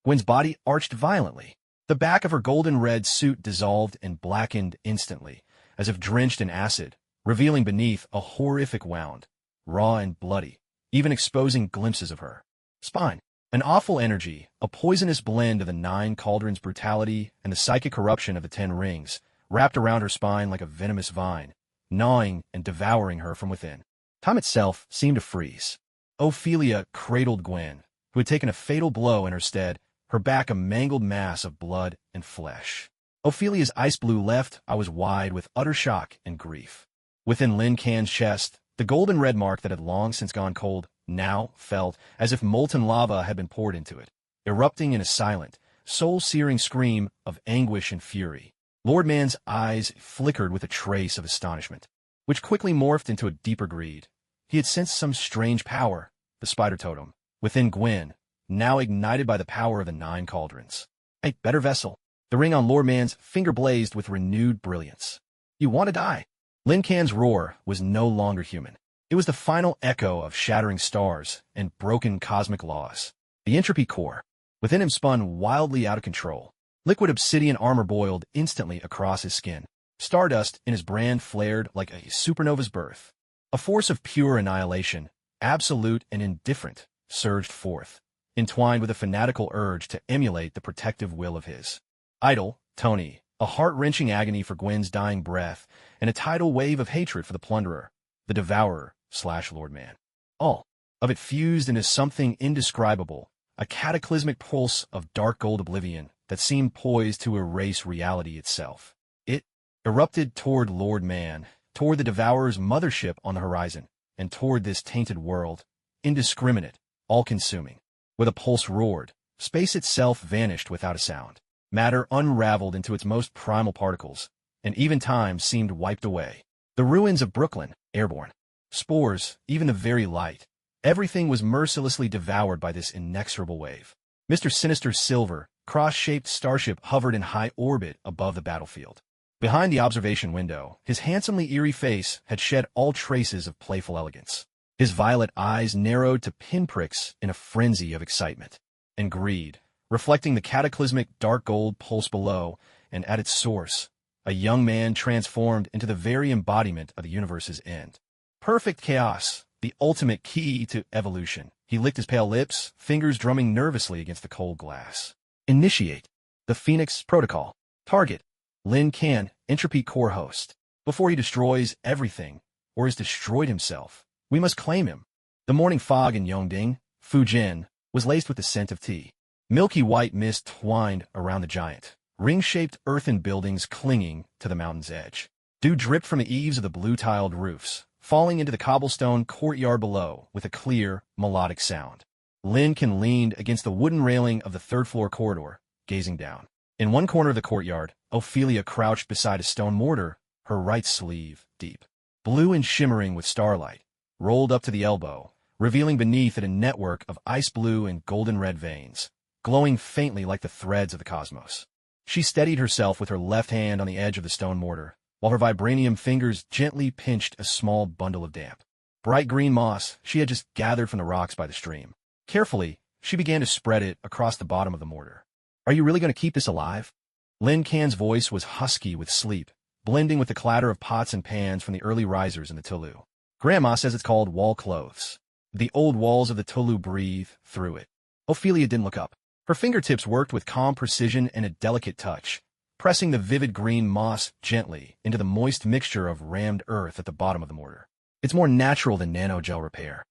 Speaker 1: Gwen's body arched violently. The back of her golden red suit dissolved and blackened instantly, as if drenched in acid, revealing beneath a horrific wound, raw and bloody, even exposing glimpses of her spine. An awful energy, a poisonous blend of the 9 cauldrons' brutality and the psychic corruption of the 10 rings, wrapped around her spine like a venomous vine, gnawing and devouring her from within. Time itself seemed to freeze. Ophelia cradled Gwen, who had taken a fatal blow in her stead, her back a mangled mass of blood and flesh. Ophelia's ice blue left eye was wide with utter shock and grief. Within Lin Can's chest, the golden red mark that had long since gone cold now felt as if molten lava had been poured into it, erupting in a silent, soul-searing scream of anguish and fury. Lord Man's eyes flickered with a trace of astonishment, which quickly morphed into a deeper greed. He had sensed some strange power, the spider totem, within Gwen, now ignited by the power of the 9 cauldrons. A better vessel. The ring on Lord Man's finger blazed with renewed brilliance. You want to die? Lin Can's roar was no longer human. It was the final echo of shattering stars and broken cosmic laws. The entropy core within him spun wildly out of control. Liquid obsidian armor boiled instantly across his skin. Stardust in his brand flared like a supernova's birth. A force of pure annihilation, absolute and indifferent, surged forth, entwined with a fanatical urge to emulate the protective will of his idol, Tony, a heart-wrenching agony for Gwen's dying breath, and a tidal wave of hatred for the plunderer, the devourer/Lord Man. All of it fused into something indescribable, a cataclysmic pulse of dark gold oblivion that seemed poised to erase reality itself. It erupted toward Lord Man, toward the devourer's mothership on the horizon, and toward this tainted world, indiscriminate, all-consuming. With a pulse roared, space itself vanished without a sound. Matter unraveled into its most primal particles, and even time seemed wiped away. The ruins of Brooklyn, airborne. Spores, even the very light. Everything was mercilessly devoured by this inexorable wave. Mr. Sinister's silver, cross-shaped starship hovered in high orbit above the battlefield. Behind the observation window, his handsomely eerie face had shed all traces of playful elegance. His violet eyes narrowed to pinpricks in a frenzy of excitement and greed, reflecting the cataclysmic dark gold pulse below, and at its source, a young man transformed into the very embodiment of the universe's end. Perfect chaos, the ultimate key to evolution. He licked his pale lips, fingers drumming nervously against the cold glass. Initiate the Phoenix Protocol. Target Lin Can, Entropy Core Host. Before he destroys everything, or is destroyed himself, we must claim him. The morning fog in Yongding, Fujian, was laced with the scent of tea. Milky white mist twined around the giant, ring-shaped earthen buildings clinging to the mountain's edge. Dew dripped from the eaves of the blue-tiled roofs, falling into the cobblestone courtyard below with a clear, melodic sound. Lin Can leaned against the wooden railing of the third-floor corridor, gazing down. In one corner of the courtyard, Ophelia crouched beside a stone mortar, her right sleeve deep, blue and shimmering with starlight, rolled up to the elbow, revealing beneath it a network of ice blue and golden red veins, glowing faintly like the threads of the cosmos. She steadied herself with her left hand on the edge of the stone mortar, while her vibranium fingers gently pinched a small bundle of damp, bright green moss she had just gathered from the rocks by the stream. Carefully, she began to spread it across the bottom of the mortar. Are you really going to keep this alive? Lin Can's voice was husky with sleep, blending with the clatter of pots and pans from the early risers in the Tulu. Grandma says it's called wall clothes. The old walls of the Tulu breathe through it. Ophelia didn't look up. Her fingertips worked with calm precision and a delicate touch, pressing the vivid green moss gently into the moist mixture of rammed earth at the bottom of the mortar. It's more natural than nanogel repair.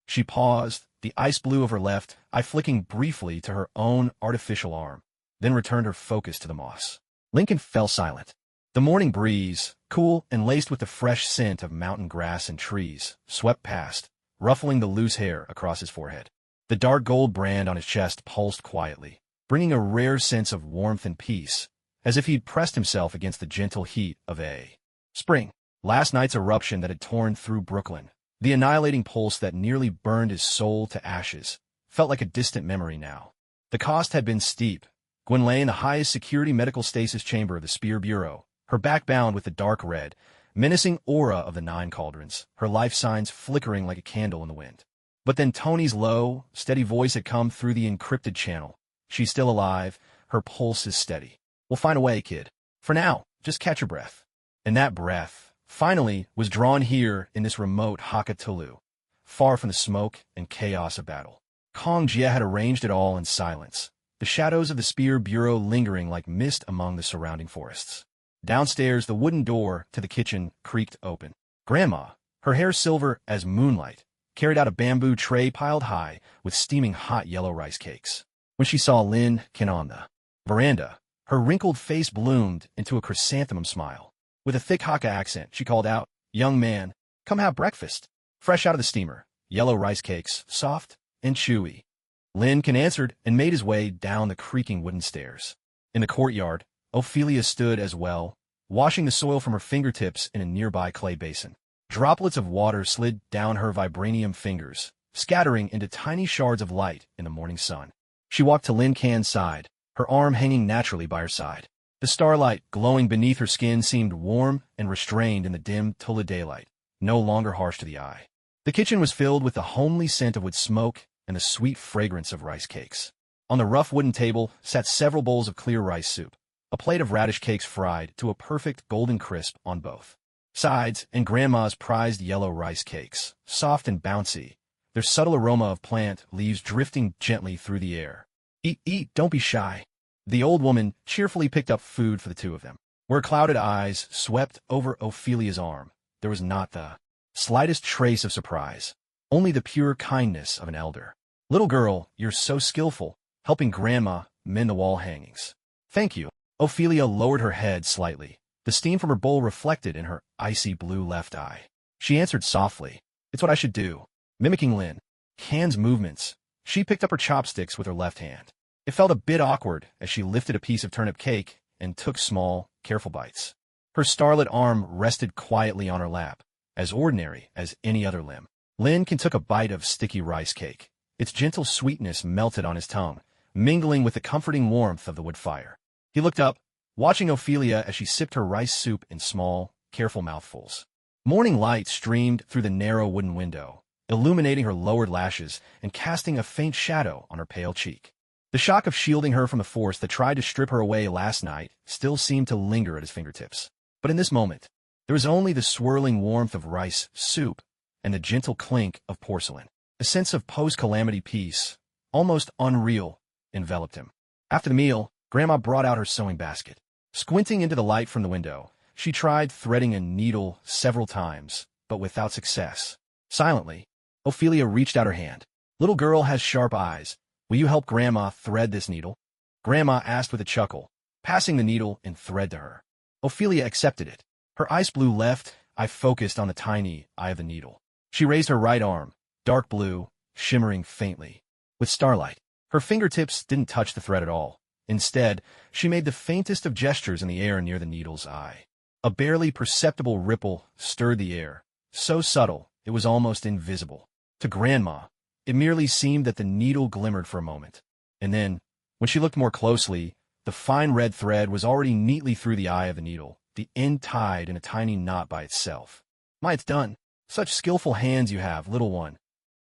Speaker 1: She paused, the ice blue of her left eye flicking briefly to her own artificial arm, then returned her focus to the moss. Lincoln fell silent. The morning breeze, cool and laced with the fresh scent of mountain grass and trees, swept past, ruffling the loose hair across his forehead. The dark gold brand on his chest pulsed quietly, bringing a rare sense of warmth and peace, as if he'd pressed himself against the gentle heat of a spring. Last night's eruption that had torn through Brooklyn, the annihilating pulse that nearly burned his soul to ashes, felt like a distant memory now. The cost had been steep. Gwen lay in the highest security medical stasis chamber of the Spear Bureau, her back bound with the dark red, menacing aura of the Nine Cauldrons, her life signs flickering like a candle in the wind. But then Tony's low, steady voice had come through the encrypted channel. She's still alive. Her pulse is steady. We'll find a way, kid. For now, just catch your breath. And that breath, finally, was drawn here in this remote Hakatulu, far from the smoke and chaos of battle. Kong Jie had arranged it all in silence, the shadows of the Spear Bureau lingering like mist among the surrounding forests. Downstairs, the wooden door to the kitchen creaked open. Grandma, her hair silver as moonlight, carried out a bamboo tray piled high with steaming hot yellow rice cakes. When she saw Lin Ken on the veranda, her wrinkled face bloomed into a chrysanthemum smile. With a thick Hakka accent, she called out, "Young man, come have breakfast." Fresh out of the steamer, yellow rice cakes, soft and chewy. Lin Ken answered and made his way down the creaking wooden stairs. In the courtyard, Ophelia stood as well, washing the soil from her fingertips in a nearby clay basin. Droplets of water slid down her vibranium fingers, scattering into tiny shards of light in the morning sun. She walked to Lin Can's side, her arm hanging naturally by her side. The starlight glowing beneath her skin seemed warm and restrained in the dim Tula daylight, no longer harsh to the eye. The kitchen was filled with the homely scent of wood smoke and the sweet fragrance of rice cakes. On the rough wooden table sat several bowls of clear rice soup, a plate of radish cakes fried to a perfect golden crisp on both sides, and Grandma's prized yellow rice cakes, soft and bouncy, their subtle aroma of plant leaves drifting gently through the air. "Eat, eat, don't be shy." The old woman cheerfully picked up food for the two of them. Where clouded eyes swept over Ophelia's arm, there was not the slightest trace of surprise, only the pure kindness of an elder. "Little girl, you're so skillful, helping Grandma mend the wall hangings." "Thank you." Ophelia lowered her head slightly, the steam from her bowl reflected in her icy blue left eye. She answered softly, "It's what I should do." Mimicking Lin Can's movements, she picked up her chopsticks with her left hand. It felt a bit awkward as she lifted a piece of turnip cake and took small, careful bites. Her starlit arm rested quietly on her lap, as ordinary as any other limb. Lin Can took a bite of sticky rice cake. Its gentle sweetness melted on his tongue, mingling with the comforting warmth of the wood fire. He looked up, watching Ophelia as she sipped her rice soup in small, careful mouthfuls. Morning light streamed through the narrow wooden window, illuminating her lowered lashes and casting a faint shadow on her pale cheek. The shock of shielding her from the force that tried to strip her away last night still seemed to linger at his fingertips. But in this moment, there was only the swirling warmth of rice soup and the gentle clink of porcelain. A sense of post-calamity peace, almost unreal, enveloped him. After the meal, Grandma brought out her sewing basket. Squinting into the light from the window, she tried threading a needle several times, but without success. Silently, Ophelia reached out her hand. "Little girl has sharp eyes. Will you help Grandma thread this needle?" Grandma asked with a chuckle, passing the needle and thread to her. Ophelia accepted it. Her ice blue left eye focused on the tiny eye of the needle. She raised her right arm, dark blue, shimmering faintly with starlight. Her fingertips didn't touch the thread at all. Instead, she made the faintest of gestures in the air near the needle's eye. A barely perceptible ripple stirred the air, so subtle it was almost invisible. To Grandma, it merely seemed that the needle glimmered for a moment. And then, when she looked more closely, the fine red thread was already neatly through the eye of the needle, the end tied in a tiny knot by itself. "My, it's done. Such skillful hands you have, little one,"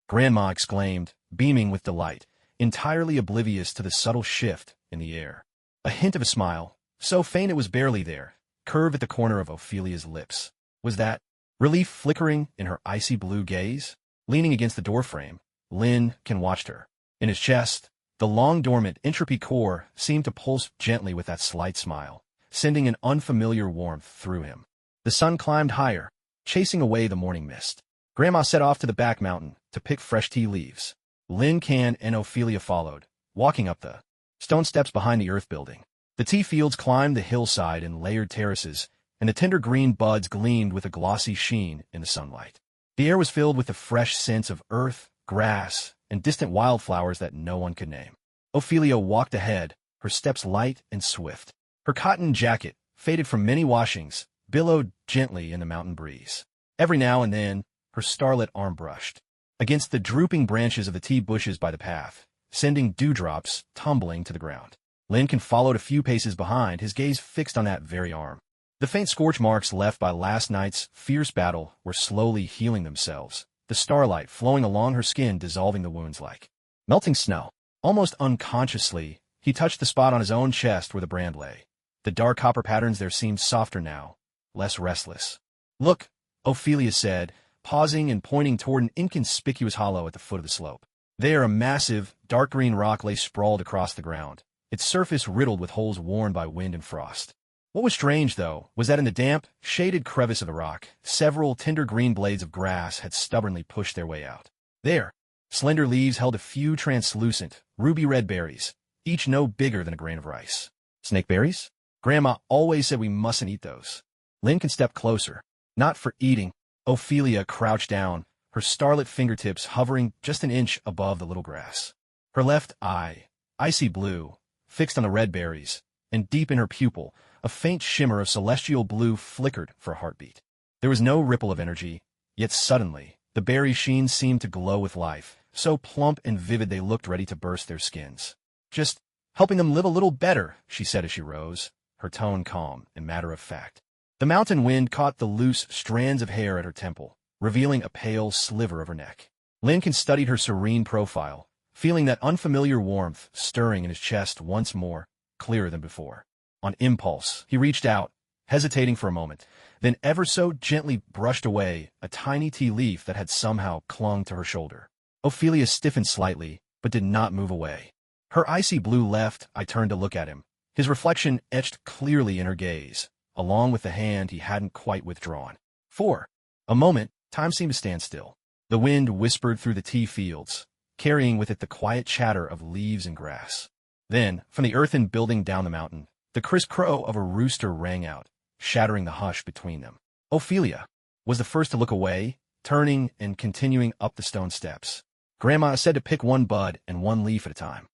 Speaker 1: Grandma exclaimed, beaming with delight, entirely oblivious to the subtle shift in the air. A hint of a smile, so faint it was barely there, curved at the corner of Ophelia's lips. Was that relief flickering in her icy blue gaze? Leaning against the doorframe, Lin Can watched her. In his chest, the long-dormant entropy core seemed to pulse gently with that slight smile, sending an unfamiliar warmth through him. The sun climbed higher, chasing away the morning mist. Grandma set off to the back mountain to pick fresh tea leaves. Lin Can and Ophelia followed, walking up the stone steps behind the earth building. The tea fields climbed the hillside in layered terraces, and the tender green buds gleamed with a glossy sheen in the sunlight. The air was filled with the fresh scents of earth, grass, and distant wildflowers that no one could name. Ophelia walked ahead, her steps light and swift. Her cotton jacket, faded from many washings, billowed gently in the mountain breeze. Every now and then, her starlit arm brushed against the drooping branches of the tea bushes by the path, sending dewdrops tumbling to the ground. Lincoln followed a few paces behind, his gaze fixed on that very arm. The faint scorch marks left by last night's fierce battle were slowly healing themselves, the starlight flowing along her skin, dissolving the wounds like melting snow. Almost unconsciously, he touched the spot on his own chest where the brand lay. The dark copper patterns there seemed softer now, less restless. "Look," Ophelia said, pausing and pointing toward an inconspicuous hollow at the foot of the slope. There a massive, dark green rock lay sprawled across the ground, its surface riddled with holes worn by wind and frost. What was strange, though, was that in the damp, shaded crevice of the rock, several tender green blades of grass had stubbornly pushed their way out. There, slender leaves held a few translucent, ruby-red berries, each no bigger than a grain of rice. "Snakeberries? Grandma always said we mustn't eat those." Lincoln stepped closer. "Not for eating." Ophelia crouched down, her starlit fingertips hovering just an inch above the little grass. Her left eye, icy blue, fixed on the red berries, and deep in her pupil, a faint shimmer of celestial blue flickered for a heartbeat. There was no ripple of energy, yet suddenly, the berry sheen seemed to glow with life, so plump and vivid they looked ready to burst their skins. "Just helping them live a little better," she said as she rose, her tone calm and matter-of-fact. The mountain wind caught the loose strands of hair at her temple, revealing a pale sliver of her neck. Lincoln studied her serene profile, feeling that unfamiliar warmth stirring in his chest once more, clearer than before. On impulse, he reached out, hesitating for a moment, then ever so gently brushed away a tiny tea leaf that had somehow clung to her shoulder. Ophelia stiffened slightly, but did not move away. Her icy blue left eye turned to look at him, his reflection etched clearly in her gaze, along with the hand he hadn't quite withdrawn. For a moment, time seemed to stand still. The wind whispered through the tea fields, carrying with it the quiet chatter of leaves and grass. Then, from the earthen building down the mountain, the crisp crow of a rooster rang out, shattering the hush between them. Ophelia was the first to look away, turning and continuing up the stone steps. "Grandma said to pick one bud and one leaf at a time."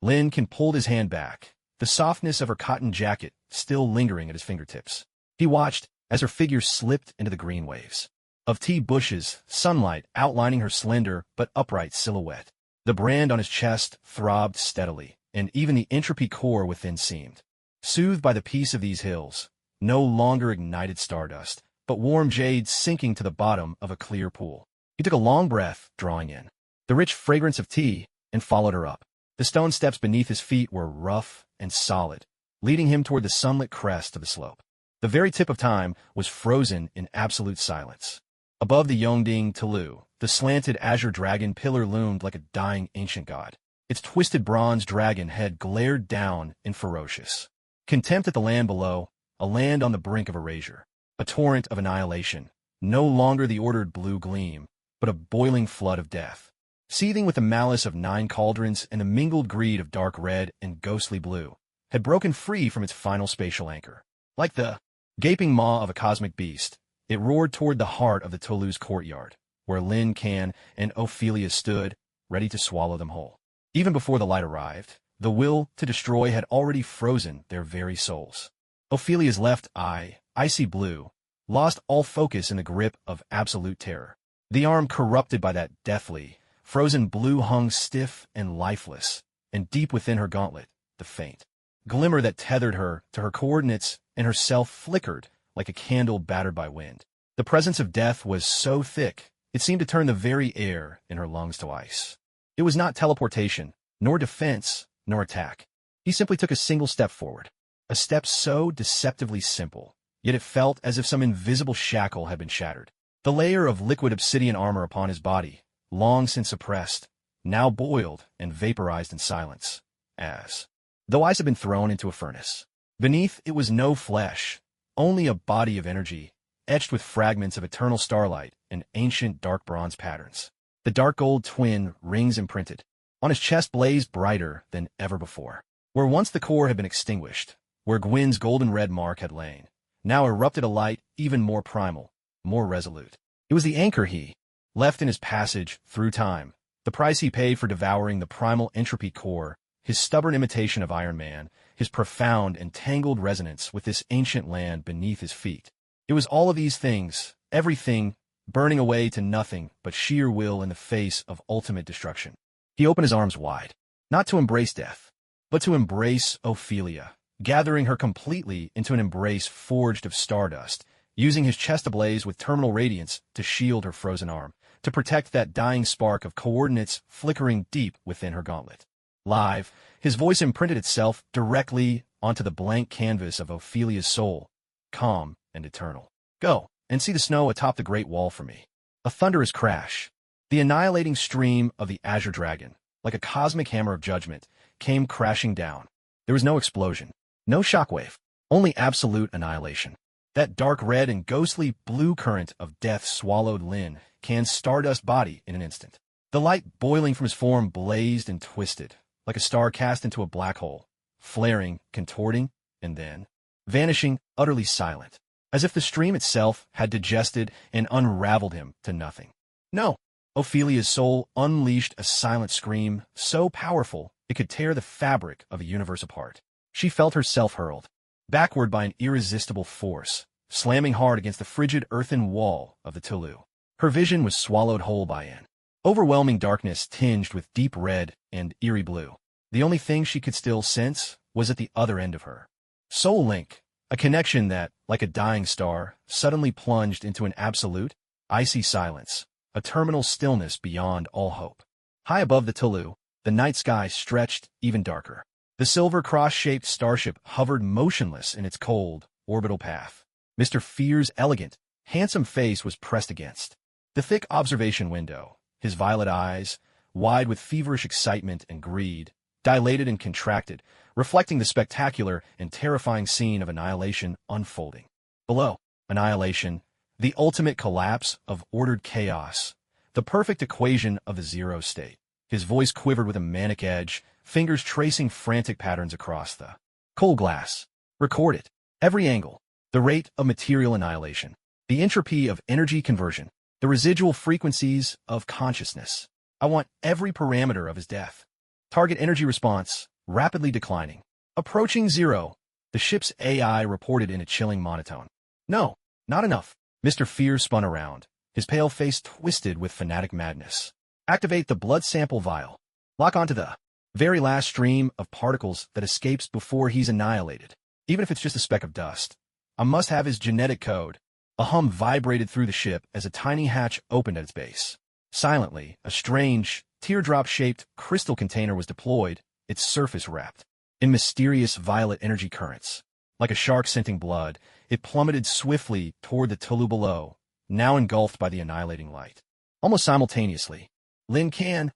Speaker 1: Lincoln pulled his hand back, the softness of her cotton jacket still lingering at his fingertips. He watched as her figure slipped into the green waves of tea bushes, sunlight outlining her slender but upright silhouette. The brand on his chest throbbed steadily, and even the entropy core within seemed soothed by the peace of these hills, no longer ignited stardust, but warm jade sinking to the bottom of a clear pool. He took a long breath, drawing in the rich fragrance of tea, and followed her up. The stone steps beneath his feet were rough and solid, leading him toward the sunlit crest of the slope. The very tip of time was frozen in absolute silence. Above the Yongding Tulu, the slanted azure dragon pillar loomed like a dying ancient god. Its twisted bronze dragon head glared down in ferocious contempt at the land below, a land on the brink of erasure, a torrent of annihilation, no longer the ordered blue gleam, but a boiling flood of death. Seething with the malice of 9 cauldrons and the mingled greed of dark red and ghostly blue, had broken free from its final spatial anchor. Like the gaping maw of a cosmic beast, it roared toward the heart of the Tulu's courtyard, where Lin Can and Ophelia stood, ready to swallow them whole. Even before the light arrived, the will to destroy had already frozen their very souls. Ophelia's left eye, icy blue, lost all focus in the grip of absolute terror. The arm corrupted by that deathly, frozen blue hung stiff and lifeless, and deep within her gauntlet, the faint glimmer that tethered her to her coordinates and herself flickered like a candle battered by wind. The presence of death was so thick, it seemed to turn the very air in her lungs to ice. It was not teleportation, nor defense, nor attack. He simply took a single step forward. A step so deceptively simple, yet it felt as if some invisible shackle had been shattered. The layer of liquid obsidian armor upon his body, long since suppressed, now boiled and vaporized in silence, as though ice had been thrown into a furnace. Beneath it was no flesh, only a body of energy, etched with fragments of eternal starlight and ancient dark bronze patterns. The dark gold twin rings imprinted. On his chest blazed brighter than ever before. Where once the core had been extinguished, where Gwyn's golden red mark had lain, now erupted a light even more primal, more resolute. It was the anchor he left in his passage through time, the price he paid for devouring the primal entropy core his stubborn imitation of Iron Man, his profound and tangled resonance with this ancient land beneath his feet. It was all of these things, everything, burning away to nothing but sheer will in the face of ultimate destruction. He opened his arms wide, not to embrace death, but to embrace Ophelia, gathering her completely into an embrace forged of stardust, using his chest ablaze with terminal radiance to shield her frozen arm, to protect that dying spark of coordinates flickering deep within her gauntlet. Live, his voice imprinted itself directly onto the blank canvas of Ophelia's soul, calm and eternal. Go, and see the snow atop the Great Wall for me. A thunderous crash. The annihilating stream of the Azure Dragon, like a cosmic hammer of judgment, came crashing down. There was no explosion, no shockwave, only absolute annihilation. That dark red and ghostly blue current of death swallowed Lin Kan's stardust body in an instant. The light boiling from his form blazed and twisted, like a star cast into a black hole, flaring, contorting, and then vanishing, utterly silent, as if the stream itself had digested and unraveled him to nothing. No! Ophelia's soul unleashed a silent scream so powerful it could tear the fabric of a universe apart. She felt herself hurled backward by an irresistible force, slamming hard against the frigid earthen wall of the Tulu. Her vision was swallowed whole by an overwhelming darkness tinged with deep red and eerie blue. The only thing she could still sense was at the other end of her. Soul link, a connection that, like a dying star, suddenly plunged into an absolute, icy silence, a terminal stillness beyond all hope. High above the Tulu, the night sky stretched even darker. The silver cross-shaped starship hovered motionless in its cold, orbital path. Mr. Fear's elegant, handsome face was pressed against the thick observation window, his violet eyes, wide with feverish excitement and greed, dilated and contracted, reflecting the spectacular and terrifying scene of annihilation unfolding. Below, annihilation, the ultimate collapse of ordered chaos, the perfect equation of the zero state. His voice quivered with a manic edge, fingers tracing frantic patterns across the cold glass. Record it. Every angle. The rate of material annihilation. The entropy of energy conversion. The residual frequencies of consciousness. I want every parameter of his death. Target energy response, rapidly declining. Approaching zero. The ship's AI reported in a chilling monotone. No, not enough. Mr. Fear spun around, his pale face twisted with fanatic madness. Activate the blood sample vial. Lock onto the very last stream of particles that escapes before he's annihilated. Even if it's just a speck of dust. I must have his genetic code. A hum vibrated through the ship as a tiny hatch opened at its base. Silently, a strange, teardrop-shaped crystal container was deployed, its surface wrapped in mysterious violet energy currents. Like a shark scenting blood, it plummeted swiftly toward the Tulu below, now engulfed by the annihilating light. Almost simultaneously, Lin Kan,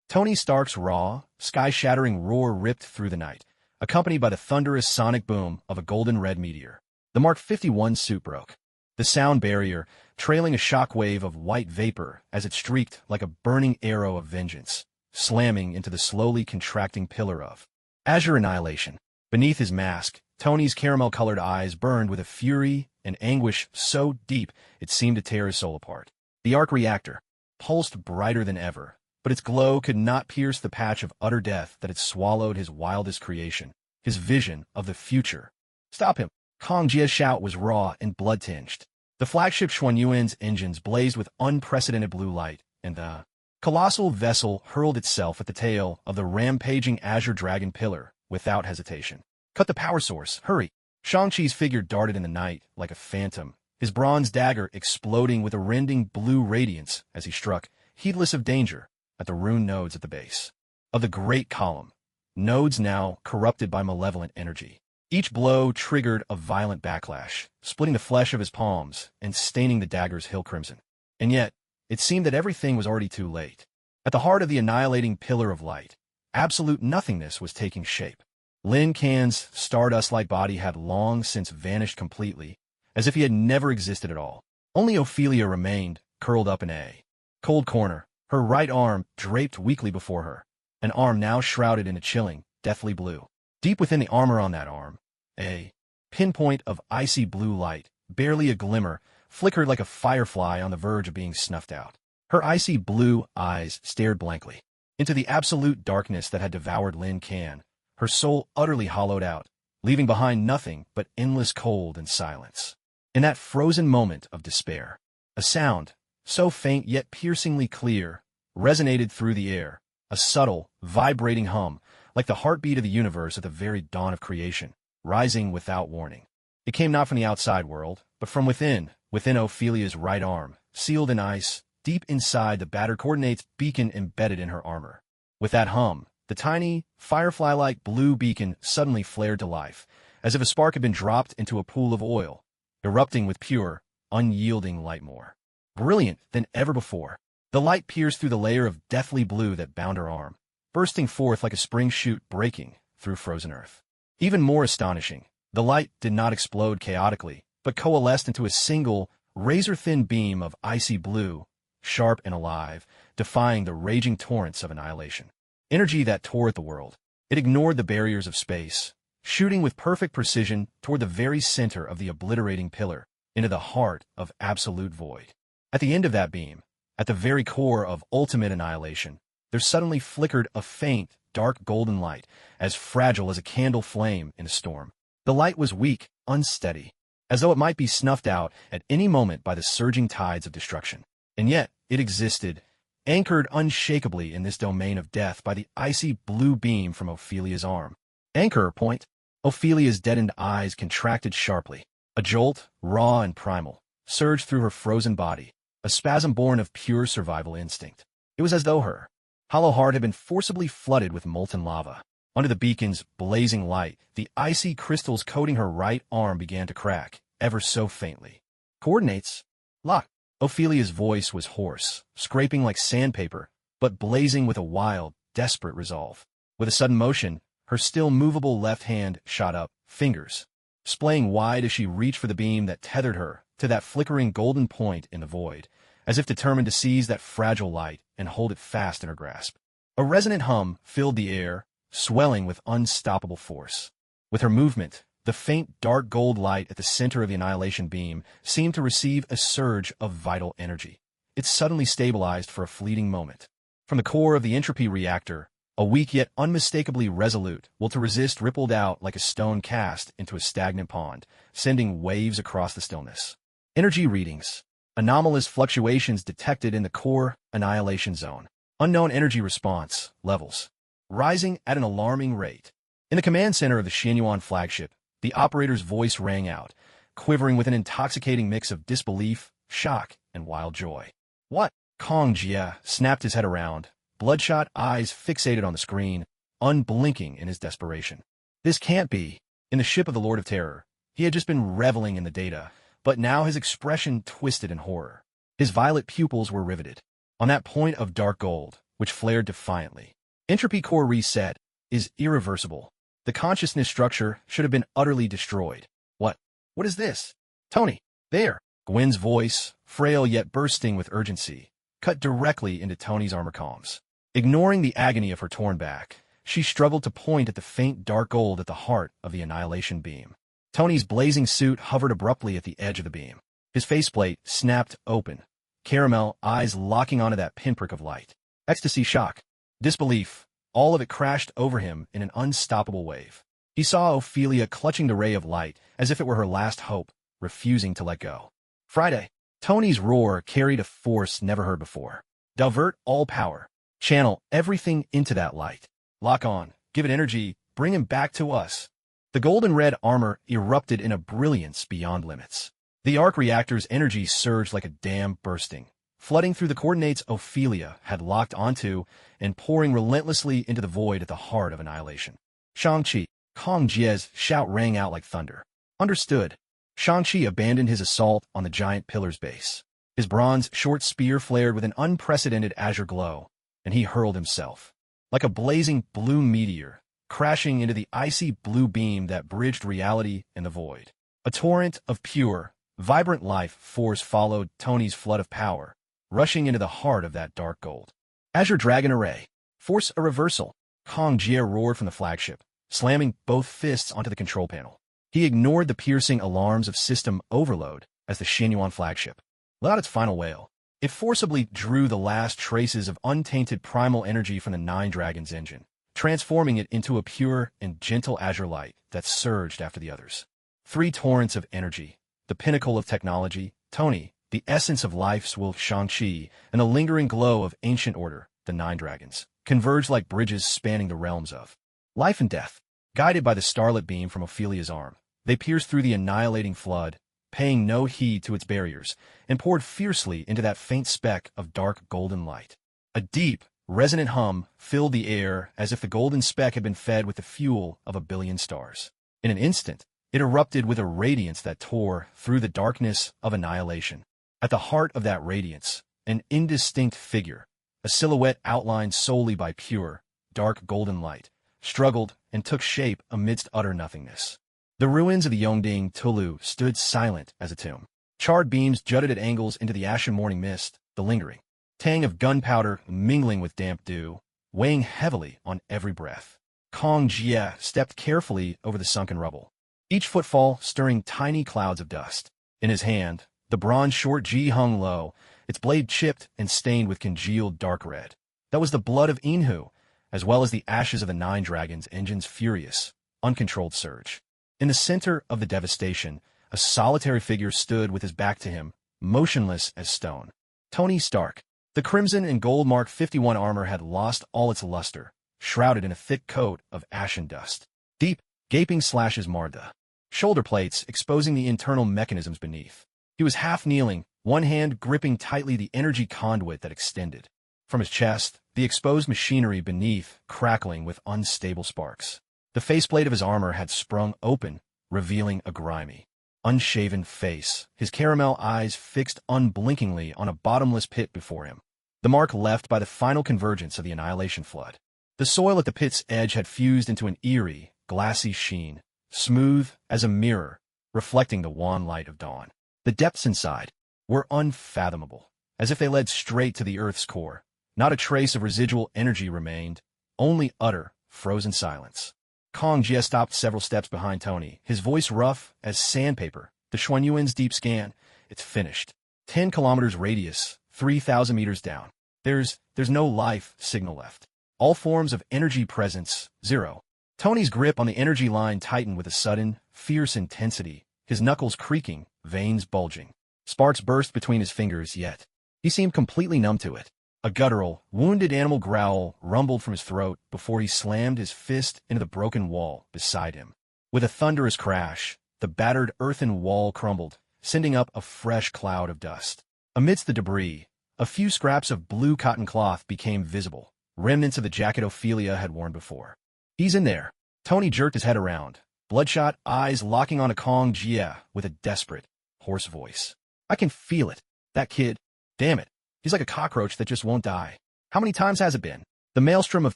Speaker 1: Tony Stark's raw, sky-shattering roar ripped through the night, accompanied by the thunderous sonic boom of a golden-red meteor. The Mark 51 suit broke, the sound barrier trailing a shockwave of white vapor as it streaked like a burning arrow of vengeance, slamming into the slowly contracting pillar of azure annihilation. Beneath his mask, Tony's caramel-colored eyes burned with a fury and anguish so deep it seemed to tear his soul apart. The arc reactor pulsed brighter than ever, but its glow could not pierce the patch of utter death that had swallowed his wildest creation, his vision of the future. Stop him! Kong Jia's shout was raw and blood-tinged. The flagship Xuanyuan's engines blazed with unprecedented blue light, and the colossal vessel hurled itself at the tail of the rampaging Azure Dragon pillar without hesitation. Cut the power source, hurry! Shang-Chi's figure darted in the night like a phantom, his bronze dagger exploding with a rending blue radiance as he struck, heedless of danger, at the rune nodes at the base of the Great Column, nodes now corrupted by malevolent energy. Each blow triggered a violent backlash, splitting the flesh of his palms and staining the dagger's hill crimson. And yet, it seemed that everything was already too late. At the heart of the annihilating pillar of light, absolute nothingness was taking shape. Lin Kan's stardust-like body had long since vanished completely, as if he had never existed at all. Only Ophelia remained, curled up in a cold corner, her right arm draped weakly before her, an arm now shrouded in a chilling, deathly blue. Deep within the armor on that arm, a pinpoint of icy blue light, barely a glimmer, flickered like a firefly on the verge of being snuffed out. Her icy blue eyes stared blankly. into the absolute darkness that had devoured Lin Kan, her soul utterly hollowed out, leaving behind nothing but endless cold and silence. In that frozen moment of despair, a sound, so faint yet piercingly clear, resonated through the air, a subtle, vibrating hum, like the heartbeat of the universe at the very dawn of creation, rising without warning. It came not from the outside world, but from within Ophelia's right arm, sealed in ice, deep inside the battered coordinates beacon embedded in her armor. With that hum, the tiny, firefly-like blue beacon suddenly flared to life, as if a spark had been dropped into a pool of oil, erupting with pure, unyielding light more brilliant than ever before. The light pierced through the layer of deathly blue that bound her arm, bursting forth like a spring shoot breaking through frozen earth. Even more astonishing, the light did not explode chaotically, but coalesced into a single, razor-thin beam of icy blue, sharp and alive, defying the raging torrents of annihilation. Energy that tore at the world. It ignored the barriers of space, shooting with perfect precision toward the very center of the obliterating pillar, into the heart of absolute void. At the end of that beam, at the very core of ultimate annihilation, there suddenly flickered a faint, dark golden light, as fragile as a candle flame in a storm. The light was weak, unsteady, as though it might be snuffed out at any moment by the surging tides of destruction. And yet, it existed, anchored unshakably in this domain of death by the icy blue beam from Ophelia's arm. Anchor point. Ophelia's deadened eyes contracted sharply. A jolt, raw and primal, surged through her frozen body, a spasm born of pure survival instinct. It was as though her hollow heart had been forcibly flooded with molten lava. Under the beacon's blazing light, the icy crystals coating her right arm began to crack, ever so faintly. Coordinates? Lock. Ophelia's voice was hoarse, scraping like sandpaper, but blazing with a wild, desperate resolve. With a sudden motion, her still movable left hand shot up, fingers splaying wide as she reached for the beam that tethered her to that flickering golden point in the void, as if determined to seize that fragile light and hold it fast in her grasp. A resonant hum filled the air, swelling with unstoppable force. With her movement, the faint dark gold light at the center of the annihilation beam seemed to receive a surge of vital energy. It suddenly stabilized for a fleeting moment. From the core of the entropy reactor, a weak yet unmistakably resolute will to resist rippled out like a stone cast into a stagnant pond, sending waves across the stillness. Energy readings. Anomalous fluctuations detected in the core annihilation zone. Unknown energy response levels, rising at an alarming rate. In the command center of the Xianyuan flagship, the operator's voice rang out, quivering with an intoxicating mix of disbelief, shock, and wild joy. What? Kong Jie snapped his head around, bloodshot eyes fixated on the screen, unblinking in his desperation. This can't be. In the ship of the Lord of Terror, he had just been reveling in the data, but now his expression twisted in horror. His violet pupils were riveted on that point of dark gold, which flared defiantly. Entropy core reset is irreversible. The consciousness structure should have been utterly destroyed. What? What is this? Tony, there! Gwen's voice, frail yet bursting with urgency, cut directly into Tony's armor comms. Ignoring the agony of her torn back, she struggled to point at the faint dark gold at the heart of the annihilation beam. Tony's blazing suit hovered abruptly at the edge of the beam. His faceplate snapped open, caramel eyes locking onto that pinprick of light. Ecstasy, shock, disbelief, all of it crashed over him in an unstoppable wave. He saw Ophelia clutching the ray of light as if it were her last hope, refusing to let go. Friday. Tony's roar carried a force never heard before. Divert all power. Channel everything into that light. Lock on. Give it energy. Bring him back to us. The golden red armor erupted in a brilliance beyond limits. The arc reactor's energy surged like a dam bursting, flooding through the coordinates Ophelia had locked onto and pouring relentlessly into the void at the heart of annihilation. Shang-Chi, Kong Jie's shout rang out like thunder. Understood. Shang-Chi abandoned his assault on the giant pillar's base. His bronze short spear flared with an unprecedented azure glow, and he hurled himself, like a blazing blue meteor, crashing into the icy blue beam that bridged reality and the void. A torrent of pure, vibrant life force followed Tony's flood of power, rushing into the heart of that dark gold. Azure Dragon Array. Force a reversal. Kong Jie roared from the flagship, slamming both fists onto the control panel. He ignored the piercing alarms of system overload as the Xianyuan flagship let out its final wail. It forcibly drew the last traces of untainted primal energy from the Nine Dragons engine, transforming it into a pure and gentle azure light that surged after the others. Three torrents of energy, the pinnacle of technology, Tony, the essence of life's will, Shang-Chi, and the lingering glow of ancient order, the Nine Dragons, converged like bridges spanning the realms of life and death. Guided by the starlit beam from Ophelia's arm, they pierced through the annihilating flood, paying no heed to its barriers, and poured fiercely into that faint speck of dark golden light. A deep, resonant hum filled the air as if the golden speck had been fed with the fuel of a billion stars. In an instant, it erupted with a radiance that tore through the darkness of annihilation. At the heart of that radiance, an indistinct figure, a silhouette outlined solely by pure, dark golden light, struggled and took shape amidst utter nothingness. The ruins of the Yongding Tulu stood silent as a tomb. Charred beams jutted at angles into the ashen morning mist, the lingering tang of gunpowder mingling with damp dew, weighing heavily on every breath. Kong Jie stepped carefully over the sunken rubble, each footfall stirring tiny clouds of dust. In his hand, the bronze short Ji hung low, its blade chipped and stained with congealed dark red. That was the blood of Inhu, as well as the ashes of the Nine Dragons' engine's furious, uncontrolled surge. In the center of the devastation, a solitary figure stood with his back to him, motionless as stone. Tony Stark. The crimson and gold Mark 51 armor had lost all its luster, shrouded in a thick coat of ashen dust. Deep, gaping slashes marred the shoulder plates, exposing the internal mechanisms beneath. He was half-kneeling, one hand gripping tightly the energy conduit that extended from his chest, the exposed machinery beneath crackling with unstable sparks. The faceplate of his armor had sprung open, revealing a grimy, unshaven face, his caramel eyes fixed unblinkingly on a bottomless pit before him, the mark left by the final convergence of the annihilation flood. The soil at the pit's edge had fused into an eerie, glassy sheen, smooth as a mirror, reflecting the wan light of dawn. The depths inside were unfathomable, as if they led straight to the Earth's core. Not a trace of residual energy remained, only utter, frozen silence. Kong Jie stopped several steps behind Tony, his voice rough as sandpaper. The Xuanyuan's deep scan. It's finished. 10 kilometers radius, 3,000 meters down. There's no life signal left. All forms of energy presence, zero. Tony's grip on the energy line tightened with a sudden, fierce intensity, his knuckles creaking, veins bulging. Sparks burst between his fingers, yet he seemed completely numb to it. A guttural, wounded animal growl rumbled from his throat before he slammed his fist into the broken wall beside him. With a thunderous crash, the battered earthen wall crumbled, sending up a fresh cloud of dust. Amidst the debris, a few scraps of blue cotton cloth became visible, remnants of the jacket Ophelia had worn before. He's in there. Tony jerked his head around, bloodshot eyes locking on a Kong Jie with a desperate, hoarse voice. I can feel it. That kid. Damn it. He's like a cockroach that just won't die. How many times has it been? The maelstrom of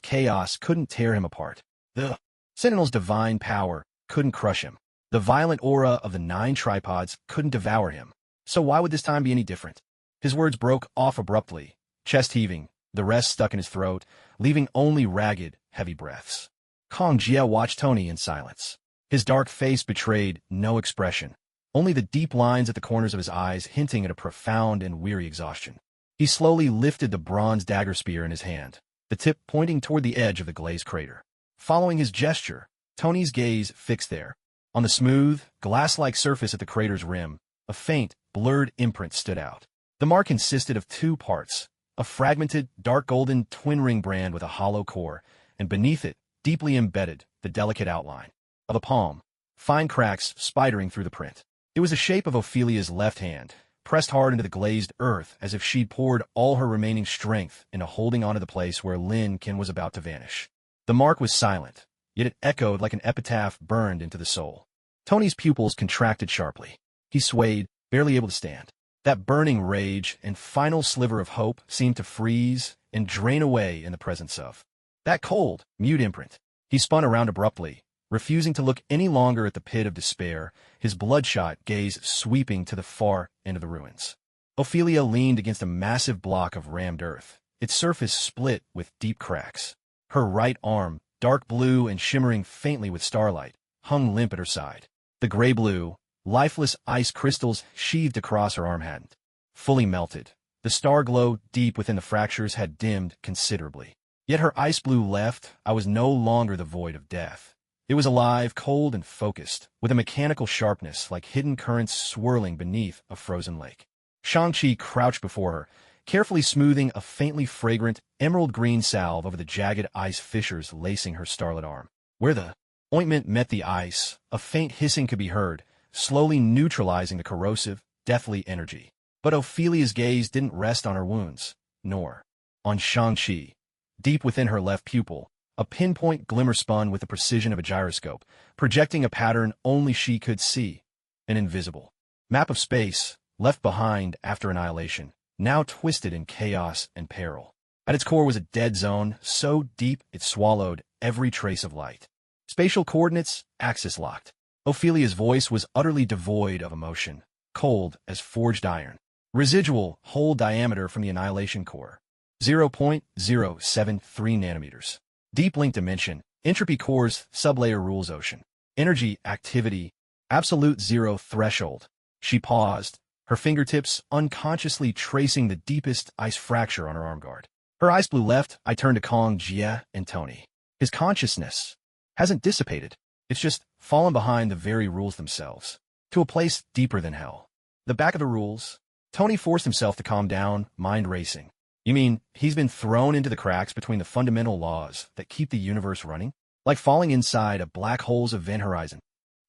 Speaker 1: chaos couldn't tear him apart. The Sentinel's divine power couldn't crush him. The violent aura of the 9 tripods couldn't devour him. So why would this time be any different? His words broke off abruptly, chest heaving, the rest stuck in his throat, leaving only ragged, heavy breaths. Kong Jie watched Tony in silence. His dark face betrayed no expression, only the deep lines at the corners of his eyes hinting at a profound and weary exhaustion. He slowly lifted the bronze dagger spear in his hand, the tip pointing toward the edge of the glazed crater. Following his gesture, Tony's gaze fixed there. On the smooth, glass-like surface at the crater's rim, a faint, blurred imprint stood out. The mark consisted of 2 parts, a fragmented, dark golden twin-ring brand with a hollow core, and beneath it, deeply embedded, the delicate outline of a palm, fine cracks spidering through the print. It was the shape of Ophelia's left hand, pressed hard into the glazed earth as if she'd poured all her remaining strength into holding onto the place where Lin Kin was about to vanish. The mark was silent, yet it echoed like an epitaph burned into the soul. Tony's pupils contracted sharply. He swayed, barely able to stand. That burning rage and final sliver of hope seemed to freeze and drain away in the presence of that cold, mute imprint. He spun around abruptly, refusing to look any longer at the pit of despair, his bloodshot gaze sweeping to the far end of the ruins. Ophelia leaned against a massive block of rammed earth, its surface split with deep cracks. Her right arm, dark blue and shimmering faintly with starlight, hung limp at her side. The gray-blue, lifeless ice crystals sheathed across her arm hadn't fully melted, The star glow deep within the fractures had dimmed considerably. Yet her ice blue left, I was no longer the void of death. It was alive, cold, and focused, with a mechanical sharpness like hidden currents swirling beneath a frozen lake. Shang-Chi crouched before her, carefully smoothing a faintly fragrant emerald green salve over the jagged ice fissures lacing her starlit arm. Where the ointment met the ice, a faint hissing could be heard, slowly neutralizing the corrosive, deathly energy. But Ophelia's gaze didn't rest on her wounds, nor on Shang-Chi. Deep within her left pupil, a pinpoint glimmer spun with the precision of a gyroscope, projecting a pattern only she could see, an invisible map of space, left behind after annihilation, now twisted in chaos and peril. At its core was a dead zone, so deep it swallowed every trace of light. Spatial coordinates, axis locked. Ophelia's voice was utterly devoid of emotion, cold as forged iron. Residual, whole diameter from the annihilation core, 0.073 nanometers. Deep link dimension, entropy cores, sublayer rules ocean. Energy, activity, absolute zero threshold. She paused, her fingertips unconsciously tracing the deepest ice fracture on her arm guard. Her eyes blew left. I turned to Kong, Jie, and Tony. His consciousness hasn't dissipated. It's just fallen behind the very rules themselves, to a place deeper than hell. The back of the rules. Tony forced himself to calm down, mind racing. You mean he's been thrown into the cracks between the fundamental laws that keep the universe running? Like falling inside a black hole's event horizon.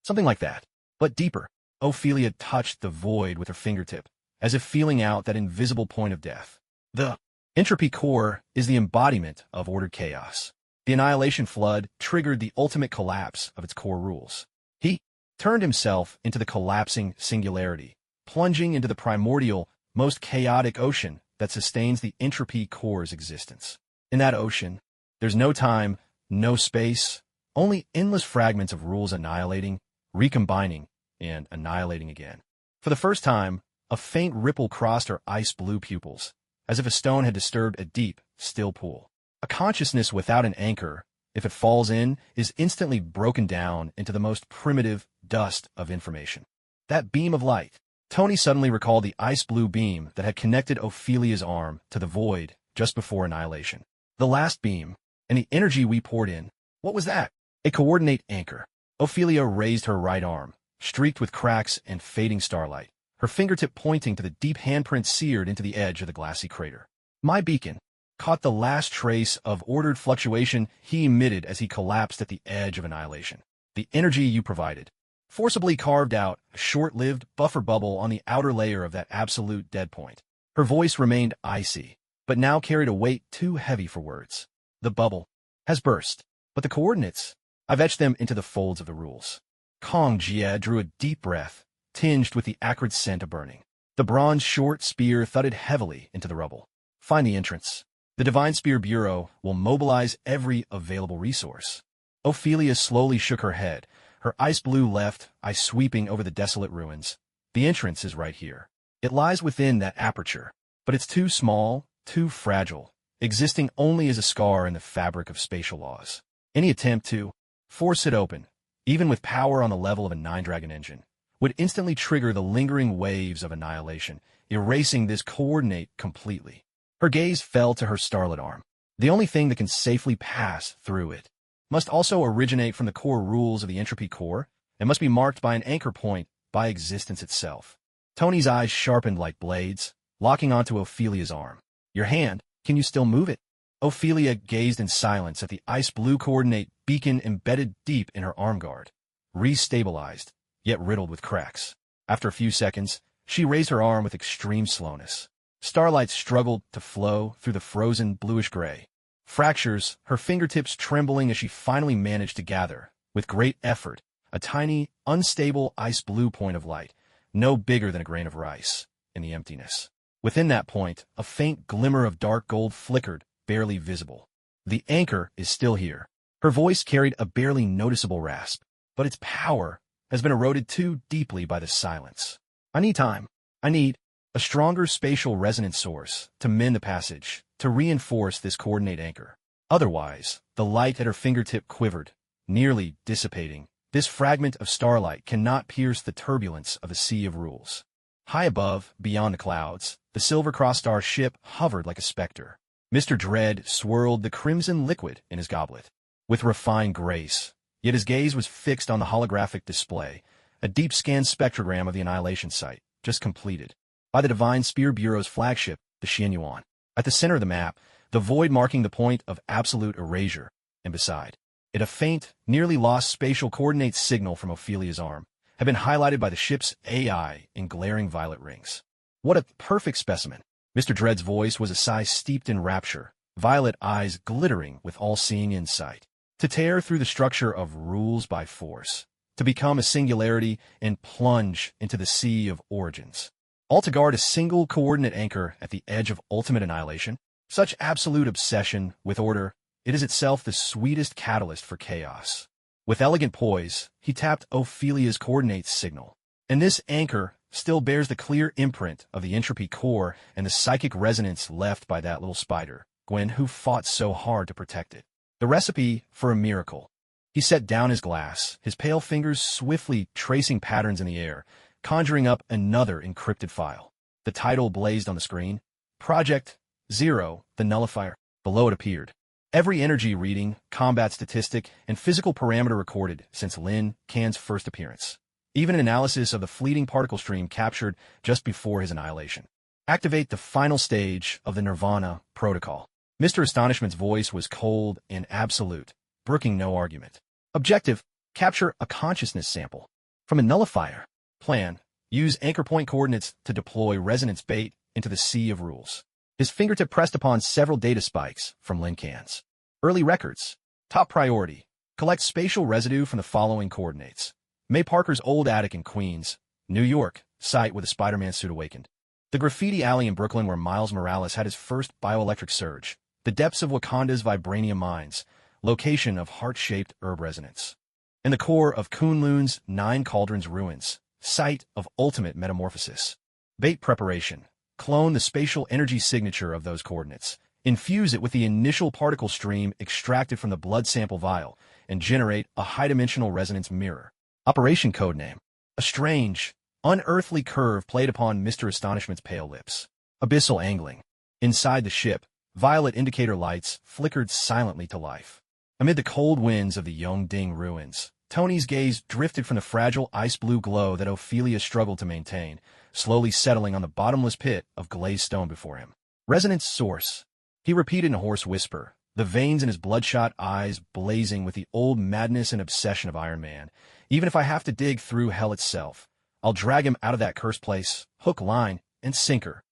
Speaker 1: Something like that, but deeper. Ophelia touched the void with her fingertip, as if feeling out that invisible point of death. The entropy core is the embodiment of ordered chaos. The annihilation flood triggered the ultimate collapse of its core rules. He turned himself into the collapsing singularity, plunging into the primordial, most chaotic ocean that sustains the entropy core's existence. In that ocean, there's no time, no space, only endless fragments of rules annihilating, recombining, and annihilating again. For the first time, a faint ripple crossed her ice-blue pupils, as if a stone had disturbed a deep, still pool. A consciousness without an anchor, if it falls in, is instantly broken down into the most primitive dust of information. That beam of light. Tony suddenly recalled the ice-blue beam that had connected Ophelia's arm to the void just before annihilation. The last beam, and the energy we poured in, what was that? A coordinate anchor. Ophelia raised her right arm, streaked with cracks and fading starlight, her fingertip pointing to the deep handprint seared into the edge of the glassy crater. My beacon caught the last trace of ordered fluctuation he emitted as he collapsed at the edge of annihilation. The energy you provided forcibly carved out a short-lived buffer bubble on the outer layer of that absolute dead point. Her voice remained icy, but now carried a weight too heavy for words. The bubble has burst, but the coordinates, I've etched them into the folds of the rules. Kong Jie drew a deep breath, tinged with the acrid scent of burning. The bronze short spear thudded heavily into the rubble. Find the entrance. The Divine Spear Bureau will mobilize every available resource. Ophelia slowly shook her head, her ice-blue left eye sweeping over the desolate ruins. The entrance is right here. It lies within that aperture, but it's too small, too fragile, existing only as a scar in the fabric of spatial laws. Any attempt to force it open, even with power on the level of a nine-dragon engine, would instantly trigger the lingering waves of annihilation, erasing this coordinate completely. Her gaze fell to her starlit arm. The only thing that can safely pass through it must also originate from the core rules of the entropy core, and must be marked by an anchor point by existence itself. Tony's eyes sharpened like blades, locking onto Ophelia's arm. Your hand, can you still move it? Ophelia gazed in silence at the ice-blue coordinate beacon embedded deep in her arm guard, restabilized, yet riddled with cracks. After a few seconds, she raised her arm with extreme slowness. Starlight struggled to flow through the frozen bluish-gray fractures, her fingertips trembling as she finally managed to gather, with great effort, a tiny, unstable ice-blue point of light, no bigger than a grain of rice, in the emptiness. Within that point, a faint glimmer of dark gold flickered, barely visible. The anchor is still here. Her voice carried a barely noticeable rasp, but its power has been eroded too deeply by the silence. I need time. I need a stronger spatial resonance source to mend the passage, to reinforce this coordinate anchor. Otherwise, the light at her fingertip quivered, nearly dissipating. This fragment of starlight cannot pierce the turbulence of a sea of rules. High above, beyond the clouds, The silver cross-star ship hovered like a specter. Mr. Dread swirled the crimson liquid in his goblet with refined grace, yet his gaze was fixed on the holographic display, a deep-scan spectrogram of the Annihilation Site, just completed, by the Divine Spear Bureau's flagship, the Xianyuan. At the center of the map, the void marking the point of absolute erasure, and beside it a faint, nearly lost spatial coordinates signal from Ophelia's arm, had been highlighted by the ship's AI in glaring violet rings. What a perfect specimen! Mr. Dread's voice was a sigh steeped in rapture, violet eyes glittering with all-seeing insight. To tear through the structure of rules by force, to become a singularity and plunge into the sea of origins. All to guard a single coordinate anchor at the edge of ultimate annihilation. Such absolute obsession with order, it is itself the sweetest catalyst for chaos. With elegant poise, he tapped Ophelia's coordinates signal, and this anchor still bears the clear imprint of the entropy core and the psychic resonance left by that little spider, Gwen, who fought so hard to protect it. The recipe for a miracle. He set down his glass, his pale fingers swiftly tracing patterns in the air, conjuring up another encrypted file. The title blazed on the screen. Project 0, the nullifier. Below it appeared every energy reading, combat statistic, and physical parameter recorded since Lin Can's first appearance. Even an analysis of the fleeting particle stream captured just before his annihilation. Activate the final stage of the Nirvana protocol. Mr. Astonishment's voice was cold and absolute, brooking no argument. Objective: capture a consciousness sample from a nullifier. Plan: use anchor point coordinates to deploy resonance bait into the sea of rules. His fingertip pressed upon several data spikes from Lin Can's early records. Top priority: collect spatial residue from the following coordinates. May Parker's old attic in Queens, New York, site where the Spider-Man suit awakened. The graffiti alley in Brooklyn where Miles Morales had his first bioelectric surge. The depths of Wakanda's vibranium mines, location of heart-shaped herb resonance. And the core of Kunlun's Nine Cauldrons ruins, site of ultimate metamorphosis. Bait preparation: clone the spatial energy signature of those coordinates, infuse it with the initial particle stream extracted from the blood sample vial, and generate a high-dimensional resonance mirror. Operation codename: a strange, unearthly curve played upon Mr. Astonishment's pale lips. Abyssal angling. Inside the ship, violet indicator lights flickered silently to life. Amid the cold winds of the Yongding ruins, Tony's gaze drifted from the fragile ice-blue glow that Ophelia struggled to maintain, slowly settling on the bottomless pit of glazed stone before him. Resonance source. He repeated in a hoarse whisper, the veins in his bloodshot eyes blazing with the old madness and obsession of Iron Man. Even if I have to dig through hell itself, I'll drag him out of that cursed place, hook, line, and sinker.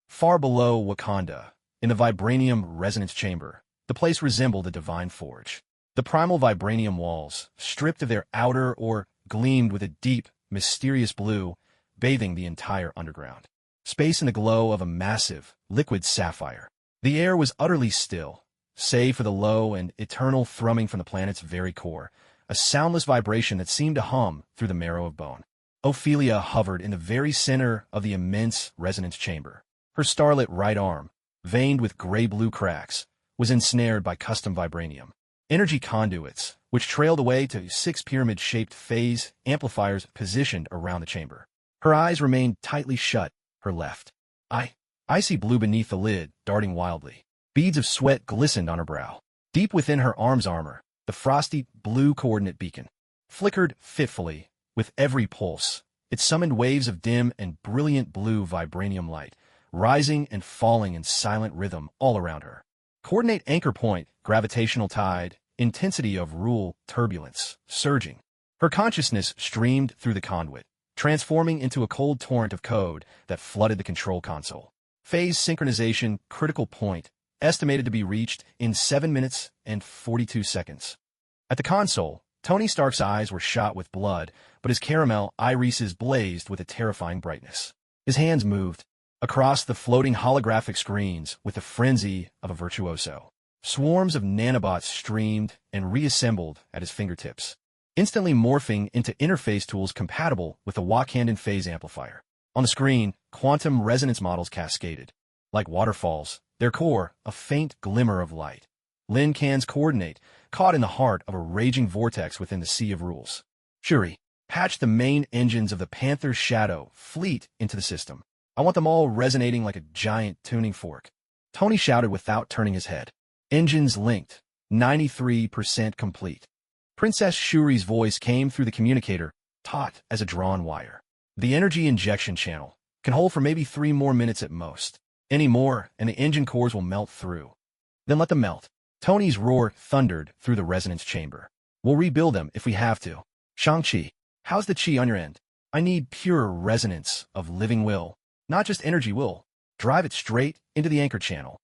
Speaker 1: Far below Wakanda, in the vibranium resonance chamber, the place resembled a divine forge. The primal vibranium walls, stripped of their outer or gleamed with a deep, mysterious blue, bathing the entire underground. Space in the glow of a massive, liquid sapphire. The air was utterly still, save for the low and eternal thrumming from the planet's very core, a soundless vibration that seemed to hum through the marrow of bone. Ophelia hovered in the very center of the immense resonance chamber. Her starlit right arm, veined with gray-blue cracks, was ensnared by custom vibranium. Energy conduits, which trailed away to 6 pyramid-shaped phase amplifiers positioned around the chamber. Her eyes remained tightly shut, her left eye icy blue beneath the lid, darting wildly. Beads of sweat glistened on her brow. Deep within her arm's armor, the frosty blue coordinate beacon flickered fitfully with every pulse. It summoned waves of dim and brilliant blue vibranium light, rising and falling in silent rhythm all around her. Coordinate anchor point, gravitational tide, intensity of rule, turbulence, surging. Her consciousness streamed through the conduit, transforming into a cold torrent of code that flooded the control console. Phase synchronization, critical point, estimated to be reached in 7 minutes and 42 seconds. At the console, Tony Stark's eyes were shot with blood, but his caramel irises blazed with a terrifying brightness. His hands moved across the floating holographic screens with the frenzy of a virtuoso. Swarms of nanobots streamed and reassembled at his fingertips, instantly morphing into interface tools compatible with the Wakandan phase amplifier. On the screen, quantum resonance models cascaded. Like waterfalls, their core a faint glimmer of light. Lin Can's coordinate, caught in the heart of a raging vortex within the sea of rules. Shuri, patched the main engines of the Panther's Shadow fleet into the system. I want them all resonating like a giant tuning fork. Tony shouted without turning his head. Engines linked. 93% complete. Princess Shuri's voice came through the communicator, taut as a drawn wire. The energy injection channel can hold for maybe 3 more minutes at most. Any more, and the engine cores will melt through. Then let them melt. Tony's roar thundered through the resonance chamber. We'll rebuild them if we have to. Shang-Chi, how's the chi on your end? I need pure resonance of living will, not just energy will. Drive it straight into the anchor channel.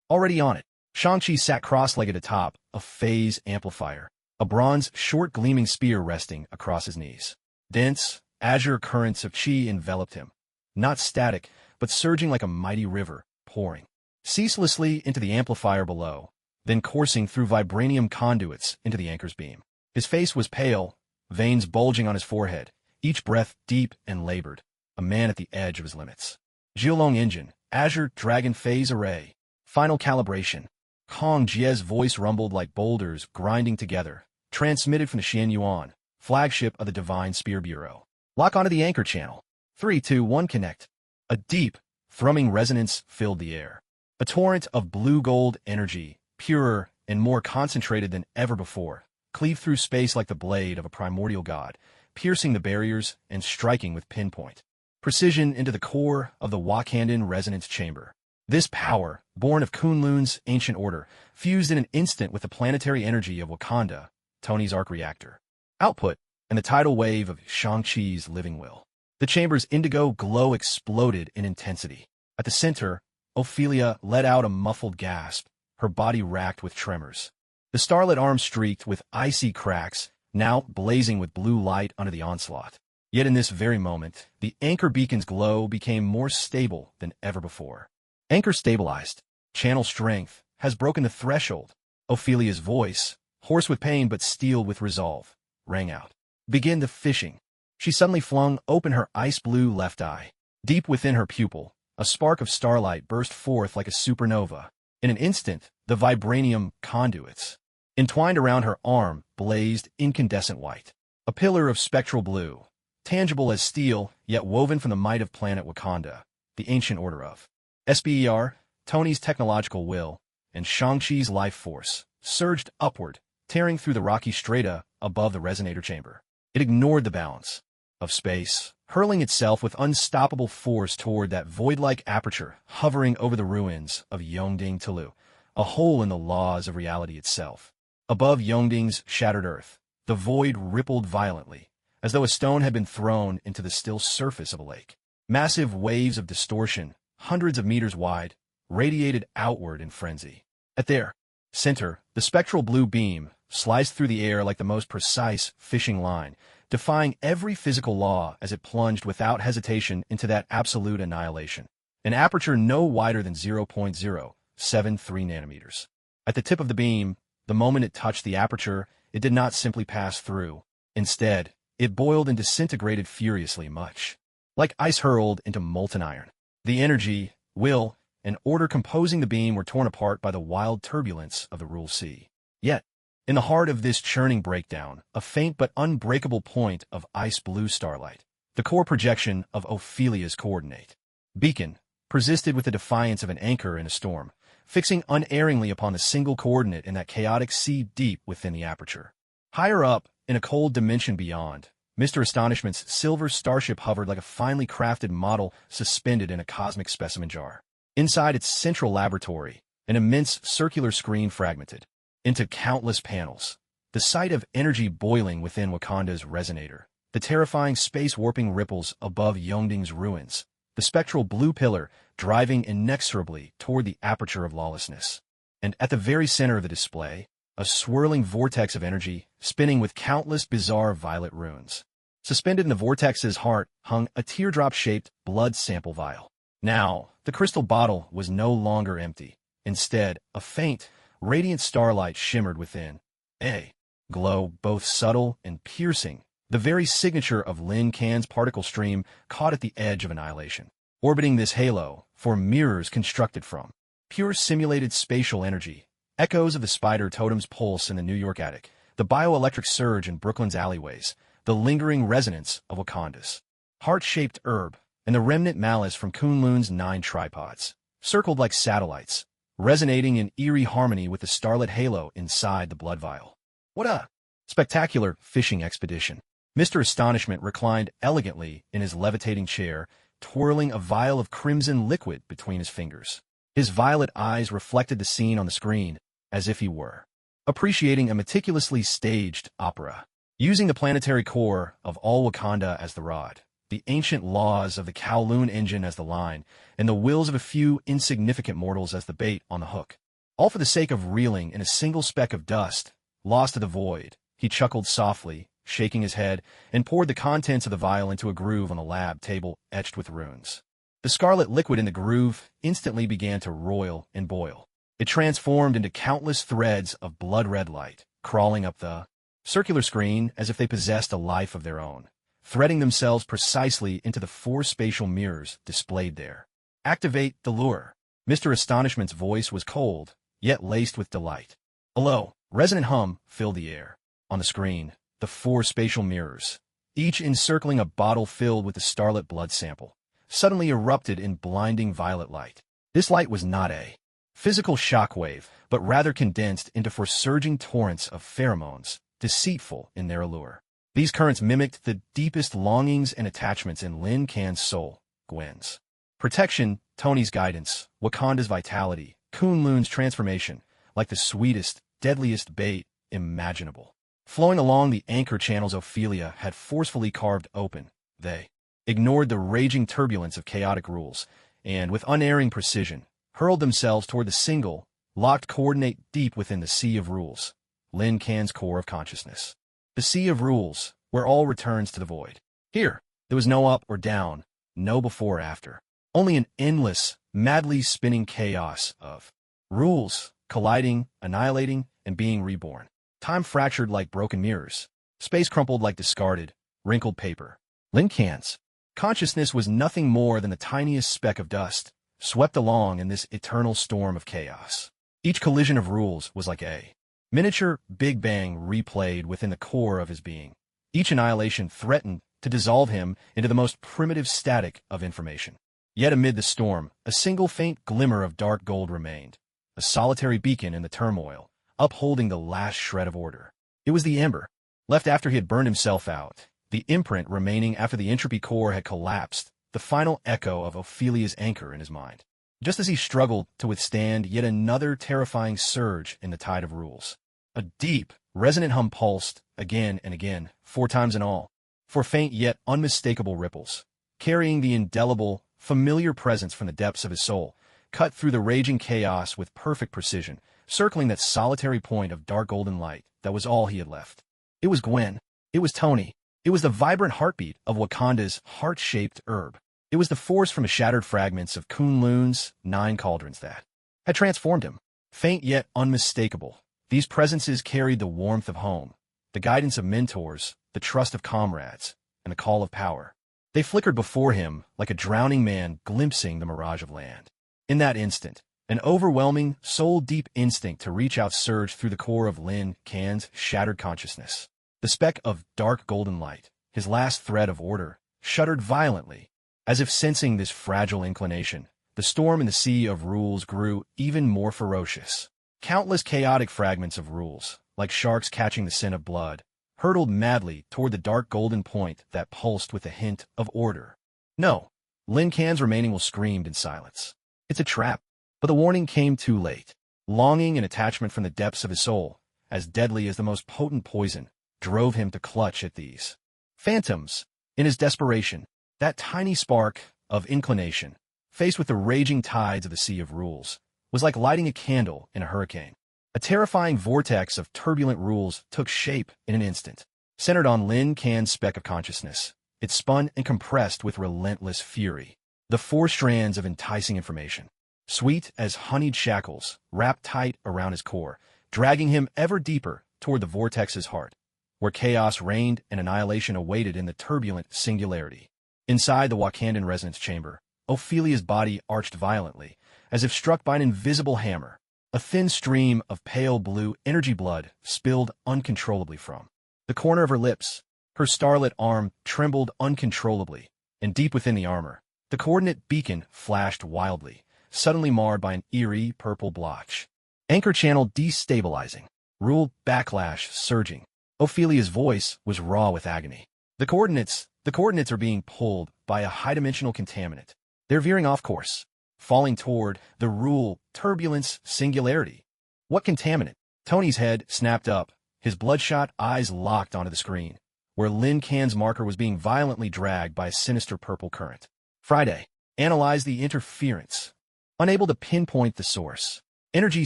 Speaker 1: Already on it. Shang-Chi sat cross-legged atop a phase amplifier, a bronze, short gleaming spear resting across his knees. Dense, azure currents of chi enveloped him, not static, but surging like a mighty river, pouring ceaselessly into the amplifier below, then coursing through vibranium conduits into the anchor's beam. His face was pale, veins bulging on his forehead, each breath deep and labored, a man at the edge of his limits. Jiulong engine, Azure Dragon phase array, final calibration. Kong Jie's voice rumbled like boulders grinding together, transmitted from the Xianyuan, flagship of the Divine Spear Bureau. Lock onto the anchor channel. 3, 2, 1, connect. A deep, thrumming resonance filled the air. A torrent of blue-gold energy, purer and more concentrated than ever before, cleaved through space like the blade of a primordial god, piercing the barriers and striking with pinpoint precision into the core of the Wakandan resonance chamber. This power, born of Kunlun's ancient order, fused in an instant with the planetary energy of Wakanda, Tony's arc reactor. Output, and the tidal wave of Shang-Chi's living will. The chamber's indigo glow exploded in intensity. At the center, Ophelia let out a muffled gasp, her body racked with tremors. The starlit arm streaked with icy cracks, now blazing with blue light under the onslaught. Yet in this very moment, the anchor beacon's glow became more stable than ever before. Anchor stabilized. Channel strength has broken the threshold. Ophelia's voice, hoarse with pain but steeled with resolve, rang out. Begin the fishing. She suddenly flung open her ice-blue left eye. Deep within her pupil, a spark of starlight burst forth like a supernova. In an instant, the vibranium conduits, entwined around her arm, blazed incandescent white. A pillar of spectral blue, tangible as steel, yet woven from the might of planet Wakanda, the ancient order of SBER, Tony's technological will, and Shang-Chi's life force, surged upward, tearing through the rocky strata above the resonator chamber. It ignored the balance of space, hurling itself with unstoppable force toward that void-like aperture hovering over the ruins of Yongding Tulu, a hole in the laws of reality itself. Above Yongding's shattered earth, the void rippled violently, as though a stone had been thrown into the still surface of a lake. Massive waves of distortion, hundreds of meters wide, radiated outward in frenzy. At their center, the spectral blue beam sliced through the air like the most precise fishing line, defying every physical law as it plunged without hesitation into that absolute annihilation. An aperture no wider than 0.073 nanometers. At the tip of the beam, the moment it touched the aperture, it did not simply pass through. Instead, it boiled and disintegrated furiously, much like ice hurled into molten iron. The energy, will, and order composing the beam were torn apart by the wild turbulence of the Rule Sea. Yet, in the heart of this churning breakdown, a faint but unbreakable point of ice-blue starlight, the core projection of Ophelia's coordinate beacon, persisted with the defiance of an anchor in a storm, fixing unerringly upon the single coordinate in that chaotic sea deep within the aperture. Higher up, in a cold dimension beyond, Mr. Astonishment's silver starship hovered like a finely crafted model suspended in a cosmic specimen jar. Inside its central laboratory, an immense circular screen fragmented into countless panels, the sight of energy boiling within Wakanda's resonator, the terrifying space-warping ripples above Yongding's ruins, the spectral blue pillar driving inexorably toward the aperture of lawlessness. And at the very center of the display, a swirling vortex of energy, spinning with countless bizarre violet runes. Suspended in the vortex's heart hung a teardrop-shaped blood sample vial. Now, the crystal bottle was no longer empty. Instead, a faint, radiant starlight shimmered within. A glow both subtle and piercing, the very signature of Lin Kan's particle stream caught at the edge of annihilation. Orbiting this halo, for mirrors constructed from pure simulated spatial energy, echoes of the spider totem's pulse in the New York attic, the bioelectric surge in Brooklyn's alleyways, the lingering resonance of Wakanda's heart-shaped herb, and the remnant malice from Kunlun's 9 tripods, circled like satellites, resonating in eerie harmony with the starlit halo inside the blood vial. What a spectacular fishing expedition! Mr. Astonishment reclined elegantly in his levitating chair, twirling a vial of crimson liquid between his fingers. His violet eyes reflected the scene on the screen, as if he were appreciating a meticulously staged opera. Using the planetary core of all Wakanda as the rod, the ancient laws of the Kowloon engine as the line, and the wills of a few insignificant mortals as the bait on the hook. All for the sake of reeling in a single speck of dust, lost to the void. He chuckled softly, shaking his head, and poured the contents of the vial into a groove on the lab table etched with runes. The scarlet liquid in the groove instantly began to roil and boil. It transformed into countless threads of blood-red light, crawling up the circular screen as if they possessed a life of their own, threading themselves precisely into the 4 spatial mirrors displayed there. Activate the lure. Mr. Astonishment's voice was cold, yet laced with delight. A low, resonant hum filled the air. On the screen, the 4 spatial mirrors, each encircling a bottle filled with the starlit blood sample, suddenly erupted in blinding violet light. This light was not a physical shockwave, but rather condensed into 4 surging torrents of pheromones, deceitful in their allure. These currents mimicked the deepest longings and attachments in Lin Kan's soul, Gwen's protection, Tony's guidance, Wakanda's vitality, Kunlun's transformation, like the sweetest, deadliest bait imaginable. Flowing along the anchor channels Ophelia had forcefully carved open, they ignored the raging turbulence of chaotic rules, and with unerring precision, hurled themselves toward the single, locked coordinate deep within the sea of rules, Lin Kan's core of consciousness. The sea of rules, where all returns to the void. Here, there was no up or down, no before or after. Only an endless, madly spinning chaos of rules, colliding, annihilating, and being reborn. Time fractured like broken mirrors. Space crumpled like discarded, wrinkled paper. Lin Kan's consciousness was nothing more than the tiniest speck of dust, swept along in this eternal storm of chaos. Each collision of rules was like a miniature Big Bang replayed within the core of his being. Each annihilation threatened to dissolve him into the most primitive static of information. Yet amid the storm, a single faint glimmer of dark gold remained, a solitary beacon in the turmoil, upholding the last shred of order. It was the ember, left after he had burned himself out, the imprint remaining after the entropy core had collapsed, the final echo of Ophelia's anchor in his mind. Just as he struggled to withstand yet another terrifying surge in the tide of rules. A deep, resonant hum pulsed, again and again, 4 times in all, 4 faint yet unmistakable ripples, carrying the indelible, familiar presence from the depths of his soul, cut through the raging chaos with perfect precision, circling that solitary point of dark golden light that was all he had left. It was Gwen. It was Tony. It was the vibrant heartbeat of Wakanda's heart-shaped herb. It was the force from the shattered fragments of Kunlun's 9 cauldrons that had transformed him. Faint yet unmistakable, these presences carried the warmth of home, the guidance of mentors, the trust of comrades, and the call of power. They flickered before him like a drowning man glimpsing the mirage of land. In that instant, an overwhelming, soul-deep instinct to reach out surged through the core of Lin Kan's shattered consciousness. The speck of dark golden light, his last thread of order, shuddered violently. As if sensing this fragile inclination, the storm in the sea of rules grew even more ferocious. Countless chaotic fragments of rules, like sharks catching the scent of blood, hurtled madly toward the dark golden point that pulsed with a hint of order. No, Lin Kan's remaining will screamed in silence. It's a trap. But the warning came too late. Longing and attachment from the depths of his soul, as deadly as the most potent poison, drove him to clutch at these phantoms. In his desperation, that tiny spark of inclination, faced with the raging tides of the sea of rules, was like lighting a candle in a hurricane. A terrifying vortex of turbulent rules took shape in an instant, centered on Lin Kan's speck of consciousness. It spun and compressed with relentless fury. The 4 strands of enticing information, sweet as honeyed shackles, wrapped tight around his core, dragging him ever deeper toward the vortex's heart, where chaos reigned and annihilation awaited in the turbulent singularity. Inside the Wakandan resonance chamber, Ophelia's body arched violently, as if struck by an invisible hammer. A thin stream of pale blue energy blood spilled uncontrollably from the corner of her lips. Her starlit arm trembled uncontrollably, and deep within the armor, The coordinate beacon flashed wildly, suddenly marred by an eerie purple blotch. Anchor channel destabilizing. Rule backlash surging. Ophelia's voice was raw with agony. The coordinates are being pulled by a high-dimensional contaminant. They're veering off course, falling toward the rule turbulence singularity. What contaminant? Tony's head snapped up, his bloodshot eyes locked onto the screen, where Lin Can's marker was being violently dragged by a sinister purple current. Friday. Analyze the interference. Unable to pinpoint the source. Energy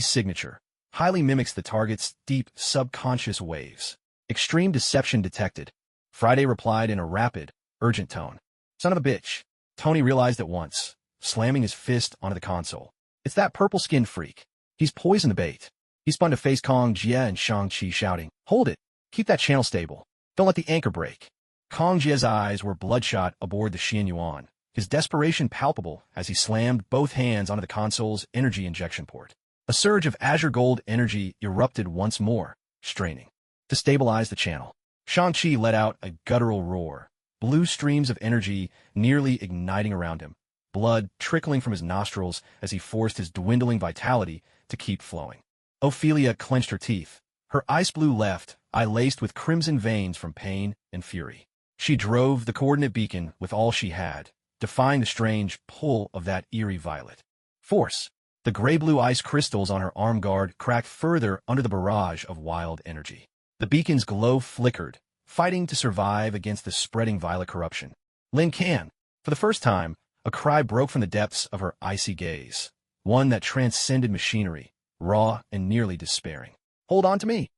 Speaker 1: signature. Highly mimics the target's deep subconscious waves. Extreme deception detected. Friday replied in a rapid, urgent tone. Son of a bitch. Tony realized at once, slamming his fist onto the console. It's that purple-skinned freak. He's poisoned the bait. He spun to face Kong Jie and Shang-Chi shouting, "Hold it! Keep that channel stable. Don't let the anchor break." Kong Jie's eyes were bloodshot aboard the Xian Yuan, his desperation palpable as he slammed both hands onto the console's energy injection port. A surge of azure gold energy erupted once more, straining to stabilize the channel. Shang-Chi let out a guttural roar, blue streams of energy nearly igniting around him, blood trickling from his nostrils as he forced his dwindling vitality to keep flowing. Ophelia clenched her teeth, her ice blue left eye laced with crimson veins from pain and fury. She drove the coordinate beacon with all she had, defying the strange pull of that eerie violet force. The gray-blue ice crystals on her arm guard cracked further under the barrage of wild energy. The beacon's glow flickered, fighting to survive against the spreading violet corruption. Lin Can. For the first time, a cry broke from the depths of her icy gaze, one that transcended machinery, raw and nearly despairing. Hold on to me.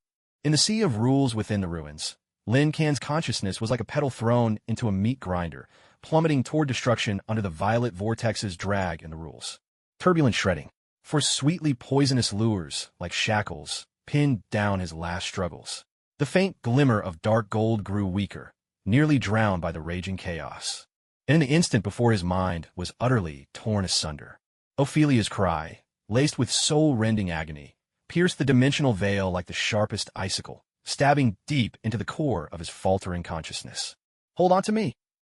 Speaker 1: In the sea of rules within the ruins, Lin Can's consciousness was like a petal thrown into a meat grinder, plummeting toward destruction under the violet vortex's drag in the rules. Turbulent shredding. For sweetly poisonous lures, like shackles, pinned down his last struggles. The faint glimmer of dark gold grew weaker, nearly drowned by the raging chaos. And in the instant before his mind was utterly torn asunder, Ophelia's cry, laced with soul-rending agony, pierced the dimensional veil like the sharpest icicle, stabbing deep into the core of his faltering consciousness. Hold on to me.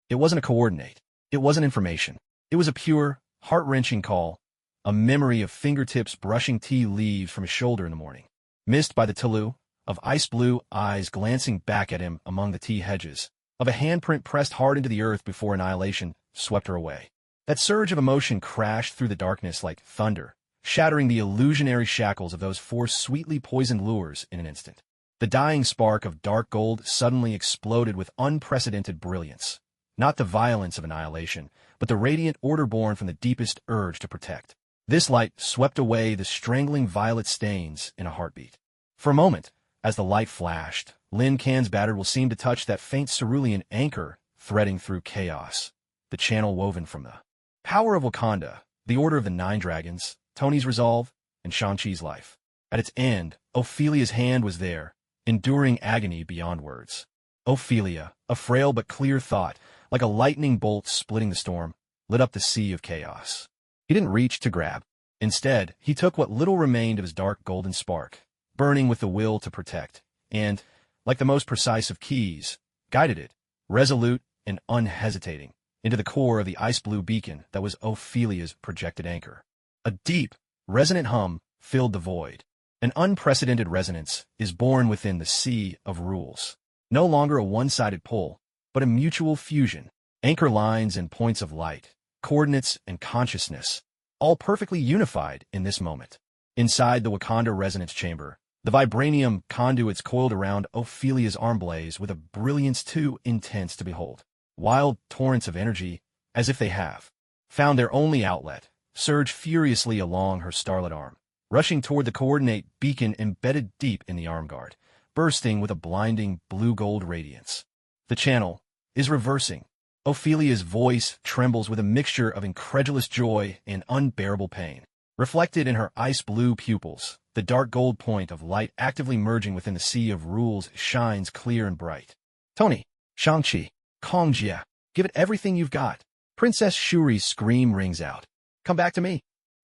Speaker 1: It wasn't a coordinate. It wasn't information. It was a pure, heart-wrenching call, a memory of fingertips brushing tea leaves from his shoulder in the morning, missed by the tulu, of ice-blue eyes glancing back at him among the tea hedges, of a handprint pressed hard into the earth before annihilation swept her away. That surge of emotion crashed through the darkness like thunder, shattering the illusionary shackles of those four sweetly poisoned lures in an instant. The dying spark of dark gold suddenly exploded with unprecedented brilliance, not the violence of annihilation, but the radiant order born from the deepest urge to protect. This light swept away the strangling violet stains in a heartbeat. For a moment, as the light flashed, Lin Can's battered will seem to touch that faint cerulean anchor threading through chaos, the channel woven from the power of Wakanda, the Order of the Nine Dragons, Tony's resolve, and Shang-Chi's life. At its end, Ophelia's hand was there, enduring agony beyond words. Ophelia, a frail but clear thought, like a lightning bolt splitting the storm, lit up the sea of chaos. He didn't reach to grab. Instead, he took what little remained of his dark golden spark, burning with the will to protect, and, like the most precise of keys, guided it, resolute and unhesitating, into the core of the ice-blue beacon that was Ophelia's projected anchor. A deep, resonant hum filled the void. An unprecedented resonance is born within the sea of rules. No longer a one-sided pull, but a mutual fusion. Anchor lines and points of light, coordinates and consciousness, all perfectly unified in this moment. Inside the Wakanda resonance chamber, the vibranium conduits coiled around Ophelia's arm blaze with a brilliance too intense to behold. Wild torrents of energy, as if they have found their only outlet, surge furiously along her starlit arm, rushing toward the coordinate beacon embedded deep in the arm guard, bursting with a blinding blue-gold radiance. The channel is reversing. Ophelia's voice trembles with a mixture of incredulous joy and unbearable pain. Reflected in her ice-blue pupils, the dark gold point of light actively merging within the sea of rules shines clear and bright. Tony, Shang-Chi, Kong Jie, give it everything you've got. Princess Shuri's scream rings out. Come back to me.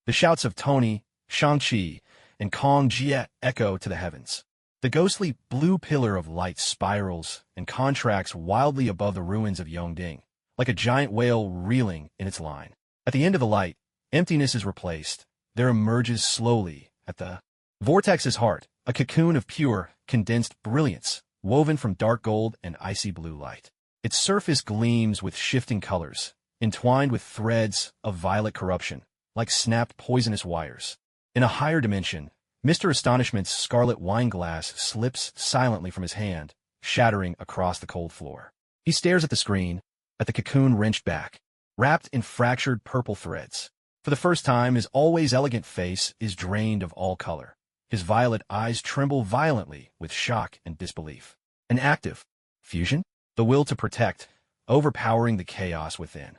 Speaker 1: The shouts of Tony, Shang-Chi, and Kong Jie echo to the heavens. The ghostly blue pillar of light spirals and contracts wildly above the ruins of Yongding, like a giant whale reeling in its line. At the end of the light, emptiness is replaced. There emerges slowly, at the vortex's heart, a cocoon of pure, condensed brilliance, woven from dark gold and icy blue light. Its surface gleams with shifting colors, entwined with threads of violet corruption, like snapped poisonous wires. In a higher dimension, Mr. Astonishment's scarlet wine glass slips silently from his hand, shattering across the cold floor. He stares at the screen, at the cocoon wrenched back, wrapped in fractured purple threads. For the first time, his always elegant face is drained of all color. His violet eyes tremble violently with shock and disbelief. An active fusion? The will to protect, overpowering the chaos within.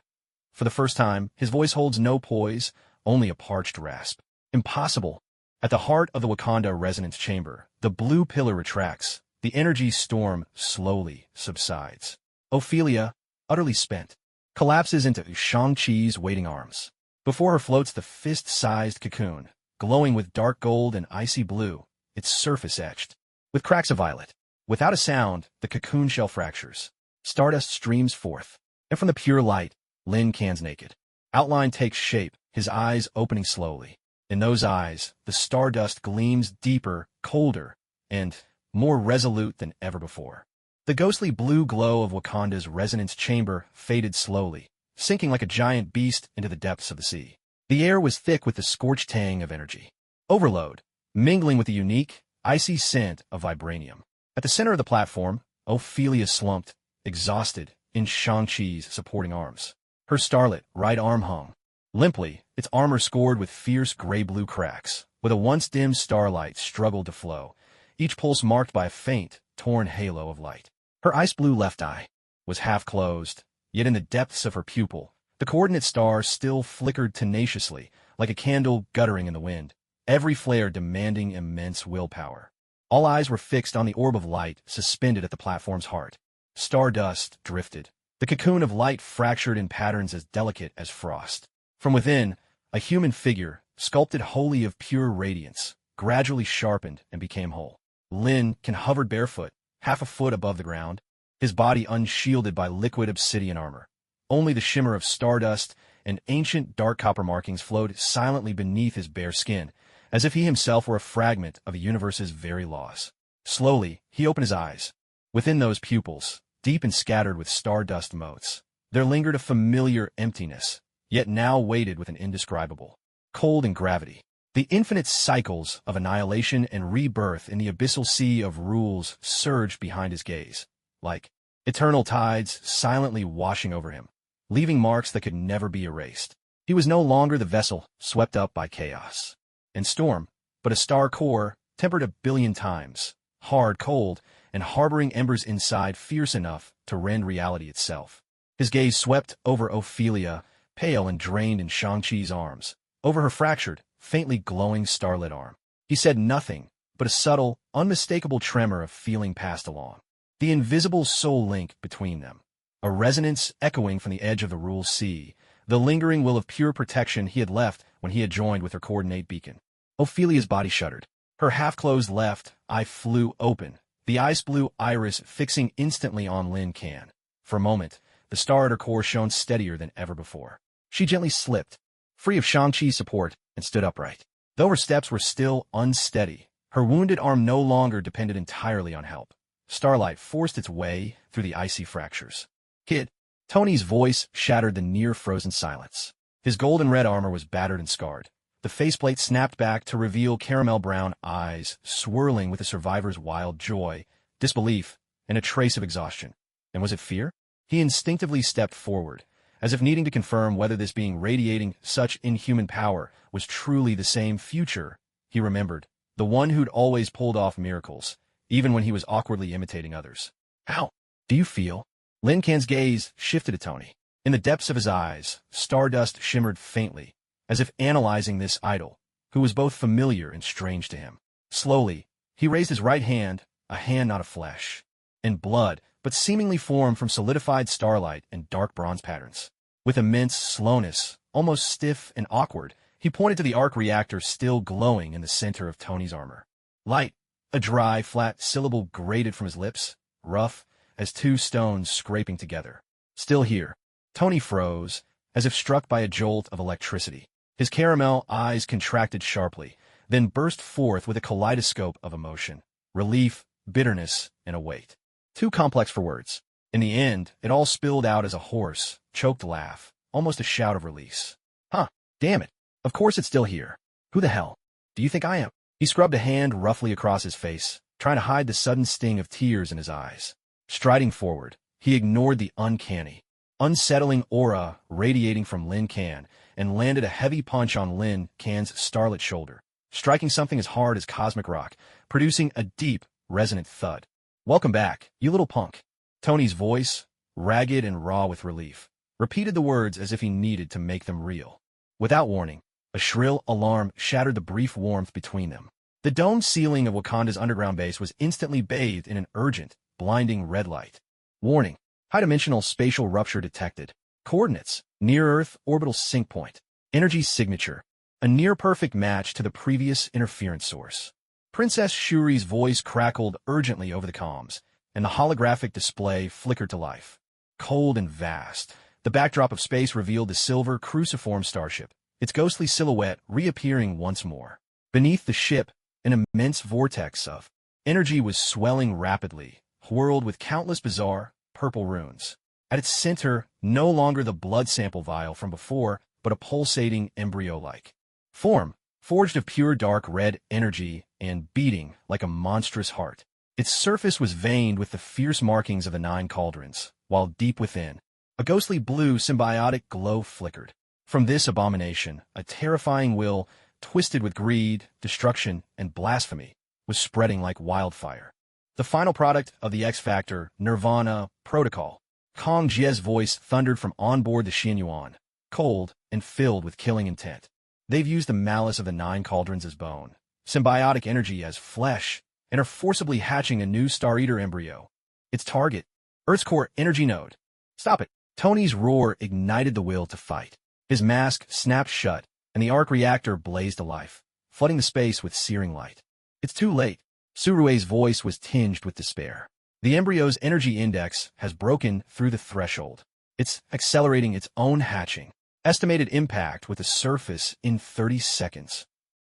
Speaker 1: For the first time, his voice holds no poise, only a parched rasp. Impossible. At the heart of the Wakanda resonance chamber, the blue pillar retracts. The energy storm slowly subsides. Ophelia, utterly spent, collapses into Shang-Chi's waiting arms. Before her floats the fist-sized cocoon, glowing with dark gold and icy blue, its surface etched with cracks of violet. Without a sound, the cocoon shell fractures. Stardust streams forth, and from the pure light, Lin Can's naked outline takes shape, his eyes opening slowly. In those eyes, the stardust gleams deeper, colder, and more resolute than ever before. The ghostly blue glow of Wakanda's resonance chamber faded slowly, sinking like a giant beast into the depths of the sea. The air was thick with the scorched tang of energy overload, mingling with the unique, icy scent of vibranium. At the center of the platform, Ophelia slumped, exhausted, in Shang-Chi's supporting arms. Her starlit right arm hung limply, its armor scored with fierce gray-blue cracks, where the once-dim starlight struggled to flow, each pulse marked by a faint, torn halo of light. Her ice-blue left eye was half-closed, yet in the depths of her pupil, the coordinate star still flickered tenaciously, like a candle guttering in the wind, every flare demanding immense willpower. All eyes were fixed on the orb of light suspended at the platform's heart. Stardust drifted. The cocoon of light fractured in patterns as delicate as frost. From within, a human figure, sculpted wholly of pure radiance, gradually sharpened and became whole. Lin Can hovered barefoot, half a foot above the ground, his body unshielded by liquid obsidian armor. Only the shimmer of stardust and ancient dark copper markings flowed silently beneath his bare skin, as if he himself were a fragment of the universe's very laws. Slowly, he opened his eyes. Within those pupils, deep and scattered with stardust motes, there lingered a familiar emptiness, yet now weighted with an indescribable cold and gravity. The infinite cycles of annihilation and rebirth in the abyssal sea of rules surged behind his gaze, like eternal tides silently washing over him, leaving marks that could never be erased. He was no longer the vessel swept up by chaos and storm, but a star core tempered 1,000,000,000 times, hard, cold, and harboring embers inside fierce enough to rend reality itself. His gaze swept over Ophelia, pale and drained in Shang-Chi's arms, over her fractured, faintly glowing starlit arm. He said nothing, but a subtle, unmistakable tremor of feeling passed along. The invisible soul link between them, a resonance echoing from the edge of the rule sea, the lingering will of pure protection he had left when he had joined with her coordinate beacon. Ophelia's body shuddered. Her half-closed left eye flew open, the ice-blue iris fixing instantly on Lin Can. For a moment, the star at her core shone steadier than ever before. She gently slipped, free of Shang-Chi's support, and stood upright. Though her steps were still unsteady, her wounded arm no longer depended entirely on help. Starlight forced its way through the icy fractures. "Kid," Tony's voice shattered the near-frozen silence. His golden red armor was battered and scarred. The faceplate snapped back to reveal caramel-brown eyes swirling with the survivor's wild joy, disbelief, and a trace of exhaustion. And was it fear? He instinctively stepped forward, as if needing to confirm whether this being radiating such inhuman power was truly the same future he remembered, the one who'd always pulled off miracles, even when he was awkwardly imitating others. "How do you feel?" Lin Can's gaze shifted to Tony. In the depths of his eyes, stardust shimmered faintly, as if analyzing this idol, who was both familiar and strange to him. Slowly, he raised his right hand, a hand not of flesh and blood, but seemingly formed from solidified starlight and dark bronze patterns. With immense slowness, almost stiff and awkward, he pointed to the arc reactor still glowing in the center of Tony's armor. "Light," a dry, flat syllable grated from his lips, rough as two stones scraping together. "Still here." Tony froze, as if struck by a jolt of electricity. His caramel eyes contracted sharply, then burst forth with a kaleidoscope of emotion, relief, bitterness, and a weight. Too complex for words. In the end, it all spilled out as a hoarse, choked laugh, almost a shout of release. Huh, damn it. Of course it's still here. Who the hell do you think I am? He scrubbed a hand roughly across his face, trying to hide the sudden sting of tears in his eyes. Striding forward, he ignored the uncanny, unsettling aura radiating from Lin Kan and landed a heavy punch on Lin Kan's starlit shoulder, striking something as hard as cosmic rock, producing a deep, resonant thud. Welcome back, you little punk. Tony's voice, ragged and raw with relief, repeated the words as if he needed to make them real. Without warning, a shrill alarm shattered the brief warmth between them. The domed ceiling of Wakanda's underground base was instantly bathed in an urgent, blinding red light. Warning, high-dimensional spatial rupture detected. Coordinates, near-Earth orbital sync point. Energy signature, a near-perfect match to the previous interference source. Princess Shuri's voice crackled urgently over the comms, and the holographic display flickered to life. Cold and vast, the backdrop of space revealed the silver cruciform starship, its ghostly silhouette reappearing once more. Beneath the ship, an immense vortex of energy was swelling rapidly, whirled with countless bizarre, purple runes. At its center, no longer the blood sample vial from before, but a pulsating embryo-like form, forged of pure dark red energy and beating like a monstrous heart. Its surface was veined with the fierce markings of the 9 cauldrons, while deep within, a ghostly blue symbiotic glow flickered. From this abomination, a terrifying will, twisted with greed, destruction, and blasphemy, was spreading like wildfire. The final product of the X Factor, Nirvana, Protocol. Kong Jie's voice thundered from onboard the Xianyuan, cold and filled with killing intent. They've used the malice of the 9 cauldrons as bone, symbiotic energy as flesh, and are forcibly hatching a new Star Eater embryo. Its target, Earth's core energy node. Stop it. Tony's roar ignited the will to fight. His mask snapped shut, and the arc reactor blazed to life, flooding the space with searing light. It's too late. Surue's voice was tinged with despair. The embryo's energy index has broken through the threshold. It's accelerating its own hatching. Estimated impact with the surface in 30 seconds.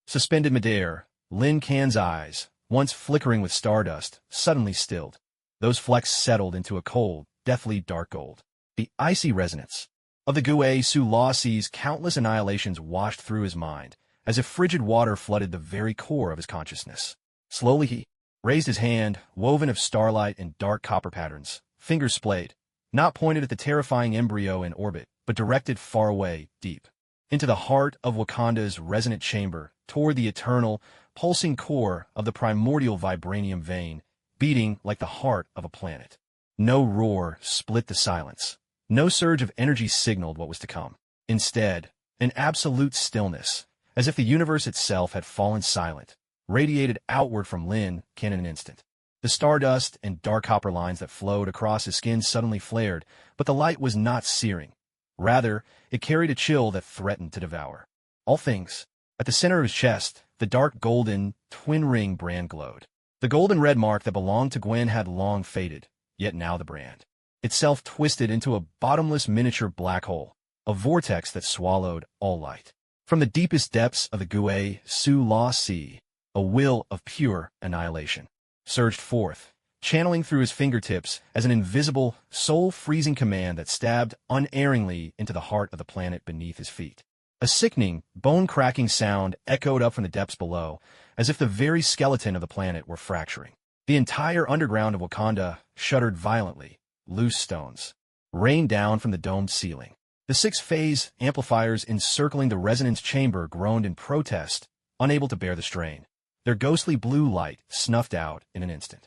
Speaker 1: Suspended midair, Lin Kan's eyes, once flickering with stardust, suddenly stilled. Those flecks settled into a cold, deathly dark gold. The icy resonance of the Gue Su Law Sea's countless annihilations washed through his mind, as if frigid water flooded the very core of his consciousness. Slowly he raised his hand, woven of starlight and dark copper patterns, fingers splayed, not pointed at the terrifying embryo in orbit, but directed far away, deep, into the heart of Wakanda's resonant chamber, toward the eternal, pulsing core of the primordial vibranium vein, beating like the heart of a planet. No roar split the silence. No surge of energy signaled what was to come. Instead, an absolute stillness, as if the universe itself had fallen silent, radiated outward from Lin Kan in an instant. The stardust and dark copper lines that flowed across his skin suddenly flared, but the light was not searing. Rather, it carried a chill that threatened to devour all things. At the center of his chest, the dark golden, twin ring brand glowed. The golden red mark that belonged to Gwen had long faded, yet now the brand itself twisted into a bottomless miniature black hole, a vortex that swallowed all light. From the deepest depths of the Gue Su Law Sea, a will of pure annihilation surged forth, channeling through his fingertips as an invisible, soul-freezing command that stabbed unerringly into the heart of the planet beneath his feet. A sickening, bone-cracking sound echoed up from the depths below, as if the very skeleton of the planet were fracturing. The entire underground of Wakanda shuddered violently. Loose stones rained down from the domed ceiling. The 6-phase amplifiers encircling the resonance chamber groaned in protest, unable to bear the strain. Their ghostly blue light snuffed out in an instant.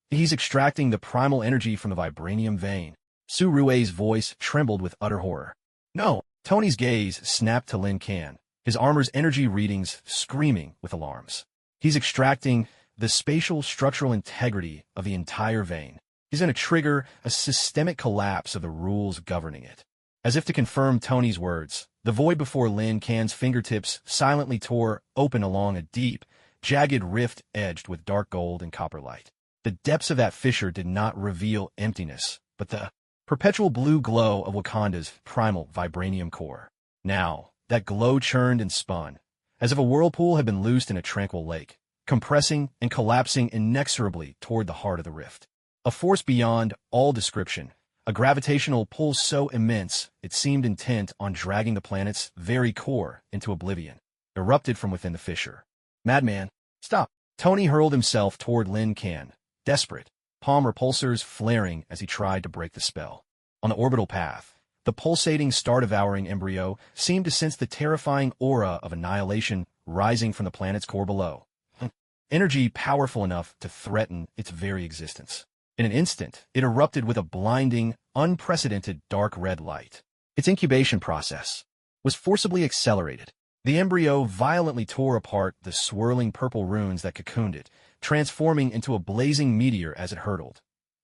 Speaker 1: He's extracting the primal energy from the vibranium vein. Surue's voice trembled with utter horror. No! Tony's gaze snapped to Lin Kan, his armor's energy readings screaming with alarms. He's extracting the spatial structural integrity of the entire vein. He's going to trigger a systemic collapse of the rules governing it. As if to confirm Tony's words, the void before Lin Kan's fingertips silently tore open along a deep, jagged rift edged with dark gold and copper light. The depths of that fissure did not reveal emptiness, but the perpetual blue glow of Wakanda's primal vibranium core. Now, that glow churned and spun, as if a whirlpool had been loosed in a tranquil lake, compressing and collapsing inexorably toward the heart of the rift. A force beyond all description, a gravitational pull so immense it seemed intent on dragging the planet's very core into oblivion, erupted from within the fissure. Madman, stop! Tony hurled himself toward Lin Kan, desperate, palm repulsors flaring as he tried to break the spell. On the orbital path, the pulsating star-devouring embryo seemed to sense the terrifying aura of annihilation rising from the planet's core below. Energy powerful enough to threaten its very existence. In an instant, it erupted with a blinding, unprecedented dark red light. Its incubation process was forcibly accelerated. The embryo violently tore apart the swirling purple runes that cocooned it, transforming into a blazing meteor as it hurtled.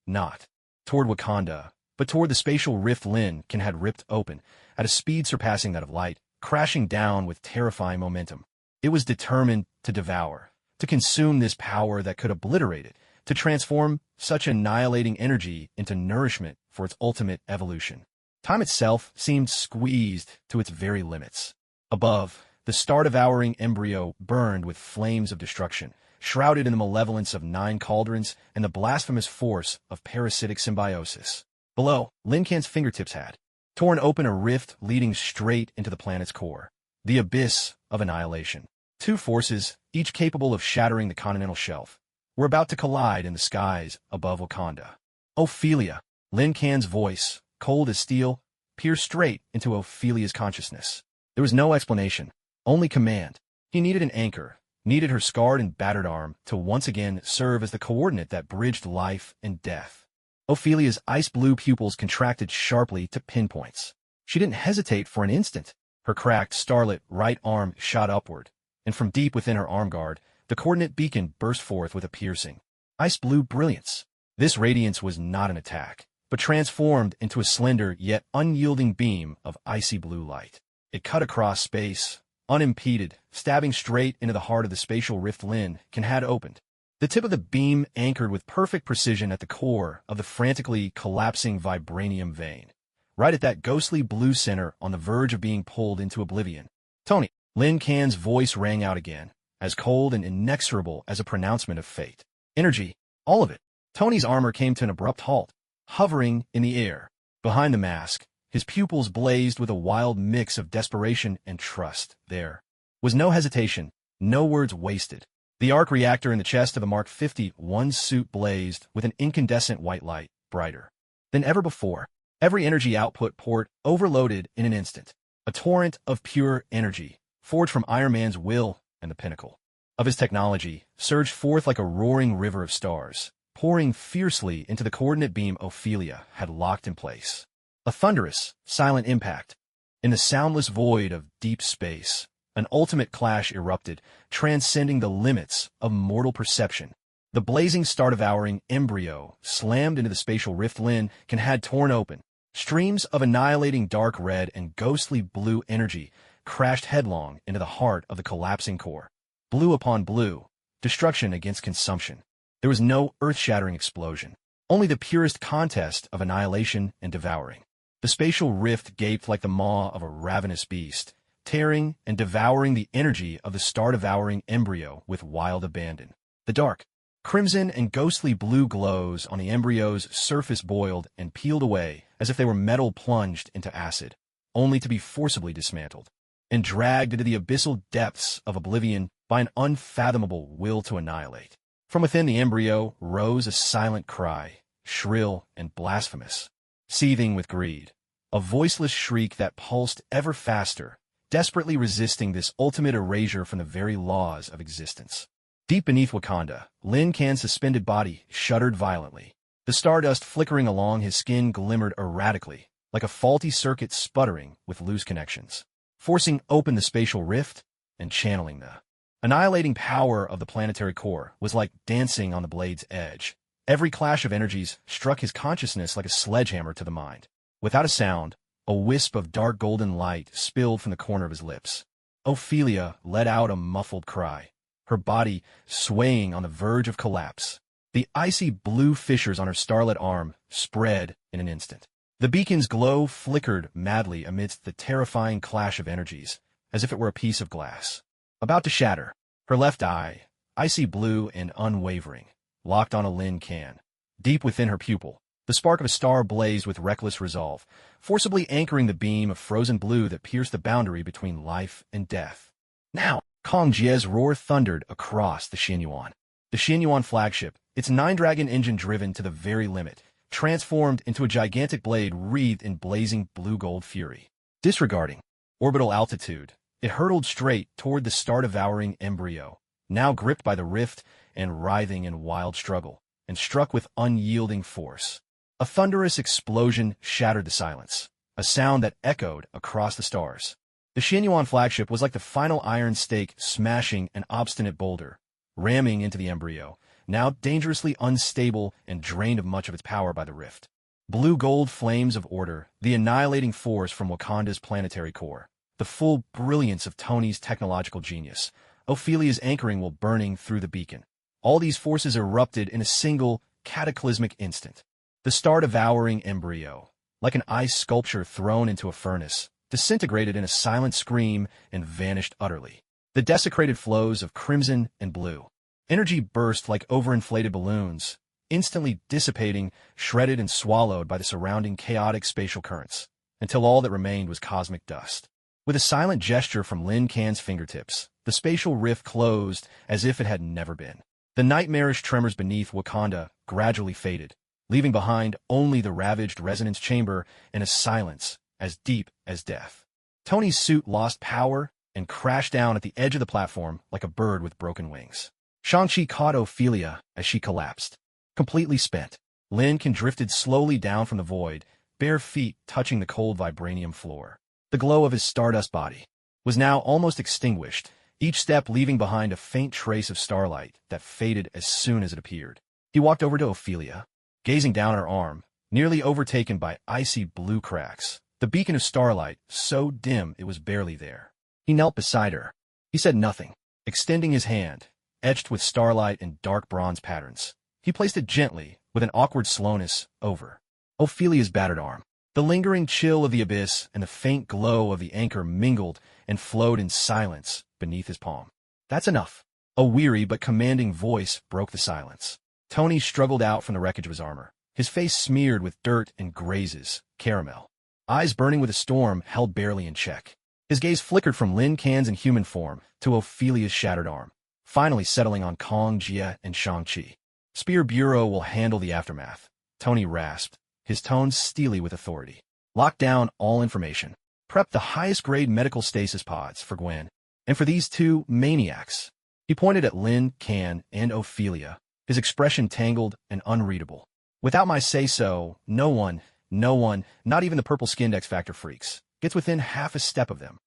Speaker 1: Not toward Wakanda, but toward the spatial rift Lin Kan had ripped open, at a speed surpassing that of light, crashing down with terrifying momentum. It was determined to devour, to consume this power that could obliterate it, to transform such annihilating energy into nourishment for its ultimate evolution. Time itself seemed squeezed to its very limits. Above, the star-devouring embryo burned with flames of destruction, shrouded in the malevolence of 9 cauldrons and the blasphemous force of parasitic symbiosis. Below, Lin Kan's fingertips had torn open a rift leading straight into the planet's core, the abyss of annihilation. 2 forces, each capable of shattering the continental shelf, were about to collide in the skies above Wakanda. Ophelia! Lin Kan's voice, cold as steel, pierced straight into Ophelia's consciousness. There was no explanation, only command. He needed an anchor, needed her scarred and battered arm to once again serve as the coordinate that bridged life and death. Ophelia's ice-blue pupils contracted sharply to pinpoints. She didn't hesitate for an instant. Her cracked, starlit right arm shot upward, and from deep within her arm guard, the coordinate beacon burst forth with a piercing, ice-blue brilliance. This radiance was not an attack, but transformed into a slender yet unyielding beam of icy blue light. It cut across space, unimpeded, stabbing straight into the heart of the spatial rift Lin Kan had opened. The tip of the beam anchored with perfect precision at the core of the frantically collapsing vibranium vein, right at that ghostly blue center on the verge of being pulled into oblivion. Tony! Lin Kan's voice rang out again, as cold and inexorable as a pronouncement of fate. Energy, all of it. Tony's armor came to an abrupt halt, hovering in the air. Behind the mask, his pupils blazed with a wild mix of desperation and trust. There was no hesitation, no words wasted. The arc reactor in the chest of the Mark 51 suit blazed with an incandescent white light, brighter than ever before. Every energy output port overloaded in an instant. A torrent of pure energy, forged from Iron Man's will and the pinnacle of his technology, surged forth like a roaring river of stars, pouring fiercely into the coordinate beam Ophelia had locked in place. A thunderous, silent impact. In the soundless void of deep space, an ultimate clash erupted, transcending the limits of mortal perception. The blazing star-devouring embryo slammed into the spatial rift Lin Kan had torn open. Streams of annihilating dark red and ghostly blue energy crashed headlong into the heart of the collapsing core. Blue upon blue, destruction against consumption. There was no earth-shattering explosion, only the purest contest of annihilation and devouring. The spatial rift gaped like the maw of a ravenous beast, tearing and devouring the energy of the star-devouring embryo with wild abandon. The dark, crimson and ghostly blue glows on the embryo's surface boiled and peeled away as if they were metal plunged into acid, only to be forcibly dismantled and dragged into the abyssal depths of oblivion by an unfathomable will to annihilate. From within the embryo rose a silent cry, shrill and blasphemous, seething with greed, a voiceless shriek that pulsed ever faster, desperately resisting this ultimate erasure from the very laws of existence. Deep beneath Wakanda, Lin Kan's suspended body shuddered violently. The stardust flickering along his skin glimmered erratically, like a faulty circuit sputtering with loose connections, forcing open the spatial rift and channeling the annihilating power of the planetary core was like dancing on the blade's edge. Every clash of energies struck his consciousness like a sledgehammer to the mind. Without a sound, a wisp of dark golden light spilled from the corner of his lips. Ophelia let out a muffled cry, her body swaying on the verge of collapse. The icy blue fissures on her starlit arm spread in an instant. The beacon's glow flickered madly amidst the terrifying clash of energies, as if it were a piece of glass. About to shatter, her left eye, icy blue and unwavering, locked on a Lin can. Deep within her pupil, the spark of a star blazed with reckless resolve, forcibly anchoring the beam of frozen blue that pierced the boundary between life and death. Now, Kong Jie's roar thundered across the Xinyuan. The Xinyuan flagship, its 9-dragon engine driven to the very limit, transformed into a gigantic blade wreathed in blazing blue-gold fury. Disregarding orbital altitude, it hurtled straight toward the star-devouring embryo, now gripped by the rift and writhing in wild struggle, and struck with unyielding force. A thunderous explosion shattered the silence, a sound that echoed across the stars. The Xinyuan flagship was like the final iron stake smashing an obstinate boulder, ramming into the embryo, now dangerously unstable and drained of much of its power by the rift. Blue-gold flames of order, the annihilating force from Wakanda's planetary core, the full brilliance of Tony's technological genius, Ophelia's anchoring while burning through the beacon. All these forces erupted in a single, cataclysmic instant. The star-devouring embryo, like an ice sculpture thrown into a furnace, disintegrated in a silent scream and vanished utterly. The desecrated flows of crimson and blue energy burst like overinflated balloons, instantly dissipating, shredded and swallowed by the surrounding chaotic spatial currents, until all that remained was cosmic dust. With a silent gesture from Lin Can's fingertips, the spatial rift closed as if it had never been. The nightmarish tremors beneath Wakanda gradually faded, leaving behind only the ravaged resonance chamber and a silence as deep as death. Tony's suit lost power and crashed down at the edge of the platform like a bird with broken wings. Shang-Chi caught Ophelia as she collapsed. Completely spent, Lin Can drifted slowly down from the void, bare feet touching the cold vibranium floor. The glow of his stardust body was now almost extinguished, each step leaving behind a faint trace of starlight that faded as soon as it appeared. He walked over to Ophelia, gazing down her arm, nearly overtaken by icy blue cracks, the beacon of starlight so dim it was barely there. He knelt beside her. He said nothing, extending his hand, etched with starlight and dark bronze patterns. He placed it gently, with an awkward slowness, over Ophelia's battered arm. The lingering chill of the abyss and the faint glow of the anchor mingled and flowed in silence beneath his palm. That's enough. A weary but commanding voice broke the silence. Tony struggled out from the wreckage of his armor, his face smeared with dirt and grazes, caramel. Eyes burning with a storm held barely in check. His gaze flickered from Lin Can's inhuman form to Ophelia's shattered arm, finally settling on Kong Jie and Shang-Chi. Spear Bureau will handle the aftermath, Tony rasped, his tones steely with authority. Lock down all information. Prep the highest-grade medical stasis pods for Gwen, and for these two maniacs. He pointed at Lin Can and Ophelia, his expression tangled and unreadable. Without my say-so, no one, not even the purple-skinned X-Factor freaks, gets within half a step of them.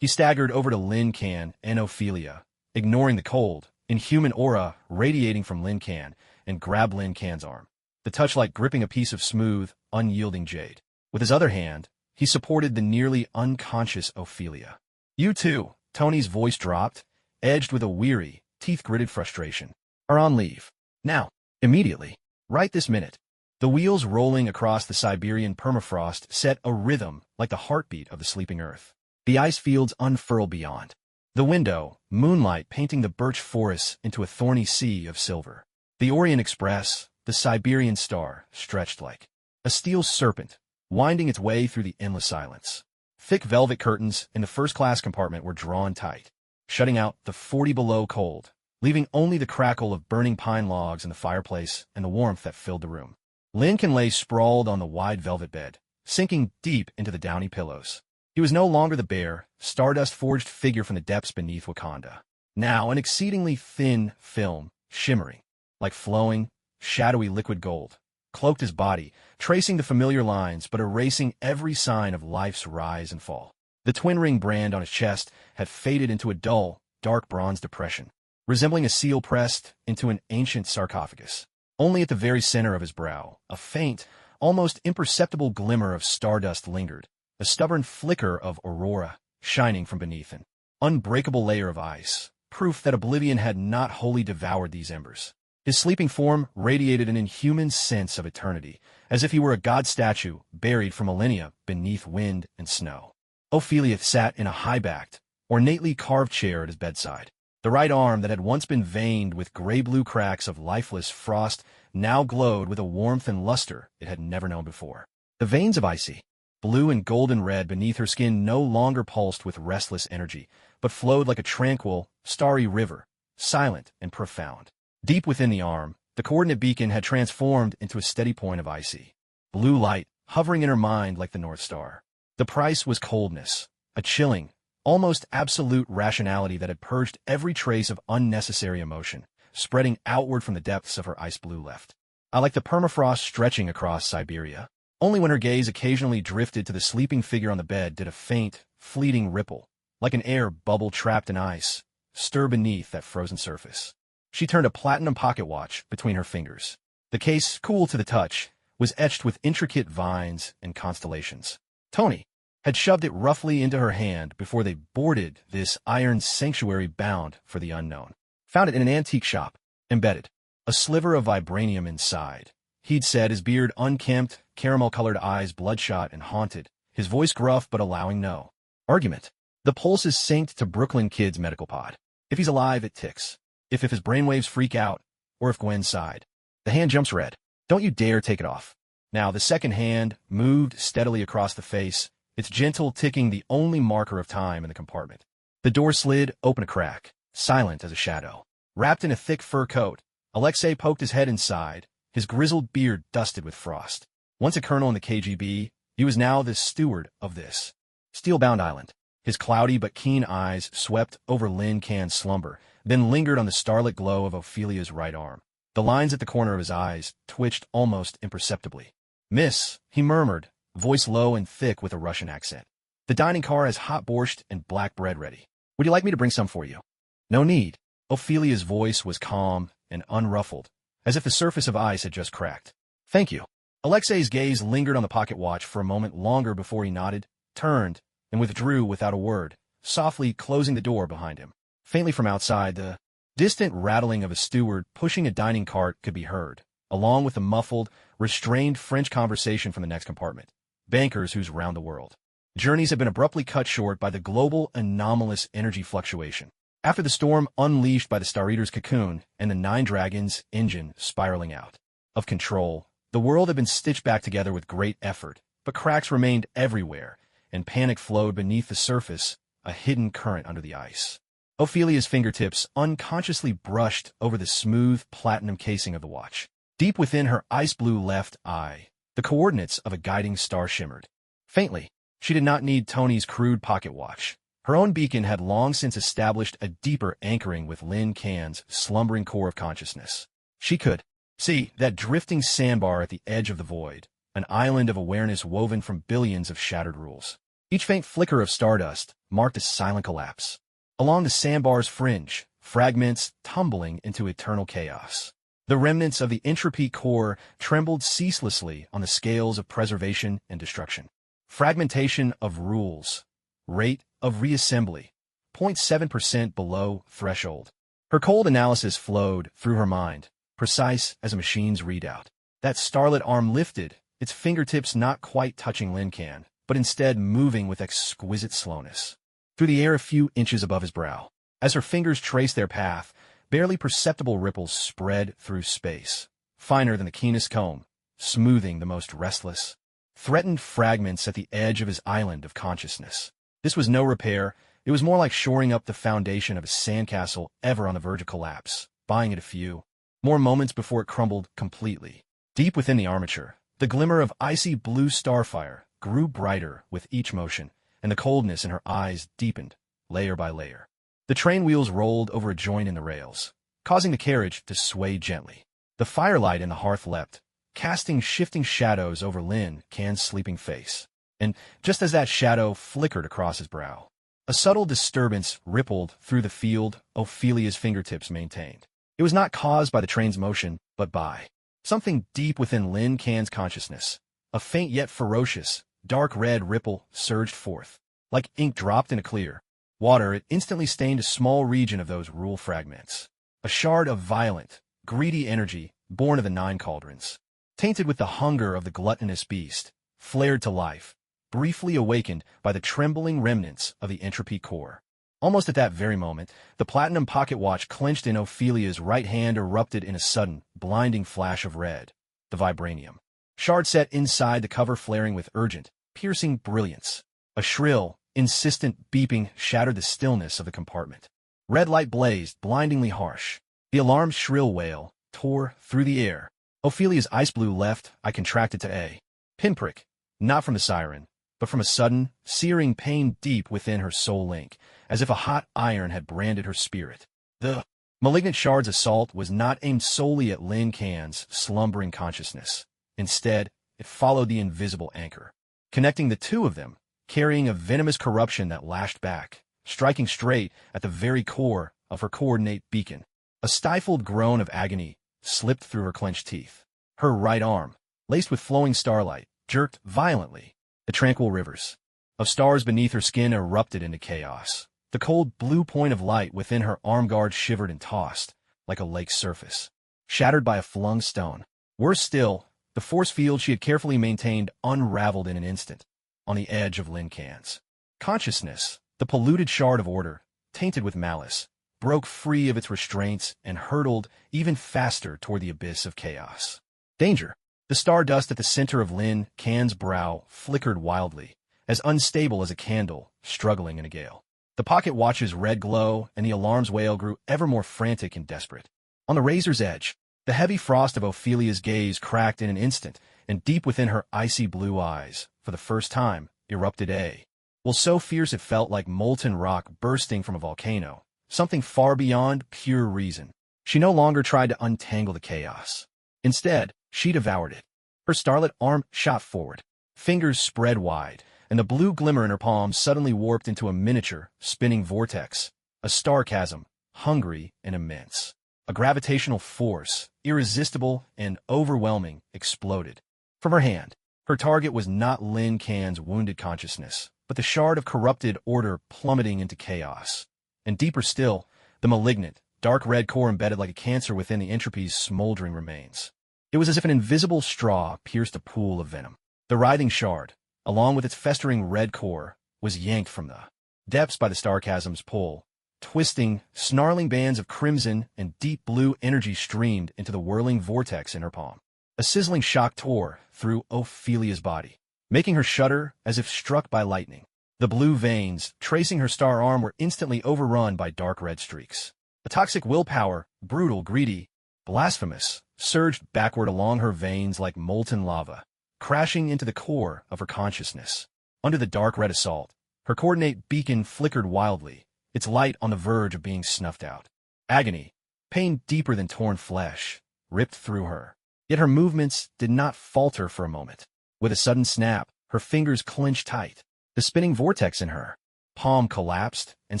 Speaker 1: He staggered over to Lin Can and Ophelia, ignoring the cold, inhuman aura radiating from Lin Can, and grabbed Lin Can's arm, the touch like gripping a piece of smooth, unyielding jade. With his other hand, he supported the nearly unconscious Ophelia. You two, Tony's voice dropped, edged with a weary, teeth-gritted frustration, are on leave. Now, immediately, right this minute. The wheels rolling across the Siberian permafrost set a rhythm like the heartbeat of the sleeping earth. The ice fields unfurled beyond. The window, moonlight painting the birch forests into a thorny sea of silver. The Orient Express, the Siberian Star, stretched like a steel serpent, winding its way through the endless silence. Thick velvet curtains in the first-class compartment were drawn tight, shutting out the 40-below cold, leaving only the crackle of burning pine logs in the fireplace and the warmth that filled the room. Lincoln lay sprawled on the wide velvet bed, sinking deep into the downy pillows. He was no longer the bare, stardust-forged figure from the depths beneath Wakanda. Now an exceedingly thin film, shimmering, like flowing, shadowy liquid gold, cloaked his body, tracing the familiar lines but erasing every sign of life's rise and fall. The twin ring brand on his chest had faded into a dull, dark bronze depression, resembling a seal pressed into an ancient sarcophagus. Only at the very center of his brow, a faint, almost imperceptible glimmer of stardust lingered, a stubborn flicker of aurora shining from beneath an unbreakable layer of ice, proof that oblivion had not wholly devoured these embers. His sleeping form radiated an inhuman sense of eternity, as if he were a god statue buried for millennia beneath wind and snow. Ophelia sat in a high-backed, ornately carved chair at his bedside. The right arm that had once been veined with gray-blue cracks of lifeless frost now glowed with a warmth and luster it had never known before. The veins of icy, blue and golden red beneath her skin no longer pulsed with restless energy, but flowed like a tranquil, starry river, silent and profound. Deep within the arm, the coordinate beacon had transformed into a steady point of icy blue light, hovering in her mind like the North Star. The price was coldness, a chilling, almost absolute rationality that had purged every trace of unnecessary emotion, spreading outward from the depths of her ice blue left. Like the permafrost stretching across Siberia. Only when her gaze occasionally drifted to the sleeping figure on the bed did a faint, fleeting ripple, like an air bubble trapped in ice, stir beneath that frozen surface. She turned a platinum pocket watch between her fingers. The case, cool to the touch, was etched with intricate vines and constellations. Tony had shoved it roughly into her hand before they boarded this iron sanctuary bound for the unknown. Found it in an antique shop, embedded, a sliver of vibranium inside. He'd said, his beard unkempt, caramel-colored eyes bloodshot and haunted, his voice gruff but allowing no argument. The pulse is synced to Brooklyn Kid's medical pod. If he's alive, it ticks. If his brainwaves freak out, or if Gwen sighed. The hand jumps red. Don't you dare take it off. Now the second hand moved steadily across the face, its gentle ticking the only marker of time in the compartment. The door slid open a crack, silent as a shadow. Wrapped in a thick fur coat, Alexei poked his head inside, his grizzled beard dusted with frost. Once a colonel in the KGB, he was now the steward of this steel-bound island. His cloudy but keen eyes swept over Lin Can's slumber, then lingered on the starlit glow of Ophelia's right arm. The lines at the corner of his eyes twitched almost imperceptibly. "Miss," he murmured, voice low and thick with a Russian accent. "The dining car has hot borscht and black bread ready. Would you like me to bring some for you?" "No need." Ophelia's voice was calm and unruffled, as if the surface of ice had just cracked. "Thank you." Alexei's gaze lingered on the pocket watch for a moment longer before he nodded, turned, and withdrew without a word, softly closing the door behind him. Faintly from outside, the distant rattling of a steward pushing a dining cart could be heard, along with the muffled, restrained French conversation from the next compartment. Bankers who's round the world. Journeys had been abruptly cut short by the global anomalous energy fluctuation. After the storm unleashed by the Star Eater's cocoon and the Nine Dragons' engine spiraling out of control, the world had been stitched back together with great effort, but cracks remained everywhere, and panic flowed beneath the surface, a hidden current under the ice. Ophelia's fingertips unconsciously brushed over the smooth platinum casing of the watch. Deep within her ice-blue left eye, the coordinates of a guiding star shimmered. Faintly, she did not need Tony's crude pocket watch. Her own beacon had long since established a deeper anchoring with Lin Can's slumbering core of consciousness. She could see that drifting sandbar at the edge of the void, an island of awareness woven from billions of shattered rules. Each faint flicker of stardust marked a silent collapse. Along the sandbar's fringe, fragments tumbling into eternal chaos. The remnants of the entropy core trembled ceaselessly on the scales of preservation and destruction. Fragmentation of rules. Rate of reassembly. 0.7% below threshold. Her cold analysis flowed through her mind, precise as a machine's readout. That starlit arm lifted, its fingertips not quite touching Lin Can, but instead moving with exquisite slowness. Through the air a few inches above his brow. As her fingers traced their path, barely perceptible ripples spread through space, finer than the keenest comb, smoothing the most restless, threatened fragments at the edge of his island of consciousness. This was no repair, it was more like shoring up the foundation of a sandcastle ever on the verge of collapse, buying it a few more moments before it crumbled completely. Deep within the armature, the glimmer of icy blue starfire grew brighter with each motion, and the coldness in her eyes deepened, layer by layer. The train wheels rolled over a joint in the rails, causing the carriage to sway gently. The firelight in the hearth leapt, casting shifting shadows over Lin Can's sleeping face. And just as that shadow flickered across his brow, a subtle disturbance rippled through the field Ophelia's fingertips maintained. It was not caused by the train's motion, but by something deep within Lin Can's consciousness. A faint yet ferocious, dark red ripple surged forth. Like ink dropped in a clear water, it instantly stained a small region of those rule fragments. A shard of violent, greedy energy, born of the nine cauldrons, tainted with the hunger of the gluttonous beast, flared to life, briefly awakened by the trembling remnants of the entropy core. Almost at that very moment, the platinum pocket watch clenched in Ophelia's right hand erupted in a sudden, blinding flash of red. The vibranium shard set inside the cover flaring with urgent, piercing brilliance. A shrill, insistent beeping shattered the stillness of the compartment. Red light blazed, blindingly harsh. The alarm's shrill wail tore through the air. Ophelia's ice blue left eye contracted to a pinprick, not from the siren, but from a sudden, searing pain deep within her soul link, as if a hot iron had branded her spirit. The malignant shard's assault was not aimed solely at Lin Can's slumbering consciousness. Instead, it followed the invisible anchor, connecting the two of them, carrying a venomous corruption that lashed back, striking straight at the very core of her coordinate beacon. A stifled groan of agony slipped through her clenched teeth. Her right arm, laced with flowing starlight, jerked violently. The tranquil rivers of stars beneath her skin erupted into chaos. The cold blue point of light within her arm guard shivered and tossed, like a lake's surface, shattered by a flung stone. Worse still, the force field she had carefully maintained unraveled in an instant, on the edge of Lin Can's consciousness. The polluted shard of order, tainted with malice, broke free of its restraints and hurtled even faster toward the abyss of chaos. Danger! The stardust at the center of Lin Can's brow flickered wildly, as unstable as a candle struggling in a gale. The pocket watch's red glow and the alarm's wail grew ever more frantic and desperate. On the razor's edge, the heavy frost of Ophelia's gaze cracked in an instant, and deep within her icy blue eyes, for the first time, erupted a well so fierce it felt like molten rock bursting from a volcano, something far beyond pure reason. She no longer tried to untangle the chaos. Instead, she devoured it. Her starlit arm shot forward, fingers spread wide, and the blue glimmer in her palm suddenly warped into a miniature, spinning vortex, a star chasm, hungry and immense. A gravitational force, irresistible and overwhelming, exploded. From her hand, her target was not Lin Can's wounded consciousness, but the shard of corrupted order plummeting into chaos. And deeper still, the malignant, dark red core embedded like a cancer within the entropy's smoldering remains. It was as if an invisible straw pierced a pool of venom. The writhing shard, along with its festering red core, was yanked from the depths by the star chasm's pull. Twisting, snarling bands of crimson and deep blue energy streamed into the whirling vortex in her palm. A sizzling shock tore through Ophelia's body, making her shudder as if struck by lightning. The blue veins, tracing her star arm, were instantly overrun by dark red streaks. A toxic willpower, brutal, greedy, blasphemous, surged backward along her veins like molten lava, crashing into the core of her consciousness. Under the dark red assault, her coordinate beacon flickered wildly, its light on the verge of being snuffed out. Agony, pain deeper than torn flesh, ripped through her. Yet her movements did not falter for a moment. With a sudden snap, her fingers clenched tight. The spinning vortex in her palm collapsed and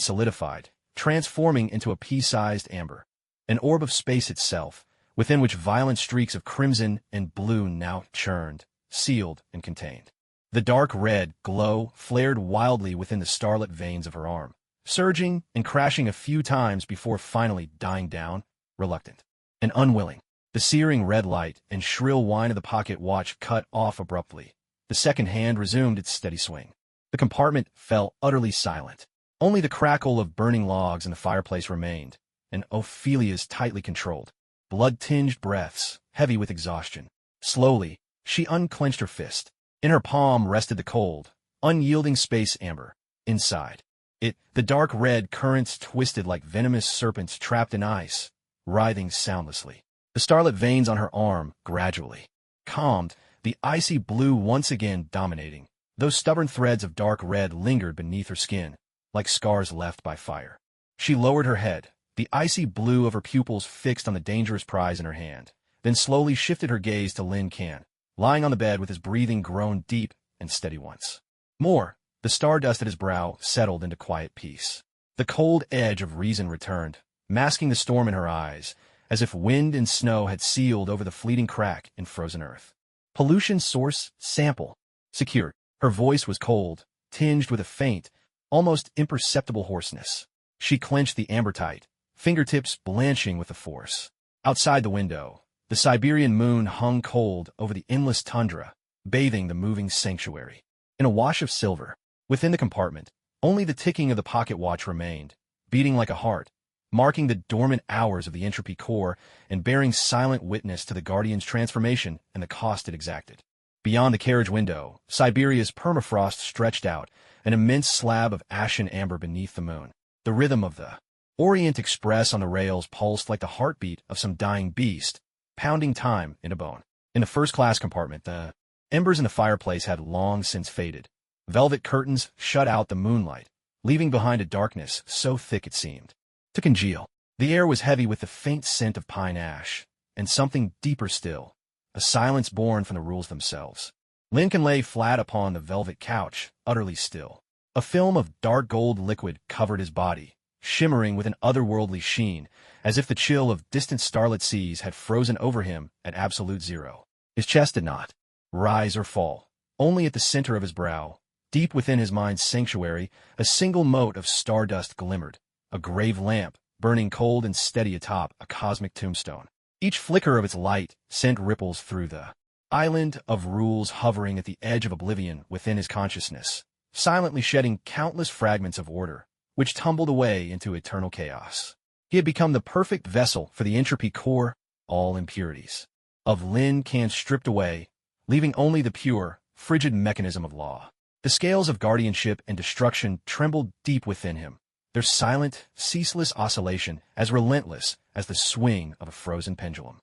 Speaker 1: solidified, transforming into a pea-sized amber, an orb of space itself, within which violent streaks of crimson and blue now churned, sealed and contained. The dark red glow flared wildly within the starlit veins of her arm, surging and crashing a few times before finally dying down, reluctant and unwilling. The searing red light and shrill whine of the pocket watch cut off abruptly. The second hand resumed its steady swing. The compartment fell utterly silent. Only the crackle of burning logs in the fireplace remained, and Ophelia's tightly controlled, blood-tinged breaths, heavy with exhaustion. Slowly, she unclenched her fist. In her palm rested the cold, unyielding space amber. Inside it, the dark red currents twisted like venomous serpents trapped in ice, writhing soundlessly. The starlit veins on her arm gradually calmed, the icy blue once again dominating. Those stubborn threads of dark red lingered beneath her skin, like scars left by fire. She lowered her head, the icy blue of her pupils fixed on the dangerous prize in her hand, then slowly shifted her gaze to Lin Can, lying on the bed with his breathing grown deep and steady once more. The stardust at his brow settled into quiet peace. The cold edge of reason returned, masking the storm in her eyes, as if wind and snow had sealed over the fleeting crack in frozen earth. Pollution source sample secured. Her voice was cold, tinged with a faint, almost imperceptible hoarseness. She clenched the amber tight, fingertips blanching with the force. Outside the window, the Siberian moon hung cold over the endless tundra, bathing the moving sanctuary. In a wash of silver, within the compartment, only the ticking of the pocket watch remained, beating like a heart, marking the dormant hours of the entropy core and bearing silent witness to the Guardian's transformation and the cost it exacted. Beyond the carriage window, Siberia's permafrost stretched out, an immense slab of ashen amber beneath the moon. The rhythm of the Orient Express on the rails pulsed like the heartbeat of some dying beast, pounding time into bone. In the first-class compartment, the embers in the fireplace had long since faded. Velvet curtains shut out the moonlight, leaving behind a darkness so thick it seemed to congeal. The air was heavy with the faint scent of pine ash, and something deeper still, a silence born from the rules themselves. Lincoln lay flat upon the velvet couch, utterly still. A film of dark gold liquid covered his body, shimmering with an otherworldly sheen, as if the chill of distant starlit seas had frozen over him at absolute zero. His chest did not rise or fall. Only at the center of his brow, deep within his mind's sanctuary, a single mote of stardust glimmered, a grave lamp, burning cold and steady atop a cosmic tombstone. Each flicker of its light sent ripples through the island of rules hovering at the edge of oblivion within his consciousness, silently shedding countless fragments of order, which tumbled away into eternal chaos. He had become the perfect vessel for the entropy core, all impurities of Lin Can stripped away, leaving only the pure, frigid mechanism of law. The scales of guardianship and destruction trembled deep within him, their silent, ceaseless oscillation as relentless as the swing of a frozen pendulum.